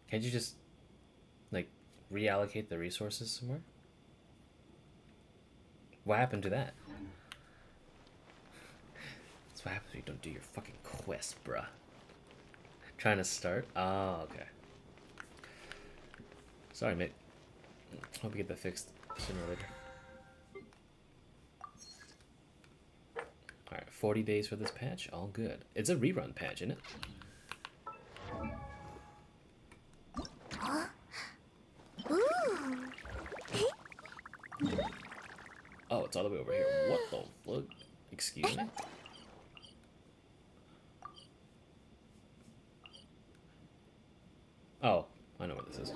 Can't you just, like, reallocate the resources somewhere? What happened to that? That's what happens when you don't do your fucking quest, bruh. Trying to start? Oh, okay. Sorry, mate. Hope you get that fixed sooner or later. Alright, 40 days for this patch. All good. It's a rerun patch, isn't it? Oh, it's all the way over here. What the fuck? Excuse me? Oh, I know what this is.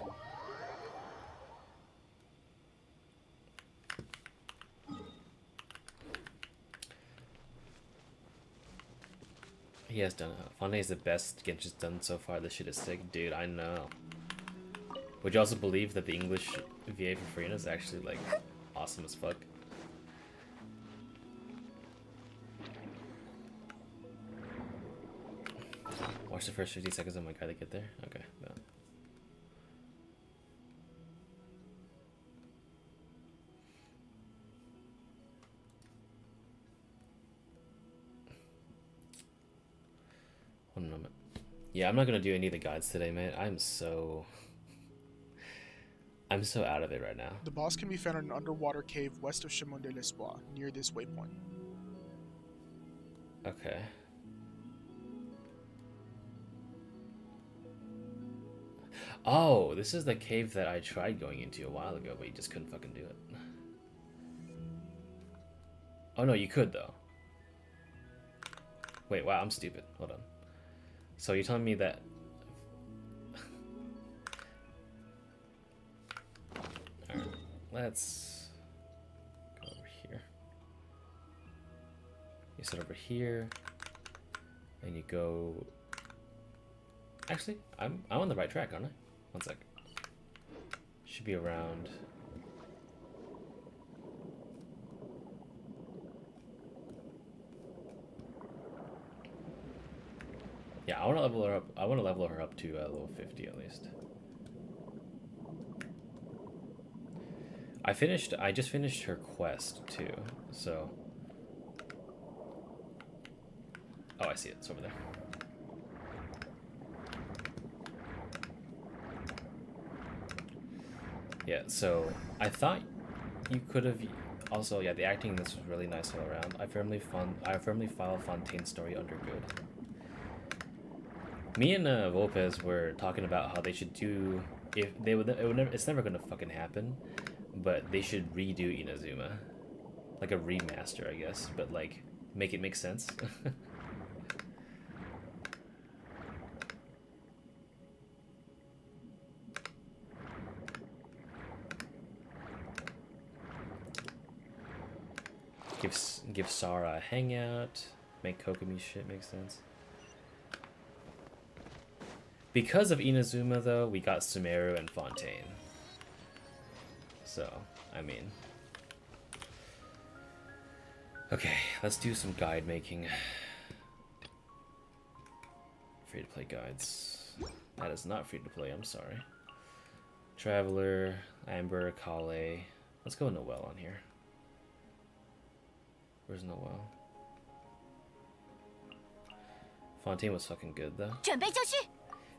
He has done it. Fontaine is the best Genshin's done so far. This shit is sick. Dude, I know. Would you also believe that the English VA for Furina is actually, like, awesome as fuck? Watch the first 50 seconds of my guide to get there? Okay, no. One moment. Yeah, I'm not gonna do any of the guides today, mate. I'm so out of it right now. The boss can be found in an underwater cave west of Chemin de l'Espoir, near this waypoint. Okay. Oh, this is the cave that I tried going into a while ago, but you just couldn't fucking do it. Oh no, you could though. Wait, wow, I'm stupid. Hold on. So you're telling me that... Alright, let's go over here. You sit over here, and you go... Actually, I'm on the right track, aren't I? One sec. Should be around... Yeah, I want to level her up. I want to level her up to level 50 at least. I just finished her quest too, so. Oh, I see it. It's over there. Yeah, so I thought you could have also, yeah, the acting in this was really nice all around. I firmly file Fontaine's story under good. Me and Volpez were talking about how they should do, if they would, it's never gonna fucking happen, but they should redo Inazuma, like a remaster, I guess, but like make it make sense. Give Sara a hangout, make Kokomi shit make sense. Because of Inazuma, though, we got Sumeru and Fontaine. So, I mean... Okay, let's do some guide making. Free-to-play guides. That is not free-to-play, I'm sorry. Traveler, Amber, Kale. Let's go Noelle on here. Where's Noelle? Fontaine was fucking good though. 准备就绪。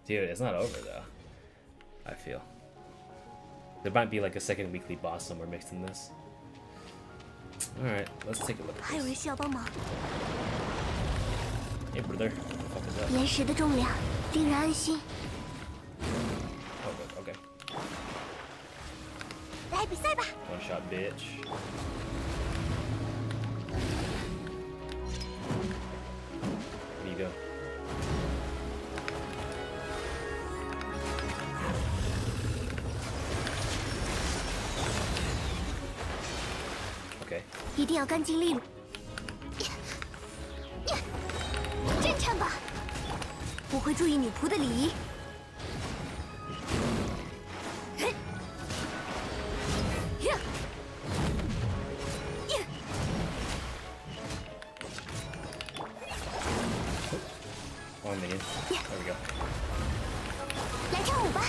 Dude, it's not over though. I feel. There might be like a second weekly boss somewhere mixed in this. Alright, let's take a look at 还有人 this. 需要帮忙。 Hey brother, what the fuck is that? 岩石的重量令人安心。 Oh good, okay. 来比赛吧。 One shot bitch. There you go. Okay. 一定要干净利落。真诚吧，我会注意女仆的礼仪。One minion. There we go. 来跳舞吧。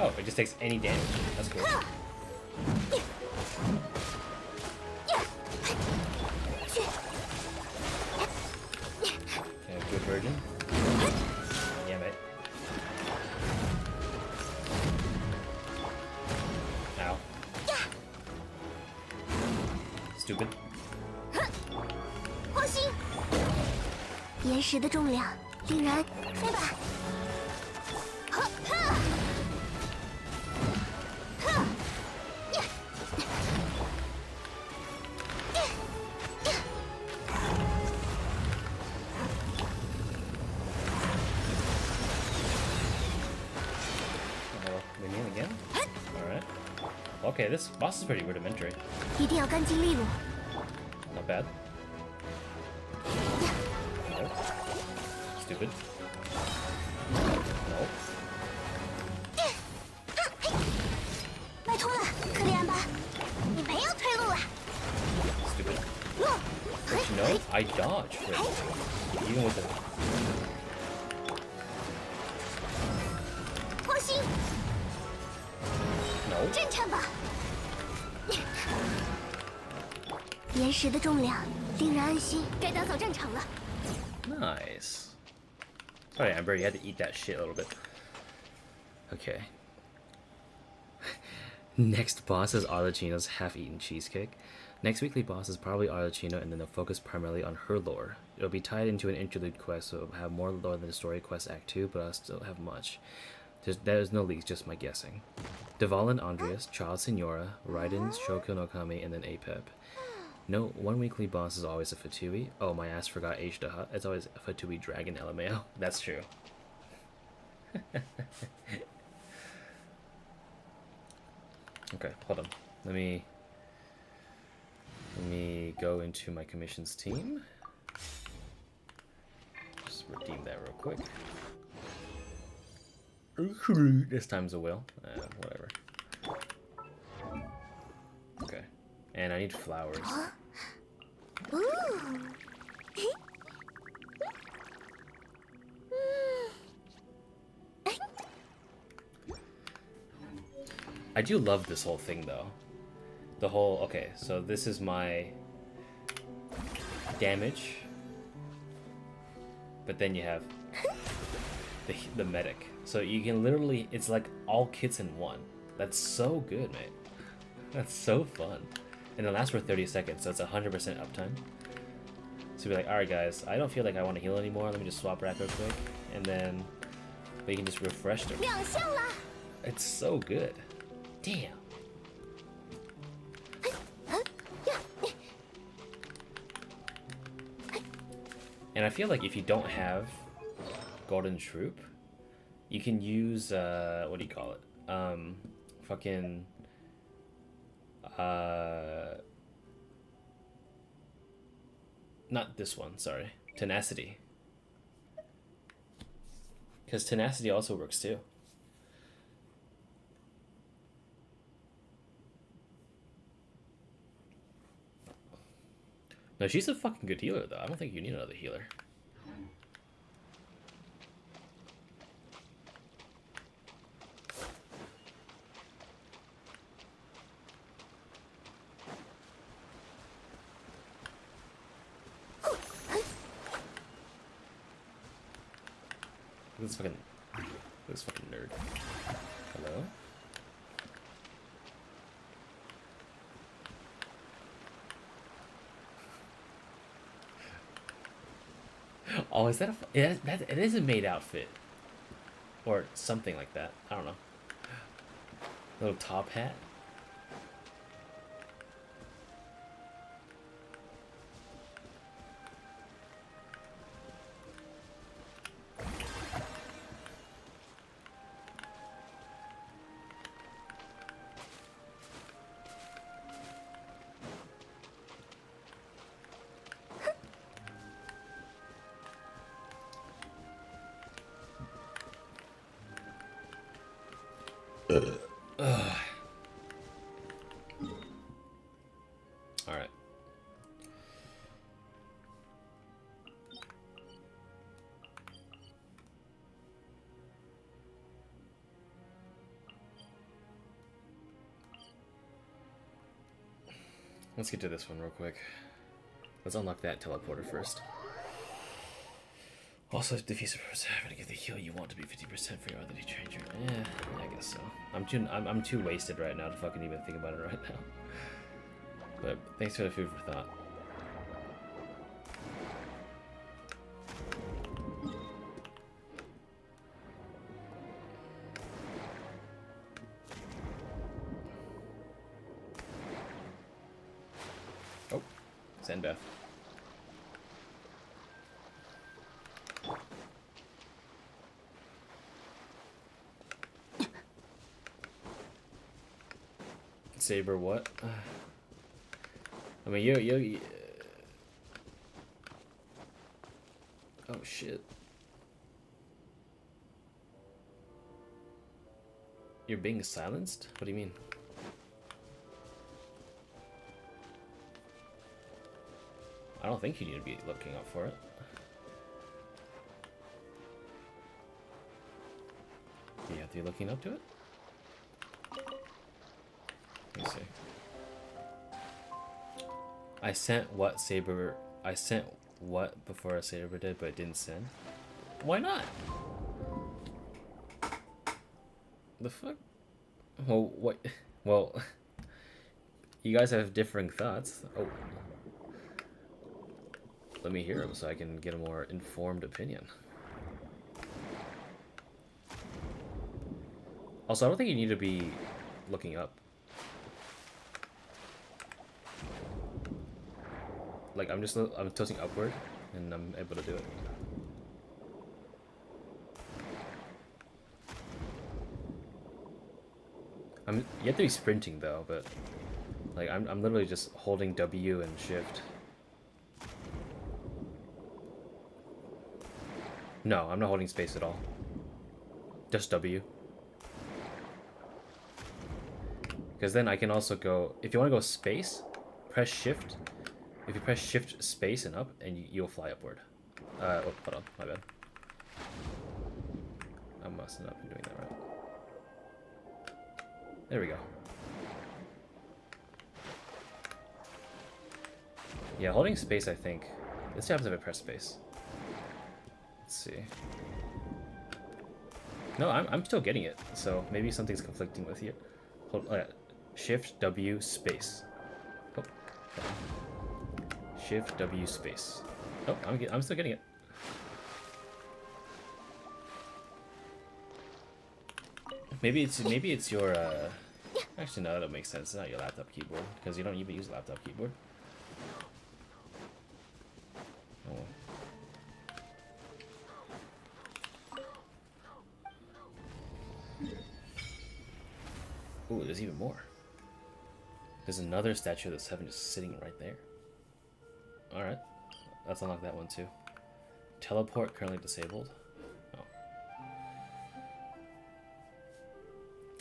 Oh, it just takes any damage. That's cool. Okay, good virgin. Yeah, mate. Ow. Stupid. 火星，岩石的重量令人飞吧。 Minion again? Alright. Okay, this boss is pretty rudimentary. 一定要干净利落。 Not bad. No. Stupid. No. 拜托了，克里安巴，你没有退路了。 Stupid. Don't you know? I dodge for it. Even with the... 火星， No. 真诚吧。岩石的重量令人安心，该打扫战场了。 Nice. Sorry, Amber, you had to eat that shit a little bit. Okay. Next boss is Arlecchino's half-eaten cheesecake. Next weekly boss is probably Arlecchino, and then they'll focus primarily on her lore. It'll be tied into an interlude quest, so it'll have more lore than the story quest Act 2, but I'll still have much. There's no leaks, just my guessing. Devalin Andreas, Child Signora, Raiden, Shoko no Kami, and then Apep. No, one weekly boss is always a Fatui. Oh, my ass forgot H-Daha. It's always a Fatui Dragon LMAO. That's true. Okay, hold on. Let me go into my commissions team. Just redeem that real quick. This time's a will. Whatever. Okay. And I need flowers. Ooh. I do love this whole thing though. The whole, okay, so this is my damage. But then you have the medic. So you can literally, it's like all kits in one. That's so good, mate. That's so fun. And it lasts for 30 seconds, so it's 100% uptime. So be like, alright guys, I don't feel like I want to heal anymore. Let me just swap rack real quick. And then, but you can just refresh them. It's so good. Damn. And I feel like if you don't have Golden Troop, you can use, what do you call it? Fucking, not this one, sorry. Tenacity. Because Tenacity also works too. No, she's a fucking good healer though. I don't think you need another healer. this fucking nerd. Hello? Oh, is that it is a maid outfit. Or something like that. I don't know. Little top hat. Alright. Let's get to this one real quick. Let's unlock that teleporter first. Also, defeat the having to get the heal you want to be 50% for your other changer. I guess so. I'm too wasted right now to fucking even think about it right now. But thanks for the food for thought. Oh, Zenbeth. Saber, what? I mean, you. Oh shit. You're being silenced? What do you mean? I don't think you need to be looking out for it. Do you have to be looking up to it? Let me see. I sent what Saber... I sent what before a Saber did, but it didn't send? Why not? The fuck? Well, what? Well... You guys have differing thoughts. Oh. Let me hear them so I can get a more informed opinion. Also, I don't think you need to be looking up. Like, I'm tilting upward, and I'm able to do it. You have to be sprinting though, but like I'm literally just holding W and shift. No, I'm not holding space at all. Just W. Because then I can also go, if you want to go space, press shift. If you press shift space and up, and you'll fly upward. Oh, hold on, my bad. I must not be doing that right. There we go. Yeah, holding space, I think. Let's see what happens if I press space. Let's see. No, I'm still getting it, so maybe something's conflicting with you. Hold, shift W space. Oh, shift W space. Oh, I'm still getting it. Maybe it's your actually no, that don't make sense. It's not your laptop keyboard because you don't even use a laptop keyboard. Oh. Ooh, there's even more. There's another statue of the Seven just sitting right there. Alright. Let's unlock that one too. Teleport currently disabled. Oh.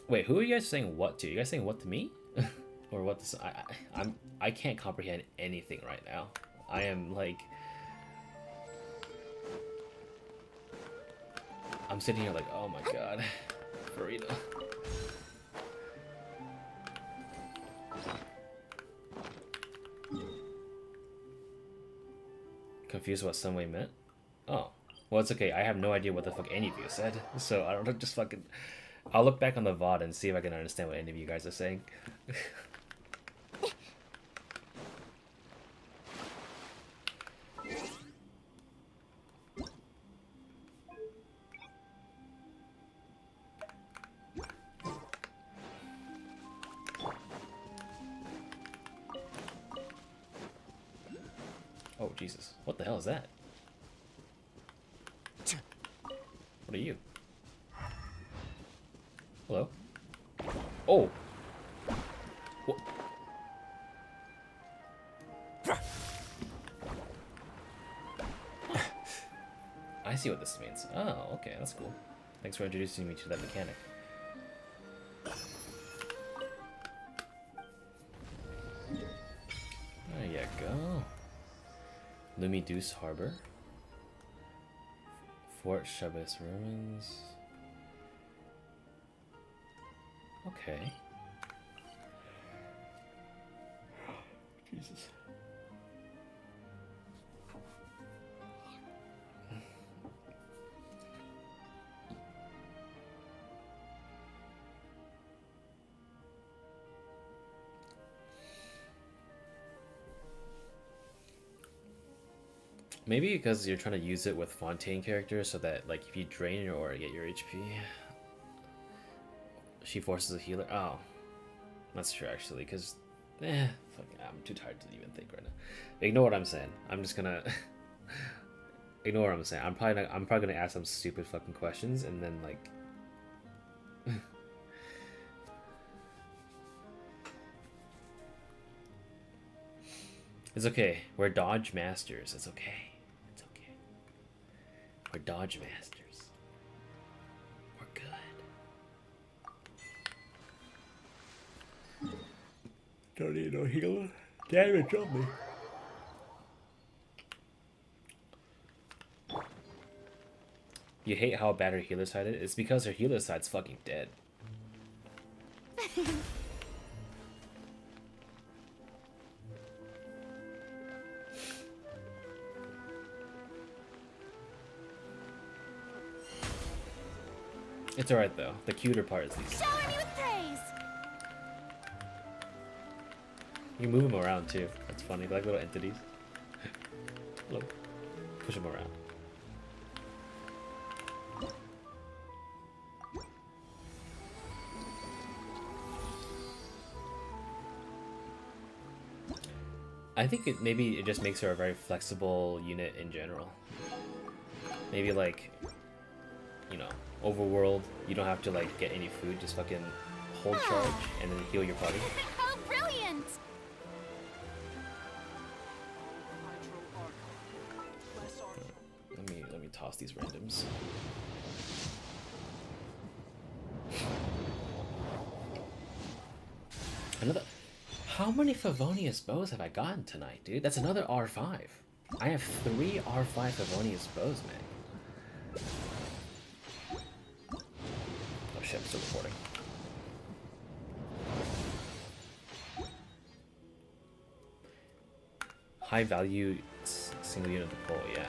Wait, who are you guys saying what to? You guys saying what to me? Or what to... I can't comprehend anything right now. I am like... I'm sitting here like, oh my god. Furina. Confused what Sunway meant? Oh. Well, it's okay. I have no idea what the fuck any of you said, so I don't know. Just fucking. I'll look back on the VOD and see if I can understand what any of you guys are saying. Oh, Jesus. What the hell is that? What are you? Hello? Oh! What? I see what this means. Oh, okay, that's cool. Thanks for introducing me to that mechanic. There you go. Lumideus Harbor. Fort Shabbos Ruins. Okay. Jesus. Maybe because you're trying to use it with Fontaine characters so that, like, if you drain your aura, get your HP. She forces a healer. Oh. That's true, actually, because... fuck, I'm too tired to even think right now. Ignore what I'm saying. I'm just gonna... Ignore what I'm saying. I'm probably gonna ask some stupid fucking questions, and then, like... It's okay. We're Dodge Masters. It's okay. It's okay. We're Dodge Masters. We're good. Don't need no healer. Damage on me. You hate how bad her healer side is? It's because her healer side's fucking dead. It's alright though. The cuter part is these. Shower me with praise! You move them around too. That's funny. They're like little entities. Look. Push them around. I think maybe it just makes her a very flexible unit in general. Maybe like, you know, overworld, you don't have to like get any food, just fucking hold charge and then heal your party. How brilliant! Let me toss these randoms. Another. How many Favonius bows have I gotten tonight, dude? That's another R5. I have 3 R5 Favonius bows, man. Oh shit, I'm still recording. High value single unit to pull, yeah.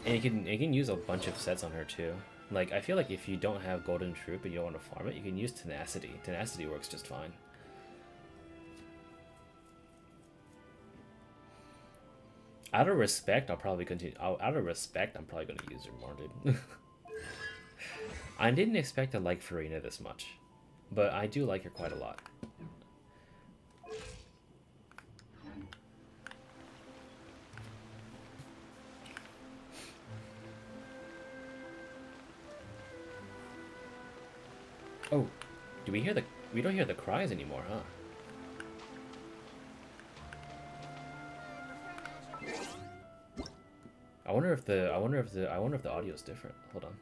And you can use a bunch of sets on her too. Like, I feel like if you don't have Golden Troop and you don't want to farm it, you can use Tenacity. Tenacity works just fine. Out of respect, I'll probably continue. Out of respect, I'm probably going to use her more, dude. I didn't expect to like Furina this much, but I do like her quite a lot. Oh, do we hear the? We don't hear the cries anymore, huh? I wonder if the audio is different. Hold on.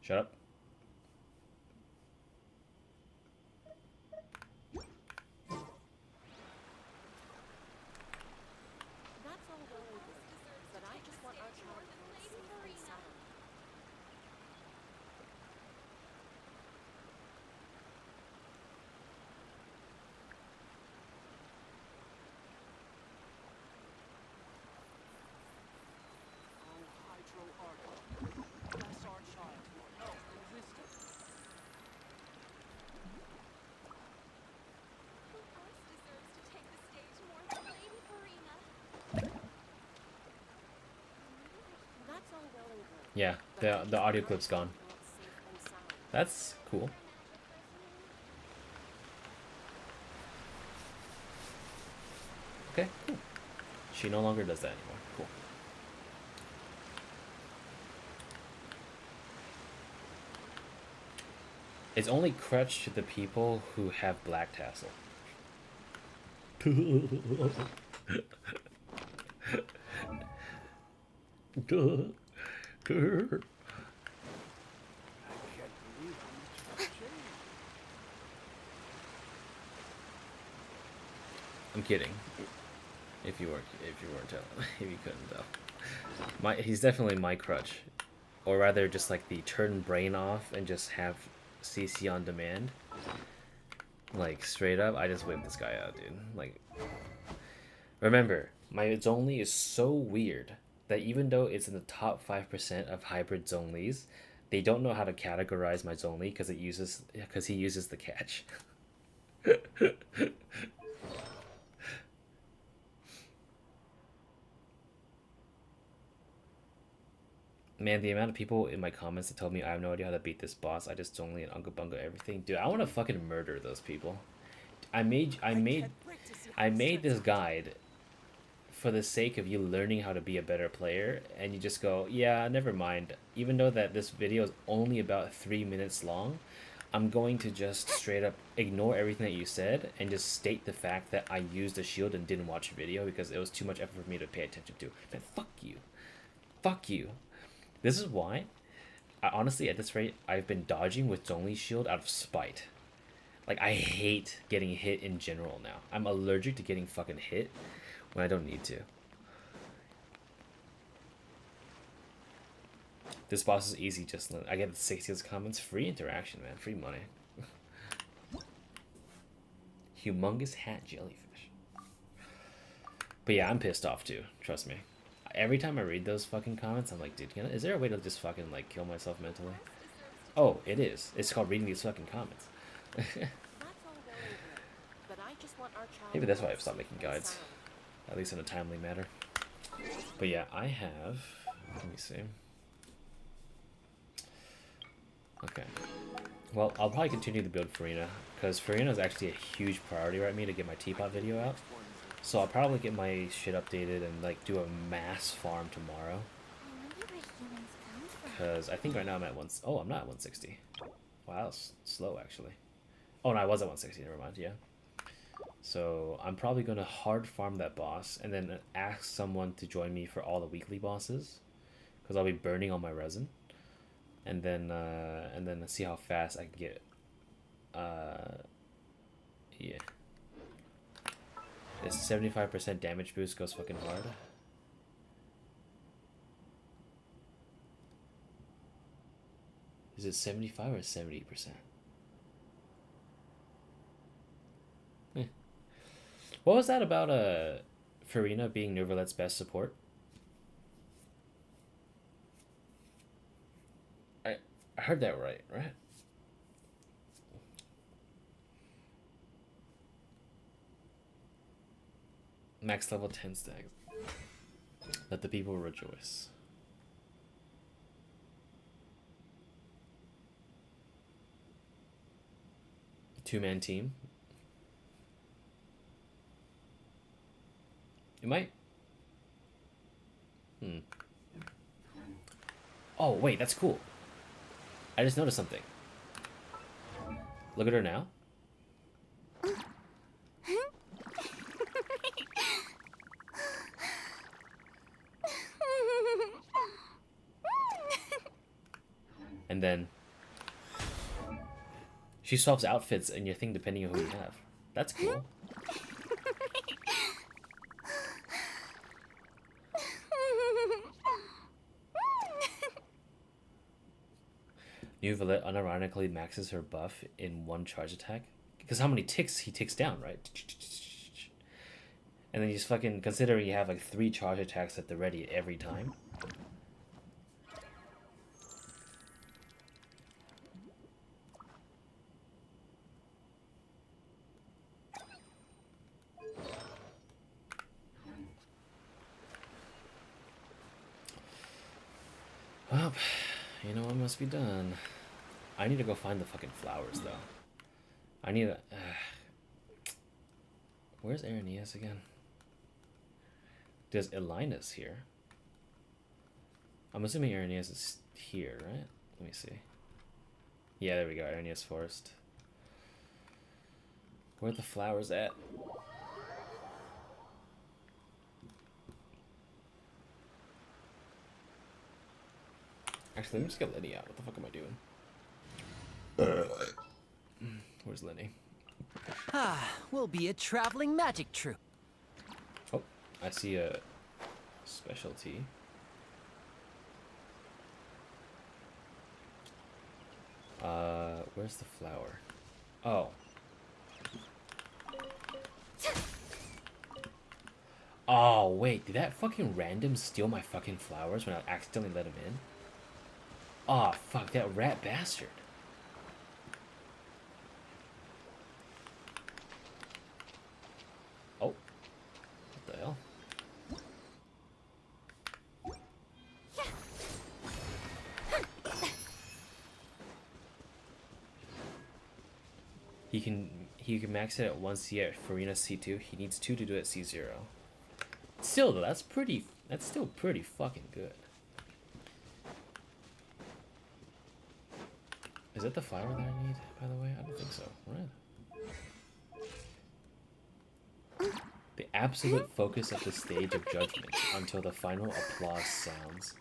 Shut up. Yeah, the audio clip's gone. That's cool. Okay, cool. She no longer does that anymore. Cool. It's only crutch to the people who have black tassel. I'm kidding. If you weren't telling, if you couldn't tell, he's definitely my crutch, or rather, just like the turn brain off and just have CC on demand. Like straight up, I just whip this guy out, dude. Like, remember, my Zhongli is so weird that even though it's in the top 5% of hybrid Zhonglis, they don't know how to categorize my Zhongli because he uses the catch. Man, the amount of people in my comments that told me I have no idea how to beat this boss, I just Zhongli and Unga Bunga everything. Dude, I want to fucking murder those people. I made this guide for the sake of you learning how to be a better player, and you just go, yeah, never mind. Even though that this video is only about 3 minutes long, I'm going to just straight up ignore everything that you said and just state the fact that I used a shield and didn't watch a video because it was too much effort for me to pay attention to. Man, fuck you. Fuck you. This is why, honestly, at this rate, I've been dodging with Zhongli's shield out of spite. Like, I hate getting hit in general now. I'm allergic to getting fucking hit when I don't need to. This boss is easy, just I get the 60th comments. Free interaction, man. Free money. Humongous hat jellyfish. But yeah, I'm pissed off too. Trust me. Every time I read those fucking comments, I'm like, dude, is there a way to just fucking, like, kill myself mentally? Oh, it is. It's called reading these fucking comments. Maybe that's why I've stopped making guides. At least in a timely manner. But yeah, I have... Let me see. Okay. Well, I'll probably continue to build Furina, because Furina is actually a huge priority right now to get my teapot video out. So I'll probably get my shit updated and like do a mass farm tomorrow. Because I think right now I'm at oh, I'm not at 160. Wow, that's slow actually. Oh no, I was at 160, never mind, yeah. So I'm probably gonna hard farm that boss and then ask someone to join me for all the weekly bosses. Because I'll be burning all my resin. And then see how fast I can get yeah. This 75% damage boost goes fucking hard. Is it 75 or 70%? What was that about Furina being Nervalet's best support? I heard that right? Max level 10 stacks. Let the people rejoice. Two-man team. You might. Oh, wait, that's cool. I just noticed something. Look at her now. And then she swaps outfits in your thing depending on who you have. That's cool. New Valet unironically maxes her buff in one charge attack. Because how many ticks he ticks down, right? And then you just fucking considering you have like 3 charge attacks at the ready every time. Well, you know what must be done. I need to go find the fucking flowers, though. I need to... where's Irenaeus again? There's Elinus here. I'm assuming Irenaeus is here, right? Let me see. Yeah, there we go. Irenaeus Forest. Where are the flowers at? Actually, let me just get Lenny out. What the fuck am I doing? Where's Lenny? Ah, we'll be a traveling magic troupe. Oh, I see a specialty. Where's the flower? Oh. Oh, wait, did that fucking random steal my fucking flowers when I accidentally let him in? Oh, fuck, that rat bastard. Oh. What the hell? He can max it at 1 C at Furina C2. He needs 2 to do it at C0. Still though, that's still pretty fucking good. Is that the flower that I need, by the way? I don't think so, right? The absolute focus of the stage of judgment until the final applause sounds.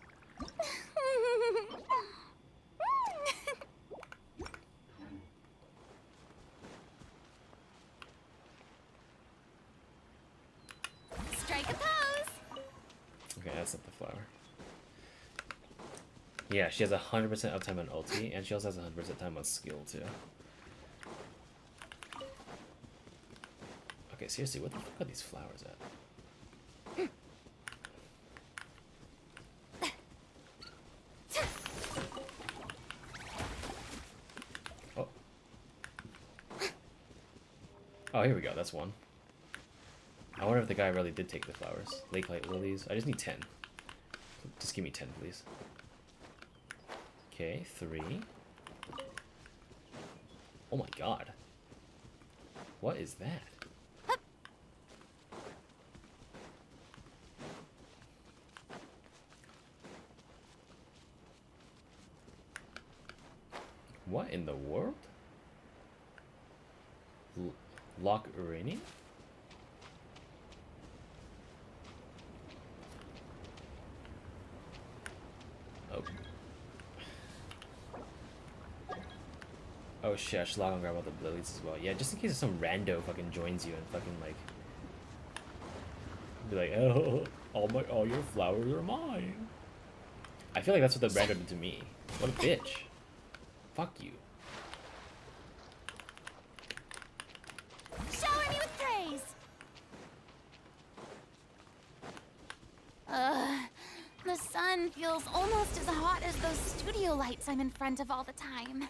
Strike a pose. Okay, that's not the flower. Yeah, she has 100% uptime on ulti, and she also has 100% time on skill too. Okay, seriously, what the fuck are these flowers at? Oh. Oh, here we go, that's one. I wonder if the guy really did take the flowers. Lake Light Lilies. I just need 10. Just give me 10, please. Okay, 3. Oh my god. What is that? What in the world? Lock Urani? Oh. Oh shit, I should log on and grab all the lilies as well. Yeah, just in case some rando fucking joins you and fucking like be like, oh, all your flowers are mine. I feel like that's what the rando did to me. What a bitch. Fuck you. Shower me with praise. The sun feels almost as hot as those studio lights I'm in front of all the time.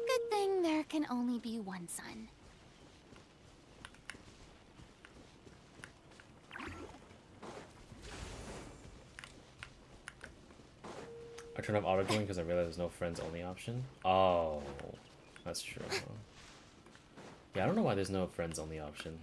Good thing there can only be one sun. I turned off auto join because I realized there's no friends only option. Oh, that's true. Yeah, I don't know why there's no friends only option.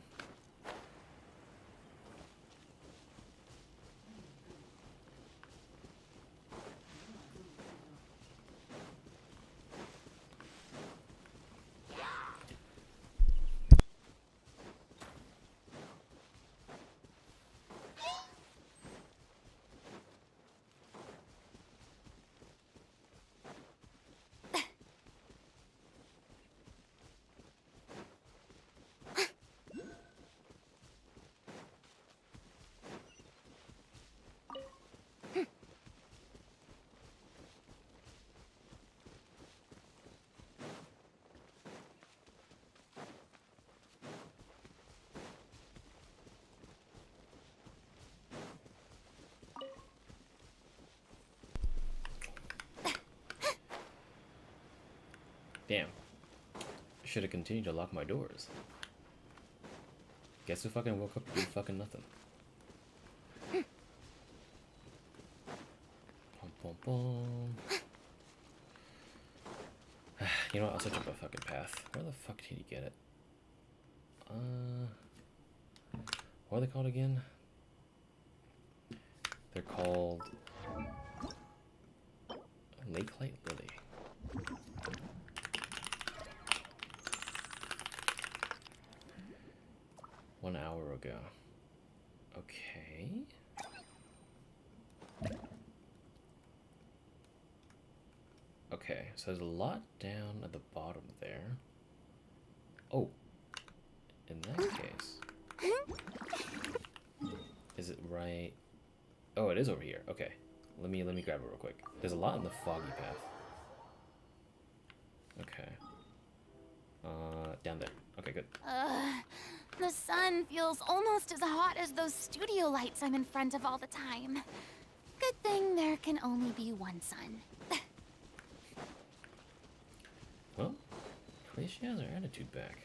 Damn. Should have continued to lock my doors. Guess who fucking woke up to do fucking nothing. boom, boom. You know what? I'll switch up a fucking path. Where the fuck did he get it? What are they called again? They're called Lake Light Lily. One hour ago. Okay. Okay, so there's a lot down at the bottom there. Oh, in that case, is it right? Oh, it is over here. Okay, let me grab it real quick. There's a lot in the foggy path. Okay. Down there. Okay, good. The sun feels almost as hot as those studio lights I'm in front of all the time. Good thing there can only be one sun. Well, at least she has her attitude back.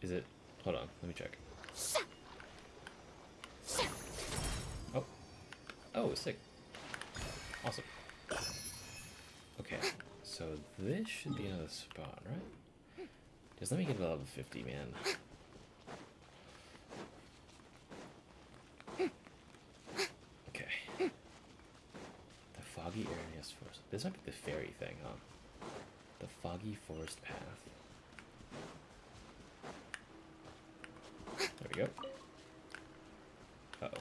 Is it? Hold on, let me check. Oh. Oh, it's sick. Awesome. Okay, so this should be another spot, right? Just let me get to level 50, man. Okay. The foggy areas first. This might be the fairy thing, huh? The foggy forest path. There we go. Uh-oh.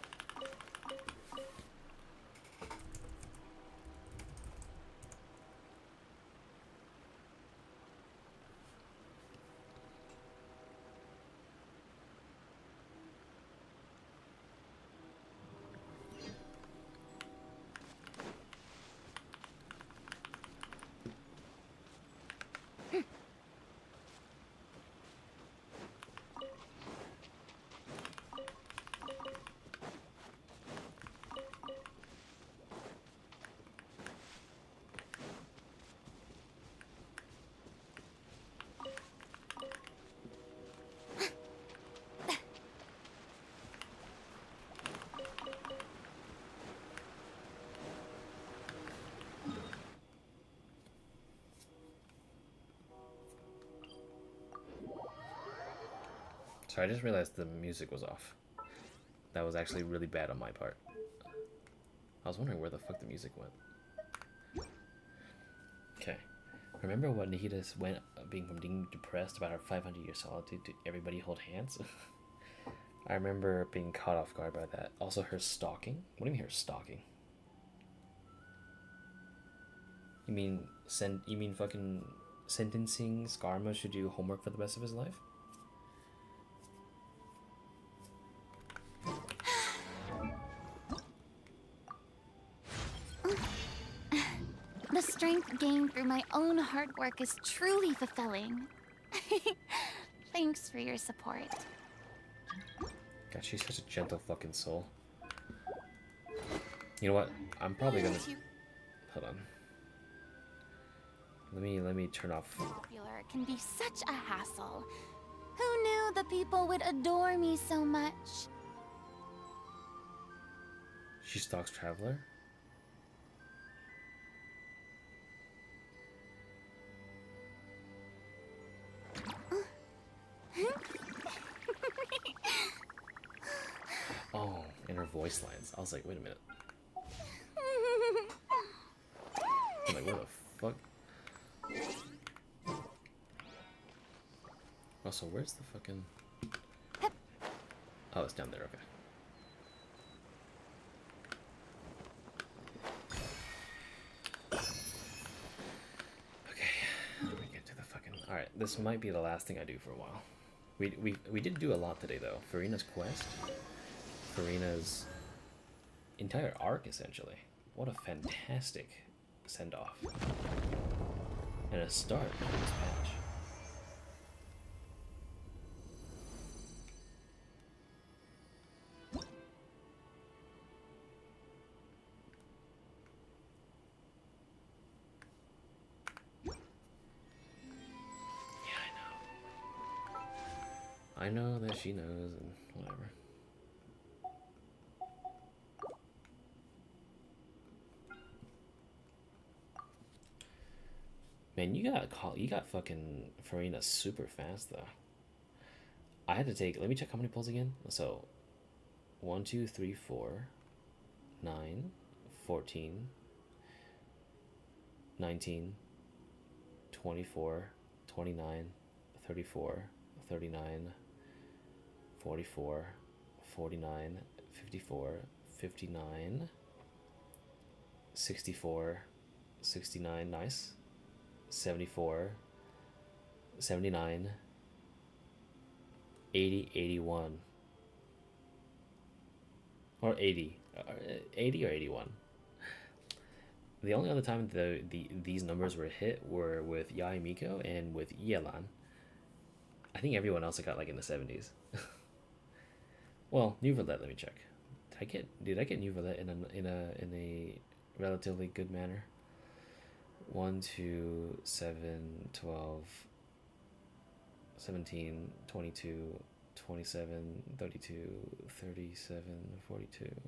Sorry, I just realized the music was off. That was actually really bad on my part. I was wondering where the fuck the music went. Okay. Remember when Nihita went being from being depressed about her 500-year solitude to everybody hold hands? I remember being caught off guard by that. Also her stalking? What do you mean her stalking? You mean fucking sentencing Skarma should do homework for the rest of his life? The strength gained through my own hard work is truly fulfilling. Thanks for your support. God, she's such a gentle fucking soul. You know what? I'm probably gonna... Hold on. Let me turn off... Popular can be such a hassle. Who knew the people would adore me so much? She stalks Traveler? Oh, and her voice lines. I was like, wait a minute. I'm like, what the fuck? Also, where's the fucking... Oh, it's down there, okay. Okay, let me get to the fucking... Alright, this might be the last thing I do for a while. We did do a lot today, though. Furina's quest. Furina's entire arc, essentially. What a fantastic send-off. And a start to this patch. I know that she knows, and whatever. Man, you got fucking Furina super fast though. I had to take. Let me check how many pulls again. So, 1, 2, 3, 4, 9, 14, 19, 24, 29, 34, 39, 44, 49, 54, 59, 64, 69, nice, 74, 79, 80, 81, or 80, 80 or 81. The only other time these numbers were hit were with Yai Miko and with Yelan. I think everyone else got like in the 70s. Well, New Roulette, let me check. Did I get New Roulette in a relatively good manner? 1, 2, 7, 12, 17, 22, 27, 32, 37, 42,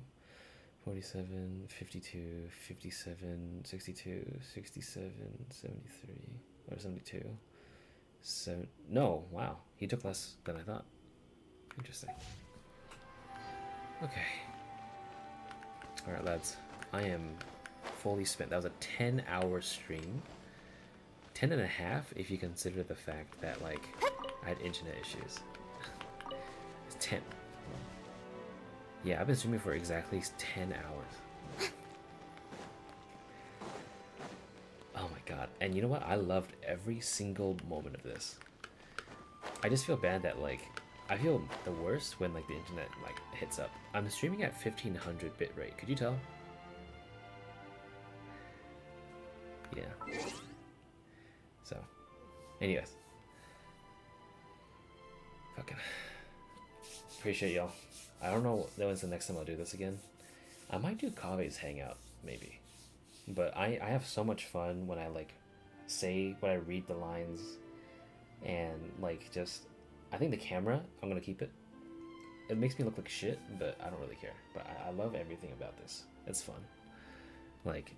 47, 52, 57, 62, 67, 73, or 72. No, wow, he took less than I thought. Interesting. Okay. Alright, lads. I am fully spent. That was a 10-hour stream. 10 and a half if you consider the fact that, like, I had internet issues. It's 10. Yeah, I've been streaming for exactly 10 hours. Oh my god. And you know what? I loved every single moment of this. I just feel bad that, like, I feel the worst when, like, the internet, like, hits up. I'm streaming at 1500 bit rate. Could you tell? Yeah. So, anyways. Fucking. Appreciate y'all. I don't know when's the next time I'll do this again. I might do Kave's Hangout, maybe. But I have so much fun when I, like, say, when I read the lines, and, like, just, I think the camera, I'm gonna keep it. It makes me look like shit, but I don't really care. But I love everything about this. It's fun. Like,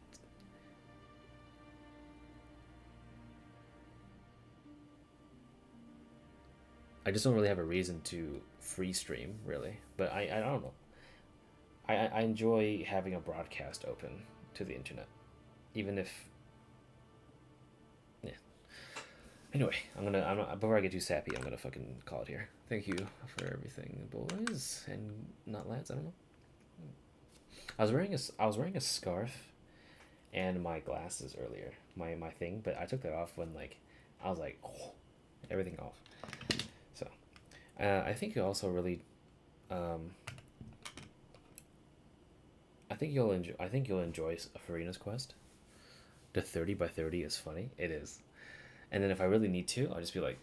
I just don't really have a reason to free stream, really. But I don't know. I enjoy having a broadcast open to the internet. Even if... Yeah. Anyway, before I get too sappy, I'm gonna fucking call it here. Thank you for everything, boys. And not lads, I don't know. I was wearing a scarf and my glasses earlier. My thing, but I took that off when, like, I was like, oh, everything off. So, I think you also really, I think you'll enjoy Furina's quest. The 30 by 30 is funny. It is. And then if I really need to, I'll just be like,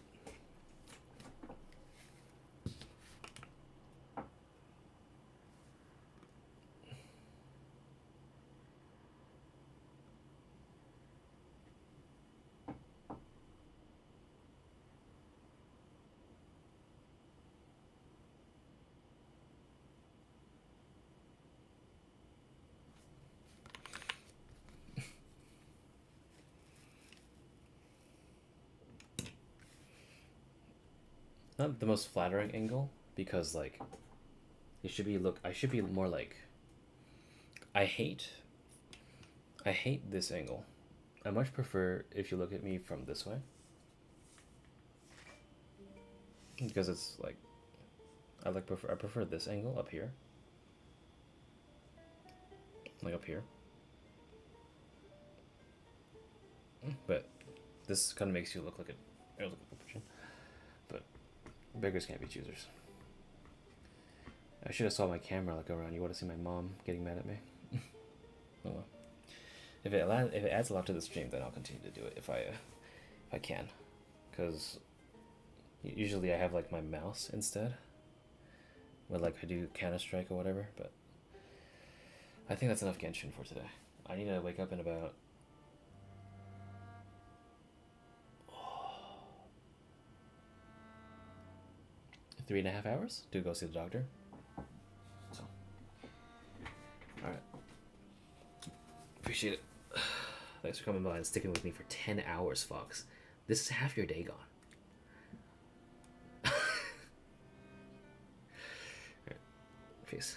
not the most flattering angle, because, like, it should be I should be more like, I hate this angle. I much prefer if you look at me from this way, because it's like, I prefer this angle up here, like up here. But this kind of makes you look like a but beggars can't be choosers. I should have saw my camera like around. You want to see my mom getting mad at me? Oh well. If it adds a lot to the stream, then I'll continue to do it if I can, because usually I have, like, my mouse instead, when, like, I do Counter-Strike or whatever. But I think that's enough Genshin for today. I need to wake up in about... 3.5 hours to go see the doctor. So, all right. Appreciate it. Thanks for coming by and sticking with me for 10 hours, Fox. This is half your day gone. All right. Peace.